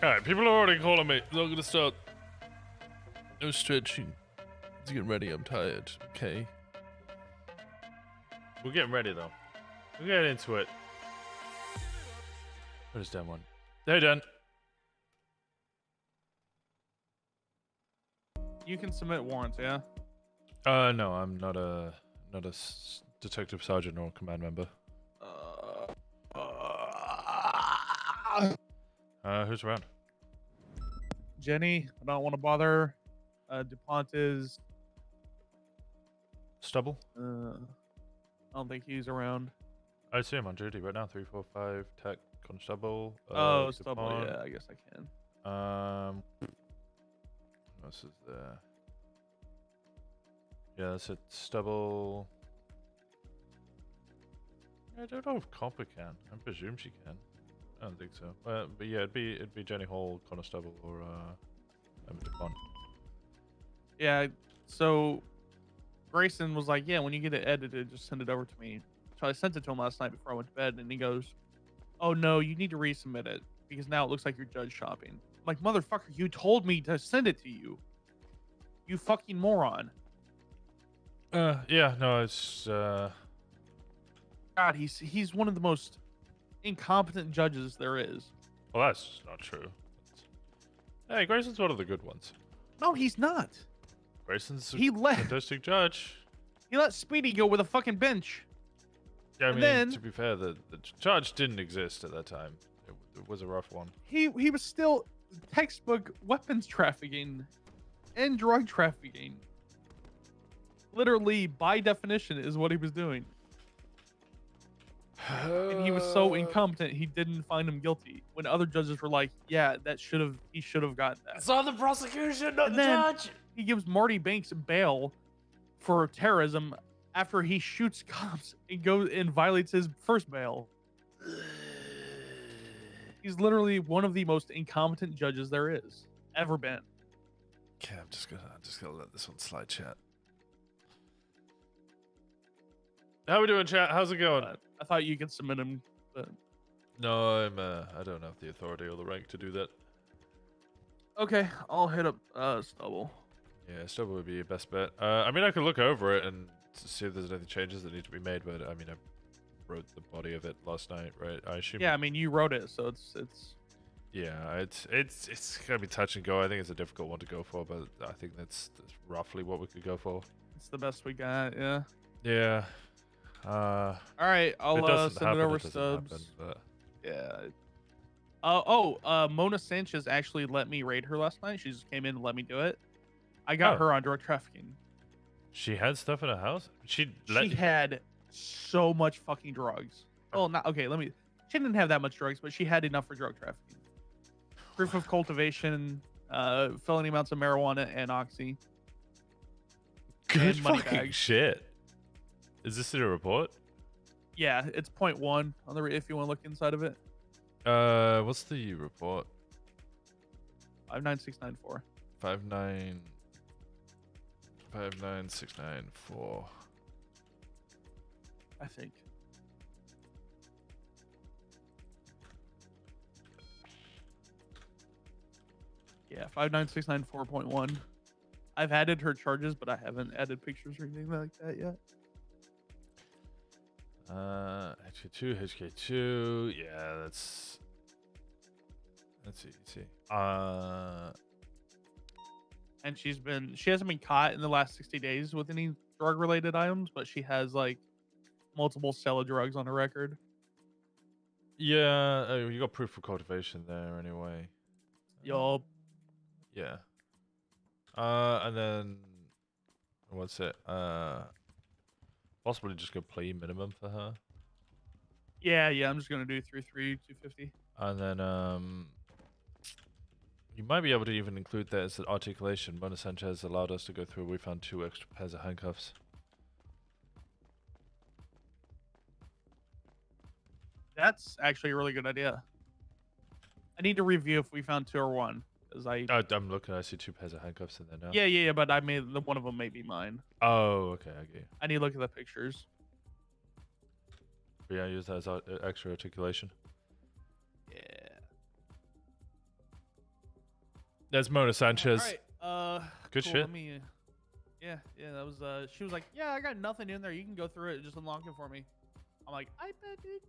Alright, people are already calling me. So I'm gonna start. No stretching. It's getting ready. I'm tired. Okay. We're getting ready though. We're getting into it. Where's Dan one? Hey Dan. You can submit warrants, yeah? No, I'm not a detective sergeant or command member. Who's around? Jenny, I don't want to bother. DuPont is. Stubble? I don't think he's around. I see him on duty right now. 345 Tech Constable. Oh, Stubble. DuPont. Yeah, I guess I can. What else is there? Yeah, that's it. Stubble. I don't know if Copper can. I presume she can. I don't think so. But yeah, it'd be Jenny Hall, Constable, or DuPont. Yeah, so Grayson was like, yeah, when you get it edited, just send it over to me. So I sent it to him last night before I went to bed, and he goes, oh no, you need to resubmit it because now it looks like you're judge shopping. I'm like, motherfucker, you told me to send it to you. You fucking moron. Yeah, no, it's God, he's one of the most incompetent judges there is. well, that's not true. Hey, Grayson's one of the good ones. No, he's not. Grayson's a He let fantastic judge. he let Speedy go with a fucking bench. Yeah, I And mean, then- to be fair, the judge didn't exist at that time. It was a rough one. He was still textbook weapons trafficking and drug trafficking. Literally, by definition, is what he was doing. And he was so incompetent, he didn't find him guilty. When other judges were like, "Yeah, he should have gotten that." It's on the prosecution, not And the then- judge. He gives Marty Banks bail for terrorism after he shoots cops and goes and violates his first bail. He's literally one of the most incompetent judges there is ever been. Okay, I'm just gonna let this one slide, chat. How we doing, chat? How's it going? I thought you could submit him, but No, I don't have the authority or the rank to do that. okay, I'll hit up Stubble. Yeah, Stubble would be your best bet. I mean, I could look over it and see if there's any changes that need to be made, but I mean, I wrote the body of it last night, right? I assume. Yeah, I mean you wrote it, so it's. Yeah, it's gonna be touch and go. I think it's a difficult one to go for, but I think that's roughly what we could go for. It's the best we got, yeah. Yeah. All right, I'll send it over Stubbs. Happen, but... Yeah. Mona Sanchez actually let me raid her last night. She just came in and let me do it. I got her on drug trafficking. She had stuff in her house? She had so much fucking drugs. Well, not okay, she didn't have that much drugs, but she had enough for drug trafficking. Proof of cultivation, felony amounts of marijuana and oxy. Good and money fucking bags. shit. Is this in a report? Yeah, it's 0.1 on the if you want to look inside of it. What's the report? 59694. 59694. I think. Yeah, 59694.1. I've added her charges, but I haven't added pictures or anything like that yet. HK2, HK2. Yeah, that's easy. And she hasn't been caught in the last 60 days with any drug related items, but she has like multiple sell of drugs on her record. Yeah, you got proof of cultivation there anyway. Yup. Yeah. And then what's it? Possibly just go plea minimum for her. Yeah, I'm just gonna do 250. And then you might be able to even include that as an articulation. Mona Sanchez allowed us to go through. We found 2 extra pairs of handcuffs. That's actually a really good idea. I need to review if we found 2 or 1. Because I'm looking. I see 2 pairs of handcuffs in there now. Yeah, but I made one of them may be mine. Oh, okay, I get you. I need to look at the pictures. But yeah, use that as extra articulation. Yeah. There's Mona Sanchez. All right. Good cool, shit. Let me. Yeah, that was. She was like, "Yeah, I got nothing in there. You can go through it. Just unlock it for me." I'm like, "I bet, dude."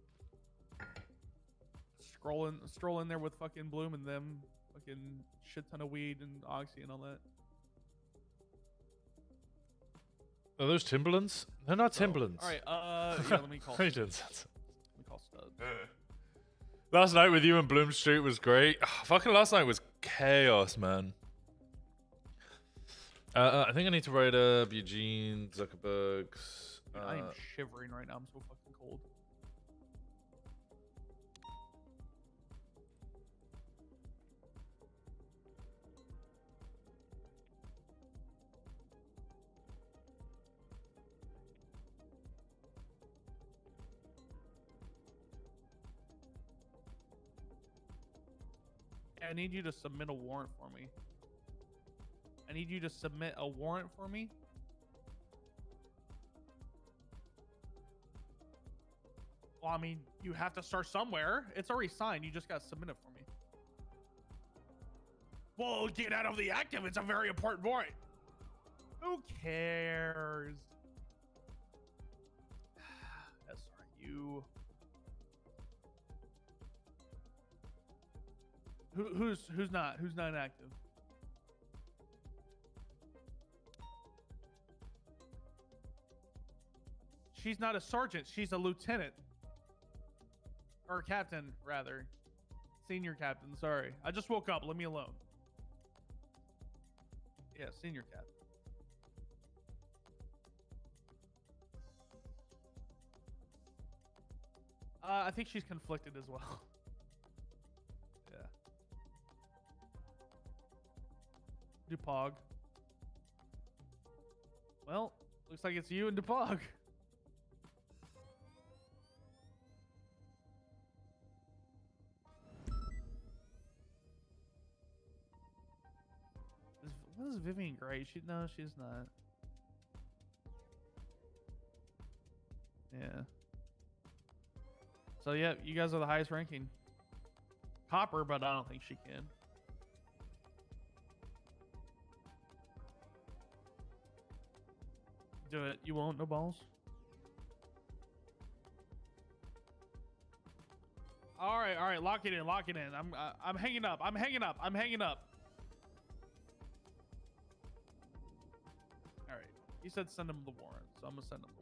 Stroll in there with fucking Bloom and them, fucking shit ton of weed and oxy and all that. Are those Timberlands? They're not Timberlands. All right. Yeah, let me call. How you doing? Let me call Stud. Last night with you and Bloom Street was great. Fucking last night was chaos, man. I think I need to write up Eugene Zuckerberg's. I am shivering right now. I'm so fucking cold. I need you to submit a warrant for me. I need you to submit a warrant for me. Well, I mean, you have to start somewhere. It's already signed. You just got to submit it for me. Well, get out of the active. It's a very important warrant. Who cares? SRU. Who's not active? She's not a sergeant. She's a lieutenant. Or a captain, rather. Senior captain, sorry. I just woke up. Leave me alone. Yeah, senior captain. I think she's conflicted as well. Yeah. DuPog. Well, looks like it's you and DuPog. What is Vivian Gray? No, she's not. Yeah. So yeah, you guys are the highest ranking. Copper, but I don't think she can. Do it. You won't? No balls? All right. Lock it in. I'm hanging up. I'm hanging up. All right. You said send him the warrant, so I'm gonna send him the warrant.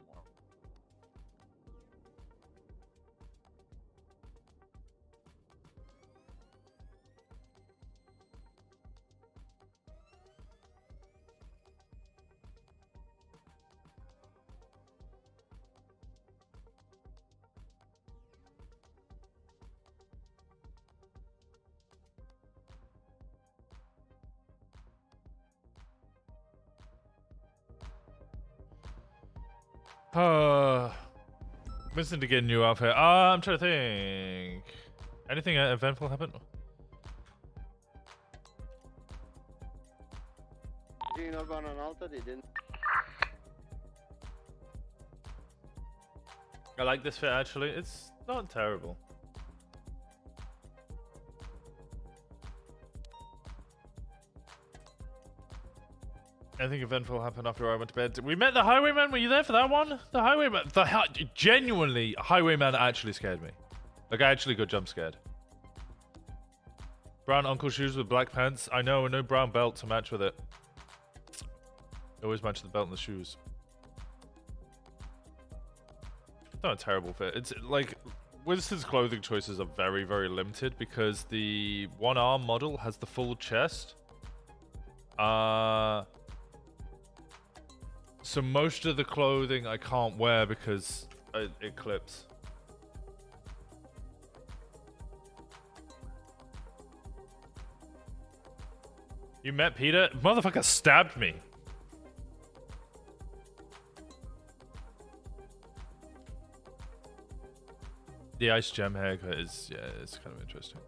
Winston to get a new outfit. I'm trying to think. Anything eventful happen? I like this fit actually. It's not terrible. Anything eventful happened after I went to bed. We met the Highwayman. Were you there for that one? The Highwayman. Genuinely, Highwayman actually scared me. Like, I actually got jump scared. Brown uncle shoes with black pants. I know, no brown belt to match with it. Always match the belt and the shoes. Not a terrible fit. It's like Winston's clothing choices are very, very limited because the one arm model has the full chest. So most of the clothing I can't wear because it clips. You met Peter? Motherfucker stabbed me. The ice gem haircut is, yeah, it's kind of interesting.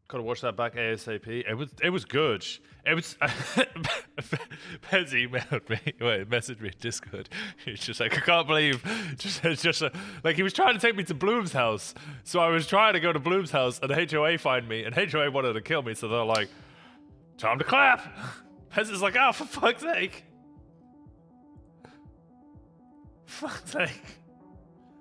Gotta watch that back ASAP. It was good. It was. Pez emailed me. Wait, messaged me in Discord. He's just like, I can't believe. Like he was trying to take me to Bloom's house. So I was trying to go to Bloom's house, and HOA find me, and HOA wanted to kill me. So they're like, time to clap. Pez is like, oh, for fuck's sake. Fuck's sake.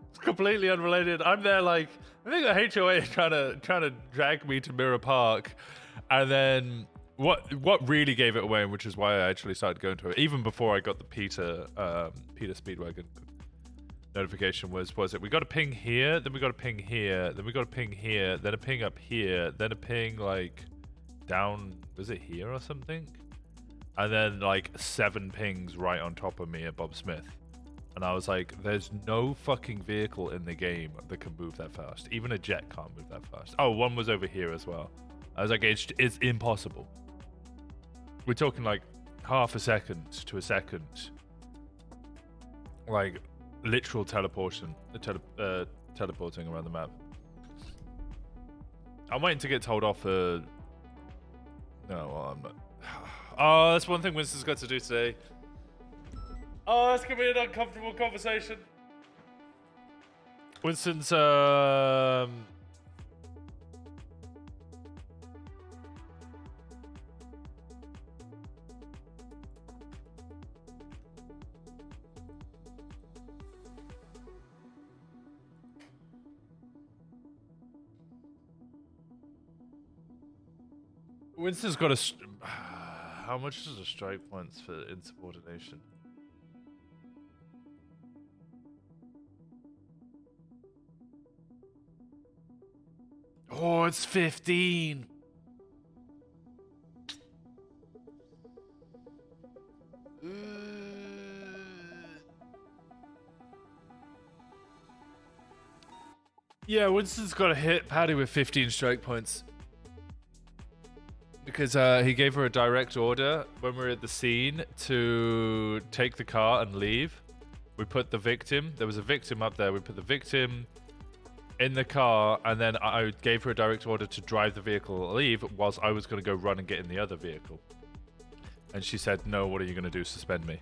It's completely unrelated. I'm there like. I think the HOA is trying to drag me to Mirror Park, and then what really gave it away, and which is why I actually started going to it, even before I got the Peter Speedwagon notification, was it we got a ping here, then we got a ping here, then we got a ping here, then a ping up here, then a ping like down, was it here or something, and then like 7 pings right on top of me at Bob Smith. And I was like, there's no fucking vehicle in the game that can move that fast. Even a jet can't move that fast. Oh, one was over here as well. I was like, it's impossible. We're talking like half a second to a second. Like, literal teleporting around the map. I'm waiting to get told off for... No, well, I'm not... Oh, that's one thing Winston's got to do today. Oh, that's gonna be an uncomfortable conversation. Winston's Winston's got a how much is a strike points for insubordination? Oh, it's 15. Yeah, Winston's got to hit Paddy with 15 strike points. Because he gave her a direct order when we were at the scene to take the car and leave. We put the victim, there was a victim up there, we put the victim in the car, and then I gave her a direct order to drive the vehicle and leave, whilst I was going to go run and get in the other vehicle. And she said, no, what are you going to do, suspend me?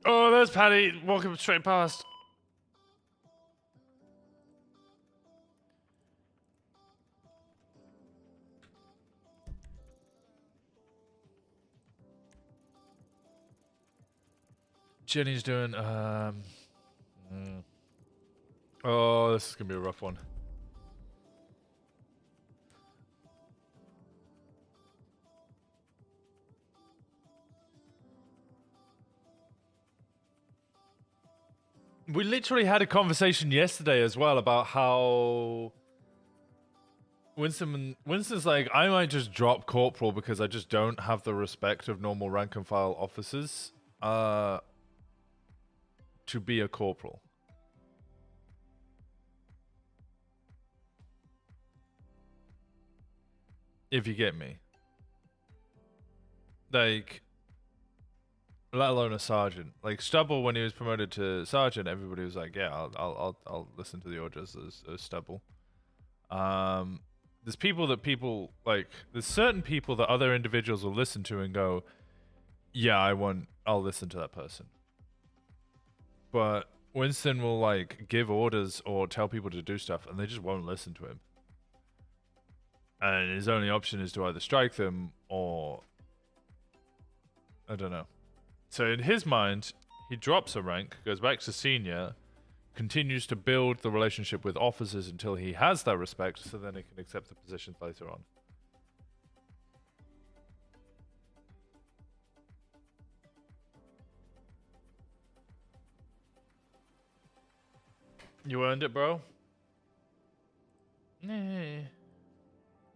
Oh, there's Paddy walking straight past. Jenny's doing, Oh, this is gonna be a rough one. We literally had a conversation yesterday as well about how Winston's like, I might just drop corporal because I just don't have the respect of normal rank and file officers to be a corporal. If you get me. Like, let alone a sergeant. Like Stubble, when he was promoted to sergeant, everybody was like, "Yeah, I'll listen to the orders as Stubble." There's there's certain people that other individuals will listen to and go, "Yeah, I'll listen to that person." But Winston will like give orders or tell people to do stuff, and they just won't listen to him. And his only option is to either strike them or I don't know. So in his mind, he drops a rank, goes back to senior, continues to build the relationship with officers until he has that respect, so then he can accept the positions later on. You earned it, bro. Yeah.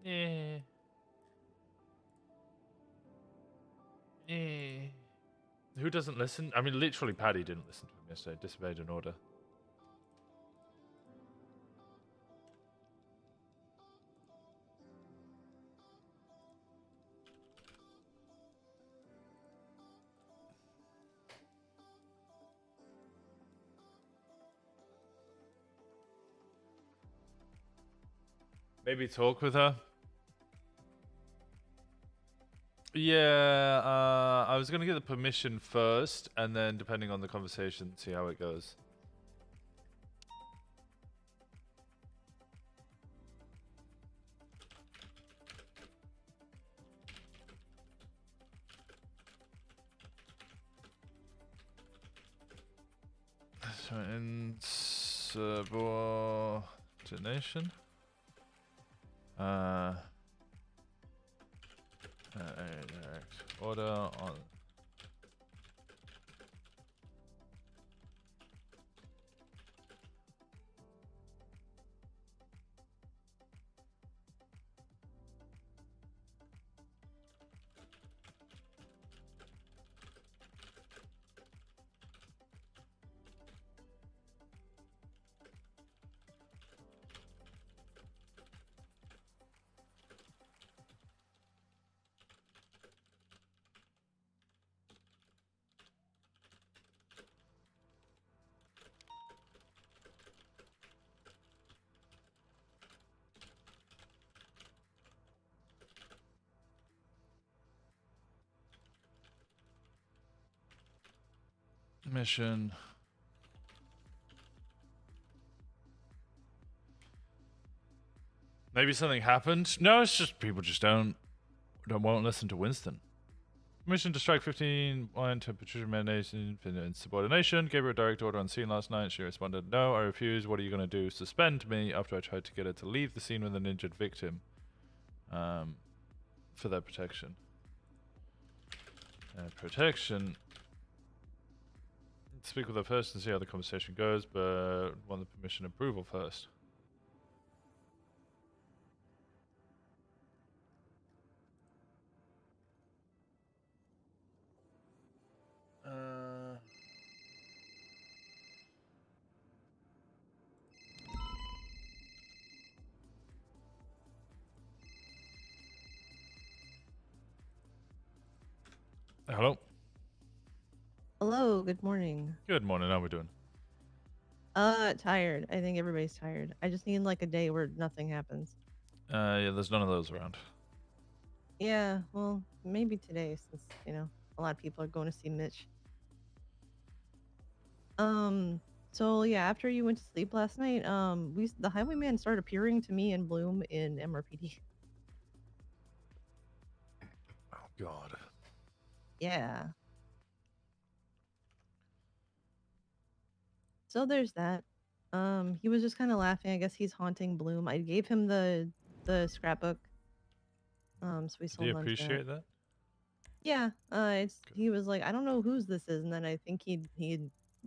Yeah. Yeah. Who doesn't listen? I mean, literally, Paddy didn't listen to him yesterday. Disobeyed an order. Maybe talk with her. Yeah, I was gonna get the permission first, and then depending on the conversation, see how it goes. So insubordination. Direct order on. Mission. Maybe something happened. No, it's just people just won't listen to Winston. Mission to strike 15 on to Patricia Mandation in subordination. Gave her a direct order on scene last night. She responded, "No, I refuse. What are you going to do? Suspend me?" After I tried to get her to leave the scene with an injured victim. For their protection. Protection. Speak with her first and see how the conversation goes, but want the permission approval first. Hello. Hello, good morning. Good morning. How we doing? Tired. I think everybody's tired. I just need like a day where nothing happens. Yeah, there's none of those around. Yeah, well, maybe today since, a lot of people are going to see Mitch. So yeah, after you went to sleep last night, the Highwayman started appearing to me and Bloom in MRPD. Oh God. Yeah. So there's that. He was just kind of laughing. I guess he's haunting Bloom. I gave him the scrapbook. So we Did sold he on to that. appreciate that? Yeah, he was like, I don't know whose this is, and then I think he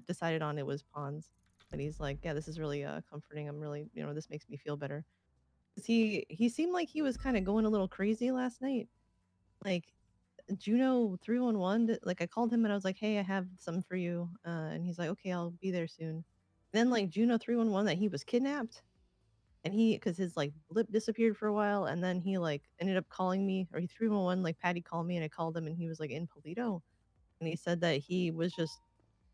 decided on it was Pons, but he's like, yeah, this is really comforting. I'm really, this makes me feel better. 'Cause he seemed like he was kind of going a little crazy last night. Like Juno 311, like I called him and I was like, hey, I have some for you, and he's like, okay, I'll be there soon. Then like Juno 311 that he was kidnapped, and because his like lip disappeared for a while, and then he like ended up calling me, or he 311 like Patty called me and I called him and he was like in Polito, and he said that he was just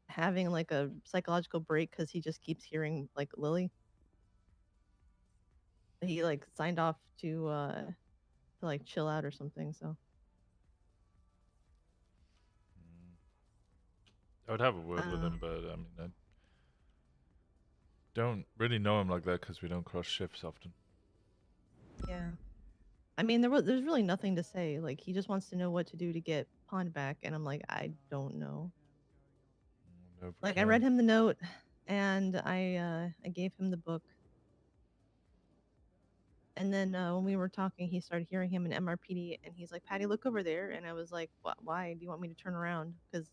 having like a psychological break because he just keeps hearing like Lily. He like signed off to like chill out or something. So I would have a word with him, but I mean, I don't really know him like that because we don't cross shifts often. yeah, I mean there's really nothing to say. Like he just wants to know what to do to get Pond back, and I'm like, I don't know. No, Like I read him the note, and I gave him the book. And then when we were talking, he started hearing him in MRPD, and he's like, "Patty, look over there." And I was like, "What? Why do you want me to turn around?" Because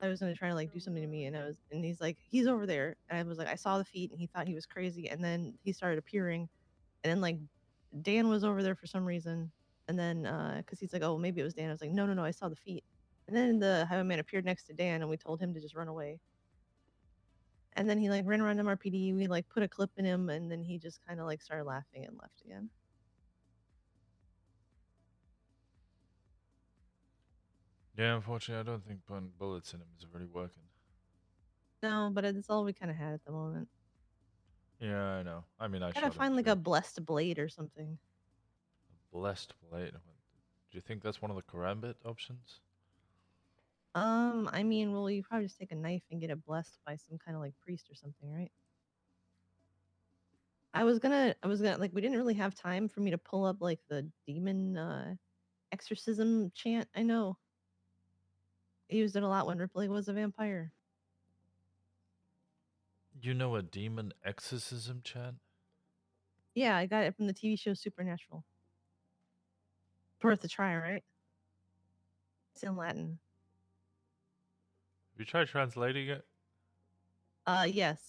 I was gonna try to like do something to me, and he's like, he's over there, and I was like, I saw the feet, and he thought he was crazy, and then he started appearing, and then like Dan was over there for some reason, and then because he's like, oh, maybe it was Dan. I was like, no, no, no, I saw the feet, and then the highwayman appeared next to Dan, and we told him to just run away, and then he like ran around MRPD. We like put a clip in him, and then he just kind of like started laughing and left again. Yeah, unfortunately, I don't think putting bullets in him is really working. No, but it's all we kind of had at the moment. Yeah, I know. I mean, I Gotta shot find him like too. a blessed blade or something. Blessed blade. Do you think that's one of the karambit options? I mean, well, you probably just take a knife and get it blessed by some kind of like priest or something, right? I was gonna like we didn't really have time for me to pull up like the demon exorcism chant. I know. I used it a lot when Ripley was a vampire. You know a demon exorcism chant? Yeah, I got it from the TV show Supernatural. Worth a try, right? It's in Latin. Have you tried translating it? Yes.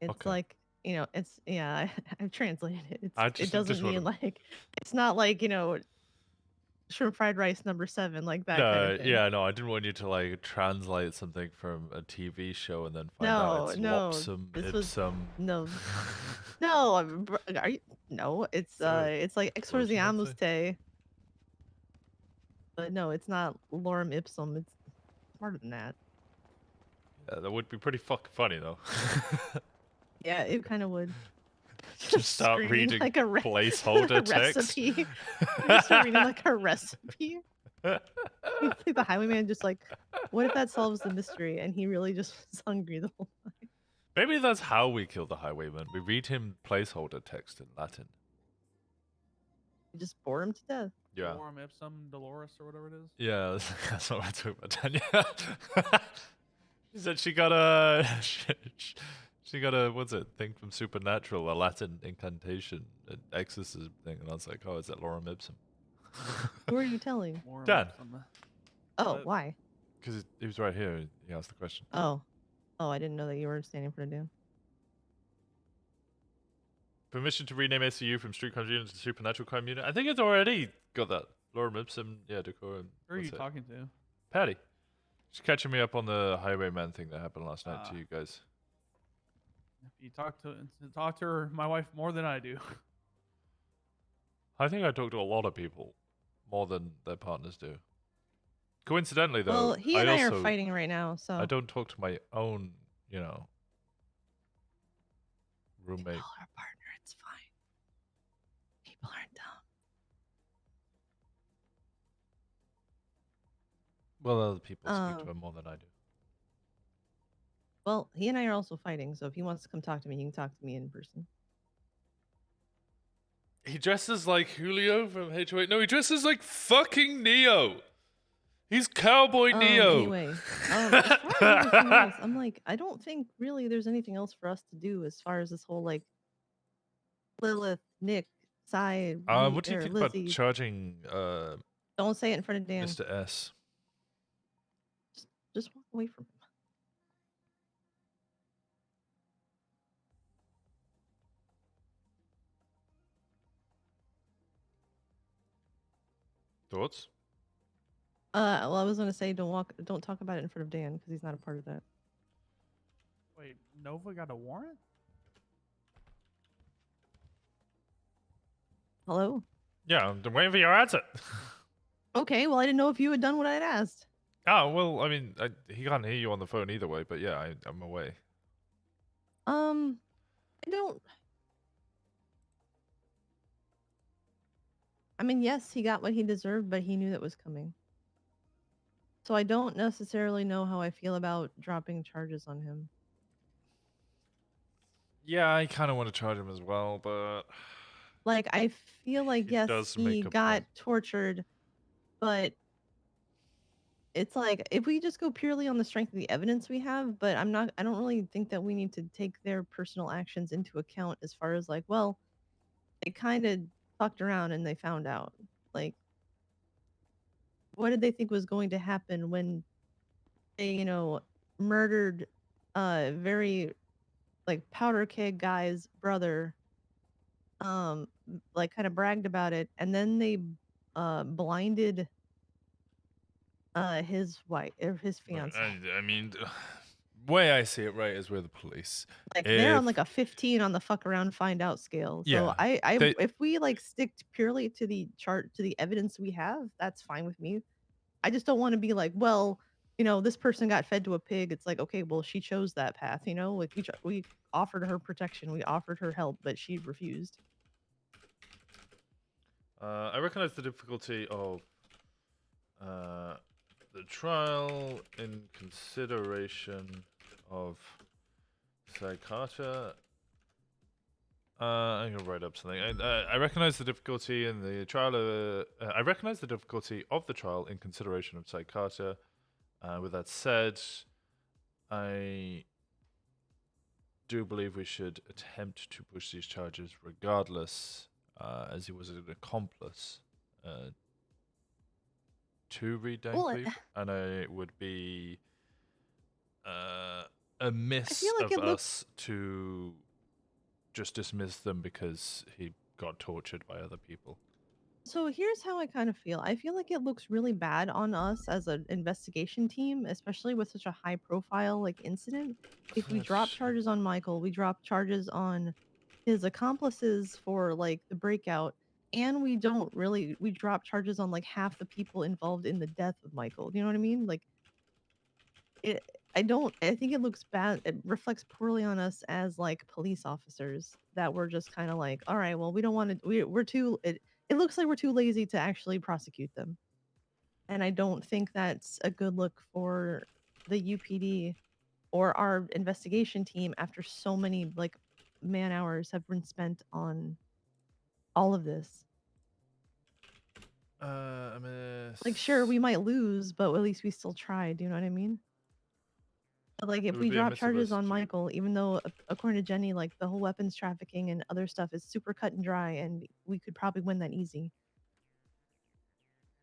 It's Okay. like, it's yeah, I've translated it. I It just doesn't mean wanna. like it's not like, shrimp fried rice #7, like that kind of No, thing. yeah, no, I didn't want you to like translate something from a TV show and then find out No, it's no. lopsum This was ipsum. no. No, are you no, So, it's like what was you about to exorciamus say? te, but no, it's not lorem ipsum. It's smarter than that. Yeah, that would be pretty fucking funny though. Yeah, it kind of would. Just Just start screaming reading like a placeholder text. recipe. Just start reading like a recipe. He's like the highwayman, just like, what if that solves the mystery? And he really just was hungry the whole time. Maybe that's how we kill the highwayman. We read him placeholder text in Latin. You just bore him to death. Yeah. Lorem ipsum Dolores or whatever it is. Yeah, that's what I talking about, Tanya. She said she got a she got a what's it thing from Supernatural, a Latin incantation, an exorcism thing, and I was like, oh, is that lorem ipsum? Who are you telling? Lorem Dan, ipsum. Oh, But- why? because he was right here. He asked the question. Oh. Oh, I didn't know that you were standing for the Dan. Permission to rename SCU from Street Crime Unit to Supernatural Crime Unit. I think it's already got that lorem ipsum. Yeah, decorum. Who are you what's it? talking to? Patty. She's catching me up on the highwayman thing that happened last night to you guys. If you talk to her, my wife, more than I do. I think I talk to a lot of people more than their partners do. Coincidentally, though, Well, he and I are also, fighting right now, so I don't talk to my own, roommate. call her partner. It's fine. People aren't dumb. Well, other people speak to him more than I do. Well, he and I are also fighting, so if he wants to come talk to me, he can talk to me in person. He dresses like Julio from HOA. No, he dresses like fucking Neo. He's Cowboy Neo. Anyway, as far as everything else, I'm like, I don't think really there's anything else for us to do as far as this whole like Lilith, Nick, Sai, What do you or think Lizzie. about charging Don't say it in front of Dan. Mr. S? Just walk away from him. Thoughts? Well, I was gonna say don't talk about it in front of Dan because he's not a part of that. Wait, Nova got a warrant? Hello? Yeah, I'm waiting for your answer. Okay, well, I didn't know if you had done what I had asked. Oh, well, I mean, he can't hear you on the phone either way, but yeah, I'm away. I don't. I mean, yes, he got what he deserved, but he knew that was coming. So I don't necessarily know how I feel about dropping charges on him. Yeah, I kind of want to charge him as well, but Like, I feel like, He yes, does he make a got point. tortured, but it's like if we just go purely on the strength of the evidence we have, but I don't really think that we need to take their personal actions into account as far as like, well, they kind of fucked around and they found out. Like, what did they think was going to happen when they, murdered very like powder keg guy's brother, like kind of bragged about it, and then they blinded his wife or his Right, fiance. I mean, way I see it, right, is we're the police. Like they're on If like a 15 on the fuck around find out scale. So yeah, I they if we like stick purely to the chart to the evidence we have, that's fine with me. I just don't want to be like, well, this person got fed to a pig. It's like, okay, well, she chose that path, like we offered her protection, we offered her help, but she refused. I recognize the difficulty of the trial in consideration of psychota. I'm gonna write up something. I recognize the difficulty in the trial. I recognize the difficulty of the trial in consideration of psychota. With that said, I do believe we should attempt to push these charges regardless, as he was an accomplice to Reed Well, Dankweep, and it would be I amiss feel like of it looks us to just dismiss them because he got tortured by other people. so here's how I kind of feel. I feel like it looks really bad on us as an investigation team, especially with such a high profile like incident. If we drop That's charges on Michael, we drop charges on his accomplices for like the breakout, and we drop charges on like half the people involved in the death of Michael. You know what I mean? Like it I think it looks bad. It reflects poorly on us as like police officers that we're just kind of like, all right, well, we don't want to we're too it looks like we're too lazy to actually prosecute them. And I don't think that's a good look for the UPD or our investigation team after so many like man hours have been spent on all of this. Like sure, we might lose, but at least we still tried, do you know what I mean? Like it if would we be drop amiss of charges us on to. Michael, even though according to Jenny, like the whole weapons trafficking and other stuff is super cut and dry, and we could probably win that easy.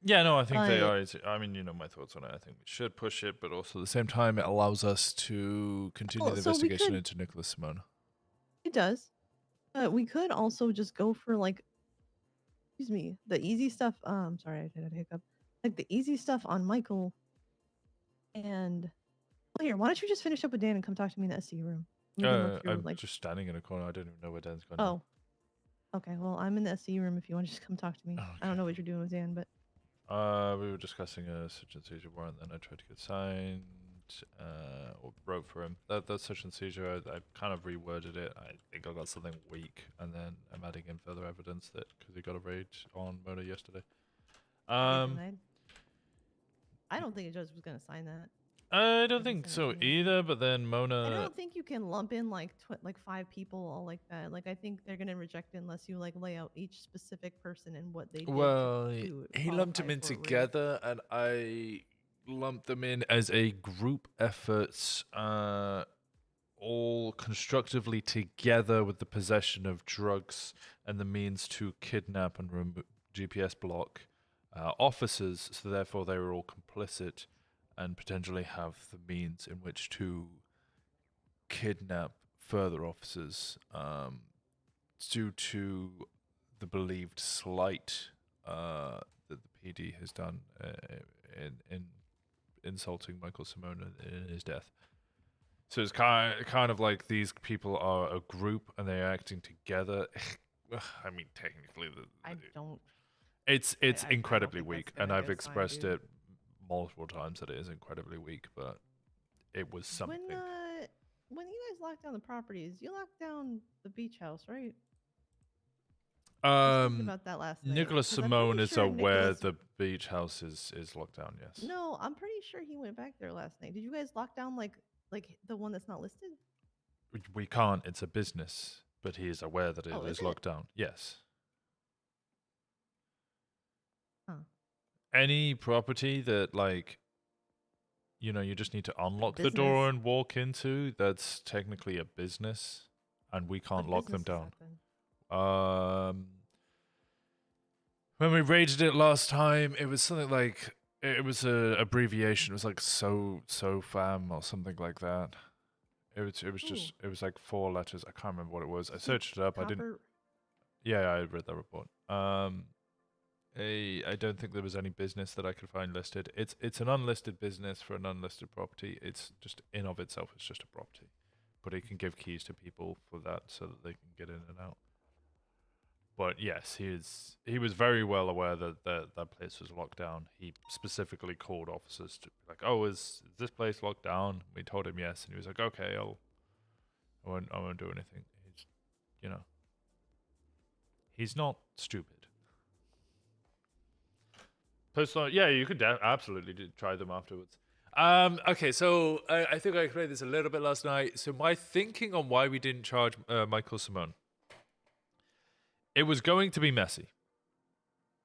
Yeah, no, I think they But are. I mean, you know my thoughts on it. I think we should push it, but also at the same time, it allows us to continue well, the so we investigation could. into Nicholas Simone. It does. We could also just go for like, excuse me, the easy stuff. Sorry, I had a hiccup. Like the easy stuff on Michael, and well, here, why don't you just finish up with Dan and come talk to me in the SC room? We can look through I'm like. just standing in a corner. I don't even know where Dan's gone now. Oh, okay. Well, I'm in the SC room if you want to just come talk to me. Oh, I don't okay. know what you're doing with Dan, but We were discussing a search and seizure warrant, then I tried to get signed, or wrote for him. That search and seizure, I kind of reworded it. I think I got something weak, and then I'm adding in further evidence that because he got a raid on Mona yesterday. get Um, denied. I don't think a judge was gonna sign that. I don't If he think sent it so to me either. But then I Mona, don't think you can lump in like like 5 people all like that. Like I think they're gonna reject it unless you like lay out each specific person and what they did well, to he lumped them qualify in for a raid. together, and I lumped them in as a group effort. All constructively together with the possession of drugs and the means to kidnap and GPS block officers, so therefore they were all complicit and potentially have the means in which to kidnap further officers due to the believed slight that the PD has done in insulting Michael Simone in his death. So it's kind of like these people are a group and they're acting together. I mean, technically, I don't. it's I don't incredibly think that's weak, and gonna I've get signed, expressed dude. it multiple times that it is incredibly weak, but it was something. When you guys locked down the properties, you locked down the beach house, right? I was thinking about that last night Nicholas because I'm pretty Simone is sure aware Nicholas. the beach house is locked down. Yes, No, I'm pretty sure he went back there last night. Did you guys lock down like the one that's not listed? we can't. It's a business, but he is aware that it Oh, is is it? locked down. Yes. Huh. Any property that you just need to unlock the Business. door and walk into, that's technically a business, and we can't What lock them business is down. that then? When we raided it last time, it was something like It was a abbreviation. It was like so fam or something like that. It was Ooh, just it was like 4 letters. I can't remember what it was. I is it searched it up. I didn't. copper? Yeah, I read that report. I don't think there was any business that I could find listed. It's an unlisted business for an unlisted property. It's just in of itself, it's just a property, but it can give keys to people for that so that they can get in and out. But yes, he was very well aware that that place was locked down. He specifically called officers to be like, "Oh, is this place locked down?" We told him yes, and he was like, "Okay, I won't do anything." He's, you know, he's not stupid. Personal, yeah, you could absolutely try them afterwards. Okay, so I think I explained this a little bit last night. So my thinking on why we didn't charge Michael Simone, it was going to be messy.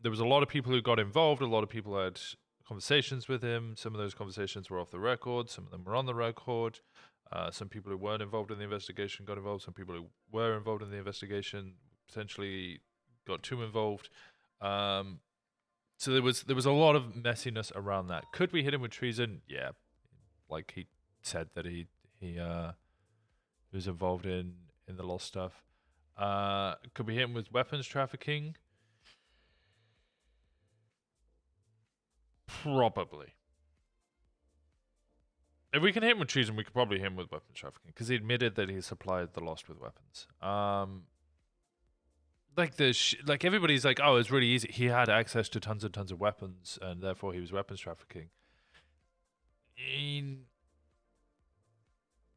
There was a lot of people who got involved. A lot of people had conversations with him. Some of those conversations were off the record. Some of them were on the record. Some people who weren't involved in the investigation got involved. Some people who were involved in the investigation potentially got too involved. So there was a lot of messiness around that. Could we hit him with treason? Yeah, like he said that he was involved in the lost stuff. Could we hit him with weapons trafficking? Probably. If we can hit him with treason, we could probably hit him with weapons trafficking because he admitted that he supplied the lost with weapons. Like like everybody's like, oh, it's really easy. He had access to tons and tons of weapons, and therefore he was weapons trafficking. The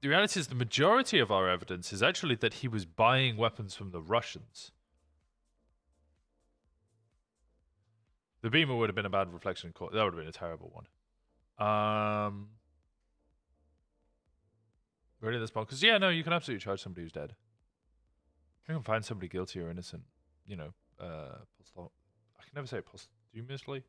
reality is, the majority of our evidence is actually that he was buying weapons from the Russians. The Beamer would have been a bad reflection in court. That would have been a terrible one. Really, this because yeah, no, you can absolutely charge somebody who's dead. You can find somebody guilty or innocent. You know, I can never say it posthumously.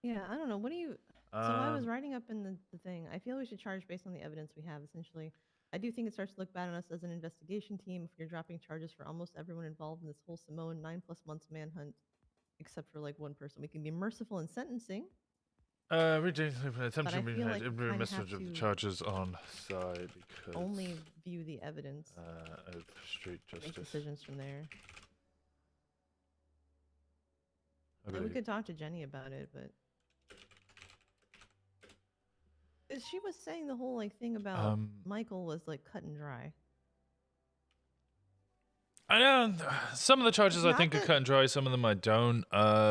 Yeah, I don't know. What do you? So I was writing up in the thing. I feel we should charge based on the evidence we have. Essentially, I do think it starts to look bad on us as an investigation team if you're dropping charges for almost everyone involved in this whole Simone 9+ months manhunt, except for like one person. We can be merciful in sentencing, We did an but attempt I to feel like we kind of message have of the to charges on side because only view the evidence, of street make justice. decisions from there. I We believe. could talk to Jenny about it, but she was saying the whole like thing about Michael was like cut and dry. I know some of the charges I Not think are that- cut and dry. Some of them I don't.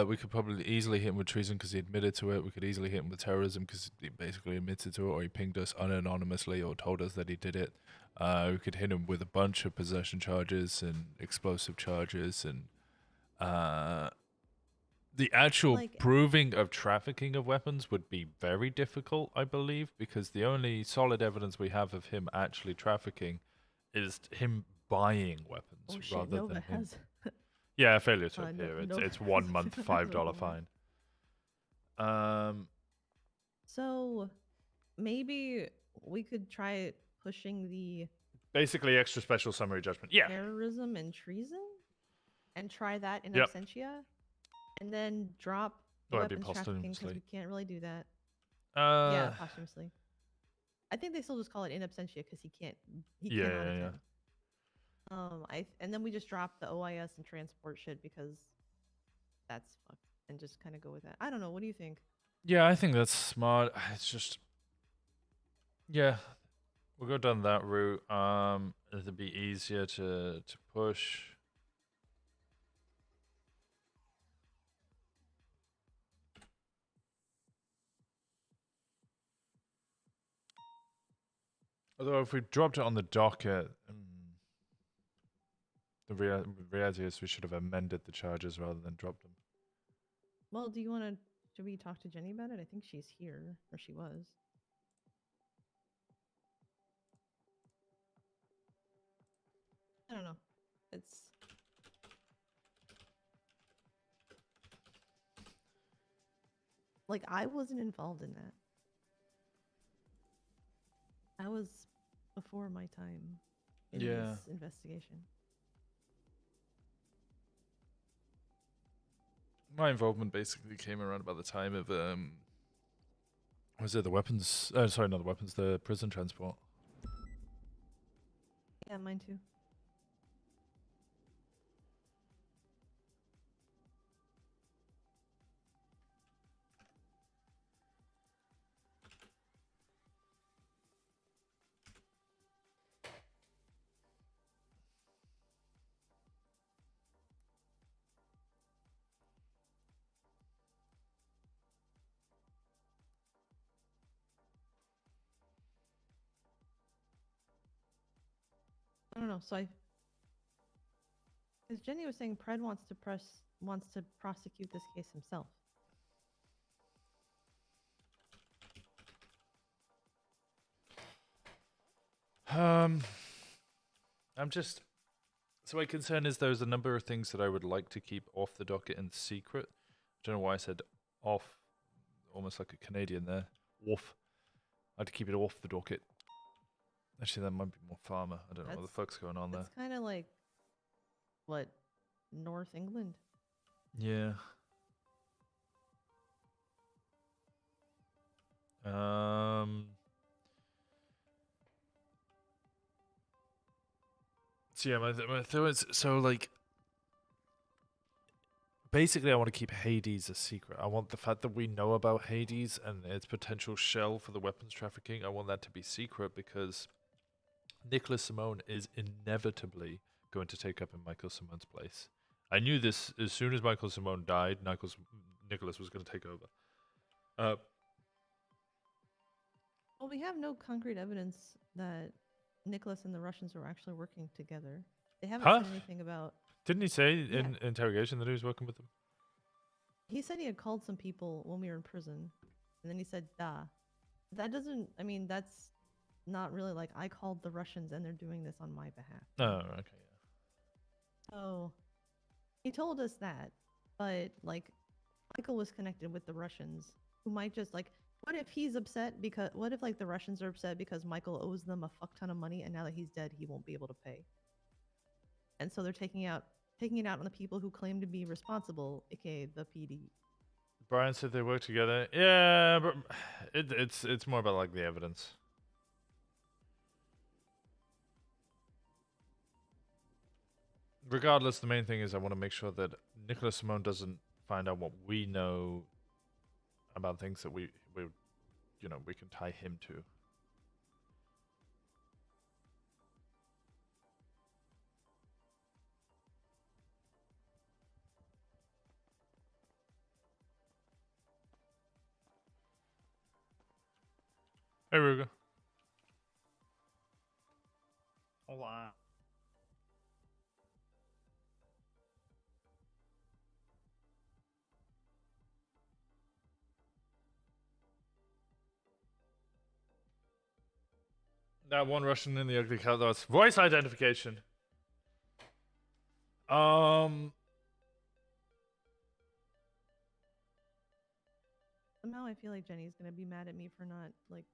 We could probably easily hit him with treason because he admitted to it. We could easily hit him with terrorism because he basically admitted to it, or he pinged us unanonymously or told us that he did it. We could hit him with a bunch of possession charges and explosive charges and the actual Like- proving of trafficking of weapons would be very difficult, I believe, because the only solid evidence we have of him actually trafficking is him buying weapons Oh shit, rather Nova than him. has. Yeah, failure to No- appear. Nova It's has 1 month, has $5 overwhelmed. fine. So maybe we could try pushing the Basically, extra special summary judgment. Yeah, terrorism and treason, and try that in Yep. absentia, and then drop the Or it'd be weapons trafficking because posthumously. we can't really do that. Yeah, Uh, posthumously. I think they still just call it in absentia because he can't. He Yeah, cannot yeah, yeah. attend. And then we just drop the OIS and transport shit because that's fucked, and just kind of go with that. I don't know. What do you think? yeah, I think that's smart. It's just, yeah, we'll go down that route. It'd be easier to push. Although if we dropped it on the docket, the reality is we should have amended the charges rather than dropped them. Well, do you want to? Should we talk to Jenny about it? I think she's here, or she was. I don't know. It's like I wasn't involved in that. I was before my time in Yeah. this investigation. My involvement basically came around about the time of Was it the weapons? Sorry, not the weapons. The prison transport. Yeah, mine too. I don't know. So because Jenny was saying Pred wants to prosecute this case himself. I'm just. So my concern is there's a number of things that I would like to keep off the docket in secret. I don't know why I said off, almost like a Canadian there. Off. I'd to keep it off the docket. Actually, that might be more farmer. I don't know what the fuck's going on there. It's kind of like what, North England? Yeah. So yeah, my thought is, so like, basically I want to keep Hades a secret. I want the fact that we know about Hades and its potential shell for the weapons trafficking, I want that to be secret because Nicholas Simone is inevitably going to take up in Michael Simone's place. I knew this as soon as Michael Simone died, Nicholas was going to take over. Well, we have no concrete evidence that Nicholas and the Russians were actually working together. They haven't said anything about. Didn't he say in interrogation that he was working with them? He said he had called some people when we were in prison, and then he said, "Da." That doesn't. I mean, that's not really like I called the Russians and they're doing this on my behalf. Oh, okay, yeah. So he told us that, but like Michael was connected with the Russians, who might just like. What if he's upset because? What if like the Russians are upset because Michael owes them a fuck ton of money, and now that he's dead, he won't be able to pay. And so they're taking it out on the people who claim to be responsible, aka the PD. Brian said they work together. Yeah, but it's more about like the evidence. Regardless, the main thing is I want to make sure that Nicholas Simone doesn't find out what we know about things that we can tie him to. Hey, Ruga. Hola. That one Russian in the ugly cat, that's voice identification. Somehow I feel like Jenny's gonna be mad at me for not like.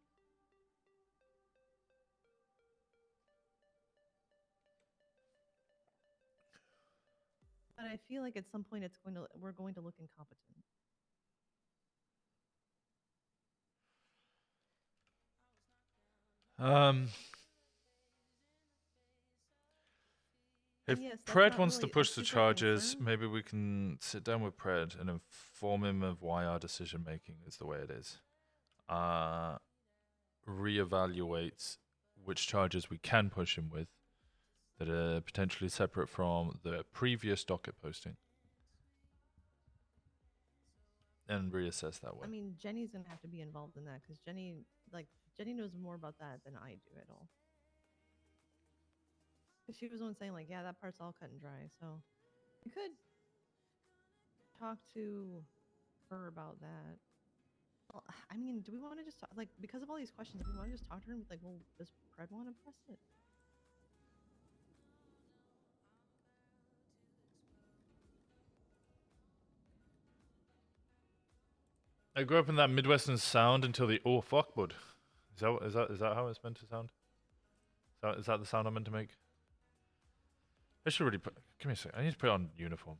But I feel like at some point we're going to look incompetent. If yes, Pred wants really to push the charges, maybe we can sit down with Pred and inform him of why our decision making is the way it is. Reevaluate which charges we can push him with that are potentially separate from the previous docket posting. And reassess that way. I mean, Jenny's gonna have to be involved in that because Jenny knows more about that than I do at all. Because she was the one saying like, yeah, that part's all cut and dry. So we could talk to her about that. Well, I mean, do we want to just talk, like, because of all these questions, do we want to just talk to her and be like, well, does Pred want to press it? I grew up in that Midwestern sound until the oh fuck bud. Is that how it's meant to sound? Is that the sound I'm meant to make? I should really put. Give me a second. I need to put on uniform.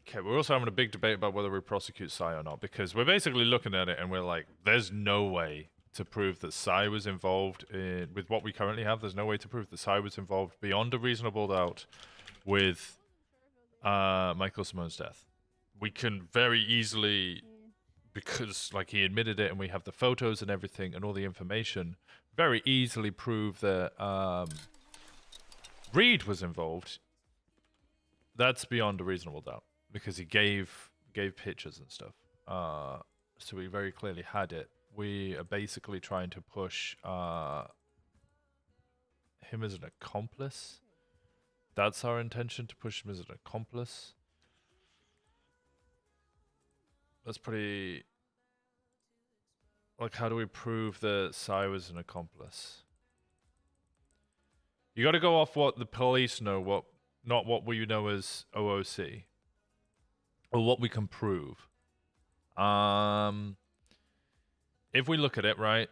Okay, we're also having a big debate about whether we prosecute Sai or not, because we're basically looking at it and we're like, there's no way to prove that Sai was involved with what we currently have. There's no way to prove that Sai was involved beyond a reasonable doubt with Michael Simone's death. We can very easily, because like he admitted it and we have the photos and everything and all the information, very easily prove that Reed was involved. That's beyond a reasonable doubt because he gave pictures and stuff. So we very clearly had it. We are basically trying to push him as an accomplice. That's our intention, to push him as an accomplice. That's pretty... Like, how do we prove that Sai was an accomplice? You got to go off what the police know, not what we know as OOC, or what we can prove. If we look at it, right,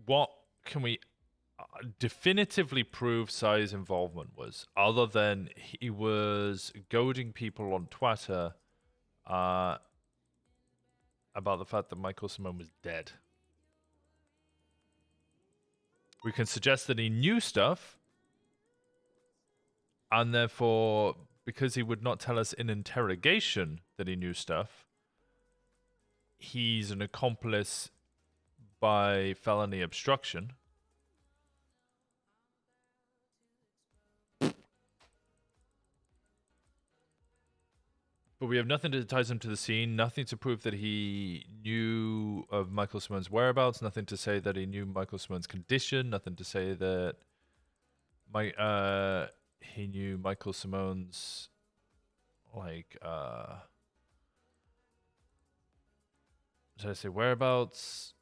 what can we definitively prove Sai's involvement was, other than he was goading people on Twitter about the fact that Michael Simone was dead? We can suggest that he knew stuff, and therefore, because he would not tell us in interrogation that he knew stuff, he's an accomplice by felony obstruction. But we have nothing that ties him to the scene, nothing to prove that he knew of Michael Simone's whereabouts, nothing to say that he knew Michael Simone's condition, nothing to say that he knew Michael Simone's, like, did I say whereabouts?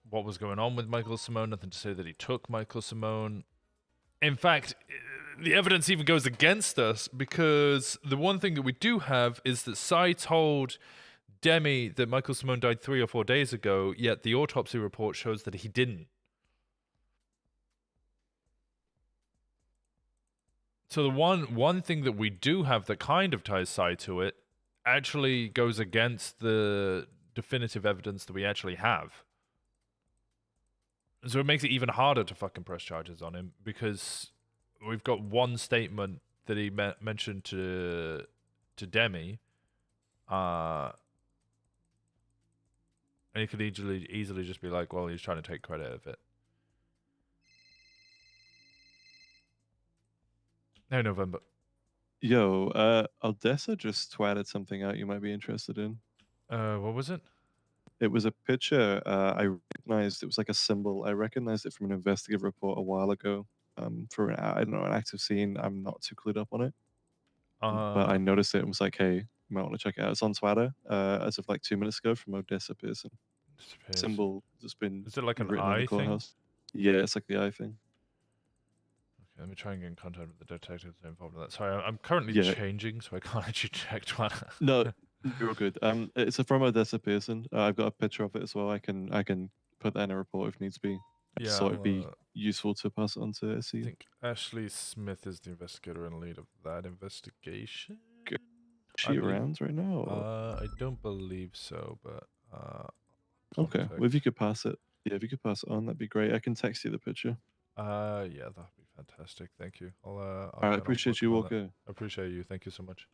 What was going on with Michael Simone? Nothing to say that he took Michael Simone. In fact, the evidence even goes against us, because the one thing that we do have is that Sai told Demi that Michael Simone died 3 or 4 days ago, yet the autopsy report shows that he didn't. So the one thing that we do have that kind of ties Sai to it actually goes against the definitive evidence that we actually have. So it makes it even harder to fucking press charges on him, because we've got one statement that he mentioned to Demi, and he could easily just be like, well, he's trying to take credit of it. No, November. Yo, Aldessa just twatted something out you might be interested in. What was it? It was a picture I recognized. It was like a symbol. I recognized it from an investigative report a while ago. For an, I don't know, an active scene. I'm not too clued up on it, but I noticed it and was like, hey, you might want to check it out. It's on Twitter as of like 2 minutes ago from Odessa Pearson. Symbol that's been Is it like an written on eye the thing? courthouse. Yeah, it's like the eye thing. Okay, let me try and get in contact with the detectives involved in that. Sorry, I'm currently changing, so I can't actually check Twitter. No, you're all good. It's from Odessa Pearson. I've got a picture of it as well. I can put that in a report if needs be. I just thought it'd be useful to pass it on to I see. think Ashley Smith is the investigator and lead of that investigation. Is she around right now? I don't believe so, but okay. Well, if you could pass it, if you could pass it on, that'd be great. I can text you the picture. Yeah, that'd be fantastic. Thank you. I appreciate you, Walker. I appreciate you. Thank you so much.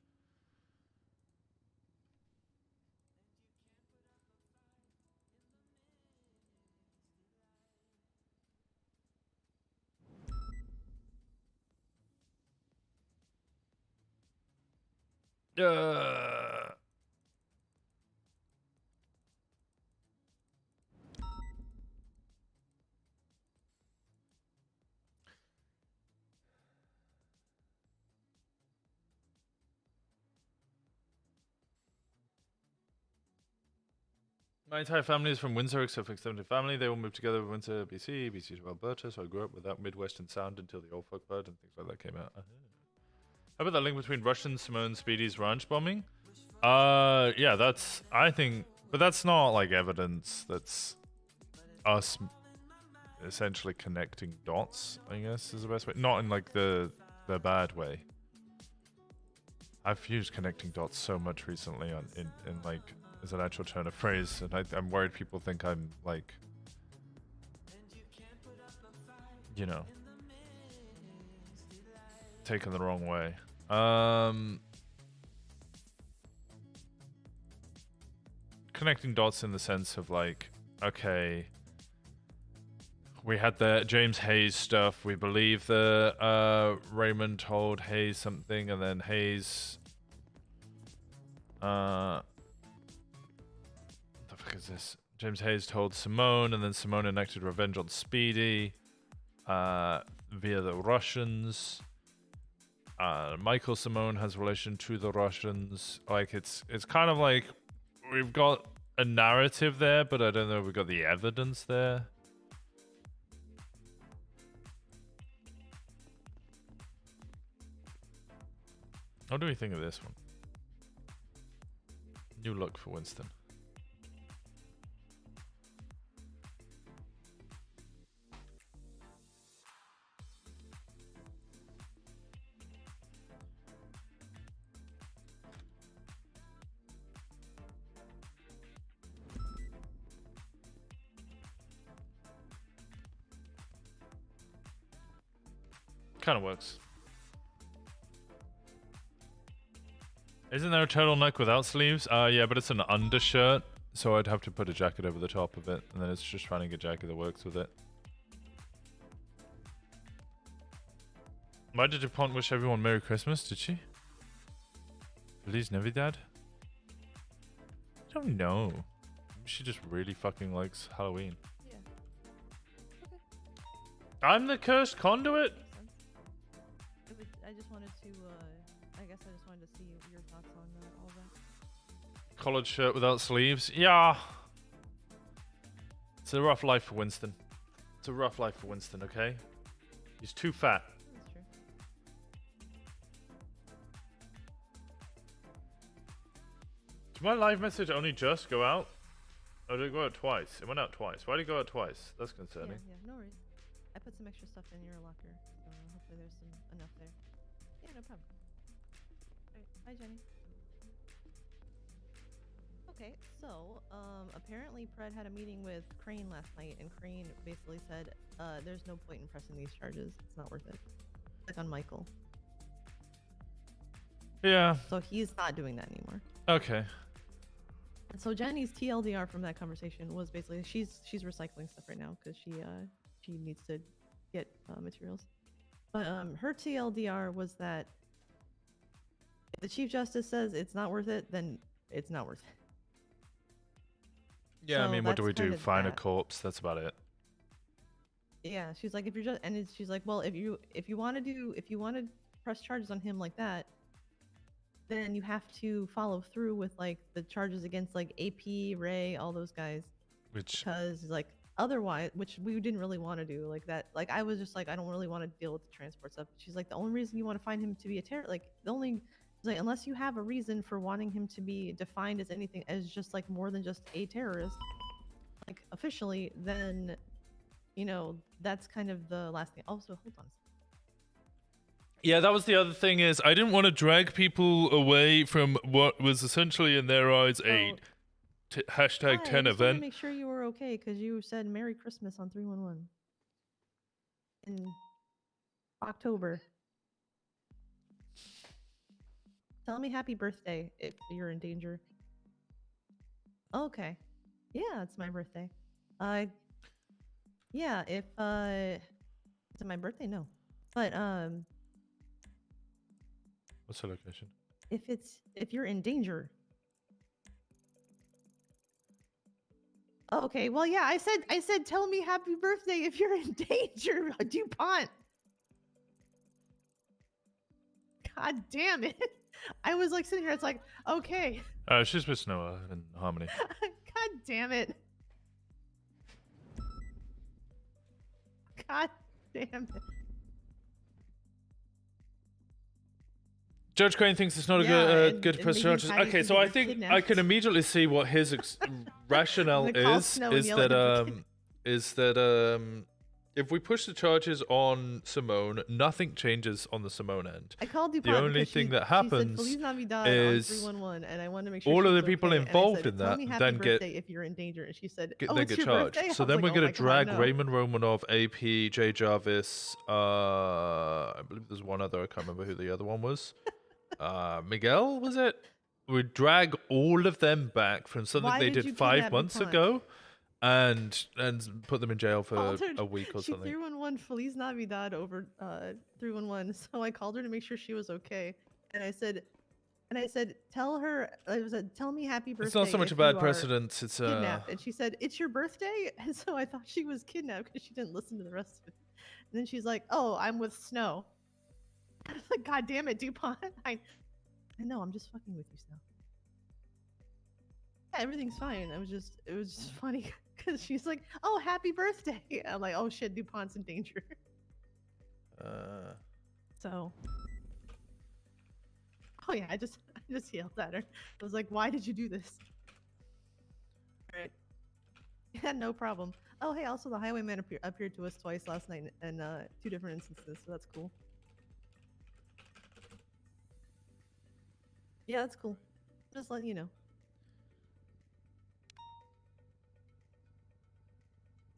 My entire family is from Windsor, except for extended family. They all moved together with Windsor, BC, BC to Alberta, so I grew up with that Midwestern sound until the old folk bud and things like that came out. How about that link between Russian Simone Speedy's ranch bombing? Yeah, that's, I think, but that's not like evidence. That's us essentially connecting dots, I guess, is the best way. Not in like the bad way. I've used connecting dots so much recently in like as an actual turn of phrase, and I'm worried people think I'm like, you know, taken the wrong way. Connecting dots in the sense of like, okay, we had the James Hayes stuff. We believe that Raymond told Hayes something, and then Hayes, what the fuck is this? James Hayes told Simone, and then Simone enacted revenge on Speedy via the Russians. Michael Simone has relation to the Russians. Like it's kind of like we've got a narrative there, but I don't know if we've got the evidence there. What do we think of this one? New look for Winston. Kind of works. Isn't there a turtleneck without sleeves? Yeah, but it's an undershirt, so I'd have to put a jacket over the top of it, and then it's just finding a jacket that works with it. Why did DuPont wish everyone Merry Christmas? Did she? Feliz Navidad? I don't know. Maybe she just really fucking likes Halloween. Yeah. Okay. I'm the cursed conduit? I just wanted to, I guess I just wanted to see your thoughts on all that. Collared shirt without sleeves. Yeah. It's a rough life for Winston. It's a rough life for Winston, okay? He's too fat. That's true. Did my live message only just go out? Or did it go out twice? It went out twice. Why did it go out twice? That's concerning. Yeah, no worries. I put some extra stuff in your locker, so hopefully there's enough there. Yeah, no problem. Alright, bye Jenny. Okay, so apparently Pred had a meeting with Crane last night, and Crane basically said, there's no point in pressing these charges. It's not worth it. Like on Michael. Yeah. So he's not doing that anymore. Okay. And so Jenny's TLDR from that conversation was basically she's recycling stuff right now because she needs to get materials. But her TLDR was that if the Chief Justice says it's not worth it, then it's not worth it. Yeah, I So mean, what do we that's kind do? of Find a that. corpse? That's about it. Yeah, she's like, if you're just, and she's like, well, if you want to press charges on him like that, then you have to follow through with like the charges against like AP, Ray, all those guys, Which, because like otherwise, which we didn't really want to do like that. Like I was just like, I don't really want to deal with the transport stuff. She's like, the only reason you want to find him to be a terror, like the only, like unless you have a reason for wanting him to be defined as anything as just like more than just a terrorist, like officially, then you know that's kind of the last thing. Also, hold on. yeah, that was the other thing is I didn't want to drag people away from what was essentially in their eyes a hashtag Hi, I 10 just wanted to event. make sure you were okay because you said Merry Christmas on 311 in October. Tell me happy birthday if you're in danger. Okay. Yeah, it's my birthday. Yeah, if is it my birthday? No. But What's the location? if you're in danger. Oh, okay. Well, yeah, I said tell me happy birthday if you're in danger, DuPont. God damn it. I was like sitting here, it's like, okay. She's with Noah in Harmony. God damn it. God damn it. Judge Crane thinks it's not Yeah, a and- good and press he's charges. hiding Okay, because so he I got think I kidnapped. can immediately see what his rationale gonna call is. Snow and Is yell at that him for if we push the charges on Simone, nothing changes on the Simone end. I called DuPont. The only because thing she, that she said, happens "Feliz Navidad" is on 311, and I wanted to make sure all she of was the people okay. And I involved said, in "Tell that me happy then birthday if you're in danger." And she said, get "Oh, then it's get your charged. birthday." So I was then like, we're "Oh gonna my God, drag no." Raymond Romanov, AP, Jay Jarvis. I believe there's one other. I can't remember who the other one was. Miguel, was it? We drag all of them back from something Why they did did you 5 kidnap months DuPont? ago, and put them in jail for Called her- a week or she something. 311 Feliz Navidad over 311. So I called her to make sure she was okay, and I said, tell her, I was like, tell me happy birthday. It's not so much a if bad you are precedent. It's kidnapped. And she said, "It's your birthday," and so I thought she was kidnapped because she didn't listen to the rest of it. And then she's like, "Oh, I'm with Snow." I was like, "God damn it, DuPont! I know, I'm just fucking with you, Snow." Yeah, everything's fine. It was just funny because she's like, "Oh, happy birthday!" I'm like, "Oh shit, DuPont's in danger." So, oh yeah, I just yelled at her. I was like, "Why did you do this?" Right. Yeah, no problem. Oh, hey, also the highwayman appeared to us twice last night in 2 different instances, so that's cool. Yeah, that's cool. Just letting you know.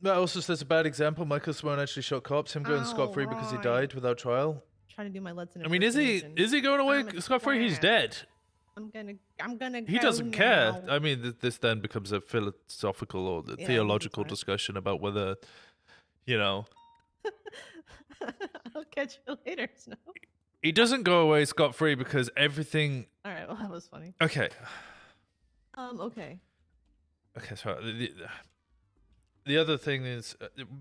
That also says a bad example. Michael Simone actually shot cops. Him going scot-free because he died without trial. Trying to do my Let's. I mean, is he going away scot-free? He's dead. I'm gonna. He go doesn't care. now. I mean, this then becomes a philosophical or Yeah, theological that's fine. discussion about whether, you know, I'll catch you later, Snow. he doesn't go away scot-free because everything. All right, well that was funny. Okay. Okay. Okay, so the other thing is,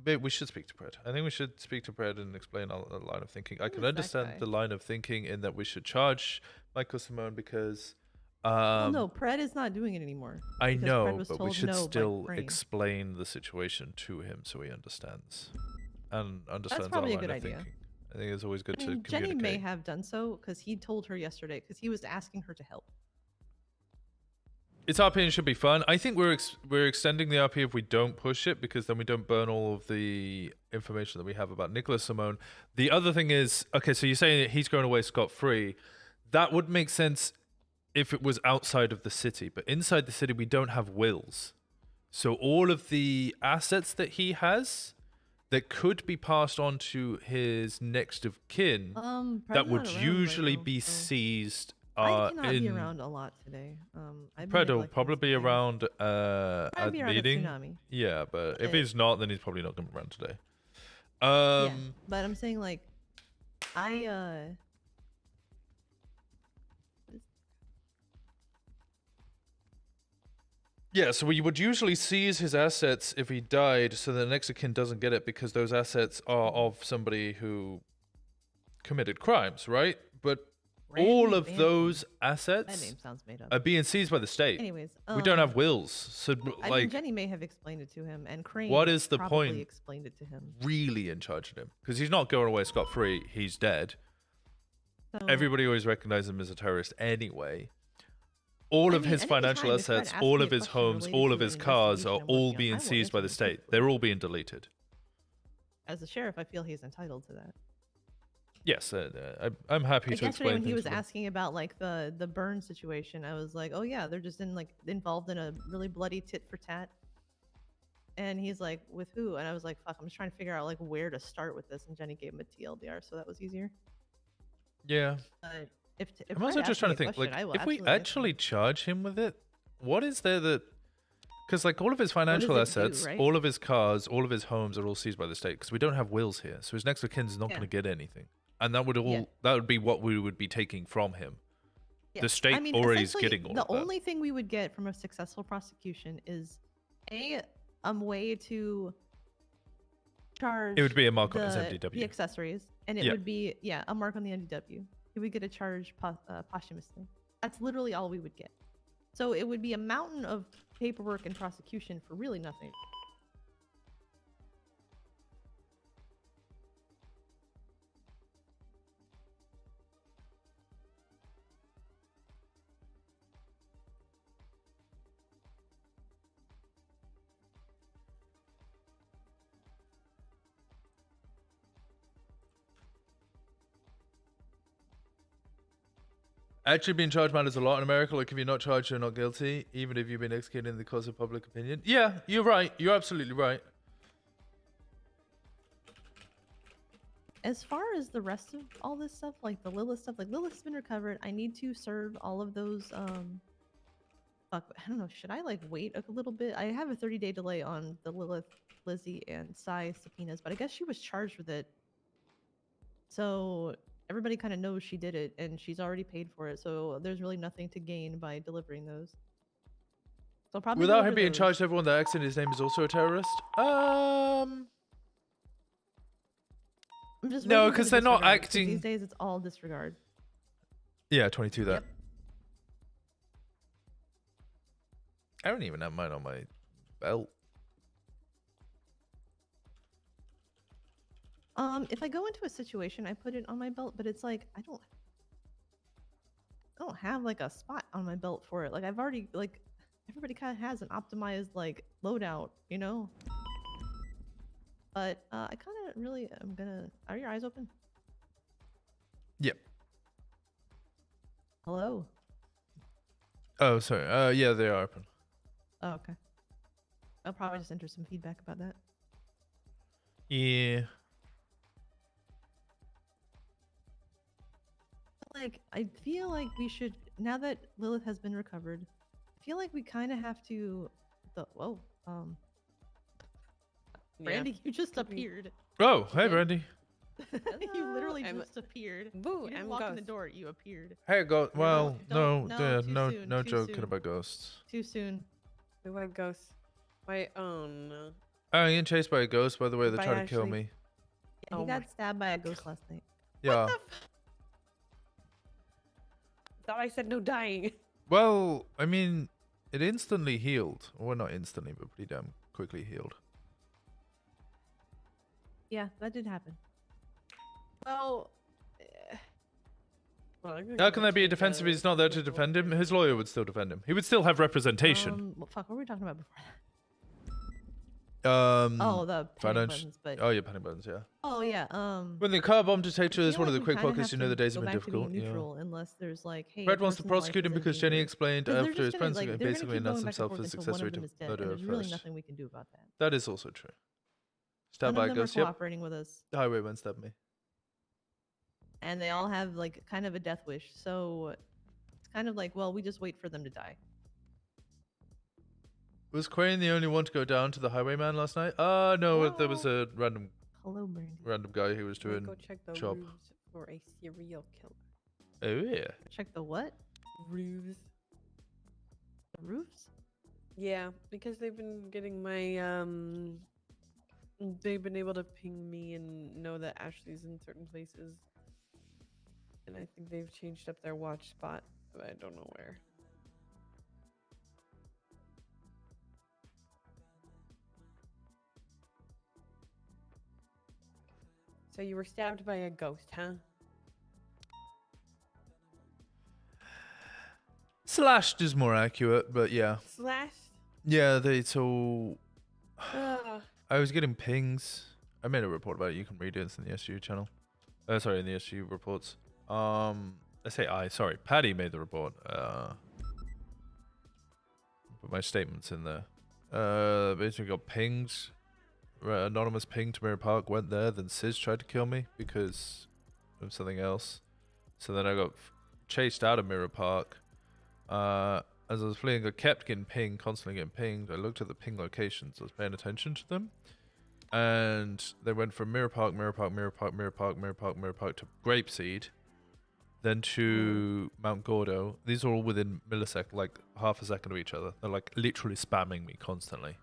maybe we should speak to Brett. I think we should speak to Brett and explain our line of thinking. I Who can is that understand guy? the line of thinking in that we should charge Michael Simone because. Well, no, Pred is not doing it anymore. I because Pred know, was but we told should no by still Crane. explain the situation to him so he understands and understands our probably a line good of idea. thinking. I think it's always good I mean, to Jenny communicate. may have done so because he told her yesterday because he was asking her to help. Its RP should be fun. I think we're extending the RP if we don't push it because then we don't burn all of the information that we have about Nicholas Simone. The other thing is, okay, so you're saying that he's going away scot-free. That would make sense if it was outside of the city, but inside the city we don't have wills. So all of the assets that he has that could be passed on to his next of kin Pred's that not would around usually right now, be so- seized I cannot in be around a lot today. I've been Pred will neglecting probably some be things. around I'd be at around at meeting. Tsunami. Yeah, but if But- he's not, then he's probably not going to be around today. Yeah, but I'm saying like, Yeah, so we would usually seize his assets if he died, so the next of kin doesn't get it because those assets are of somebody who committed crimes, right? But all Randy of Banton. those That assets name sounds made up. are being seized by the state. Anyways, We don't have wills, so I mean, like, Jenny may have explained it to him, and Crane. what is the probably point? Explained it to him. really in charge of him because he's not going away scot-free. He's dead. So, Everybody always recognizes him as a terrorist anyway. All I of mean, his at any financial time, if Fred assets, asked all me of a his question homes, related all to of an his cars are investigation I'm all working on, being I will seized by answer the him state. truthfully. They're all being deleted. As a sheriff, I feel he's entitled to that. Yes, I'm happy Like to yesterday explain when he things was to them. asking about like the burn situation, I was like, oh yeah, they're just involved in a really bloody tit for tat. And he's like, with who? And I was like, fuck, I'm just trying to figure out like where to start with this. And Jenny gave him a TLDR, so that was easier. Yeah. But if I'm also Fred just asks trying me to a think, question, like, I will if we absolutely answer actually him. charge him with it, what is there that... Because, like, all of his financial it do, assets, right? all of his cars, all of his homes are all seized by the state because we don't have wills here. So his next of kin's not Yeah. going to get anything. And that would all Yeah. that would be what we would be taking from him. Yeah. The state I mean, already is essentially, getting all the of that. only thing we would get from a successful prosecution is a way to charge. It would be a mark on his the MDW. accessories, and it Yeah. would be a mark on the MDW. He would get a charge posthumously. That's literally all we would get. So it would be a mountain of paperwork and prosecution for really nothing. Actually, being charged matters a lot in America. Like, if you're not charged, you're not guilty, even if you've been executed in the cause of public opinion. Yeah, you're right. You're absolutely right. As far as the rest of all this stuff, like the Lilith stuff, like Lilith's been recovered. I need to serve all of those. Fuck, I don't know. Should I like wait a little bit? I have a 30-day delay on the Lilith, Lizzie, and Sai subpoenas, but I guess she was charged with it. So everybody kind of knows she did it, and she's already paid for it. So there's really nothing to gain by delivering those. So probably Without him deliver being those. charged, everyone that acts in his name is also a terrorist. I'm just No, waiting for 'cause the they're not disregard, 'cause acting- These days, it's all disregard. Yeah, 22 that. Yep. I don't even have mine on my belt. If I go into a situation, I put it on my belt, but it's like I don't have like a spot on my belt for it. Like I've already like everybody kind of has an optimized like loadout, you know. But I kind of really am gonna. Are your eyes open? Yep. Hello. Oh, sorry. Yeah, they are open. Oh, okay. I'll probably just enter some feedback about that. Yeah. Like I feel like we should, now that Lilith has been recovered, I feel like we kind of have to. Brandy, you just appeared. Oh, hey, Yeah. Brandy. You literally I'm- just appeared. Boo, You didn't I'm walk in the ghost. door. You appeared. Hey, ghost. Well, don't- no, no, yeah, too no, soon, no too joking soon. about ghosts. Too soon. We went ghost. My own. I'm getting chased by a ghost, by the way. They're By trying to kill Ashley. me. Yeah, he Oh got my stabbed by a ghost last night. Yeah. Thought I said no dying. Well, I mean, it instantly healed. Well, not instantly, but pretty damn quickly healed. Yeah, that did happen. Well. How can that be a defense if he's not there to defend him? His lawyer would still defend him. He would still have representation. Well, fuck, what were we talking about before that? Oh, the panic financial. buttons, but Oh, yeah, panic buttons, yeah. oh yeah. When the car bomb detector I is feel one of like the we quick kinda pockets, have you know to the days go have been back to being difficult. Yeah. neutral unless there's like, hey, Red wants to person's life prosecute him is in because Jenny danger. explained 'Cause they're after just his gonna, friends like, they're gonna basically keep announced going back and himself forth as until one of accessory them to is dead, murder and at there's really first. nothing we can do about that. That is also true. None Stab of by a them are ghost, yep. cooperating with us, The highwayman stabbed me. and they all have like kind of a death wish. So it's kind of like, well, we just wait for them to die. Was Crane the only one to go down to the highwayman last night? No, there was a random Hello, Brandy. guy who was Should we doing go check the job. roofs for a serial killer. Oh yeah. Check the what? Roofs. The roofs? Yeah, because they've been getting my they've been able to ping me and know that Ashley's in certain places. And I think they've changed up their watch spot, but I don't know where. So you were stabbed by a ghost, huh? Slashed is more accurate, but yeah. Slashed? Yeah, so Ugh. I was getting pings. I made a report about it. You can read it. It's in the SU channel. Sorry, in the SU reports. Sorry, Patty made the report. Put my statements in there. Basically got pings. Anonymous ping to Mirror Park, went there, then Sis tried to kill me because of something else. So then I got chased out of Mirror Park. As I was fleeing, I kept getting pinged, constantly getting pinged. I looked at the ping locations, I was paying attention to them. And they went from Mirror Park, Mirror Park, Mirror Park, Mirror Park, Mirror Park, Mirror Park to Grapeseed. Then to Mount Gordo. These are all within millisecond, like half a second of each other. They're like literally spamming me constantly.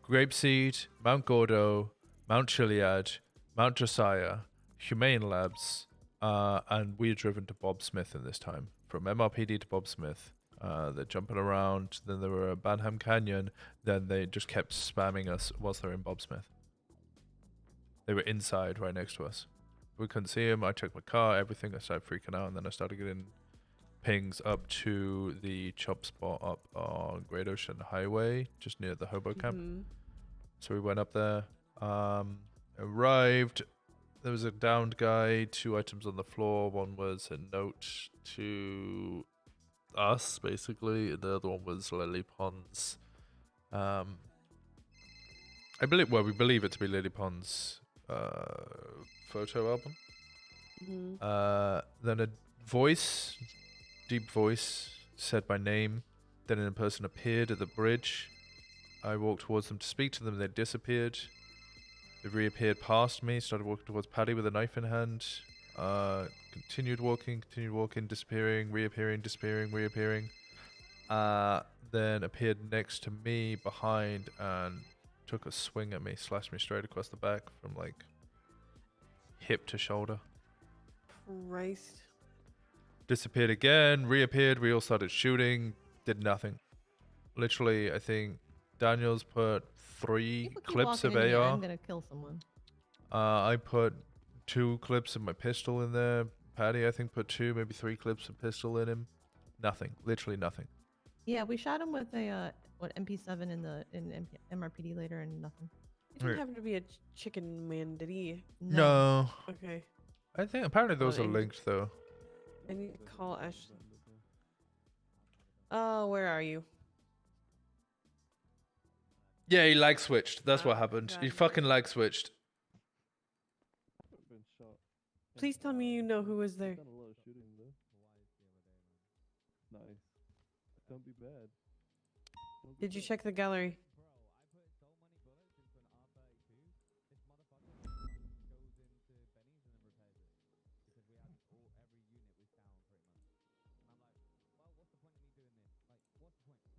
Grapeseed, Mount Gordo, Mount Chiliad, Mount Josiah, Humane Labs, and we're driven to Bob Smith in this time. From MRPD to Bob Smith. They're jumping around, then they were at Banham Canyon, then they just kept spamming us whilst they were in Bob Smith. They were inside right next to us. We couldn't see him, I checked my car, everything, I started freaking out, and then I started getting pings up to the chop spot up on Great Ocean Highway, just near the hobo camp. So we went up there, arrived. there was a downed guy, 2 items on the floor. One was a note to us, basically. And the other one was Lily Pond's. We believe it to be Lily Pond's photo album. Then a voice, deep voice, said my name. Then a person appeared at the bridge. I walked towards them to speak to them. They disappeared. They reappeared past me. Started walking towards Paddy with a knife in hand. Continued walking, disappearing, reappearing, disappearing, reappearing. Then appeared next to me behind and took a swing at me, slashed me straight across the back from like hip to shoulder. Christ. Disappeared again, reappeared. We all started shooting. Did nothing. Literally, I think Daniel's put 3 People keep clips of walking in here, AR. I'm gonna kill someone. I put 2 clips of my pistol in there. Patty, I think, put 2, maybe 3 clips of pistol in him. Nothing. Literally nothing. Yeah, we shot him with a MP7 in MRPD later and nothing. He didn't happen to be a chicken man, did he? No. Okay. I think apparently those are Fine. linked though. I need to call Ashley. Oh, where are you? Yeah, he lag switched. That's what Oh, happened. God. He fucking lag switched. Please tell me you know who was there. Done a lot of shooting though. Nice. Don't be bad. Did you check the gallery?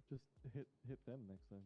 Just hit them next time.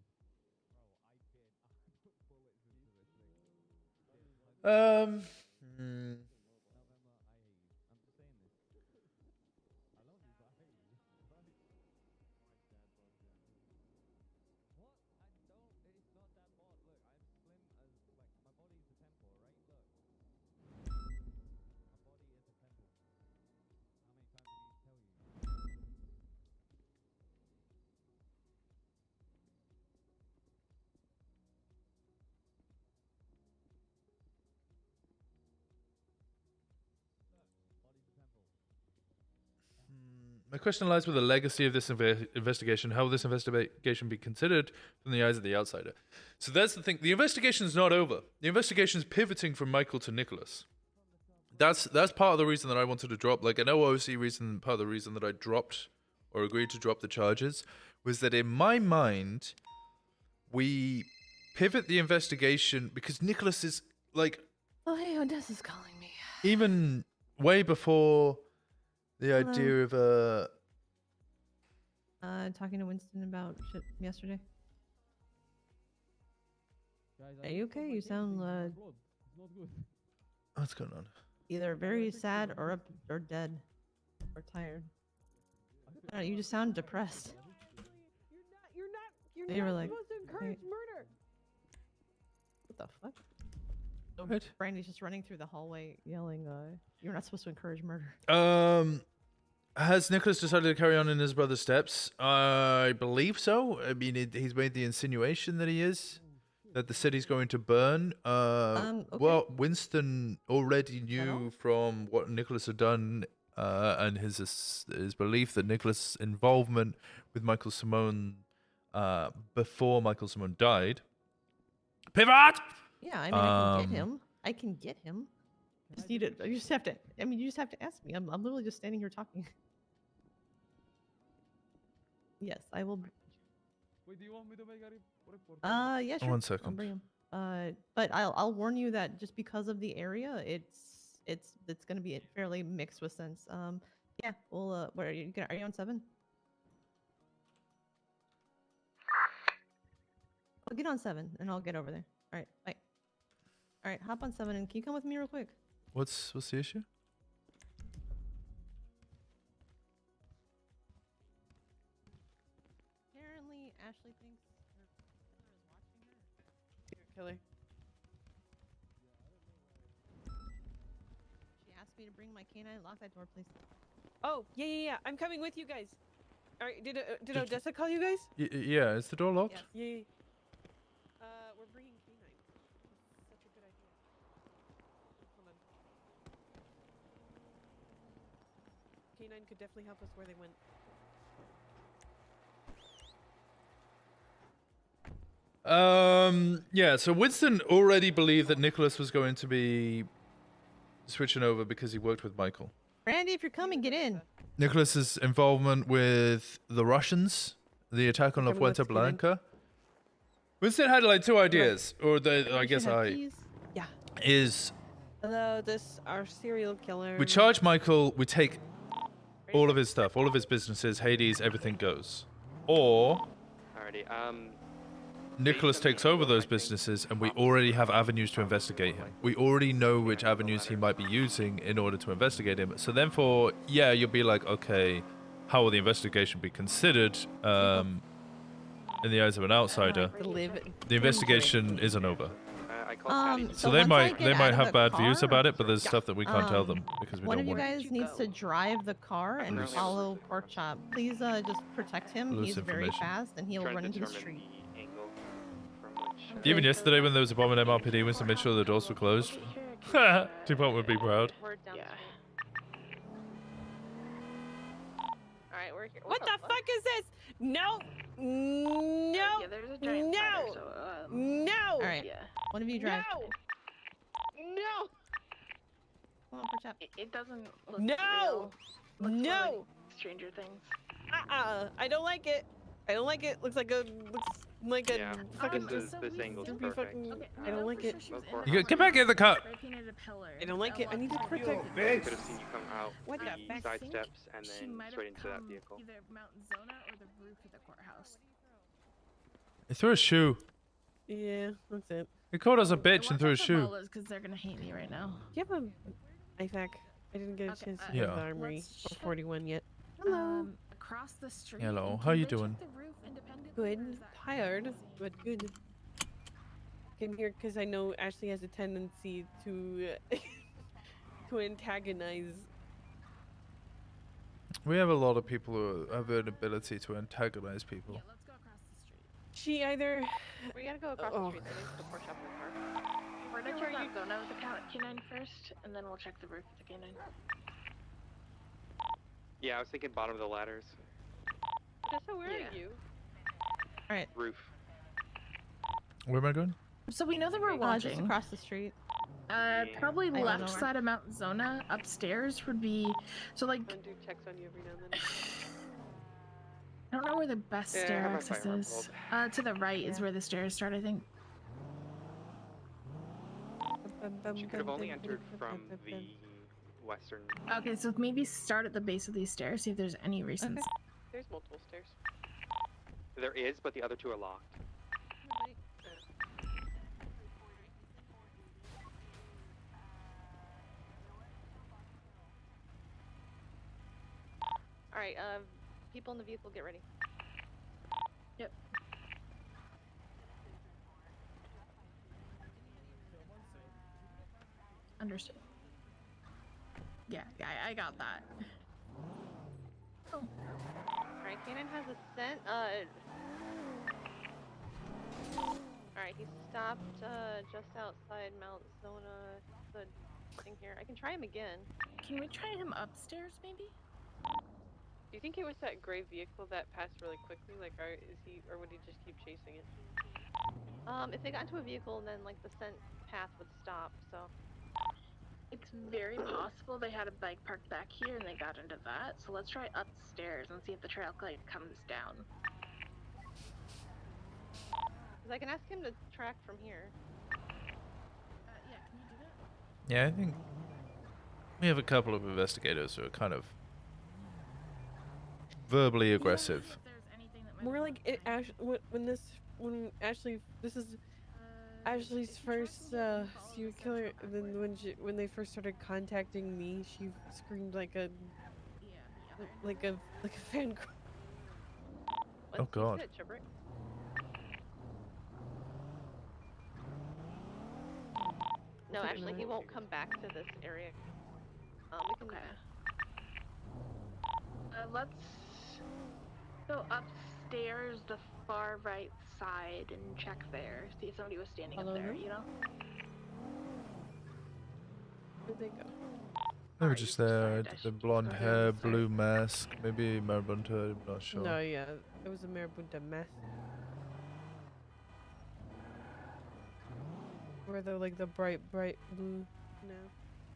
My question lies with the legacy of this investigation. How will this investigation be considered from the eyes of the outsider? So that's the thing. The investigation is not over. The investigation is pivoting from Michael to Nicholas. That's part of the reason that I wanted to drop. Like, an OOC reason, part of the reason that I dropped or agreed to drop the charges was that in my mind, we pivot the investigation because Nicholas is like... Oh, hey, Odessa's calling me. Even way before... the Hello. idea of Talking to Winston about shit yesterday. Are you okay? You sound what's going on? either very sad or dead or tired. I don't know, you just sound depressed. You're They were like, supposed to encourage murder. What the fuck? What? Brandy's just running through the hallway yelling, "You're not supposed to encourage murder." Has Nicholas decided to carry on in his brother's steps? I believe so. I mean, he's made the insinuation that he is, that the city's going to burn. Okay. Well, Winston already all? knew from what Nicholas had done, and his belief that Nicholas' involvement with Michael Simone, before Michael Simone died. Pivot! Yeah, I mean, I can get him. I can get him. I just need it. You just have to. I mean, you just have to ask me. I'm literally just standing here talking. Yes, I will. Wait, do you want me to make a report? Yeah, sure. 1 I'll second. bring him. But I'll warn you that just because of the area, it's going to be fairly mixed with sense. Yeah. Well, where are you? Are you on 7? I'll get on 7 and I'll get over there. All right. Bye. All right. Hop on 7 and can you come with me real quick? What's the issue? Apparently, Ashley thinks her killer is watching her. Your killer. She asked me to bring my canine. Lock that door, please. Oh, yeah. I'm coming with you guys. All right, did Did- Odessa call you guys? Yeah, is the door locked? Yeah. We're bringing canine. Such a good idea. Hold on. K9 could definitely help us where they went. Yeah, so Winston already believed that Nicholas was going to be switching over because he worked with Michael. Randy, if you're coming, get in. Nicholas's involvement with the Russians, the attack on La Coming with Fuente K9. Blanca. Winston had like two ideas, or I You guess should have I keys. Yeah. is Hello, this our serial killer. we charge Michael, we take all of his stuff, all of his businesses, Hades, everything goes, or Alrighty. Nicholas takes over those businesses, and we already have avenues to investigate him. We already know which avenues he might be using in order to investigate him. So then yeah, you'll be like, okay, how will the investigation be considered in the eyes of an outsider? The investigation isn't over. So they might have bad views about it, but there's stuff that we can't tell them because we One don't of you want it. guys needs to drive the car and Loose. follow Porkchop. Please just protect him. Loose He's very information. fast and he'll run into the street. Even yesterday when there was a bomb in MRPD, Winston made sure the doors were closed. T-Pont would be proud. Yeah. Alright, we're here. What the fuck is this? No! No! Yeah, there's a giant spider, No! so, No! All right, yeah. one of you drive. No! No! Come on, Porkchop. It doesn't look No! real. Looks more No! like Stranger Things. I don't like it. I don't like it. Looks like a Yeah, fucking this angle's goofy perfect. fucking. I don't like it. Get back in the car. I don't like it. I need to protect. I could have seen you come out What the the fuck? side steps and then straight into that vehicle. Either Mount Zona or the roof of the courthouse. He threw a shoe. Yeah, that's it. He called us a bitch and threw a shoe. Because they're gonna hate me right now. Do you have a IFAC? I didn't get a Okay, chance to Yeah. go to the armory let's or check. 41 yet. Hello. Across the street. Hello, and how can you they check doing? the roof independently, or Good. is that- Tired, but good. Came here because I know Ashley has a tendency to to antagonize. We have a lot of people who have an ability to antagonize people. Yeah, let's go across the street. She either. We gotta go across the street, so there's the pork shop in the car. We're gonna check Mount Zona with the K9 first, and then we'll check the roof with the K9. Yeah, I was thinking bottom of the ladders. So where are you? Roof. Where am I going? So we know that we're Just watching. across the street. Probably I don't left know. side of Mount Zona. Upstairs would be. So like, Do checks on you every now and then. I don't know where the best Yeah, I stair have my access firearm is. To the right is where the stairs start, I think. She could have only entered from the western. Okay, so maybe start at the base of these stairs. See if there's any reason. Okay. There's multiple stairs. There is, but the other two are locked. Alright, people in the vehicle, get ready. Yep. Understood. Yeah, I got that. Oh. Alright, K9 has a scent. Alright, he stopped just outside Mount Zona. The thing here. I can try him again. Can we try him upstairs, maybe? Do you think it was that gray vehicle that passed really quickly? Like, or would he just keep chasing it? If they got into a vehicle, then like the scent path would stop. So. It's very possible they had a bike parked back here and they got into that. So let's try upstairs and see if the trail like comes down. Cause I can ask him to track from here. Yeah, can you do that? Yeah, I think we have a couple of investigators who are kind of verbally aggressive. If there's anything that might More be like it. When Ashley, this is Ashley's first serial killer. And then when they first started contacting me, she screamed like a fan girl. Oh God. No, actually, he won't come back to this area. We can. Let's go upstairs, the far right side, and check there. See if somebody was standing up there. You know. Where'd they go? They were Alright, just you there. fired. I The should blonde just go hair, and start. blue mask, maybe Marabunta, I'm not sure. No, yeah, it was a Marabunta mess. Where they're like the bright blue. No,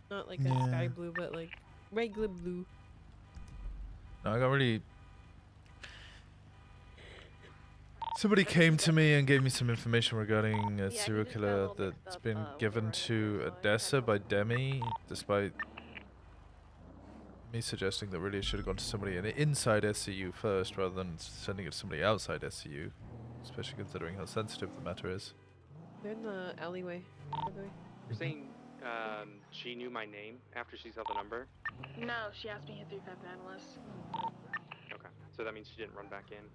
not like a sky Yeah. blue, but like regular blue. No, I got really. Somebody came to me and gave me some information regarding a Yeah, he serial just got a killer little mixed that's up, been when we given were in to here, so I had Odessa no by idea. Demi, despite me suggesting that really it should have gone to somebody inside SCU first rather than sending it to somebody outside SCU, especially considering how sensitive the matter is. They're in the alleyway, by the way. You're saying she knew my name after she saw the number? No, she asked me who 359 was. Okay, so that means she didn't run back in.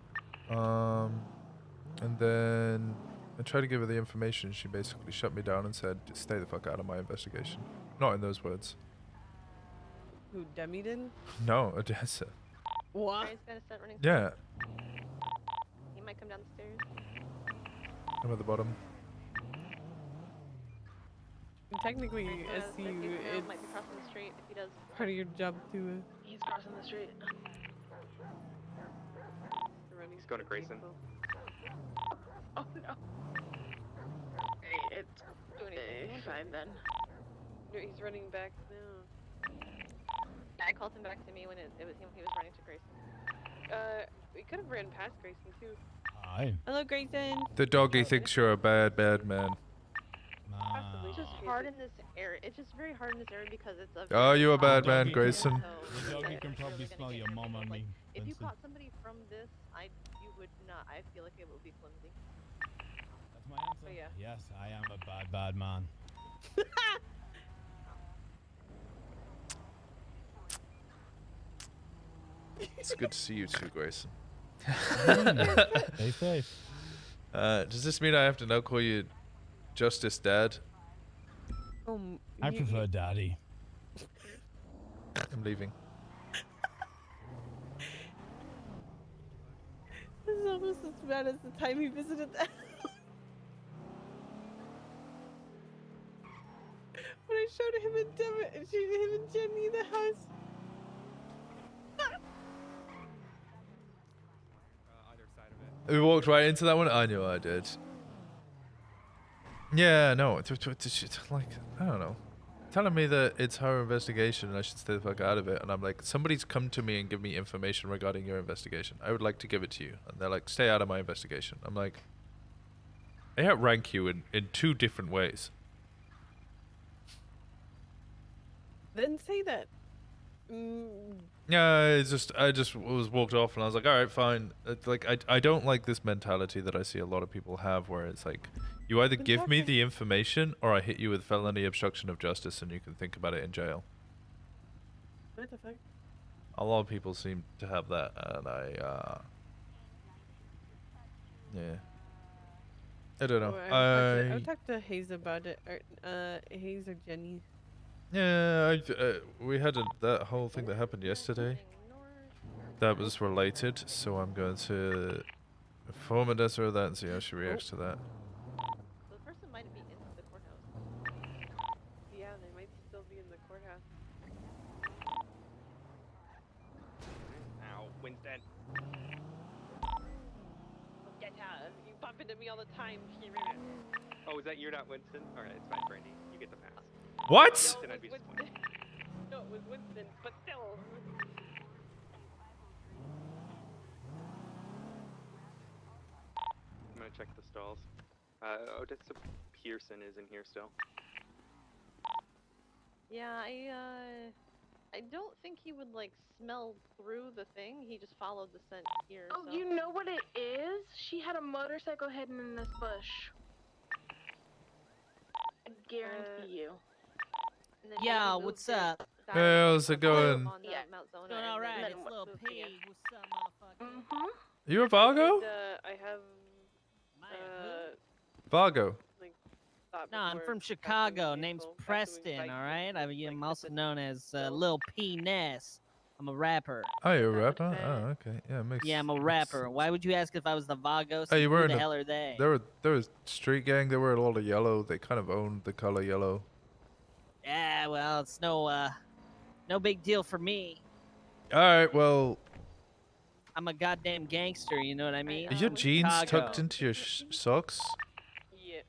And then I tried to give her the information. She basically shut me down and said, "Stay the fuck out of my investigation." Not in those words. Who, Demi did? No, Odessa. What? Ryan's gonna start running. Yeah, He might come down the stairs. I'm at the bottom. Technically, If SCU, he might be it's crossing the street if he does. part of your job to He's crossing the street. running. He's going to Grayson. vehicle. Oh no. Hey, it's Do anything. fine then. No, he's running back now. Yeah, I called him back to me when it was him. He was running to Grayson. We could have ran past Grayson too. Hi. Hello, Grayson. The doggy thinks you're a bad man. Possibly. It's just hard in this area. It's just very hard in this area because it's a. Oh, you a bad man, man, Grayson. The doggy can probably smell your mom on me. If you Winston. caught somebody from this, you would not. I feel like it would be flimsy. That's my answer. But yeah. Yes, I am a bad man. It's good to see you too, Grayson. Stay safe. Does this mean I have to now call you Justice Dad? I prefer daddy. I'm leaving. This is almost as bad as the time he visited the house. When I showed him and Jenny the house. Either side of it. We walked right into that one. I knew I did. Yeah, no. Like, I don't know. Telling me that it's her investigation and I should stay the fuck out of it. And I'm like, somebody's come to me and give me information regarding your investigation. I would like to give it to you. And they're like, stay out of my investigation. I'm like, I outrank you in 2 different ways. Then say that. Yeah, I just was walked off and I was like, all right, fine. It's like, I don't like this mentality that I see a lot of people have where it's like, you either give me the information or I hit you with felony obstruction of justice and you can think about it in jail. What the fuck? A lot of people seem to have that and yeah. I don't know. I would talk to Hayes about it. Or, Hayes or Jenny. Yeah, we had that whole thing that happened yesterday. That was related, so I'm going to inform Odessa of that and see how she reacts to that. So the person might be in the courthouse. Yeah, they might still be in the courthouse. Ow, Winston. Get out. You bump into me all the time. Oh, is that you're not Winston? Alright, it's fine, Brandy. You get the pass. What? Winston, I'd be disappointed. No, it was Winston, but still. I'm gonna check the stalls. Odessa Pearson is in here still. Yeah, I don't think he would like smell through the thing. He just followed the scent here. Oh, so. you know what it is? She had a motorcycle hidden in this bush. I guarantee you. And then Yeah, maybe what's moved it up? back How's it going? on the Yeah. Mount Zona Doing and all then right. moved It's little again. P. What's up, motherfucker? Mm-hmm. You a Vargo? I have Man, who? Vargo. thought No, I'm before from back when Chicago. we Name's back when we Preston, biked alright? and, I'm like, also the- known as so- Lil P Ness. I'm a rapper. Oh, you're a That would rapper? fit. Oh, okay. Yeah, makes Yeah, I'm a makes rapper. sense. Why would you ask if I was the Vagos? Hey, you Who were in the the- hell are they? There was street gang. They wear a lot of yellow. They kind of owned the color yellow. Yeah, well, it's no No big deal for me. All right, well, I'm a goddamn gangster, you know what I mean? are your jeans Chicago. tucked into your socks? Yeah.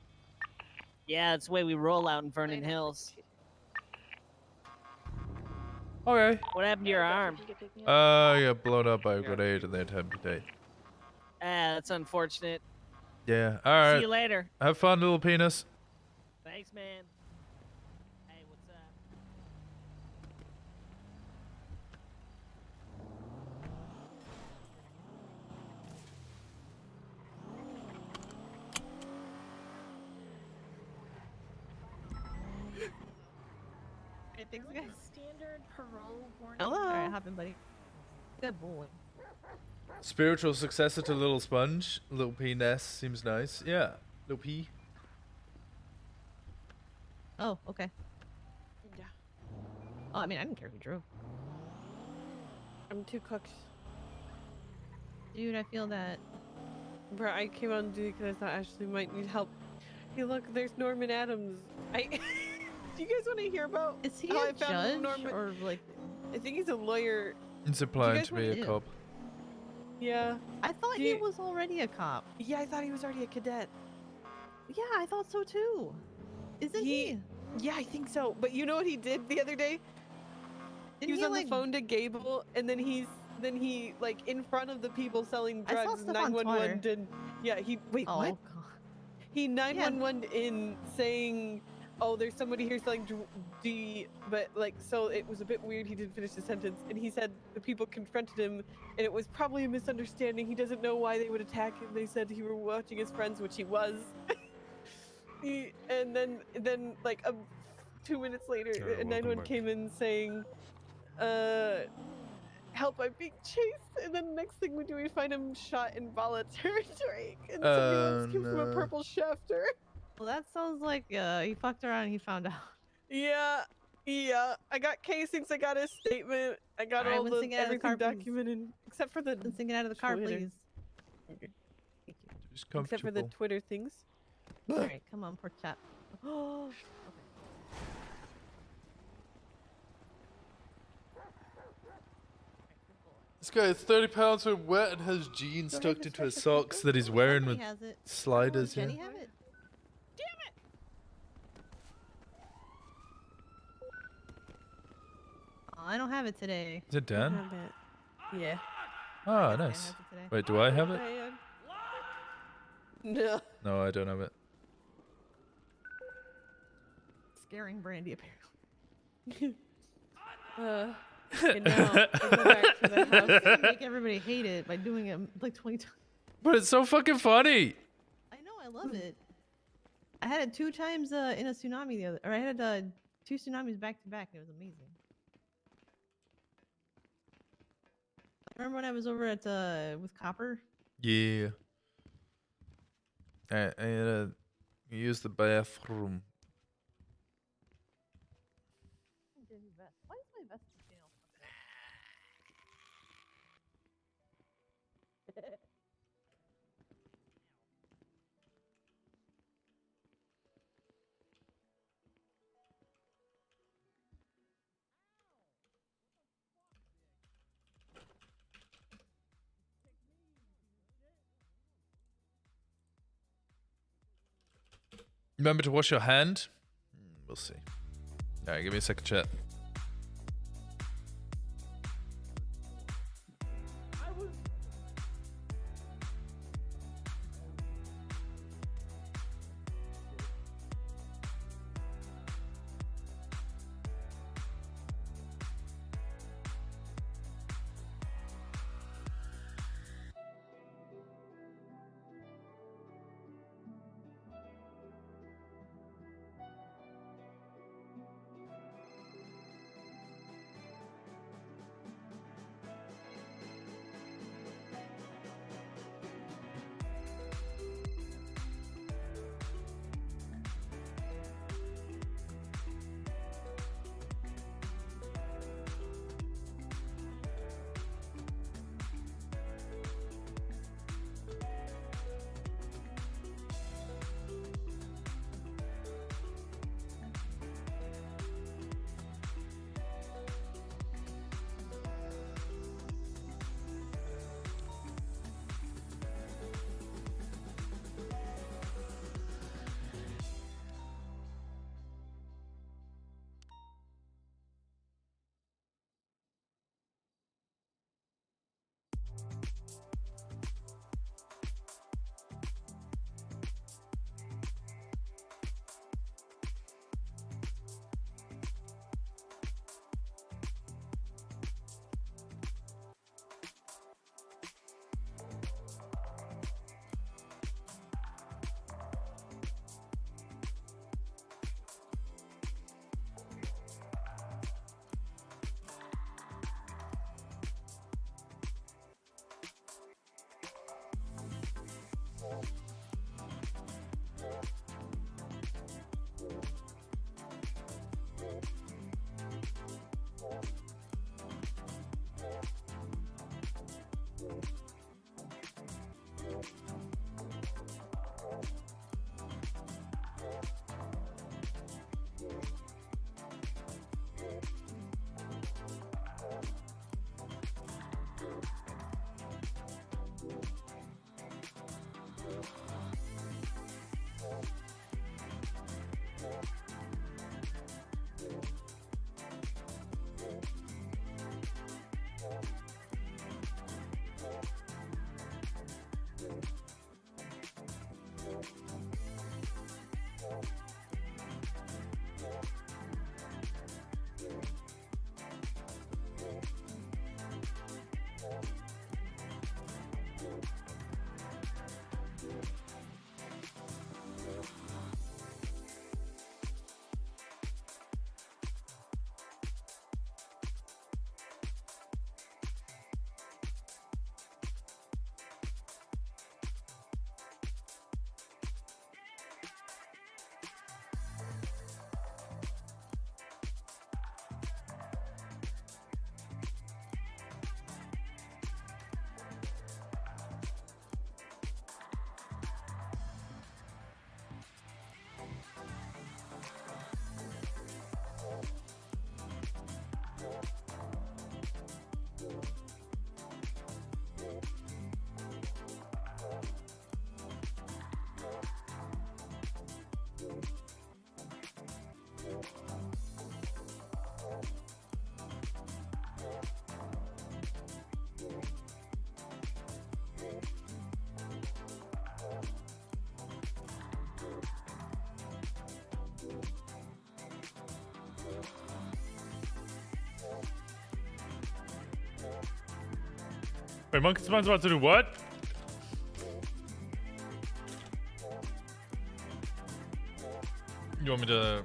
Yeah, it's the way we roll out in Vernon Hills. Okay. What happened to your arm? I got blown up by a grenade and they had to amputate. Ah, that's unfortunate. Yeah, all right. See you later. Have fun, little penis. Thanks, man. Hey, what's up? Alright, thanks, guys. Standard parole warning. Hello. Alright, hop in, buddy. Good boy. Spiritual successor to Little Sponge. Little penis seems nice. Yeah, Little P. Oh, okay. Yeah. Oh, I mean, I didn't care who drove. I'm too cooked. Dude, I feel that. Bro, I came on duty because I thought Ashley might need help. Hey, look, there's Norman Adams. Do you guys want to hear about Is he how a I found judge Norman? or like? I think he's a lawyer. It's applying guys to be wanna a do? cop. Yeah. I thought Do he you- was already a cop. Yeah, I thought he was already a cadet. Yeah, I thought so too. Isn't he? Yeah, I think so. But you know what he did the other day? Didn't He was he, on like, the phone to Gable, and then he like in front of the people selling I saw drugs. stuff on 911 did. Yeah, he wait Oh, what? God. He 911 in saying, "Oh, there's somebody here selling D," but like so it was a bit weird. He didn't finish the sentence, and he said the people confronted him, and it was probably a misunderstanding. He doesn't know why they would attack him. They said he were watching his friends, which he was. And then like 2 minutes later, Alright, a welcome 911 back. came in saying, help, I'm being chased. And then next thing we do, we find him shot in Bala territory, and somebody wants him from a no. purple shafter. Well, that sounds like he fucked around and he found out. Yeah, I got casings, I got his statement, I got Alright, all Winston, the get out of the everything car, please. documented, except for the Winston, get out of the car, Twitter. please. Okay. Thank you. Just Except for the comfortable. Twitter things. Alright, come on, poor chap. Oh. This guy is 30 pounds when wet and has jeans Go ahead, tucked just into his fetch your socks coffee. that he's wearing with Stephanie has it. sliders. Oh, Yeah. Jenny have it? Oh, I don't have it today. Is it Dan? I bet. Yeah. Oh, Dan nice. has it today. Wait, do I have it? No. No, I don't have it. Scaring Brandy, apparently. And now I go back to the house. Make everybody hate it by doing it like 20 times. But it's so fucking funny. I know, I love it. I had it 2 times in a tsunami the other, or I had 2 tsunamis back to back. And it was amazing. Remember when I was over at with Copper? Yeah. I had to use the bathroom. Why is my vest tail? Remember to wash your hand? We'll see. Alright, give me a second, chat. Wait, Monkey Spine's about to do what? You want me to...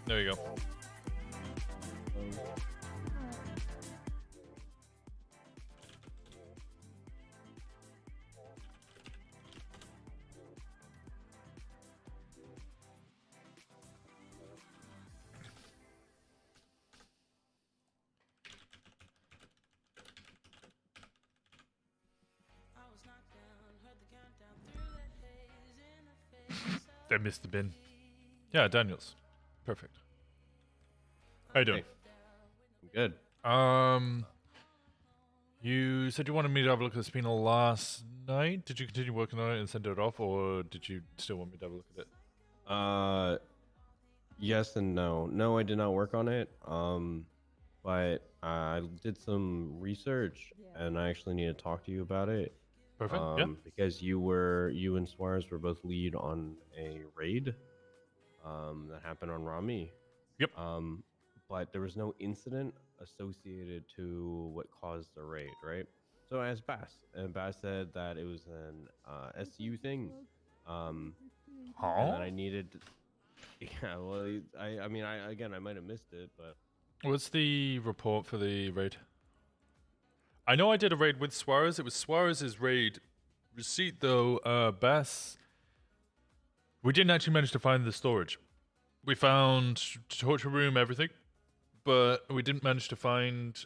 There you go. I missed the bin. Yeah, Daniels. Perfect. How you doing? Good. You said you wanted me to have a look at the subpoena last night. Did you continue working on it and send it off, or did you still want me to have a look at it? Yes and no. No, I did not work on it. But I did some research, and I actually need to talk to you about it. Perfect. Yeah. Because you and Suarez were both lead on a raid, that happened on Rami. Yep. But there was no incident associated to what caused the raid, right? So I asked Bass, and Bass said that it was an SU thing. And that I needed. Yeah. Well, I mean, I might have missed it, but. What's the report for the raid? I know I did a raid with Suarez. It was Suarez's raid receipt, though. Bass. We didn't actually manage to find the storage. We found torture room, everything, but we didn't manage to find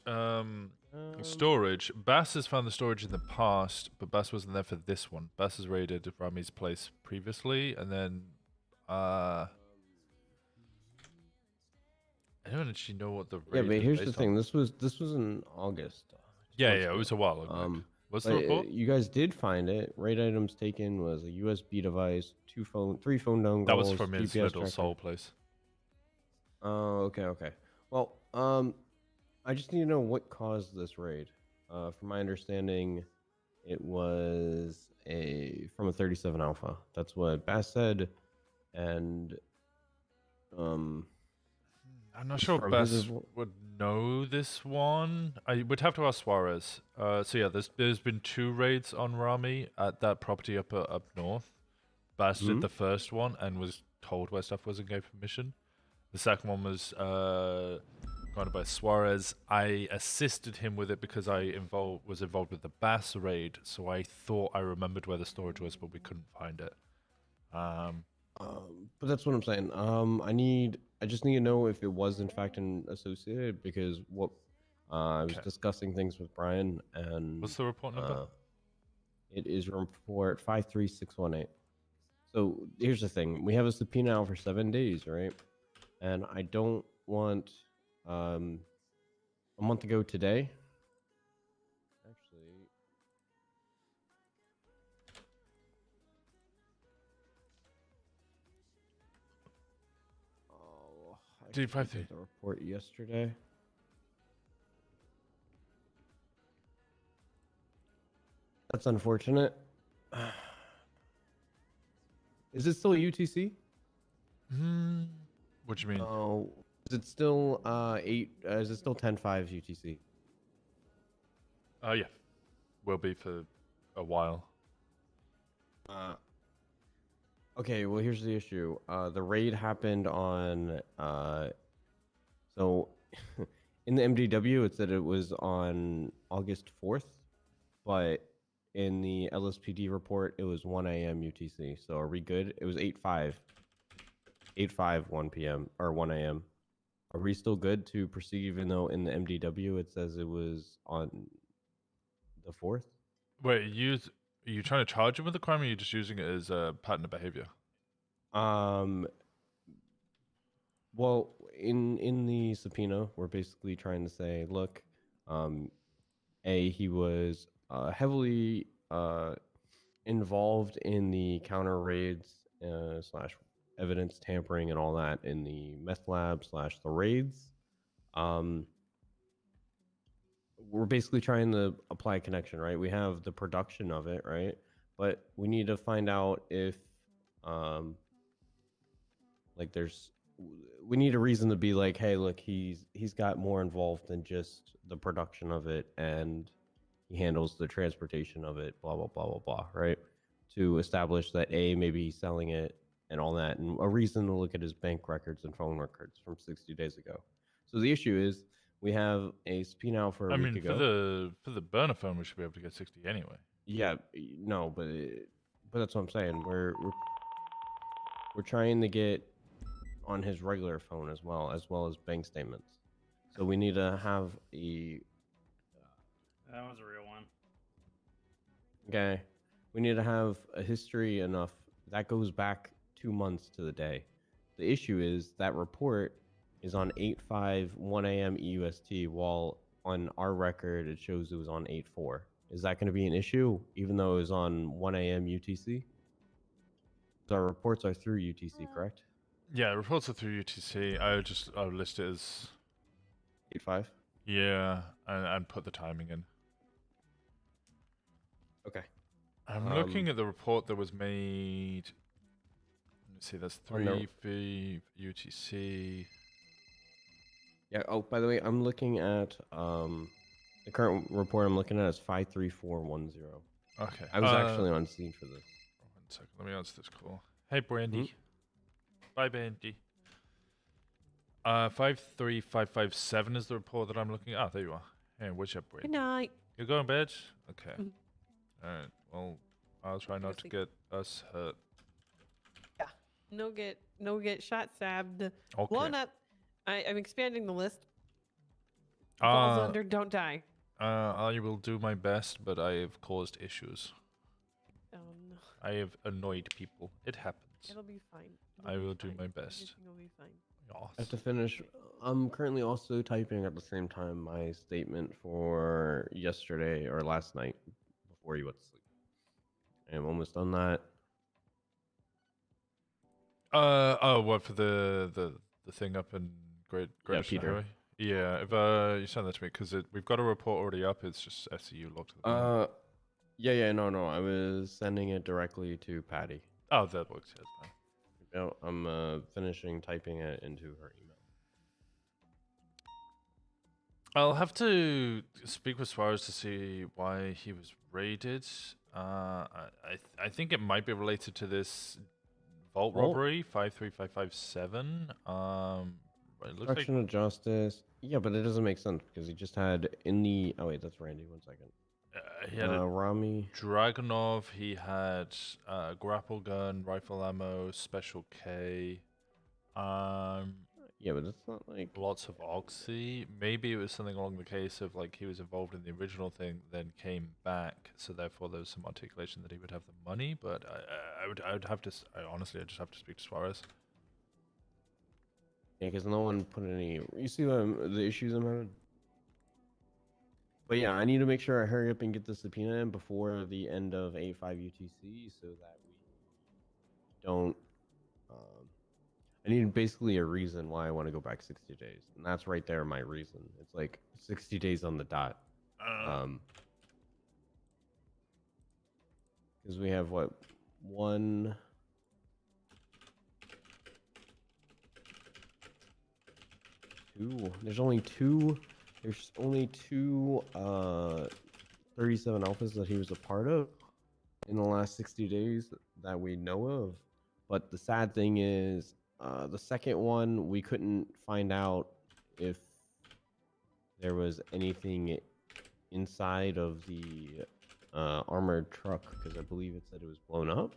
storage. Bass has found the storage in the past, but Bass wasn't there for this one. Bass has raided Rami's place previously, and then I don't actually know what the raid. Yeah, but here's the thing. This was in August. Yeah, it was a while ago. What's the report? You guys did find it. Raid items taken was a USB device, 3 phone dongles. That was from his GPS little tracker. soul place. Oh, okay. Well, I just need to know what caused this raid. From my understanding, it was from a 37 Alpha. That's what Bass said, and I'm not sure Bass would know this one. I would have to ask Suarez. So yeah, there's been 2 raids on Rami at that property up north. Bass did the first one and was told where stuff wasn't gave permission. The second one was gone by Suarez. I assisted him with it because I was involved with the Bass raid, so I thought I remembered where the storage was, but we couldn't find it. But that's what I'm saying. I just need to know if it was in fact associated, because I was discussing things with Brian, and what's the report number? It is report 53618. So here's the thing: we have a subpoena out for 7 days, right? And I don't want a month ago today. Actually. Did you find the report yesterday? That's unfortunate. Is it still UTC? What do you mean? Oh, is it still 8? Is it still 10-5 UTC? Yeah, will be for a while. Okay, well, here's the issue. The raid happened on so in the MDW it said it was on August 4th, but in the LSPD report it was 1 a.m. UTC. So are we good? It was 8-5 1 p.m. or 1 a.m. Are we still good to proceed, even though in the MDW it says it was on the 4th? Wait, are you trying to charge him with the crime, or are you just using it as a pattern of behavior? Well, in the subpoena, we're basically trying to say, look, he was heavily involved in the counter raids slash evidence tampering and all that in the meth lab slash the raids. We're basically trying to apply a connection, right? We have the production of it, right? But we need to find out if like there's we need a reason to be like, hey, look, he's got more involved than just the production of it, and he handles the transportation of it, blah blah blah blah blah, right? To establish that maybe he's selling it and all that, and a reason to look at his bank records and phone records from 60 days ago. So the issue is we have a subpoena out for a week ago. For the burner phone, we should be able to get 60 anyway. Yeah, no, but that's what I'm saying. We're trying to get on his regular phone as well as bank statements. So we need to have a. That was a real one. Okay, we need to have a history enough that goes back 2 months to the day. The issue is that report is on 8/5 1 a.m. EUST, while on our record it shows it was on 8/4. Is that going to be an issue, even though it was on 1 a.m. UTC? So our reports are through UTC, correct? Yeah, reports are through UTC. I'll list it as 8/5. Yeah, and put the timing in. Okay. I'm looking at the report that was made. Let me see. That's 3 for UTC. Yeah. Oh, by the way, I'm looking at the current report. I'm looking at is 53410. Okay. I was actually on scene for this. 1 second. Let me answer this call. Hey, Brandy. Bye, Brandy. 53557 is the report that I'm looking at. Ah, there you are. Hey, what's up, Brandy? Good night. You're going to bed? Okay. All right. Well, I'll try not to get us hurt. Yeah. No get shot, stabbed, Okay. blown up. I'm expanding the list. Falls under, don't die. I will do my best, but I have caused issues. Oh no. I have annoyed people. It happens. It'll be fine. I will do my best. Everything will be fine. I have to finish. I'm currently also typing at the same time my statement for yesterday or last night before you went to sleep. I'm almost done that. What for the thing up in Great Peter. Highway? Yeah, if you send that to me, because we've got a report already up. It's just SCU locked. No. I was sending it directly to Patty. Oh, that works. Yes, man. No, I'm finishing typing it into her email. I'll have to speak with Suarez to see why he was raided. I think it might be related to this vault robbery, 53557. It looks Obstruction of justice. Yeah, but it doesn't make sense because he just had in the. Oh wait, that's Randy. 1 second. He had Rami. Dragonov. He had grapple gun, rifle ammo, special K. Yeah, but it's not like lots of oxy. Maybe it was something along the case of like he was involved in the original thing, then came back, so therefore there was some articulation that he would have the money. But I would have to. Honestly, I just have to speak to Suarez. Yeah, because no one put any. You see the issues I'm having. But yeah, I need to make sure I hurry up and get the subpoena in before the end of 8/5 UTC, so that we don't. I need basically a reason why I want to go back 60 days, and that's right there my reason. It's like 60 days on the dot. Because we have what 1. There's only two 37 alphas that he was a part of in the last 60 days that we know of. But the sad thing is, the second one, we couldn't find out if there was anything inside of the armored truck, because I believe it said it was blown up.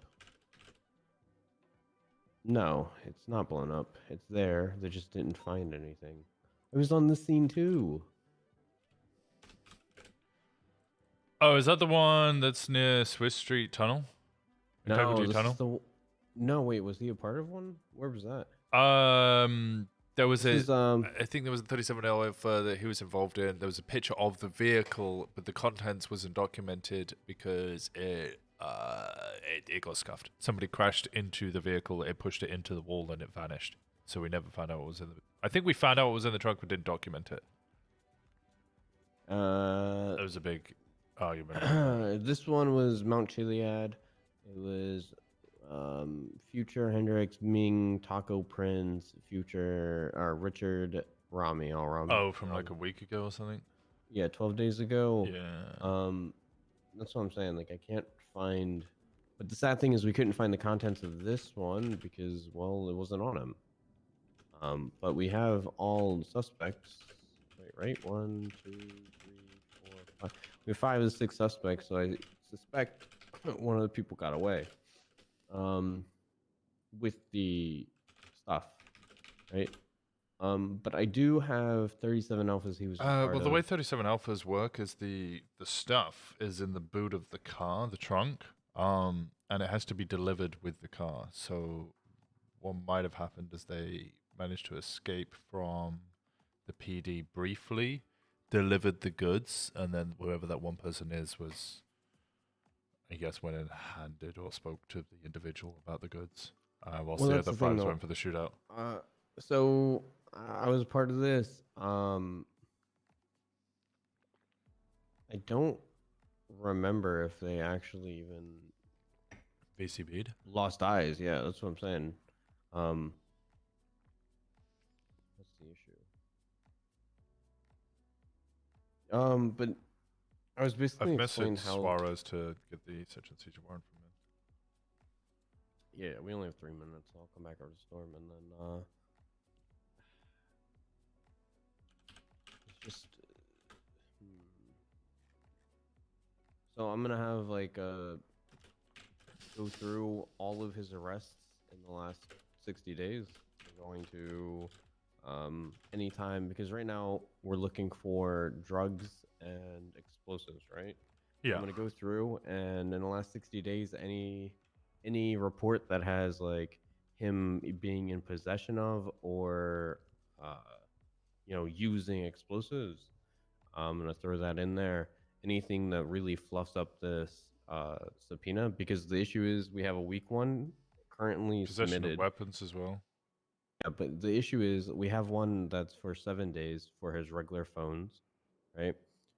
No, it's not blown up. It's there. They just didn't find anything. It was on the scene too. Oh, is that the one that's near Swiss Street Tunnel? No, this Tunnel? No, wait, was he a part of one? Where was that? There was I think there was a 37 Alpha that he was involved in. There was a picture of the vehicle, but the contents wasn't documented because it got scuffed. Somebody crashed into the vehicle, it pushed it into the wall, and it vanished. So we never found out what was in the. I think we found out what was in the truck, but didn't document it. There was a big argument. This one was Mount Chiliad. It was Future Hendrix, Ming, Taco Prince, Future, Richard, Rami, all Rami. Oh, from like a week ago or something. Yeah, 12 days ago. Yeah. That's what I'm saying. Like, I can't find. But the sad thing is, we couldn't find the contents of this one because, well, it wasn't on him. But we have all suspects. Wait, right? 1, 2, 3, 4, 5. We have 5 of the 6 suspects, so I suspect one of the people got away. With the stuff, right? But I do have 37 alphas. He was. Well, the way 37 alphas work is the stuff is in the boot of the car, the trunk, and it has to be delivered with the car. So, what might have happened is they managed to escape from the PD briefly, delivered the goods, and then whoever that one person is was, I guess, went and handed or spoke to the individual about the goods, whilst the other 5 went for the shootout. So I was part of this. I don't remember if they actually even VCB'd? Lost eyes. Yeah, that's what I'm saying. What's the issue? But I was basically I've explaining messaged how Suarez to get the search and seizure warrant from him. Yeah, we only have 3 minutes. So I'll come back over to Storm and then it's just so I'm gonna have like go through all of his arrests in the last 60 days. We're going to anytime, because right now we're looking for drugs and explosives, right? Yeah. I'm gonna go through, and in the last 60 days, any report that has like him being in possession of or using explosives, I'm gonna throw that in there. Anything that really fluffs up this subpoena, because the issue is we have a weak one currently Possession submitted. of weapons as well. Yeah, but the issue is we have one that's for 7 days for his regular phones, right?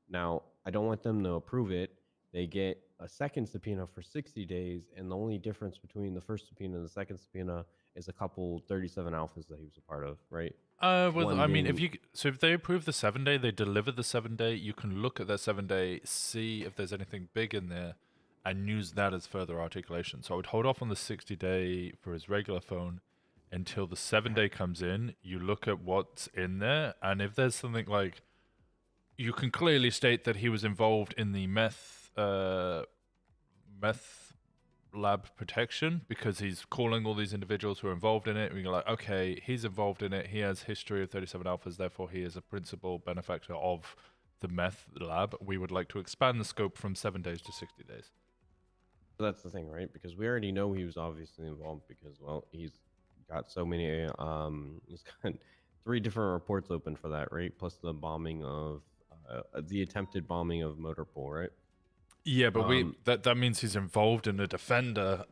Now, I don't want them to approve it. They get a second subpoena for 60 days, and the only difference between the first subpoena and the second subpoena is a couple 37 alphas that he was a part of, right? I mean, if they approve the 7-day, they deliver the 7-day, you can look at that 7-day, see if there's anything big in there, and use that as further articulation. So I would hold off on the 60-day for his regular phone until the 7-day comes in. You look at what's in there, and if there's something like, you can clearly state that he was involved in the meth lab protection because he's calling all these individuals who are involved in it. And you're like, okay, he's involved in it. He has history of 37 alphas. Therefore, he is a principal benefactor of the meth lab. We would like to expand the scope from 7 days to 60 days. That's the thing, right? Because we already know he was obviously involved because, well, he's got so many, he's got 3 different reports open for that, right? Plus the bombing of, the attempted bombing of Motorpool, right? Yeah, but that means he's involved in a defender.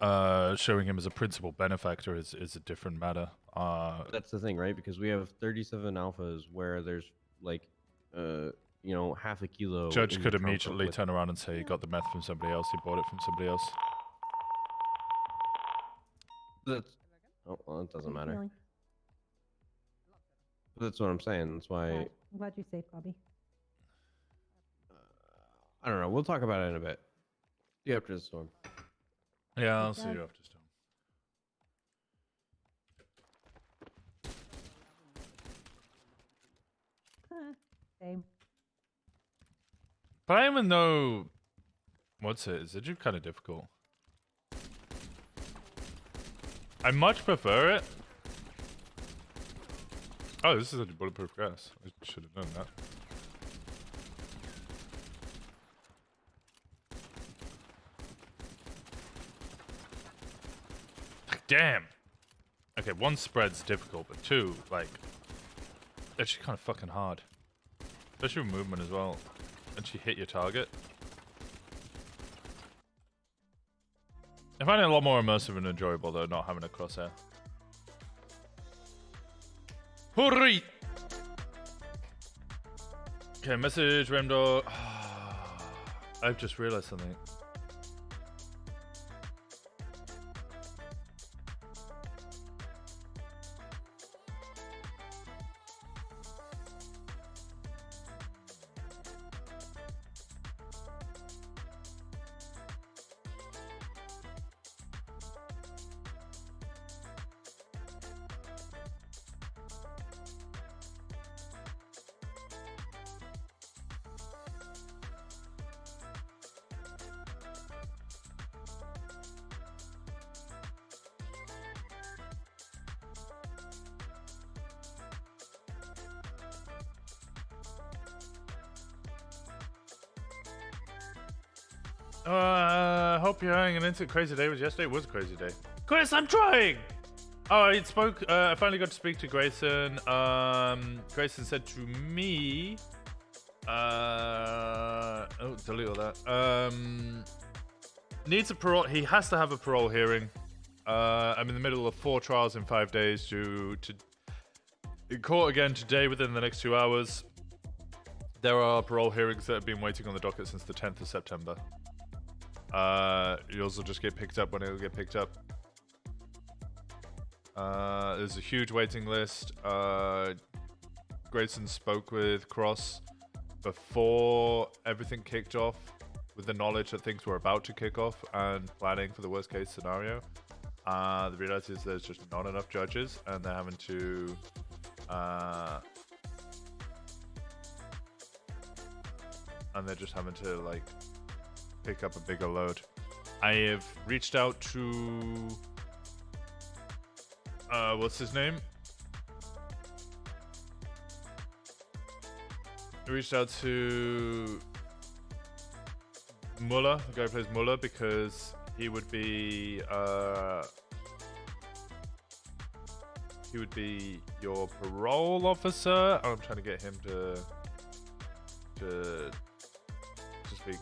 Showing him as a principal benefactor is a different matter. That's the thing, right? Because we have 37 alphas where there's like, half a kilo. Judge could immediately turn around and say he got the meth from somebody else. He bought it from somebody else. Well, it doesn't matter. That's what I'm saying. That's why. I'm glad you're safe, Bobby. I don't know. We'll talk about it in a bit. See you after the storm. Yeah, I'll see you after storm. Same. But I even know, what's it? Is it kind of difficult? I much prefer it. Oh, this is a bulletproof gas. I should have known that. Damn. Okay, 1, spread's difficult, but 2, like, it's actually kind of fucking hard. Especially with movement as well. Once you hit your target. I find it a lot more immersive and enjoyable, though, not having a crosshair. Hurry! Okay, message, Remdor. I've just realized something. Hope you're having an instant crazy day. Yesterday was a crazy day. Chris, I'm trying! Oh, I spoke. I finally got to speak to Grayson. Grayson said to me. Oh, delete all that. Needs a parole. He has to have a parole hearing. I'm in the middle of 4 trials in 5 days to in court again today within the next 2 hours. There are parole hearings that have been waiting on the docket since the 10th of September. Yours will just get picked up when it'll get picked up. There's a huge waiting list. Grayson spoke with Cross before everything kicked off, with the knowledge that things were about to kick off and planning for the worst case scenario. The reality is there's just not enough judges, and they're having to like pick up a bigger load. I have reached out to what's his name? I reached out to Muller, the guy who plays Muller, because he would be your parole officer. I'm trying to get him to speak.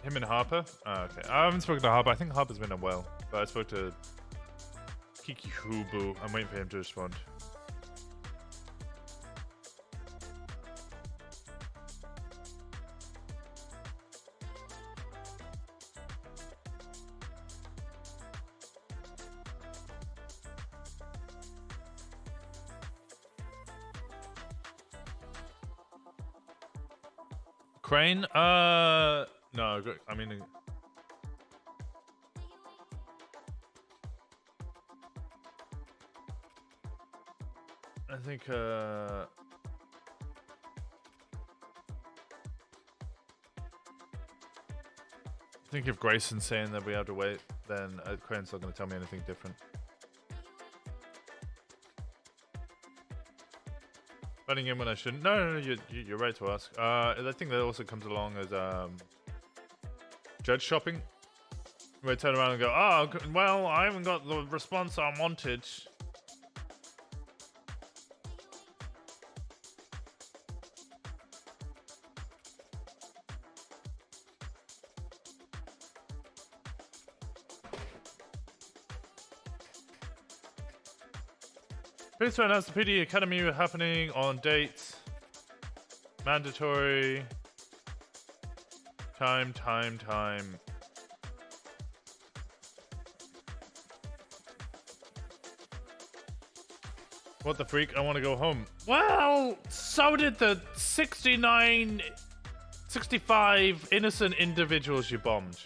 Him and Harper? Oh, okay. I haven't spoken to Harper. I think Harper's been unwell. But I spoke to Kiki Hubu. I'm waiting for him to respond. Crane? No, I mean... I think if Grayson's saying that we have to wait, then Crane's not going to tell me anything different. Letting in when I shouldn't. No, you're right to ask. I think that also comes along as judge shopping. Where I turn around and go, oh, well, I haven't got the response I wanted. Please to announce the PD Academy happening on dates. Mandatory. Time. What the freak? I want to go home. Well, so did the 65 innocent individuals you bombed.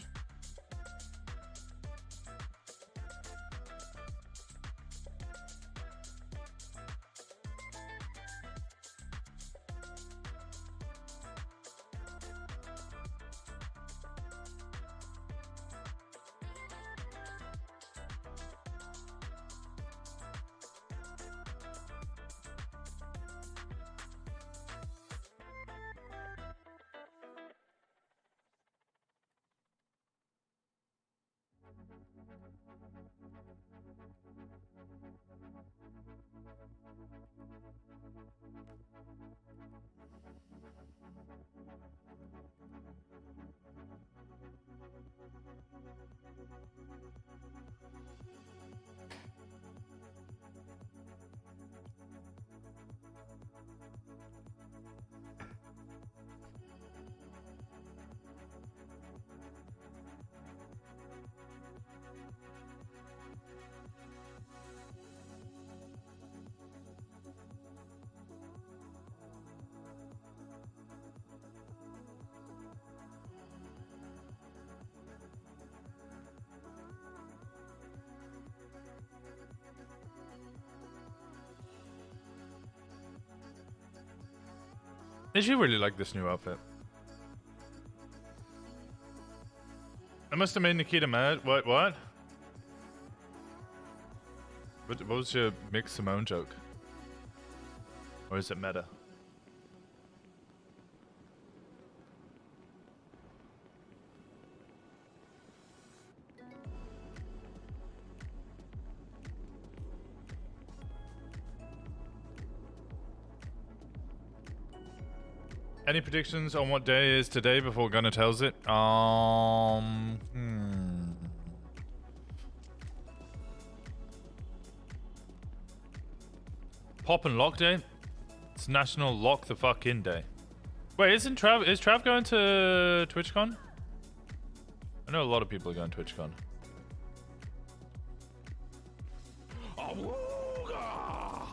Did you really like this new outfit? I must have made Nikita mad. What? What was your Mick Simone joke? Or is it meta? Any predictions on what day is today before Gunnar tells it? Pop and Lock Day? It's National Lock the Fuck In Day. Wait, is Trav going to TwitchCon? I know a lot of people are going to TwitchCon. Awooga!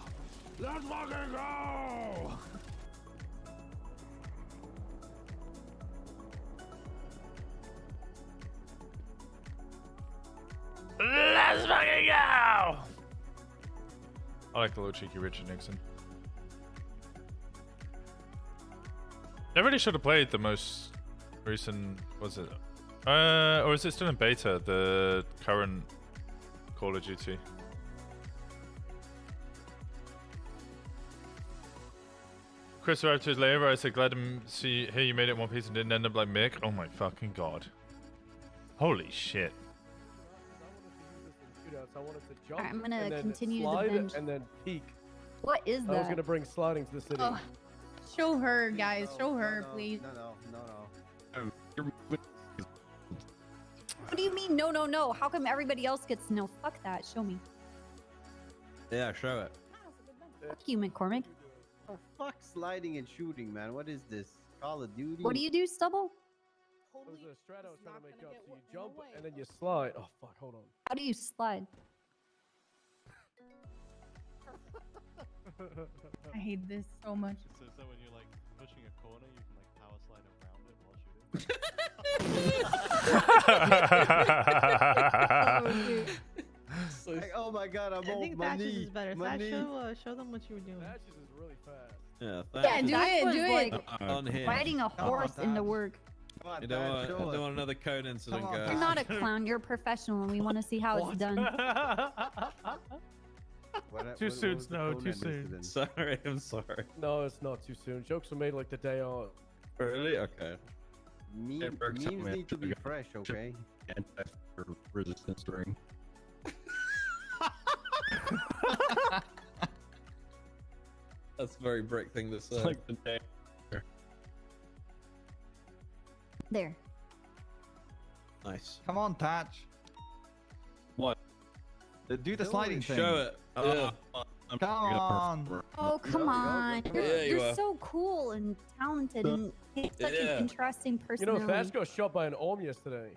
Let's fucking go! Let's fucking go! I like the little cheeky Richard Nixon. They really should have played the most recent, was it? Or is it still in beta, the current Call of Duty? Chris arrived to his layer. I said, glad to hear you made it in one piece and didn't end up like Mick. Oh my fucking god. Holy shit. I wanted to jump. I'm gonna and then continue the slide binge. and then peek. What is I was that? gonna bring sliding to the city. Oh, show her, guys. Show her, please. What do you mean? No, no, no. How come everybody else gets to know? Fuck that. Show me. Yeah, show it. Fuck you, McCormick. Oh, fuck sliding and shooting, man. What is this? Call of Duty? What do you do, Stubble? It was a strat I was trying to make up. So you jump and then you slide. Oh fuck, hold on. How do you slide? I hate this so much. So when you're like pushing a corner, you can like power slide around it while shooting. Like, oh my god, I'm I old. think My Thatcher's knee. is better. My knee. Show them what you were doing. Thatcher's is really fast. Yeah, Yeah, do That it, was do like it. on here. riding a horse into work. Come on, You don't Dad, show want us. another code incident, guys. You're not a clown. You're a professional, and we want to see how it's done. Too soon, was the Snow. Conan Too soon. incident? Sorry, I'm sorry. No, it's not too soon. Jokes were made like the day on. Really? Okay. Memes need to be fresh, okay? Resistance ring. That's a very brick thing to say. It's like the day. There. Nice. Come on, Tatch. What? Do the sliding thing. Show it. Come on. Oh, come on. You're are. so cool and talented and such an interesting You personality. know, Thatch got shot by an OM yesterday.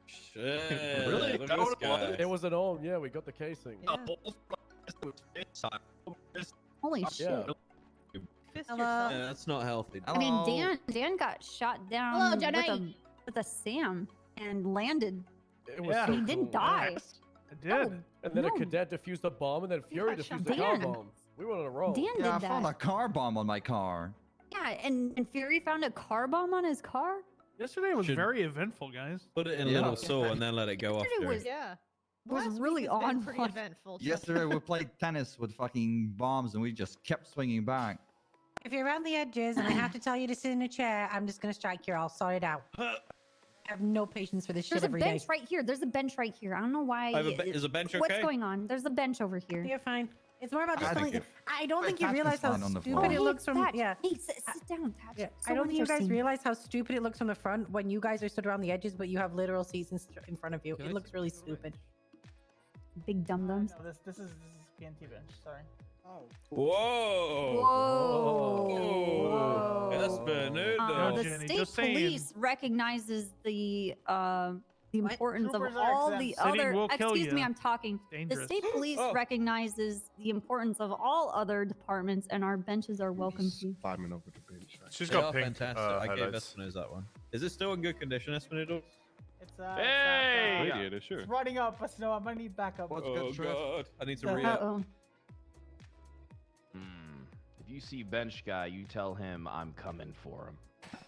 Shit. Really? Look at this guy. It was an OM, yeah, we got the casing. Holy shit. Yeah. Hello. Yeah, that's not healthy. I mean, Dan got shot down Hello, with Jenny. a SAM and landed. It was Yeah. so He didn't cool. die. I did. And then No. a cadet defused a bomb, and then Fury got shot. defused a car Dan. bomb. We were on a roll. Dan Yeah, I did found that. a car bomb on my car. Yeah, and Fury found a car bomb on his car. Yesterday was Should- very eventful, guys. Put it in Yeah. little saw and then let it go off. Yesterday Jerry. was- Yeah. It was Last week really has been on pretty point. eventful. Yesterday we played tennis with fucking bombs and we just kept swinging back. If you're around the edges and I have to tell you to sit in a chair, I'm just gonna strike here. I'll sort it out. I have no patience for this There's shit a every day. bench right here. There's a bench right here. I don't know why. Is a bench What's okay? going on? There's a bench over here. You're fine. It's more about just I think feeling. if- I don't think you Thatch was realize how fine on the stupid floor. it hey, looks from. Thatch. Yeah. Hey, sit down, Thatch. Yeah. So I don't think you guys interesting. realize how stupid it looks from the front when you guys are stood around the edges, but you have literal seats in front of you. It looks really stupid. Big dum dums. No, this is PNT bench. Sorry. Whoa! Whoa. That's Bernardo. The Jenny, state just saying. police recognizes the importance of Troopers are all exempt. the Sitting other. will kill Excuse me, ya. I'm talking. The Dangerous. state police Oh. recognizes the importance of all other departments, and our benches are welcome to. Climbing over the bench. She's They got are pink fantastic. I gave highlights. Espino's that one. Is it still in good condition, Espino's? It's Hey! Radiator, sure. It's running up, but no, I'm gonna need backup. What's Oh good, Shrift? god, I need to Uh, re-up. Uh-oh. If you see bench guy, you tell him I'm coming for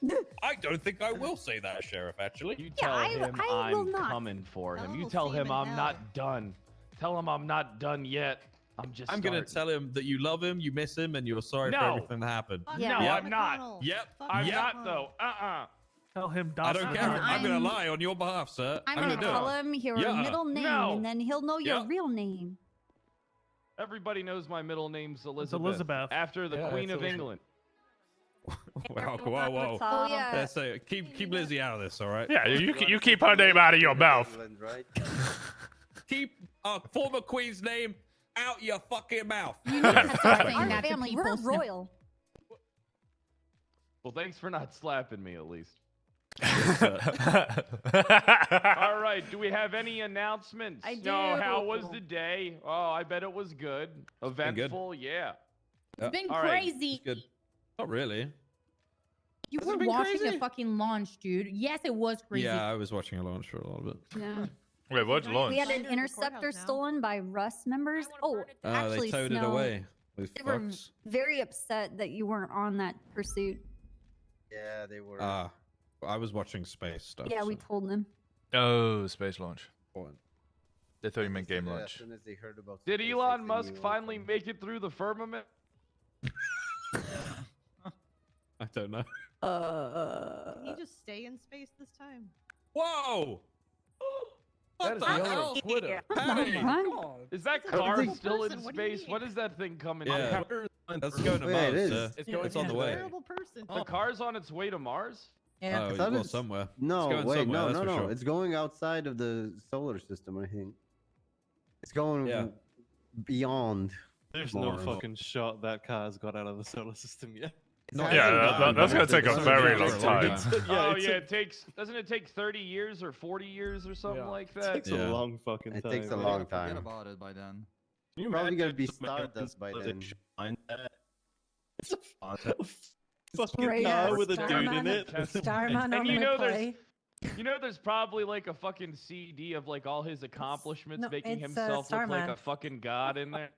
him. I don't think I will say that, Sheriff. Actually, You tell him I will I'm not. coming for him. You Oh, tell him semen I'm hell. not done. Tell him I'm not done yet. I'm just. I'm gonna tell him that you love him, you miss him, and you're sorry for No. everything that happened. No, Yep. I'm not. Yep. I'm not though. Tell him. I don't care. I'm gonna I'm- lie on your behalf, sir. I'm gonna gonna do tell it. him your Yeah. middle name, No. and then he'll know your Yeah. real name. Everybody knows my middle name's Elizabeth. Elizabeth. After the Yeah, Queen of absolutely. England. Wow, whoa, whoa. Oh, yeah. Let's say, keep Lizzie out of this, all right? Yeah, you keep her name out of your mouth. England, right? Keep former queen's name out your fucking mouth. You need to start saying Our that to family, people. we're Snow. royal. Well, thanks for not slapping me at least. All right, do we have any announcements? I No, do. how was the day? Oh, I bet it was good. Eventful, yeah. It's been All right. crazy. Good. Not really. You Has it were been watching crazy? a fucking launch, dude. Yes, it was crazy. Yeah, I was watching a launch for a lot of it. Yeah. Wait, what launch? We had an Under the interceptor courthouse now. stolen by Rust members. Oh, They actually, towed it Snow, away with they were fucks. very upset that you weren't on that pursuit. Yeah, they were. I was watching space stuff. Yeah, we so- told them. Oh, space launch. Important. They thought you meant They said game that launch. As soon as they heard about Did SpaceX, Elon they Musk knew finally also. make it through the firmament? I don't know. Can you just stay in space this time? Whoa! That What is the beyond hell? Twitter. Patty! Is that It's a car terrible still in person, what do you space? mean? What is that thing coming Yeah, in? that's going to Yeah, it Mars. is. Sir. It's going It's on to the He's a way. terrible person. The car's on its way to Mars? Yeah. Oh, I thought well, it's- somewhere. It's No, going wait, somewhere, no, that's no, for no. sure. It's going outside of the solar system, I think. It's going Yeah. beyond. There's no Mars. fucking shot that car's got out of the solar system yet. Not Yeah, yet. that's gonna take a It's very gonna long take time. Oh it yeah, it takes. Doesn't it take 30 years or 40 years or something Yeah. like It that? takes Yeah. a long fucking It time. takes a man. long Forget time. about it by then. Can you Probably gonna imagine be some alien Stardust by then. civilization find that? It's a fucking Straight car up with a dude in Starman. it. Starman on And you my know play. there's probably like a fucking CD of like all his accomplishments, no, making it's, himself look like Starman. a fucking god in there.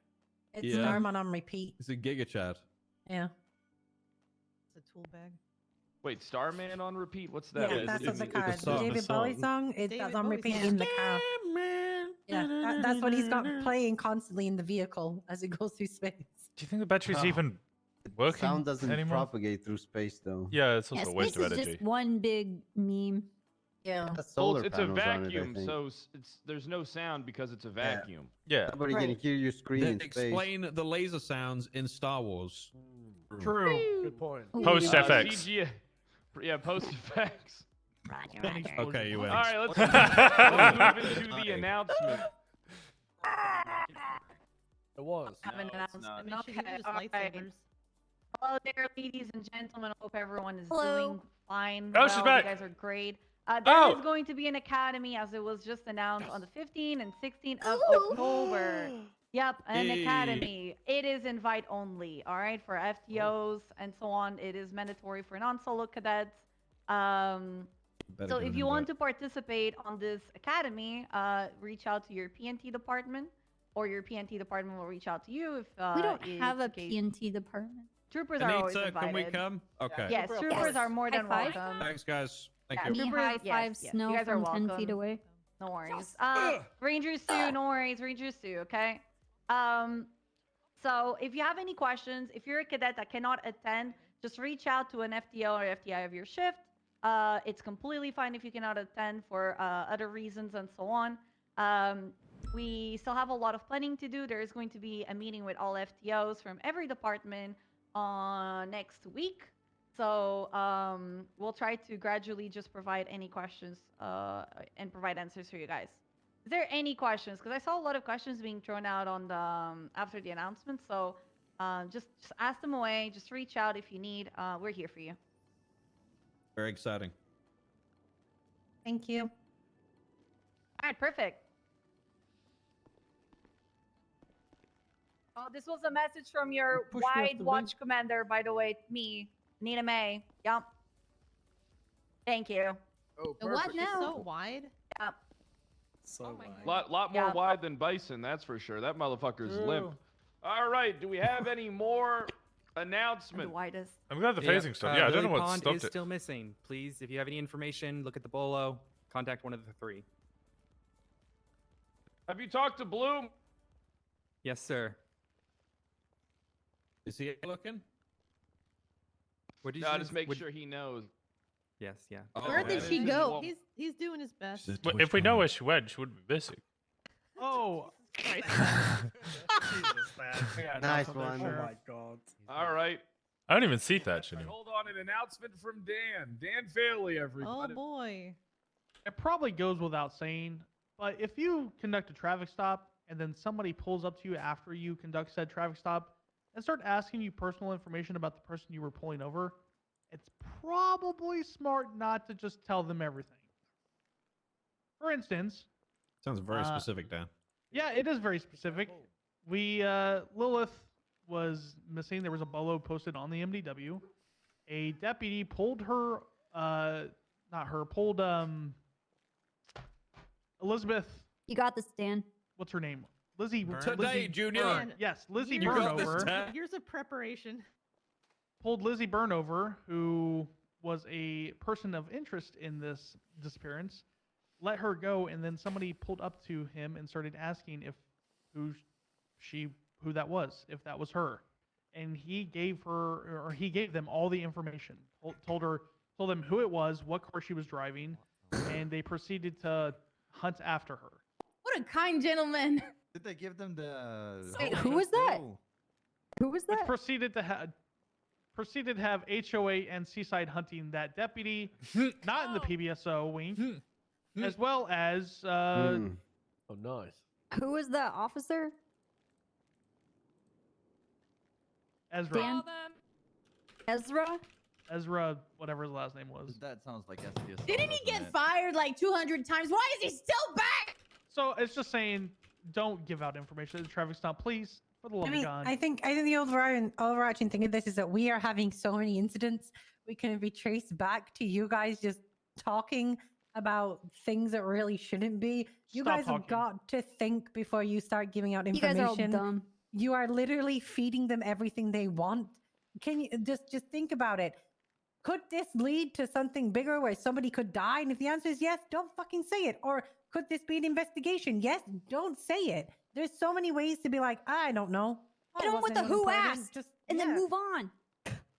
It's Yeah. Starman on repeat. It's a Giga Chat. Yeah. It's a tool bag. Wait, Starman on repeat? What's that? Yeah, that's what the it's car. a The song. David Bowie song is David that's on Bowie repeat song. in the car. Yeah, that's what he's got playing constantly in the vehicle as it goes through space. Do you think the battery's even working Sound doesn't anymore? propagate through space, though. Yeah, it's Yeah, also a space waste of is energy. just one big meme. Yeah. That's Well, solar it's a panels on it, I vacuum, think. so there's no sound because it's a vacuum. Yeah. Nobody Right. can hear your screen They in space. explain the laser sounds in Star Wars. True. Good point. Ooh. Post FX. CGI, yeah, post effects. Roger, Then roger. Okay, you win. All right, let's move into the announcement. It was. Have an announcement. Make sure you Okay, use all right. lightsabers. Hello there, ladies and gentlemen. Hope everyone is Hello. doing fine. Oh, well. she's back. You guys are great. There Oh. is going to be an academy, as it was just announced on the 15th and 16th of Ooh. October. Yep, an Hey. academy. It is invite only. All right, for FTOs and so on. It is mandatory for non-solo cadets. Better So give if an you want invite. to participate on this academy, reach out to your PNT department, or your PNT department will reach out to you if We don't it's have a the case. PNT department. Troopers are always Anita, invited. can we come? Okay. Yes, troopers are more than High five. welcome. Thanks, guys. Thank Yeah, you. Me troopers- high yes, five yes, Snow you guys are from 10 feet welcome. away. No worries. Ugh. Rangers Sue, no worries. Rangers Sue, okay? So if you have any questions, if you're a cadet that cannot attend, just reach out to an FTO or FTI of your shift. It's completely fine if you cannot attend for other reasons and so on. We still have a lot of planning to do. There is going to be a meeting with all FTOs from every department next week. So we'll try to gradually just provide any questions and provide answers for you guys. Is there any questions? Because I saw a lot of questions being thrown out on the after the announcement. So just ask them away. Just reach out if you need. We're here for you. Very exciting. Thank you. All right, perfect. Oh, this was a message from your Push me off wide the watch commander, by the way, me, Nina May. Yep. Thank you. Oh, The watch perfect. is so wide. Yep. So Lot more Yeah. wide than Bison, that's for sure. That motherfucker's True. limp. All right, do we have any more The announcements? widest. I'm glad the phasing stopped. Yeah, I don't know what Pond stopped is it. still missing. Please, if you have any information, look at the bolo. Contact one of the three. Have you talked to Bloom? Yes, sir. Is he looking? What did No, you just make sure he knows. Yes, yeah. Where did she go? He's doing his best. Well, if we know where she went, she wouldn't be missing. Oh. Nice one. Oh my god. All right. I don't even see Thatch anymore. Hold on, an announcement from Dan. Dan Fairley, Oh everybody. boy. It probably goes without saying, but if you conduct a traffic stop and then somebody pulls up to you after you conduct said traffic stop and start asking you personal information about the person you were pulling over, it's probably smart not to just tell them everything. For instance, Sounds very specific, Dan. yeah, it is very specific. Lilith was missing. There was a bolo posted on the MDW. A deputy pulled her, pulled Elizabeth. You got this, Dan. What's her name? Lizzie. Today, Lizzie Junior. Byrne. Yes, Lizzie You got this, Burnover. Dan. Years of preparation. Pulled Lizzie Burnover, who was a person of interest in this disappearance. Let her go, and then somebody pulled up to him and started asking if who that was, if that was her, and he gave them all the information. Told them who it was, what car she was driving, and they proceeded to hunt after her. What a kind gentleman. Did they give them the? Wait, who was that? Who was Which that? proceeded to have HOA and Seaside hunting that deputy, not in the PBSO wing, as well as Oh, nice. Who was that officer? Ezra. Dan? Ezra? Ezra, whatever his last name was. That sounds like SDS. Didn't he get fired like 200 times? Why is he still back? So it's just saying, don't give out information at the traffic stop, please. For the love I of mean, God. I think the overarching thing of this is that we are having so many incidents. We can be traced back to you guys just talking about things that really shouldn't be. You Stop guys have talking. got to think before you start giving out You information. guys are all dumb. You are literally feeding them everything they want. Can you just think about it? Could this lead to something bigger where somebody could die? And if the answer is yes, don't fucking say it. Or could this be an investigation? Yes, don't say it. There's so many ways to be like, I don't know. Oh, Get on with the wasn't who important. asked, Just, and then yeah. move on.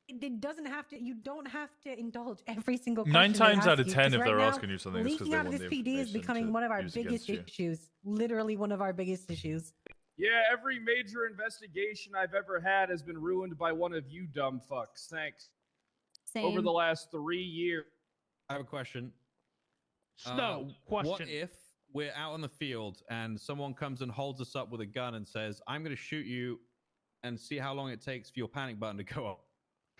It doesn't have to. You don't have to indulge every single. 9 question they times out ask of you, 10, 'cause if right they're now, asking you something, it's 'cause leaking they out of want this the PD is information becoming to one of our use against biggest you. issues. Literally one of our biggest issues. Yeah, every major investigation I've ever had has been ruined by one of you dumb fucks. Thanks. Same. Over the last 3 years. I have a question. No question. What if we're out on the field and someone comes and holds us up with a gun and says, I'm going to shoot you and see how long it takes for your panic button to go off?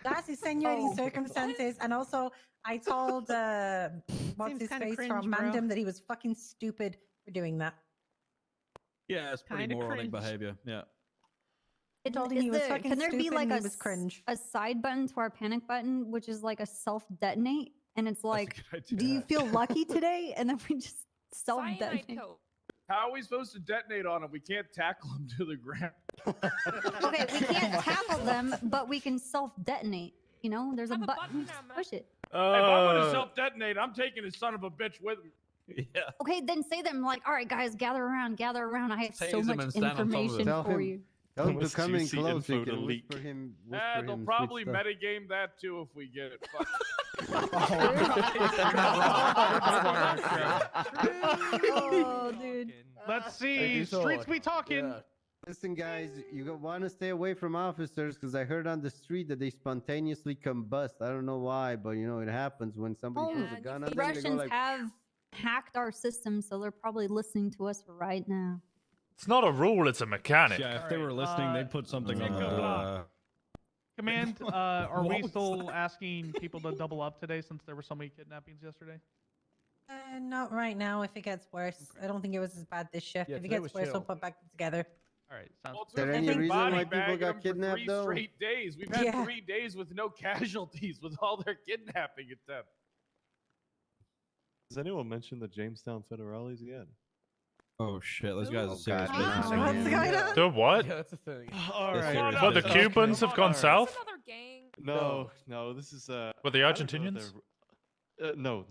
That's extenuating circumstances. And also, I told what's Seems his kinda face cringe, from bro. Mandem that he was fucking stupid for doing that. Yeah, it's pretty Kinda moronic cringe. behavior. Yeah. I told him he was fucking can there be stupid like and a, he was cringe. a side button to our panic button, which is like a self detonate? And it's like, good idea. do you feel lucky today? And then we just self detonate. How are we supposed to detonate on them? We can't tackle them to the ground. Okay, we can't tackle them, but we can self detonate. You know, there's a button. Just push it. If I'm going to self-detonate, I'm taking his son of a bitch with me. Yeah. Okay, then say them like, all right, guys, gather around. I have so Tase 'em much and stand on top of information Tell for him- you. Tell him to Almost come in juicy close. You info to can leak. whisper him. They'll sweet probably stuff. metagame that too if we get it. Fuck. Oh, dude. Let's see. Streets be talking. Listen, guys, you want to stay away from officers because I heard on the street that they spontaneously combust. I don't know why, but you know it happens when somebody pulls a gun on them. They go Russians like, have hacked our system, so they're probably listening to us right now. It's not a rule, it's a mechanic. Yeah, if they were listening, they'd put something on the. Command, are we still asking people to double up today since there were so many kidnappings yesterday? Not right now. If it gets worse, I don't think it was as bad this shift. Yeah, if it today gets was worse, chill. we'll put back together. All right, sounds Well, Is there any reason why people got kidnapped though? 3 straight days. We've had Yeah. 3 days with no casualties with all their kidnapping attempts. Has anyone mentioned the Jamestown Federales yet? Oh shit, those guys are Oh, serious God, business. no. What's going on? The what? Yeah, that's the thing. All They're right. serious What, the business. Cubans have gone south? No, no, this is What, the I don't know if Argentinians? they're- No.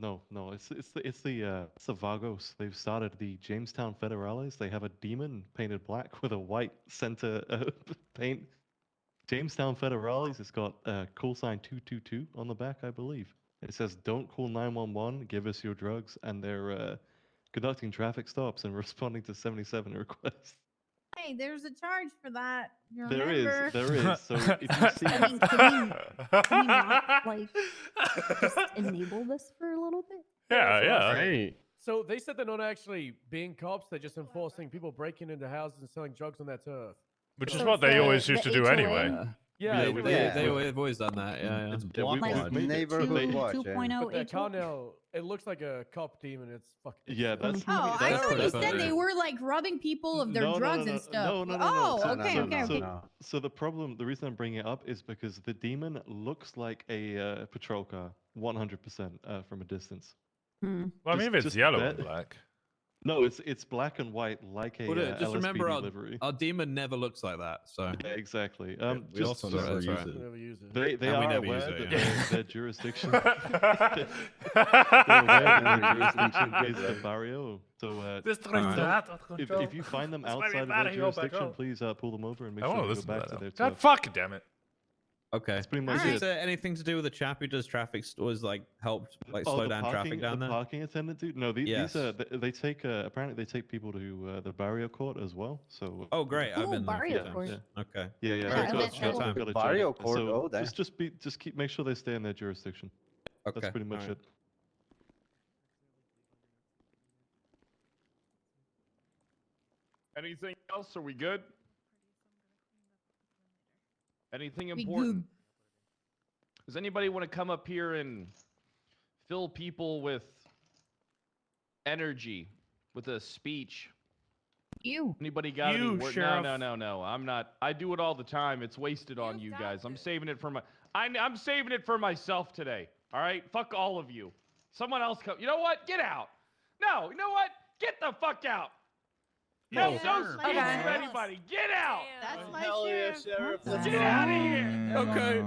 It's the Vagos. They've started the Jamestown Federales. They have a demon painted black with a white center paint. Jamestown Federales. It's got call sign 222 on the back, I believe. It says, "Don't call 911. Give us your drugs." And they're conducting traffic stops and responding to 77 requests. Hey, there's a charge for that. You There remember? is. So if you see, I mean, can we not like just enable this for a little bit? Yeah. Right. So they said they're not actually being cops; they're just enforcing people breaking into houses and selling drugs on their turf. Which So is what they always used to do HOA? anyway. Yeah, They've always done that. Yeah. It's Yeah, block Like Neighborhood watch. 2.0 But their car HOA? now, it looks like a cop demon. It's fucking. yeah, that's Oh, I That's thought pretty you said funny. they were like robbing people of their drugs and stuff. No. Oh, So- okay, so, okay, so, okay. So the problem, the reason I'm bringing it up is because the demon looks like a patrol car, 100% from a distance. Hmm. Well, I mean, if it's Just yellow bet- and black. No, it's black and white like a Well, just LSPD remember livery. our demon never looks like that. So Yeah, exactly. We also That's never right, use that's it. Never use it. They And we are never use aware it, that yeah. their jurisdiction. They're aware that their jurisdiction is the barrio. So if you find them outside of their jurisdiction, please pull them over and make I sure won't they go listen to back that to their now. God turf. fucking damn it. okay. That's pretty much Is it. there anything to do with the chap who does traffic stores like helped like Oh, slow the down traffic down the there? parking attendant, dude. No, Yes. these they take apparently they take people to the barrio court as well. So Oh, great! I've Ooh, been there a few barrio times. court. Okay. yeah, Yeah, they've I got- bet got- so. got a joint. Barrio court, So oh, damn. just keep make sure they stay in their jurisdiction. Okay. That's pretty much alright. it. Anything else? Are we good? Anything We important? Does anybody want to come up here and fill people with energy with a speech? You. Anybody got You, any word? Sheriff. No. I'm not. I do it all the time. It's wasted on you guys. I'm saving it for my. I'm saving it for myself today. All right. Fuck all of you. Someone else come. You know what? Get out. No. You know what? Get the fuck out. No, Yes, no sir. speech Okay. for anybody. Get out. That's my Hell yeah, sheriff. Sheriff. Get out of here. Okay.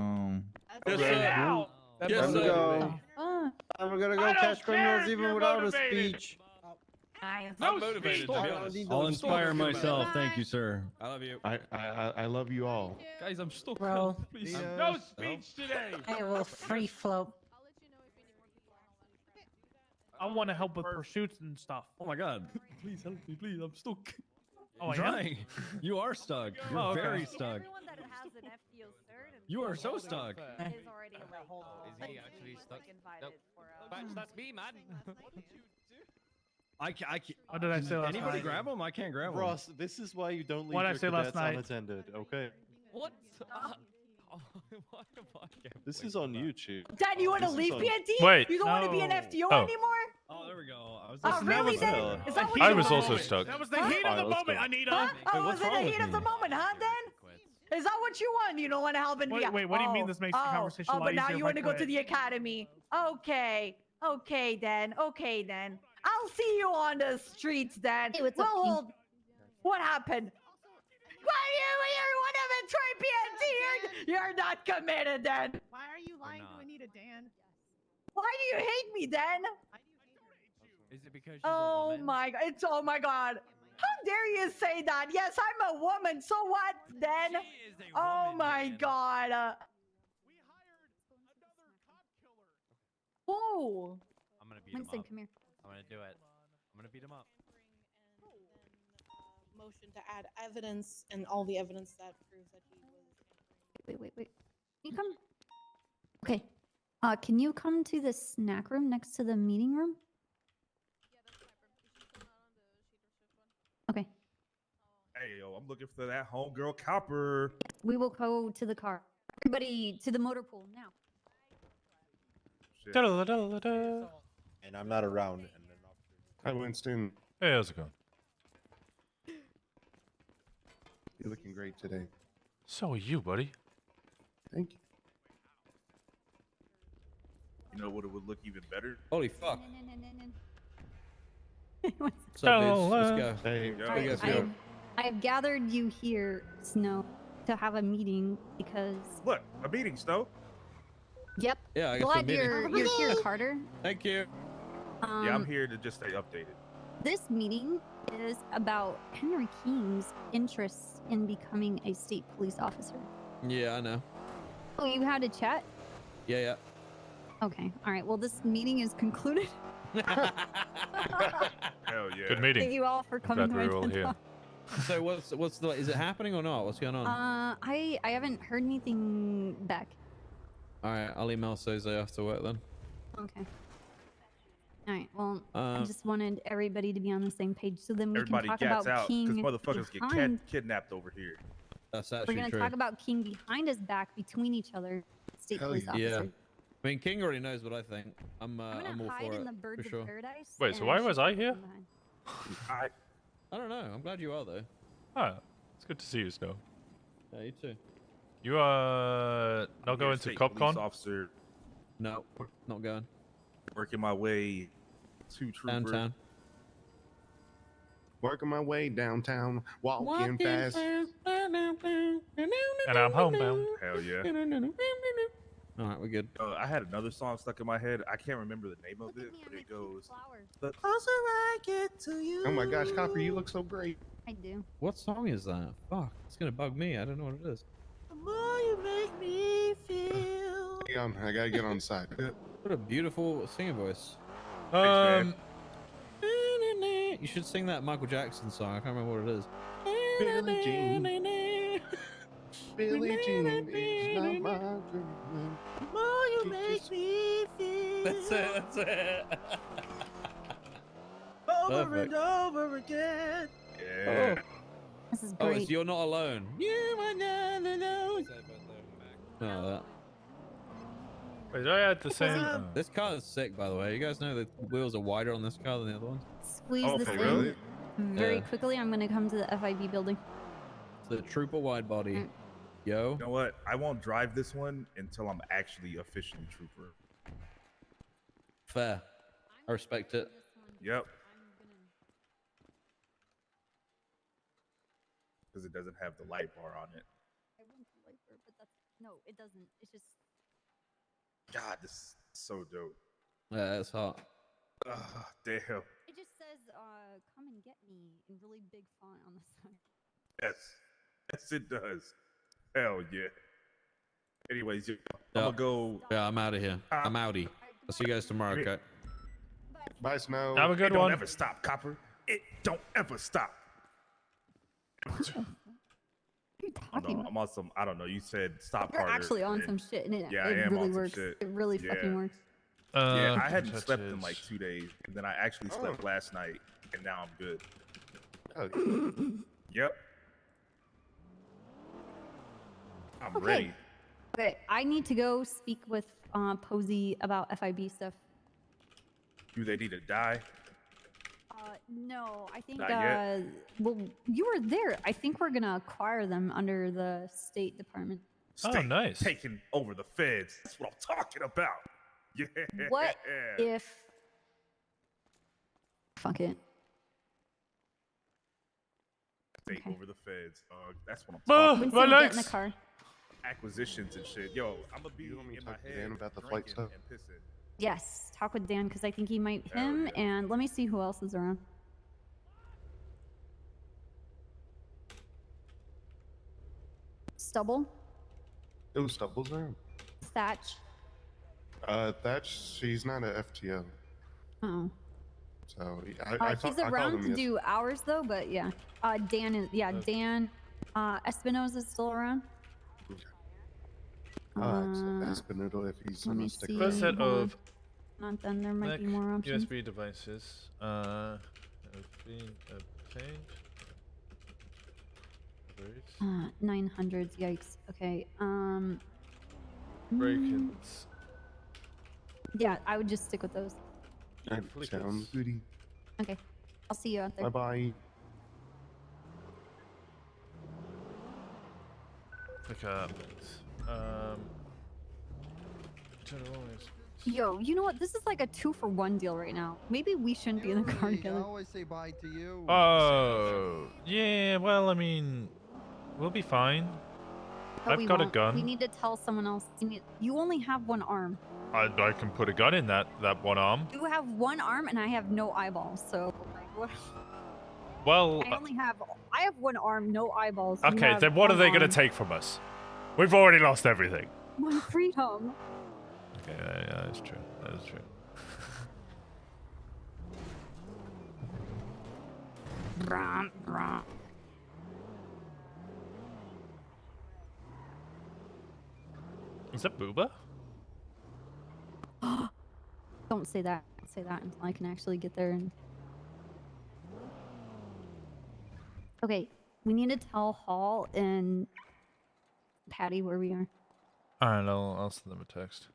Get sir. out. That Yes, must sir. be Oh, motivated. And we're gonna go I don't catch care criminals if even you're without motivated. a speech. nice. No I'm motivated, speech. to be honest. I'll inspire myself. Thank you, sir. I love you. I love you all. Guys, I'm stuck. Bro, Please. No speech today. I will free float. I want to help with pursuits and stuff. Oh my god. Please help me, please. I'm stuck. Oh, I'm I am? trying. You are stuck. You're Oh, okay. very stuck. Everyone that has an FTO cert and You are so stuck. is already like, Is he actually stuck? invited Nope. for That's me, man. I can't. What did I say last Anybody night? grab him? I can't grab him. Ross, this is why you don't leave What'd I your say last cadets night? unattended. Okay, What? this is on YouTube. Dad, you want to This is leave on- PNT? Wait. You don't want to be an No. FTO Oh. anymore? Oh, there we go. I was Oh, listening. really, That then? was Is that what I you was want? also stuck. That was the heat of the Alright, let's moment, go. Anita. Huh? Oh, Wait, was what's it wrong the with heat of the me? moment, huh, then? Is that what you want? You don't want to help and Wait, wait, what do you mean this makes the conversation a Oh, lot but now easier you if I want to go to quit? the academy. Okay. Okay, then. Okay, then. I'll see you on the streets, then. Hey, what's up, King? What happened? Why you're one of the Trey PNT? You're not committed, then. Why are you lying to Anita, Dan? Why do you hate me, then? Is it because she's Oh a woman? my god. Oh my god. How dare you say that? Yes, I'm a woman. So what, then? She is a Oh woman, my man. god. Whoa. I'm gonna beat him Winston, up. come here. I'm gonna do it. I'm gonna beat him up. Motion to add evidence and all the evidence that proves that he was. Wait. Can you come? Okay. Can you come to the snack room next to the meeting room? Okay. Hey, yo, I'm looking for that homegirl copper. We will go to the car. Everybody to the motor pool now. And I'm not around. And then Hi, Winston. Hey, how's it going? You're looking great today. So are you, buddy. Thank you. You know what? It would look even better. Holy fuck. What's What's up, dudes? Let's go. Hey, Let's go. I have gathered you here, Snow, to have a meeting because Look, a meeting, Snow. Yep. Yeah, I guess Glad we're meeting. you're here, Carter. Thank you. Yeah, I'm here to just stay updated. This meeting is about Henry King's interest in becoming a state police officer. Yeah, I know. Oh, you had a chat? Yeah. Okay. All right. Well, this meeting is concluded. Hell yeah. Good meeting. Thank you all for coming to Glad my we're all TED here. Talk. So what's the? Is it happening or not? What's going on? I haven't heard anything back. All right, I'll email Soze after work then. Okay. All right. Well, I Uh, just wanted everybody to be on the same page, so then we Everybody can talk gets about out King because motherfuckers get behind. kidnapped over here. That's We're actually gonna true. talk about King behind his back, between each other, state police officer. Yeah. I mean, King already knows what I think. I'm I'm all gonna hide for in it, the birds for sure. of paradise. Wait, so and why shoot was I him here? from behind. I don't know. I'm glad you are though. Ah, it's good to see you, Snow. Yeah, you too. You not going to State CopCon? police officer. No, not going. Working my way to Trooper. Downtown. Working my way downtown, walking fast. And I'm homebound. Hell yeah. All right, we're good. I had another song stuck in my head. I can't remember the name of it, but it goes. The closer I get to you. Oh my gosh, Copper, you look so great. I do. What song is that? Fuck, it's gonna bug me. I don't know what it is. The more you make me feel. Hang on, I gotta get on side. What a beautiful singing voice. You should sing that Michael Jackson song. I can't remember what it is. Billie Jean. Billie Jean is not my dream. The more you make me feel. That's it. That's it. Over Perfect. and over again. Oh. Yeah. This is Oh, great. it's You're Not Alone. You are not alone. Oh, that. Wait, I had the same. This car is sick, by the way. You guys know the wheels are wider on this car than the other ones? Squeeze Oh, this in really? very Yeah. quickly. I'm gonna come to the FIB building. It's the Trooper wide body. Yo. You know what? I won't drive this one until I'm actually officially Trooper. Fair. I respect it. Yep. Because it doesn't have the light bar on it. I want the Viper, but that's no, it doesn't. It's just God, this is so dope. Yeah, it's hot. Damn. it just says come and get me in really big font on the side. Yes. Yes, it does. Hell yeah. Anyways, I'm gonna go. Yeah, I'm out of here. I'm outie. I'll see you guys tomorrow, okay? Bye, Snow. Have a good It one. don't ever stop, Copper. It don't ever stop. I'm on some. I don't know. You said stop. You're Carter, actually on and- some shit, and Yeah, I it am really on some works. shit. It really fucking Yeah. works. Yeah, I Touch hadn't slept in is- like 2 days, and then I actually slept last night, and now I'm good. Oh, Yep. I'm Okay. ready. Okay, I need to go speak with Posey about FIB stuff. Do they need to die? No, I think Not yet. well, you were there. I think we're gonna acquire them under the State Department. State nice. Taking over the feds. That's what I'm talking about. Yeah. What if? Fuck it. Take over the feds. That's what I'm Ah, talking Winston, about. get in the car. Acquisitions and shit. Yo, I'm gonna be in my talk to head Dan about the flight drinking stuff? and pissing. Yes, talk with Dan because I think he might him. And let me see who else is around. Stubble, oh, Stubble's there. Thatch. Thatch, she's not a FTO. Oh. So I He's called around him to yesterday. do hours though, but yeah. Dan is Dan. Espinosa is still around. Espinosa, if he's let gonna me stick see. around. First set Hold on. of Not then. There might be Mac more options. USB devices have been obtained. Others. 900s. Yikes. Okay. Break-ins. Yeah, I would just stick with those. Sounds goody. Okay. I'll see you out there. Bye bye. Pick up. General is- Yo, you know what? This is like a 2-for-1 deal right now. Maybe we shouldn't be in the car I together. always say bye to you. Oh, yeah. Well, I mean, we'll be fine. But I've we got a won't. gun. We need to tell someone else. You only have one arm. I can put a gun in that one arm. You have one arm, and I have no eyeballs. So, like, what? Well, I have one arm, no eyeballs. You okay, have then what are one they going to arm. take from us? We've already lost everything. My freedom. Okay, yeah, that's true. That is true. Is that Booba? Don't say that. Don't say that until I can actually get there. And... Okay, we need to tell Hall and Patty where we are. Alright, I'll send them a text.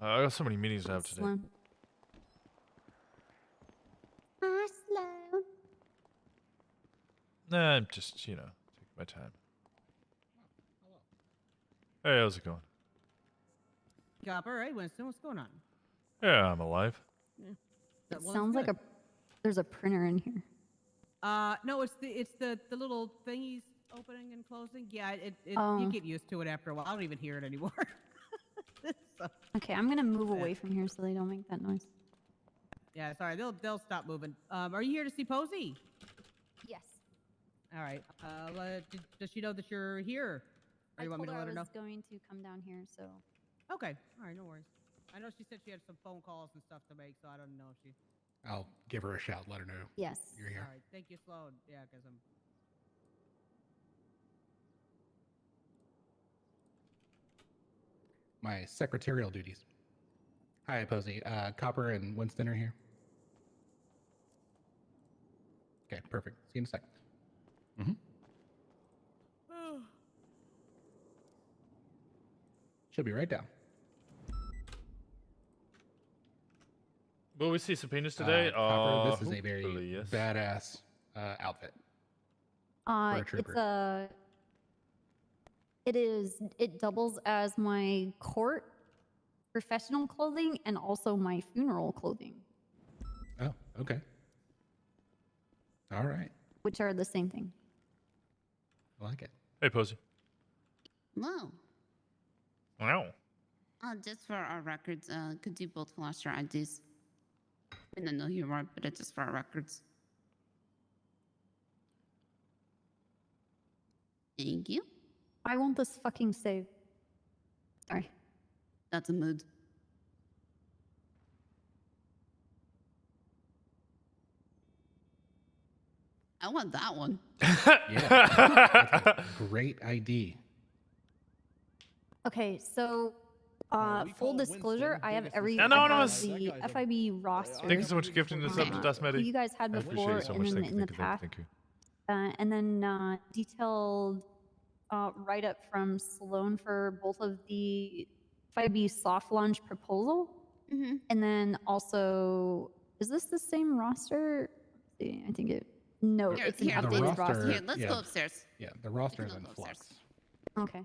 I got so many meetings to have today. Slow. Nah, I'm just, taking my time. Hey, how's it going? Copper, hey Winston, what's going on? Yeah, I'm alive. Yeah. It Well, sounds that's like there's a printer in here. No, it's the little thingies opening and closing. Yeah, Oh. you get used to it after a while. I don't even hear it anymore. So, Okay, I'm gonna move away from here so they don't make that noise. yeah, sorry, they'll stop moving. Are you here to see Posey? Yes. All right. Does she know that you're here? Or you want me to let her know? I was going to come down here, so. Okay. All right, no worries. I know she said she had some phone calls and stuff to make, so I don't know if she. I'll give her a shout, let her know. Yes. You're here. All right. Thank you, Sloan. Yeah, because I'm. My secretarial duties. Hi, Posey. Copper and Winston are here. Okay, perfect. See you in a second. Mm-hmm. She'll be right down. Will we see subpoenas today? Copper, this is a very hopefully, yes. badass outfit. for a trooper. It doubles as my court professional clothing and also my funeral clothing, Oh, okay. All right. which are the same thing. I like it. Hey, Posey. Hello. Wow. Just for our records, could you both flash your IDs? I don't know who you are, but it's just for our records. Thank you. I want this fucking save. Sorry. That's a mood. I want that one. Yeah. That's a great ID. Okay, so full disclosure, I have every Anonymous. I have the FIB roster. Thank you so much for gifting this up to Dust who you guys had I appreciate before it so and much. then Thank you, in the thank you, past. thank you. And then detailed write-up from Sloan for both of the FIB soft launch proposal. Mm-hmm. And then also, is this the same roster? Let's see, I think it. No, Here, it's an here, updated roster. Here, let's go upstairs. Yeah, the roster is can in go flux. upstairs. Okay.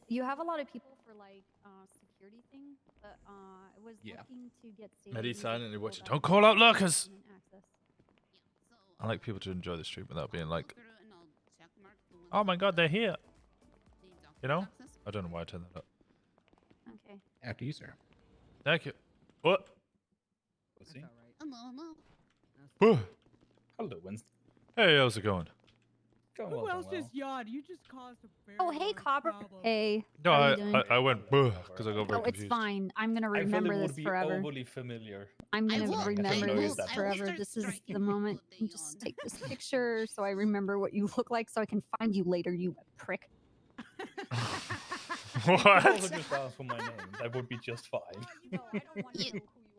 You have a lot of people for like security things, but I was looking to get Medi safety silently people watching. that Don't call out lurkers. internet access. I like people to enjoy the stream without being like, oh my god, they're here. You know? I don't know why I turned that up. Okay. After you, sir. Thank you. What? Hello. Whew. Hello, Winston. Hey, how's it going? Who else just yawned? You just caused a very Oh, hey, Copper. Hey. No, how are you doing? I went because I got very Oh, it's confused. fine. I'm gonna I thought it remember would this be forever. overly familiar. I'm That's gonna why I remember know this that. forever. This is the moment. You just take this picture so I remember what you look like so I can find you later, you prick. What? Just ask for my name. That would be just fine.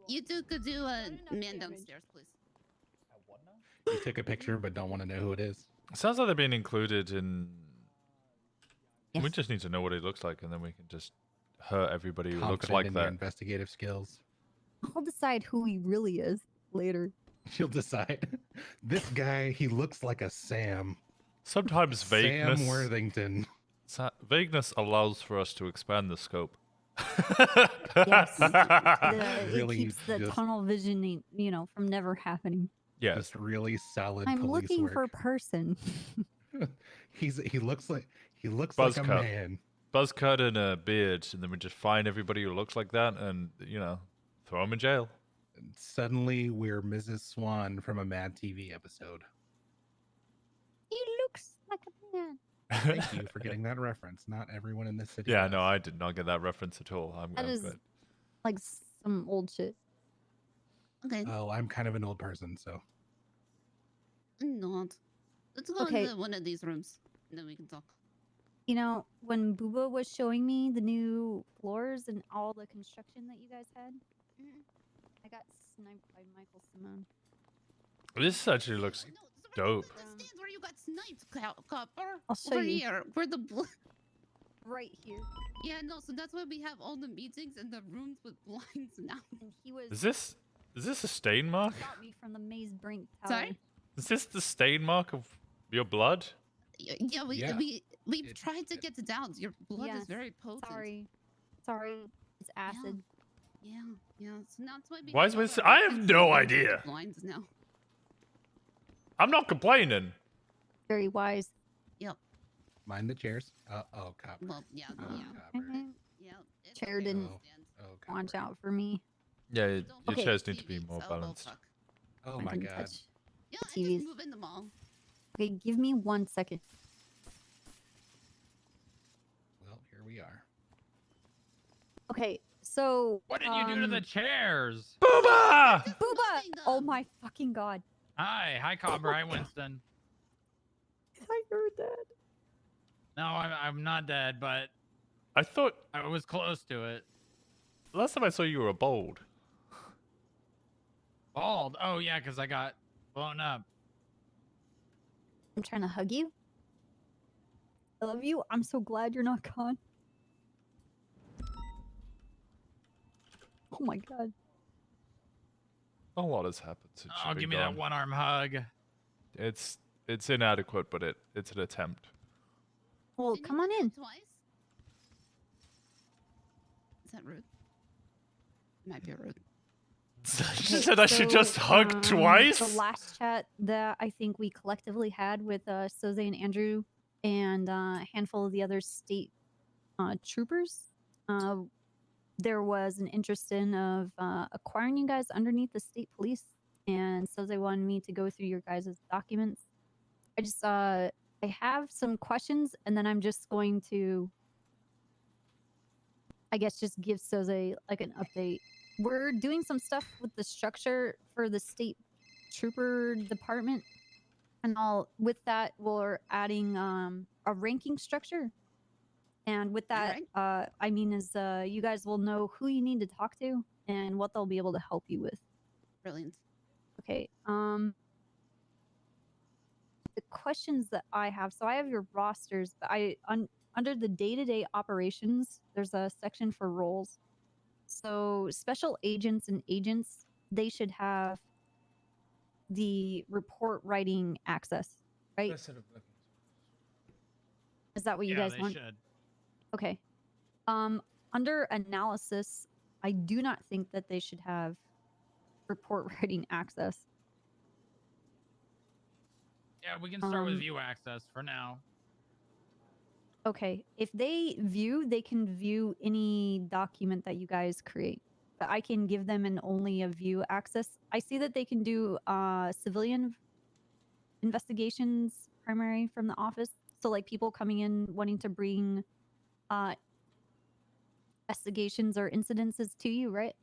You two could do a man downstairs, please. You took a picture but don't want to know who it is. Sounds like they're being included in. We just need to know what it looks like, and then we can just hurt everybody who looks Confident like in your that. investigative skills. I'll decide who he really is later. You'll decide. This guy, he looks like a Sam. Sometimes vagueness. Sam Worthington. Vagueness allows for us to expand the scope. Yes. It Really keeps the just- tunnel visioning, from never happening. Yeah. Just really solid I'm police looking work. for a person. He looks like Buzz a cut. man. Buzz cut and a beard, and then we just find everybody who looks like that, and throw them in jail. And suddenly we're Mrs. Swan from a Mad TV episode. He looks like a man. Thank you for getting that reference. Not everyone in this city. Yeah, does. no, I did not get that reference at all. That I'm is good. like some old shit. Okay. Oh, I'm kind of an old person, so. I'm not. Let's go Okay. into one of these rooms, and then we can talk. When Booba was showing me the new floors and all the construction that you guys had, I got sniped by Michael Simone. This actually looks dope. Stand where you got sniped, Copper. I'll show Over you. here, where the Right here. Yeah, no. So that's why we have all the meetings in the rooms with blinds now. And he was Is this a stain mark? got me from the Maze Brink Tower. Sorry? Is this the stain mark of your blood? Yeah, we've tried to get it down. Your blood Yes, is very potent. Sorry, it's acid. Yeah. So that's why we. Why have is all Winston? our I have meetings no with idea. Blinds now. I'm not complaining. Very wise. Yep. Mind the chairs. Oh, copper. Well, yeah. Yeah. Chair didn't watch out for me. Yeah, your Okay. chairs need to be more balanced. Oh I my didn't god. touch Yeah, the and TVs. just move in the mall. Okay, give me 1 second. Well, here we are. Okay, so What did you do to the chairs? Booba! Booba! Oh my fucking god! Hi, Copper. Hi, Winston. I heard that. No, I'm not dead, but I thought I was close to it. last time I saw you were bald. Bald? Oh yeah, because I got blown up. I'm trying to hug you. I love you. I'm so glad you're not gone. Oh my god. A lot has happened since Oh, you've been give me gone. that one-arm hug. It's inadequate, but it's an attempt. Well, come on in. Twice? Is that rude? Might be rude. She said I should just hug twice. The last chat that I think we collectively had with Soze and Andrew and a handful of the other state troopers, there was an interest in of acquiring you guys underneath the state police, and Soze wanted me to go through your guys' documents. I just I have some questions, and then I'm just going to, I guess, just give Soze like an update. We're doing some stuff with the structure for the state trooper department, and with that we're adding a ranking structure. And with that, I mean is you guys will know who you need to talk to and what they'll be able to help you with. Brilliant. Okay. The questions that I have, so I have your rosters, but under the day-to-day operations, there's a section for roles. So special agents and agents, they should have the report writing access, right? Is that what you guys they want? should. Okay. Under analysis, I do not think that they should have report writing access. Yeah, we can start with Um, view access for now. Okay. If they can view any document that you guys create. But I can give them only a view access. I see that they can do civilian investigations primary from the office. So like people coming in wanting to bring investigations or incidences to you, right?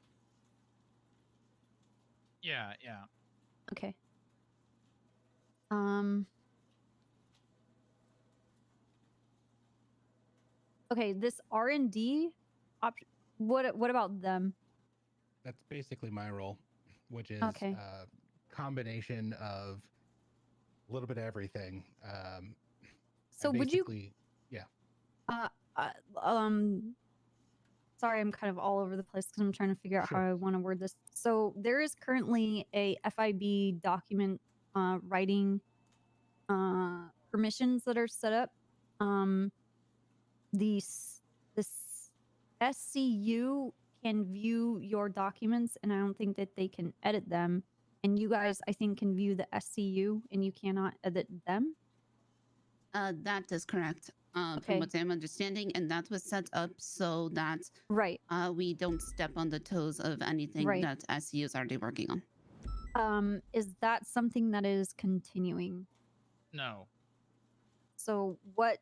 Yeah. Okay. Okay, this R&D what about them? That's basically my role, which is Okay. a combination of a little bit of everything. So I would you basically- Yeah. Sorry, I'm kind of all over the place because I'm trying to figure out how I want to word this. So there is currently a FIB document writing permissions that are set up. This SCU can view your documents, and I don't think that they can edit them. And you guys, I think, can view the SCU, and you cannot edit them. That is correct. From Okay. what I'm understanding, and that was set up so that we don't step on the toes of anything Right. that SCU is already working on. Is that something that is continuing? No. So what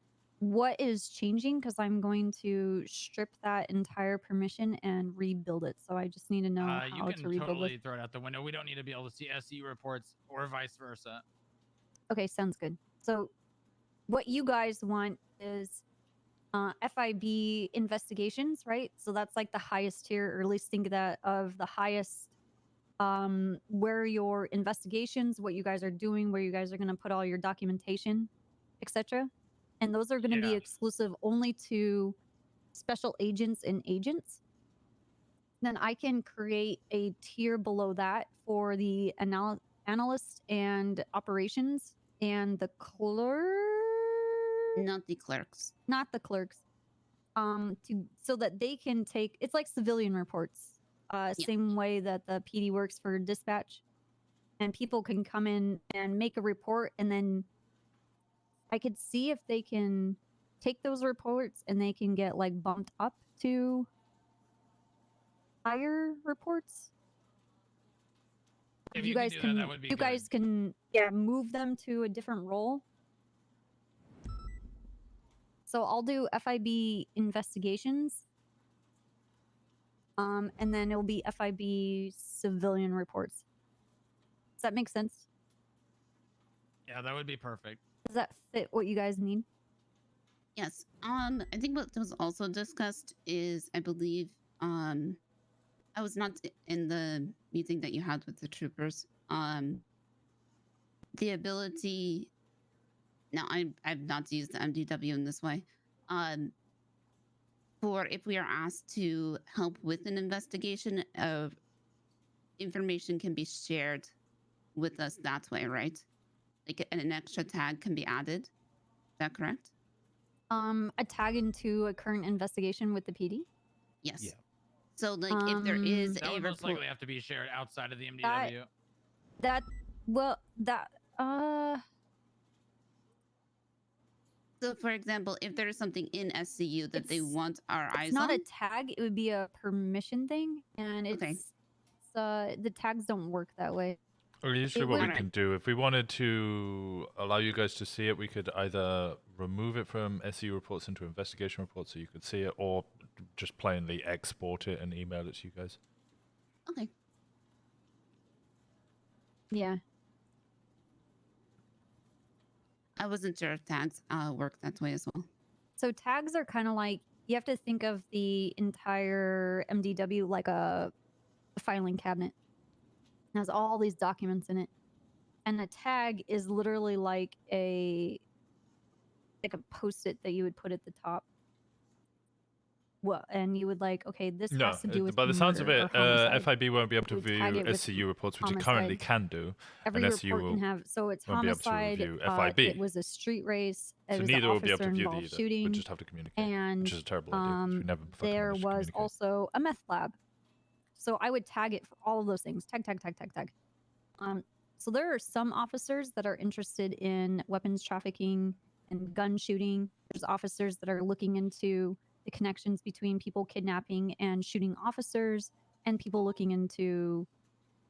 is changing? Because I'm going to strip that entire permission and rebuild it. So I just need to know You how to can rebuild totally it. throw it out the window. We don't need to be able to see SE reports or vice versa. Okay, sounds good. So what you guys want is FIB investigations, right? So that's like the highest tier, or at least think of that of the highest where your investigations, what you guys are doing, where you guys are going to put all your documentation, etc. And those are going to be exclusive only to special agents and agents. Then I can create a tier below that for the analyst and operations and the clerk. Not the clerks. Not the clerks. So that they can take, it's like civilian reports. Same way that the PD works for dispatch, and people can come in and make a report, and then I could see if they can take those reports and they can get like bumped up to higher reports. If you you guys can do can, that, that would be you good. guys can move them to a different role. So I'll do FIB investigations. And then it'll be FIB civilian reports. Does that make sense? Yeah, that would be perfect. Does that fit what you guys need? Yes. I think what was also discussed is, I believe, I was not in the meeting that you had with the troopers. The ability. Now, I've not used the MDW in this way. For if we are asked to help with an investigation, of information can be shared with us that way, right? Like an extra tag can be added. Is that correct? A tag into a current investigation with the PD? Yes. So, like, if there is That a would most report, likely have to be shared outside of the MDW. So, for example, if there is something in SCU that they want our eyes on, it's not a tag. It would be a permission thing, and it's the tags don't work that way. Or usually what we can do, if we wanted to allow you guys to see it, we could either remove it from SEU reports into investigation reports so you could see it, or just plainly export it and email it to you guys. Okay. Yeah. I wasn't sure if tags work that way as well. So tags are kind of like, you have to think of the entire MDW like a filing cabinet. It has all these documents in it. And a tag is literally like a post-it that you would put at the top. Well, and you would like, okay, this has to do with by the sounds of murder it, or homicide. FIB won't be able to You would tag view it with SCU reports, which it currently homicide. can do. Every and SCU report can have, so it's won't be able to homicide, review it FIB. was a street race, it So was neither an will be able to officer view the involved either. shooting, We'll just have to communicate, and which is a terrible idea, 'cause we never fucking there managed to was communicate. also a meth lab. So I would tag it for all of those things. Tag. So there are some officers that are interested in weapons trafficking and gun shooting. There's officers that are looking into the connections between people kidnapping and shooting officers, and people looking into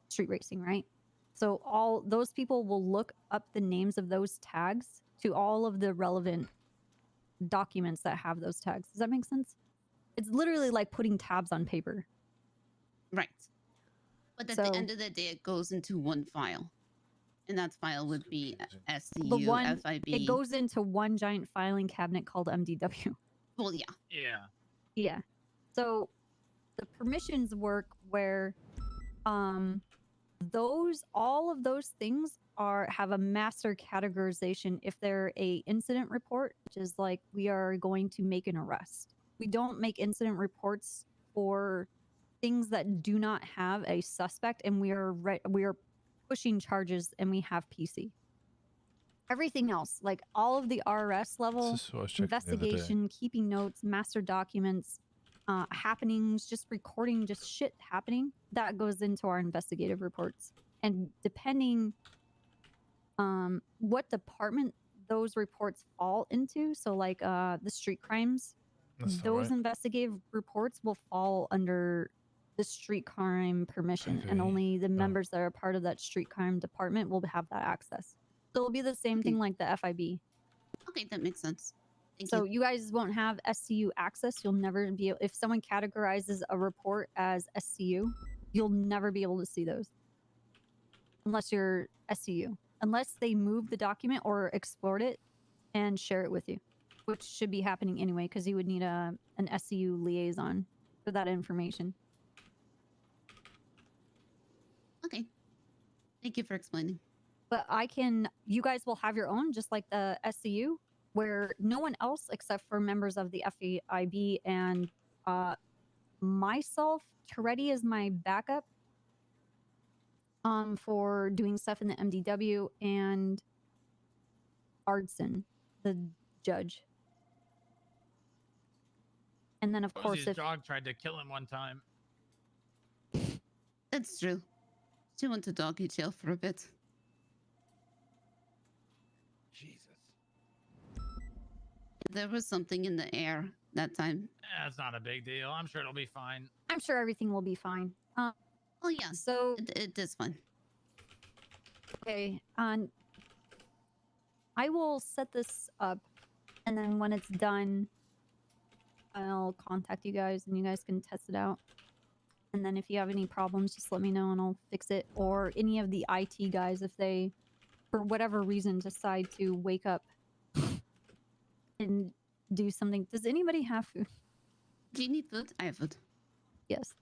street racing, right? So all those people will look up the names of those tags to all of the relevant documents that have those tags. Does that make sense? It's literally like putting tabs on paper. Right. But at the end of the day, it goes into one file. And that file would be SCU, FIB. It goes into one giant filing cabinet called MDW. Well, yeah. Yeah. Yeah. So the permissions work where all of those things have a master categorization if they're a incident report, which is like we are going to make an arrest. We don't make incident reports for things that do not have a suspect, and we are pushing charges and we have PC. Everything else, like all of the RS level This is what I was checking the other day. investigation, keeping notes, master documents, happenings, just recording just shit happening, that goes into our investigative reports. And depending what department those reports fall into, so like the street crimes, That's not those right. investigative reports will fall under the street crime permission, and Okay. only the members that are part of that street crime department will have that access. So it'll be the same thing like the FIB. Okay, that makes sense. Thank So you. you guys won't have SCU access. You'll never be able, if someone categorizes a report as SCU, you'll never be able to see those unless you're SCU, unless they move the document or export it and share it with you, which should be happening anyway because you would need an SCU liaison for that information. Okay. Thank you for explaining. But you guys will have your own, just like the SCU, where no one else except for members of the FEIB and myself, Toretti is my backup for doing stuff in the MDW, and Ardson, the judge. And then, of course, Posey's if dog tried to kill him one time. That's true. She went to doggy jail for a bit. There was something in the air that time. It's not a big deal. I'm sure it'll be fine. I'm sure everything will be fine. Oh yeah. So it is fine. Okay. I will set this up, and then when it's done, I'll contact you guys, and you guys can test it out. And then if you have any problems, just let me know, and I'll fix it. Or any of the IT guys, if they, for whatever reason, decide to wake up and do something. Does anybody have food? Do you need food? I have food. Yes.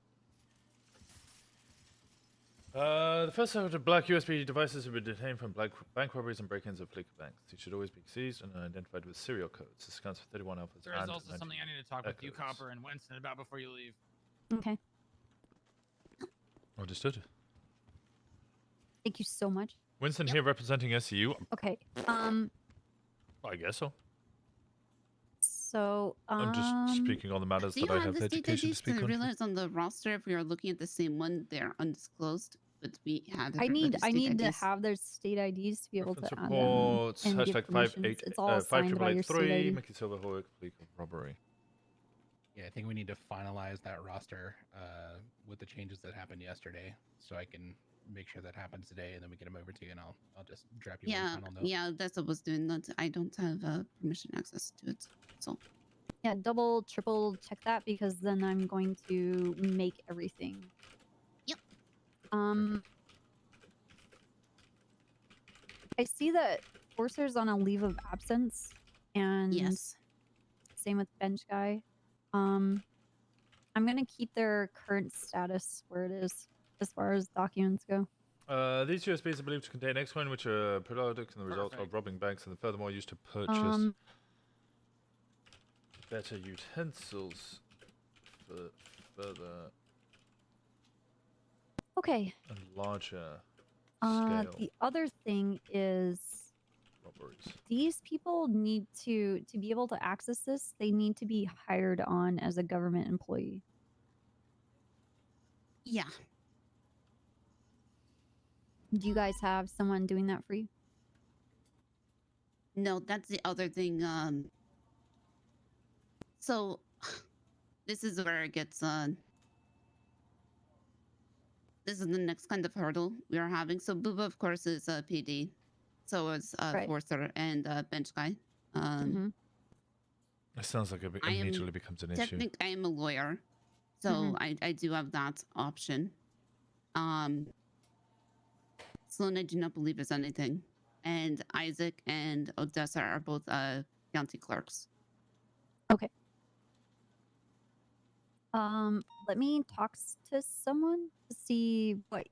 The first set of black USB devices have been detained from bank robberies and break-ins of Flickr banks. These should always be seized and identified with serial codes. This accounts for 31 alphas. There is and also 19 something I need to talk with you, echoes. Copper, and Winston about before you leave. Okay. Understood. Thank you so much. Winston here representing SCU. Okay. I guess so. So I'm just speaking on the matters Do you that I have have the state education to IDs? speak I on. realize on the roster, if we are looking at the same one, they're undisclosed, but we have. I need to IDs. have their state IDs to be able to add them Reports, and give hashtag permissions. It's all signed by your state 5883, ID. Mickey Silverhawk, Fleek of robbery. Yeah, I think we need to finalize that roster with the changes that happened yesterday, so I can make sure that happens today, and then we get them over to you, and I'll just drop you one Yeah, final note. yeah, that's what I was doing. That I don't have permission access to it, so. Yeah, double, triple check that, because then I'm going to make everything. Yep. I see that Forcer's on a leave of absence, and yes, same with Bench Guy. I'm gonna keep their current status where it is as far as documents go. These USBs are believed to contain X-coin, which are products and the result of robbing banks, and furthermore used to purchase better utensils for further Okay. and larger scale The other thing is robberies. these people need to be able to access this. They need to be hired on as a government employee. Yeah. Do you guys have someone doing that for you? No, that's the other thing. So this is where it gets this is the next kind of hurdle we are having. So Booba, of course, is a PD. So is Right. Forcer and Bench Guy. It sounds like it I am immediately becomes an issue. I am a lawyer, so I do have that option. Sloan, I do not believe is anything, and Isaac and Odessa are both county clerks. Okay. Let me talk to someone to see what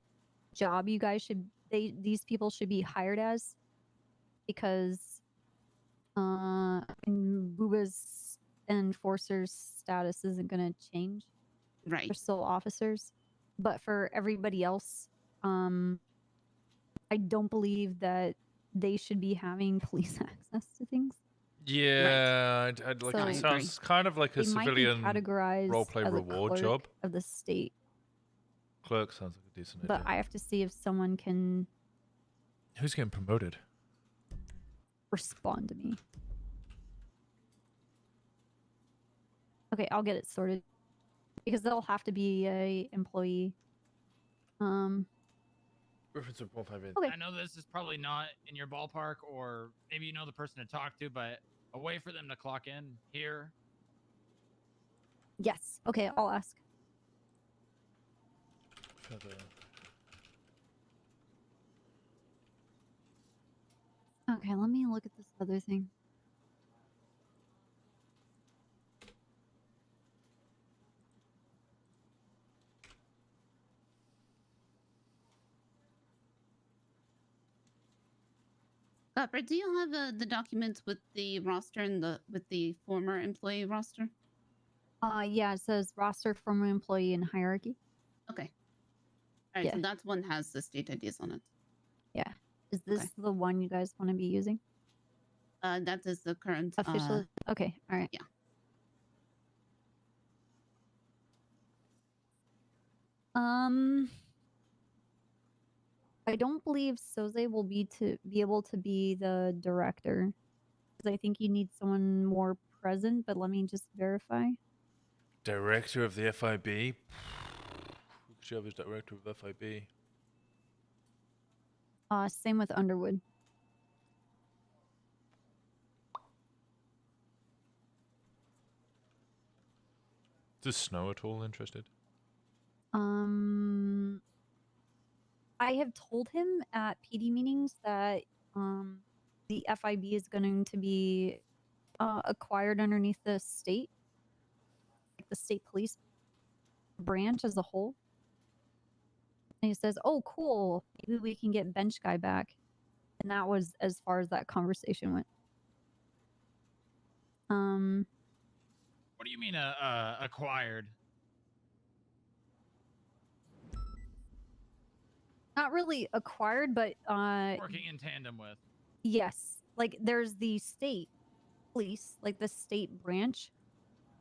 job you guys these people should be hired as, because Booba's and Forcer's status isn't gonna change. Right. They're still officers, but for everybody else, I don't believe that they should be having police access to things. Yeah, I'd like So it sounds kind of like a they might be civilian categorized roleplay as a reward clerk job. of the state, Clerk sounds like a decent but idea. I have to see if someone can Who's getting promoted? respond to me. Okay, I'll get it sorted because they'll have to be a employee. Reference of 158. Okay. I know this is probably not in your ballpark, or maybe you know the person to talk to, but a way for them to clock in here. Yes. Okay, I'll ask. Okay, let me look at this other thing. Copper, do you have the documents with the roster and with the former employee roster? Yeah, it says roster former employee and hierarchy. Okay. All right, Yeah. so that one has the state IDs on it. Yeah. Is this the one you guys want to be using? That is the current Official. Okay. All right. Yeah. I don't believe Soze will be able to be the director because I think you need someone more present. But let me just verify. Director of the FIB? Who could you have as director of FIB? Same with Underwood. Is Snow at all interested? I have told him at PD meetings that the FIB is going to be acquired underneath the state, like the state police branch as a whole. And he says, "Oh, cool! Maybe we can get Bench Guy back." And that was as far as that conversation went. What do you mean acquired? Not really acquired, but Working in tandem with. yes, like there's the state police, like the state branch,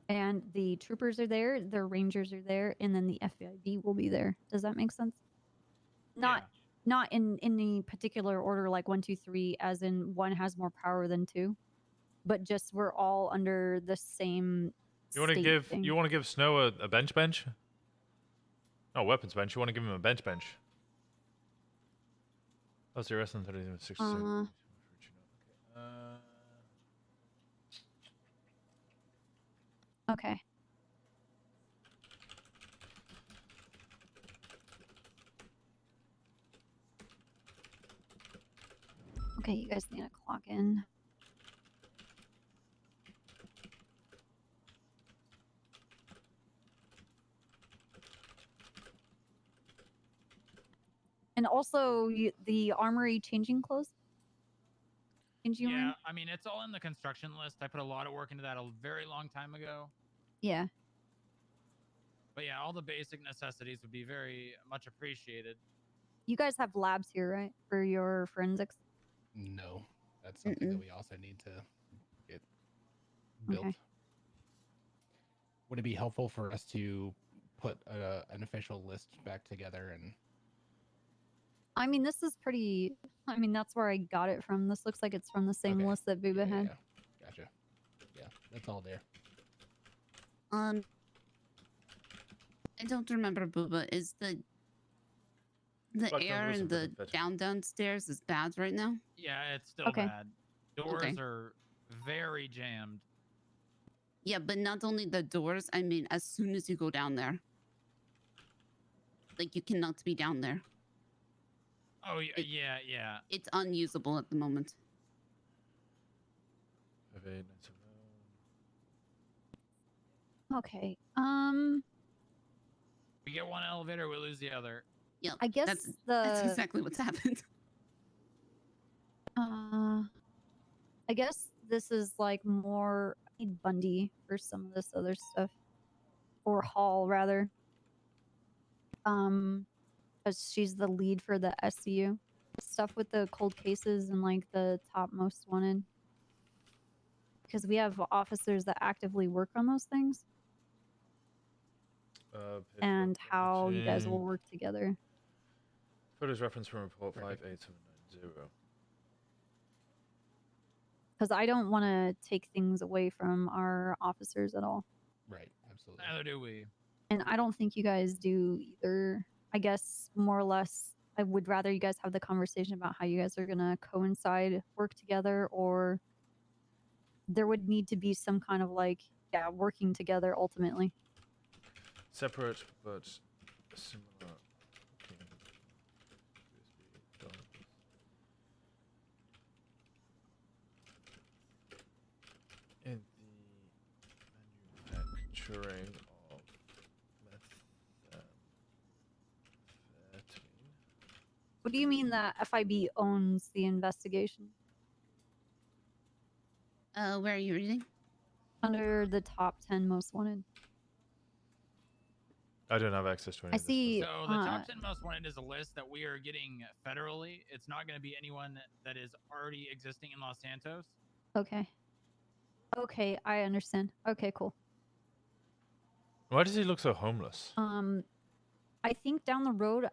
and the troopers are there, the rangers are there, and then the FIB will be there. Does that make sense? Not in any particular order, like 1, 2, 3, as in one has more power than two, but just we're all under the same. You want to give Snow a bench? Oh, weapons bench. You want to give him a bench? Oh, so you're wrestling 36. Okay. Okay, you guys need to clock in. And also the armory changing clothes. Changing room? I mean, it's all in the construction list. I put a lot of work into that a very long time ago. Yeah. But yeah, all the basic necessities would be very much appreciated. You guys have labs here, right? For your forensics? No. That's something that we also need to get built. Okay. Would it be helpful for us to put an official list back together? And I mean, this is pretty... I mean, that's where I got it from. This looks like it's from the same list that Booba had. Yeah. Gotcha. Yeah, that's all there. I don't remember, Booba. Is the air in the downstairs is bad right now? Yeah, it's still bad. Doors are very jammed. Yeah, but not only the doors. I mean, as soon as you go down there, like you cannot be down there. Oh yeah. It's unusable at the moment. Okay. We get one elevator, we lose the other. Yeah, I guess that's exactly what's happened. I guess this is like more I need Bundy for some of this other stuff, or Hall rather. Because she's the lead for the SCU stuff with the cold cases and like the top most wanted. because we have officers that actively work on those things, and how you guys will work together. Photos reference from report 58790. Because I don't want to take things away from our officers at all. Right, absolutely. Neither do we. And I don't think you guys do either. I guess more or less, I would rather you guys have the conversation about how you guys are going to coincide, work together, or there would need to be some kind of like, yeah, working together ultimately. Separate but similar. In the manufacturing of methamphetamine. What do you mean that FIB owns the investigation? Where are you reading? Under the top 10 most wanted. I don't have access to any I of this see. So the top 10 most wanted is a list that we are getting federally. It's not going to be anyone that is already existing in Los Santos. Okay. Okay, I understand. Okay, cool. Why does he look so homeless? I think down the road,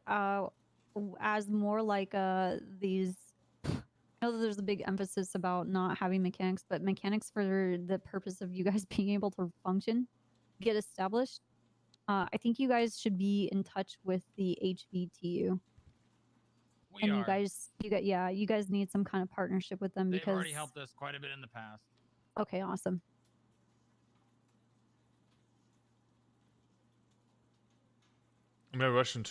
as more like these. I know that there's a big emphasis about not having mechanics, but mechanics for the purpose of you guys being able to function, get established. I think you guys should be in touch with the HVTU. We are. You guys need some kind of partnership with them They've because already helped us quite a bit in the past. Okay, awesome. No Russian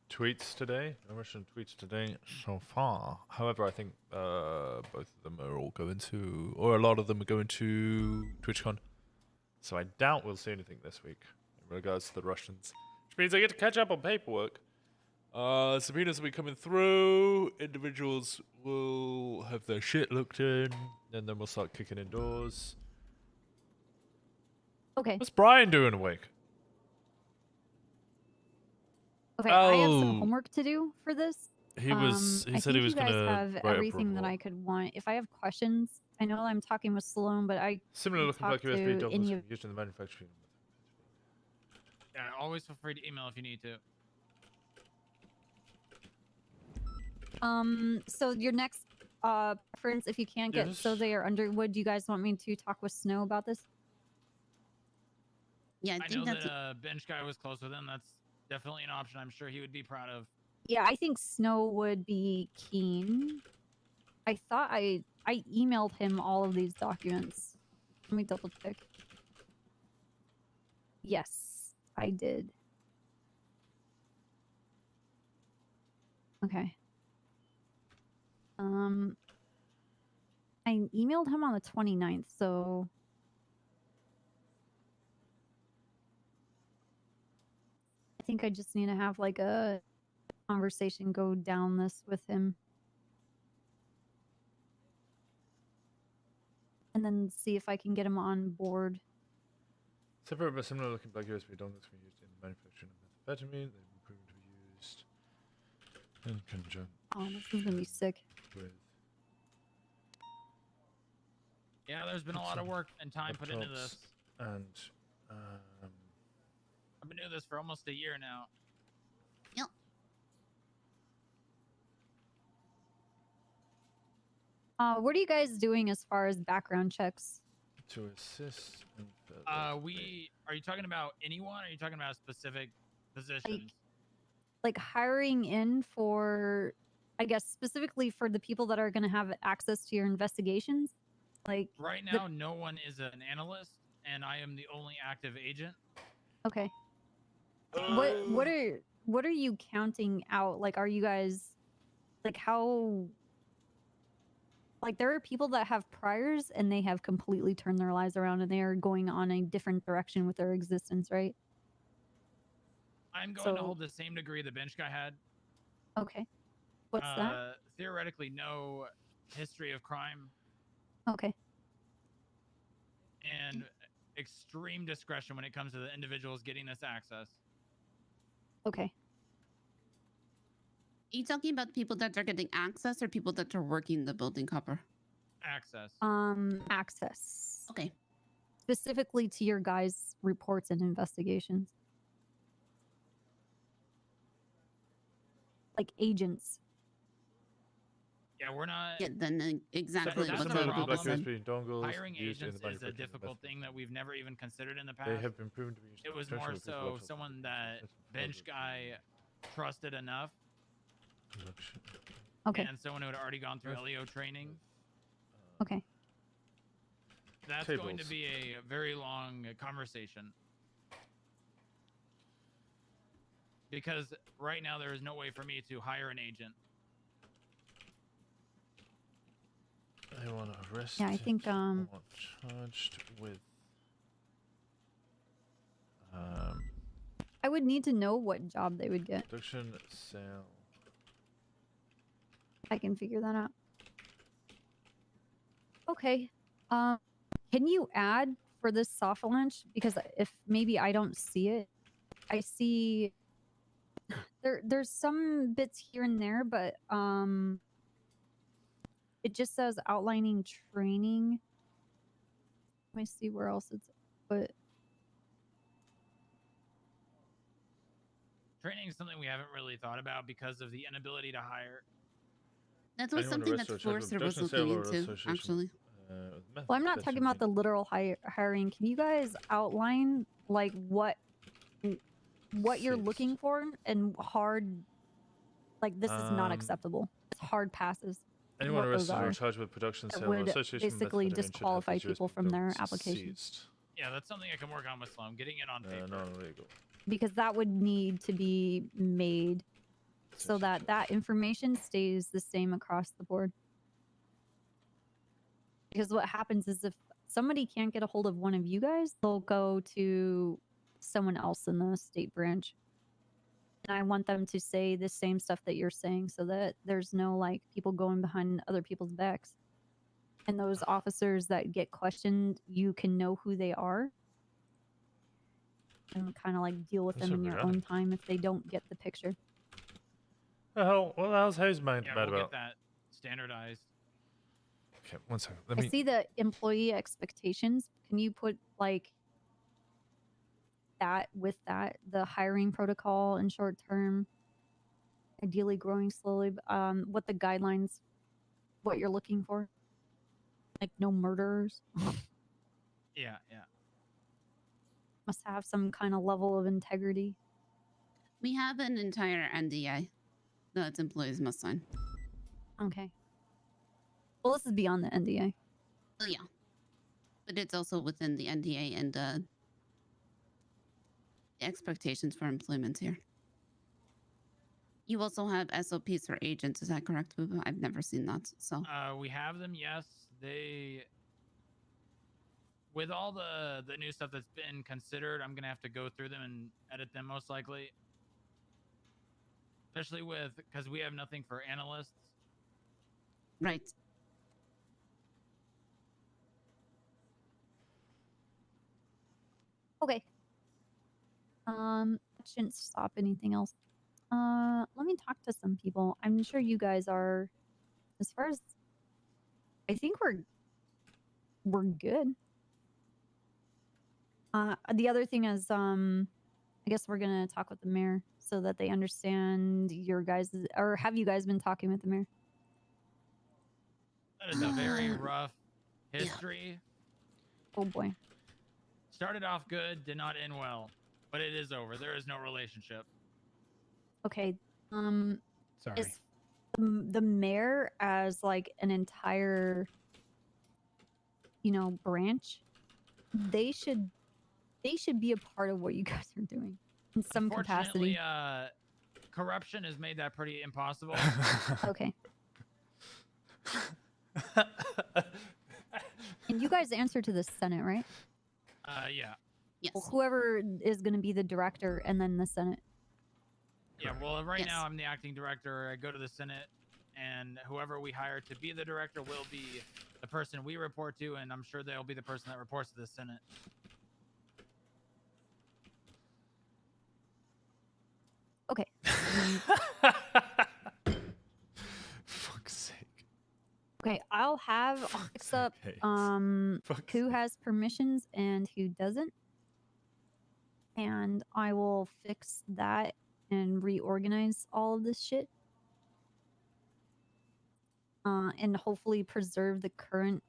tweets today. No Russian tweets today so far. However, I think both of them are all going to, or a lot of them are going to TwitchCon. So I doubt we'll see anything this week in regards to the Russians. Which means I get to catch up on paperwork. Subpoenas will be coming through. Individuals will have their shit looked in, and then we'll start kicking indoors. Okay. What's Brian doing awake? Okay, I have some Oh. homework to do for this. He was. He I said think he was you guys gonna have write a everything that report. I could want. If I have questions, I know I'm talking with Sloan, but I Similar can looking talk black USB to dongles any of. used in the manufacturing. Yeah, always feel free to email if you need to. So your next preference, if you can't get Yes. Soze or Underwood, do you guys want me to talk with Snow about this? Yeah, I know that bench guy was close with him. That's definitely an option. I'm sure he would be proud of. Yeah, I think Snow would be keen. I thought I emailed him all of these documents. Let me double check. Yes, I did. Okay. I emailed him on the 29th, so I think I just need to have like a conversation go down this with him. And then see if I can get him on board. Separate but similar looking black USB dongles were used in the manufacturing of methamphetamine. They've been proven to be used in conjunction Oh, this is gonna be sick. with Yeah, there's been a lot of work and time put into this. and I've been doing this for almost a year now. What are you guys doing as far as background checks? to assist in further Are you talking about anyone? Or are you talking about specific positions? Like hiring in for, I guess specifically for the people that are going to have access to your investigations? Like Right now, no one is an analyst, and I am the only active agent. Okay. What are you counting out? Like, are you guys like how? Like, there are people that have priors and they have completely turned their lives around and they are going on a different direction with their existence, right? I'm going to So- hold the same degree the bench guy had. Okay. What's that? Theoretically, no history of crime Okay. and extreme discretion when it comes to the individuals getting this access. Okay. Are you talking about people that are getting access or people that are working the building, Copper? Access. Access. Okay. Specifically to your guys' reports and investigations. Like agents. Yeah, we're not. Yeah, then exactly That's what the the Similar to report problem. said. dongles Hiring used in agents the is a manufacturing of difficult investment. thing that we've never even considered in the past. They have been proven to be used It in was conjunction more with people so laptops. someone that bench guy trusted enough, Okay. and someone who had already gone through LEO training. Okay. That's going to Tables. be a very long conversation. Because right now there is no way for me to hire an agent. They want to arrest. Yeah, I think charged with. I would need to know what job they would get. Production sale. I can figure that out. Okay. Can you add for this soft launch? Because if maybe I don't see it, I see there's some bits here and there, but it just says outlining training. Let me see where else it's but Training is something we haven't really thought about because of the inability to hire. That was something that Forrester was looking into, actually. well, I'm not talking about the literal hiring. Can you guys outline like what you're looking for and hard like this is not acceptable. It's hard passes. Anyone what those arrested or are charged with production, that sale, or would association with basically methamphetamine should have disqualify these people USB from their dogs applications. seized. Yeah, that's something I can work on with Slum. Getting it on paper. Non-illegal. Because that would need to be made so that that information stays the same across the board. Because what happens is if somebody can't get a hold of one of you guys, they'll go to someone else in the state branch. And I want them to say the same stuff that you're saying so that there's no like people going behind other people's backs. And those officers that get questioned, you can know who they are and kind of like deal with them in your own time if they don't get the picture. The hell? What the hell's Hayes mad Yeah, we'll about? get that standardized. Okay, one second. I see the employee expectations. Can you put like that with that, the hiring protocol in short term, ideally growing slowly, what the guidelines, what you're looking for? Like no murderers. Yeah, yeah. Must have some kind of level of integrity. We have an entire NDA that employees must sign. Okay. Well, this is beyond the NDA. Oh, yeah. But it's also within the NDA and the expectations for employment here. You also have SOPs for agents, is that correct, Booba? I've never seen that, so. We have them, yes. They, with all the new stuff that's been considered, I'm gonna have to go through them and edit them most likely. Especially with, because we have nothing for analysts. Right. Okay. That shouldn't stop anything else. Let me talk to some people. I'm sure you guys are, as far as, I think we're good. The other thing is, I guess we're gonna talk with the mayor so that they understand your guys, or have you guys been talking with the mayor? That is a very rough history. Oh boy. Started off good, did not end well, but it is over. There is no relationship. Okay. Sorry. Is the mayor as like an entire, you know, branch? They should be a part of what you guys are doing in some capacity. Unfortunately, corruption has made that pretty impossible. Okay. And you guys answer to the Senate, right? Yeah. Yes. Well, whoever is going to be the director and then the Senate. Yeah, well, right now I'm the acting director. I go to the Senate, and whoever we hire to be the director will be the person we report to, and I'm sure they'll be the person that reports to the Senate. Okay. Fuck's sake. Okay, I'll have I'll fix up who has permissions and who doesn't. And I will fix that and reorganize all of this shit. And hopefully preserve the current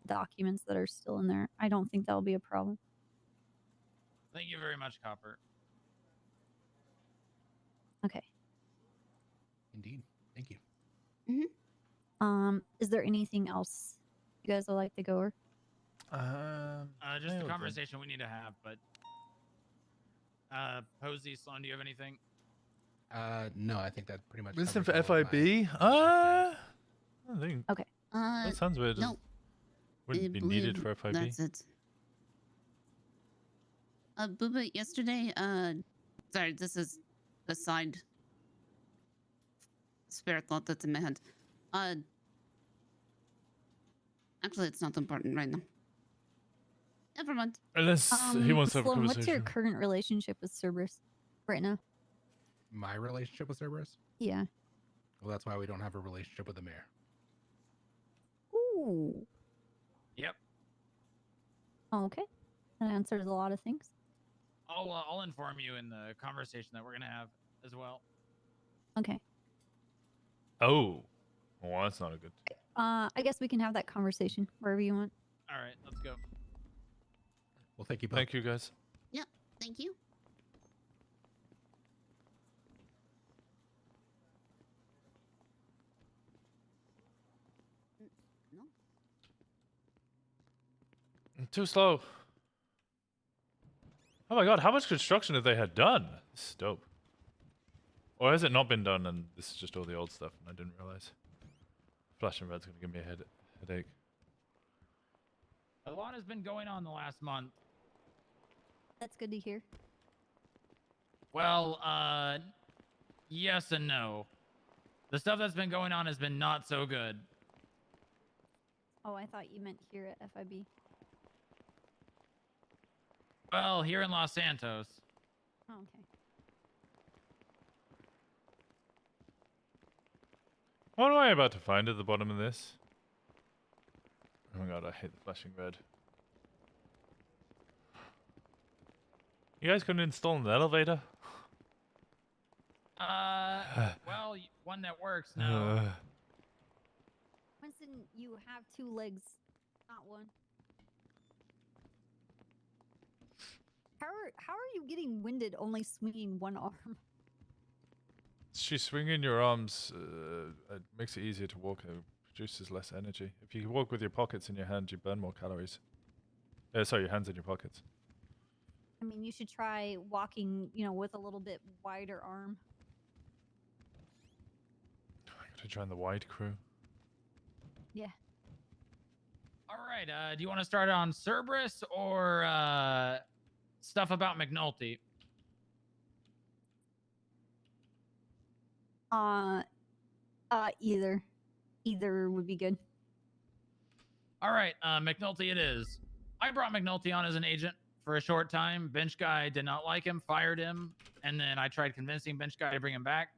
documents that are still in there. I don't think that'll be a problem. Thank you very much, Copper. Okay. Indeed. Thank you. Is there anything else you guys would like to go over? Just the conversation we need to have, but Posey, Sloan, do you have anything? No, I think that pretty much. Winston for covers all of FIB? I think. Okay. That sounds weird. No. Wouldn't be needed for FIB. That's it. Booba, yesterday, sorry, this is a side spare thought that's in my head. Actually, it's not important right now. Never mind. Unless he wants to have a Sloan, conversation. what's your current relationship with Cerberus right now? My relationship with Cerberus? Yeah. Well, that's why we don't have a relationship with the mayor. Ooh. Yep. Oh, okay. That answers a lot of things. I'll inform you in the conversation that we're gonna have as well. Okay. Oh. Well, that's not a good. I guess we can have that conversation wherever you want. All right, let's go. Well, thank you both. Thank you, guys. Yeah, thank you. No. Too slow. Oh my god, how much construction have they had done? This is dope. Or has it not been done and this is just all the old stuff and I didn't realize? Flashing red's gonna give me a headache. A lot has been going on the last month. That's good to hear. Well, yes and no. The stuff that's been going on has been not so good. Oh, I thought you meant here at FIB. Well, here in Los Santos. Oh, okay. What am I about to find at the bottom of this? Oh my god, I hate the flashing red. You guys couldn't install an elevator? Well, one that works now. Winston, you have two legs, not one. How are you getting winded only swinging one arm? She's swinging your arms. It makes it easier to walk. It produces less energy. If you walk with your pockets in your hand, you burn more calories. Sorry, your hands in your pockets. I mean, you should try walking, with a little bit wider arm. I gotta join the wide crew. Yeah. All right. Do you want to start on Cerberus or stuff about McNulty? Either would be good. All right, McNulty it is. I brought McNulty on as an agent for a short time. Bench guy did not like him, fired him, and then I tried convincing Bench guy to bring him back.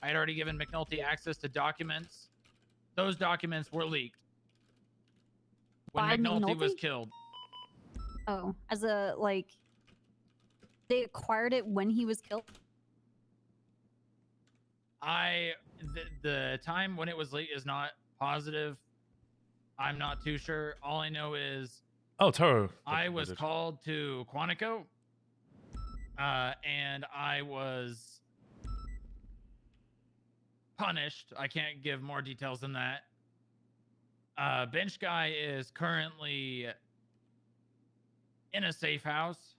I had already given McNulty access to documents. Those documents were leaked when By McNulty was McNulty? killed. Oh, they acquired it when he was killed? The time when it was leaked is not positive. I'm not too sure. All I know is Toro. I was called to Quantico, and I was punished. I can't give more details than that. Bench guy is currently in a safe house.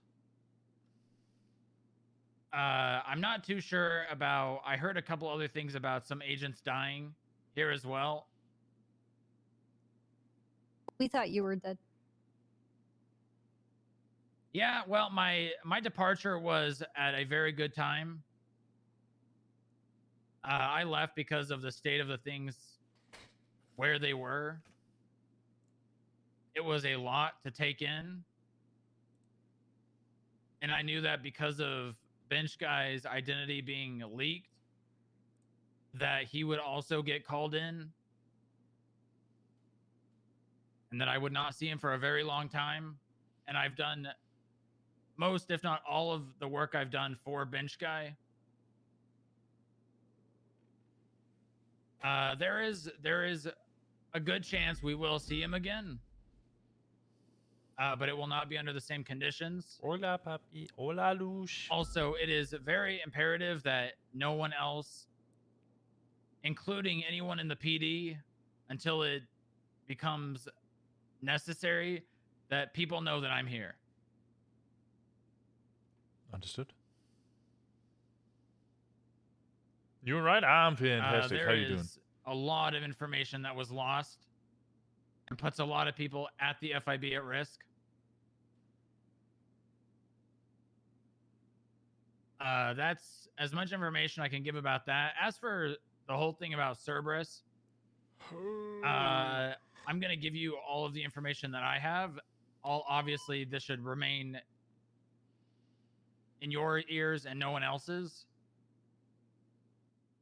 I'm not too sure about. I heard a couple other things about some agents dying here as well. We thought you were dead. Yeah, well, my departure was at a very good time. I left because of the state of the things where they were. It was a lot to take in. And I knew that because of Bench guy's identity being leaked, that he would also get called in. and that I would not see him for a very long time. And I've done most, if not all, of the work I've done for Bench Guy. There is a good chance we will see him again, but it will not be under the same conditions. Hola, papi. Hola, Lush. Also, it is very imperative that no one else, including anyone in the PD, until it becomes necessary, that people know that I'm here. Understood. You all right? I'm fantastic. How you doing? There is a lot of information that was lost and puts a lot of people at the FIB at risk. That's as much information I can give about that. As for the whole thing about Cerberus, I'm going to give you all of the information that I have. Obviously, this should remain in your ears and no one else's.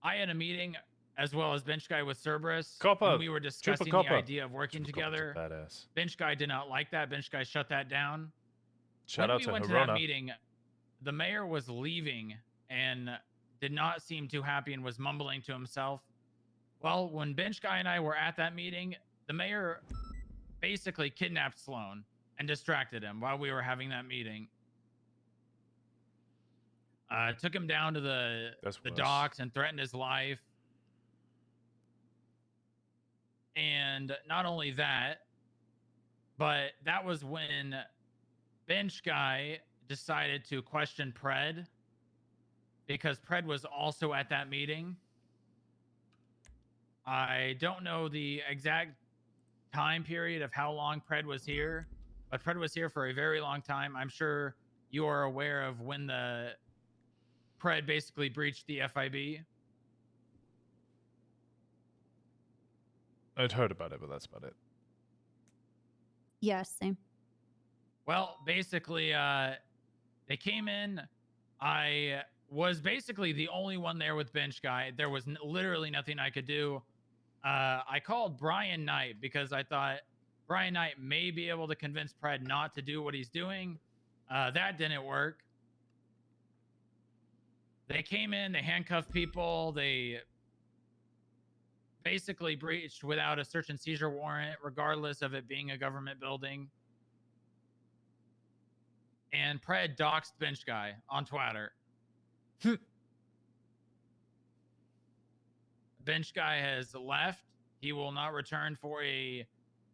I had a meeting as well as Bench Guy with Cerberus when we were discussing the idea of working together. Badass. Bench Guy did not like that. Bench Guy shut that down. Shout out to when we went to Harona. that meeting, the mayor was leaving and did not seem too happy and was mumbling to himself. Well, when Bench Guy and I were at that meeting, the mayor basically kidnapped Sloan and distracted him while we were having that meeting. Took him down to the docks and threatened his life. And not only that, but that was when Bench Guy decided to question Pred, because Pred was also at that meeting. I don't know the exact time period of how long Pred was here, but Pred was here for a very long time. I'm sure you are aware of when the Pred basically breached the FIB. I'd heard about it, but that's about it. Yeah, same. Well, basically, they came in. I was basically the only one there with Bench Guy. There was literally nothing I could do. I called Brian Knight because I thought Brian Knight may be able to convince Pred not to do what he's doing. That didn't work. They came in, they handcuffed people, they basically breached without a search and seizure warrant, regardless of it being a government building. And Pred doxed Bench Guy on Twitter. Bench Guy has left. He will not return for a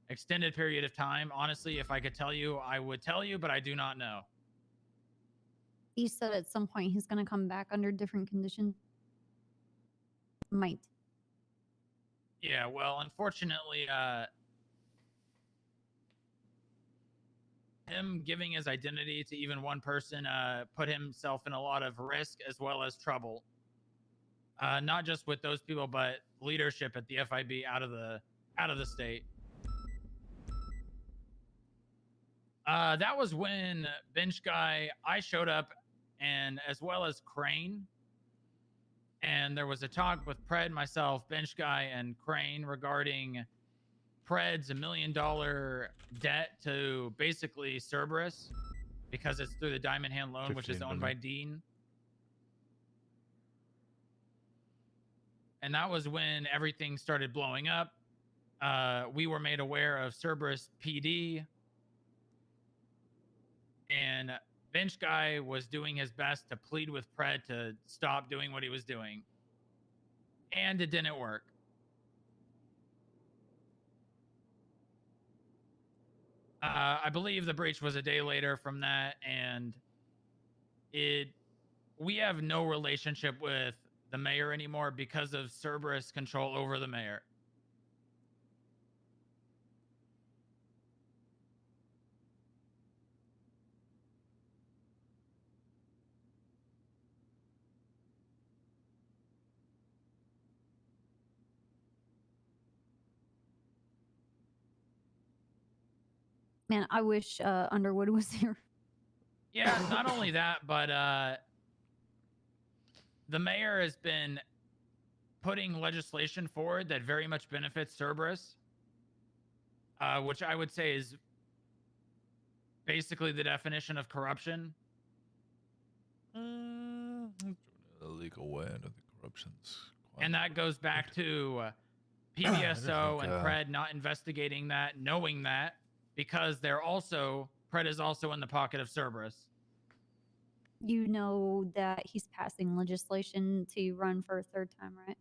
extended period of time. Honestly, if I could tell you, I would tell you, but I do not know. He said at some point he's going to come back under different conditions. Might. Yeah, well, unfortunately, him giving his identity to even one person put himself in a lot of risk as well as trouble. Not just with those people, but leadership at the FIB out of the state. That was when Bench Guy, I showed up, and as well as Crane. And there was a talk with Pred, myself, Bench Guy, and Crane regarding Pred's $1 million debt to basically Cerberus, because it's through the Diamond Hand loan, which is owned by Dean. And that was when everything started blowing up. We were made aware of Cerberus PD. And Bench Guy was doing his best to plead with Pred to stop doing what he was doing. And it didn't work. I believe the breach was a day later from that, and we have no relationship with the mayor anymore because of Cerberus control over the mayor. Man, I wish Underwood was here. Yeah, not only that, but the mayor has been putting legislation forward that very much benefits Cerberus. which I would say is basically the definition of corruption. Illegal way. I don't think corruption's. And that goes back to I PBSO think, and Pred not investigating that, knowing that, because they're also, Pred is also in the pocket of Cerberus. You know that he's passing legislation to run for a third time, right?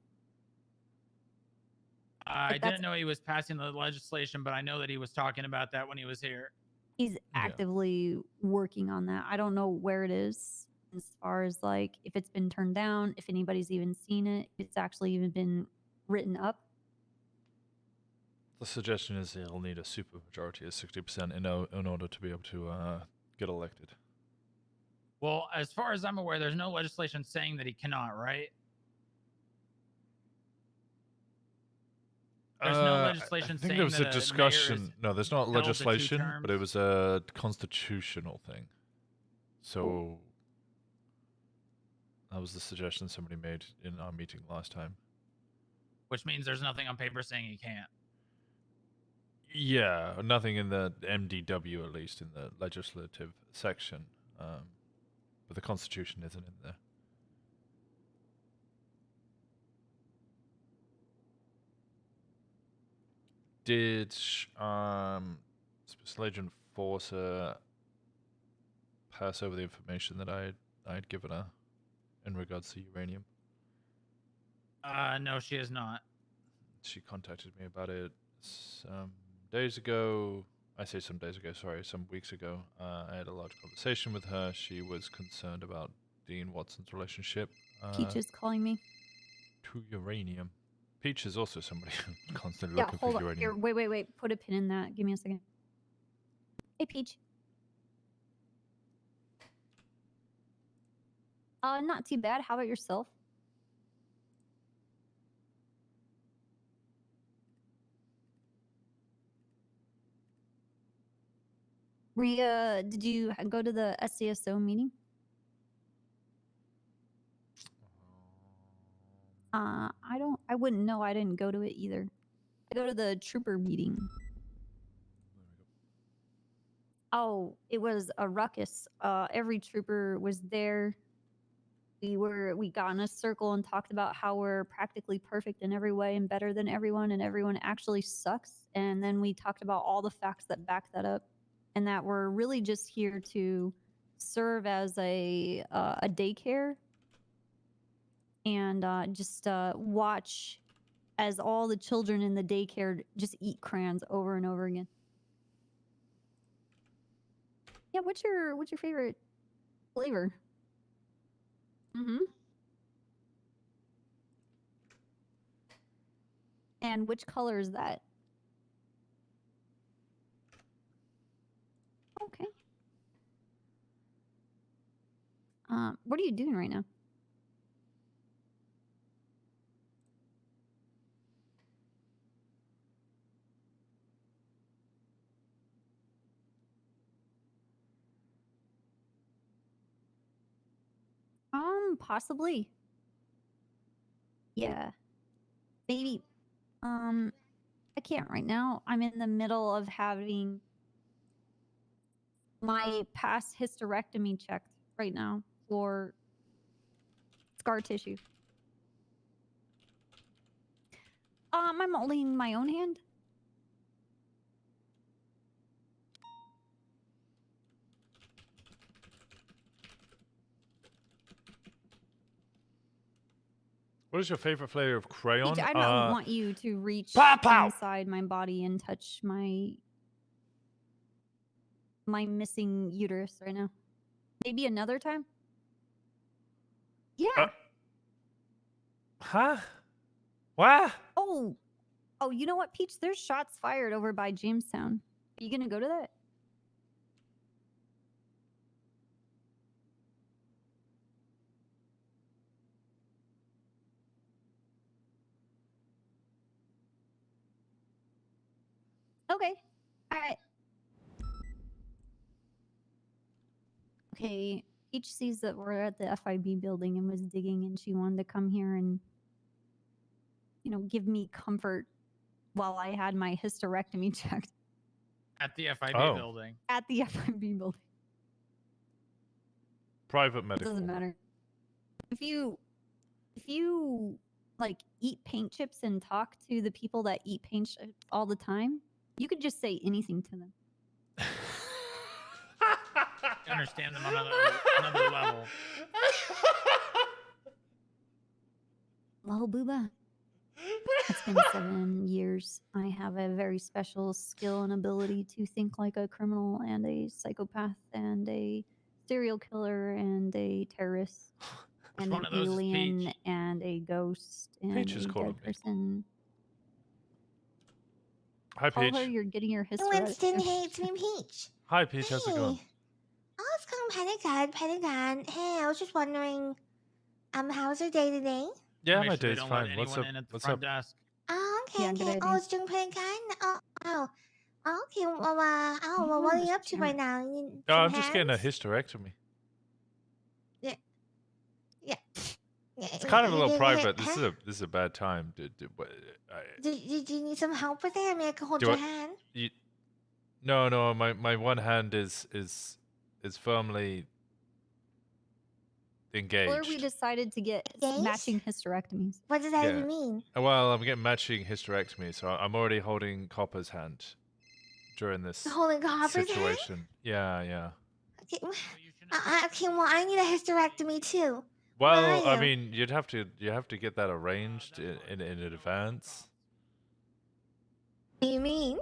I didn't know he was passing the legislation, but I know that he was talking about that when he was here. He's actively working on that. I don't know where it is as far as like if it's been turned down, if anybody's even seen it, if it's actually even been written up. The suggestion is he'll need a supermajority of 60% in order to be able to get elected. Well, as far as I'm aware, there's no legislation saying that he cannot, right? There's no legislation I think saying there was that a discussion. No, there's not held to 2 legislation, but it terms. was a constitutional thing. So that was the suggestion somebody made in our meeting last time. Which means there's nothing on paper saying he can't. Yeah, nothing in the MDW, at least in the legislative section. But the Constitution isn't in there. Did Special Agent Forcer pass over the information that I had given her in regards to uranium? No, she is not. She contacted me about it some days ago. I say some days ago, sorry, some weeks ago. I had a large conversation with her. She was concerned about Dean Watson's relationship Peach is calling me. to uranium. Peach is also somebody constantly Yeah, looking hold for on. uranium. Here, wait. Put a pin in that. Give me a second. Hey, Peach. Not too bad. How about yourself? Rhea, did you go to the SCSO meeting? I wouldn't know. I didn't go to it either. I go to the trooper meeting. Oh, it was a ruckus. Every trooper was there. We got in a circle and talked about how we're practically perfect in every way and better than everyone, and everyone actually sucks. And then we talked about all the facts that back that up, and that we're really just here to serve as a daycare and just watch as all the children in the daycare just eat crayons over and over again. Yeah, what's your favorite flavor? Mm-hmm. And which color is that? Okay. What are you doing right now? Possibly. Yeah. Maybe. I can't right now. I'm in the middle of having my past hysterectomy checked right now for scar tissue. I'm holding my own hand. What is your favorite flavor of crayon? Peach, I don't want you to reach Pow! inside my body and touch my missing uterus right now. Maybe another time? Yeah. Huh? What? Oh, you know what, Peach? There's shots fired over by Jamestown. Are you gonna go to that? Okay. All right. Okay. Peach sees that we're at the FIB building and was digging, and she wanted to come here and, give me comfort while I had my hysterectomy checked. At the FIB Oh. building. At the FIB building. Private It medical. doesn't matter. If you like eat paint chips and talk to the people that eat paint chips all the time, you could just say anything to them. You understand them on another level. Well, Booba, it's been 7 years. I have a very special skill and ability to think like a criminal and a psychopath and a serial killer and a terrorist and one an of those is alien Peach? and a ghost and Peach is a calling dead me. person. Hi, Call Peach. her, you're getting your history. Winston, hey, it's me, Peach. Hi, Peach. How's it going? Hey. Oh, it's going pretty good. Hey, I was just wondering, how's your day today? Yeah, Make my sure they day's don't let fine. What's up? anyone in at the What's front up? desk. Oh, okay, Yeah, good okay. idea. Oh, it's doing pretty good. Oh, okay. Well, what are you up to right now? You need Oh, some I'm just getting a hands? hysterectomy. Yeah. It's kind of a You little didn't private. hit- This is a bad time. Do you need some help with it? I mean, I can hold Do your I- hand. No. My one hand is firmly engaged. Or we decided to get matching hysterectomies. What does that Yeah. even mean? Well, I'm getting matching hysterectomy, so I'm already holding Copper's hand during this You're holding Copper's hand? situation. Yeah. Okay, okay, well, I need a hysterectomy too. Well, Where are I you? mean, you have to get that arranged in advance. What do you mean?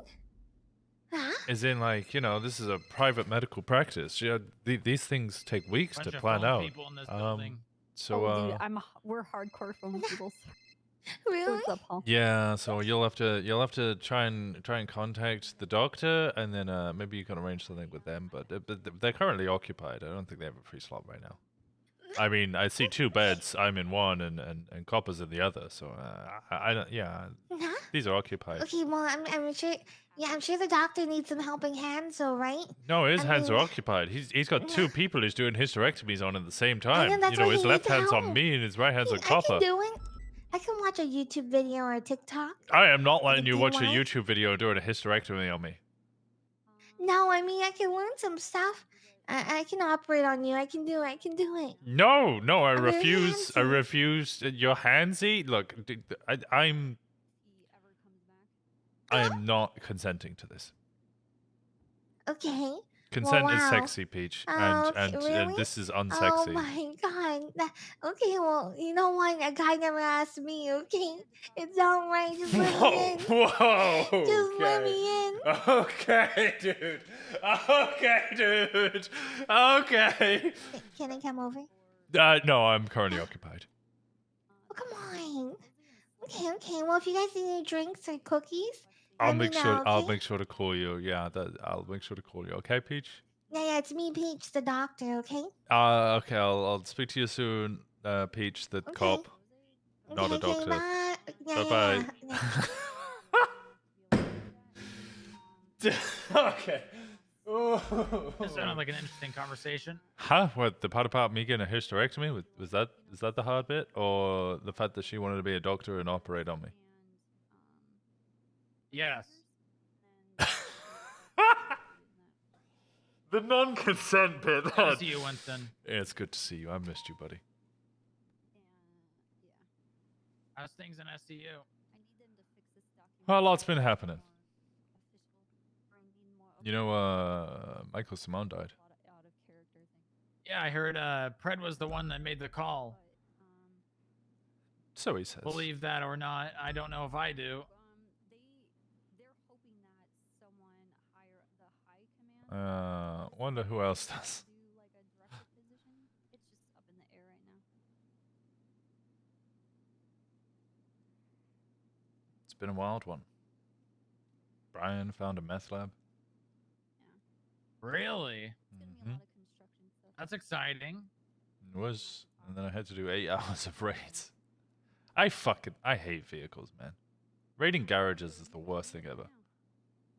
Huh? As in, like, this is a private medical practice. These things take weeks Bunch to of plan phone out. people in this building. So, oh, dude, we're hardcore phone people. Really? What's up, Paul? yeah, so you'll have to try and contact the doctor, and then maybe you can arrange something with them. But they're currently occupied. I don't think they have a free slot right now. I mean, I see 2 beds. I'm in one, and Copper's in the other. So I don't. Yeah, Huh? these are occupied. Okay, well, I'm sure. Yeah, I'm sure the doctor needs some helping hands, so right? No, his I hands are mean- occupied. He's got 2 people he's doing hysterectomies on at the same time. that's why His he left needs hand's on help. me, and his right hand's on I can Copper. do it. I can watch a YouTube video or a TikTok. I am not letting you do watch a what? YouTube video doing a hysterectomy on me. No, I mean I can learn some stuff. I can operate on you. I can do it. No, I I'm very refuse. I handsy. refuse. Your handsy. Look, I'm not consenting to this. Okay. Consent well, is wow. sexy, Peach, Oh, and really? this is Oh unsexy. my god. Okay, well, you know what? A guy never asked me, okay? It's alright. Just let me in. Whoa! Just let me in. Okay, dude. Okay. Can I come over? No, I'm currently occupied. Oh, come on. Okay. Well, if you guys need any drinks or cookies, I'll let me make know, sure. I'll okay? make sure to call you. Yeah, I'll make sure to call you. Okay, Peach. Yeah, it's me, Peach, the doctor, okay? Okay. I'll speak to you soon, Peach, the cop, not a Okay, doctor. bye. Yeah, Bye yeah. bye. Okay. This sounded like an interesting conversation. Huh? What, the part about me getting a hysterectomy? Is that the hard bit, or the fact that she wanted to be a doctor and operate on me? Yes. The non-consent bit. Good to see you, Winston. Yeah, it's good to see you. I missed you, buddy. How's things in SCU? Well, a lot's been happening. You know, Michael Simone died. Yeah, I heard Pred was the one that made the call. So he says. Believe that or not, I don't know if I do. Wonder who else does. It's been a wild one. Brian found a meth lab. Really? Mhm. That's exciting. It was, and then I had to do 8 hours of raids. I hate vehicles, man. Raiding garages is the worst thing ever.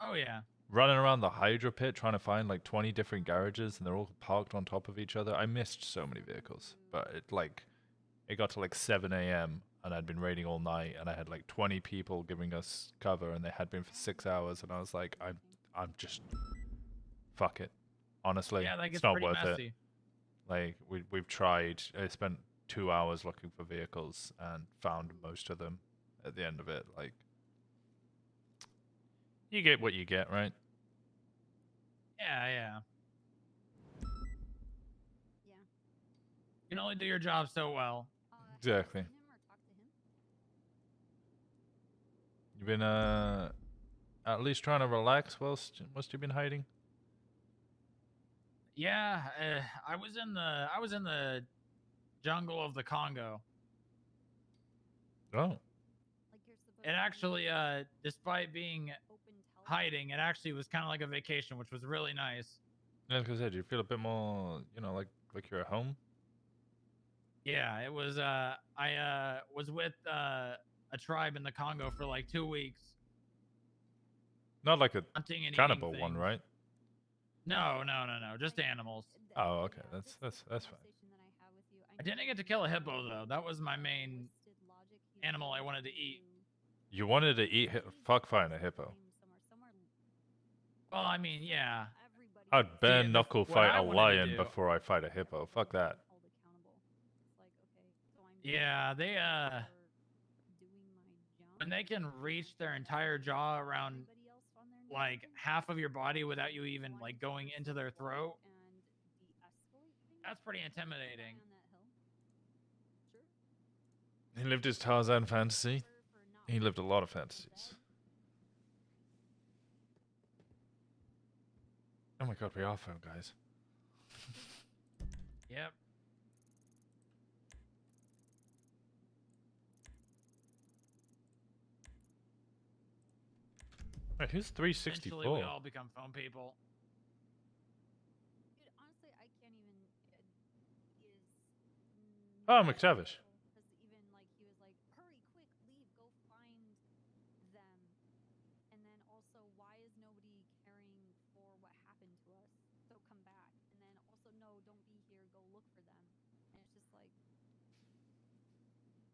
Oh yeah. Running around the Hydra pit trying to find like 20 different garages and they're all parked on top of each other. I missed so many vehicles, but it got to like 7 a.m. and I'd been raiding all night and I had like 20 people giving us cover and they had been for 6 hours and I was like, I'm just fuck it. Honestly, Yeah, that it's gets not pretty worth messy. it. Like we've tried. I spent 2 hours looking for vehicles and found most of them. At the end of it, like you get what you get, right? Yeah, yeah. You can only do your job so well. Exactly. You've been at least trying to relax whilst you've been hiding. Yeah, I was in the jungle of the Congo. Oh. It actually, despite being hiding, it actually was kind of like a vacation, which was really nice. Yeah, like I said, you feel a bit more, like you're at home. Yeah, it was. I was with a tribe in the Congo for like 2 weeks. Not like a Hunting and cannibal eating one, things. right? No, just animals. Oh, okay, that's fine. I didn't get to kill a hippo though. That was my main animal I wanted to eat. You wanted to eat fuck fighting a hippo. Well, I mean, yeah. I'd bare See, knuckle what fight I a wanted to lion do- before I fight a hippo. Fuck that. Yeah, they when they can reach their entire jaw around like half of your body without you even like going into their throat. That's pretty intimidating. He lived his Tarzan fantasy. He lived a lot of fantasies. Oh my god, we are phone guys. Yep. Wait, who's 364? Eventually, we all become phone people. Oh, McTavish.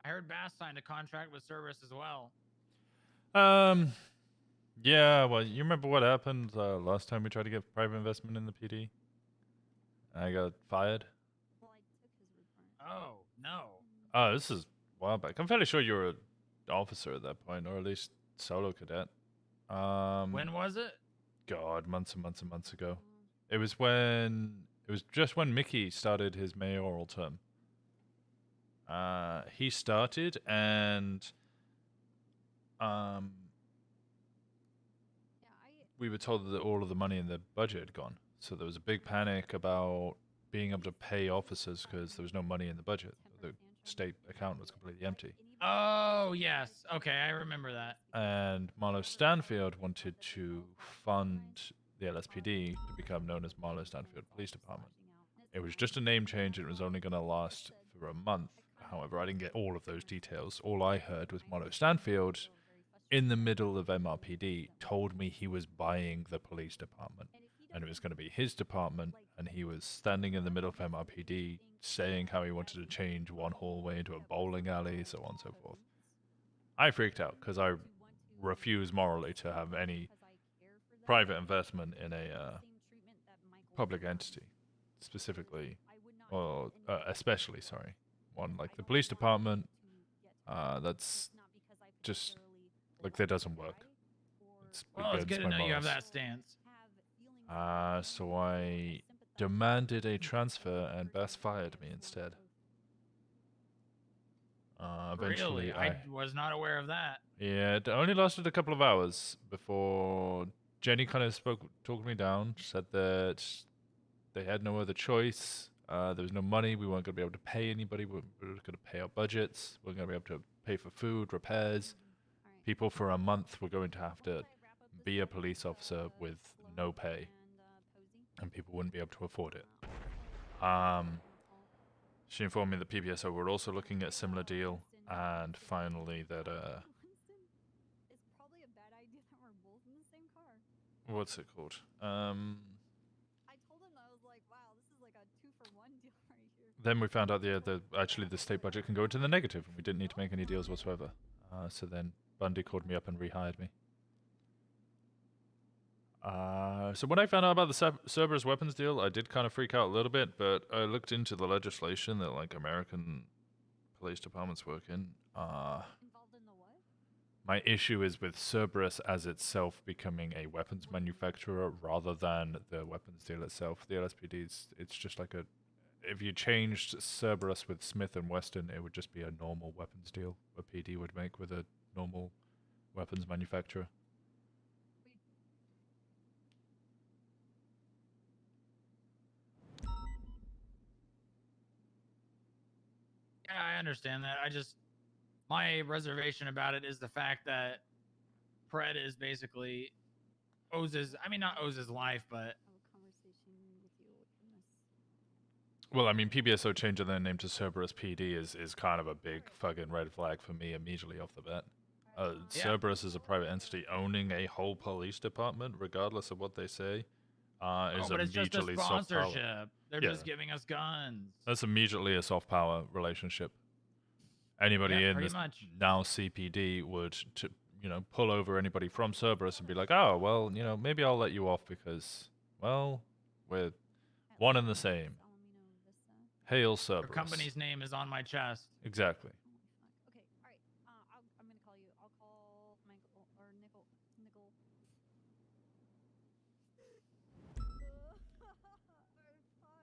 I heard Bass signed a contract with Service as well. Yeah, well, you remember what happened last time we tried to get private investment in the PD? I got fired. Oh, no. Oh, this is a while back. I'm fairly sure you were an officer at that point, or at least solo cadet. When was it? God, months and months and months ago. It was just when Mickey started his mayoral term. He started and we were told that all of the money in the budget had gone. So there was a big panic about being able to pay officers because there was no money in the budget. The state account was completely empty. Oh, yes. Okay, I remember that. And Marlo Stanfield wanted to fund the LSPD to become known as Marlo Stanfield Police Department. It was just a name change and it was only going to last for a month. However, I didn't get all of those details. All I heard was Marlo Stanfield, in the middle of MRPD, told me he was buying the police department. And it was going to be his department, and he was standing in the middle of MRPD saying how he wanted to change one hallway into a bowling alley, so on and so forth. I freaked out because I refuse morally to have any private investment in a public entity, specifically, or especially, sorry, one like the police department. That's just like that doesn't work. Well, it's good to know you have that stance. So I demanded a transfer, and Bass fired me instead. Eventually, Really? I was not aware of that. Yeah, it only lasted a couple of hours before Jenny kind of talked me down, said that they had no other choice. There was no money. We weren't going to be able to pay anybody. We weren't going to pay our budgets. We weren't going to be able to pay for food, repairs. People for a month were going to have to be a police officer with no pay. And people wouldn't be able to afford it. She informed me that PPSO were also looking at a similar deal. And finally that, what's it called? Then we found out actually the state budget can go into the negative, and we didn't need to make any deals whatsoever. So then Bundy called me up and rehired me. So when I found out about the Cerberus weapons deal, I did kind of freak out a little bit, but I looked into the legislation that like American police departments work in. My issue is with Cerberus as itself becoming a weapons manufacturer rather than the weapons deal itself. The LSPD's, it's just like a, if you changed Cerberus with Smith and Weston, it would just be a normal weapons deal a PD would make with a normal weapons manufacturer. Yeah, I understand that. My reservation about it is the fact that Pred is basically not owes his life, but Well, I mean, PBSO changing their name to Cerberus PD is kind of a big fucking red flag for me immediately off the bat. Cerberus is a private entity owning a whole police department, regardless of what they say. Is but it's just a immediately soft power. sponsorship. They're just giving us guns. That's immediately a soft power relationship. Anybody in this now CPD would, pull over anybody from Cerberus and be like, oh, well, maybe I'll let you off because, well, we're one and the same. Hail Cerberus. Your company's name is on my chest. Exactly. Okay, all right. I'm gonna call you. I'll call Michael or Nickel.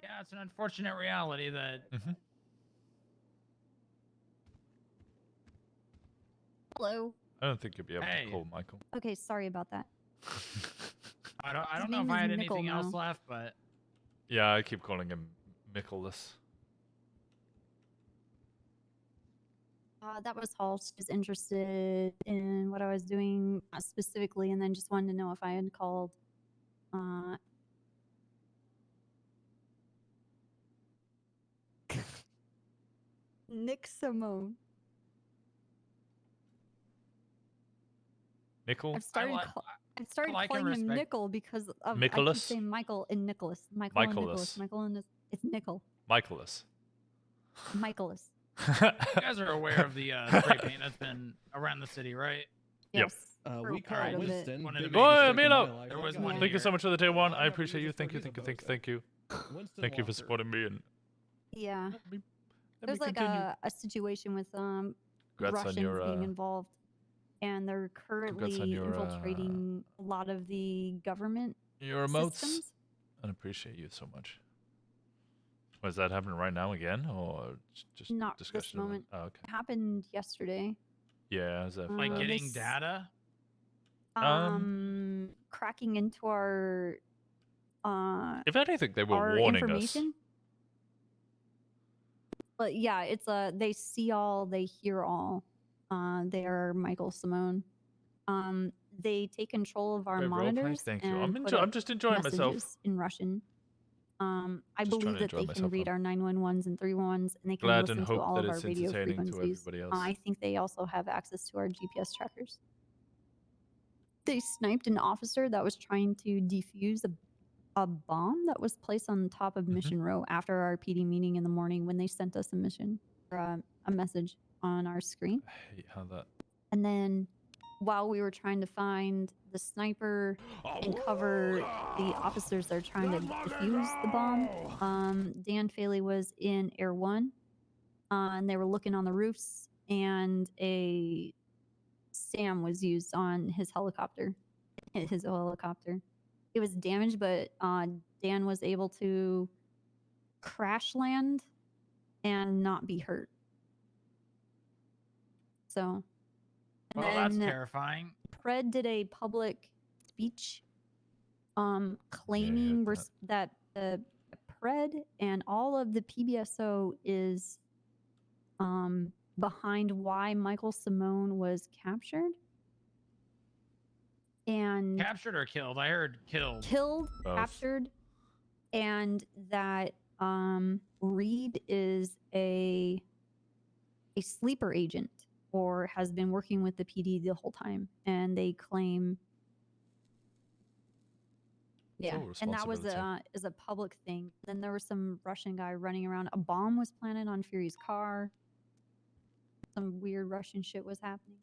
Yeah, it's an unfortunate reality that. Hello. I don't think you'll be able to call Michael. Okay, sorry about that. I don't His know if name I is had Nickel anything else now. left, but Yeah, I keep calling him Mickelus. That was all. She was interested in what I was doing specifically, and then just wanted to know if I had called. Nick Simone. Nickel? I've started like and calling him respect- Nickel because of I keep Nicholas? saying Michael and Nicholas. Michael and Nicholas. Michaelis. Michael and it's Nickel. Michaelis. Michaelis. you guys are aware of the spray paint that's been around the city, right? Yes. We call part of it. Winston. Wanted to big make Boy, mistake in Milo! my life. There was I got one it. Thank you so much for the day one. I never appreciate you. just Thank you, forget thank you, about thank you, thank you. Winston Thank you for Walker. supporting me and Yeah. let There's me like continue. a situation with Congrats on Russians your, being involved, and they're currently your, infiltrating a lot of the government your emotes. systems. I appreciate you so much. Was that happening right now again, or just Not discussion? this moment. Oh, okay. It happened yesterday. Yeah, is that Like getting This- data. Cracking into our if anything, they were our warning information. But yeah, it's they see all, they hear all. They are Michael Simone. They take control of our Great role play, monitors. thank you. and I'm put I'm up just enjoying myself. messages in Russian. I Just trying believe to that enjoy they can myself, read huh? our 911s and 311s, and they can Glad listen and to hope all that of our it's radio entertaining to frequencies. everybody else. I think they also have access to our GPS trackers. They sniped an officer that was trying to defuse a bomb that was placed on top of Mission Row after our PD meeting in the morning when they sent us a mission or a message on our screen. I hate how that. And then while we were trying to find the sniper and cover the officers that are trying to defuse the bomb, Dan Faley was in Air 1, and they were looking on the roofs, and a SAM was used on his helicopter. It was damaged, but Dan was able to crash land and not be hurt. So, and Well, that's then terrifying. Pred did a public speech claiming that the Pred and all of the PBSO is behind why Michael Simone was captured. And Captured or killed? I heard killed. killed, Both. captured, and that Reed is a sleeper agent or has been working with the PD the whole time, and they claim. Yeah, Full and that was responsibility. is a public thing. Then there was some Russian guy running around. A bomb was planted on Fury's car. Some weird Russian shit was happening.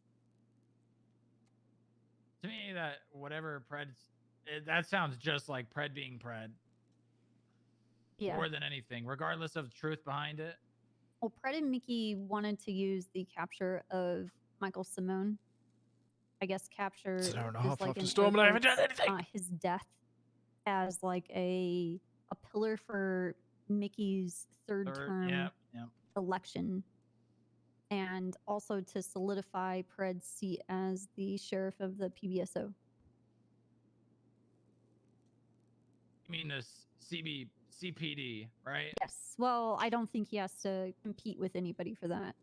To me, that whatever Pred That sounds just like Pred being Pred. Yeah. More than anything, regardless of the truth behind it. Well, Pred and Mickey wanted to use the capture of Michael Simone. I guess capture It's an hour and a is half like after an storm and I haven't done anything. his death as like a pillar for Mickey's third term Yep. election, and also to solidify Pred's seat as the sheriff of the PBSO. You mean this CPD, right? Yes. Well, I don't think he has to compete with anybody for that.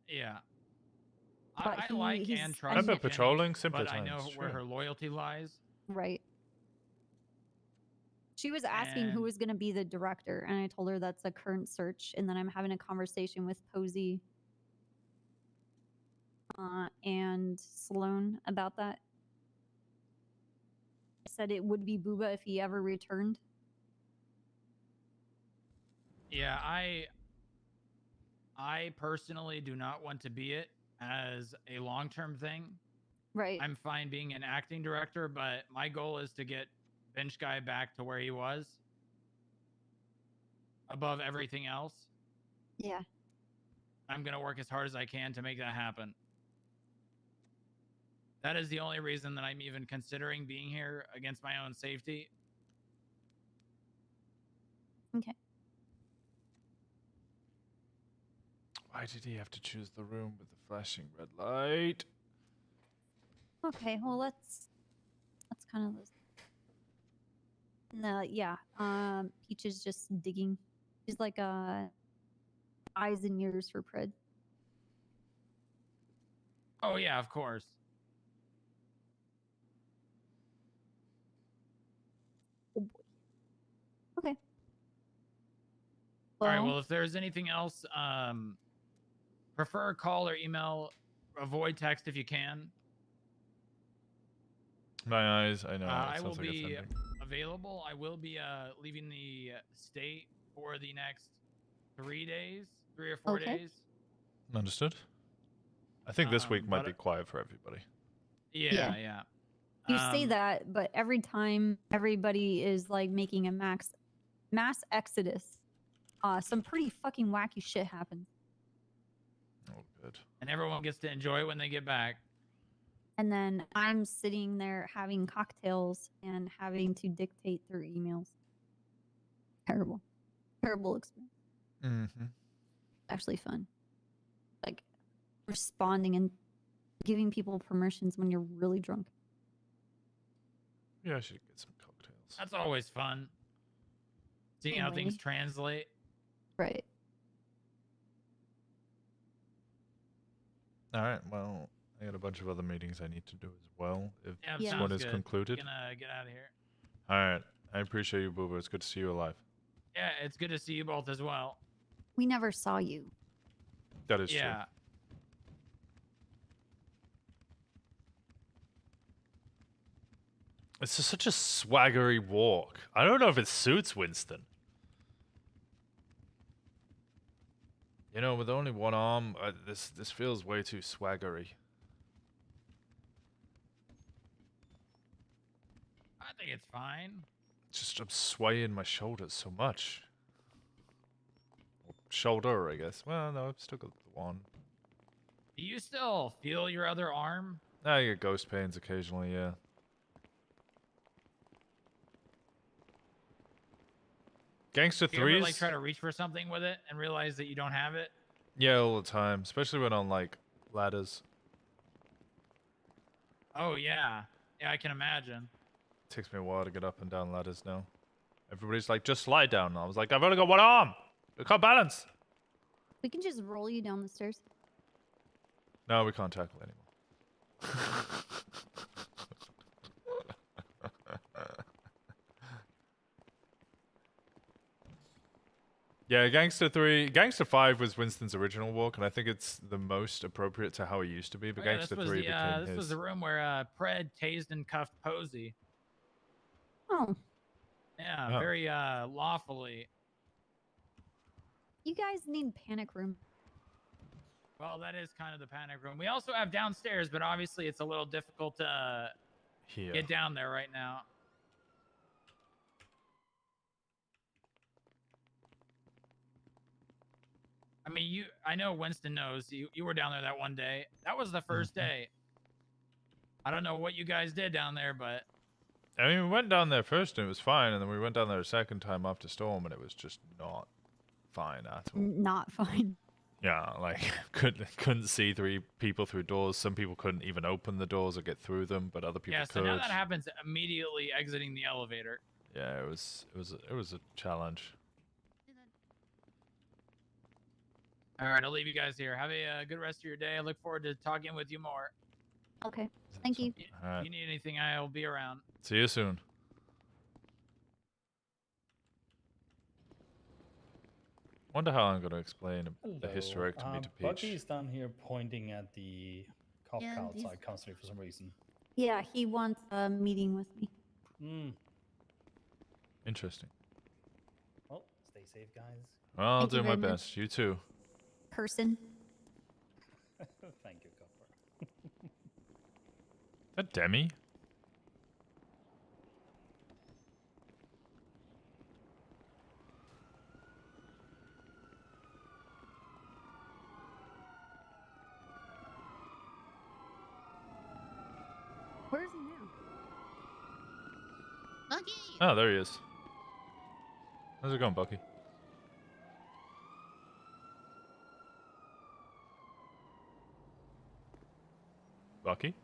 Yeah. But I like he's- and I trust I've been Jenny, patrolling simpler but I know times, where sure. her loyalty lies. Right. She was asking who And- was going to be the director, and I told her that's a current search, and then I'm having a conversation with Posey and Sloan about that. I said it would be Booba if he ever returned. Yeah, I personally do not want to be it as a long-term thing. Right. I'm fine being an acting director, but my goal is to get Bench Guy back to where he was. Above everything else. Yeah. I'm going to work as hard as I can to make that happen. That is the only reason that I'm even considering being here, against my own safety. Okay. Why did he have to choose the room with the flashing red light? Okay, well that's kind of this. No, yeah. Peach is just digging. She's like eyes and ears for Pred. Oh yeah, of course. Okay. All right, well, if there's anything else, prefer call or email. Avoid text if you can. My eyes, I know. I it will sounds like be offending. available. I will be leaving the state for the next 3 days, 3 or 4 Okay. days. Understood. I think this week might but- be quiet for everybody. Yeah. You say that, but every time everybody is like making a mass exodus, some pretty fucking wacky shit happens. Oh, good. And everyone gets to enjoy it when they get back. And then I'm sitting there having cocktails and having to dictate through emails. Terrible. Terrible experience. Mm-hmm. Actually fun. Like responding and giving people permissions when you're really drunk. Yeah, I should get some cocktails. That's always fun. Seeing how things translate. Right. All right. Well, I got a bunch of other meetings I need to do as well. If Yeah, this sounds one is good. concluded. Gonna get out of here. All right. I appreciate you, Booba. It's good to see you alive. Yeah, it's good to see you both as well. We never saw you. That is Yeah. true. It's just such a swaggery walk. I don't know if it suits Winston. You know, with only one arm, this feels way too swaggery. I think it's fine. Just I'm swaying my shoulders so much. Shoulder, I guess. Well, no, I've still got the one. Do you still feel your other arm? I get ghost pains occasionally, yeah. Gangster Do you ever, threes? like, try to reach for something with it and realize that you don't have it? Yeah, all the time, especially when on like ladders. Oh, yeah. Yeah, I can imagine. It takes me a while to get up and down ladders now. Everybody's like, just slide down. I was like, I've only got one arm. I can't balance. We can just roll you down the stairs. No, we can't tackle anymore. Yeah, Gangster 5 was Winston's original walk, and I think it's the most appropriate to how he used to be, but Oh, yeah, Gangster this was 3 the, became this his. was the room where Pred tased and cuffed Posey. Oh. Yeah, Oh. very lawfully. You guys need panic room. Well, that is kind of the panic room. We also have downstairs, but obviously it's a little difficult to here. Get down there right now. I mean, I know Winston knows. You were down there that one day. That was the first day. I don't know what you guys did down there, but I mean, we went down there first and it was fine, and then we went down there a second time after storm, and it was just not fine at all. Not fine. Yeah, like couldn't see people through doors. Some people couldn't even open the doors or get through them, but other people yeah. So could. now that happens immediately exiting the elevator. Yeah, it was a challenge. All right, I'll leave you guys here. Have a good rest of your day. I look forward to talking with you more. Okay. Thank you. All right. If you need anything, I'll be around. See you soon. Wonder how I'm going to explain the hysterectomy to Peach. Bucky's down here pointing at the cop Yeah, car these- outside constantly for some reason. Yeah, he wants a meeting with me. Interesting. Well, stay safe, guys. Well, I'll Thank you do my very much. best. You too. Person. Thank you, Copper. That Demi? Where is he now? Bucky! Oh, there he is. How's it going, Bucky? Bucky?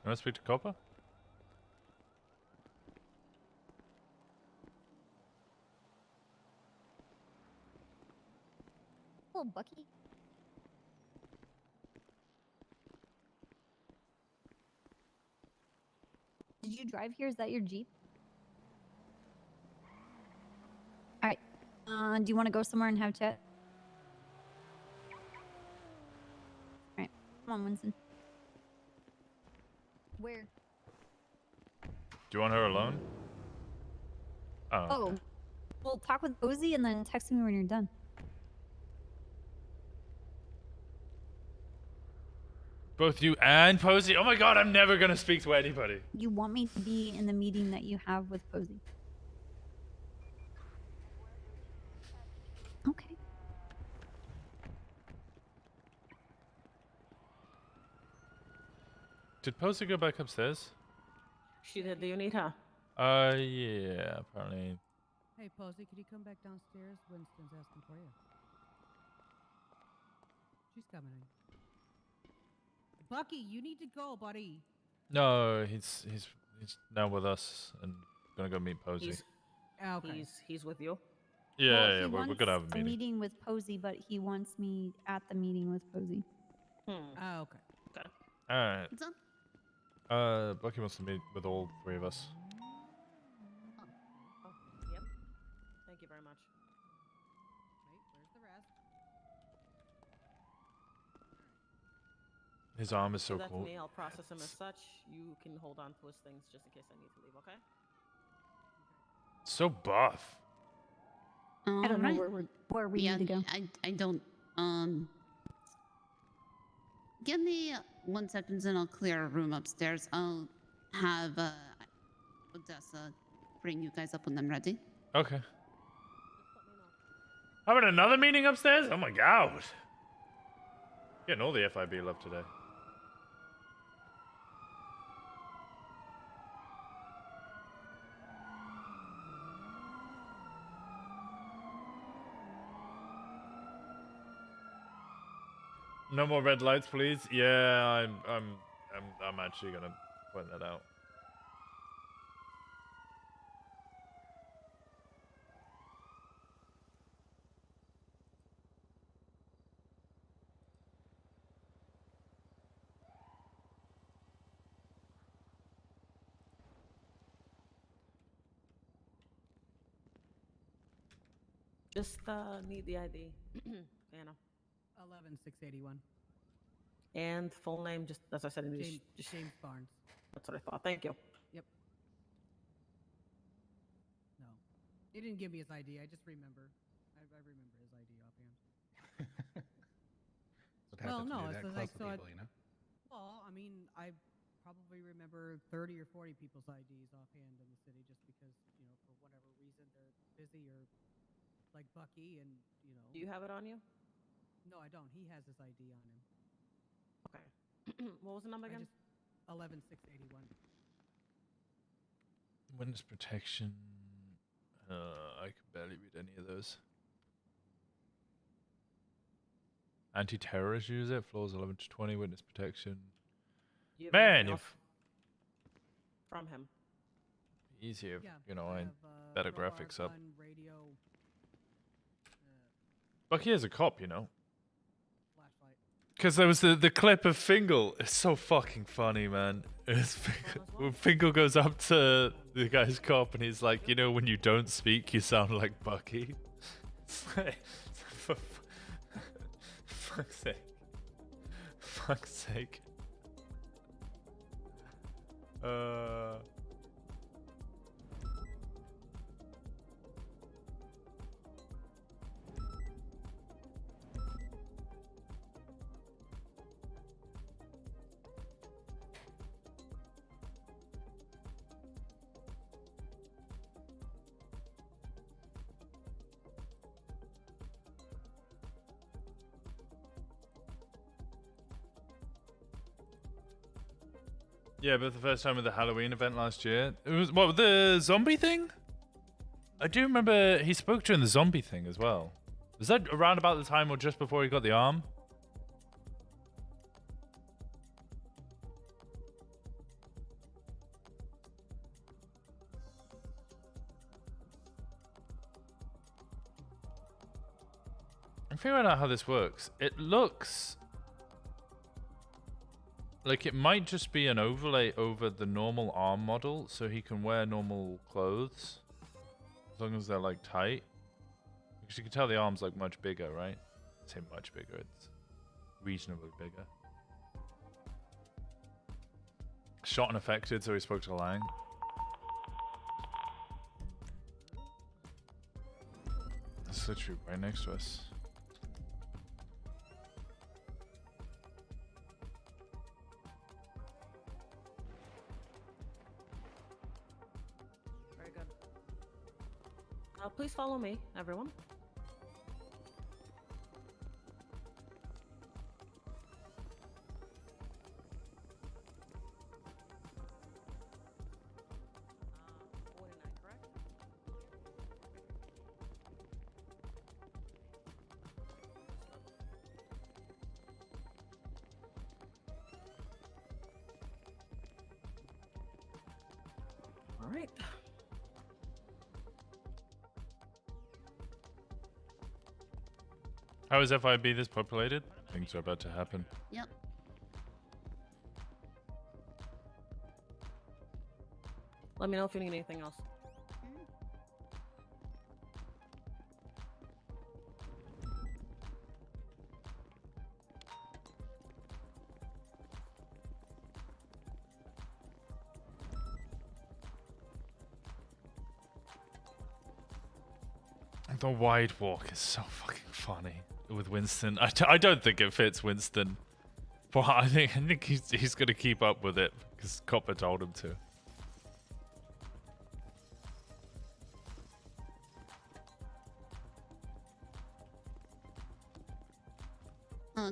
You want to speak to Copper? Oh, Bucky. Did you drive here? Is that your Jeep? All right. Do you want to go somewhere and have chat? All right. Come on, Winston. Where? Do you want her alone? Oh. Oh. Well, talk with Posey and then text me when you're done. Both you and Posey? Oh my god, I'm never gonna speak to anybody. You want me to be in the meeting that you have with Posey? Okay. Did Posey go back upstairs? She did. Do you need her? Yeah, apparently. Hey, Posey, could you come back downstairs? Winston's asking for you. She's coming in. Bucky, you need to go, buddy. No, he's now with us and gonna go meet Posey. Okay. He's with you. Yeah, Well, yeah, he we're wants gonna have a meeting. with Posey, but he wants me at the meeting with Posey. Oh, okay. Okay. All right. What's up? Bucky wants to meet with all three of us. Oh, yep. Thank you very much. Wait, where's the rest? His arm is so that's cool. me. I'll process him as such. You can hold on to his things just in case I need to leave. Okay? So buff. I don't know where we need to go. I don't. Give me 1 second and I'll clear a room upstairs. I'll have Odessa bring you guys up when I'm ready. Okay. Having another meeting upstairs? Oh my god. Getting all the FIB love today. No more red lights, please. Yeah, I'm actually gonna point that out. Just need the ID. Anna. 11681. And full name, just as I said in the James Barnes. That's what I thought. Thank you. Yep. No. He didn't give me his ID. I just remember. I I remember his ID offhand. What Well, happens no, when you're it's that like close to so. people, you know? Well, I mean, I probably remember 30 or 40 people's IDs offhand in the city, just because for whatever reason they're busy or like Bucky, and Do you have it on you? No, I don't. He has his ID on him. Okay. What was the number again? 11681. Witness protection. I can barely read any of those. Anti-terrorist use it. Floors 11 to 20. Witness protection. Do you have Man, anything if else from him. easier, Yeah, I have, better crowbar, graphics up. gun, radio, Bucky is a cop, flashlight. Because there was the clip of Fingal. It's so fucking funny, man. It's when Fingal goes up to the guy's cop and he's like, when you don't speak, you sound like Bucky. It's like, for fuck's sake. Fuck's sake. Yeah, but the first time with the Halloween event last year, it was the zombie thing. I do remember he spoke during the zombie thing as well. Was that around about the time or just before he got the arm? I'm figuring out how this works. It looks like it might just be an overlay over the normal arm model, so he can wear normal clothes as long as they're like tight. Because you can tell the arm's like much bigger, right? I say much bigger, it's reasonably bigger. Shot and affected, so he spoke to Lang. That's literally right next to us. Very good. Please follow me, everyone. All right. How is FIB this populated? Things are about to happen. Yep. Let me know if you need anything else. The wide walk is so fucking funny with Winston. I don't think it fits Winston, but I think he's gonna keep up with it because Copper told him to.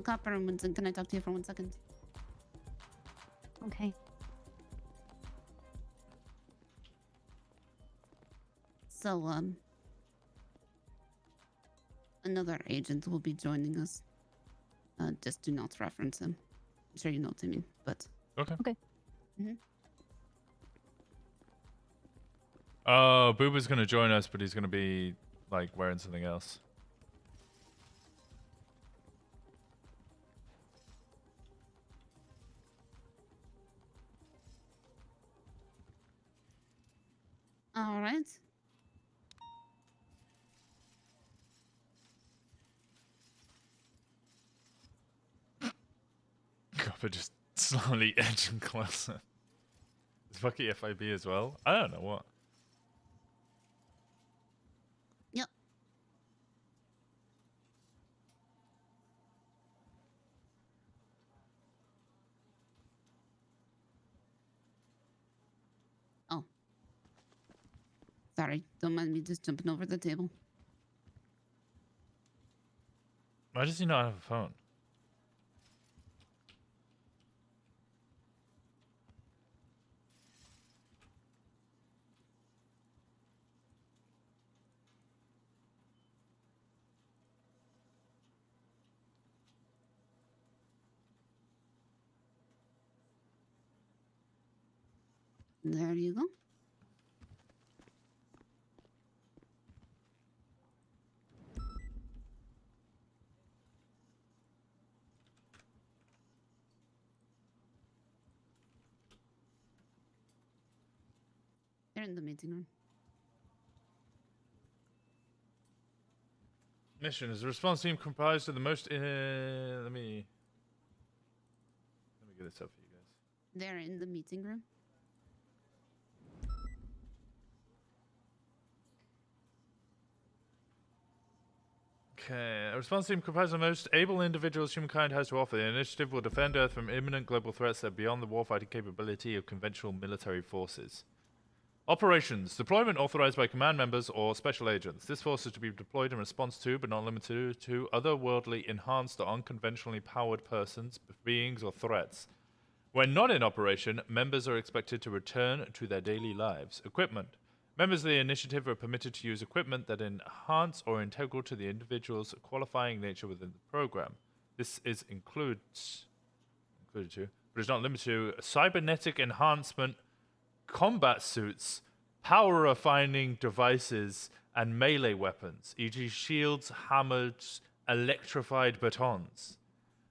Copper and Winston, can I talk to you for 1 second? Okay. So, another agent will be joining us. Just do not reference him. I'm sure you know what I mean, but... Okay. Okay. Oh, Booba's gonna join us, but he's gonna be like wearing something else. All right. Copper just slowly edging closer. Is Bucky FIB as well? I don't know what. Yep. Sorry, don't mind me just jumping over the table. Why does he not have a phone? There you go. They're in the meeting room. Mission is the response team comprised of the most. Let me get this up for you guys. They're in the meeting room. Okay, a response team comprised of the most able individuals humankind has to offer. The initiative will defend Earth from imminent global threats that are beyond the warfighting capability of conventional military forces. Operations. Deployment authorized by command members or special agents. This force is to be deployed in response to, but not limited to, otherworldly, enhanced, or unconventionally powered persons, beings, or threats. When not in operation, members are expected to return to their daily lives. Equipment. Members of the initiative are permitted to use equipment that enhance or integral to the individual's qualifying nature within the program. This is included to, but is not limited to, cybernetic enhancement, combat suits, power refining devices, and melee weapons, e.g. shields, hammers, electrified batons.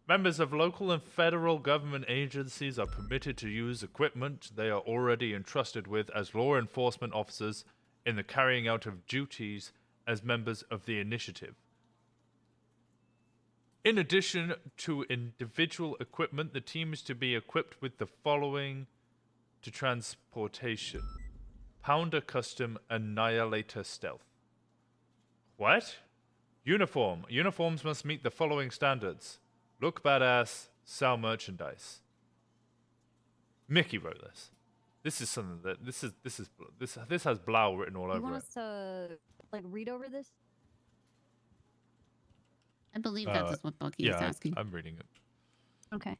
Members of local and federal government agencies are permitted to use equipment they are already entrusted with as law enforcement officers in the carrying out of duties as members of the initiative. In addition to individual equipment, the team is to be equipped with the following to transportation: Pounder Custom Annihilator Stealth. What? Uniform. Uniforms must meet the following standards: look badass, sell merchandise. Mickey wrote this. This is something that this has Blau written all You over want it. us to like read over this? I believe that is what Bucky is asking. I'm reading it. Okay.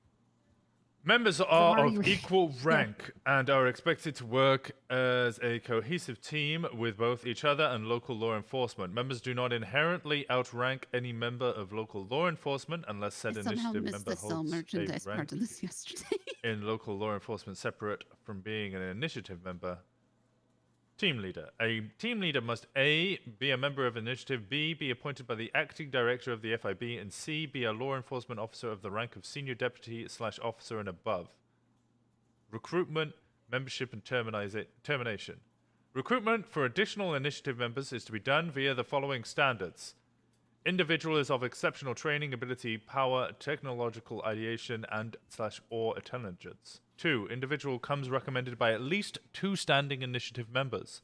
Members are of equal rank and are expected to work as a cohesive team with both each other and local law enforcement. Members do not inherently outrank any member of local law enforcement unless said I somehow initiative missed member the sell holds merchandise a rank part of this yesterday. in local law enforcement separate from being an initiative member. Team leader. A team leader must A, be a member of initiative, B, be appointed by the acting director of the FIB, and C, be a law enforcement officer of the rank of senior deputy/officer and above. Recruitment, membership, and termination. Recruitment for additional initiative members is to be done via the following standards. Individual is of exceptional training, ability, power, technological ideation, and/or intelligence. 2. Individual comes recommended by at least 2 standing initiative members.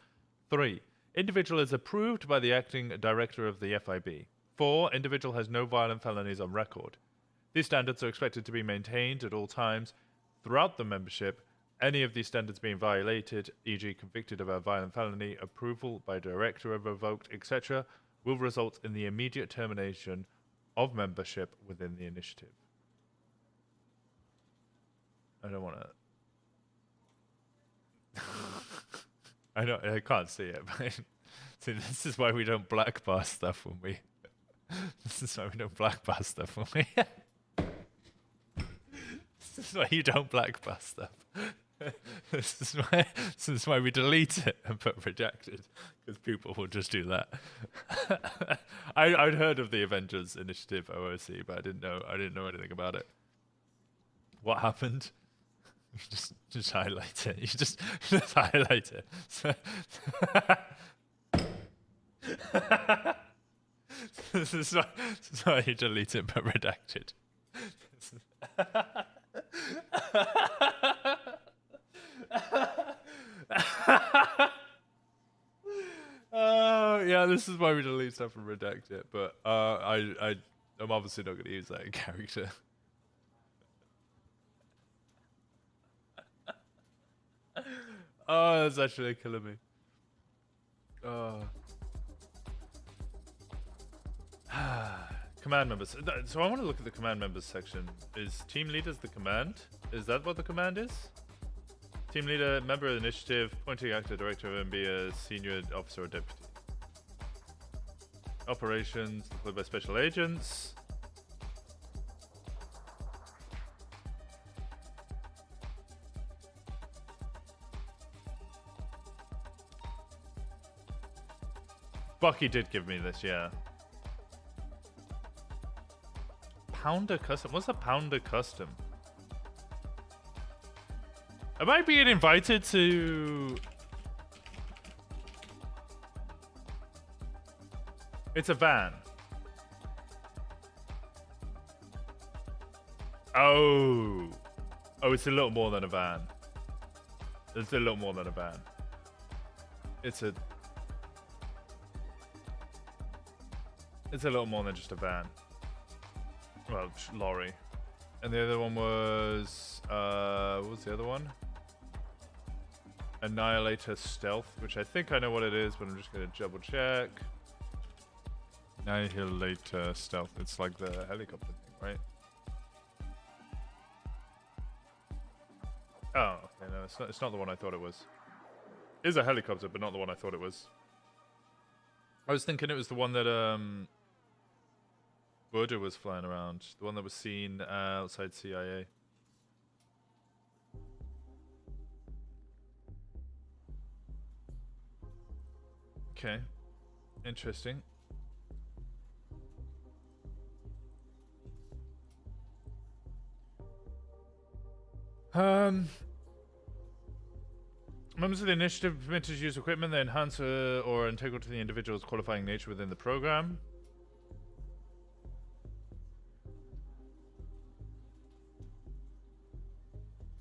3. Individual is approved by the acting director of the FIB. 4. Individual has no violent felonies on record. These standards are expected to be maintained at all times throughout the membership. Any of these standards being violated, e.g. convicted of a violent felony, approval by director of revoked, etc., will result in the immediate termination of membership within the initiative. I don't want to... I can't see it, but... See, this is why we don't black bar stuff when we... This is why we don't black bar stuff when we... This is why you don't black bar stuff. This is why we delete it and put redacted, because people will just do that. I'd heard of the Avengers Initiative OOC, but I didn't know anything about it. What happened? You just highlight it. You just highlight it. This is why you delete it but redacted. Yeah, this is why we delete stuff and redact it, but I'm obviously not going to use that in character. Oh, that's actually killing me. Command members. So I want to look at the command members section. Is team leaders the command? Is that what the command is? Team leader, member of the initiative, appointing actor, director of MB, a senior officer or deputy. Operations deployed by special agents. Bucky did give me this, yeah. Pounder custom? What's a pounder custom? Am I being invited to... It's a van. Oh. Oh, it's a little more than a van. It's a little more than a van. It's a little more than just a van. Well, lorry. And the other one was... what was the other one? Annihilator Stealth, which I think I know what it is, but I'm just going to double check. Annihilator Stealth. It's like the helicopter thing, right? Oh, okay, no, it's not the one I thought it was. It is a helicopter, but not the one I thought it was. I was thinking it was the one that, Buddha was flying around. The one that was seen outside CIA. Okay. Interesting. Members of the initiative are permitted to use equipment that enhance or are integral to the individual's qualifying nature within the program.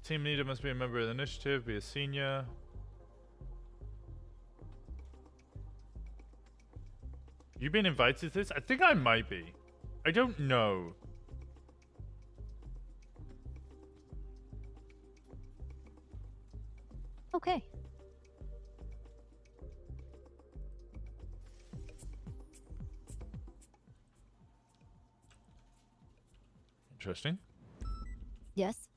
Team leader must be a member of the initiative, be a senior. You been invited to this? I think I might be. I don't know. Okay. Interesting. Yes.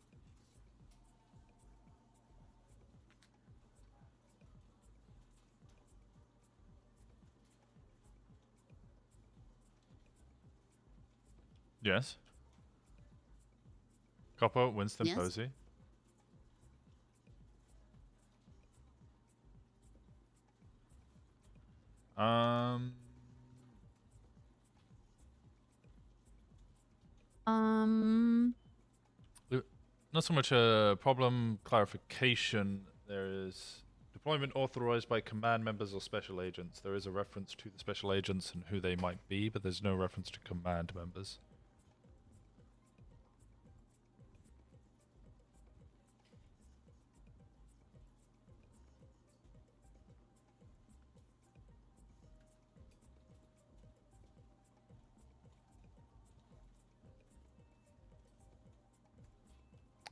Yes. Copper, Winston, Yes. Posey. Um. Not so much a problem clarification. There is deployment authorized by command members or special agents. There is a reference to the special agents and who they might be, but there's no reference to command members.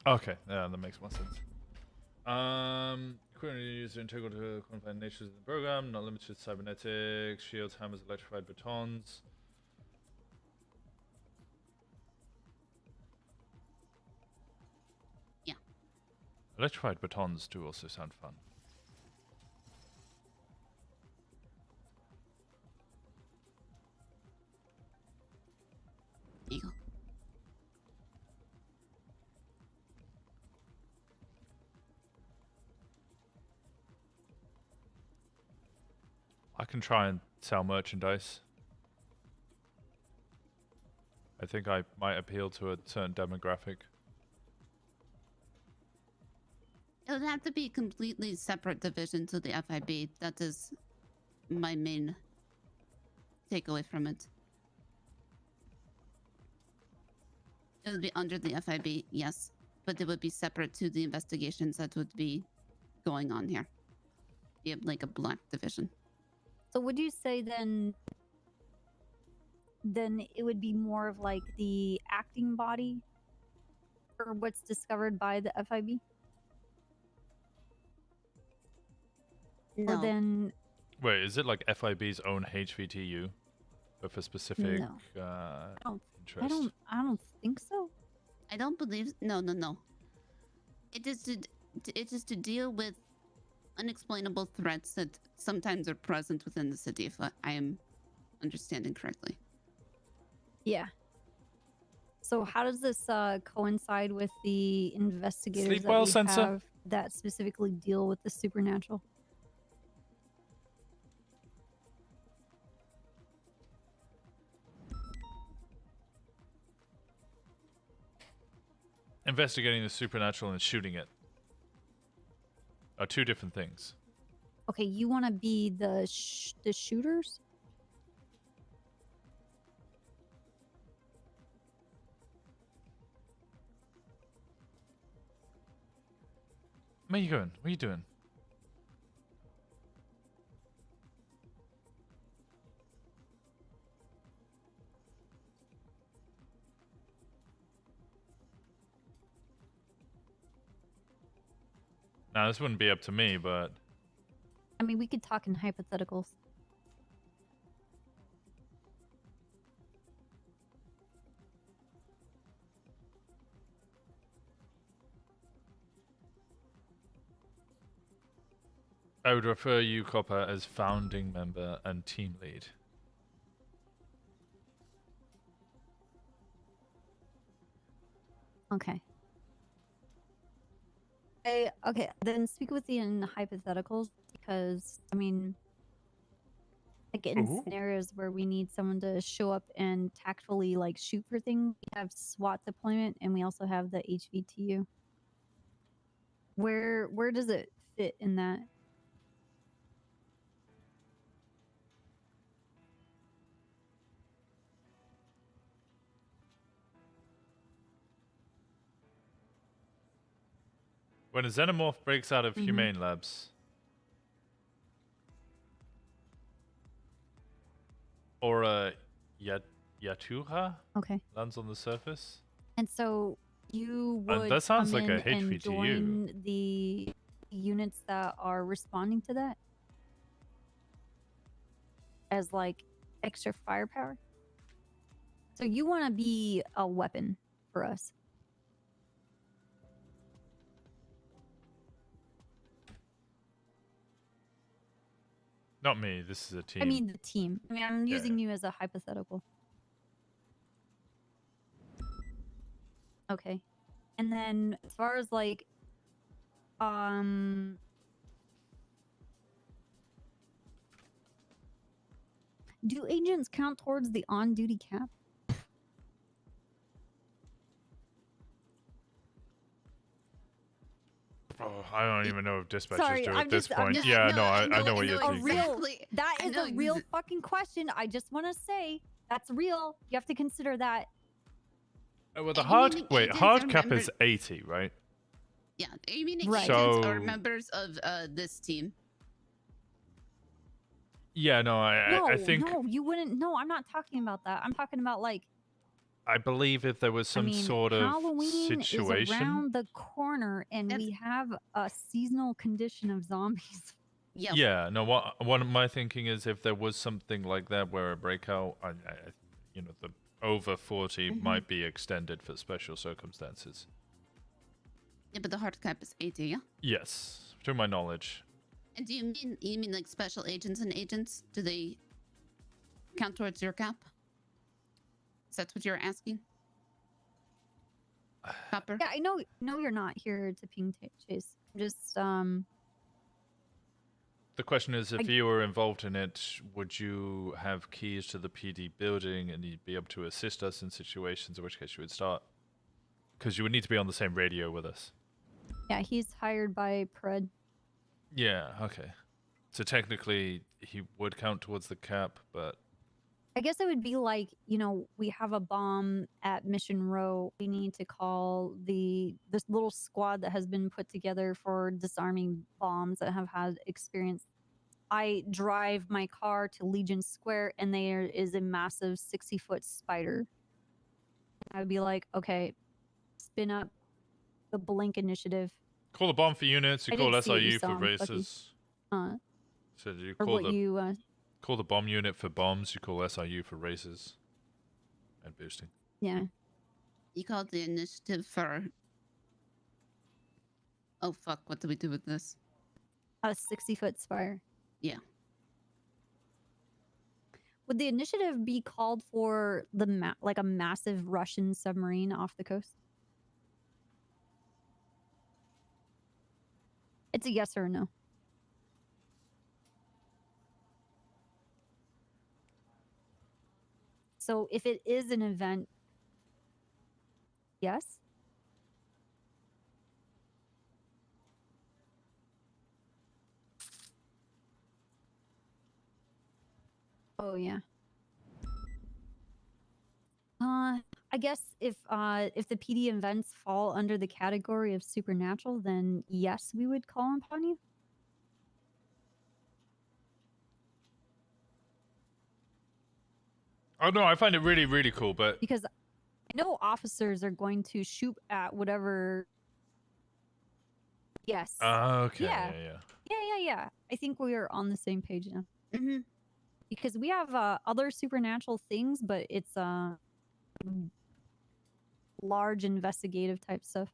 Okay, yeah, that makes more sense. Equipment used are integral to quantifying natures of the program, not limited to cybernetics, shields, hammers, electrified batons. Yeah. Electrified batons do also sound fun. There you go. I can try and sell merchandise. I think I might appeal to a certain demographic. It would have to be a completely separate division to the FIB. That is my main takeaway from it. It would be under the FIB, yes, but it would be separate to the investigations that would be going on here. Be like a black division. So would you say then it would be more of like the acting body for what's discovered by the FIB? No. Or then Wait, is it like FIB's own HVTU, but for specific No. interest? I don't think so. I don't believe. No. It is to deal with unexplainable threats that sometimes are present within the city. If I am understanding correctly. Yeah. So how does this coincide with the investigators Sleep that well, we Sensor? have that specifically deal with the supernatural? Investigating the supernatural and shooting it are two different things. Okay, you want to be the shooters? Where are you going? What are you doing? Now, this wouldn't be up to me, but I mean, we could talk in hypotheticals. I would refer you, Copper, as founding member and team lead. Okay. Okay, then speak with the in hypotheticals because, I mean, like in Ooh. scenarios where we need someone to show up and tactfully like shoot for things, we have SWAT deployment and we also have the HVTU. Where does it fit in that? When a xenomorph breaks out of Humane Labs, or a Yatura lands on the surface, And so you would that sounds come like a in and HVTU. join the units that are responding to that as like extra firepower. So you want to be a weapon for us. not me. This is a team. I mean the team. I mean I'm Yeah. using you as a hypothetical. Okay. And then as far as like do agents count towards the on-duty cap? Oh, I don't even know if dispatchers Sorry, do I'm at this just- I'm point. just- Yeah, no, no, I I know what you're a thinking. real, that I is know a real fucking question. I just want to say that's real. You have to consider that. Well, the Are you hard meaning wait, agents hard or cap members? is 80, right? Yeah. Are you meaning Right. agents or So- members of this team? Yeah, no, I think No, you wouldn't. No, I'm not talking about that. I'm talking about like I believe if there was some I mean, sort of Halloween situation. is around the corner, and we have a seasonal condition of zombies. Yeah, no. What my thinking is, if there was something like that where a breakout, you know, the over 40 might be extended for special circumstances. Yeah, but the hard cap is 80. Yeah. Yes, to my knowledge. And do you mean like special agents and agents? Do they count towards your cap? Is that what you're asking? Copper? Yeah, I know. No, you're not here to ping Chase. I'm just The question is, if I- you were involved in it, would you have keys to the PD building and you'd be able to assist us in situations, in which case you would start? Because you would need to be on the same radio with us. Yeah, he's hired by Pred. Yeah, okay. So technically, he would count towards the cap, but I guess it would be like, you know, we have a bomb at Mission Row. We need to call this little squad that has been put together for disarming bombs that have had experience. I drive my car to Legion Square, and there is a massive 60-foot spider. I would be like, okay, spin up the Blink initiative. call the bomb for units, you I call did see it, you SIU saw for him, Bucky. races. So do you or call what the you call the bomb unit for bombs? You call SIU for races and boosting. yeah. You called the initiative for. Oh fuck! What do we do with this? A 60-foot spire. Yeah. Would the initiative be called for the like a massive Russian submarine off the coast? It's a yes or a no. So if it is an event, yes? Oh yeah. I guess if the PD events fall under the category of supernatural, then yes, we would call upon you. Oh no, I find it really, really cool, but Because I know officers are going to shoot at whatever. Yes. okay, Yeah. yeah. Yeah. I think we are on the same page now. Mm-hmm. Because we have other supernatural things, but it's large investigative type stuff.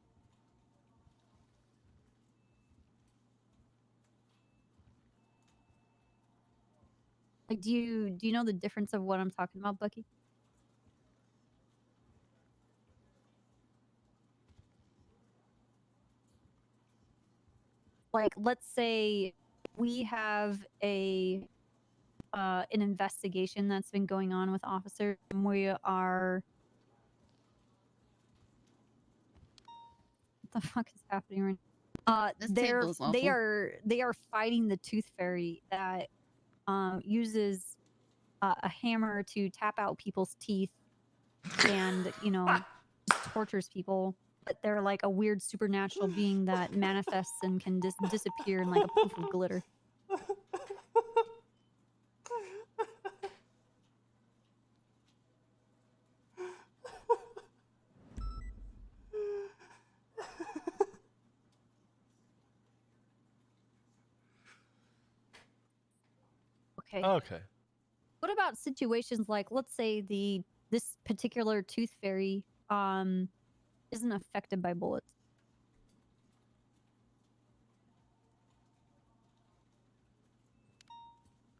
Like, do you know the difference of what I'm talking about, Bucky? Like, let's say we have an investigation that's been going on with officers, and we are. What the fuck is happening right now? This table is they awful. are fighting the tooth fairy that uses a hammer to tap out people's teeth and tortures people. But they're like a weird supernatural being that manifests and can disappear in like a poof of glitter. Okay. Okay. What about situations like, let's say this particular tooth fairy isn't affected by bullets?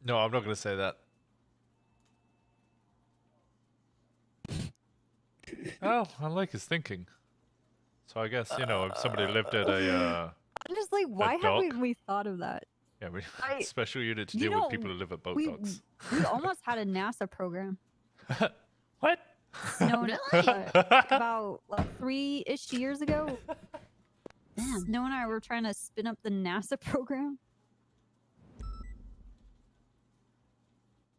No, I'm not going to say that. Oh, I like his thinking. So I guess, if somebody lived at a I'm just like, why dock. haven't we thought of that? Yeah, I- special unit to you deal know, with people who live at boat we, docks. we almost had a NASA program. What? Snow and, Really? about like 3-ish years ago. Snow and I were trying to spin up the NASA program.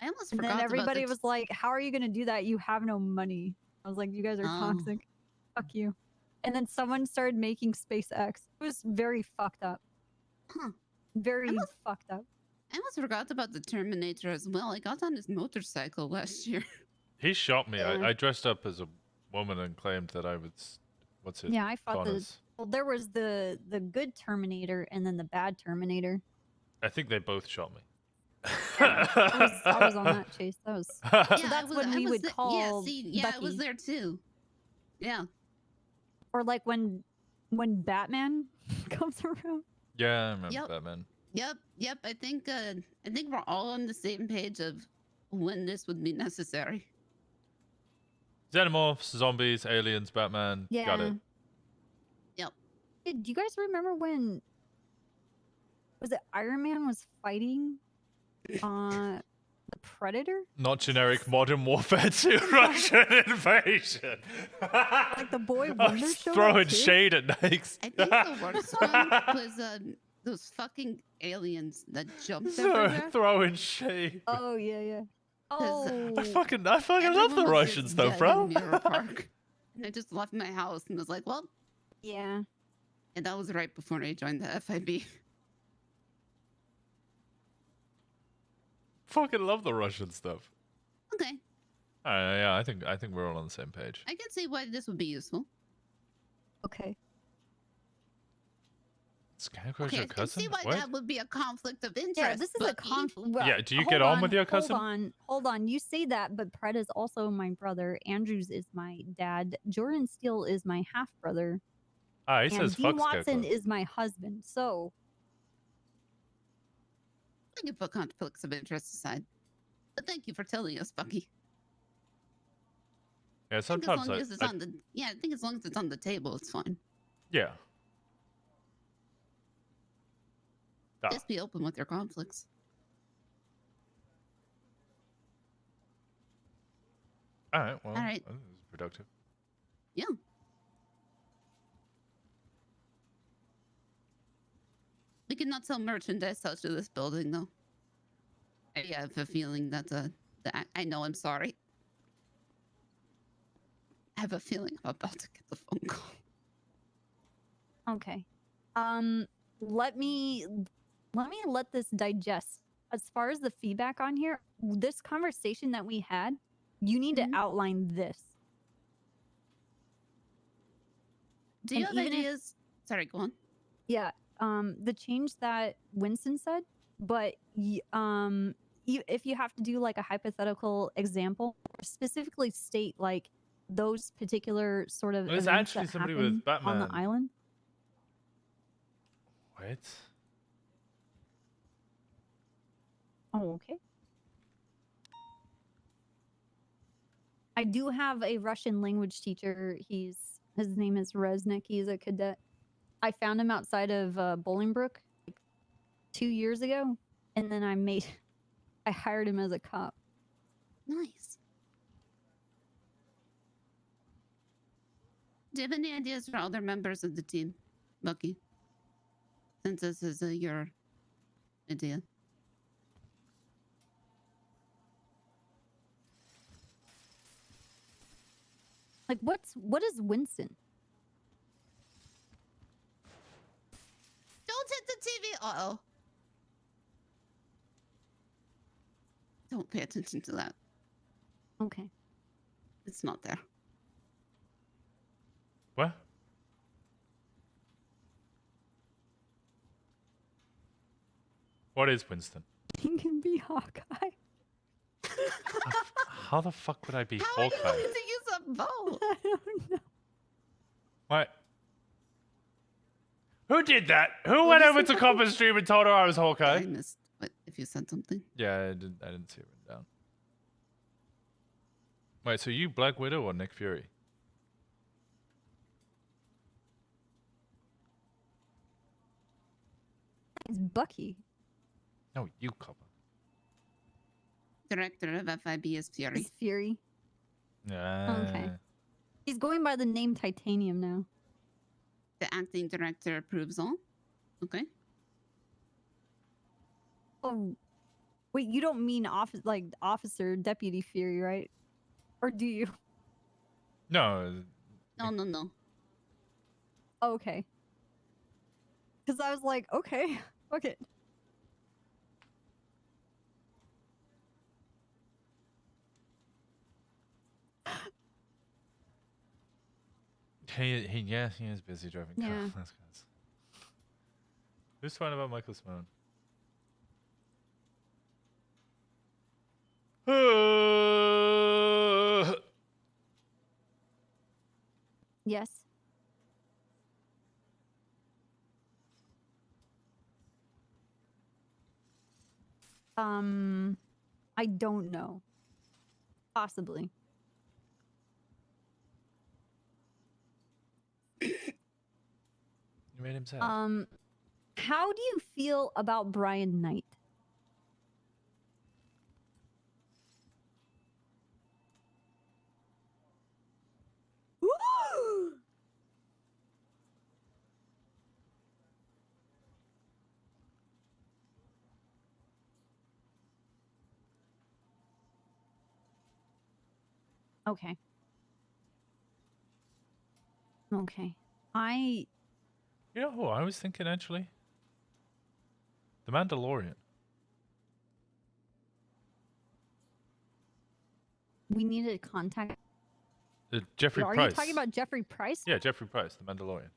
I almost And forgot then everybody about was like, how are you going to do that? You have no money. I was like, you guys are Oh. toxic. Fuck you. And then someone started making SpaceX. It was very fucked up. Huh. Very fucked up. I almost forgot about the Terminator as well. I got on his motorcycle last year. He shot me. Yeah. I dressed up as a woman and claimed that I was, what's it? Yeah, I fought Connors. well, there was the good Terminator and then the bad Terminator. I think they both shot me. I was on that chase. That was so Yeah, that's what we would call I was Bucky. there too. Yeah. Or like when Batman comes around. Yeah, I remember Yep. Batman. Yep. I think we're all on the same page of when this would be necessary. Xenomorphs, zombies, aliens, Batman. Yeah. Got it. Yep. Hey, do you guys remember when was it Iron Man was fighting the Predator? Not generic Modern Warfare 2 Russian invasion. Like the boy I Wonder was showed up throwing too? shade at Nikes. I think the worst one was those fucking aliens that jumped everywhere. Throwing shade. Oh yeah. Oh, I fucking love the Everyone was Russians just though, dead bro. in Mirror Park. And I just left my house and was like, well, yeah. and that was right before I joined the FIB. Fucking love the Russian stuff. Okay, Yeah, I think we're all on the same page. I can see why this would be useful. Okay. Scarecrow's Okay, your I can cousin? see why What? that would be a conflict of interest. Yeah, this is a Bucky. conflict. Yeah, do you get on with your cousin? Hold on. You say that, but Pred is also my brother. Andrews is my dad. Jordan Steele is my half brother. Ah, he And says D. fuck Watson Scarecrow. is my husband. So I can put conflicts of interest aside. But thank you for telling us, Bucky. Yeah, I think as sometimes long as it's on the I think as long as it's on the table, it's fine. yeah. Ah. Just be open with your conflicts. All right. Well, All right. that was productive. Yeah. We cannot sell merchandise out to this building, though. I have a feeling that I know. I'm sorry. I have a feeling I'm about to get the phone call. okay. Let me let this digest. As far as the feedback on here, this conversation that we had, you need to outline this. Do you And have even if- ideas? Sorry, go on. Yeah, the change that Winston said, but if you have to do like a hypothetical example, or specifically state like those particular sort of There's events actually that somebody happen with Batman. on the island. What? Oh, okay. I do have a Russian language teacher. His name is Resnik. He's a cadet. I found him outside of Bolingbrook like 2 years ago, and then I hired him as a cop. Nice. Do you have any ideas for other members of the team, Bucky? Since this is your idea. Like, what is Winston? Don't hit the TV. Uh-oh. Don't pay attention to that. Okay. It's not there. What? What is Winston? He can be Hawkeye. How the fuck would I be How are you Hawkeye? going to use a bow? I don't know. What? Who did that? Who went over to Copper's stream and told her I was Hawkeye? I missed what if you said something. Yeah, I didn't see it written down. Wait, so you Black Widow or Nick Fury? It's Bucky. No, you Copper. Director of FIB is Fury. It's Fury. Yeah. Okay. He's going by the name Titanium now. The acting director approves all. Okay. Oh, wait, you don't mean Officer Deputy Fury, right? Or do you? No. No. Oh, okay. Because I was like, okay. He is busy driving car. Yeah. That's good. Who's talking about Michael Simone? Yes. I don't know. Possibly. You made him sad. How do you feel about Brian Knight? Okay. Okay. You know who I was thinking actually? The Mandalorian. We needed to contact. Jeffrey Are Price. you talking about Jeffrey Price? Yeah, Jeffrey Price, the Mandalorian.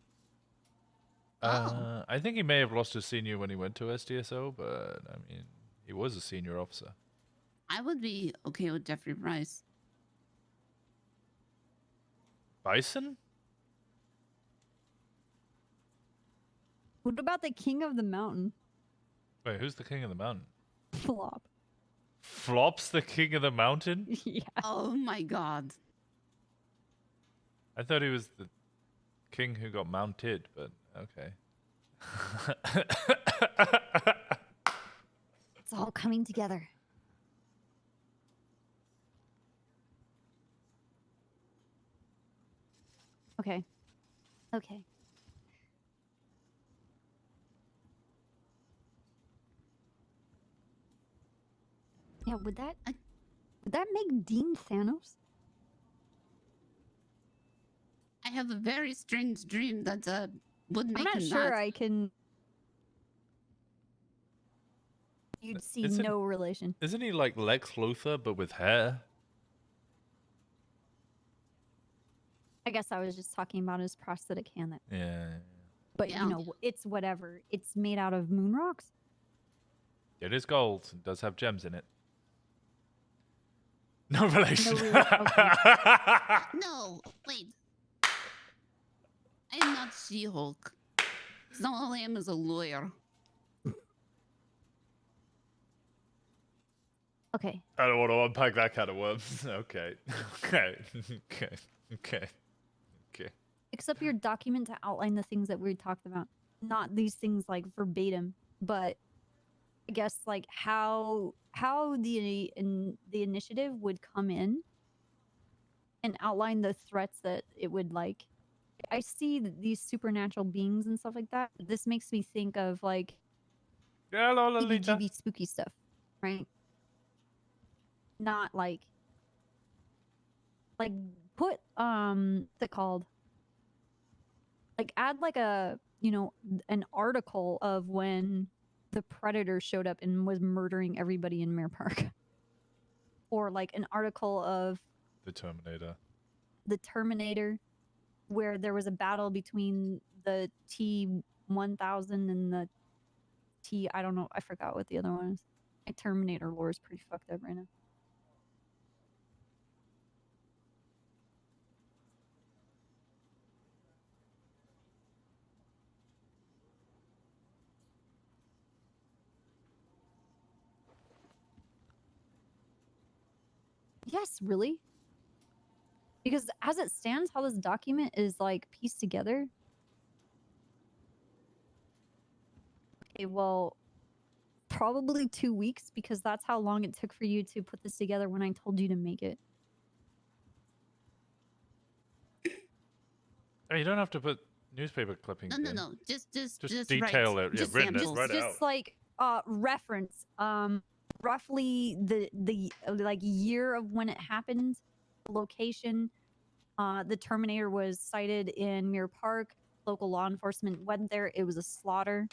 I think he may have lost his senior when he went to SDSO, but I mean, he was a senior officer. I would be okay with Jeffrey Price. Bison? What about the king of the mountain? Wait, who's the king of the mountain? Flop. Flop's the king of the mountain? Yeah. Oh my god. I thought he was the king who got mounted, but okay. It's all coming together. Okay. Okay. Yeah, would that make Dean Thanos? I have a very strange dream that would make I'm not him sure not. I can. You'd see Isn't- no relation. Isn't he like Lex Luthor, but with hair? I guess I was just talking about his prosthetic hand. That, Yeah. but Yeah. you know, it's whatever. It's made out of moon rocks. It is gold and does have gems in it. No relation. No, wait. I am not She-Hulk. It's not all I am is a lawyer. Okay. I don't want to unpack that kind of worms. Okay. Okay. Okay. Okay. Okay. Except your document to outline the things that we talked about. Not these things like verbatim, but I guess like how the initiative would come in and outline the threats that it would like. I see these supernatural beings and stuff like that. This makes me think of like EBGB spooky stuff, right? Not like put what's it called? Like add like a an article of when the Predator showed up and was murdering everybody in Mirror Park. Or like an article of The Terminator. the Terminator, where there was a battle between the T-1000 and the I don't know, I forgot what the other one is. My Terminator lore is pretty fucked up right now. Yes, really? Because as it stands, how this document is like pieced together. Okay, well, probably 2 weeks because that's how long it took for you to put this together when I told you to make it. Oh, you don't have to put newspaper clippings No, no, in. no. Just detail write. it. Yeah, Just written it samples. right out. Just like reference roughly the like year of when it happened, location. The Terminator was sighted in Mirror Park. Local law enforcement went there. It was a slaughter.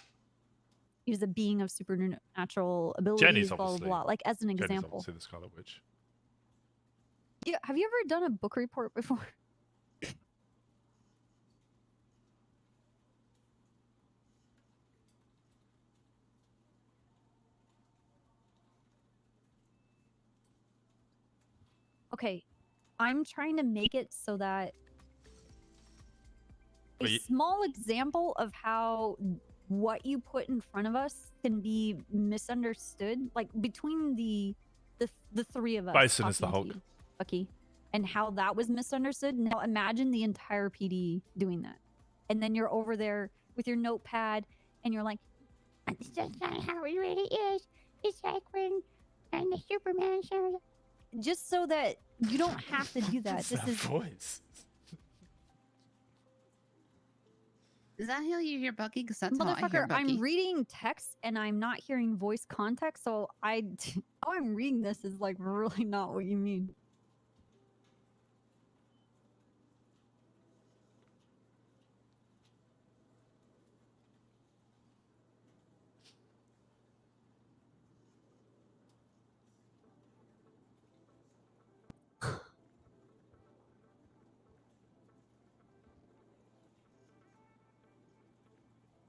He was a being of supernatural abilities. Jenny's blah blah obviously. bly. Like as an Jenny's example. obviously the Scarlet Witch. Yeah, have you ever done a book report before? Okay, I'm trying to make it so that a Well, you- small example of how what you put in front of us can be misunderstood, like between the three of us. Bison is the talking to Hulk. you, Bucky, and how that was misunderstood. Now imagine the entire PD doing that, and then you're over there with your notepad, and you're like, "That's just not how it really is. It's like when the Superman shows up." Just so that you don't have to do that. This is voice. Is that how you hear Bucky? Because that's how I hear motherfucker. Bucky. I'm reading text and I'm not hearing voice context, so how I'm reading this is like really not what you mean.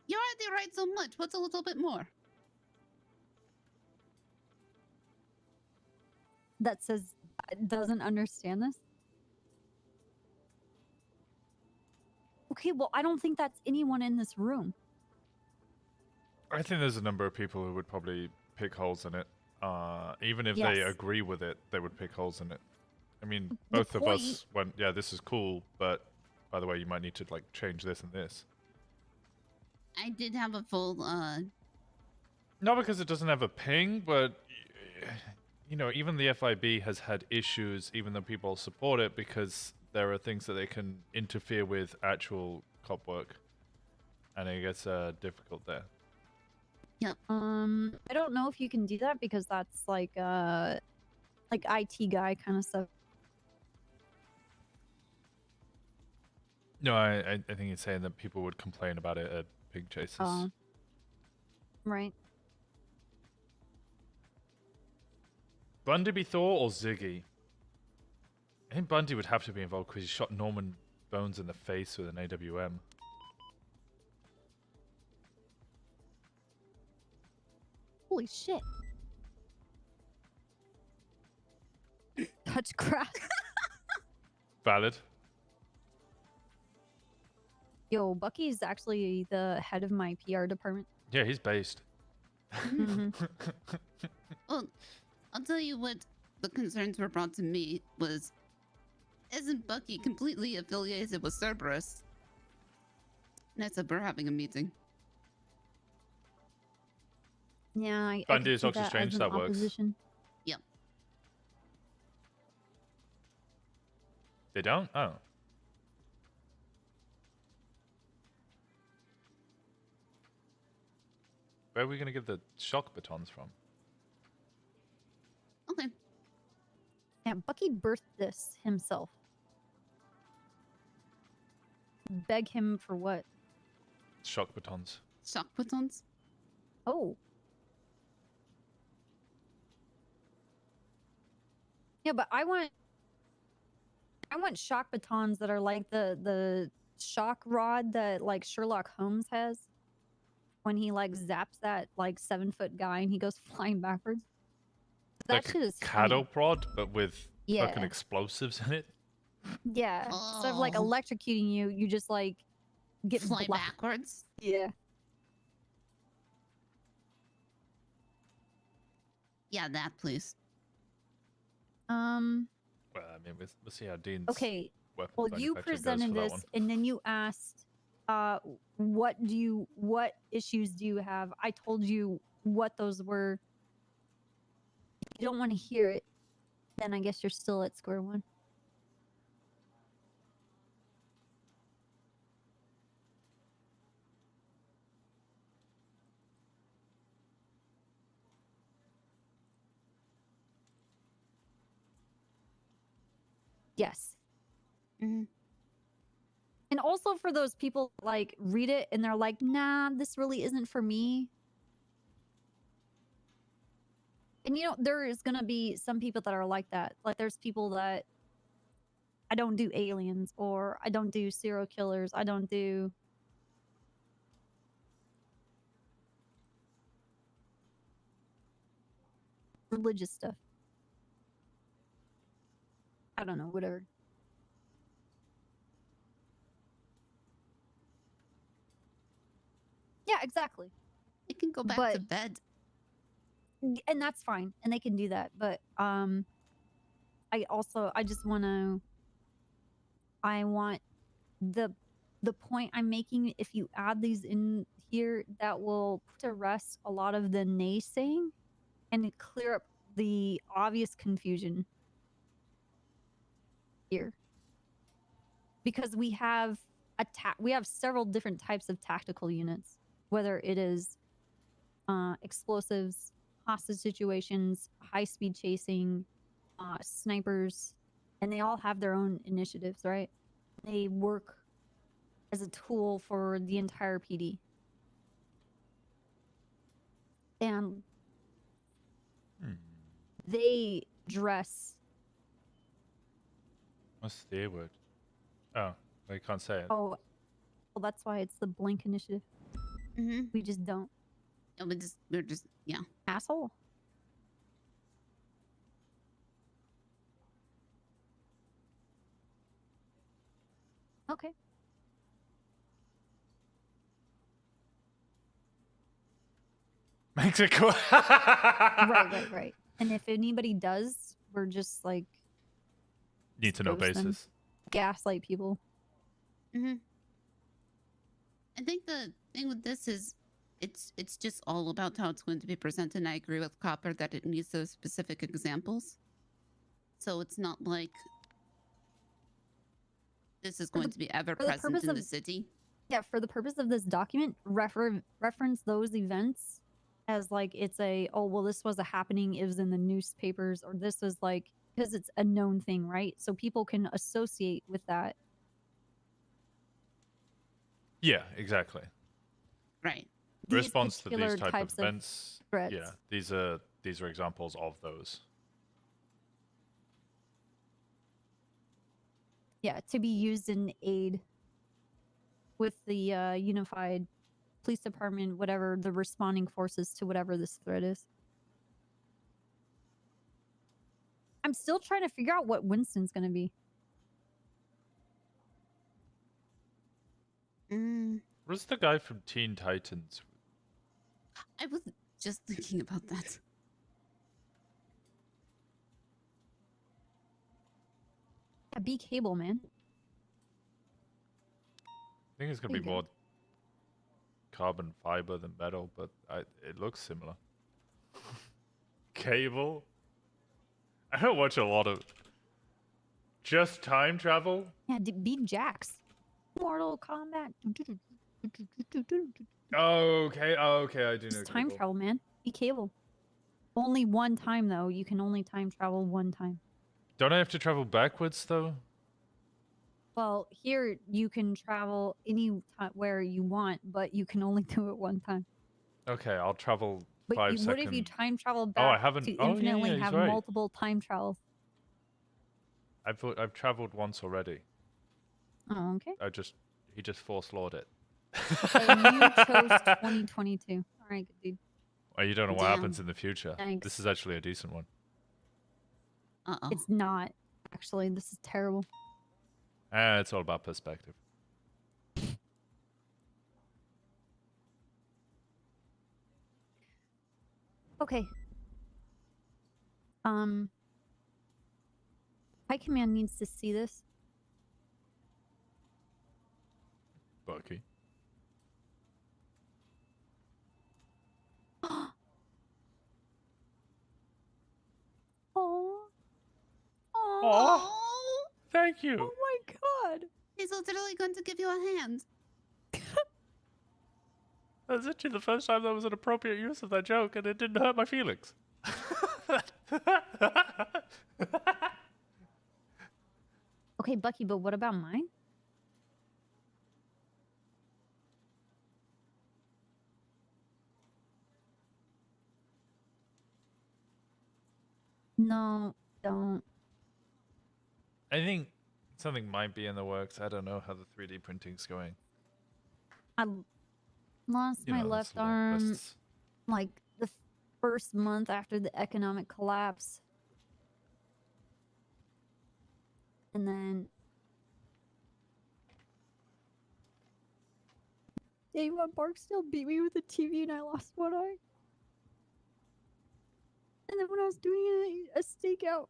You already write so much. What's a little bit more? That says doesn't understand this. Okay, well, I don't think that's anyone in this room. I think there's a number of people who would probably pick holes in it. Even if they Yes. agree with it, they would pick holes in it. I mean, The both of us went, yeah, this is cool, but by the way, you might need to like change this and this. I did have a full Not because it doesn't have a ping, but you know, even the FIB has had issues, even though people support it, because there are things that they can interfere with actual cop work, and it gets difficult there. Yep. I don't know if you can do that because that's like IT guy kind of stuff. No, I think he's saying that people would complain about it at pig chases. Right. Bundy be Thor or Ziggy? I think Bundy would have to be involved because he shot Norman Bones in the face with an AWM. Holy shit. Touch grass. Valid. Yo, Bucky's actually the head of my PR department. Yeah, he's based. Well, I'll tell you what the concerns were brought to me was, isn't Bucky completely affiliated with Cerberus? And I said, we're having a meeting. Yeah, I Bundy could is see Doctor that Strange, as an that works. opposition. Yep. They don't? Oh. Where are we going to get the shock batons from? Okay. Yeah, Bucky birthed this himself. Beg him for what? Shock batons. Shock batons? Oh. Yeah, but I want shock batons that are like the shock rod that like Sherlock Holmes has when he like zaps that like 7-foot guy and he goes flying backwards. That Like shit is a cattle funny. prod, but with fucking Yeah. explosives in it. Yeah. Instead of like Oh. electrocuting you, you just like get Fly backwards? Yeah. Yeah, that please. Well, I mean, we'll see how Dean's Okay. weapons Well, you manufacturing goes presented for that this, one. and then you asked, what issues do you have? I told you what those were. If you don't want to hear it, then I guess you're still at square one. Yes. Mm-hmm. And also for those people like read it and they're like, nah, this really isn't for me. And you know, there is gonna be some people that are like that. Like there's people that I don't do aliens or I don't do serial killers. I don't do religious stuff. I don't know, whatever. Yeah, exactly. They can go back to bed. And that's fine. And they can do that. But I just want to the point I'm making, if you add these in here, that will put to rest a lot of the naysaying and clear up the obvious confusion here. Because we have several different types of tactical units, whether it is explosives, hostage situations, high-speed chasing, snipers, and they all have their own initiatives, right? They work as a tool for the entire PD. And they dress. What's the A word? Oh, I can't say it. Oh, well, that's why it's the Blink initiative. Mm-hmm. We just don't. No, we're just yeah. Asshole. Okay. Makes it cool. Right. And if anybody does, we're just like Need to know ghost them. basis. Gaslight people. Mm-hmm. I think the thing with this is it's just all about how it's going to be presented. And I agree with Copper that it needs those specific examples. So it's not like this is going to be ever present in the city. Yeah, for the purpose of this document, reference those events as like it's a, oh, well, this was a happening, it was in the newspapers, or this was like, because it's a known thing, right? So people can associate with that. Yeah, exactly. Right. Response to these particular type of types of events. threats. Yeah, these are examples of those. Yeah, to be used in aid with the unified police department, whatever the responding forces to whatever this threat is. I'm still trying to figure out what Winston's gonna be. What's the guy from Teen Titans? I was just thinking about that. Yeah, be Cable, man. I think it's gonna There be you go. more carbon fiber than metal, but it looks similar. Cable? I don't watch a lot of just time travel. Yeah, be Jax. Mortal Kombat. Okay, I do know. Just time Cable. travel, man. Be Cable. Only one time, though. You can only time travel one time. Don't I have to travel backwards though? Well, here you can travel anywhere you want, but you can only do it one time. Okay, I'll travel But 5 what seconds. if you time travel back Oh, I haven't. to Oh, yeah, infinitely he's have right. multiple time travels? I've traveled once already. Oh, okay. He just force lawed it. And you chose 2022. All right, good dude. Oh, you don't know what Damn. happens in the future. Thanks. This is actually a decent one. It's not. Actually, this is terrible. It's all about perspective. Okay. High Command needs to see this. Bucky. Oh. Oh. Thank you. Oh my god. He's literally going to give you a hand. That's actually the first time that was an appropriate use of that joke, and it didn't hurt my feelings. Okay, Bucky, but what about mine? No, don't. I think something might be in the works. I don't know how the 3D printing's going. I lost You my know, it's left a long arm process. like the first month after the economic collapse. And then Avon Barksdale beat me with a TV and I lost one eye. And then when I was doing a stakeout,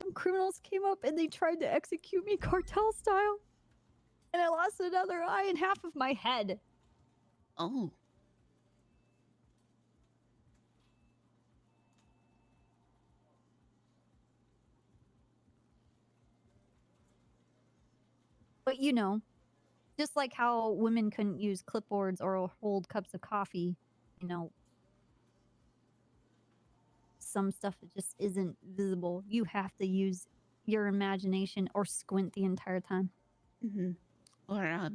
some criminals came up and they tried to execute me cartel style. And I lost another eye and half of my head. Oh. But you know, just like how women couldn't use clipboards or hold cups of coffee, you know, some stuff that just isn't visible. You have to use your imagination or squint the entire time. Mm-hmm. Or Yeah,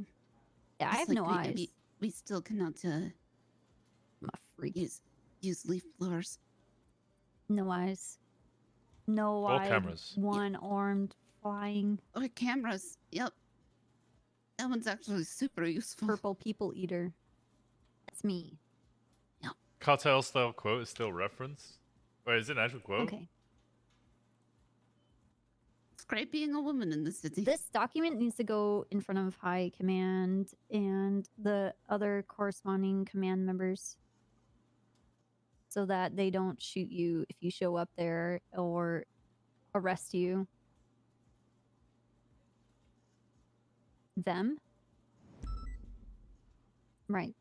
I just have like no eyes. We still cannot I'm a freak. use leaf blowers. No eyes. No Or eyes. cameras. One armed flying. Or cameras. Yep. That one's actually super useful. Purple people eater. It's me. Cartel style quote is still reference. Wait, is it an actual quote? Okay. It's great being a woman in the city. This document needs to go in front of High Command and the other corresponding command members so that they don't shoot you if you show up there or arrest you. Them? Right.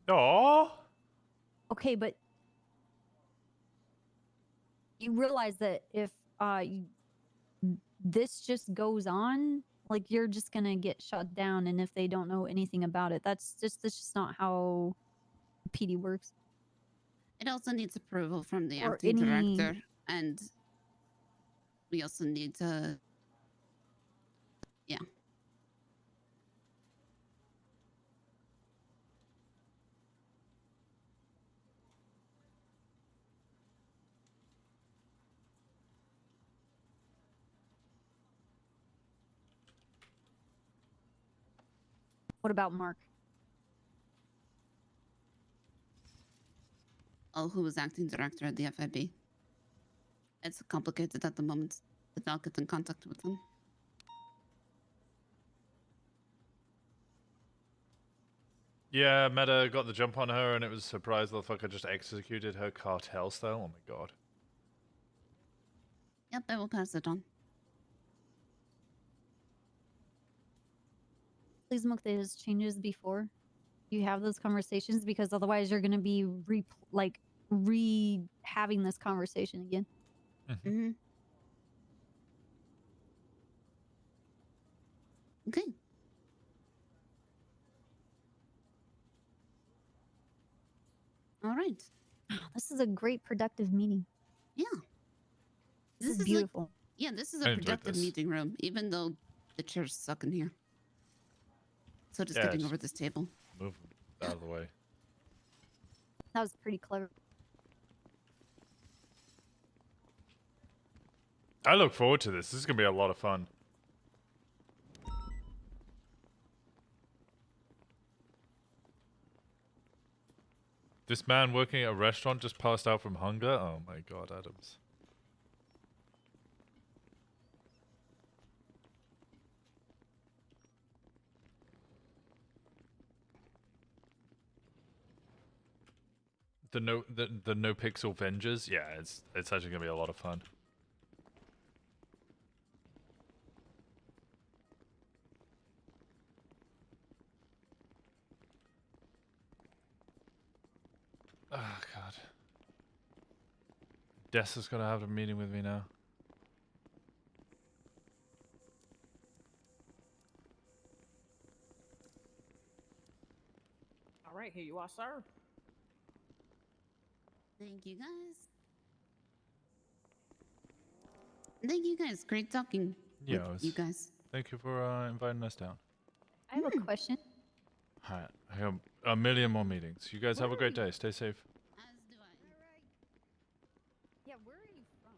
Oh. Okay, but you realize that if this just goes on, like you're just gonna get shut down, and if they don't know anything about it, that's just not how PD works. It also needs approval from the Or acting any- director, and we also need to. Yeah. What about Mark? Oh, who was acting director at the FIB? It's complicated at the moment, but I'll get in contact with them. Yeah, Meta got the jump on her, and it was a surprise the fucker just executed her cartel style. Oh my god. Yep, I will pass it on. Please make those changes before you have those conversations, because otherwise you're gonna be having this conversation again. Mm-hmm. Okay. All right. This is a great productive meeting. Yeah. This is like- beautiful. yeah, this is I a enjoyed productive this. meeting room, even though the chairs suck in here. So just Yeah, getting just- over this table. Move out of the way. That was pretty clever. I look forward to this. This is gonna be a lot of fun. This man working at a restaurant just passed out from hunger. Oh my god, Adams. The no pixel Vengers. Yeah, it's actually gonna be a lot of fun. Oh god. Des is gonna have a meeting with me now. All right, here you are, sir. Thank you, guys. Thank you, guys. Great talking Yeah, with you guys. thank you for inviting us down. I have a question. Alright, I have a million more meetings. You guys have a great day. Stay safe. Yeah, where are you from?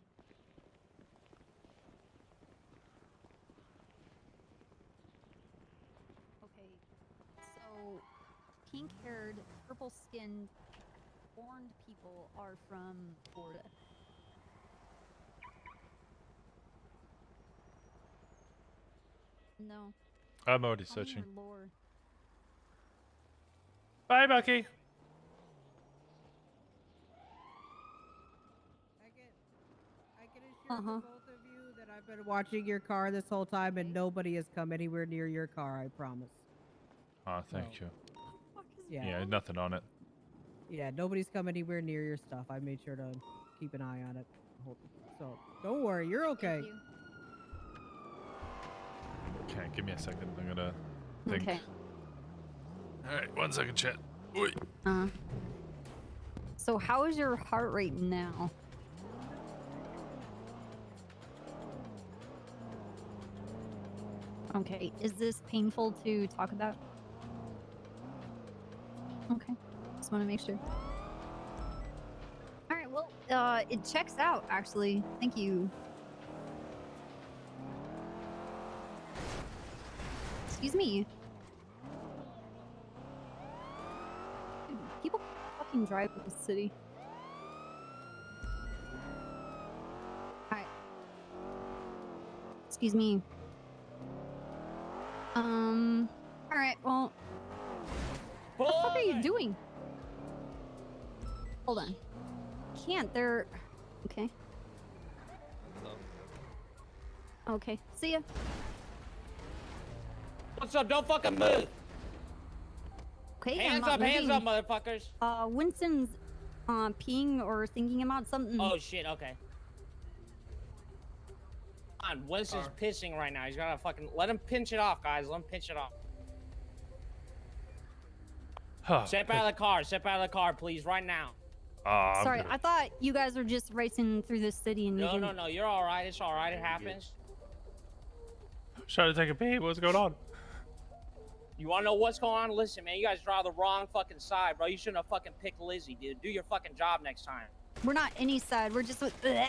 Okay, so pink-haired, purple-skinned, horned people are from Florida. No. I'm already Tell me searching. your lore. Bye, Bucky. I can assure the both of you that I've been watching your car this whole time, and nobody has come anywhere near your car. I promise. Oh, thank you. Yeah. Yeah, nothing on it. Yeah, nobody's come anywhere near your stuff. I made sure to keep an eye on it. So don't worry, you're okay. Okay, give me a second. I'm gonna think. Okay. Alright, 1 second, chat. Oi. So how is your heart rate now? Okay, is this painful to talk about? Okay, just want to make sure. All right, well, it checks out actually. Thank you. Excuse me. Dude, people fucking drive in this city. Alright. Excuse me. Alright, well. What the fuck are you doing? Hold on. Can't, they're. Okay. Okay, see ya. What's up? Don't fucking move. Okay, Hands I'm up, not hands moving. up, motherfuckers. Winston's peeing or thinking about something. Oh shit, okay. Come on, Winston's pissing right now. He's gotta fucking let him pinch it off, guys. Let him pinch it off. Step out of the car. Step out of the car, please, right now. Sorry, I thought you guys were just racing through the city and you No, didn't... no, you're all right. It's all right. It happens. Trying to take a pee. What's going on? You wanna know what's going on? Listen, man, you guys draw the wrong fucking side, bro. You shouldn't have fucking picked Lizzie, dude. Do your fucking job next time. We're not any side. We're just with... Bleh.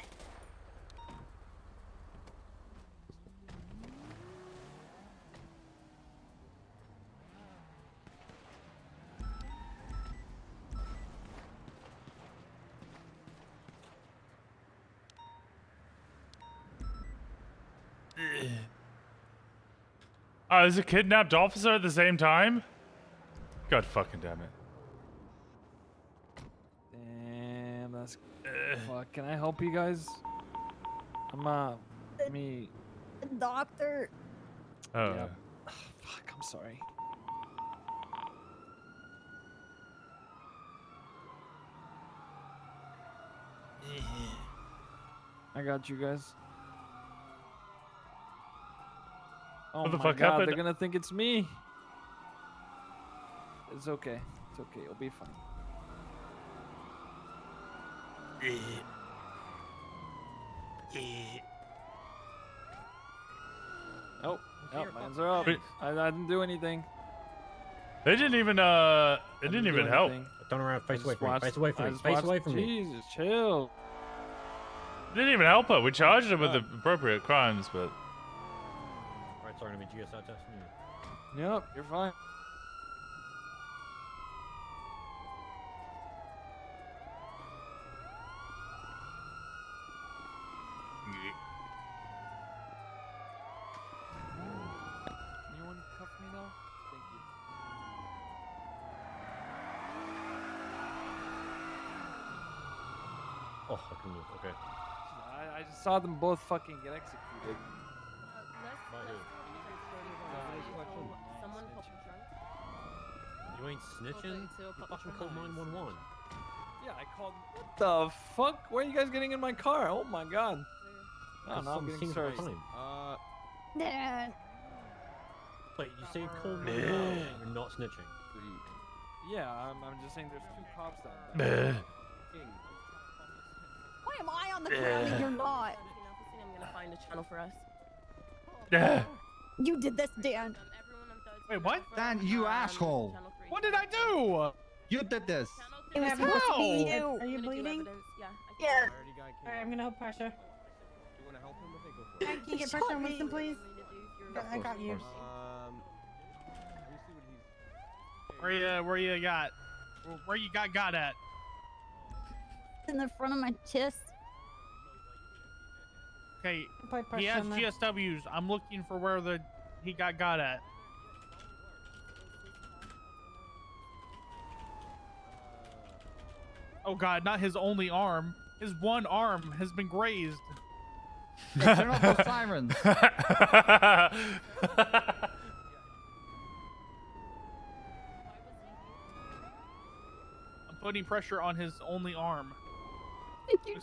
Oh, is a kidnapped officer at the same time? God fucking damn it. Damn, that's... Fuck, can I help you guys? Me... Doctor. Oh. Yep. Fuck, I'm sorry. I got you guys. Oh What the my fuck God, happened? they're gonna think it's me. It's okay. It's okay. It'll be fine. Oh, hands are up. Wait. I didn't do anything. They didn't even help. Turn around, face away from me. watched- Face away I from me. just Face watched- away from me. Jesus, chill. Didn't even help her. We charged her with the appropriate crimes, but Alright, sorry, let me GSI testing you. Yep, you're fine. Anyone cuff me now? Thank you. Oh, I can move. Okay. I just saw them both fucking get executed. By who? Someone popped drunk. You ain't snitching? You fucking called 911. Yeah, I called. What the fuck? Where are you guys getting in my car? Oh my god. Oh, no, I'm getting seems searched. fine. Dad. Wait, you say you called 911 and you're not snitching? Yeah, I'm just saying there's two cops down there. Why am I on the ground and you're not? I'm gonna find a channel for us. You did this, Dan. Wait, what? Dan, you asshole. What did I do? You did this. It was How? supposed to be you. Are you bleeding? Yeah. Alright, I'm gonna help pressure. You want to help him? I think Can you get pressure on Winston, please? I got you. Where you got at? In the front of my chest. Okay, Apply pressure he has on that. GSWs. I'm looking for where he got at. Oh god, not his only arm. His one arm has been grazed. Hey, turn off those sirens. I'm putting pressure on his only arm. Thank you,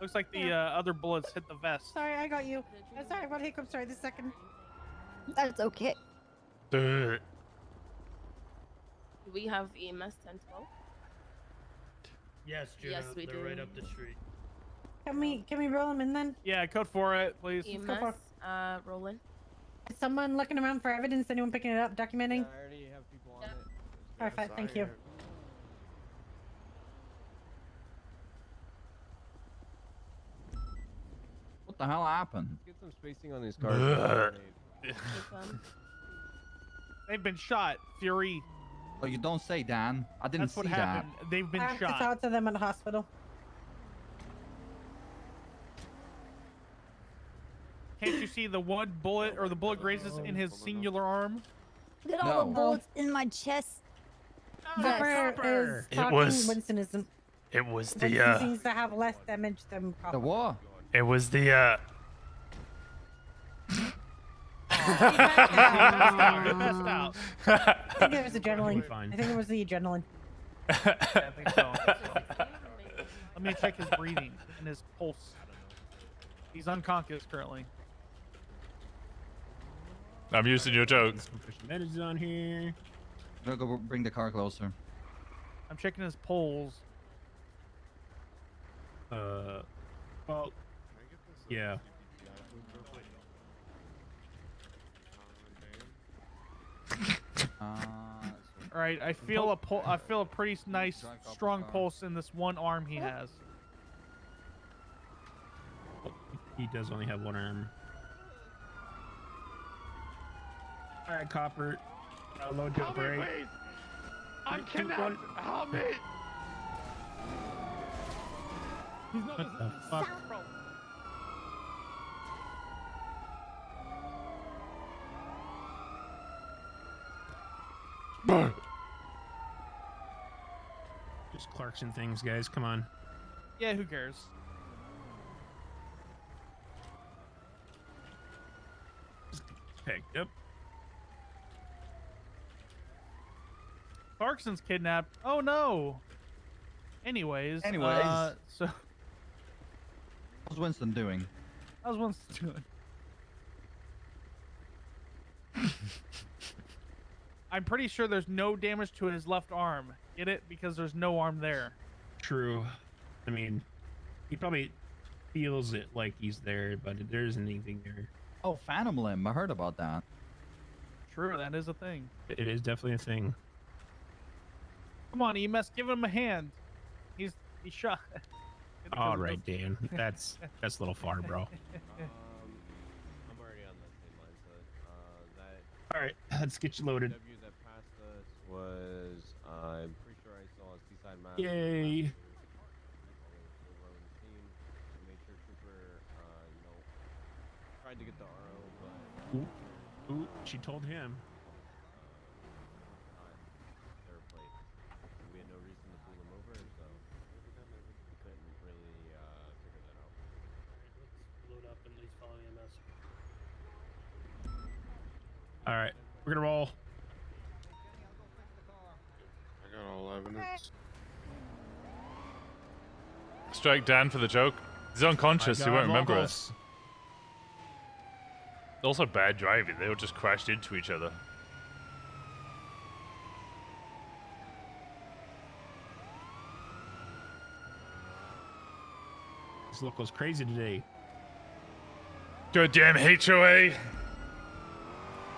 Looks like the other bullets hit the vest. Sorry, I got you. Sorry about hiccups. Sorry, this second. That's okay. Do we have EMS 1012? Yes, Juno. Yes, we They're do. right up the street. Can we roll him in then? Yeah, code for it, please. EMS, go for rolling. Is someone looking around for evidence? Anyone picking it up, documenting? I already have people on it. Perfect, thank you. What the hell happened? Let's get some spacing on these cars. They've been shot. Fury. Oh, you don't say, Dan. I didn't That's what see happened. They've been I have to shot. talk to them in the hospital. Can't you see the one bullet or the bullet grazes in his singular arm? Look at all the bullets in my chest. Copper is It talking. was- Winston isn't. It was Winston the seems to have less damage than Copper. The what? It was the You're passed out. I think it was adrenaline. Fine. I think it was the adrenaline. Yeah, I think so. Let me check his breathing and his pulse. He's unconscious currently. I'm using your joke. Messages on here. I'm gonna go bring the car closer. I'm checking his pulse. Well, yeah. All right, I feel a pretty nice, strong pulse in this one arm he has. He does only have one arm. All right, Copper. Load your brake. I'm Three, two, kidnapped. one. Help me. What the fuck? Just Clarkson things, guys. Come on. Yeah, who cares? Picked up. Clarkson's kidnapped. Oh no. Anyways. So What's Winston doing? how's Winston doing? I'm pretty sure there's no damage to his left arm. Get it? Because there's no arm there. True. I mean, he probably feels it like he's there, but there isn't anything there. Oh, Phantom Limb. I heard about that. True, that is a thing. It is definitely a thing. Come on, EMS, give him a hand. He's shot. All right, Dan. That's a little far, bro. I'm already on that same line, so that All right, let's get you loaded. W that passed us was, I'm pretty sure I saw a seaside map. Yay. Made sure Trooper, tried to get the RO, but Ooh, she told him. their plate. We had no reason to pull them over, so we couldn't really figure that out. Let's load up and at least follow EMS. All right, we're gonna roll. I got all evidence. Strike Dan for the joke. He's unconscious. He won't remember Logos. us. Also bad driving. They all just crashed into each other. This local's crazy today. Goddamn HOA.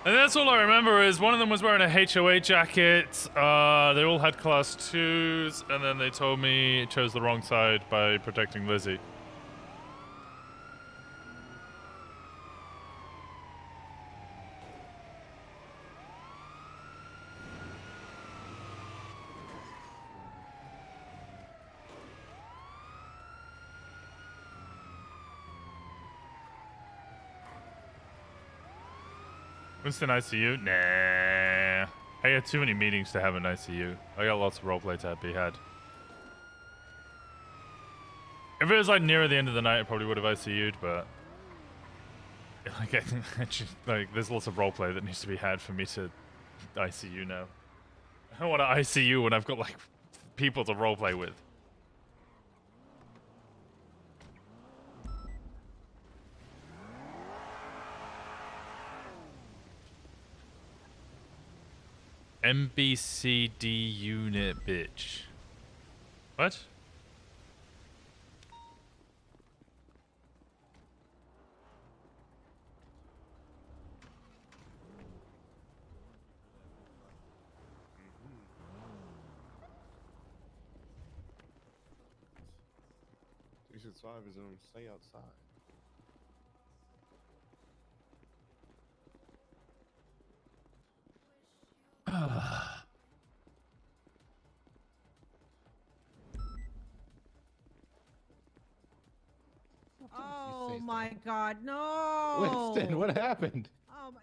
And that's all I remember is one of them was wearing a HOA jacket. They all had class 2s, and then they told me it chose the wrong side by protecting Lizzie. Winston ICU? Nah. I had too many meetings to have an ICU. I got lots of roleplay to be had. If it was like nearer the end of the night, I probably would have ICU'd, but like, like there's lots of roleplay that needs to be had for me to ICU now. I don't want to ICU when I've got like people to roleplay with. MBCD unit, bitch. What? You should survive his own. Stay outside. Oh my God, no! Winston, what happened? Oh my.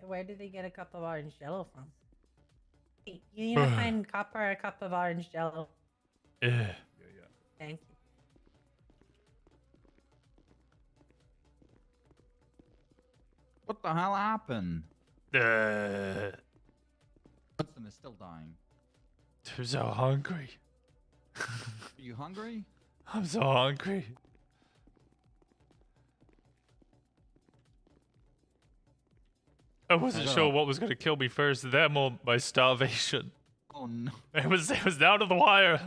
Where did they get a cup of orange jello from? Hey, you need to find Copper a cup of orange jello. Yeah. Thank you. What the hell happened? Uh, Winston is still dying. I'm so hungry. Are you hungry? I'm so hungry. I wasn't sure what was going to kill me first, them or my starvation. Oh no. It was down to the wire.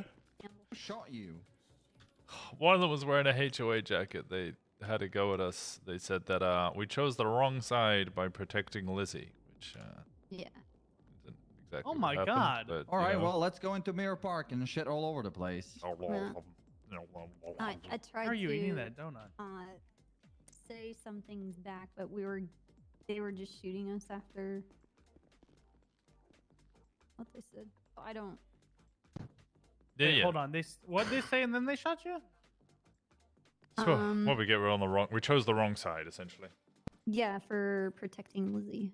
Who shot you? One of them was wearing a HOA jacket. They had a go at us. They said that we chose the wrong side by protecting Lizzie, which Yeah. isn't exactly Oh what my happened, God. but, All you right, know. well, let's go into Mirror Park and shit all over the place. I tried How are you to eating that donut? say some things back, but they were just shooting us after what they said. I don't. Wait, Yeah. hold on. What they say and then they shot you? So what we get, we're on the wrong. We chose the wrong side, essentially. Yeah, for protecting Lizzie.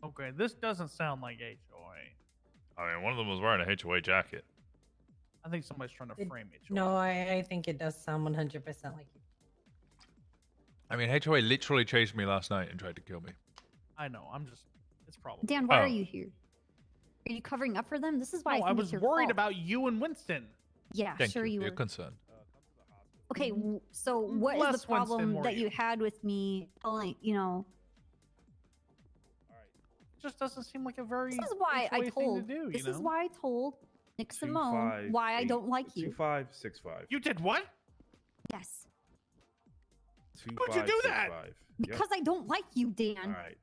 Okay, this doesn't sound like HOA. I mean, one of them was wearing a HOA jacket. I think somebody's trying to frame HOA. No, I think it does sound 100% like you. I mean, HOA literally chased me last night and tried to kill me. I know. It's probably. Dan, why are you here? Are you covering up for them? This is why No, I I think was it's your worried fault. about you and Winston. Yeah, Thank sure you You're were. concerned. Okay, so what is Less the Winston, problem more that you. you had with me telling, It just doesn't seem like a very. This is why I HOA thing told. to do, This you is know? why I told Nick Simone why I don't like you. 2565. You did what? Yes. Why'd you do that? 2565. Because I don't like you, Dan. All right.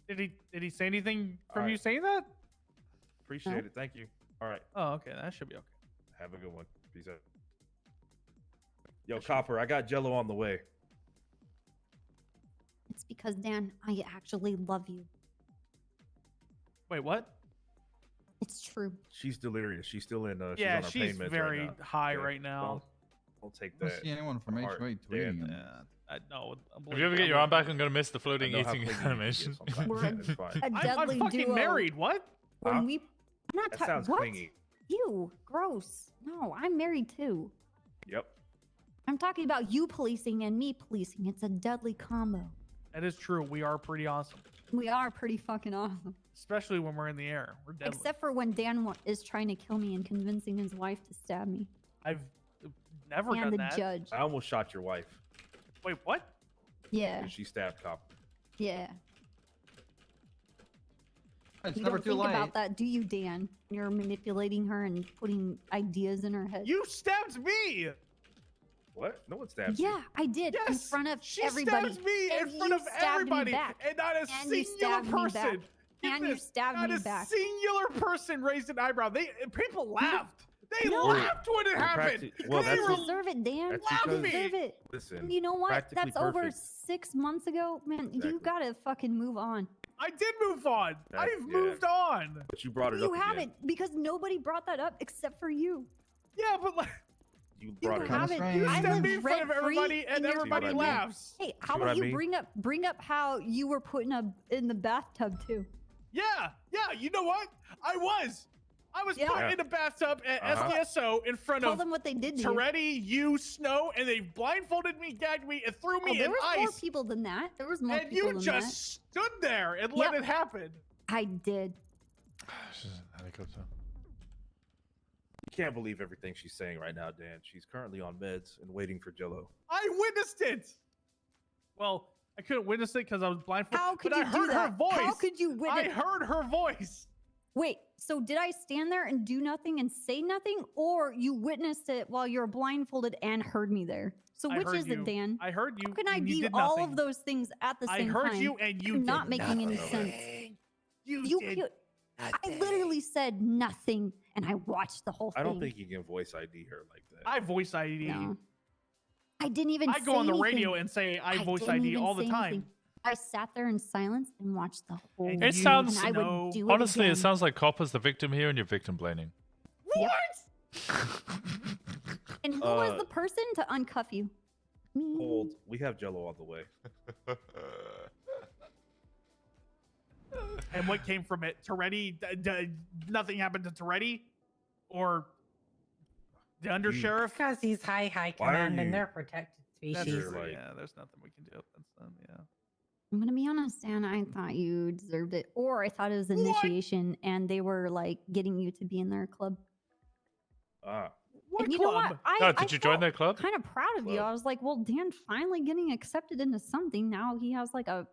Did he say anything from All you right. saying that? Appreciate it. Thank you. All right. Oh, okay. That should be okay. Have a good one. Peace out. Yo, Copper, I got Jello on the way. It's because, Dan, I actually love you. Wait, what? It's true. She's delirious. She's still in. She's Yeah, on her she's pain meds very right now. high Okay? right now. Don't take I don't that. see anyone from to heart. HOA tweeting him. No. If you ever get your arm back, I'm gonna miss the floating I know how eating clingy you animation. get sometimes. We're It's fine. a deadly I'm fucking duo. married. What? When Huh? we, I'm not That ta- sounds what? clingy. You gross. No, I'm married too. Yep. I'm talking about you policing and me policing. It's a deadly combo. That is true. We are pretty awesome, We are pretty fucking awesome. especially when we're in the air. We're deadly. Except for when Dan is trying to kill me and convincing his wife to stab me. I've never And done the that. judge. I almost shot your wife. Wait, what? Yeah. She stabbed Copper. Yeah. It's You never don't too think late. about that, do you, Dan? You're manipulating her and putting ideas in her head. You stabbed me. What? No one stabbed Yeah, I did in Yes, front of she everybody. stabs me and in front you of stabbed me everybody, back. and not a And you singular stabbed me back. person. Get And you this, stabbed not me a back. singular person raised an eyebrow. People laughed. They No. laughed when it You're happened. well, You that's deserve it, Dan. that's You because- deserve it. Listen. And you know what? practically That's over perfect. 6 months ago. Man, you Exactly. gotta fucking move on. I did move on. I've yeah. moved on. But you brought it You up haven't, again. because nobody brought that up except for you. Yeah, but like, You You brought it up. haven't. you I stabbed me live in front of rent-free everybody, and in your everybody See what I mean? laughs. Hey, how See what about I you mean? bring up how you were put in the bathtub too? Yeah. You know what? I was Yeah. put in a bathtub at Uh-huh. SDSO in front Tell of them what they did to you. Toretti, you, Snow, and they blindfolded me, gagged me, and threw Oh, me there in was more ice. people than that. There was more And people you than just stood there and let Yep. it happen. that. I did. You can't believe everything she's saying right now, Dan. She's currently on meds and waiting for Jello. I witnessed it. Well, I couldn't witness it because I was blindfolded. How could but you I do heard her that? voice. How could you witness? I heard her voice. Wait, so did I stand there and do nothing and say nothing, or you witnessed it while you were blindfolded and heard me there? So I which heard is you. it, Dan? I heard you. How can I and you be did all nothing. of those things at the I same heard time? you and you You're not did making any nothing. sense. You You did killed. I literally said nothing, and I watched the whole thing. I don't think you can voice ID her like that. I voice ID. No. I didn't even. I go say on the anything. radio and say I voice didn't ID even all the say time. anything. I sat there in silence and watched the whole. And thing, It sounds. and I would do it Honestly, again. it sounds like Copper's the victim here, and you're victim blaming. Yep. And who was the person to uncuff you? Me. Hold. We have Jello on the way. And what came from it? Toretti? Nothing happened to Toretti? Or the undersheriff? Because he's high Why are command and you- they're protected That's species. true, yeah, there's nothing we can do against them. Yeah. I'm gonna be honest, Dan. I thought you deserved it, or I thought it was initiation, and they were like getting you to be in their club. Ah. And you know what? Did you join their club? Kind of proud of you. I was like, well, Dan finally getting accepted into something. Now he has like a,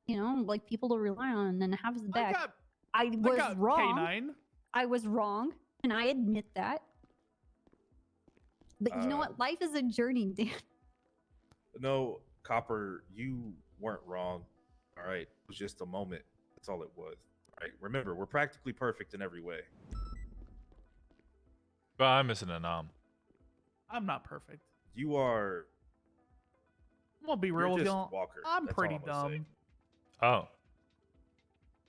like people to rely on and have his back. I was got wrong. K9. I was wrong, and I admit that. But you know what? Life is a journey, Dan. No, Copper, you weren't wrong. All right. It was just a moment. That's all it was. All right. Remember, we're practically perfect in every way. But I'm missing an arm. I'm not perfect. You are. I'm gonna be You're real with just y'all. Walker. I'm That's all pretty I'm gonna say. dumb. Oh.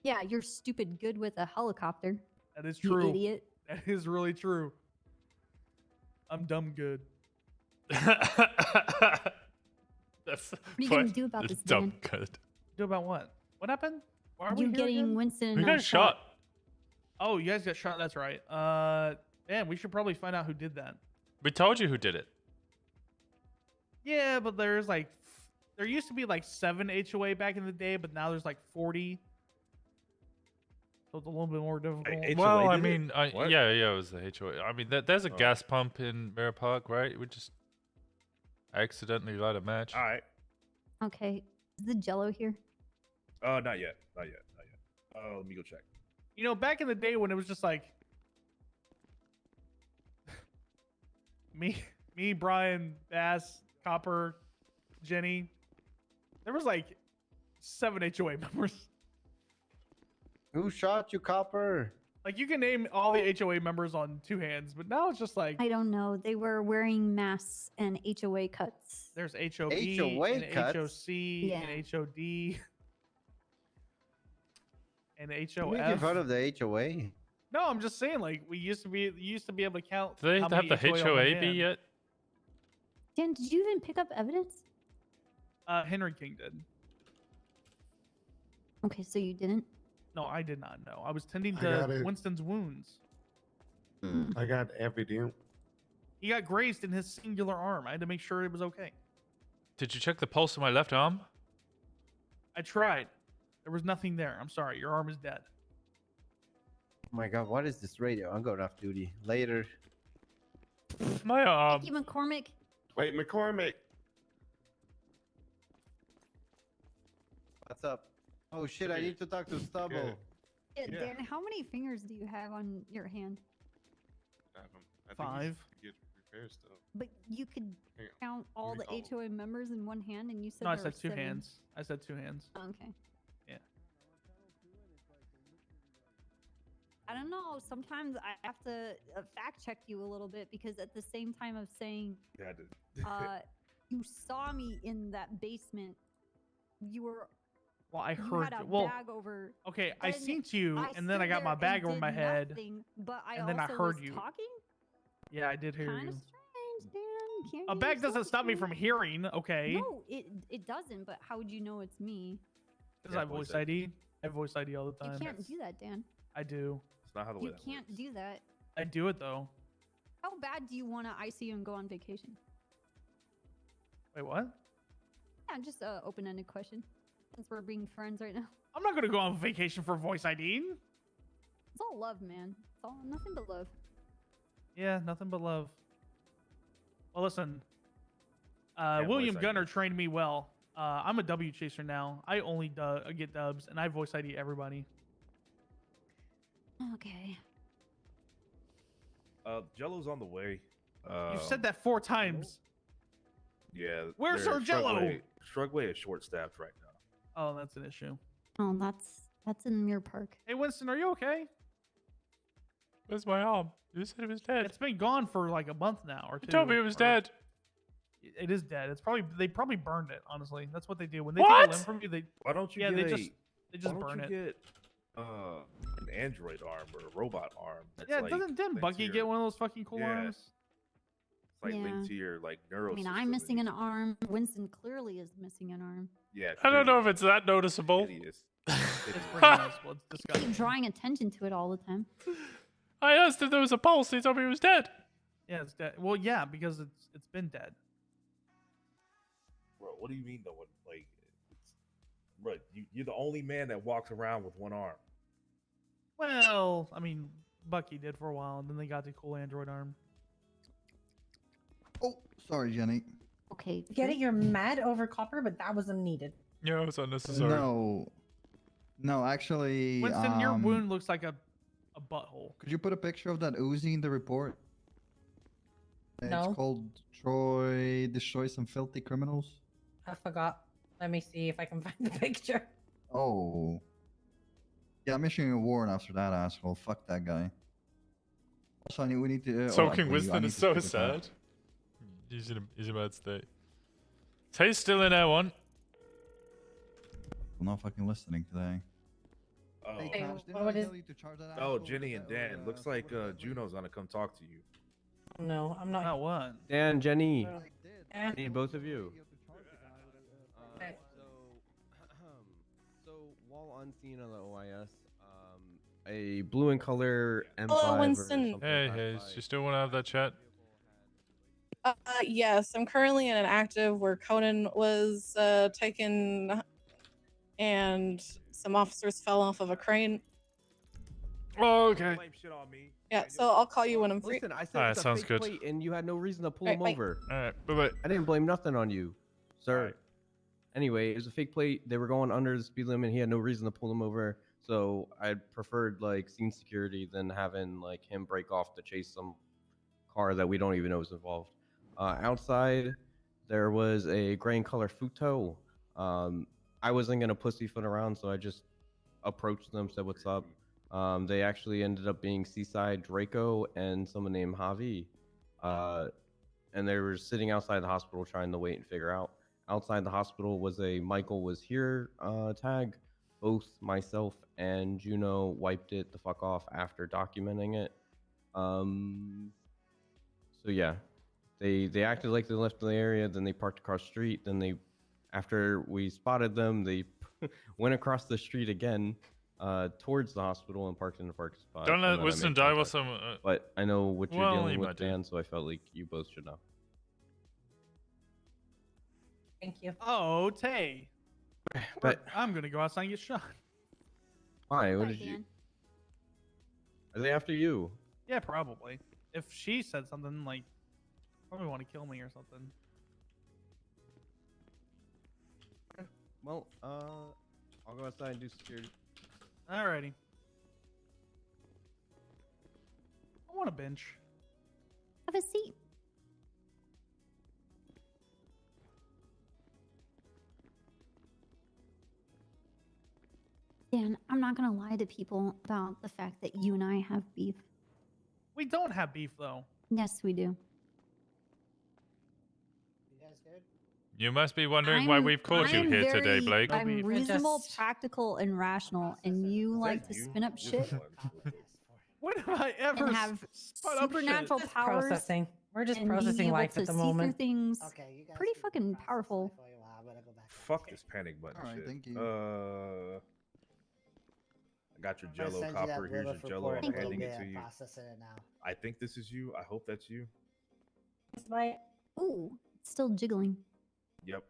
Yeah, you're stupid good with a helicopter. That is You true. idiot. That is really true. I'm dumb good. That's What are you gonna do about it's this, dumb Dan? good. Do about what? What happened? Why are we You here getting again? Winston? We got shot. Oh, you guys got shot. That's right. Man, we should probably find out who did that. We told you who did it. Yeah, but there's like, there used to be like 7 HOA back in the day, but now there's like 40. So it's a little bit more difficult. Well, I mean, What? yeah, it was the HOA. I mean, there's a Oh. gas pump in Mirror Park, right? We just accidentally light a match. All right. Okay, is the Jello here? Not yet. Not yet. Not yet. Let me go check. You know, back in the day when it was just like me, Brian, Bass, Copper, Jenny, there was like 7 HOA members. Who shot you, Copper? Like you can name all the HOA members on 2 hands, but now it's just like I don't know. They were wearing masks and HOA cuts. there's HOB HOA and cuts? HOC Yeah. and HOD and You're making fun HOF. of the HOA. No, I'm just saying like we used to be able to count. Do they how have many the HOA on one HOA hand. yet? Dan, did you even pick up evidence? Henry King did. Okay, so you didn't. No, I did not know. I was tending I got to it. Winston's wounds. I got evidence. He got grazed in his singular arm. I had to make sure it was okay. Did you check the pulse of my left arm? I tried. There was nothing there. I'm sorry. Your arm is dead. Oh my god, what is this radio? I'm going off duty. Later. My arm. Thank you, McCormick. Wait, McCormick. What's up? Oh shit, I need to talk to Stubble. Yeah, Yeah. Dan, how many fingers do you have on your hand? I think 5. he's get repairs though. But you could Hang on. count all the recall. HOA members in one hand, and you said No, I there were said 2 7. hands. I said 2 hands. Oh, okay. Yeah. I don't know. Sometimes I have to fact check you a little bit because at the same time of saying You had to. you saw me in that basement, you were Well, I you heard had a you. Well, bag over. okay, I and seen you, and then I stood got my there and bag over did my head. nothing, but I and then I also heard was you. talking. Yeah, I did hear Kind you. of strange, Dan. Can't A get bag yourself doesn't stop me to- from hearing, okay? No, it doesn't. But how would you know it's me? Because I voice ID. I voice ID all the time. You can't do that, Dan. I do. It's not how the way You that can't do that. I do it though. How bad do you want to ICU and go on vacation? Wait, what? Yeah, just a open-ended question. Since we're being friends right now, I'm not gonna go on vacation for voice ID. it's all love, man. It's all nothing but love. Yeah, nothing but love. Well, listen. Yeah, William voice Gunner ID. trained me well. I'm a W chaser now. I only get dubs, and I voice ID everybody. Okay. Jello's on the way. You've said that 4 times. Yeah. Where's their our Jello? Strugway is short-staffed right now. Oh, that's an issue. Oh, that's in Mirror Park. Hey, Winston, are you okay? Where's my arm? You said it was dead. It's been gone for like a month now or two. You told me it was or- dead. It is dead. They probably burned it. Honestly, that's what they do when they What? take a limb from you. They Why don't you yeah get they a, just why don't burn you it. get an android arm or a robot arm? That's Yeah, like didn't linked to Bucky your- get one of those fucking cool Yeah. arms? It's like Yeah. linked to your like neuro. I mean, I'm missing an arm. Winston clearly is missing an arm. Yeah. I don't know if it's that noticeable. Hideous. It's pretty noticeable. It's Keep disgusting. drawing attention to it all the time. I asked if there was a pulse. He told me it was dead. Yeah, it's dead. Well, yeah, because it's been dead. Bro, what do you mean no one like? Bro, you're the only man that walks around with one arm. Well, I mean, Bucky did for a while, and then they got the cool android arm. Oh, sorry, Jenny. Okay. Get it? You're mad over Copper, but that wasn't needed. Yeah, it was unnecessary. No, actually. Winston, your wound looks like a butthole. Could you put a picture of that Uzi in the report? No. It's called Troy Destroys Some Filthy Criminals. I forgot. Let me see if I can find the picture. Oh. Yeah, I'm issuing a warrant after that asshole. Fuck that guy. Also, we need to. Soaking I Winston need is to so speak with that. sad. He's in a bad state. Tay's still in Air 1. I'm not fucking listening today. Oh, Hey, Hey, Cash, didn't what I is- tell you to charge that oh, asshole Jenny with and that, Dan. or, Looks like Juno's gonna come talk to you. No, I'm not. Not what? Dan, Jenny, Eh. need both of you. Okay. So while on scene on the OIS, a blue in color M5 Hello, or Winston. something Hey, passed hey, by. you still want to have that chat? Yes, I'm currently in an active where Conan was taken, and some officers fell off of a crane. Oh, okay. Blame shit on me. Yeah, so I'll call you when I'm free. Listen, I said Alright, it's a sounds fake good. plate and you had no reason to pull Alright, him bye. over. Alright, bye. I didn't blame nothing on you, sir. Alright. Anyway, it was a fake plate. They were going under the speed limit. He had no reason to pull him over. So I preferred like scene security than having like him break off to chase some car that we don't even know is involved. Outside, there was a gray and color Futo. I wasn't gonna pussyfoot around, so I just approached them, said what's up. They actually ended up being Seaside Draco and someone named Javi. And they were sitting outside the hospital trying to wait and figure out. Outside the hospital was a Michael was here tag. Both myself and Juno wiped it the fuck off after documenting it. So yeah, they acted like they left the area, then they parked across the street. Then they, after we spotted them, they went across the street again towards the hospital and parked in the parking spot. Don't and let then I Winston made die while contact. someone. But I know what you're Well, dealing he with, might do. Dan, so I felt like you both should know. Thank you. Oh, Tay. But I'm gonna go outside and get shot. why? What Bye, did you? Dan. Are they after you? Yeah, probably. If she said something like, probably want to kill me or something. Well, I'll go outside and do security. Alrighty. I want a bench. Have a seat. Dan, I'm not gonna lie to people about the fact that you and I have beef. We don't have beef though. Yes, we do. You must be wondering why we've caught you I'm here today, very- Blake. I'm reasonable, Just- practical, and rational, and you like to spin up shit When have I ever and have spun up shit? supernatural Just powers. processing. We're just and being processing able life to at the see moment. through things pretty fucking powerful. Fuck this panic button Alright, shit. thank you. I got your I'm gonna Jello, send you that Copper. Here's your Lilith Jello. report I'm in a handing little it to bit. you. I'm processing it now. I think this is you. I hope that's you. Bye. Ooh, it's still jiggling. Yep.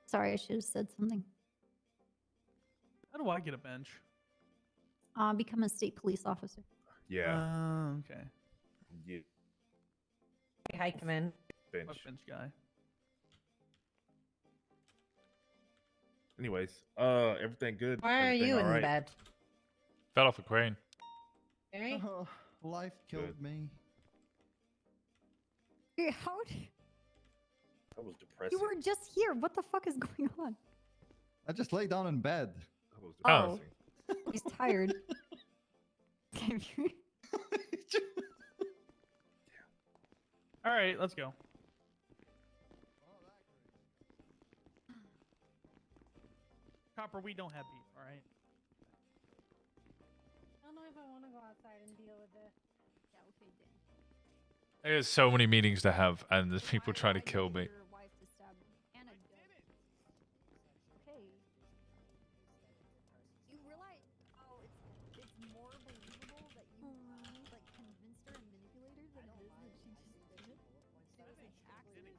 Sorry, I should have said something. How do I get a bench? Become a state police officer. Yeah. Okay. Yeah. Hey, hi, come in. Bench. Fuck bench guy. Anyways, everything good? Why are Everything you in all right? bed? Fell off a crane. Gary? Life killed Good. me. How? That was depressing. You were just here. What the fuck is going on? I just lay down in bed. That was Oh. depressing. He's tired. All right, let's go. Copper, we don't have beef, all right? I don't know if I want to go outside and deal with this. Yeah, okay, Dan. There's so many meetings to have, and there's people trying to kill me. Your wife to stab Anna dead. Okay. You realize how it's more believable that you like convinced her and manipulated her than it is that she just did it. It was an accident.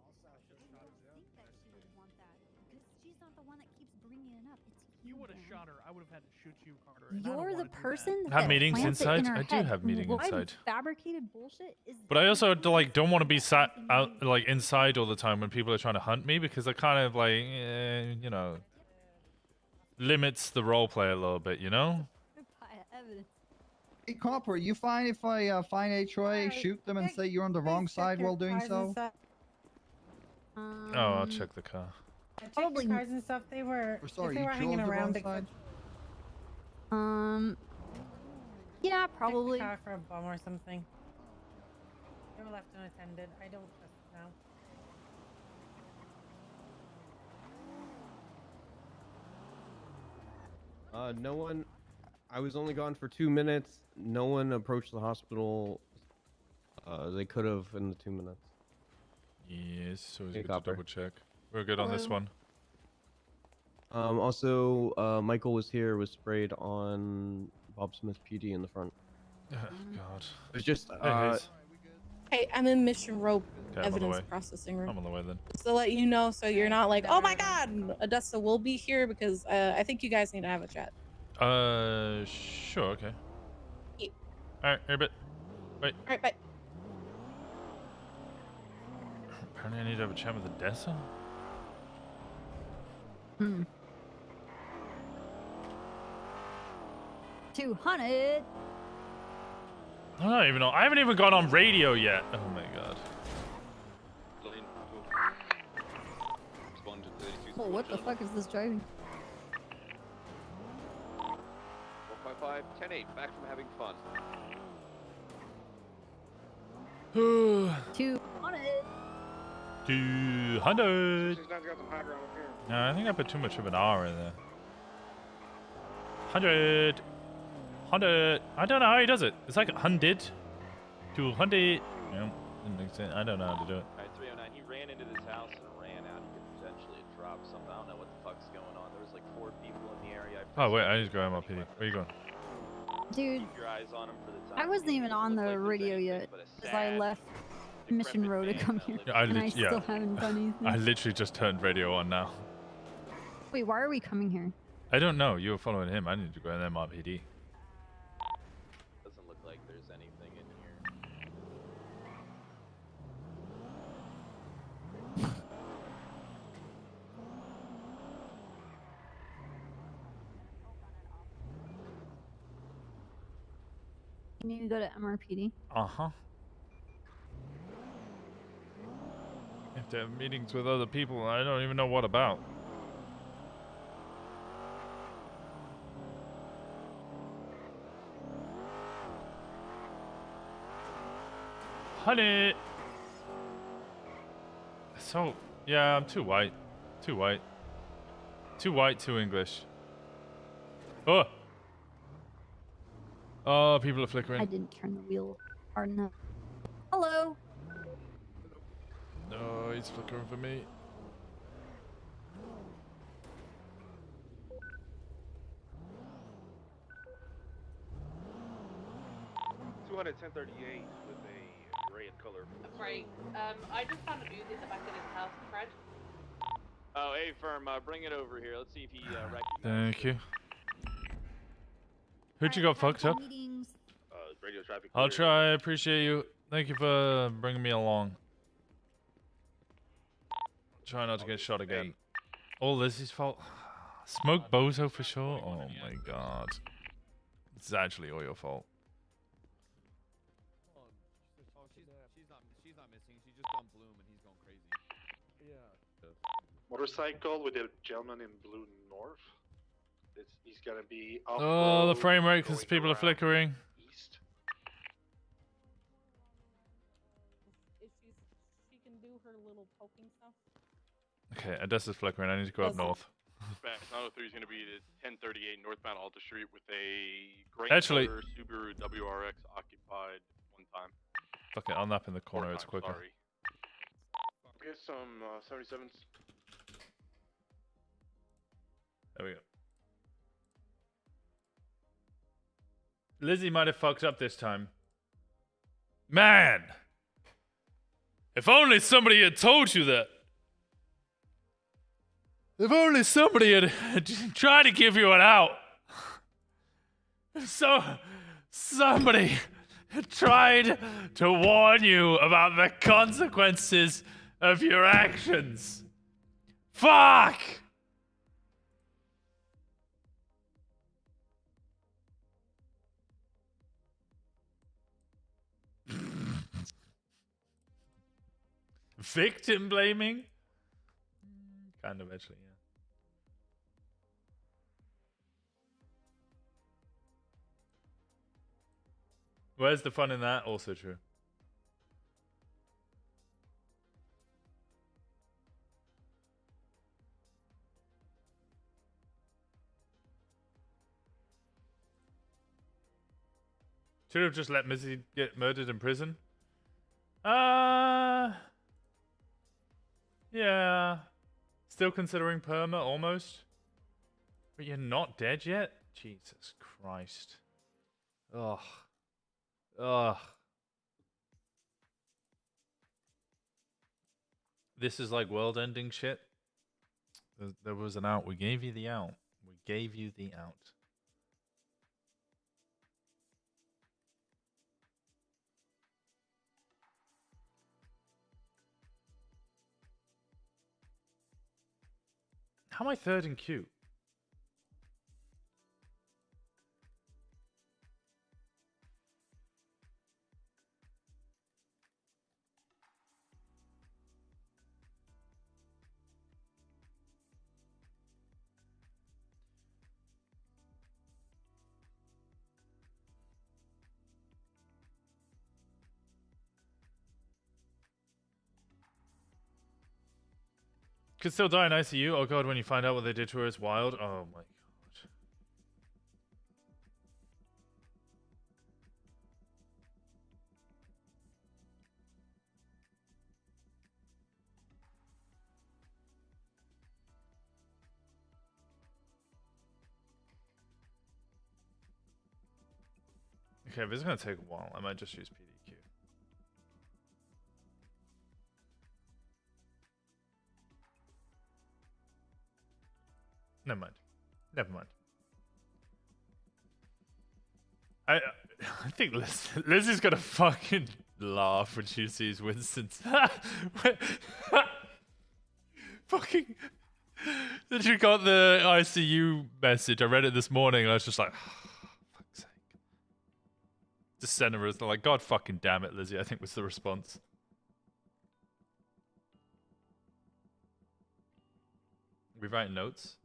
I think that she would want that because she's not the one that keeps bringing it up. It's You would have Dan. shot her. I would have had to shoot you, Carter. and I don't You're the wanna do that. person Have that meetings plants it inside? in her I do head. have meeting What inside. fabricated bullshit is. But I also don't want to be sat out like inside all the time when people are trying to hunt me, because it kind of like limits the role play a little bit, you know? Evidence. Hey, Copper, you fine if I find HOA, shoot them, and say you're on the wrong side while doing so? Oh, I'll check the car. Probably cars and stuff. They were. Or sorry, if they you were hanging chose the around. wrong They side? Yeah, probably. Car for a bum or something. They were left unattended. I don't trust it now. No one. I was only gone for 2 minutes. No one approached the hospital. They could have in the 2 minutes. Yes, so it's Hey, good to Copper. double check. We're good on this Hello. one. Also, Michael was here, was sprayed on Bob Smith PD in the front. Oh, God. It's just, Hey, Hayes. Hey, I'm in Mission Rope Okay, I'm on the evidence way. processing room. I'm on the way then. Just to let you know, so you're not like, oh my God, Odessa will be here because I think you guys need to have a chat. Sure, okay. Yeah. Alright, here a bit. Wait. All right, bye. Apparently I need to have a chat with Odessa? Hmm. 200. I don't even know. I haven't even gone on radio yet. Oh my God. Oh, what the fuck is this driving? 155, 10-8, back from having fun. 200. 200. No, I think I put too much of an R in there. 100. 100. I don't know how he does it. It's like 100. 200. Yeah, didn't make sense. I don't know how to do it. Alright, 309, he ran into this house and ran out. He could potentially have dropped something. I don't know what the fuck's going on. There was like 4 people in the area. Oh, wait. I just go MLPD. Where you going? Dude, Keep your eyes on him for the time. I wasn't even on the radio yet because I left Mission Row to come here, Yeah, and I still haven't done anything. I literally just turned radio on now. Wait, why are we coming here? I don't know. You were following him. I need to go in MLPD. Doesn't look like there's anything in here. You need to go to MRPD. Uh-huh. You have to have meetings with other people. I don't even know what about. Honey. So, yeah, I'm too white. Too white. Too white, too English. Oh! Oh, people are flickering. I didn't turn the wheel hard enough. Hello. No, he's flickering for me. $210.38 with a gray in color. Right. I just found a dude in the back of his house, Fred. Oh, hey, firm, bring it over here. Let's see if he recognizes. Thank you. Who'd you got fucked up? Radio traffic. I'll clear. try. I appreciate you. Thank you for bringing me along. Try not to get shot again. All Lizzie's fault. Smoke bozo for sure. Oh my God. It's actually all your fault. She's just on Bloom and he's going crazy. Yeah. Motorcycle with the gentleman in blue north. He's gonna be off. Oh, the frame rate because people are flickering. If she can do her little poking stuff. Okay, Odessa's flickering. I need to go up north. Dispatch 903 is going to be at 1038 northbound Alta Street with a gray Actually- color Subaru WRX occupied one time. Fuck it, I'll nap in the corner. It's quicker. Sorry. Get some 77s. There we go. Lizzie might have fucked up this time. Man! If only somebody had told you that. If only somebody had tried to give you an out. Somebody had tried to warn you about the consequences of your actions. Fuck! Victim blaming? Kind of, actually, yeah. Where's the fun in that? Also true. Should have just let Missy get murdered in prison. Yeah. Still considering perma, almost. But you're not dead yet? Jesus Christ. Ugh. Ugh. This is like world-ending shit. There was an out. We gave you the out. We gave you the out. How am I third in queue? Could still die in ICU. Oh god, when you find out what they did to her, it's wild. Oh my god. Okay, this is gonna take a while. I might just use PDQ. Never mind. Never mind. I think Lizzie's gonna fucking laugh when she sees Winston's. Fucking. Then she got the ICU message. I read it this morning and I was just like, fuck's sake. Just sent her as like, God fucking damn it, Lizzie, I think was the response. We writing notes?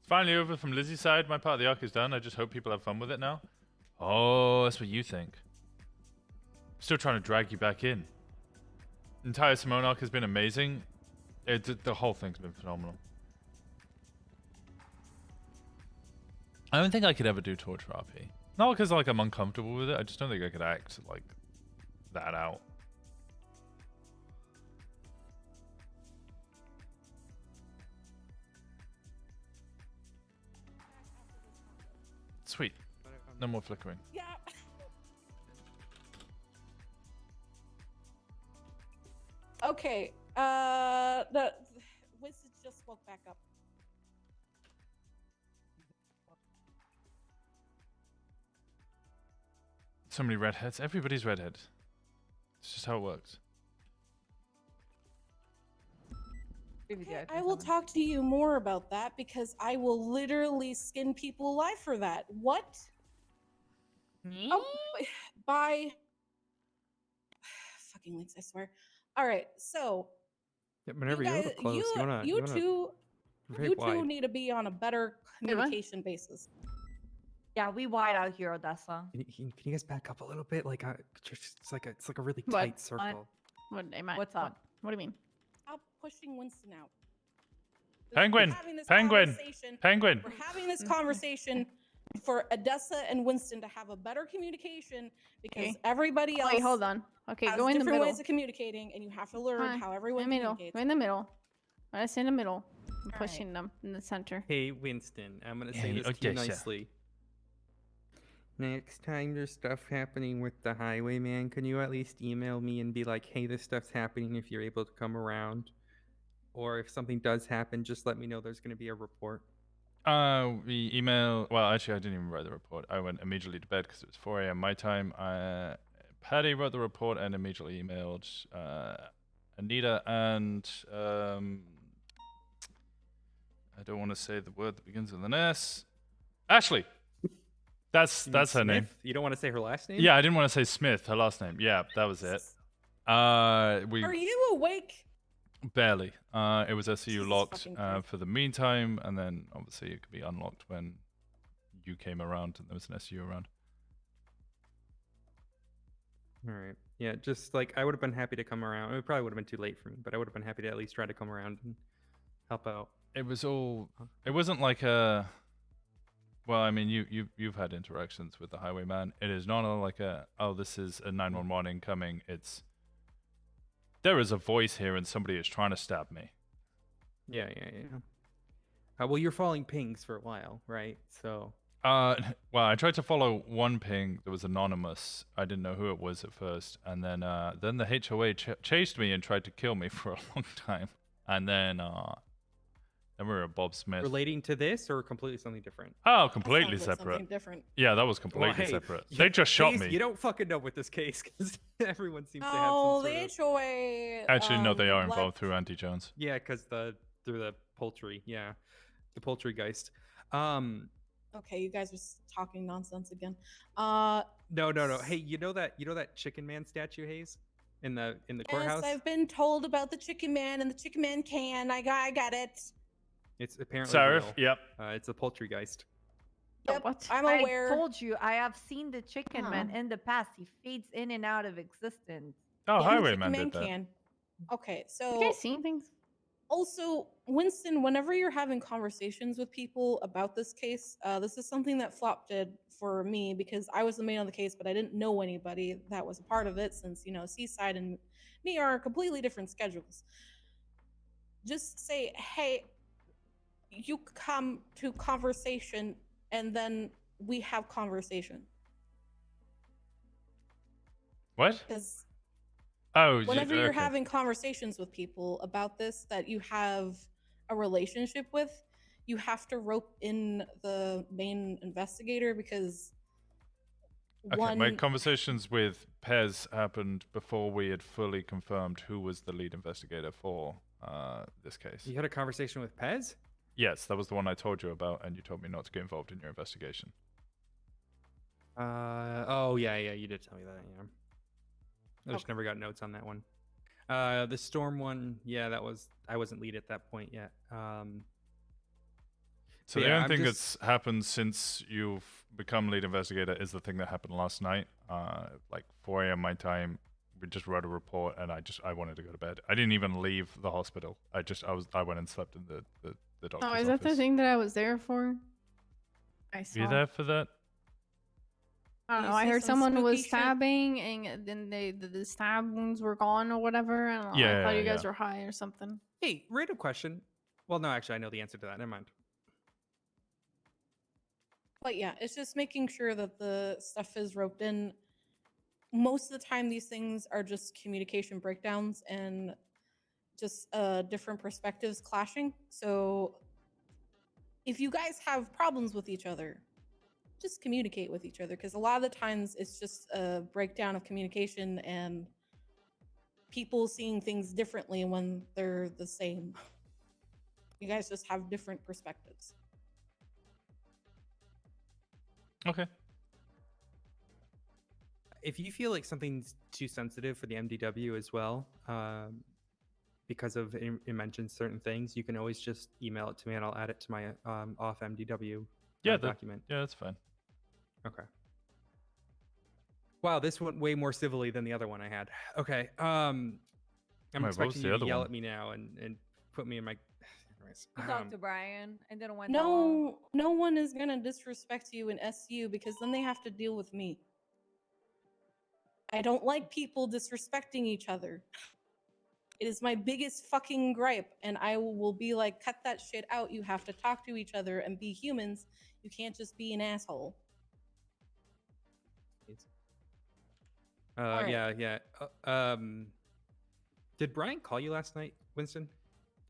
Finally over from Lizzie's side. My part of the arc is done. I just hope people have fun with it now. Oh, that's what you think. Still trying to drag you back in. Entire Simone arc has been amazing. The whole thing's been phenomenal. I don't think I could ever do Torture RP. Not because like I'm uncomfortable with it. I just don't think I could act like that out. Sweet. No more flickering. Yeah. Okay. The Winston just woke back up. So many redheads. Everybody's redhead. It's just how it works. Okay, I will talk to you more about that because I will literally skin people alive for that. What? Oh, by fucking links, I swear. All right, so Yeah, whenever you you're guys, close, you two wide. need to be on a better communication basis. Yeah, we wide out here, Odessa. Can you guys back up a little bit? Like, it's like a really What? tight circle. What am I? What's up? What do you mean? Stop pushing Winston out. Penguin, We're having this penguin, conversation- penguin. We're having this conversation for Odessa and Winston to have a better communication because Okay. everybody else Wait, hold on. Okay, has go in the different middle. ways of communicating, and you have to learn Fine. how everyone in the middle. communicates. We're in the middle. Let's in the middle. I'm pushing them in the center. Hey, Winston, I'm gonna say Hey, this to you Odessa. nicely. Next time there's stuff happening with the highwayman, can you at least email me and be like, hey, this stuff's happening if you're able to come around? Or if something does happen, just let me know there's going to be a report. We email. Well, actually, I didn't even write the report. I went immediately to bed because it was 4 a.m. my time. Patty wrote the report and immediately emailed Anita and I don't want to say the word that begins with an S. Ashley. That's her name. Smith? You don't want to say her last name? Yeah, I didn't want to say Smith. Her last name. Yeah, that was it. We Are you awake? barely. It was SCU locked fucking Christ. for the meantime, and then obviously it could be unlocked when you came around and there was an SCU around. All right. Yeah, just like I would have been happy to come around. It probably would have been too late for me, but I would have been happy to at least try to come around and help out. It was all. It wasn't like a. Well, I mean, you've had interactions with the highwayman. It is not like a. Oh, this is a 911 incoming. It's. There is a voice here, and somebody is trying to stab me. Yeah. Well, you're following pings for a while, right? So. Well, I tried to follow one ping that was anonymous. I didn't know who it was at first, and then the HOA chased me and tried to kill me for a long time, and then we were at Bob Smith. Relating to this or completely something different? Oh, completely That sounds like separate. something different. Yeah, that was completely Well, hey, separate. you- They just shot Case, me. You don't fucking know with this case because everyone seems to have No, some the sort of... HOA. Actually, no, they are left- involved through Andy Jones. Yeah, because through the poultry. Yeah, the poultrygeist. Okay, you guys are talking nonsense again. No. Hey, you know that Chicken Man statue, Hayes, in the courthouse? Yes, I've been told about the Chicken Man and the Chicken Man can. I got it. It's apparently Sarif, real. yep. It's a poultrygeist. Yep, What? I'm I aware. told you, I have seen the chicken man in the past. He fades in and out of existence. Oh, Yeah, the Highwayman Chicken did that. can. Okay, so You guys seen things? also, Winston, whenever you're having conversations with people about this case, this is something that Flop did for me because I was the main on the case, but I didn't know anybody that was a part of it since, Seaside and me are completely different schedules. Just say, hey, you come to conversation and then we have conversation. What? Because Oh, whenever you're okay. having conversations with people about this that you have a relationship with, you have to rope in the main investigator because Okay, my conversations with Pez happened before we had fully confirmed who was the lead investigator for this case. You had a conversation with Pez? Yes, that was the one I told you about, and you told me not to get involved in your investigation. Oh yeah, you did tell me that. Yeah. I just never got notes on that one. The storm one, yeah, I wasn't lead at that point yet. So but the yeah, only I'm thing just- that's happened since you've become lead investigator is the thing that happened last night. Like 4 a.m. my time, we just wrote a report, and I wanted to go to bed. I didn't even leave the hospital. I went and slept in the doctor's Oh, is that office. the thing that I was there for? I saw. Were you there for that? I don't You know. I see heard some someone was spooky shit? stabbing, and then the stab wounds were gone or whatever. I don't know. I thought you guys were high or something. Hey, random question. Well, no, actually, I know the answer to that. Never mind. But yeah, it's just making sure that the stuff is roped in. Most of the time, these things are just communication breakdowns and just different perspectives clashing. So if you guys have problems with each other, just communicate with each other, because a lot of the times it's just a breakdown of communication and people seeing things differently when they're the same. You guys just have different perspectives. Okay. If you feel like something's too sensitive for the MDW as well, because of it mentions certain things, you can always just email it to me and I'll add it to my off MDW document. Yeah, that's fine. Okay. Wow, this went way more civilly than the other one I had. Okay. I'm Wait, what was expecting the you to other yell one? at me now and put me in my. Anyways, You talked to Brian and didn't want that long. No one is gonna disrespect you in SU because then they have to deal with me. I don't like people disrespecting each other. It is my biggest fucking gripe, and I will be like, cut that shit out. You have to talk to each other and be humans. You can't just be an asshole. Alright. Yeah. Did Brian call you last night, Winston?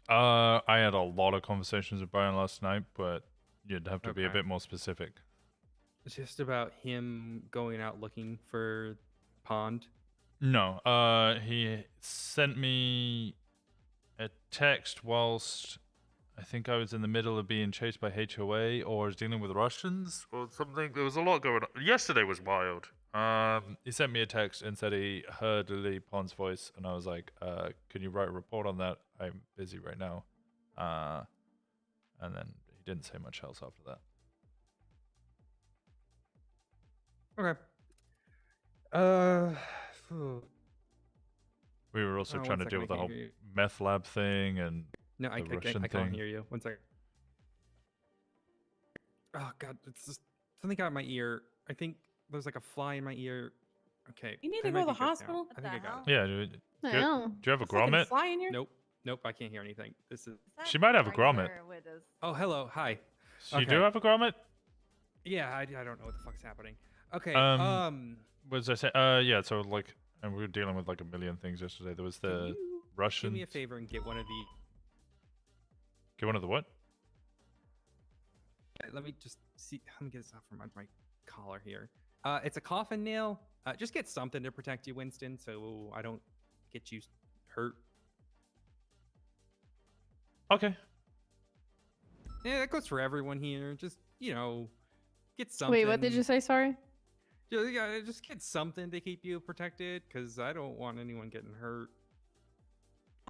I had a lot of conversations with Brian last night, but you'd have to be a Okay. bit more specific. It's just about him going out looking for Pond. No, he sent me a text whilst I think I was in the middle of being chased by HOA or was dealing with Russians or something. There was a lot going on. Yesterday was wild. He sent me a text and said he heard Lily Pond's voice, and I was like, can you write a report on that? I'm busy right now. And then he didn't say much else after that. Okay. We were also Oh, trying one to deal second, with I the can't whole hear you. meth lab thing and No, the I Russian can't thing. hear you. One second. Oh god, it's just something got in my ear. I think there's like a fly in my ear. Okay. You need I to might go to be the good now. hospital? I think I got it. Yeah, do you hell? have a A fucking grommet? fly in your- Nope, I can't hear anything. This is. She might have a grommet. Oh, hello, hi. You do have a grommet? Yeah, I don't know what the fuck's happening. Okay. What was I say? Yeah. So like, and we were dealing with like a million things yesterday. There was the Russian. Do me a favor and get one of the. Get one of the what? Let me just see. Let me get this off from my collar here. It's a coffin nail. Just get something to protect you, Winston, so I don't get you hurt. Okay. Yeah, that goes for everyone here. Just get something. Wait, what did you say? Sorry. Yeah, just get something to keep you protected, because I don't want anyone getting hurt.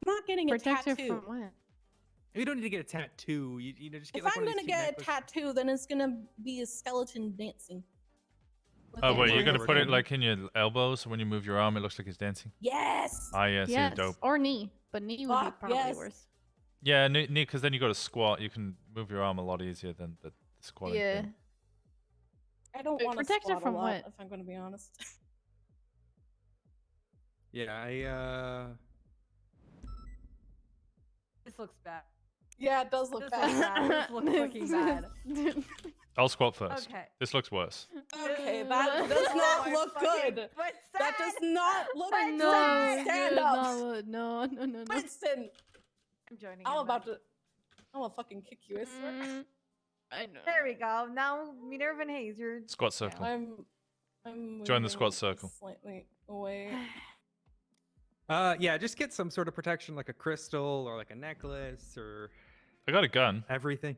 I'm not getting Protected a tattoo. from what? You don't need to get a tattoo. You know, just get If like I'm one of gonna these cute get a necklaces. tattoo, then it's gonna be a skeleton dancing. With Oh, the wait, you're gonna hands put it in. like in your elbow, so when you move your arm, it looks like it's dancing. Yes. Ah, yes, Yes, dope. or knee, but knee would be Fuck, probably yes. worse. Yeah, neat, because then you got to squat. You can move your arm a lot easier than the squatting. Yeah. thing. I don't Wait, want to protected squat from a lot, what? if I'm gonna be honest. Yeah, This looks bad. Yeah, it does look This bad. looks bad. This looks fucking bad. I'll squat first. Okay. This looks worse. Okay, that does not Oh, look fucking good. foot That does not look Foot good. sad. Stand up. No. Winston, I'm joining. I'm him about then. to. I'm gonna fucking kick you. I swear. I know. There we go. Now Minerva and Hayes, you're Squat circle. I'm Join the moving squat circle. Slightly away. yeah. Just get some sort of protection, like a crystal or like a necklace or. I got a gun. Everything.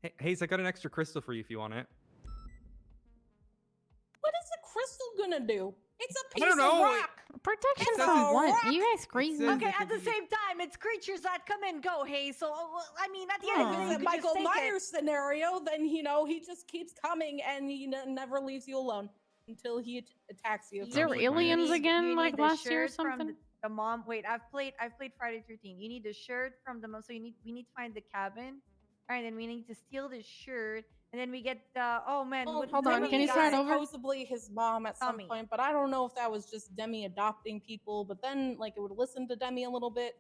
Hey, Hayes, I got an extra crystal for you if you want it. What is a crystal gonna do? It's a piece don't know. of rock. Protection It's from a what? rock. Are you guys crazy? okay. At the same time, it's creatures that come and go. Hey, so I mean, at the end of the If day, it's you a could Michael just take Myers scenario, then he just keeps coming and he never leaves you alone until he attacks you. Is there Sounds like aliens You again, need like the last year or shirt from something? The mom. Wait, I've played Friday 13. You need the shirt from the mom. So we need to find the cabin. All right, then we need to steal the shirt And then we get oh man, Well, what's the name of Demi the got guy? supposedly his mom at some point, but I don't know if that was just Demi adopting people. But then, like, it would listen to Demi a little bit.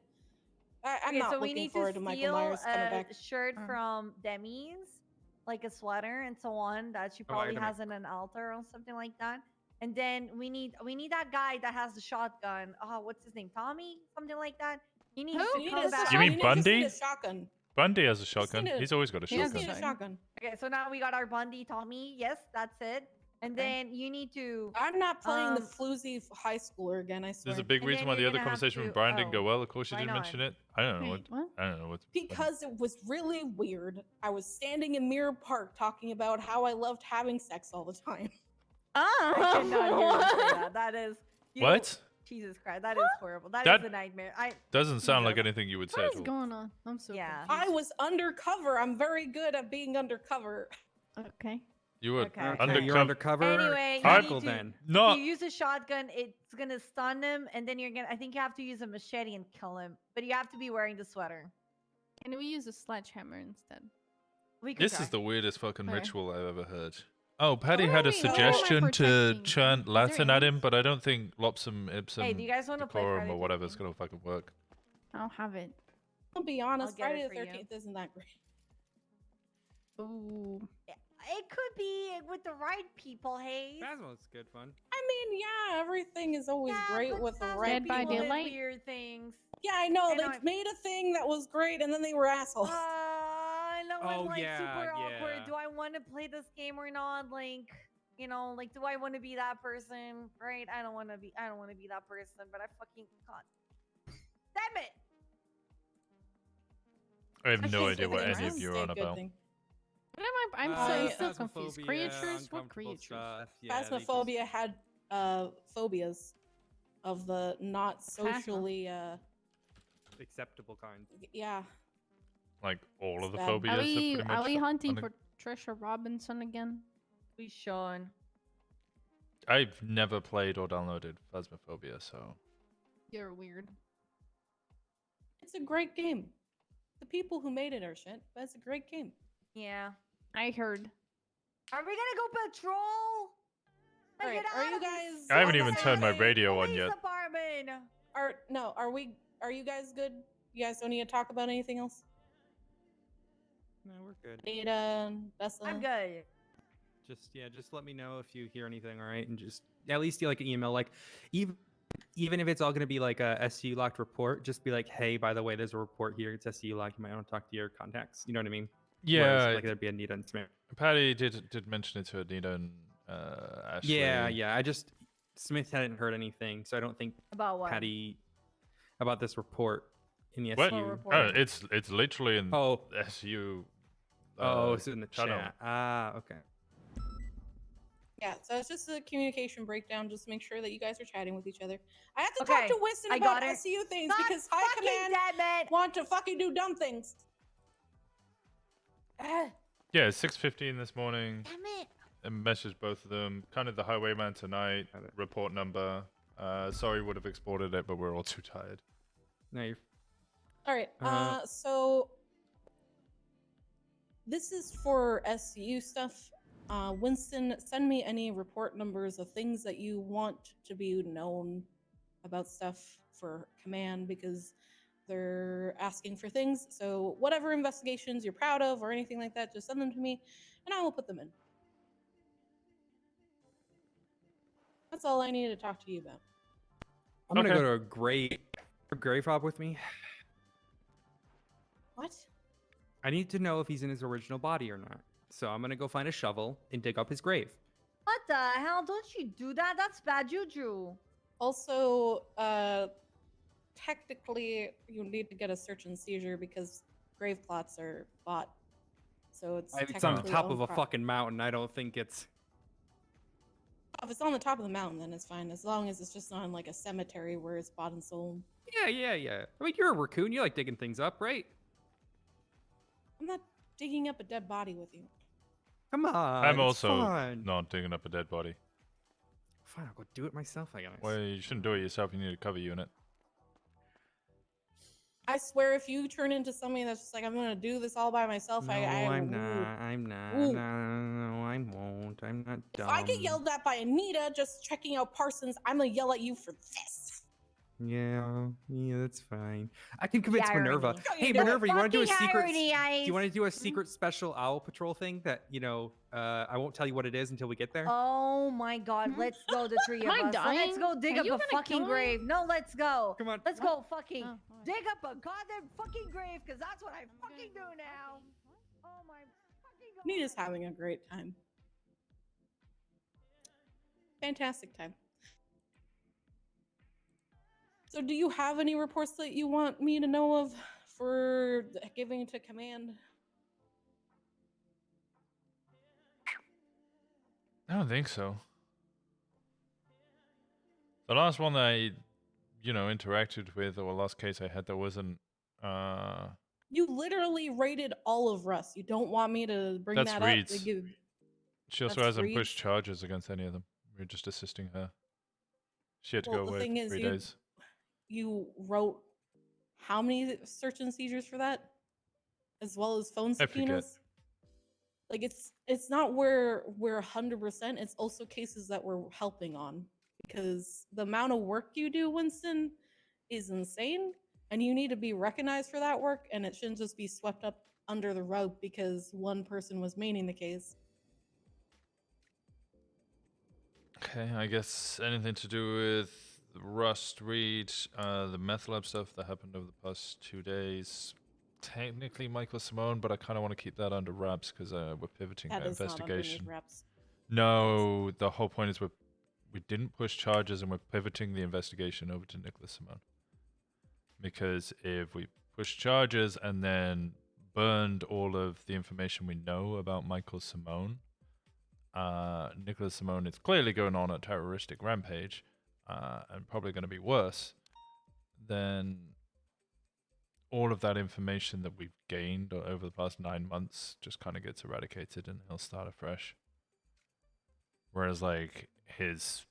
I'm Okay, not so we looking need forward to to Michael steal Myers coming a back. shirt from Demi's, like a sweater and so on that she Oh, I probably gotta has in an altar or something like that. And then we need that guy that has the shotgun. Oh, what's his name? Tommy? Something like that. He needs to come back. You mean Bundy? A shotgun. Bundy has a shotgun. need a- He's always got a He just shotgun. need a shotgun. Okay, so now we got our Bundy, Tommy. Yes, that's it. And then you need to. I'm not playing the floozy high schooler again. I swear. There's a big reason why the other conversation with Brian didn't go well. Of course, you right didn't mention it. I don't know Wait, what. I don't know what. Because it was really weird. I was standing in Mirror Park talking about how I loved having sex all the time. I cannot hear you say that. That is. What? Jesus Christ, that is horrible. That That is a nightmare. Doesn't sound like anything you would say What at is all. going on? I'm so I was undercover. I'm very good at being undercover. Okay. You were Okay. undercover. You're undercover. Anyway, you tackle need to, then. No. If you use a shotgun, it's gonna stun him, and then you're gonna. I think you have to use a machete and kill him, but you have to be wearing the sweater. Can we use a sledgehammer instead? We could This try. is the weirdest fucking Okay. ritual I've ever heard. Oh, Paddy had a we- who am I suggestion to protecting? chant Latin at him, but I don't think Lopsum Ipsum Hey, do you guys wanna play Decorum Friday or whatever is gonna fucking work. I don't have it. I'll be honest. I'll get Friday it the for you. 13th isn't that great. Ooh. It could be with the right people, Hayes. Phasmo's good fun. I mean, yeah, everything is always great with the Some right Dead by people people. did Daylight? weird things. Yeah, I know. I know They it- made a thing that was great, and then they were assholes. I know Oh, it's like yeah, super awkward. yeah. Do I want to play this game or not? Like, you know, like, do I want to be that person? Right? I don't want to be. I don't want to be that person, but I fucking can't. Damn it! I have no Actually, idea what it's any of a you are good on about. thing. What am I? I'm still confused. phasmophobia, Creatures? What uncomfortable creatures? stuff. Yeah, they just- Phasmophobia had phobias of the not socially acceptable kind. yeah. Like all of the Bad. phobias Are are we, pretty much. are we hunting on the- for Trisha Robinson again? We should. I've never played or downloaded Phasmophobia, so You're weird. It's a great game. The people who made it are shit, but it's a great game. Yeah. I heard. Are we gonna go patrol? All right, Get are out you of this guys? I haven't even turned my fucking radio on police yet. Department. Are you guys good? You guys don't need to talk about anything else? No, we're good. Ada, Bessa. I'm good. Just let me know if you hear anything, all right? And just at least do like an email, like even if it's all gonna be like a SCU locked report, just be like, hey, by the way, there's a report here. It's SCU locked. You might want to talk to your contacts. You know what I mean? Yeah, Whereas, like there'd be Anita and Smith. Patty did mention it to Anita and Ashley. Yeah. I just Smith hadn't heard anything, so I don't think About what? Patty about this report in the What? SU. Oh, it's literally in Oh. SU. It's in the channel. chat. Ah, okay. Yeah, so it's just a communication breakdown. Just make sure that you guys are chatting with each other. I have to Okay, talk to Winston I about got it. SCU things God because High fucking Command damn it. want to fucking do dumb things. Yeah, 6:15 this morning. Damn it. I messaged both of them. Kind of the highwayman tonight. Report number. Sorry, would have exported it, but we're all too tired. No, you're All right. Uh, So this is for SCU stuff. Winston, send me any report numbers of things that you want to be known about stuff for command because they're asking for things. So whatever investigations you're proud of or anything like that, just send them to me and I will put them in. That's all I needed to talk to you about. I'm gonna Okay. go to a grave rob with me. What? I need to know if he's in his original body or not. So I'm gonna go find a shovel and dig up his grave. What the hell? Don't you do that? That's bad juju. Also, technically, you need to get a search and seizure because grave plots are bought. So it's It's on the technically top owned of a prop- fucking mountain. I don't think it's. If it's on the top of the mountain, then it's fine. As long as it's just not in like a cemetery where it's bought and sold. Yeah. I mean, you're a raccoon. You like digging things up, right? I'm not digging up a dead body with you. Come on. I'm it's also fun. not digging up a dead body. Fine, I'll go do it myself, I guess. Well, you shouldn't do it yourself. You need a cover unit. I swear, if you turn into somebody that's just like, I'm gonna do this all by myself, No, I'm not. I'm not. Ooh. No, I won't. I'm not dumb. If I get yelled at by Anita just checking out Parsons, I'm gonna yell at you for this. Yeah, that's fine. I can convince Minerva. Irony. Hey, Minerva, you want to do a Fucking secret? irony, Do you want to do a secret special owl patrol thing that I won't tell you what it is until we get there? Oh my god, let's go, the three of Am I us. Let's dying? go dig Are up you a gonna fucking kill me? grave. No, let's go. Come on. Let's go fucking Oh, dig up a goddamn fucking grave, because that's what I fucking do now. Oh my fucking god. Anita's having a great time. Fantastic time. So do you have any reports that you want me to know of for giving to command? I don't think so. The last one that I, interacted with, or last case I had, there wasn't. You literally raided all of Russ. You don't want me to bring That's that Reed's. up? She also That's hasn't Reed's? pushed charges against any of them. We're just assisting her. She had to Well, go the away thing for is, 3 days. you wrote how many search and seizures for that, as well as phone I forget. subpoenas. Like it's not where we're 100%. It's also cases that we're helping on, because the amount of work you do, Winston, is insane, and you need to be recognized for that work. And it shouldn't just be swept up under the rug because one person was maining the case. Okay, I guess anything to do with Rust, Reed, the meth lab stuff that happened over the past 2 days. Technically Michael Simone, but I kind of want to keep that under wraps because we're pivoting That that is not underneath investigation. wraps. No, the whole point is we didn't push charges and we're pivoting the investigation over to Nicholas Simone. Because if we push charges and then burned all of the information we know about Michael Simone, Nicholas Simone is clearly going on a terroristic rampage, and probably going to be worse, then all of that information that we've gained over the past 9 months just kind of gets eradicated and he'll start afresh. Whereas, like, his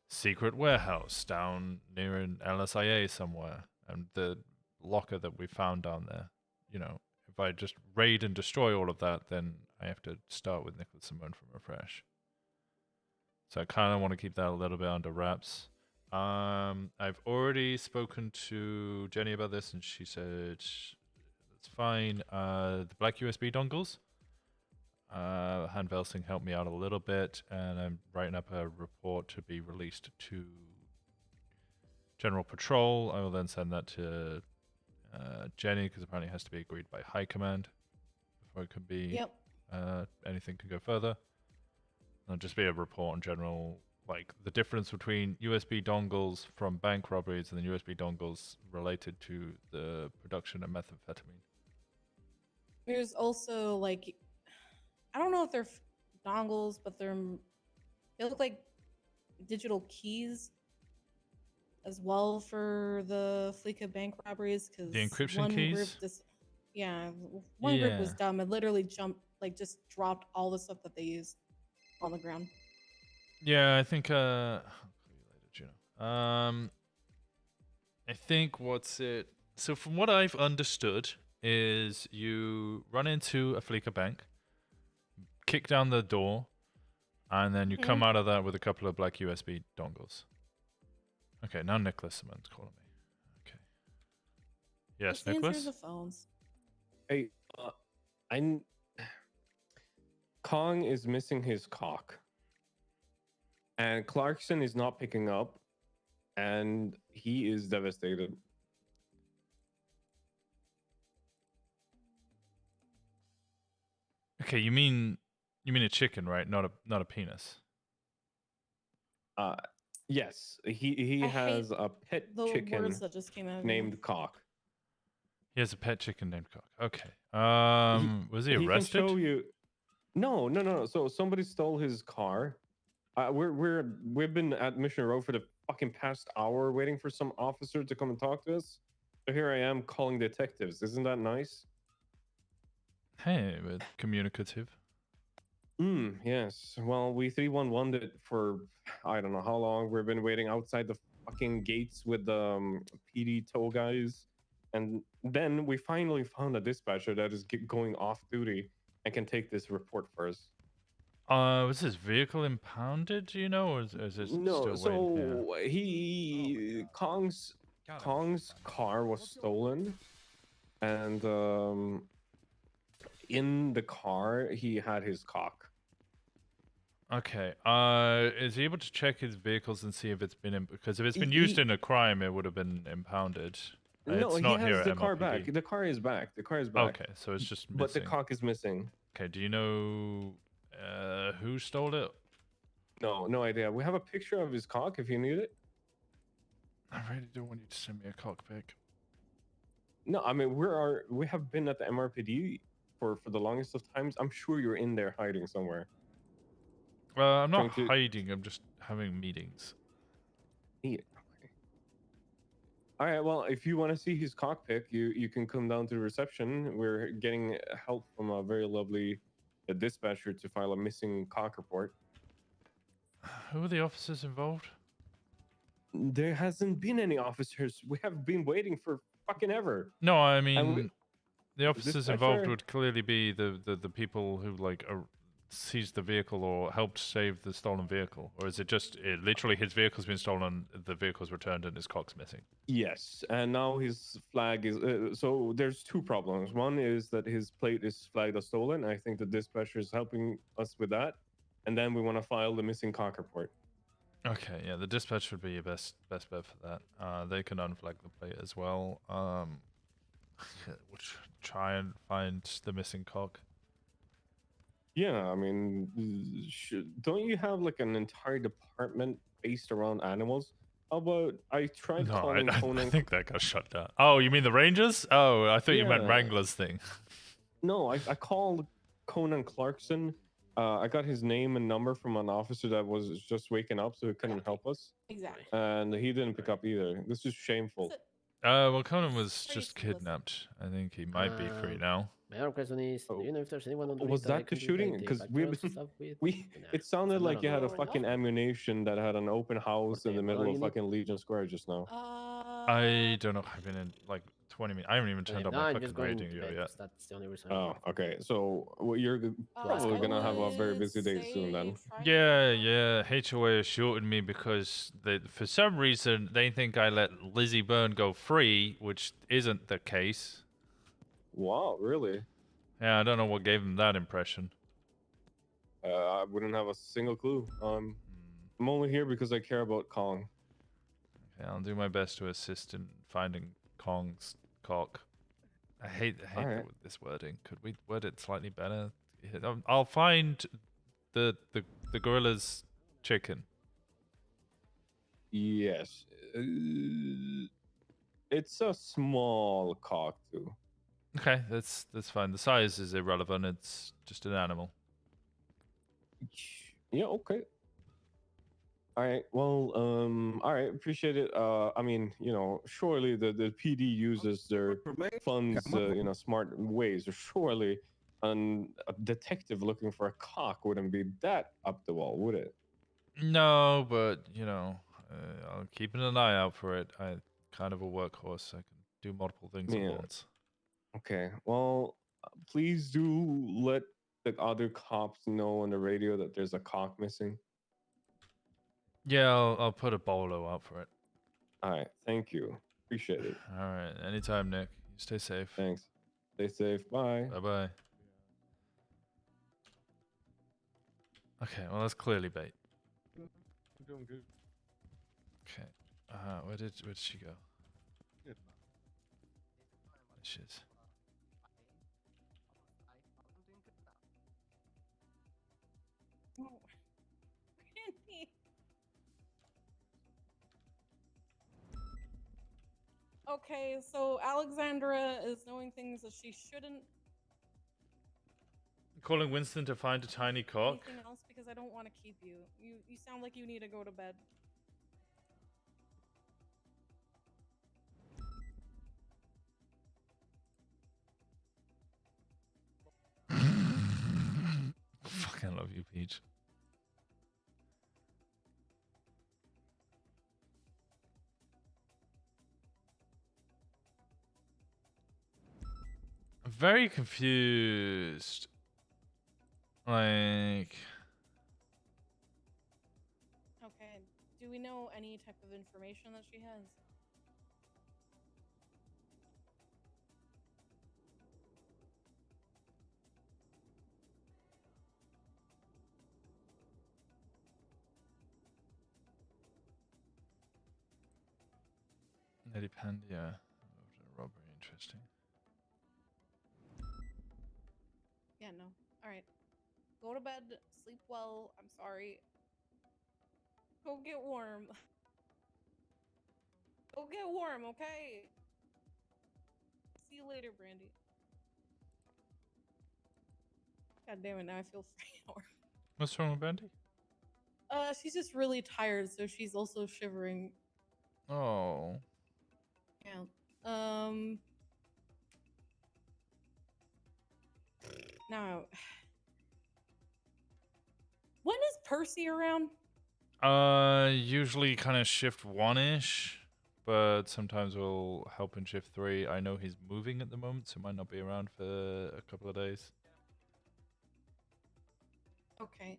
secret warehouse down near an LSIA somewhere, and the locker that we found down there, if I just raid and destroy all of that, then I have to start with Nicholas Simone from afresh. So I kind of want to keep that a little bit under wraps. I've already spoken to Jenny about this, and she said it's fine. The black USB dongles. Han Velsing helped me out a little bit, and I'm writing up a report to be released to General Patrol. I will then send that to Jenny, because apparently it has to be agreed by High Command before it can be. Yep. Anything can go further. It'll just be a report on general, like the difference between USB dongles from bank robberies and then USB dongles related to the production of methamphetamine. There's also, like, I don't know if they're dongles, but they look like digital keys as well for the Fleeka bank robberies. Because The encryption one keys? group one group was dumb. It literally just dropped all the stuff that they used on the ground. Yeah, I think I think so from what I've understood is you run into a Fleeka bank, kick down the door, and then you come out of that with a couple of black USB dongles. Okay, now Nicholas Simone's calling me. Okay. Yes, Just answer Nicholas? the phones. Hey, Kong is missing his cock. And Clarkson is not picking up. And he is devastated. Okay, you mean a chicken, right? Not a penis. Yes, he I has hate a pet the chicken words that just came out of your named mouth. Cock. He has a pet chicken named Cock. Okay. Was he He arrested? can show you. No. So somebody stole his car. We've been at Mission Road for the fucking past hour waiting for some officer to come and talk to us. So here I am calling detectives. Isn't that nice? Hey, but communicative. Yes. Well, we 311'd it for I don't know how long. We've been waiting outside the fucking gates with the PD tow guys. And then we finally found a dispatcher that is going off duty and can take this report for us. Was his vehicle impounded? Do you know, or is it No, still waiting? so he Kong's car was stolen, and in the car he had his cock. Okay. Is he able to check his vehicles and see if it's been because if it's been He- used in a crime, it would have been impounded. No, It's he not here has at the car MLPD. back. The car is back. The car is back. Okay, so it's just missing. But the cock is missing. Okay. Do you know who stole it? No, no idea. We have a picture of his cock if you need it. I really don't want you to send me a cock pic. No, I mean we have been at the MRPD for the longest of times. I'm sure you're in there hiding somewhere. I'm not Trying to- hiding. I'm just having meetings. Yeah. All right. Well, if you want to see his cockpit, you can come down to the reception. We're getting help from a very lovely dispatcher to file a missing cock report. Who are the officers involved? There hasn't been any officers. We have been waiting for fucking ever. No, I And mean the officers involved dispatcher- would clearly be the people who like seized the vehicle or helped save the stolen vehicle, or is it just literally his vehicle's been stolen, the vehicle's returned, and his cock's missing? Yes, and now his flag is. So there's two problems. One is that his plate is flagged as stolen. I think the dispatcher is helping us with that, and then we want to file the missing cock report. Okay, yeah, the dispatch would be your best bet for that. They can unflag the plate as well. We'll try and find the missing cock. Yeah, I mean, don't you have like an entire department based around animals? How about I tried No, calling I Conan? think that got shut down. Oh, you mean the Rangers? Oh, I thought you meant Yeah. Wranglers thing. No, I called Conan Clarkson. I got his name and number from an officer that was just waking up, so he couldn't help us. Exactly. And he didn't pick up either. This is shameful. Well, Conan was just kidnapped. I think he might be free now. My other question is, do you know if there's anyone on the Was list I that the can do, shooting? like, the Because background stuff with? it sounded I'm like not you had a aware. fucking ammunition that had an open house in the middle all of you need- fucking Legion Square just now. I don't know. I've been in like 20 minutes. I haven't even turned on No, my I'm fucking just going radio to bed. yet. That's the only reason. Oh, okay. So you're probably gonna have a very busy day soon then. Yeah. HOA assured me because for some reason they think I let Lizzie Byrne go free, which isn't the case. Wow, really? Yeah, I don't know what gave them that impression. I wouldn't have a single clue. I'm only here because I care about Kong. Okay, I'll do my best to assist in finding Kong's cock. I hate Alright. this wording. Could we word it slightly better? I'll find the gorilla's chicken. Yes. It's a small cock too. Okay, that's fine. The size is irrelevant. It's just an animal. Yeah, okay. All right. Well, all right. Appreciate it. I mean, surely the PD uses their funds, smart ways. Or surely a detective looking for a cock wouldn't be that up the wall, would it? No, but I'm keeping an eye out for it. I kind of a workhorse. I can do multiple things Yeah. at once. Okay. Well, please do let the other cops know on the radio that there's a cock missing. Yeah, I'll put a bolo out for it. All right. Thank you. Appreciate it. All right. Anytime, Nick. You stay safe. Thanks. Stay safe. Bye. Bye-bye. Okay, well, that's clearly bait. I'm doing good. Okay. Where did she go? Good. There she is. Okay, so Alexandra is knowing things that she shouldn't. Calling Winston to find a tiny cock. Anything else? Because I don't want to keep you. You sound like you need to go to bed. Fucking love you, Peach. very confused. Like, Okay. Do we know any type of information that she has? Lady Pandia. Robbery, interesting. Yeah, no. All right. Go to bed. Sleep well. I'm sorry. Go get warm. Go get warm, okay? See you later, Brandy. God damn it, now I feel free. What's wrong with Bendy? She's just really tired, so she's also shivering. Oh. Yeah. Now, when is Percy around? Usually kind of shift 1-ish, but sometimes we'll help in shift 3. I know he's moving at the moment, so might not be around for a couple of days. Okay.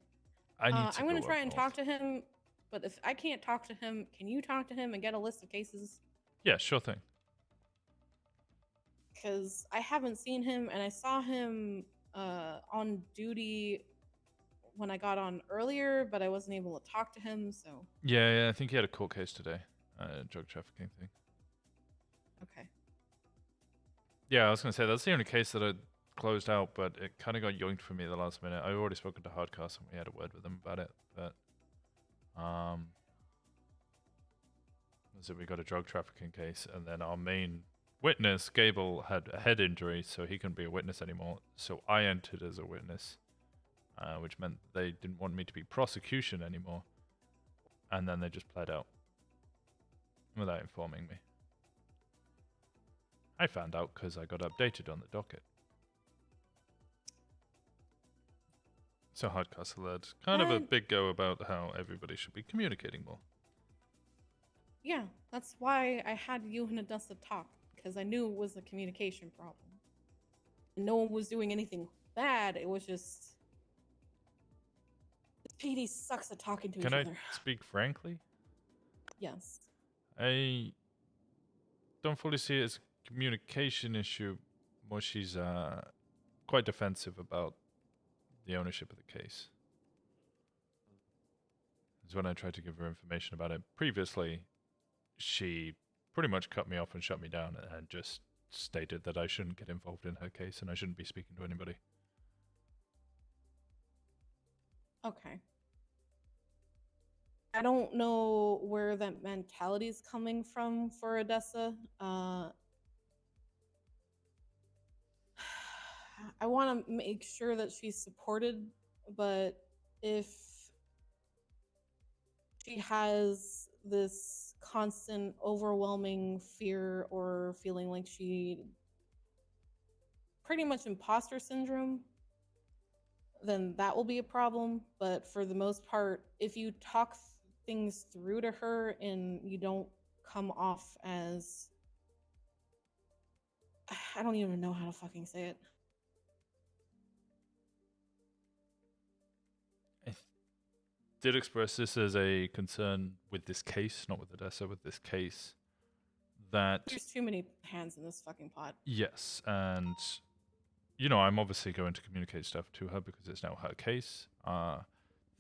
I need to I'm gonna go try up and north. talk to him, but if I can't talk to him, can you talk to him and get a list of cases? Yeah, sure thing. Because I haven't seen him, and I saw him on duty when I got on earlier, but I wasn't able to talk to him, so... Yeah, I think he had a court case today. Drug trafficking thing. Okay. Yeah, I was going to say, that's the only case that I closed out, but it kind of got yoinked for me at the last minute. I've already spoken to Hardcast, and we had a word with them about it, but... So we got a drug trafficking case, and then our main witness, Gable, had a head injury, so he couldn't be a witness anymore. So I entered as a witness, which meant they didn't want me to be prosecution anymore. And then they just pled out without informing me. I found out because I got updated on the docket. So Hardcastle had kind of a big go about how everybody should be communicating more. Yeah, that's why I had you and Adessa talk, because I knew it was a communication problem. And no one was doing anything bad, it was just... This PD sucks at talking to each Can I other. speak frankly? Yes. I don't fully see it as a communication issue. More she's quite defensive about the ownership of the case. Because when I tried to give her information about it previously, she pretty much cut me off and shut me down and just stated that I shouldn't get involved in her case and I shouldn't be speaking to anybody. Okay. I don't know where that mentality is coming from for Odessa. I want to make sure that she's supported, but if she has this constant overwhelming fear or feeling like she pretty much imposter syndrome, then that will be a problem. But for the most part, if you talk things through to her and you don't come off as... I don't even know how to fucking say it. I did express this as a concern with this case, not with Odessa, with this case, that... There's too many hands in this fucking pot. Yes, and, you know, I'm obviously going to communicate stuff to her because it's now her case. The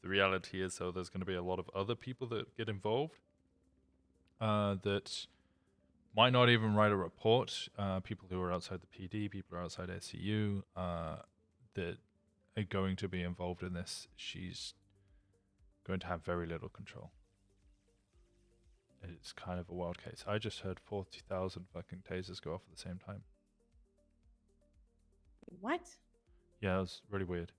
reality is, though, there's going to be a lot of other people that get involved that might not even write a report. People who are outside the PD, people who are outside SCU, that are going to be involved in this. She's going to have very little control. It's kind of a wild case. I just heard 40,000 fucking tasers go off at the same time. What? Yeah, it was really weird.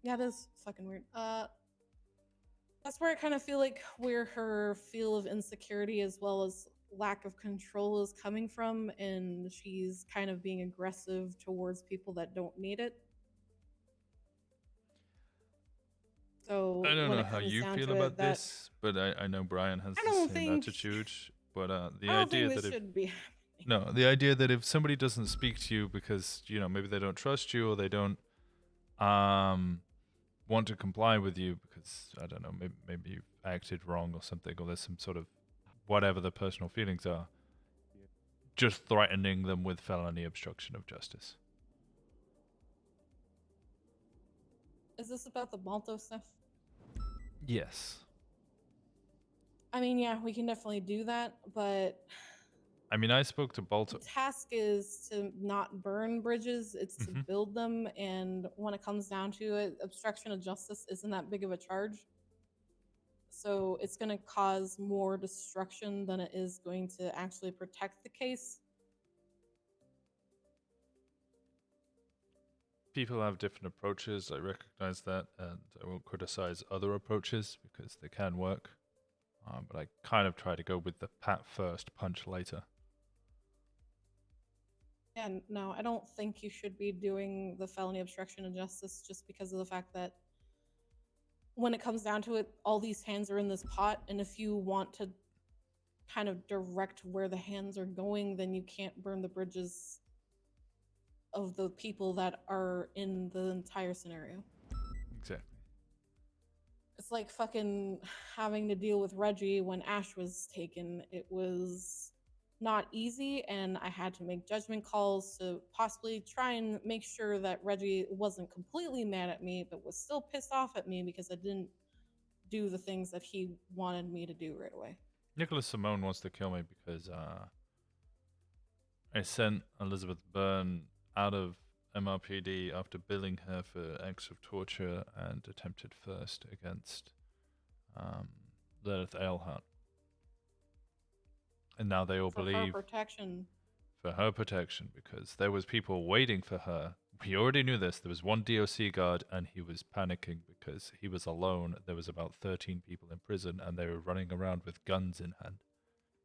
Yeah, that is fucking weird. That's where I kind of feel like where her feel of insecurity as well as lack of control is coming from, and she's kind of being aggressive towards people that don't need it. So I don't when know it how comes you down feel to about it, that... this, but I know Brian has I the don't same think- attitude. But the I don't idea think that this if should be... No, the idea that if somebody doesn't speak to you because, you know, maybe they don't trust you or they don't want to comply with you because, I don't know, maybe you've acted wrong or something, or there's some sort of whatever the personal feelings are, just threatening them with felony obstruction of justice. Is this about the Balto stuff? Yes. I mean, yeah, we can definitely do that, but I mean, I spoke to Balto. the task is to not burn bridges, it's to build them, and when it comes down to it, obstruction of justice isn't that big of a charge. So it's going to cause more destruction than it is going to actually protect the case. People have different approaches, I recognize that, and I won't criticize other approaches because they can work. But I kind of try to go with the pat first, punch later. And no, I don't think you should be doing the felony obstruction of justice just because of the fact that when it comes down to it, all these hands are in this pot, and if you want to kind of direct where the hands are going, then you can't burn the bridges of the people that are in the entire scenario. Exactly. It's like fucking having to deal with Reggie when Ash was taken. It was not easy, and I had to make judgment calls to possibly try and make sure that Reggie wasn't completely mad at me, but was still pissed off at me because I didn't do the things that he wanted me to do right away. Nicholas Simone wants to kill me because I sent Elizabeth Byrne out of MRPD after billing her for acts of torture and attempted first against Lilith Eilhart. And now they all believe For her protection. For her protection, because there was people waiting for her. We already knew this. There was one DOC guard, and he was panicking because he was alone. There was about 13 people in prison, and they were running around with guns in hand,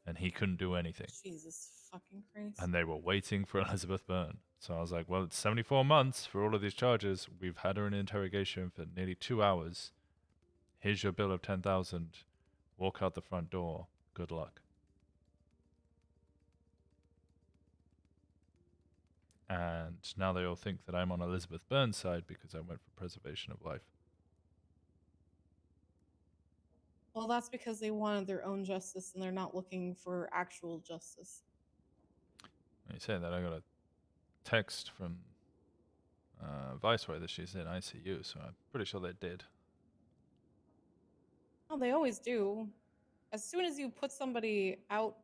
and he couldn't do anything. Jesus fucking Christ. And they were waiting for Elizabeth Byrne. So I was like, well, it's 74 months for all of these charges. We've had her in interrogation for nearly 2 hours. Here's your bill of 10,000. Walk out the front door. Good luck. And now they all think that I'm on Elizabeth Byrne's side because I went for preservation of life. Well, that's because they wanted their own justice and they're not looking for actual justice. When you say that, I got a text from Viceroy that she's in ICU, so I'm pretty sure they did. Oh, they always do. As soon as you put somebody out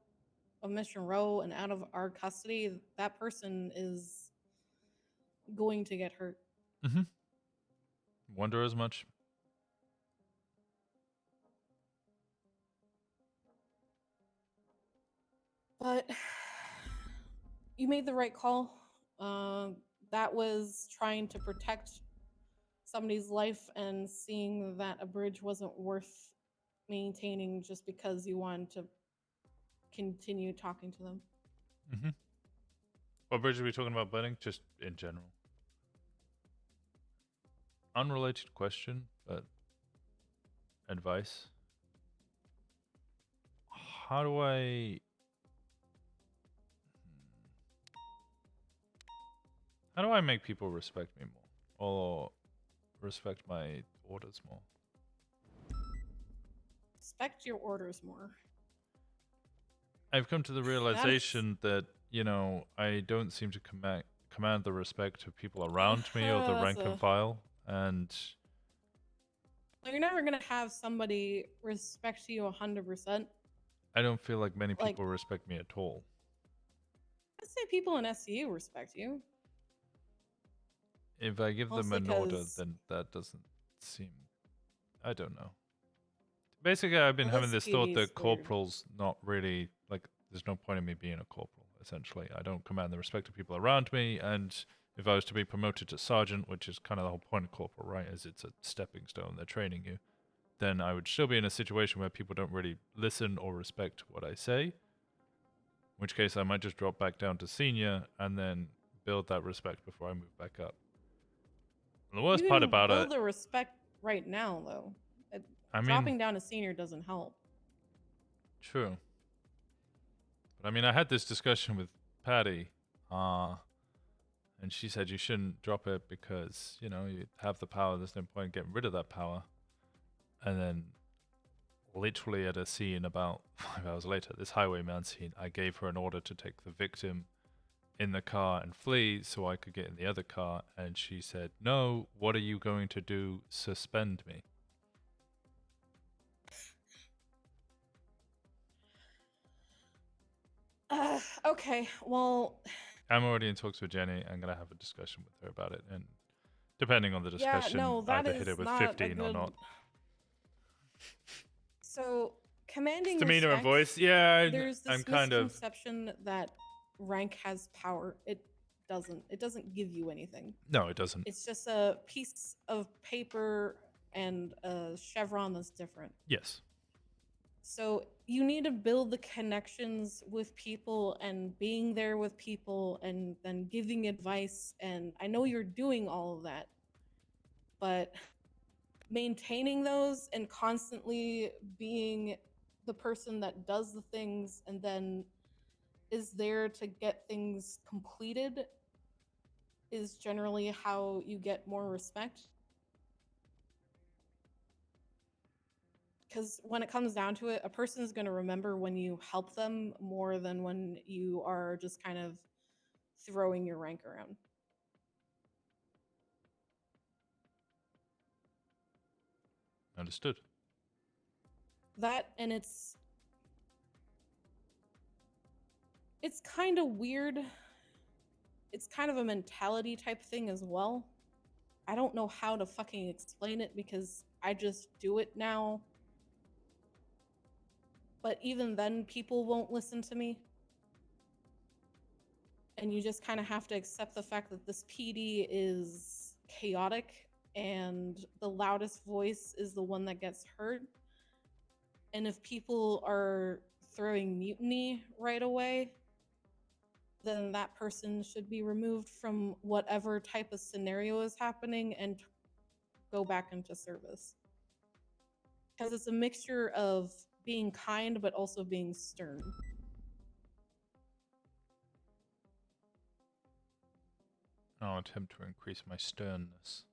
of Mission Row and out of our custody, that person is going to get hurt. Mm-hmm. Wonder as much. But you made the right call. That was trying to protect somebody's life and seeing that a bridge wasn't worth maintaining just because you wanted to continue talking to them. Mm-hmm. What bridge are we talking about burning? Just in general. Unrelated question, but advice. How do I make people respect me more? Or respect my orders more? Respect your orders more. I've come to the realization that, you know, I don't seem to command the respect of people around me or the rank and file, and you're never gonna have somebody respect you 100%. I don't feel like many people respect me at all. I'd say people in SCU respect you. If I give them an order, then that doesn't seem... I don't know. Basically, I've been having this thought that corporal's not really... Like, there's no point in me being a corporal, essentially. I don't command the respect of people around me, and if I was to be promoted to sergeant, which is kind of the whole point of corporal, right, is it's a stepping stone, they're training you, then I would still be in a situation where people don't really listen or respect what I say, in which case I might just drop back down to senior and then build that respect before I move back up. And the worst part about it... build the respect right now, though. I mean, dropping down to senior doesn't help. True. But I mean, I had this discussion with Patty. And she said you shouldn't drop it because, you know, you have the power. There's no point in getting rid of that power. And then literally at a scene about 5 hours later, this highwayman scene, I gave her an order to take the victim in the car and flee so I could get in the other car. And she said, no, what are you going to do? Suspend me. Okay, well, I'm already in talks with Jenny. I'm going to have a discussion with her about it. And depending on the yeah, discussion, no, that either is hit it with not 15 a good... or not. So, commanding Demeanor and respect, voice. Yeah, there's this I'm kind of... misconception that rank has power. It doesn't. It doesn't give you anything. No, it doesn't. It's just a piece of paper and a chevron that's different. Yes. So you need to build the connections with people and being there with people and then giving advice. And I know you're doing all of that, but maintaining those and constantly being the person that does the things and then is there to get things completed is generally how you get more respect. Because when it comes down to it, a person is going to remember when you help them more than when you are just kind of throwing your rank around. Understood. That, and it's kind of weird. It's kind of a mentality type thing as well. I don't know how to fucking explain it because I just do it now. But even then, people won't listen to me. And you just kind of have to accept the fact that this PD is chaotic and the loudest voice is the one that gets heard. And if people are throwing mutiny right away, then that person should be removed from whatever type of scenario is happening and go back into service. Because it's a mixture of being kind, but also being stern. I'll attempt to increase my sternness.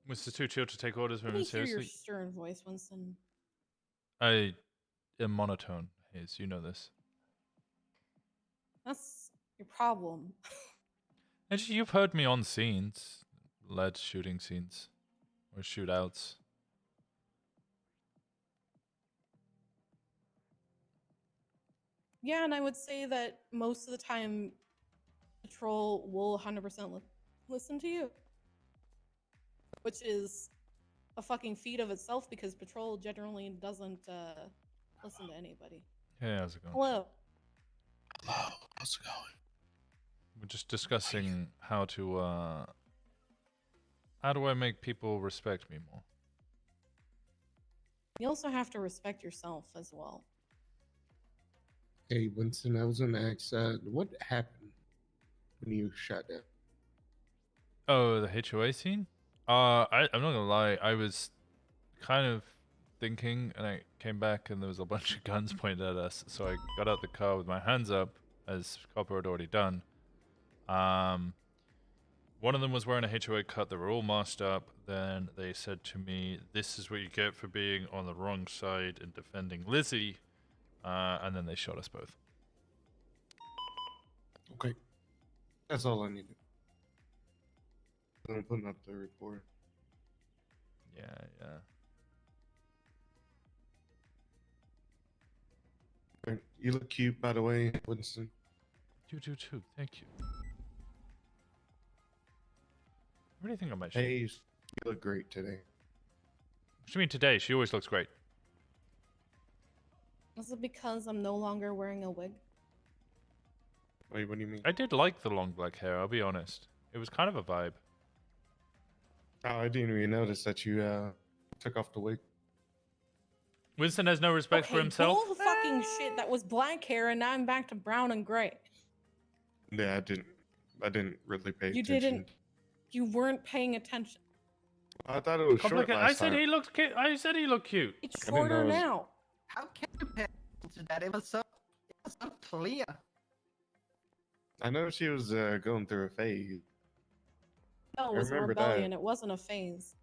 Was this too chill to take orders from Let him me hear seriously? your stern voice, Winston. I am monotone, Hayes. You know this. That's your problem. And you've heard me on scenes, led shooting scenes or shootouts. Yeah, and I would say that most of the time, Patrol will 100% listen to you. Which is a fucking feat of itself because Patrol generally doesn't listen to anybody. Hey, how's it going? Hello. Hello, how's it going? We're just discussing how to, how do I make people respect me more? You also have to respect yourself as well. Hey, Winston, I was going to ask, what happened when you shot down? Oh, the HOA scene? I'm not gonna lie, I was kind of thinking, and I came back and there was a bunch of guns pointed at us, so I got out the car with my hands up, as Copper had already done. One of them was wearing a HOA cut, they were all masked up, then they said to me, this is what you get for being on the wrong side and defending Lizzie, and then they shot us both. Okay. That's all I needed. I'm putting up the report. Yeah. Right. You look cute, by the way, Winston. You do too, thank you. What do you think of my shape? Hey, you look great today. What do you mean today? She always looks great. Is it because I'm no longer wearing a wig? Wait, what do you mean? I did like the long black hair, I'll be honest. It was kind of a vibe. Oh, I didn't even notice that you took off the wig. Winston has no respect for himself. Bull fucking shit. That was black hair, and now I'm back to brown and gray. Yeah, I didn't really pay You attention. didn't. You weren't paying attention. I thought it was short I last said time. he looked cute. I said he looked cute. It's I didn't know shorter it was- now. How can you pay attention to that? It was so clear. I know she was going through a phase. No, I it was a remember rebellion. that. It wasn't a phase.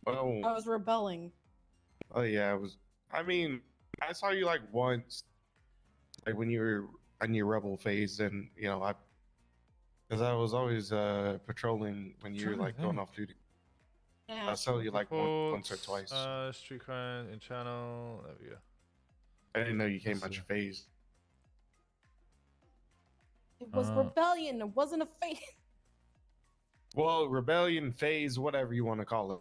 Well, I was rebelling. oh yeah, it was. I mean, I saw you like once, like when you were in your rebel phase, and you know, because I was always patrolling when you were like going off duty. Yeah. I saw you like once or twice. Street crime in channel. There we go. I didn't know you came out your phase. It was rebellion. It wasn't a phase. Well, rebellion phase, whatever you want to call it.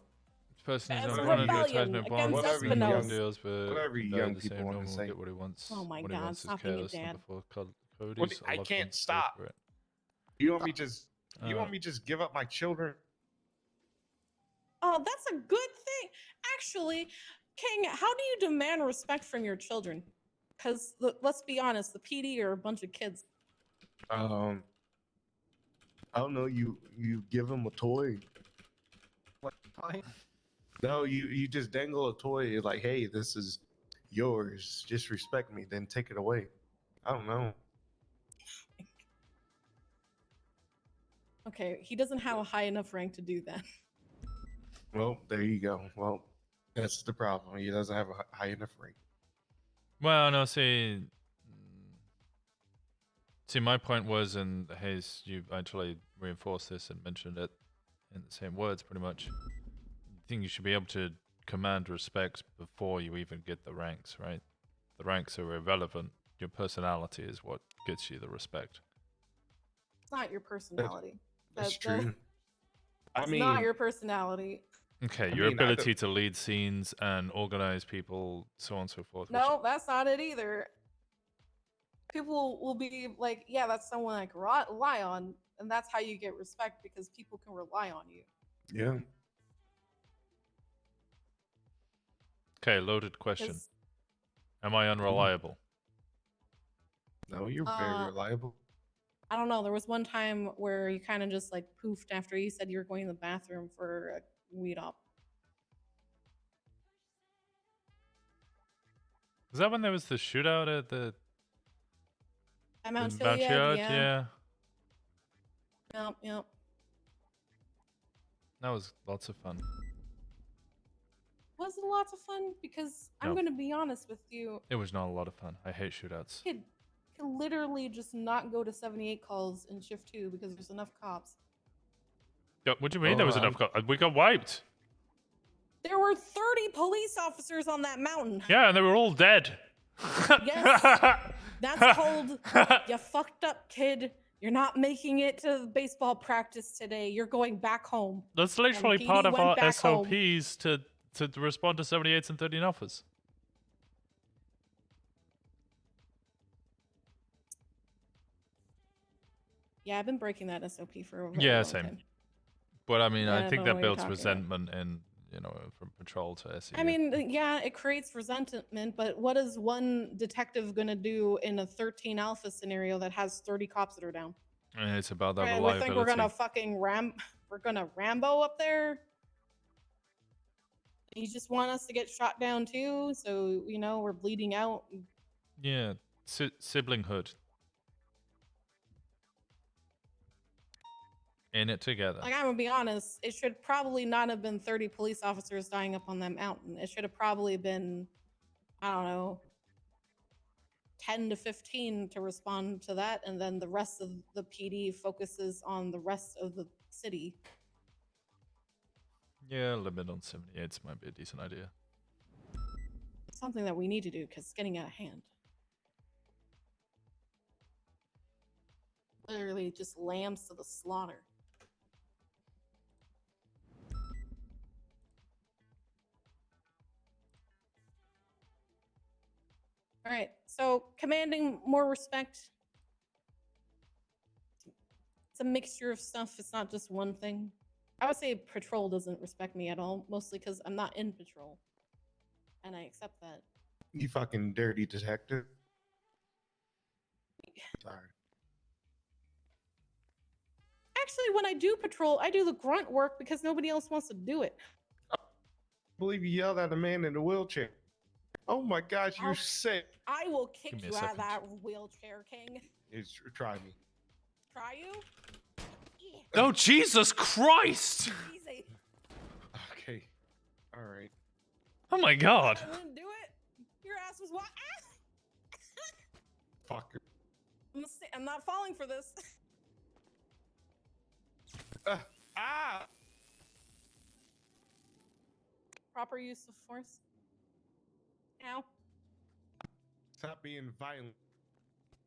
Person As who's a not going to rebellion attachment against bonds, whatever you young young, deals, but whatever you they're young the people same want to normal, say. get what he wants. Oh my when God, he wants stop is being a careless, dad. number 4, Cody's. What, I love can't him, stop. go for it. You want me just? You want me just give up my children? Oh, that's a good thing. Actually, King, how do you demand respect from your children? Because let's be honest, the PD are a bunch of kids. I don't know. You give them a toy. What toy? No, you just dangle a toy like, hey, this is yours. Just respect me, then take it away. I don't know. Okay, he doesn't have a high enough rank to do that. Well, there you go. Well, that's the problem. He doesn't have a high enough rank. Well, no, see, my point was, and Hayes, you actually reinforced this and mentioned it in the same words, pretty much. I think you should be able to command respect before you even get the ranks, right? The ranks are irrelevant. Your personality is what gets you the respect. It's not your personality. That's true. I It's mean, not your personality. Okay, I your mean, I ability to lead scenes and organize people, so on and so forth. No, that's not it either. People will be like, yeah, that's someone I can rely on. And that's how you get respect, because people can rely on you. yeah. Okay, loaded question. 'Cause- Am I unreliable? No, you're very reliable. I don't know. There was one time where you kind of just like poofed after you said you were going to the bathroom for a weed op. Was that when there was the shootout at the At Mount in Chiliad, Chiliad? yeah. Yep. That was lots of fun. Was it lots of fun? Because I'm No. going to be honest with you. It was not a lot of fun. I hate shootouts. Could literally just not go to 78 calls in shift 2 because there's enough cops. Yeah, what do you mean there was enough? We got wiped. There were 30 police officers on that mountain. Yeah, and they were all dead. Yes. That's called you fucked up, kid. You're not making it to baseball practice today. You're going back home. That's And literally PD part of went our back home. SOPs to respond to 78s and 13 offers. Yeah, I've been breaking that SOP for a very Yeah, long same. time. But I mean, Yeah, I I think don't know that what you're builds talking about. resentment in, from patrol to SEU. I mean, yeah, it creates resentment, but what is one detective going to do in a 13 alpha scenario that has 30 cops that are down? And it's about that Right, we reliability. think we're going to fucking we're going to Rambo up there? You just want us to get shot down too, so, we're bleeding out. Yeah, siblinghood. In it together. Like, I'm gonna be honest, it should probably not have been 30 police officers dying up on that mountain. It should have probably been, I don't know, 10 to 15 to respond to that, and then the rest of the PD focuses on the rest of the city. Yeah, limit on 78s might be a decent idea. It's something that we need to do because it's getting out of hand. Literally just lambs to the slaughter. All right, so commanding more respect. It's a mixture of stuff. It's not just one thing. I would say patrol doesn't respect me at all, mostly because I'm not in patrol. And I accept that. You fucking dirty detective. Sorry. Actually, when I do patrol, I do the grunt work because nobody else wants to do it. I believe you yelled at a man in a wheelchair. Oh my gosh, you're I'll- sick. I will kick Give me a you out of second. that wheelchair, King. Try me. Try you? Oh, Jesus Christ! Easy. Okay. All right. Oh my God. I didn't do it. Your ass was what? Fucker. I'm not falling for this. Ah! Proper use of force. Ow. Stop being violent.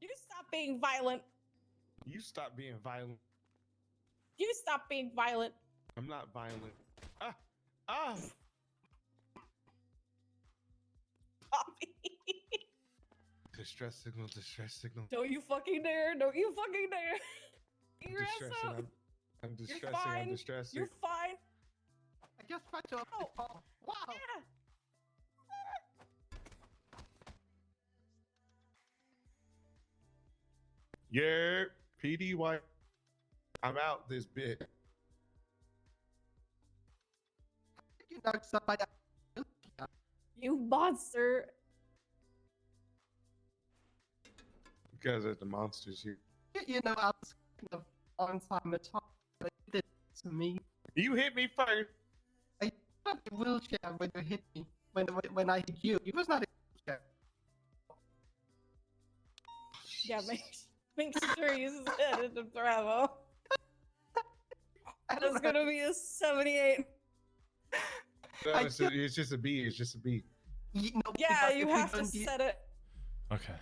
You stop being violent. You stop being violent. You stop being violent. I'm not violent. Ah! Ah! Poppy. Distress signal, distress signal. Don't you fucking dare. Don't you fucking dare. Get your ass Distressing, out. I'm You're distressing, fine. I'm distressing. You're fine. I just tried to update Paul. Wow. Yeah. Yeah, PDY. I'm out this bit. You knocked somebody out. You monster. Because of the monsters here. You know, I was kind of on time to talk, but you did it to me. You hit me first. I got the wheelchair when you hit me. When I hit you, it was not a wheelchair. Yeah, make sure you set it to Bravo. That's gonna be a 78. No, it's just a B. It's just a B. Yeah, you have to set it. Okay.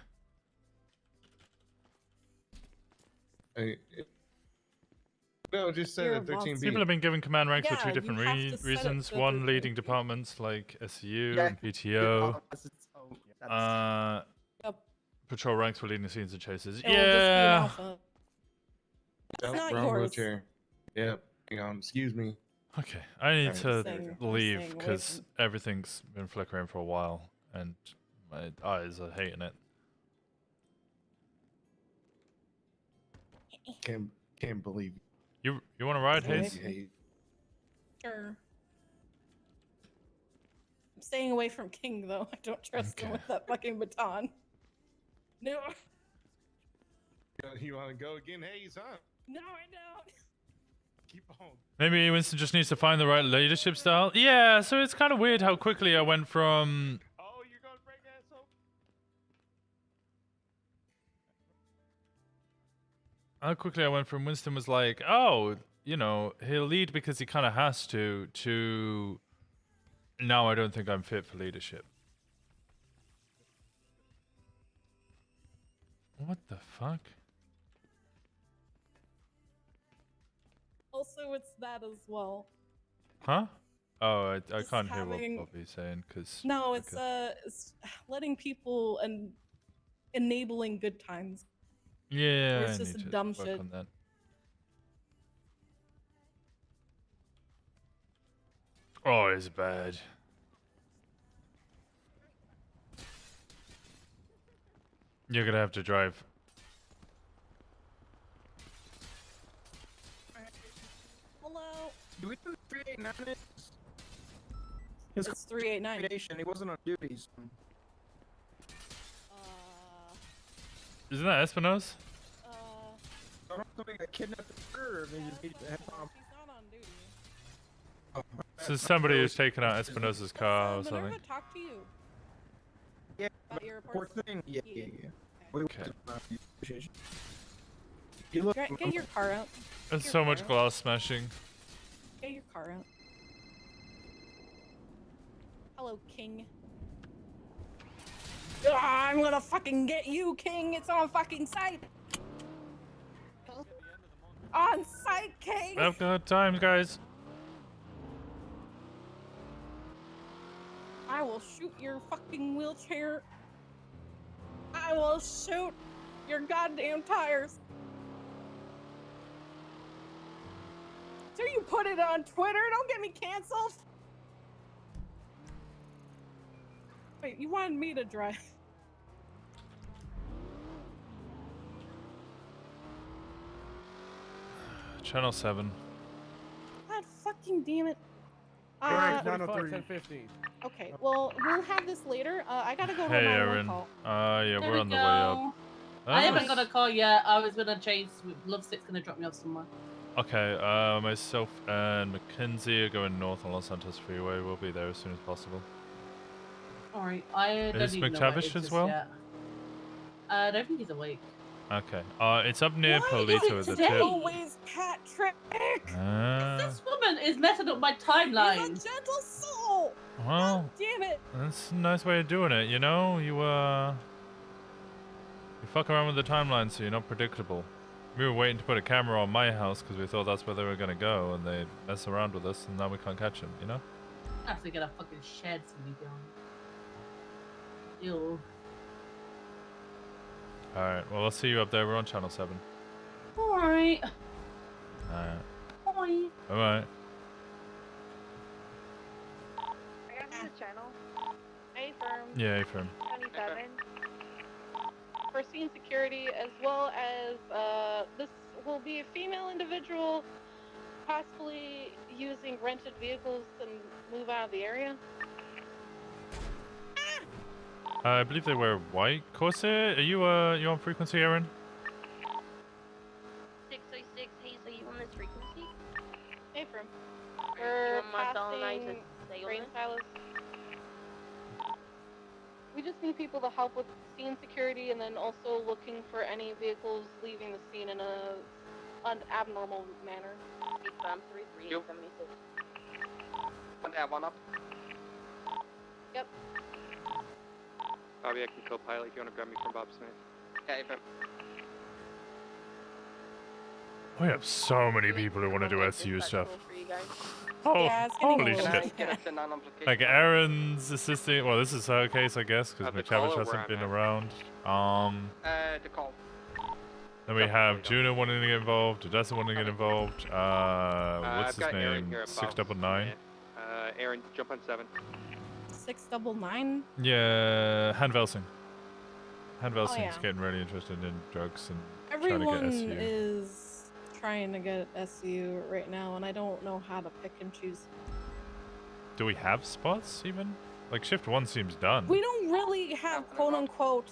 No, just set You're it a monster. 13B. People have been given command ranks Yeah, for two different you have to set it reasons. to One, 13B. leading departments like SCU Yeah. and PTO. That's Yep. Patrol ranks for leading scenes and chases. It will just be an Yeah. alpha. It's Oh, not wrong yours. wheelchair. Yep. Excuse me. Okay, I need to Saying- leave saying because wait. everything's been flickering for a while and my eyes are hating it. Can't believe it. You want to ride, Okay. Hayes? Sure. I'm staying away from King though. I don't trust him Okay. with that fucking baton. No. You want to go again, Hayes, huh? No, I don't. Keep on. Maybe Winston just needs to find the right leadership style. Yeah, so it's kind of weird how quickly I went from. Oh, you're gonna break asshole. How quickly I went from Winston was like, oh, you know, he'll lead because he kind of has to now I don't think I'm fit for leadership. What the fuck? Also, it's that as well. Huh? Oh, I Just can't hear having- what Bobby's saying because. No, it's letting people and enabling good times. Yeah, Or it's I just need to dumb work shit. on that. Oh, it's bad. You're gonna have to drive. Hello. Do we do 389? It's 389. He wasn't on duty. So. Isn't that Espinosa? I don't know if somebody got kidnapped at the curb. They just need to head on. He's not on duty. So somebody who's taken out Espinosa's car or Minerva something. talk to you. Yeah, About your poor reports? thing. Yeah. Okay. You look. Get your car out. There's Get so your much car out. glass smashing. Get your car out. Hello, King. Ah, I'm gonna fucking get you, King. It's on fucking sight. On sight, King. I've got time, guys. I will shoot your fucking wheelchair. I will shoot your goddamn tires. So you put it on Twitter? Don't get me canceled. Wait, you wanted me to drive? Channel 7. God fucking damn it. Alright, 45, 903. 1050. Okay, well, we'll have this later. I gotta go to Hey, a 911 Aaron. call. Yeah, There we're we on the way up. go. Oh, I haven't nice. got a call yet. I was gonna chase. Lovesick's gonna drop me off somewhere. Okay, myself and Mackenzie are going north on Los Santos Freeway. We'll be there as soon as possible. All right. I don't Is even know where it McTavish is as just well? yet. I don't think he's awake. Okay. It's up near Why are you doing Polito it at the today? tip. Always Patrick! This woman is messing up my timeline. He's a gentle soul! Well, Damn it! that's a nice way of doing it, you know? You fuck around with the timeline so you're not predictable. We were waiting to put a camera on my house because we thought that's where they were going to go, and they mess around with us, and now we can't catch them, you know? I have to get a fucking shed for me down. Ew. Alright, well, I'll see you up there. We're on Channel 7. Alright. Alright. Bye. Alright. I got this channel. Hey, firm. Yeah, hey, firm. 27. For scene security, as well as this will be a female individual, possibly using rented vehicles to move out of the area. I believe they wear white. Corsair, are you on frequency, Aaron? 606, hey, so you on this frequency? Hey, firm. You We're want Marcel and I to passing stay on grain this? silos. We just need people to help with scene security, and then also looking for any vehicles leaving the scene in an abnormal manner. Confirm 3376. One air, one up. Yep. Bobby, I can co-pilot. You want to grab me from Bob Smith? Yeah, even. We have so many people who want to do SU stuff. Oh, Yeah, it's getting a holy little shit. bit. Like, Aaron's assisting. Well, this is her case, I guess, because The McTavish call or where hasn't I'm been at? around. The call. Then we have Juno wanting to get involved, Odessa wanting to get involved. What's I've his got Aaron name? here at 699. Aaron, jump on 7. 699. Yeah, Han Velsing. Han Oh, Velsing's yeah. getting really interested in drugs and Everyone trying to get SU. is trying to get SU right now, and I don't know how to pick and choose. Do we have spots even? Like shift 1 seems done. We don't really have quote unquote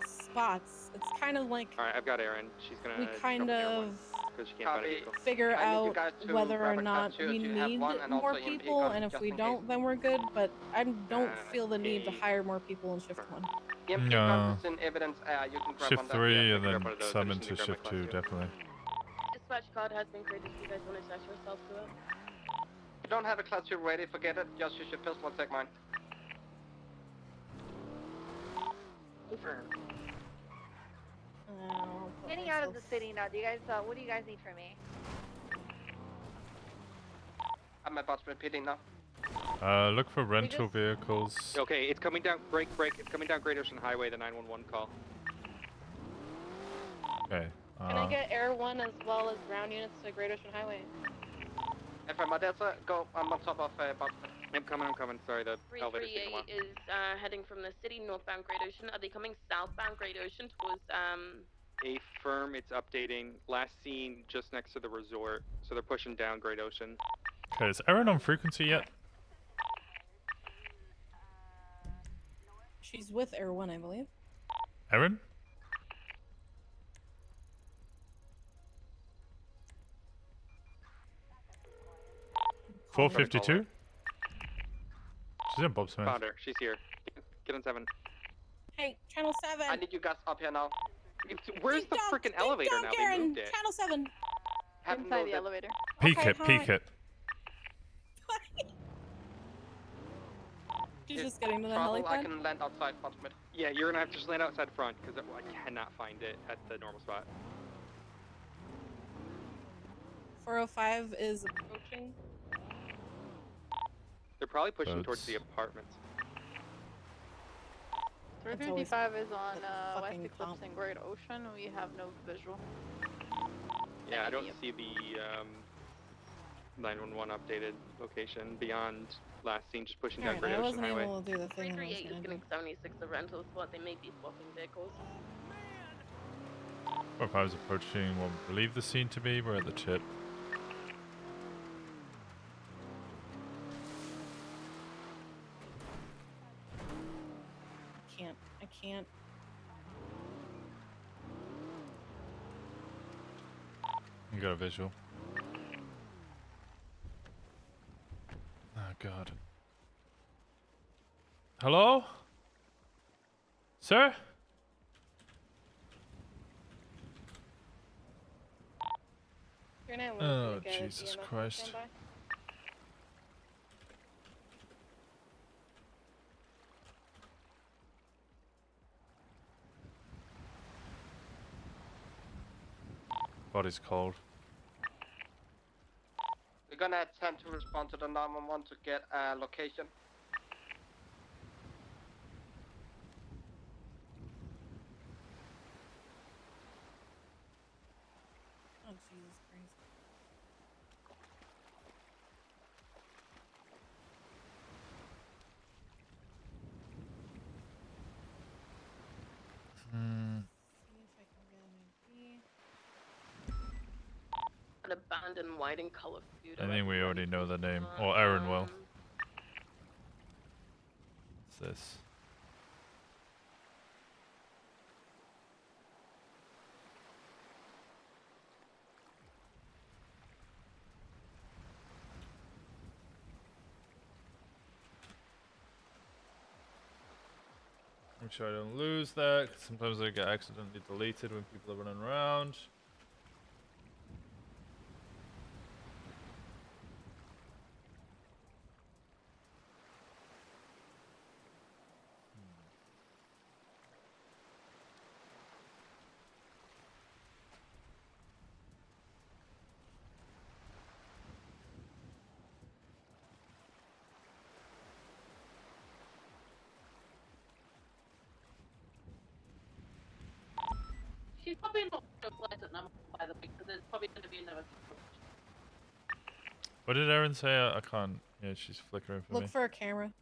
spots. It's kind of like Alright, I've got Aaron. She's gonna. we kind of Because she can't find a vehicle. figure I need you out guys to whether grab or a not car too, we if you have need one, and more also EMP people, gun, and if just we in don't, case. then we're good. But I don't feel the need to hire more people in shift 1. EMP No. guns is in evidence. You can grab Shift one that- 3 yeah, and grab then one of those. I some just need into to grab my shift class 2, two. definitely. Dispatch card has been created. Do you guys want to attach yourself to it? If you don't have a class 2 ready, forget it. Just use your pistol and take mine. Getting out of the city now. Do you guys? What do you guys need from me? I'm about to repeating now. Look for rental vehicles. Okay, it's coming down. Break. It's coming down Great Ocean Highway. The 911 call. Okay. Can I get Air 1 as well as ground units to Great Ocean Highway? FM Odessa, go. I'm on top of Bob. I'm coming. Sorry, the elevator's taking a while. 338 is heading from the city northbound Great Ocean. Are they coming southbound Great Ocean towards A firm, it's updating. Last seen just next to the resort, so they're pushing down Great Ocean. Okay, is Erin on frequency yet? She's with Air 1, I believe. Erin? $452? She's in Bob Smith. Found her. She's here. Get on 7. Hey, Channel 7. I need you guys up here now. Where's the freaking elevator now? They moved it. Channel 7. Inside the elevator. Peek Okay, it, peek hi. it. She's just getting to the Trouble, I helipad. can land outside Bob Smith. Yeah, you're gonna have to just land outside front, because I cannot find it at the normal spot. 405 is approaching. They're probably pushing Boats. towards the apartments. 355 is on West fucking Eclipse comp. and Great Ocean. We have no visual. Yeah, I don't see the 911 updated location beyond last seen, just pushing down Alright, Great I Ocean wasn't Highway. able to do the thing. I was 338 is gonna getting do. 76 the rental spot. They may be swapping vehicles. 405 is approaching what we believe the scene to be. We're at the tip. can't. I can't. You got a visual. Oh god. Hello? Sir? Oh, Jesus Christ. Body's cold. We're gonna attempt to respond to the 911 to get a location. Oh, Jesus Christ. Hmm. See if I can get an ID. An abandoned white and color food. I think we already know the name. Or Aaron will. What's this? Make sure I don't lose that, 'cause sometimes they get accidentally deleted when people are running around. She's probably not so pleasant number, by the way, because there's probably going to be another. What did Aaron say? I can't. Yeah, she's flickering for me. Look for a camera.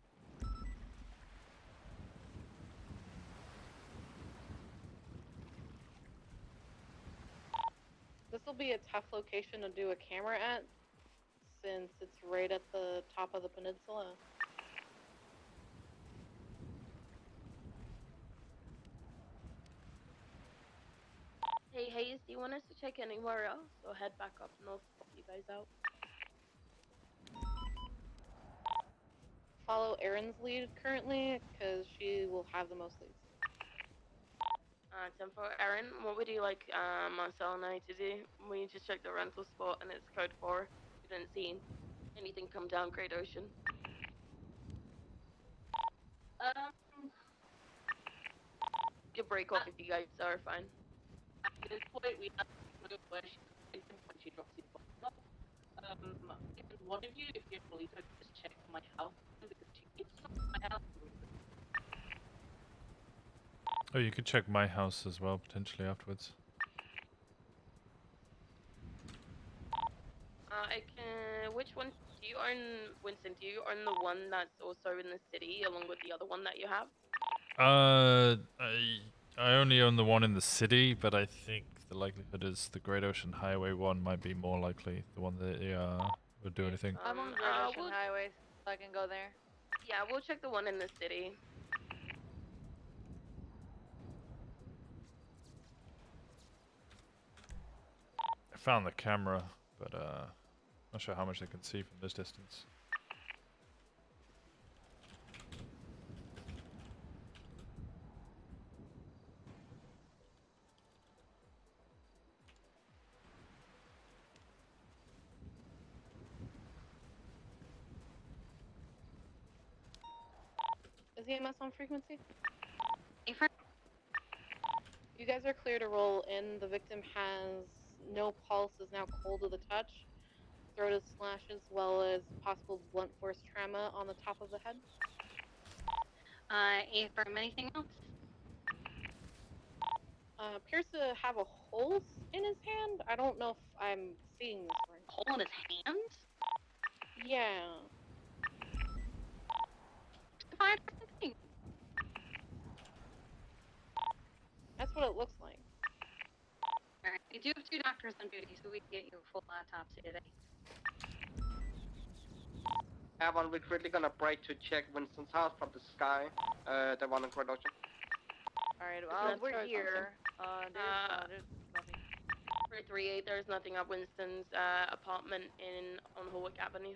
This will be a tough location to do a camera at, since it's right at the top of the peninsula. Hey, Hayes, do you want us to check anywhere else, or head back up and I'll swap you guys out? Follow Erin's lead currently, because she will have the most leads. 10 for Erin, what would you like Marcel and I to do? We just checked the rental spot and it's code 4. We didn't see anything come down Great Ocean. You can break off if you guys are fine. At this point, we have to know where she's going when she drops you off. One of you, if you're fully could just check my house, because she keeps my house. Oh, you could check my house as well, potentially afterwards. I can. Which one do you own, Winston? Do you own the one that's also in the city, along with the other one that you have? I only own the one in the city, but I think the likelihood is the Great Ocean Highway one might be more likely. The one that would do anything. I'm on Great Ocean Highway, so I can go there. Yeah, we'll check the one in the city. I found the camera, but not sure how much I can see from this distance. Is EMS on frequency? You guys are clear to roll in. The victim has no pulse, is now cold to the touch. Throat is slashed, as well as possible blunt force trauma on the top of the head. Affirm, anything else? Appears to have a hole in his hand. I don't know if I'm seeing this right. Hole in his hand? Yeah. That's what it looks like. Alright, we do have 2 doctors on duty, so we can get you a full autopsy today. We're quickly gonna break to check Winston's house from the sky, the one in Great Ocean. Alright, That's we're or here. There's nothing. 338, there's nothing at Winston's apartment on Holwick Avenue.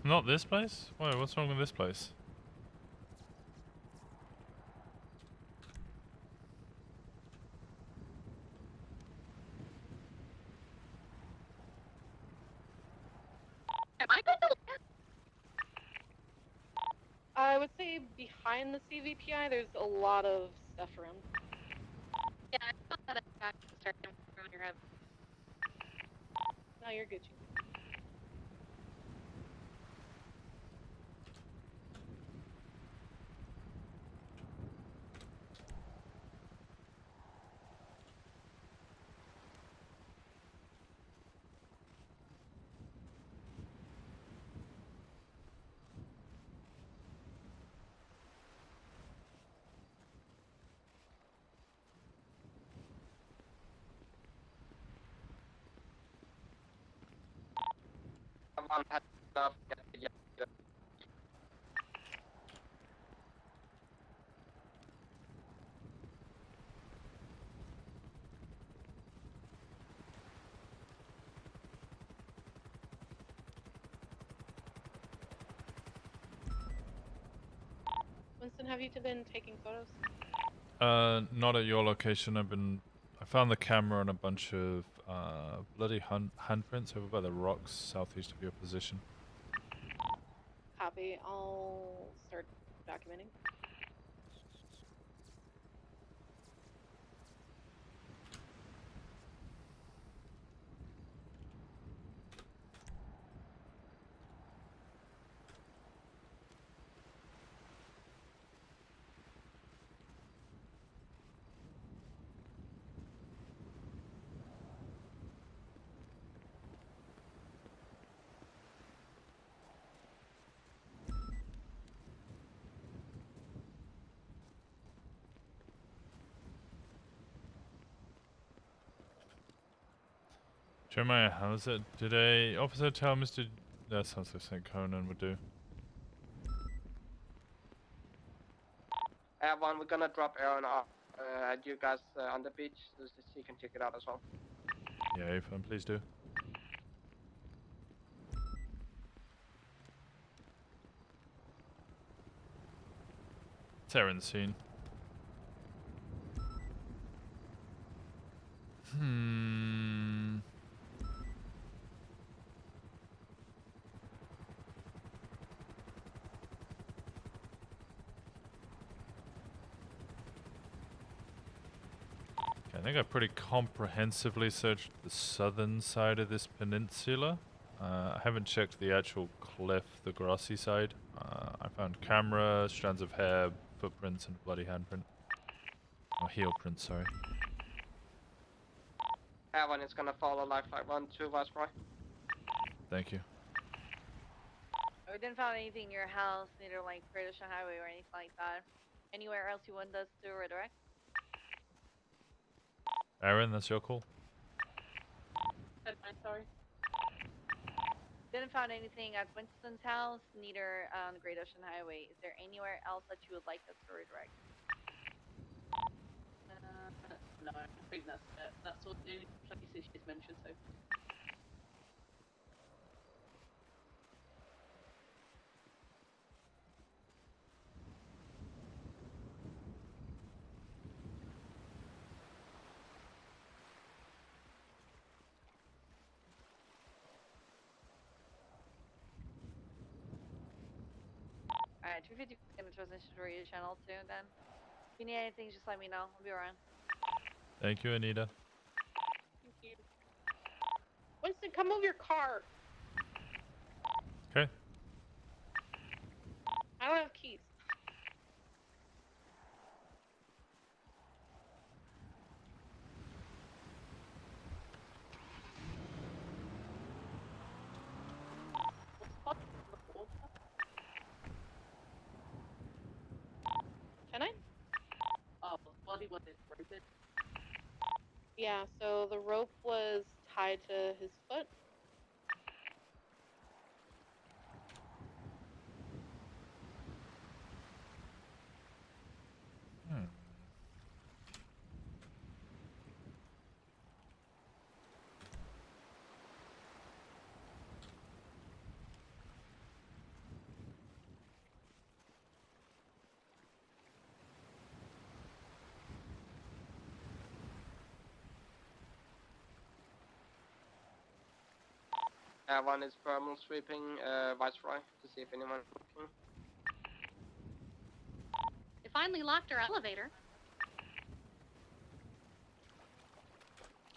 Not this place? Wait, what's wrong with this place? Am I good to I would say behind the CVPI, there's a lot of stuff around. Yeah, I thought that attack was starting from your head. No, you're Gucci. Winston, have you been taking photos? Not at your location. I found the camera and a bunch of bloody handprints over by the rocks southeast of your position. Copy. I'll start documenting. Jeremiah, how's it? Did a officer tell Mr. That sounds like St. Conan would do. One, we're gonna drop Aaron off at you guys on the beach so he can check it out as well. Yeah, Ethan, please do. Tearing the scene. Okay, I think I pretty comprehensively searched the southern side of this peninsula. I haven't checked the actual cliff, the grassy side. I found camera, strands of hair, footprints, and a bloody handprint. Or heel print, sorry. One is gonna follow lifeline 1-2 Westbrook. Thank you. We didn't find anything in your house, neither like Great Ocean Highway or anything like that. Anywhere else you want us to redirect? Aaron, that's your call. I'm sorry. Didn't find anything at Winston's house, neither on the Great Ocean Highway. Is there anywhere else that you would like us to redirect? No, I think that's it. That's all the only places she's mentioned so far. Alright, 250 is gonna transition to radio channel 2 then. If you need anything, just let me know. I'll be around. Thank you, Anita. Thank you. Winston, come move your car. Okay. I don't have keys. Can I? Oh, body Yeah, so the rope was tied to his foot. One is thermal sweeping Viceroy to see if anyone's looking. They finally locked our elevator.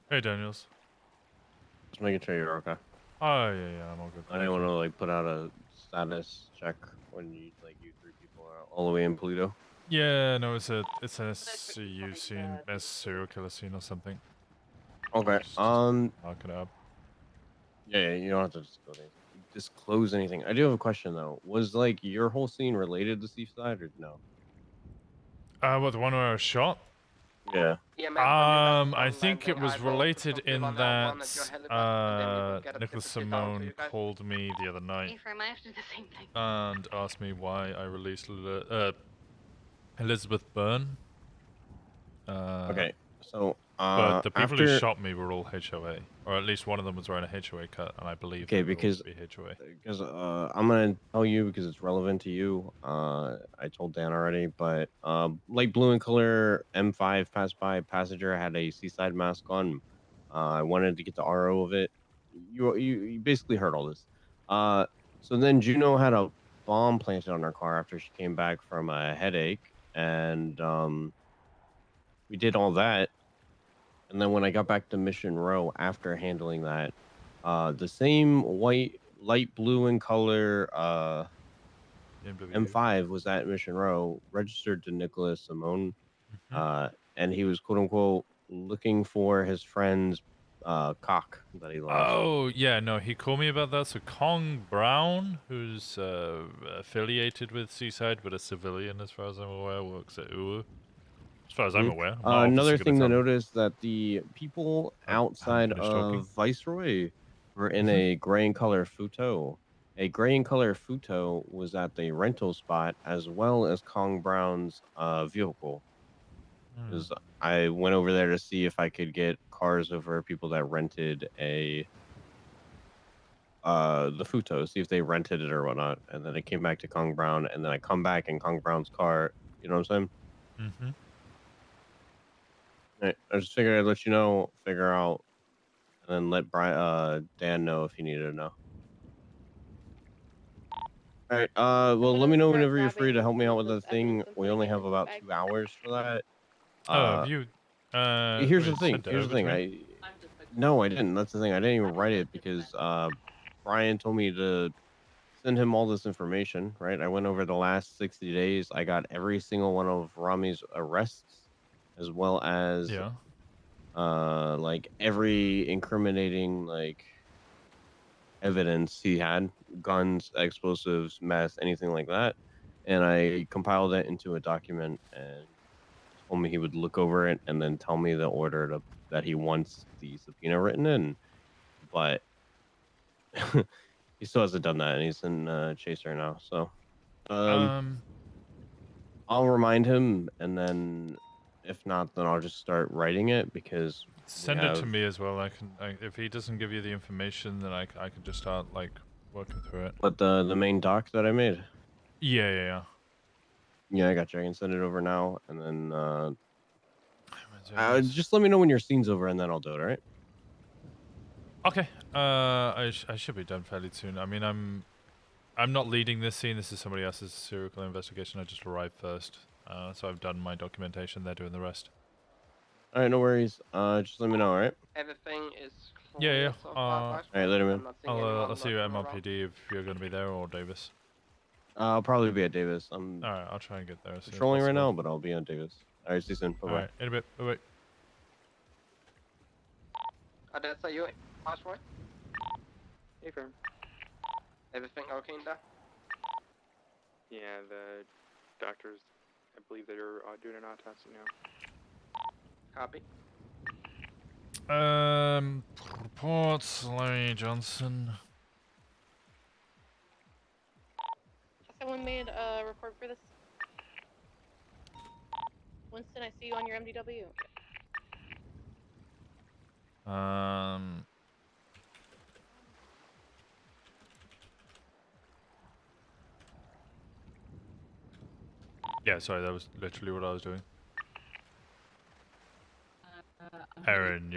Hey, Daniels. Just making sure you're okay. Oh, yeah, I'm all good. I didn't want to like put out a status check when you three people are all the way in Pluto. Yeah, no, it's a SCU scene, a serial killer scene or something. Okay. Just mark it up. Yeah, you don't have to disclose anything. I do have a question though. Was like your whole scene related to Seaside or no? What, the one where I was shot? Yeah. I think it was related in that Nicholas Simone called me the other night Ephraim, I have to do the same thing. and asked me why I released Elizabeth Byrne. Okay, so but the people who after- shot me were all HOA, or at least one of them was wearing a HOA cut, and I believe Okay, they would because all be HOA. I'm gonna tell you because it's relevant to you. I told Dan already, but light blue in color M5 passed by. Passenger had a Seaside mask on. I wanted to get the RO of it. You basically heard all this. So then Juno had a bomb planted on her car after she came back from a headache, and we did all that. And then when I got back to Mission Row after handling that, the same white, light blue in color M5 was at Mission Row, registered to Nicholas Simone, and he was quote unquote looking for his friend's cock that he lost. Oh, yeah, no, he called me about that. So Kong Brown, who's affiliated with Seaside, but a civilian as far as I'm aware, works at UU. As far as I'm aware. I'm not Another obviously thing to gonna tell him. notice that the people outside finished talking. of Viceroy were in a gray and color Futo. A gray and color Futo was at the rental spot as well as Kong Brown's vehicle. Because I went over there to see if I could get cars over people that rented a the Futo, see if they rented it or whatnot. And then I came back to Kong Brown, and then I come back in Kong Brown's car. You know what I'm saying? Mm-hmm. Right, I just figured I'd let you know, figure out, and then let Dan know if he needed to know. All right. Well, let me know whenever you're free to help me out with the thing. We only have about 2 hours for that. Have you? Here's the wait, thing. sent it Here's the over to thing. me? No, I didn't. That's the thing. I didn't even write it because Brian told me to send him all this information. Right. I went over the last 60 days. I got every single one of Rami's arrests, as well as like every incriminating like evidence he had, guns, explosives, meth, anything like that. And I compiled it into a document and told me he would look over it and then tell me the order that he wants the subpoena written in. But he still hasn't done that, and he's in Chaser now. So I'll remind him, and then if not, then I'll just start writing it because Send it to me as well. I can. If he doesn't give you the information, then I can just start like working through it. But the main doc that I made. Yeah. Yeah, I got you. I can send it over now, and then just let me know when your scene's over, and then I'll do it. All right. Okay. I should be done fairly soon. I mean, I'm not leading this scene. This is somebody else's serial killer investigation. I just arrived first, so I've done my documentation. They're doing the rest. All right, no worries. Just let me know. All right. Everything is Yeah. so far, All right, later, man. I'll see you at MRPD if you're going to be there, or Davis. I'll probably be at Davis. I'm all right. I'll try and get there. Patrolling right now, but I'll be on Davis. All right, see you soon. Bye bye. All right, in a bit. Bye bye. That's you, Viceroy. Affirm. Everything okay in there? Yeah, the doctors, I believe they're doing an autopsy now. Copy. Reports, Larry Johnson. Has someone made a report for this? Winston, I see you on your MDW. Yeah, sorry, that was literally what I was doing. Aaron,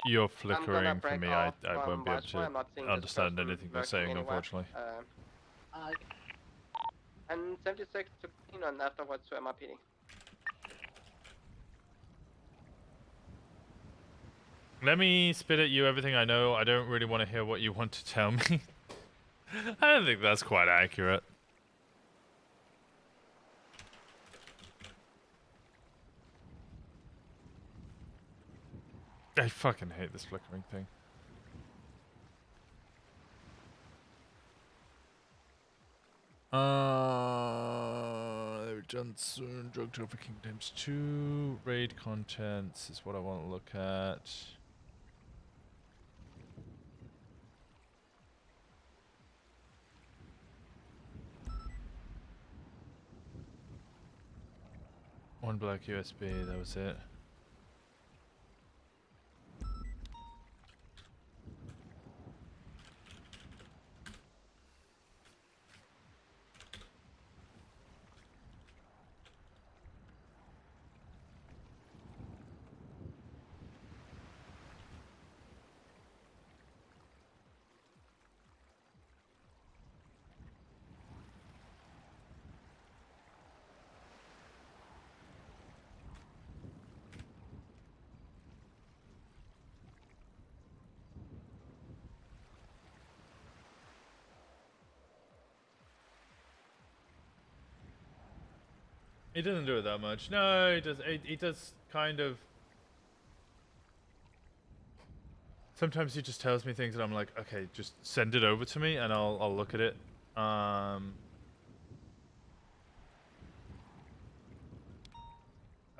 you're flickering for me. I won't be able to understand anything you're saying, unfortunately. And 76 to clean on afterwards to MRPD. Let me spit at you everything I know. I don't really want to hear what you want to tell me. I don't think that's quite accurate. I fucking hate this flickering thing. Johnson, drug trafficking times 2, raid contents is what I want to look at. One black USB, that was it. He doesn't do it that much. No, he does. He does kind of. Sometimes he just tells me things, and I'm like, okay, just send it over to me, and I'll look at it. I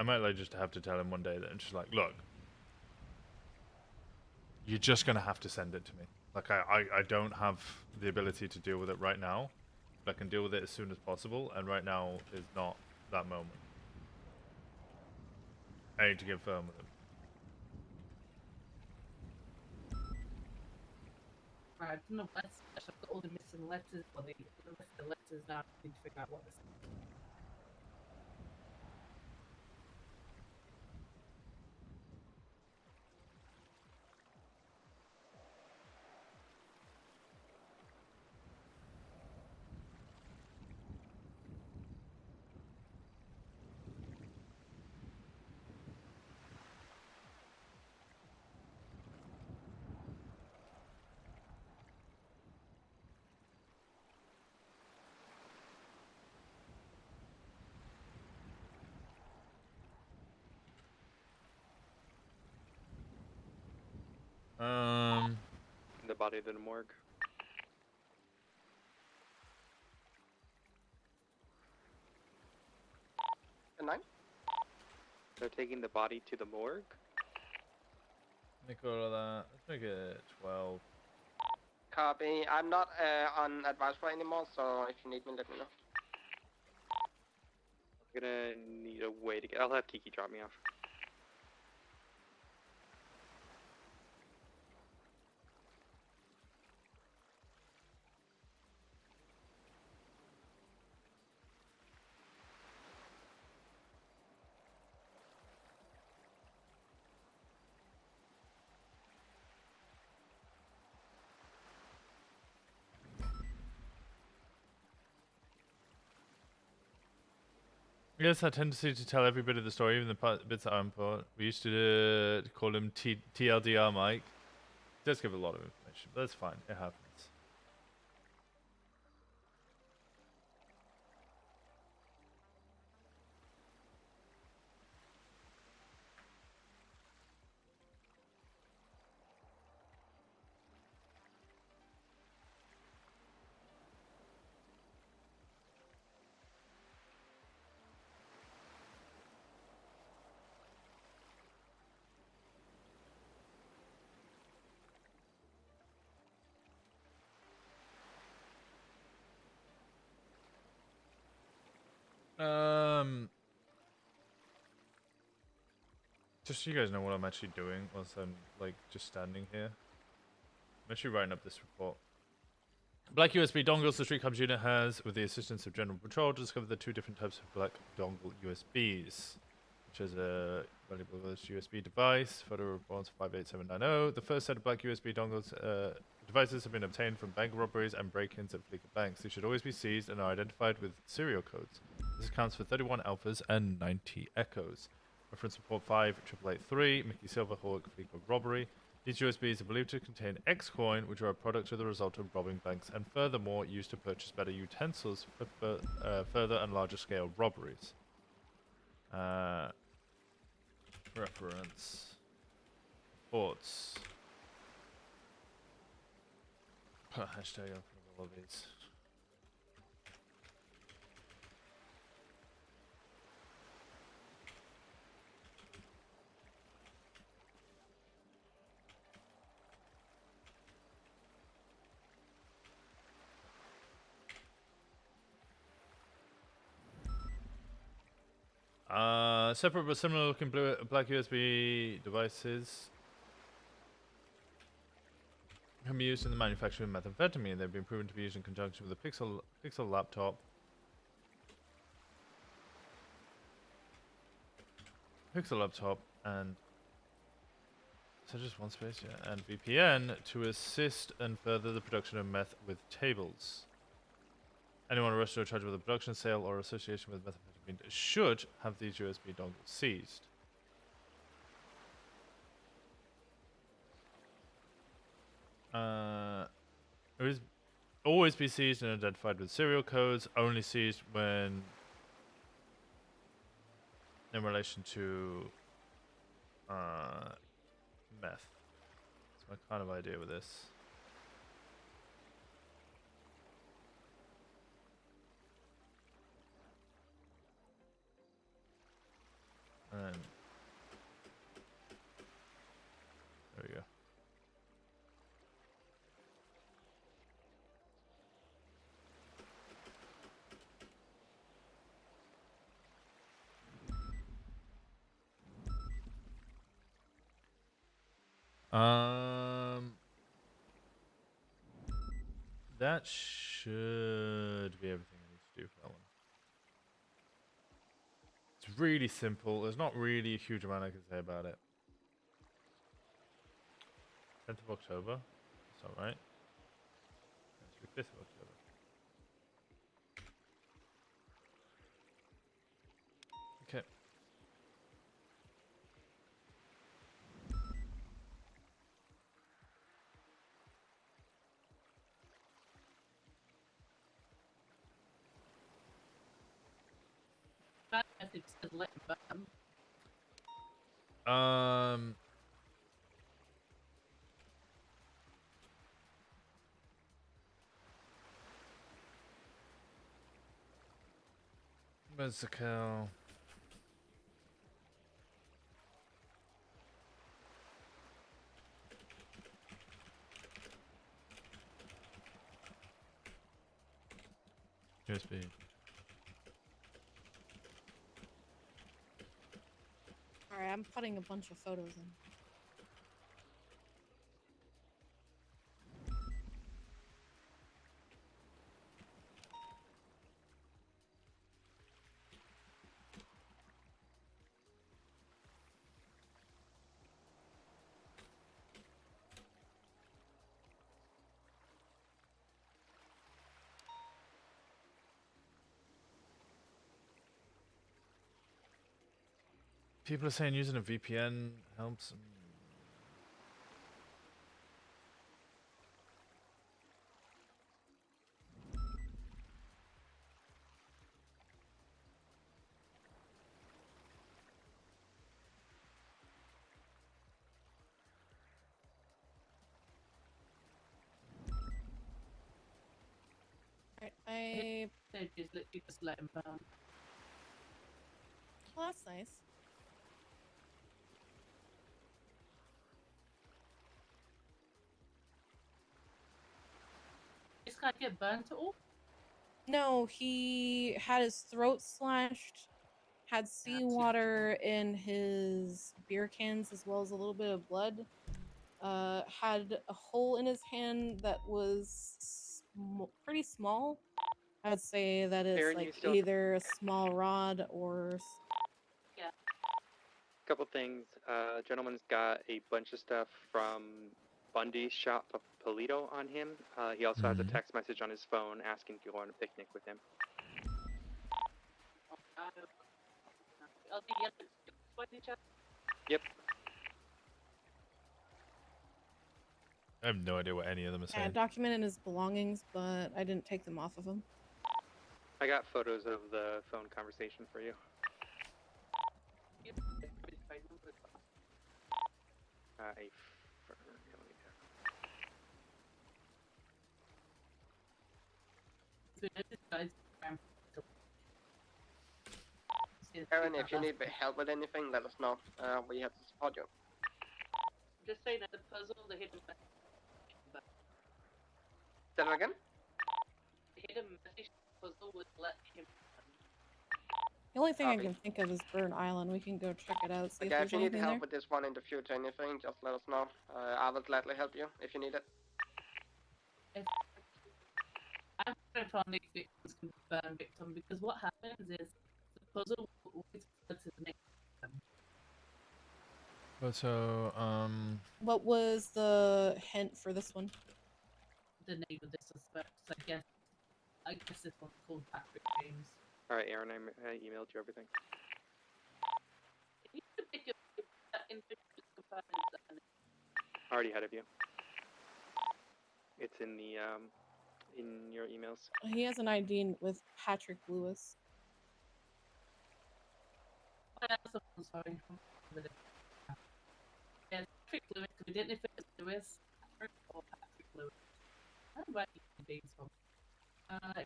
might like just have to tell him one day that, and just like, look, you're just gonna have to send it to me. Like I don't have the ability to deal with it right now, but I can deal with it as soon as possible, and right now is not that moment. I need to get firm with him. I don't know if that's I've got all the missing letters, but the rest of the letters now I need to figure out what this is. The body to the morgue. Good night. They're taking the body to the morgue? Nicola, let's make it 12. Copy. I'm not on advisory anymore, so if you need me, let me know. I'm gonna need a way to get. I'll have Kiki drop me off. Yes, that tendency to tell every bit of the story, even the bits that are important. We used to call him TLDR Mike. He does give a lot of information, but that's fine. It happens. Just so you guys know what I'm actually doing whilst I'm like just standing here. I'm actually writing up this report. Black USB dongles the Street Cops unit has, with the assistance of General Patrol, to discover the 2 different types of black dongle USBs, which is a valuable USB device. Photo reports 58790. The first set of black USB dongles devices have been obtained from bank robberies and break-ins at Fleeca banks. They should always be seized and are identified with serial codes. This accounts for 31 alphas and 90 echoes. Reference report 5883, Mickey Silverhawk Fleeca robbery. These USBs are believed to contain X-Coin, which are a product of the result of robbing banks, and furthermore used to purchase better utensils for further and larger scale robberies. Reference. Reports. Hashtag open all of these. Separate but similar looking black USB devices can be used in the manufacture of methamphetamine. They've been proven to be used in conjunction with a Pixel laptop. And so just one space, yeah, and VPN to assist and further the production of meth with tables. Anyone arrested or charged with a production, sale, or association with methamphetamine should have these USB dongles seized. It will always be seized and identified with serial codes. Only seized when in relation to meth. That's my kind of idea with this. And there we go. That should be everything I need to do for that one. It's really simple. There's not really a huge amount I can say about it. 10th of October. That's not right. It's the 5th of October. Okay. That message said let him burn. Where's the cow? USB. Alright, I'm putting a bunch of photos in. People are saying using a VPN helps. Alright, I... Just literally just let him burn. Well, that's nice. This guy get burnt at all? No, he had his throat slashed, had seawater in his beer cans as well as a little bit of blood. Had a hole in his hand that was pretty small. I'd say that it's Aaron, you like still- either a small rod or Yeah. Couple things. Gentleman's got a bunch of stuff from Bundy's shop of Polito on him. He also has a text message on his phone asking to go on a picnic with him. Yep. I have no idea what any of them are yeah, saying. documented his belongings, but I didn't take them off of him. I got photos of the phone conversation for you. Aaron, if you need help with anything, let us know. We have to support you. Just saying that the puzzle, the hidden message. Say that again? The hidden message puzzle would let him. The only thing I Copy. can think of is Burn Island. We can go check it out, see Okay, if there's if you need anything help there. with this one in the future, anything, just let us know. I will gladly help you if you need it. I'm trying to find these victims confirm victim because what happens is the puzzle will always go to the next victim. But so, What was the hint for this one? The name of this suspect. So I guess this one's called Patrick James. All right, Aaron, I emailed you everything. You can pick up that individual confirmed Already ahead of you. It's in the in your emails. He has an ID with Patrick Lewis. I'm sorry. Yeah, Patrick Lewis. We didn't know if it was Lewis or Patrick Lewis. I don't know where he names from.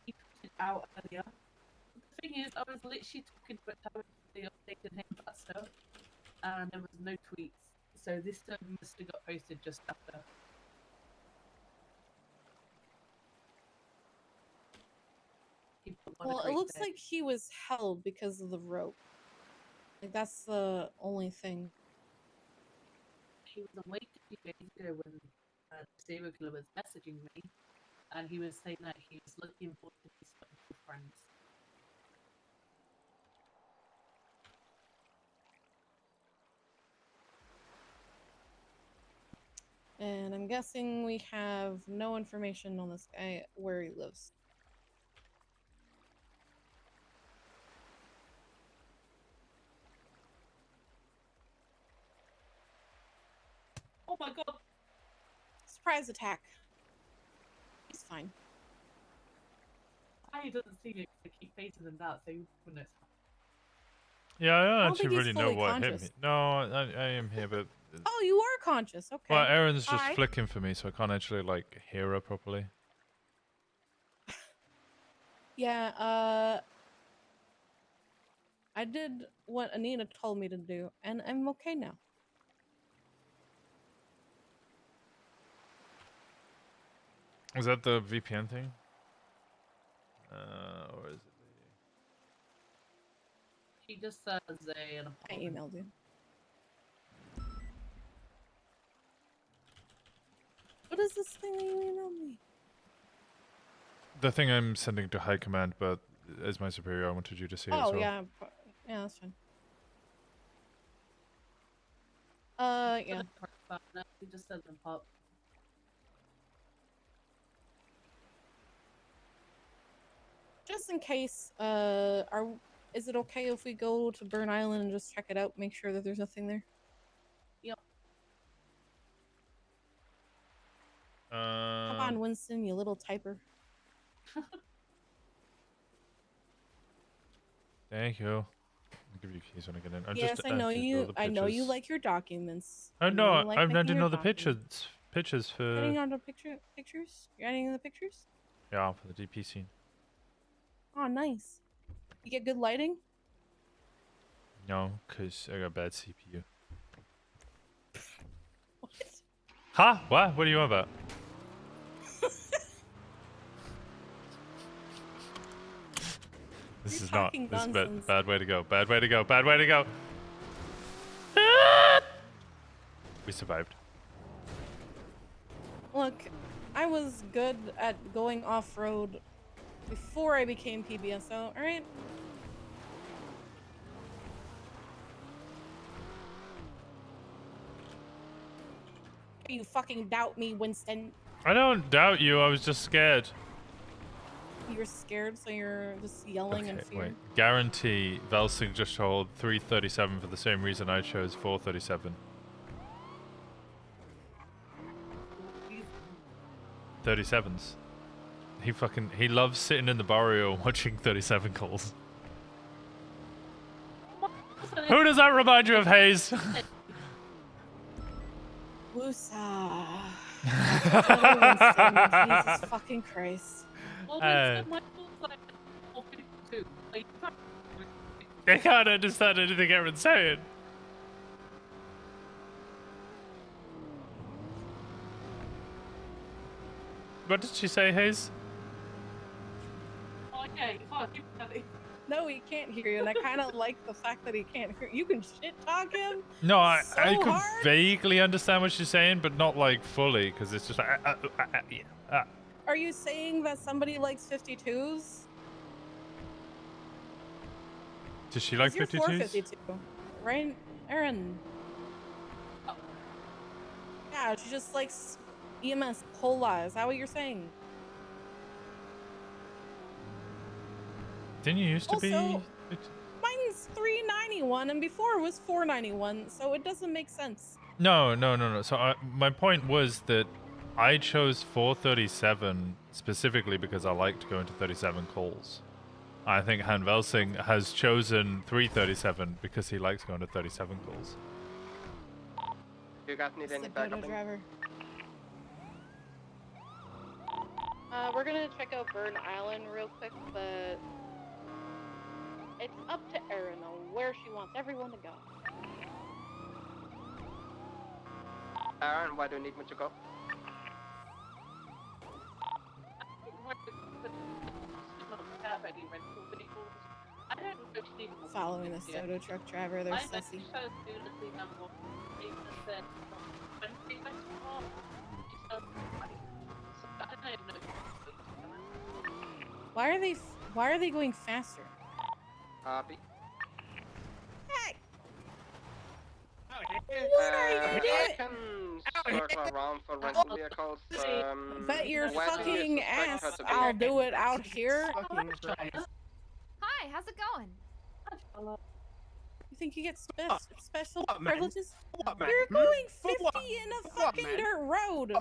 He tweeted out earlier. The thing is, I was literally talking about how they updated him about stuff, and there was no tweets. So this stuff must have got posted just after. Well, it looks like he was held because of the rope. Like that's the only thing. He was awake a few days ago when the serial killer was messaging me, and he was saying that he was looking forward to his friends. And I'm guessing we have no information on this guy where he lives. Oh my god! Surprise attack. He's fine. He doesn't seem to keep facing them that, so goodness. yeah, I don't don't actually think he's really know fully what hit me. conscious. No, I am here, but Oh, you are conscious. Okay. well, Aaron's just Alright. flicking for me, so I can't actually like hear her properly. Yeah, I did what Anita told me to do, and I'm okay now. Is that the VPN thing? Or is it? She just says I emailed you. What is this thing that you emailed me? The thing I'm sending to High Command, but as my superior, I wanted you to see it as Oh well. yeah, yeah, that's fine. Yeah. He just said them pop. Just in case, is it okay if we go to Burn Island and just check it out, make sure that there's nothing there? Yep. Come on, Winston, you little typer. Thank you. I'll give you keys when I get in. Yes, I know you. I know you like your documents. Oh no, know you like I making didn't your know the documents. pictures for. Adding on the pictures? You're adding the pictures? Yeah, for the DP scene. Oh, nice. You get good lighting? No, cause I got bad CPU. What? Huh? What? What are you on about? This You're is not. talking This is nonsense. bad way to go. Bad way to go. Bad way to go. We survived. Look, I was good at going off-road before I became PBSO, alright? You fucking doubt me, Winston. I don't doubt you. I was just scared. You're scared, so you're just yelling in fear. Wait. Guarantee Velsing just told 337 for the same reason I chose 437. 37s. He loves sitting in the barrio watching 37 calls. Who does that remind you of, Hayes? Woosah. Winston, Jesus fucking Christ. I can't understand anything Aaron's saying. What did she say, Hayes? Okay, No, he can't hear you, and I kind of like the fact that he can't hear you. Can shit talk him? No, I could hard? vaguely understand what she's saying, but not like fully, because it's just like. Are you saying that somebody likes 52s? Does she like You're 52s? 452, right, Aaron? Yeah, she just likes EMS cola. Is that what you're saying? Didn't you used to be? Mine's 391, and before it was 491, so it doesn't make sense. No. So my point was that I chose 437 specifically because I liked going to 37 calls. I think Han Velsing has chosen 337 because he likes going to 37 calls. Do you guys need any backup? Driver. We're gonna check out Burn Island real quick, but it's up to Erin on where she wants everyone to go. Aaron, why do you need me to go? Following the Soto truck driver, they're sussy. Why are they going faster? Copy. Hey! What are you doing? I can circle around for rental vehicles. Bet your where do you fucking suspect ass her to be? I'll do it out here. Hi, how's it going? You think you get special privileges? You're going 50 in a fucking dirt road.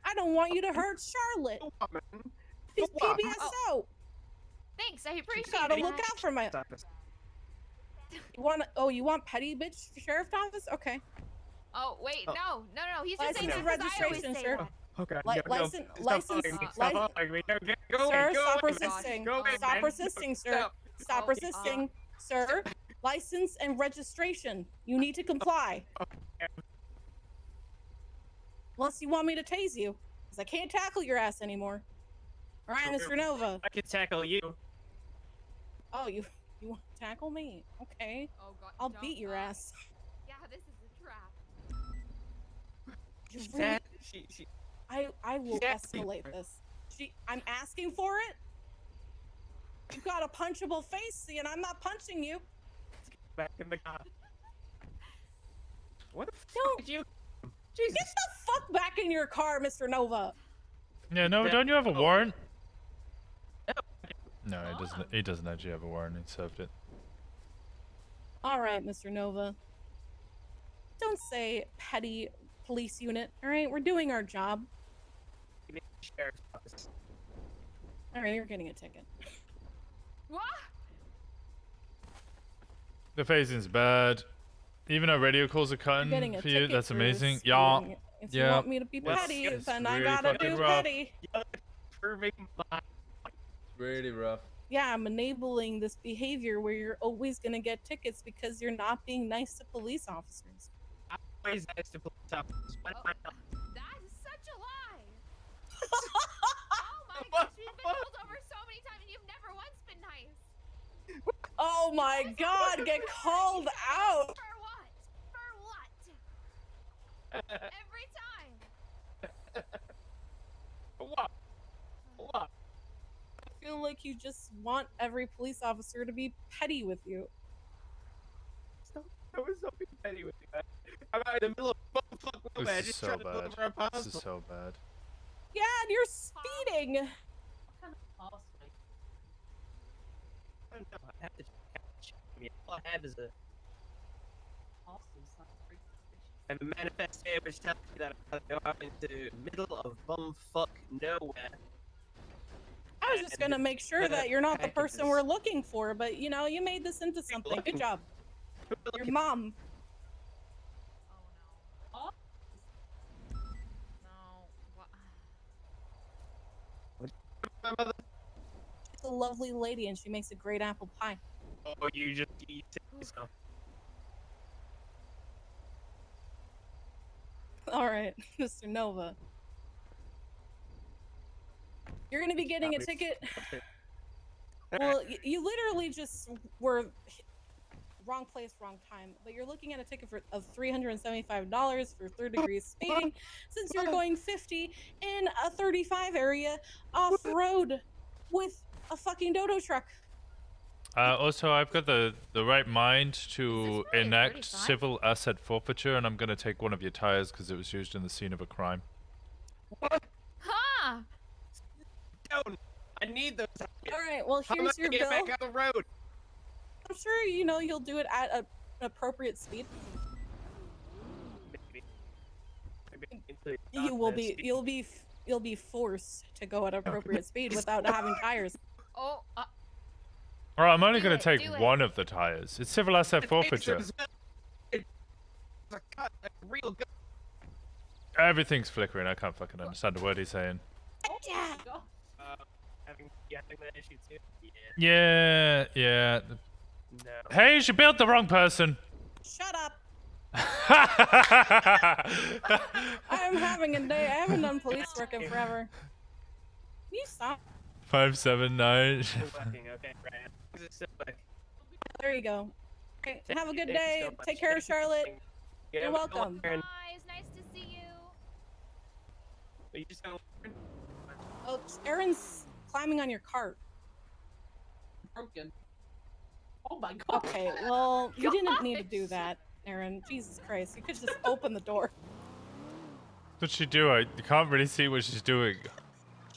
I don't want you to hurt Charlotte. He's PBSO. Thanks, I appreciate it. Gotta look out for my. You want petty bitch sheriff's office? Okay. Oh wait, no. He's just saying License that and 'cause I always registration, say sir. that. Okay. License. Sir, stop resisting. Stop resisting, sir. Stop resisting, sir. License and registration. You need to comply. Unless you want me to tase you, because I can't tackle your ass anymore. All right, Mr. Nova. I can tackle you. Oh, you want to tackle me? Okay. Oh God, I'll beat your ass. Yeah, this is a trap. I will escalate this. I'm asking for it. You've got a punchable face, and I'm not punching you. Back in the car. What the fuck did you? Jesus. Get the fuck back in your car, Mr. Nova. Yeah, no, don't you have a warrant? No, he doesn't. He doesn't actually have a warrant. He served it. All right, Mr. Nova. Don't say petty police unit. All right, we're doing our job. All right, you're getting a ticket. What? The phasing's bad. Even our radio calls are You're cutting getting a for you. ticket That's for amazing. speeding. Yeah. If you want me to be petty, then I gotta do petty. It's really rough. Yeah, I'm enabling this behavior where you're always gonna get tickets because you're not being nice to police officers. Always nice to police officers. That is such a lie. Oh my gosh, we've been pulled over so many times and you've never once been nice. Oh my God! Get called out. For what? Every time. What? What? I feel like you just want every police officer to be petty with you. I was so petty with you, man. I'm out in the middle of bumfuck nowhere, This is just so trying to bad. deliver a parcel. This is so bad. Yeah, and you're speeding. What kind of parcel? I don't know. I have to check me. All I have is a and the manifest here which tells me that I go out into the middle of bumfuck nowhere. I was just gonna make sure that you're not the person we're looking for, but you know, you made this into something. Good job. Your mom. Oh no. My mother. She's a lovely lady and she makes a great apple pie. Oh, you just eat yourself. All right, Mr. Nova. You're gonna be getting a ticket. Well, you literally just were wrong place, wrong time. But you're looking at a ticket of $375 for third-degree speeding, since you're going 50 in a 35 area off-road with a fucking dodo truck. Also, I've got the right mind to enact civil asset forfeiture, and I'm going to take one of your tires because it was used in the scene of a crime. Huh? Don't. I need those. All right. Well, How am I here's your gonna bill. get back on the road? I'm sure you know you'll do it at an appropriate speed. You'll be forced to go at appropriate speed without having tires. Oh. Alright, I'm only going to take one of the tires. It's civil asset forfeiture. Everything's flickering. I can't fucking understand a word he's saying. Having that issue too? Yeah, yeah. No. Hey, you built the wrong person. Shut up. I'm having a day. I haven't done police work in forever. Can you stop? 579. Okay, Brian. There you go. Okay, have a good day. Take care of Charlotte. You're welcome. Hi, it's nice to see you. Are you just gonna... Oh, Aaron's climbing on your cart. Broken. Oh my God. Okay, well, you didn't need to do that, Aaron. Jesus Christ, you could just open the door. What'd she do? I can't really see what she's doing.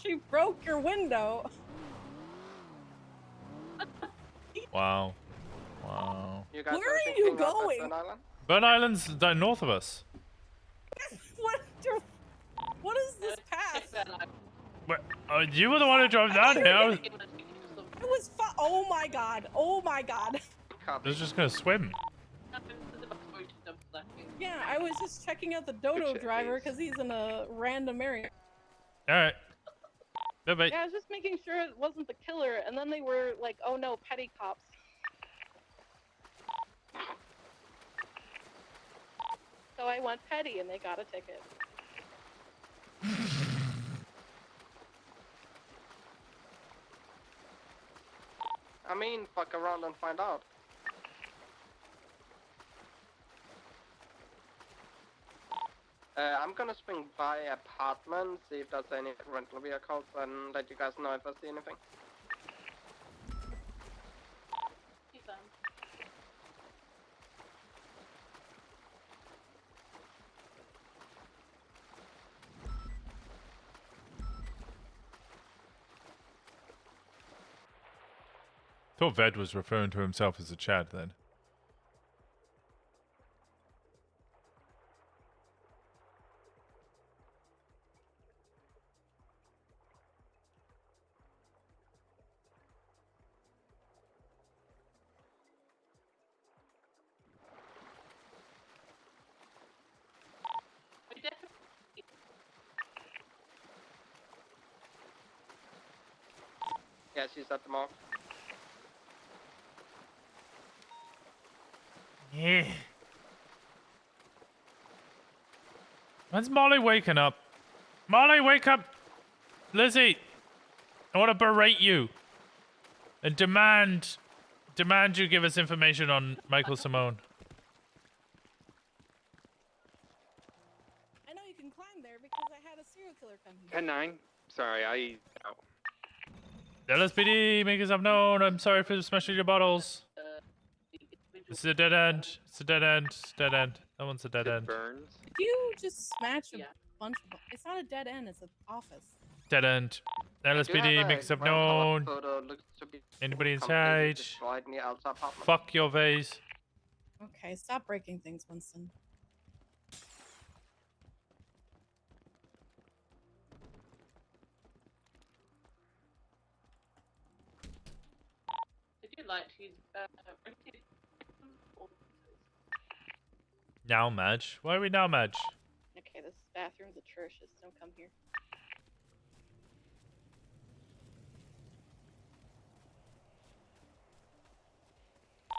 She broke your window. Wow. Wow. You guys Where are you going? Burn Island? Burn Island's north of us. What is this path? What? You were the one who drove down here. It was oh my God. Oh my God. I was just gonna swim. Yeah, I was just checking out the dodo driver because he's in a random area. Alright. Bye-bye. Yeah, I was just making sure it wasn't the killer, and then they were like, oh no, petty cops. So I went petty and they got a ticket. I mean, fuck around and find out. I'm gonna swing by apartment, see if there's any rental vehicles, and let you guys know if I see anything. Thought Ved was referring to himself as a Chad then. Yeah, she's at the mark. Yeah. When's Molly waking up? Molly, wake up! Lizzie! I want to berate you and demand demand you give us information on Michael Simone. I know you can climb there because I had a serial killer come here. 10-9. Sorry, I. Oh. LSPD, make yourself known. I'm sorry for smashing your bottles. It's a dead end. It's a dead end. It's a dead end. That one's a dead end. Burns. If you just smash a bunch of... It's not a dead end, it's an office. Dead end. LSPD, make yourself known. Anybody inside? Fuck your vase. Okay, stop breaking things, Winston. Would you like to use rented? Now, Madge. Why are we now, Madge? Okay, this bathroom's atrocious. Don't come here.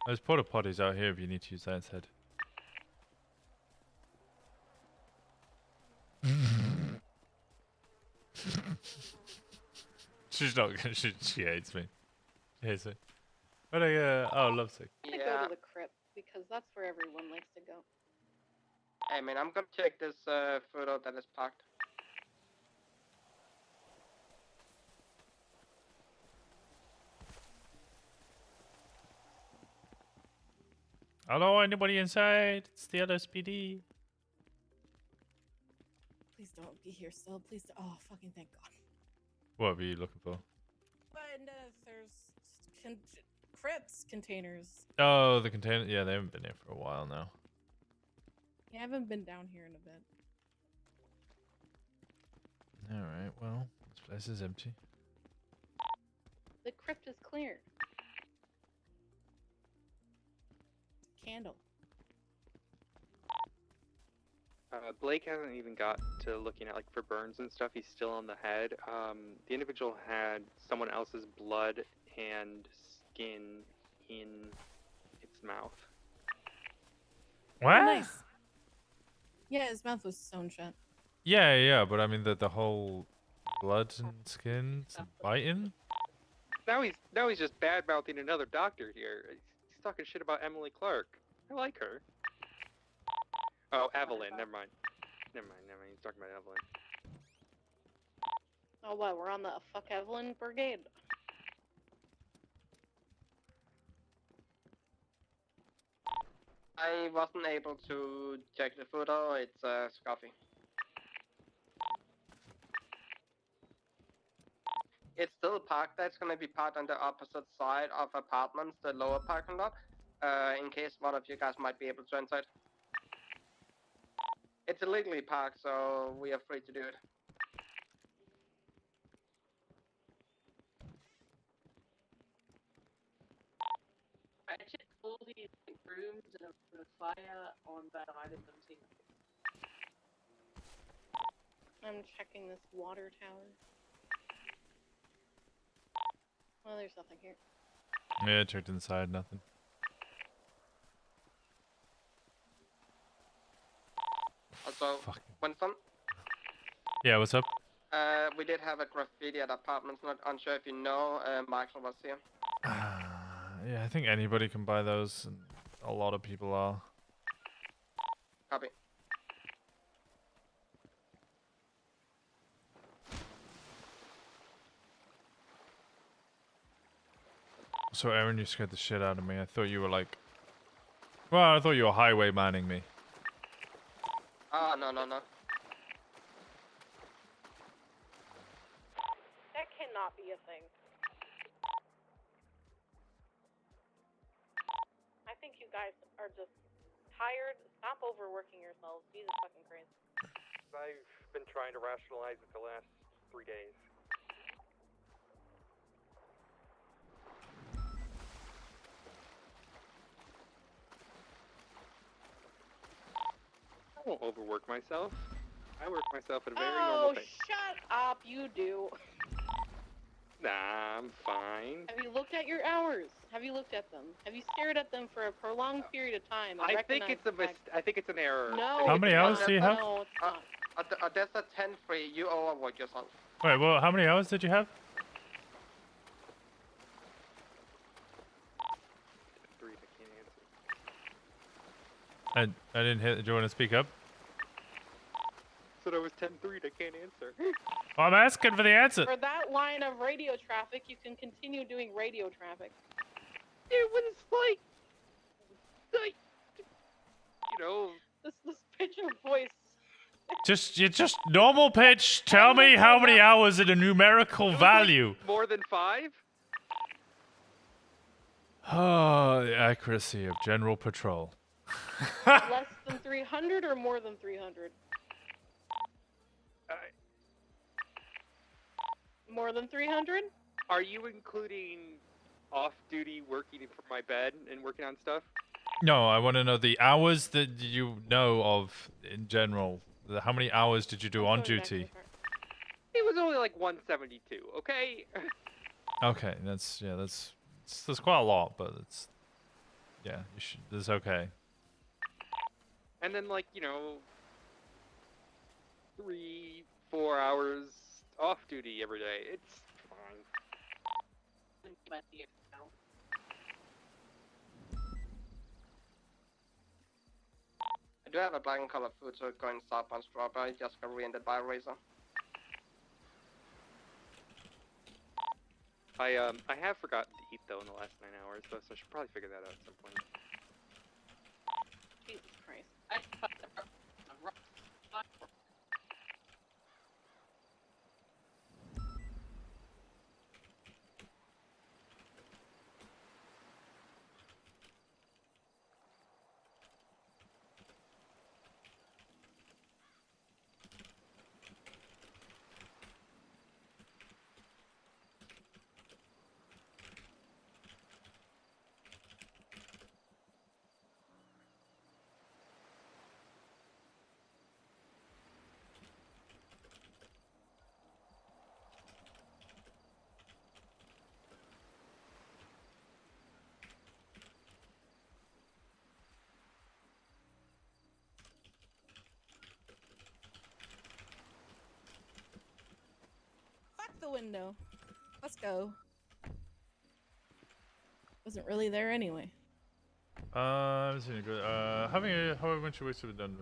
There's porta potties out here if you need to use that instead. She's not gonna. She hates me. She hates me. But oh, lovesick. I'm gonna go to the crypt because that's where everyone likes to go. Hey man, I'm gonna check this photo that is parked. Hello, anybody inside? It's the LSPD. Please don't be here still. Please don't. Oh, fucking thank God. What were you looking for? And there's crypts containers. Oh, the container. Yeah, they haven't been here for a while now. Yeah, I haven't been down here in a bit. All right. Well, this place is empty. The crypt is clear. Candle. Blake hasn't even got to looking at like for burns and stuff. He's still on the head. The individual had someone else's blood and skin in its mouth. What? Oh, nice. Yeah, his mouth was sewn shut. Yeah, but I mean the whole blood and skin and biting. Now he's just bad mouthing another doctor here. He's talking shit about Emily Clark. I like her. Oh, Evelyn. Never mind. He's talking about Evelyn. Oh, what? We're on the fuck Evelyn brigade. I wasn't able to check the photo. It's Scoffy. It's still parked. That's gonna be parked on the opposite side of apartments, the lower parking lot. In case one of you guys might be able to enter it. It's illegally parked, so we are free to do it. I checked all these rooms and a fire on that item. I'm checking this water tower. Well, there's nothing here. Yeah, checked inside, nothing. Also, Winston, Yeah, what's up? we did have a graffiti at apartments. Not unsure if you know. Michael was here. Yeah, I think anybody can buy those. And a lot of people are. Copy. So, Aaron, you scared the shit out of me. I thought you were like... Well, I thought you were highwaymaning me. Oh, no. That cannot be a thing. I think you guys are just tired. Stop overworking yourselves. Jesus fucking Christ. I've been trying to rationalize it the last 3 days. I won't overwork myself. I work myself at a very normal pace. Shut up, you do. Nah, I'm fine. Have you looked at your hours? Have you looked at them? Have you stared at them for a prolonged period of time? And I think it's I think it's an error. No. How many hours do you have? No, it's not. That's a 10-3. You overwork yourself. Wait, well, how many hours did you have? I didn't hear. Do you want to speak up? Said I was 10-3. I can't answer. Oh, I'm asking for the answer. For that line of radio traffic, you can continue doing radio traffic. It was like you know. This pitch of voice. Just normal pitch. Tell me how many hours in a numerical value. More than 5? Oh, the accuracy of General Patrol. Less than 300 or more than 300? More than 300? Are you including off-duty working from my bed and working on stuff? No, I want to know the hours that you know of in general. How many hours did you do on duty? It was only like 172. Okay. Okay, that's quite a lot, but it's it's okay. And then like 3-4 hours off duty every day. It's fine. I do have a black and color food, so going south on strawberry just got re-ended by a razor. I have forgotten to eat though in the last 9 hours, though, so I should probably figure that out at some point. Jesus Christ. The window. Let's go. Wasn't really there anyway. I'm seeing good. How much waste have we done?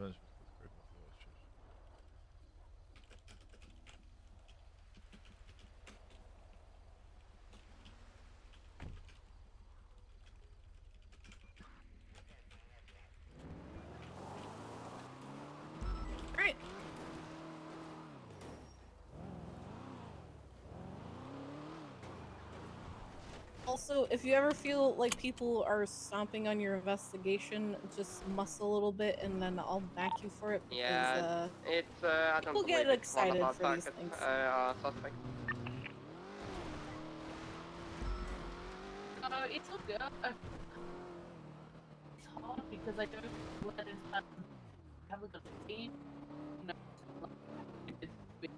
Great. Also, if you ever feel like people are stomping on your investigation, just muscle a little bit and then I'll back you for it. Because, Yeah, it's I don't people believe get it's one of excited our for these target things. suspects. No, it's all good. It's hard because I don't let it haven't got the team. You know, it's big.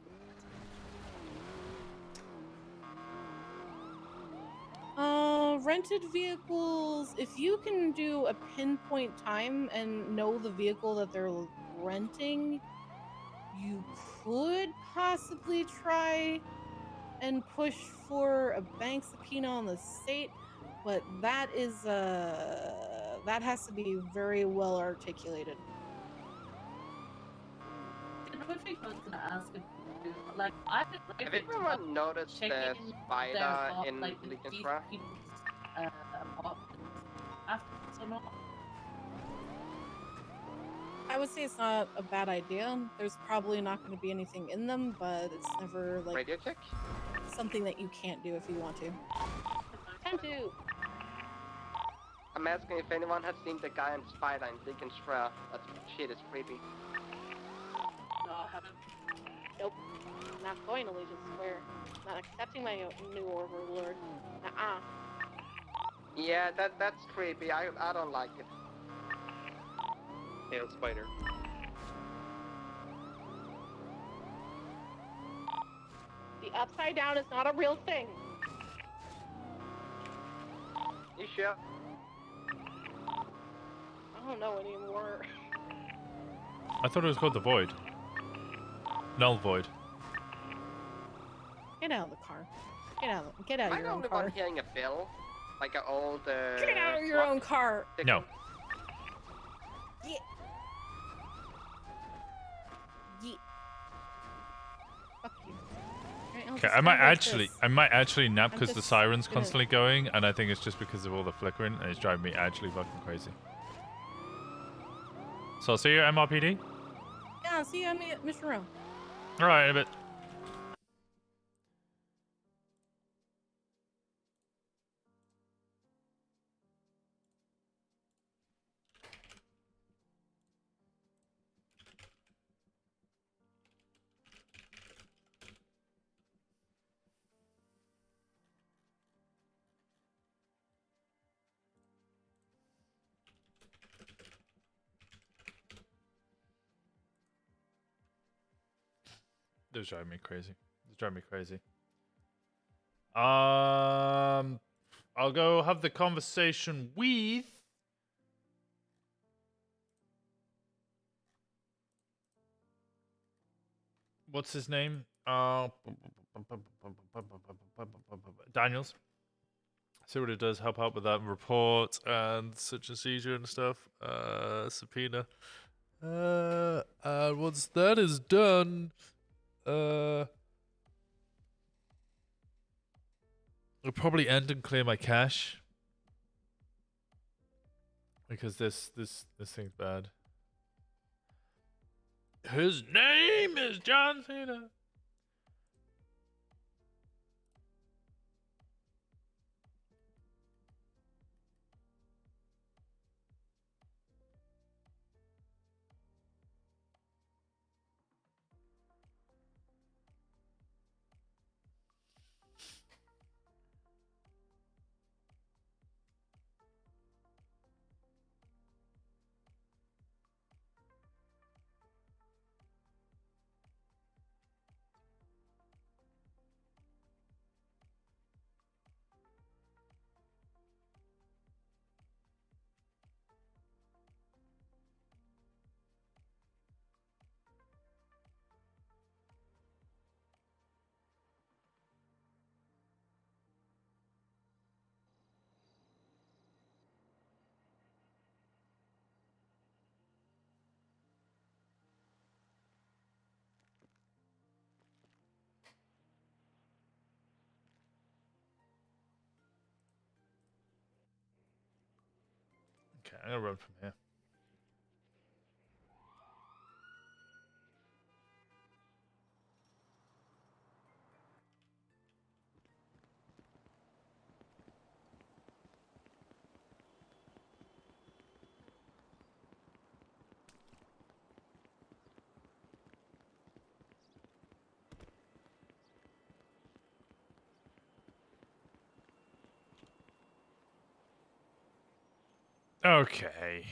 Rented vehicles, if you can do a pinpoint time and know the vehicle that they're renting, you could possibly try and push for a bank subpoena on the state, but that is that has to be very well articulated. Another thing I was gonna ask if you do, like I've been Have everyone noticed the spider in Lincoln Square? After or not? I would say it's not a bad idea. There's probably not going to be anything in them, but it's never like radio check? Something that you can't do if you want to. Time to. I'm asking if anyone has seen the guy in spider in Lincoln Square. That shit is creepy. No, I haven't. Nope. Not going to Legion Square. Not accepting my new overlord. Nuh-uh. Yeah, that's creepy. I don't like it. Hail spider. The upside down is not a real thing. You sure? I don't know anymore. I thought it was called the Void. Null Void. Get out of the car. Get out of your own I'm the car. one hearing a bell, like an old. Get out of your own car. No. Yeah. Yeah. Fuck you. Alright, I'll Okay, just I might stand like this. actually nap I'm because the just siren's gonna- constantly going, and I think it's just because of all the flickering, and it's driving me actually fucking crazy. So I'll see you at MRPD. Yeah, I'll see you at Mr. Rowe. All right, in a bit. They're driving me crazy. They're driving me crazy. I'll go have the conversation with. What's his name? Daniels. See what it does. Help out with that report and such and seizure and stuff. Subpoena. And once that is done, I'll probably end and clear my cache because this thing's bad. His name is John Cena. Okay, I'm gonna run from here. Okay.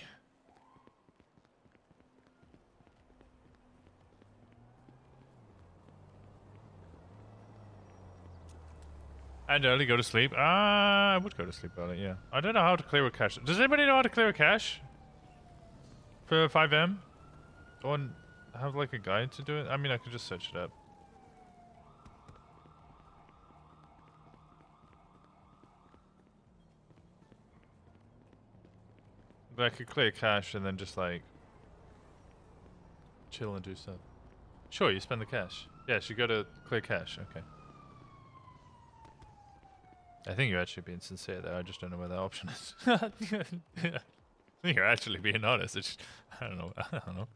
And early go to sleep. I would go to sleep early, yeah. I don't know how to clear a cache. Does anybody know how to clear a cache? For 5M? Someone have like a guide to do it? I mean, I could just search it up. But I could clear cache and then just like chill and do stuff. Sure, you spend the cash. Yes, you go to clear cache. Okay. I think you're actually being sincere there. I just don't know where that option is. I think you're actually being honest. It's just, I don't know. I don't know.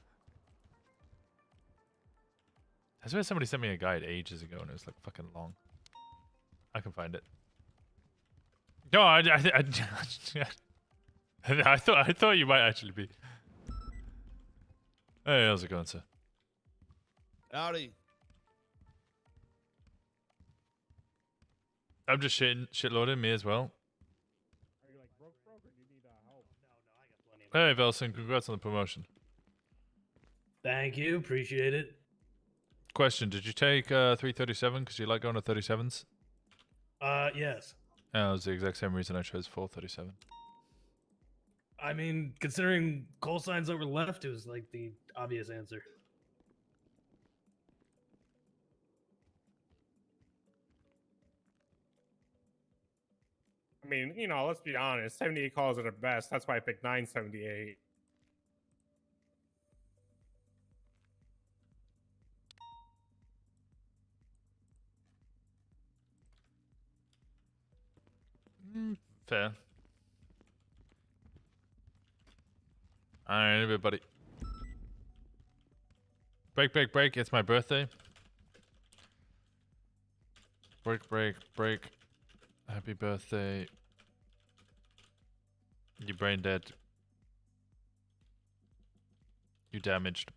I swear somebody sent me a guide ages ago and it was like fucking long. I can find it. No, I thought you might actually be. Hey, how's it going, sir? Howdy. I'm just shitloading me as well. Hey, Velson, congrats on the promotion. Thank you, appreciate it. Question: did you take 337 because you like going to 37s? Yes. Yeah, that was the exact same reason I chose 437. I mean, considering call signs over left, it was like the obvious answer. I mean, you know, let's be honest. 78 calls are the best. That's why I picked 978. Fair. Alright, everybody. Break, break, break. It's my birthday. Break, break, break. Happy birthday. You brain dead. You damaged.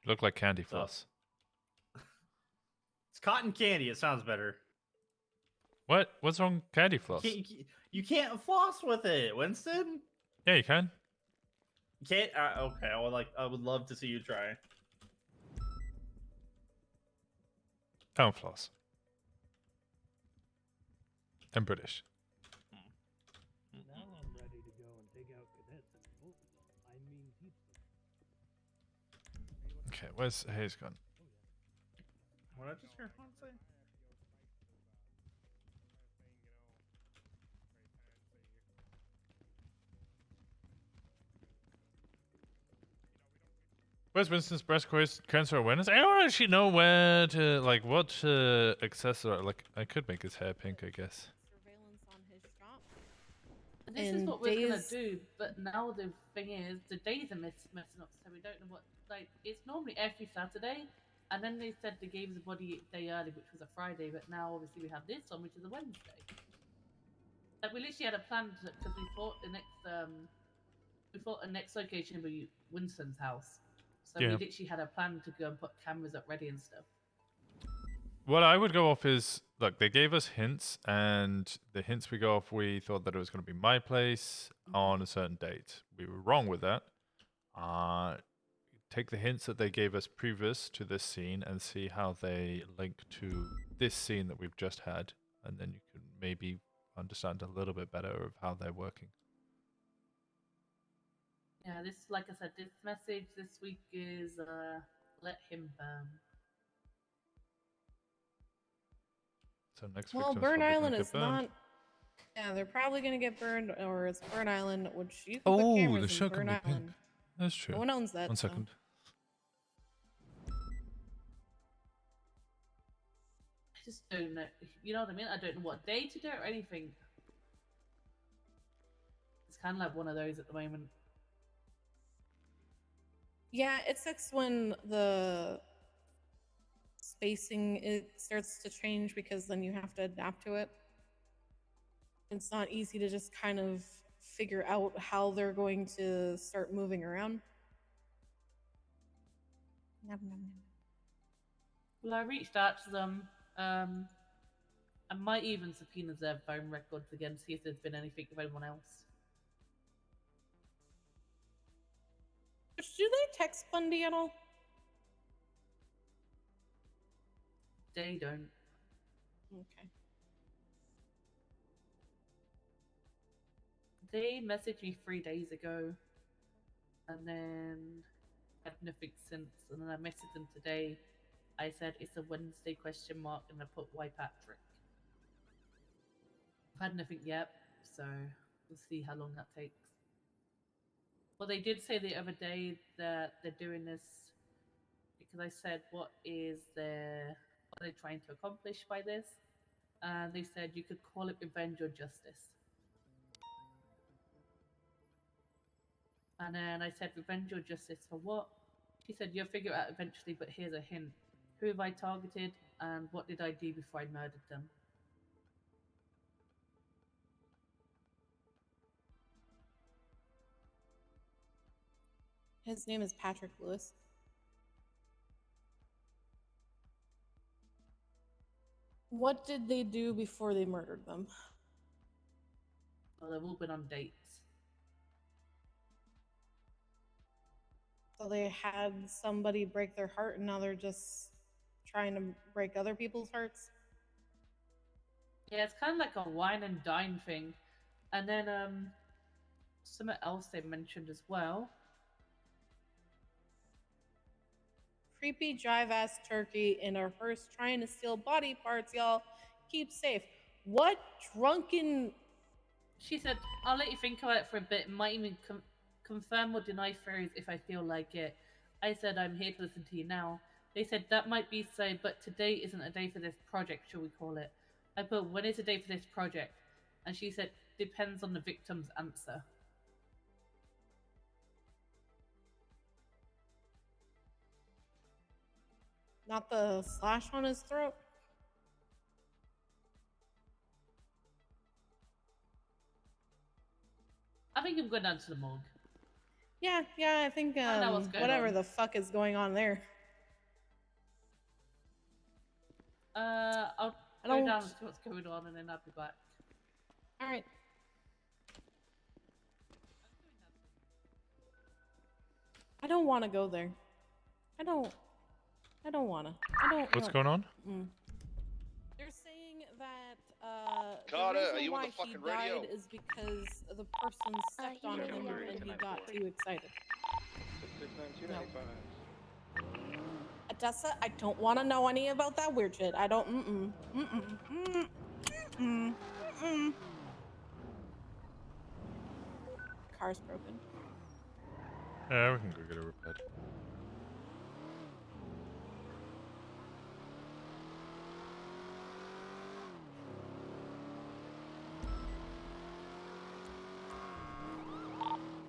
You look like candy floss. It's cotton candy. It sounds better. What? What's wrong with candy floss? You can't floss with it, Winston. Yeah, you can. You can't. Okay, I would love to see you try. Don't floss. I'm British. Now I'm ready to go and take out cadets and bullies. I mean pizza. Okay, where's Hayes gone? What did I just hear Juan say? Where's Winston's breast cancer awareness? I don't actually know where to, like, what accessory. Like, I could make his hair pink, I guess. Surveillance on his shop. This is And what we're gonna days- do, but now the thing is, the days are messing up, so we don't know what. Like, it's normally every Saturday, and then they said they gave the body a day early, which was a Friday, but now obviously we have this one, which is a Wednesday. Like, we literally had a plan because we thought the next location would be Winston's house. So Yeah. we literally had a plan to go and put cameras up ready and stuff. What I would go off is, look, they gave us hints, and the hints we go off, we thought that it was going to be my place on a certain date. We were wrong with that. Take the hints that they gave us previous to this scene and see how they link to this scene that we've just had, and then you can maybe understand a little bit better of how they're working. Yeah, this, like I said, this message this week is let him burn. So next Well, victim's Burn probably gonna Island get is burned. not. Yeah, they're probably gonna get burned, or it's Burn Island, which you can Oh, put the cameras in show can Burn be pink. Island. That's true. No one owns that. One so. second. I just don't know. You know what I mean? I don't know what day to do it or anything. It's kind of like one of those at the moment. Yeah, it sucks when the spacing starts to change because then you have to adapt to it. It's not easy to just kind of figure out how they're going to start moving around. Nom, nom, nom. Well, I reached out to them. I might even subpoena their phone records again, see if there's been anything of anyone else. Do they text Bundy at all? They don't. Okay. They messaged me 3 days ago, and then had nothing since. And then I messaged them today. I said it's a Wednesday question mark, and I put why Patrick. I've had nothing yet, so we'll see how long that takes. Well, they did say the other day that they're doing this because I said, what are they trying to accomplish by this? And they said you could call it revenge or justice. And then I said, revenge or justice for what? She said, you'll figure it out eventually, but here's a hint. Who have I targeted, and what did I do before I murdered them? His name is Patrick Lewis. What did they do before they murdered them? Well, they've all been on dates. So they had somebody break their heart and now they're just trying to break other people's hearts? Yeah, it's kind of like a wine and dine thing. And then something else they mentioned as well. Creepy drive-ass turkey in our hearse trying to steal body parts, y'all. Keep safe. What drunken... She said, I'll let you think about it for a bit. Might even confirm or deny theories if I feel like it. I said I'm here to listen to you now. They said that might be so, but today isn't a day for this project, shall we call it? I put, when is a day for this project? And she said, depends on the victim's answer. Not the slash on his throat? I think I'm going down to the morgue. Yeah, I think Find out what's going whatever on. the fuck is going on there. I'll I go don't- down and see what's going on, and then I'll be back. All right. I don't want to go there. I don't want to. I don't. What's no. going on? They're saying that Carter, the are reason you on why the fucking he died radio? is because the person stepped on him and he got too excited. No. Odessa, I don't want to know any about that weird shit. I don't. Car's broken. Yeah, we can go get it repaired.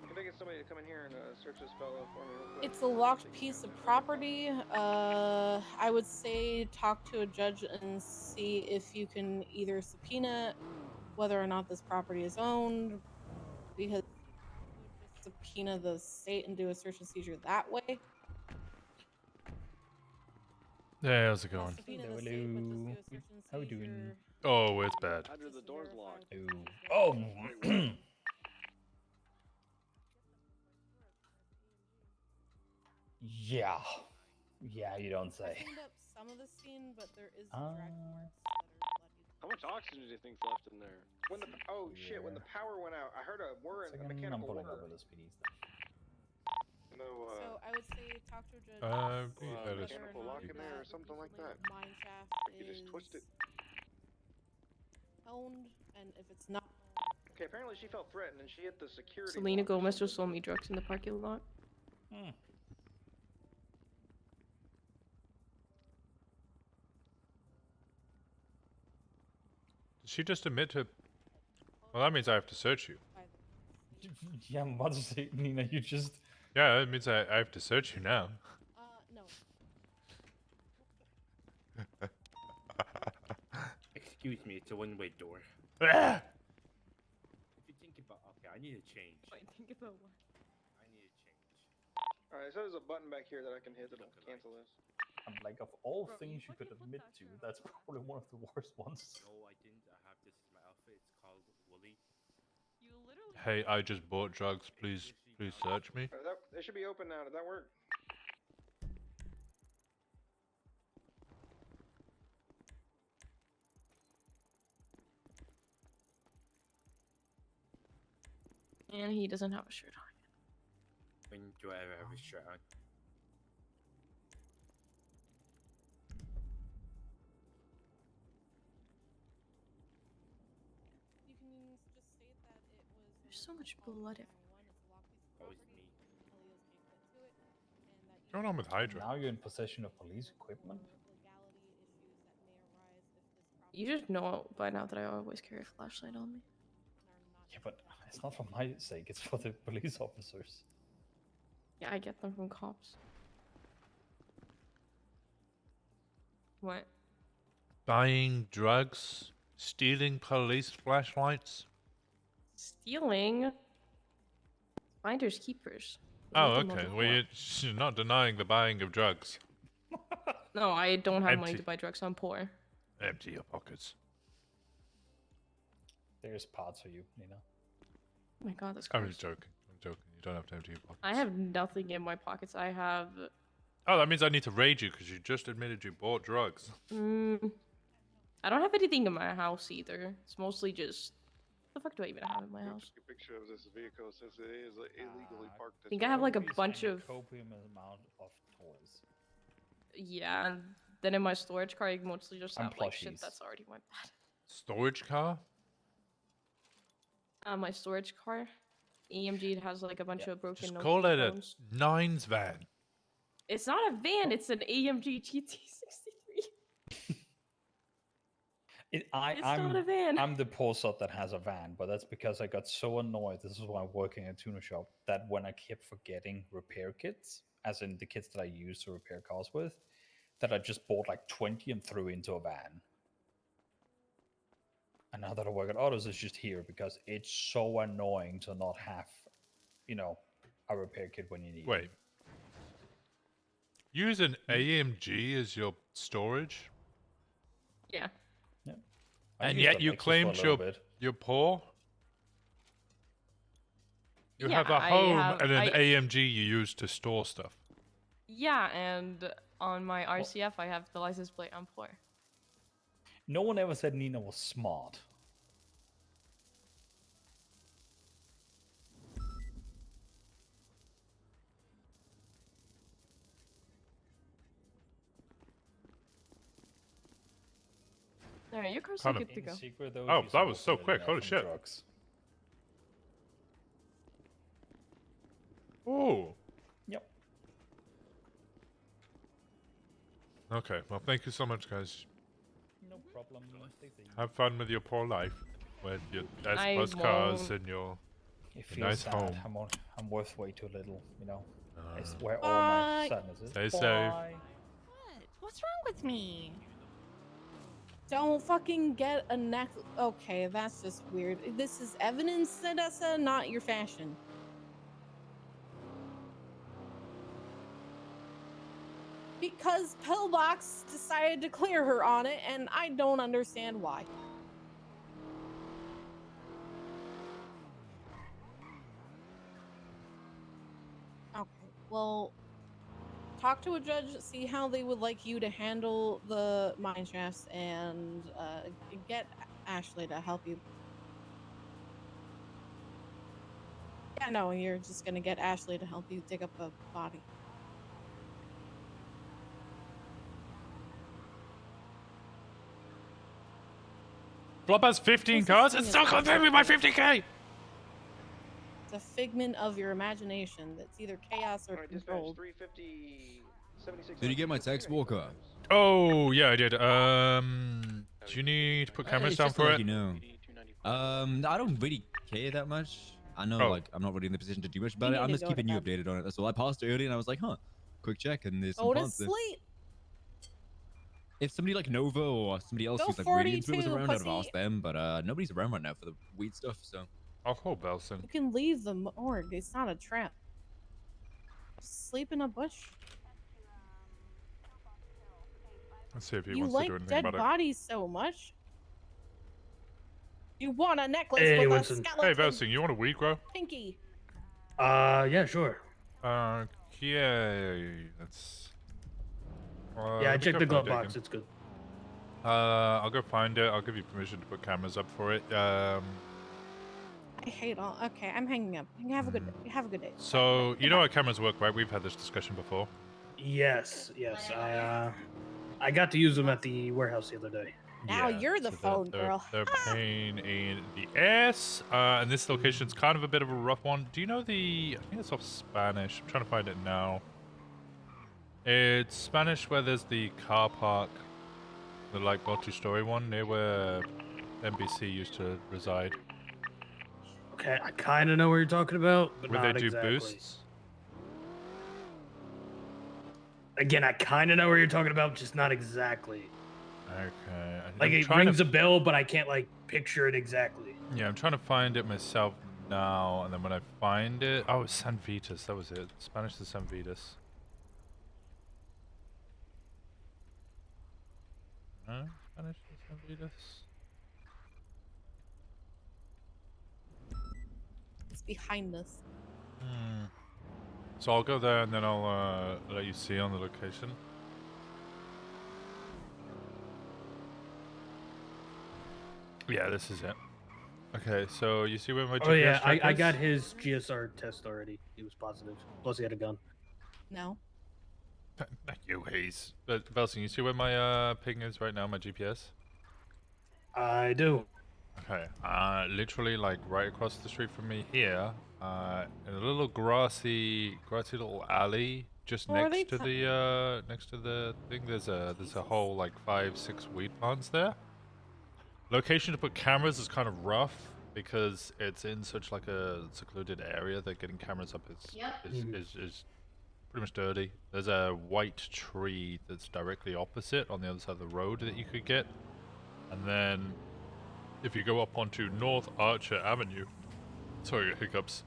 Can I get somebody to come in here and search this fellow for me real quick? It's a locked piece of property. I would say talk to a judge and see if you can either subpoena whether or not this property is owned, because just subpoena the state and do a search and seizure that way. Yeah, how's it going? Subpoena the state, but just do a search and How we seizure. doing? Oh, it's bad. Roger, the door's locked. Oh. Yeah. Yeah, you don't I say. cleaned up some of the scene, but there is drag marks that are bloody. How much oxygen do you think's left in there? When the shit, when the power went out, I heard a whir, a I'm mechanical pulling whir. up with SPD stuff. No, So I would say talk to a judge. mechanical lock in there or something like that. Mine shaft You could just twist it. owned, and if it's not. Okay, apparently she felt threatened and she hit the security. Selena lock or Gomez just something. sold me drugs in the parking lot. Did she just admit to? Well, that means I have to search you. Yeah, I'm about to say, Nina, you just. Yeah, that means I have to search you now. No. Excuse me, it's a one-way door. Ah! If you think about, okay, I need a change. I think about what? I need a change. Alright, so there's a button back here that I can hit that'll cancel this. I'm like, of all things you could admit to, that's probably one of the worst ones. No, I didn't. I have this is my outfit. It's called Wooly. You literally. Hey, I just bought drugs. Please search me. Alright, that should be open now. Did that work? And he doesn't have a shirt on. When do I ever have a shirt on? You can just state that it was. There's so much blood everywhere. That was me. What's going on with Hydra? Now you're in possession of police equipment? You just know by now that I always carry a flashlight on me. Yeah, but it's not for my sake, it's for the police officers. Yeah, I get them from cops. What? Buying drugs, stealing police flashlights. Stealing? Finders keepers. Oh, Nothing more okay. than Well, that. you're not denying the buying of drugs. No, I don't have money Empty. to buy drugs. I'm poor. Empty your pockets. There's parts for you, Nina. Oh my god, that's I'm gross. just joking. I'm joking. You don't have to empty your pockets. I have nothing in my pockets. I have. Oh, that means I need to raid you because you just admitted you bought drugs. I don't have anything in my house either. It's mostly just. What the fuck do I even have in my house? A picture of this vehicle since it is illegally parked. I think I have like a bunch And of. copious amount of toys. Yeah, and then in my storage car, I mostly just And have like shit plushies. that's already went bad. Storage car? My storage car. EMG has like a bunch of broken. Just Nokia call it a phones. Nines van. It's not a van. It's an AMG GT63. It's not a van. I'm the poor sod that has a van, but that's because I got so annoyed. This is why I'm working at a tuner shop, that when I kept forgetting repair kits, as in the kits that I use to repair cars with, that I just bought like 20 and threw into a van. And now that I work at autos, it's just here because it's so annoying to not have, a repair kit when you need it. Wait. Use an AMG as your storage? Yeah. I And used yet the you Lexus claim for a little bit. you're poor? You Yeah, have a I home have- and an I- AMG you use to store stuff. Yeah, and on my RCF, I have the license plate on poor. No one ever said Nina was smart. Alright, your car's Kind are of- good to go. Secret, though, Oh, if you that was support so the quick. left Holy and shit. drugs. Ooh. Yep. Okay, well, thank you so much, guys. No problem. Stay safe. Have fun with your poor life. With your nice I bus cars won't. and your It feels nice sad. home. I'm worth way too little, It's where all my sadness is. Stay safe. Bye. What's wrong with me? Don't fucking get a necklace. Okay, that's just weird. This is evidence, Sedessa, not your fashion. Because Pillbox decided to clear her on it, and I don't understand why. Okay, well, talk to a judge, see how they would like you to handle the mine shafts, and get Ashley to help you. Yeah, no, you're just gonna get Ashley to help you dig up a body. Flop has 15 cars. It's not confirmed with my 50k. It's a figment of your imagination that's either chaos or controlled. 350, 76. Did you get my text, Walker? Oh, yeah, I did. Do you need to put cameras It's down just to for let it? you know. I don't really care that much. I know, Oh. like, I'm not really in the position to do much about You it. I'm need to just go to keeping you bed. updated on it. That's all. I passed it early, and I was like, huh, quick check, and there's some Go to parts there. sleep. If somebody like Nova or somebody else Go who's like really into it was 42, around, I'd have pussy. asked them, but nobody's around right now for the weed stuff, so. I'll call Belson. You can leave the morgue. It's not a trap. Sleep in a bush. Let's see if he You wants like to do anything dead about it. bodies so much. You want a necklace Hey, with Winston. a Hey, skeleton Belson, you want a weed grow? pinky. Yeah, sure. Yeah, that's. Yeah, I we checked go the for glove digging. box. It's good. I'll go find it. I'll give you permission to put cameras up for it. I hate all. Okay, I'm hanging up. Have a good day. Have a good day. So you know how cameras work, right? We've had this discussion before. Yes. I got to use them at the warehouse the other day. Now you're the phone girl. They're pain in the ass. And this location's kind of a bit of a rough one. Do you know the? I think it's off Spanish. I'm trying to find it now. It's Spanish where there's the car park, the like multi-story one near where NBC used to reside. Okay, I kind of know what you're talking about, but Where not they do exactly. boosts. Again, I kind of know what you're talking about, just not exactly. Okay. Like I'm it trying rings to- a bell, but I can't like picture it exactly. Yeah, I'm trying to find it myself now, and then when I find it, oh, it's San Vitas. That was it. Spanish to San Vitas. No, Spanish to San Vitas. It's behind us. So I'll go there, and then I'll let you see on the location. Yeah, this is it. Okay, so you see where my GPS Oh yeah, track I is? got his GSR test already. He was positive. Plus he had a gun. No. Thank you, Hayes. But Belson, you see where my ping is right now, my GPS? I do. Okay, literally like right across the street from me here in a little grassy little alley just Or are they next to the thing. There's a whole like 5-6 weed plants there. Location to put cameras is kind of rough because it's in such like a secluded area that getting cameras up is pretty much dirty. There's a white tree that's directly opposite on the other side of the road that you could get. And then if you go up onto North Archer Avenue, sorry, hiccups,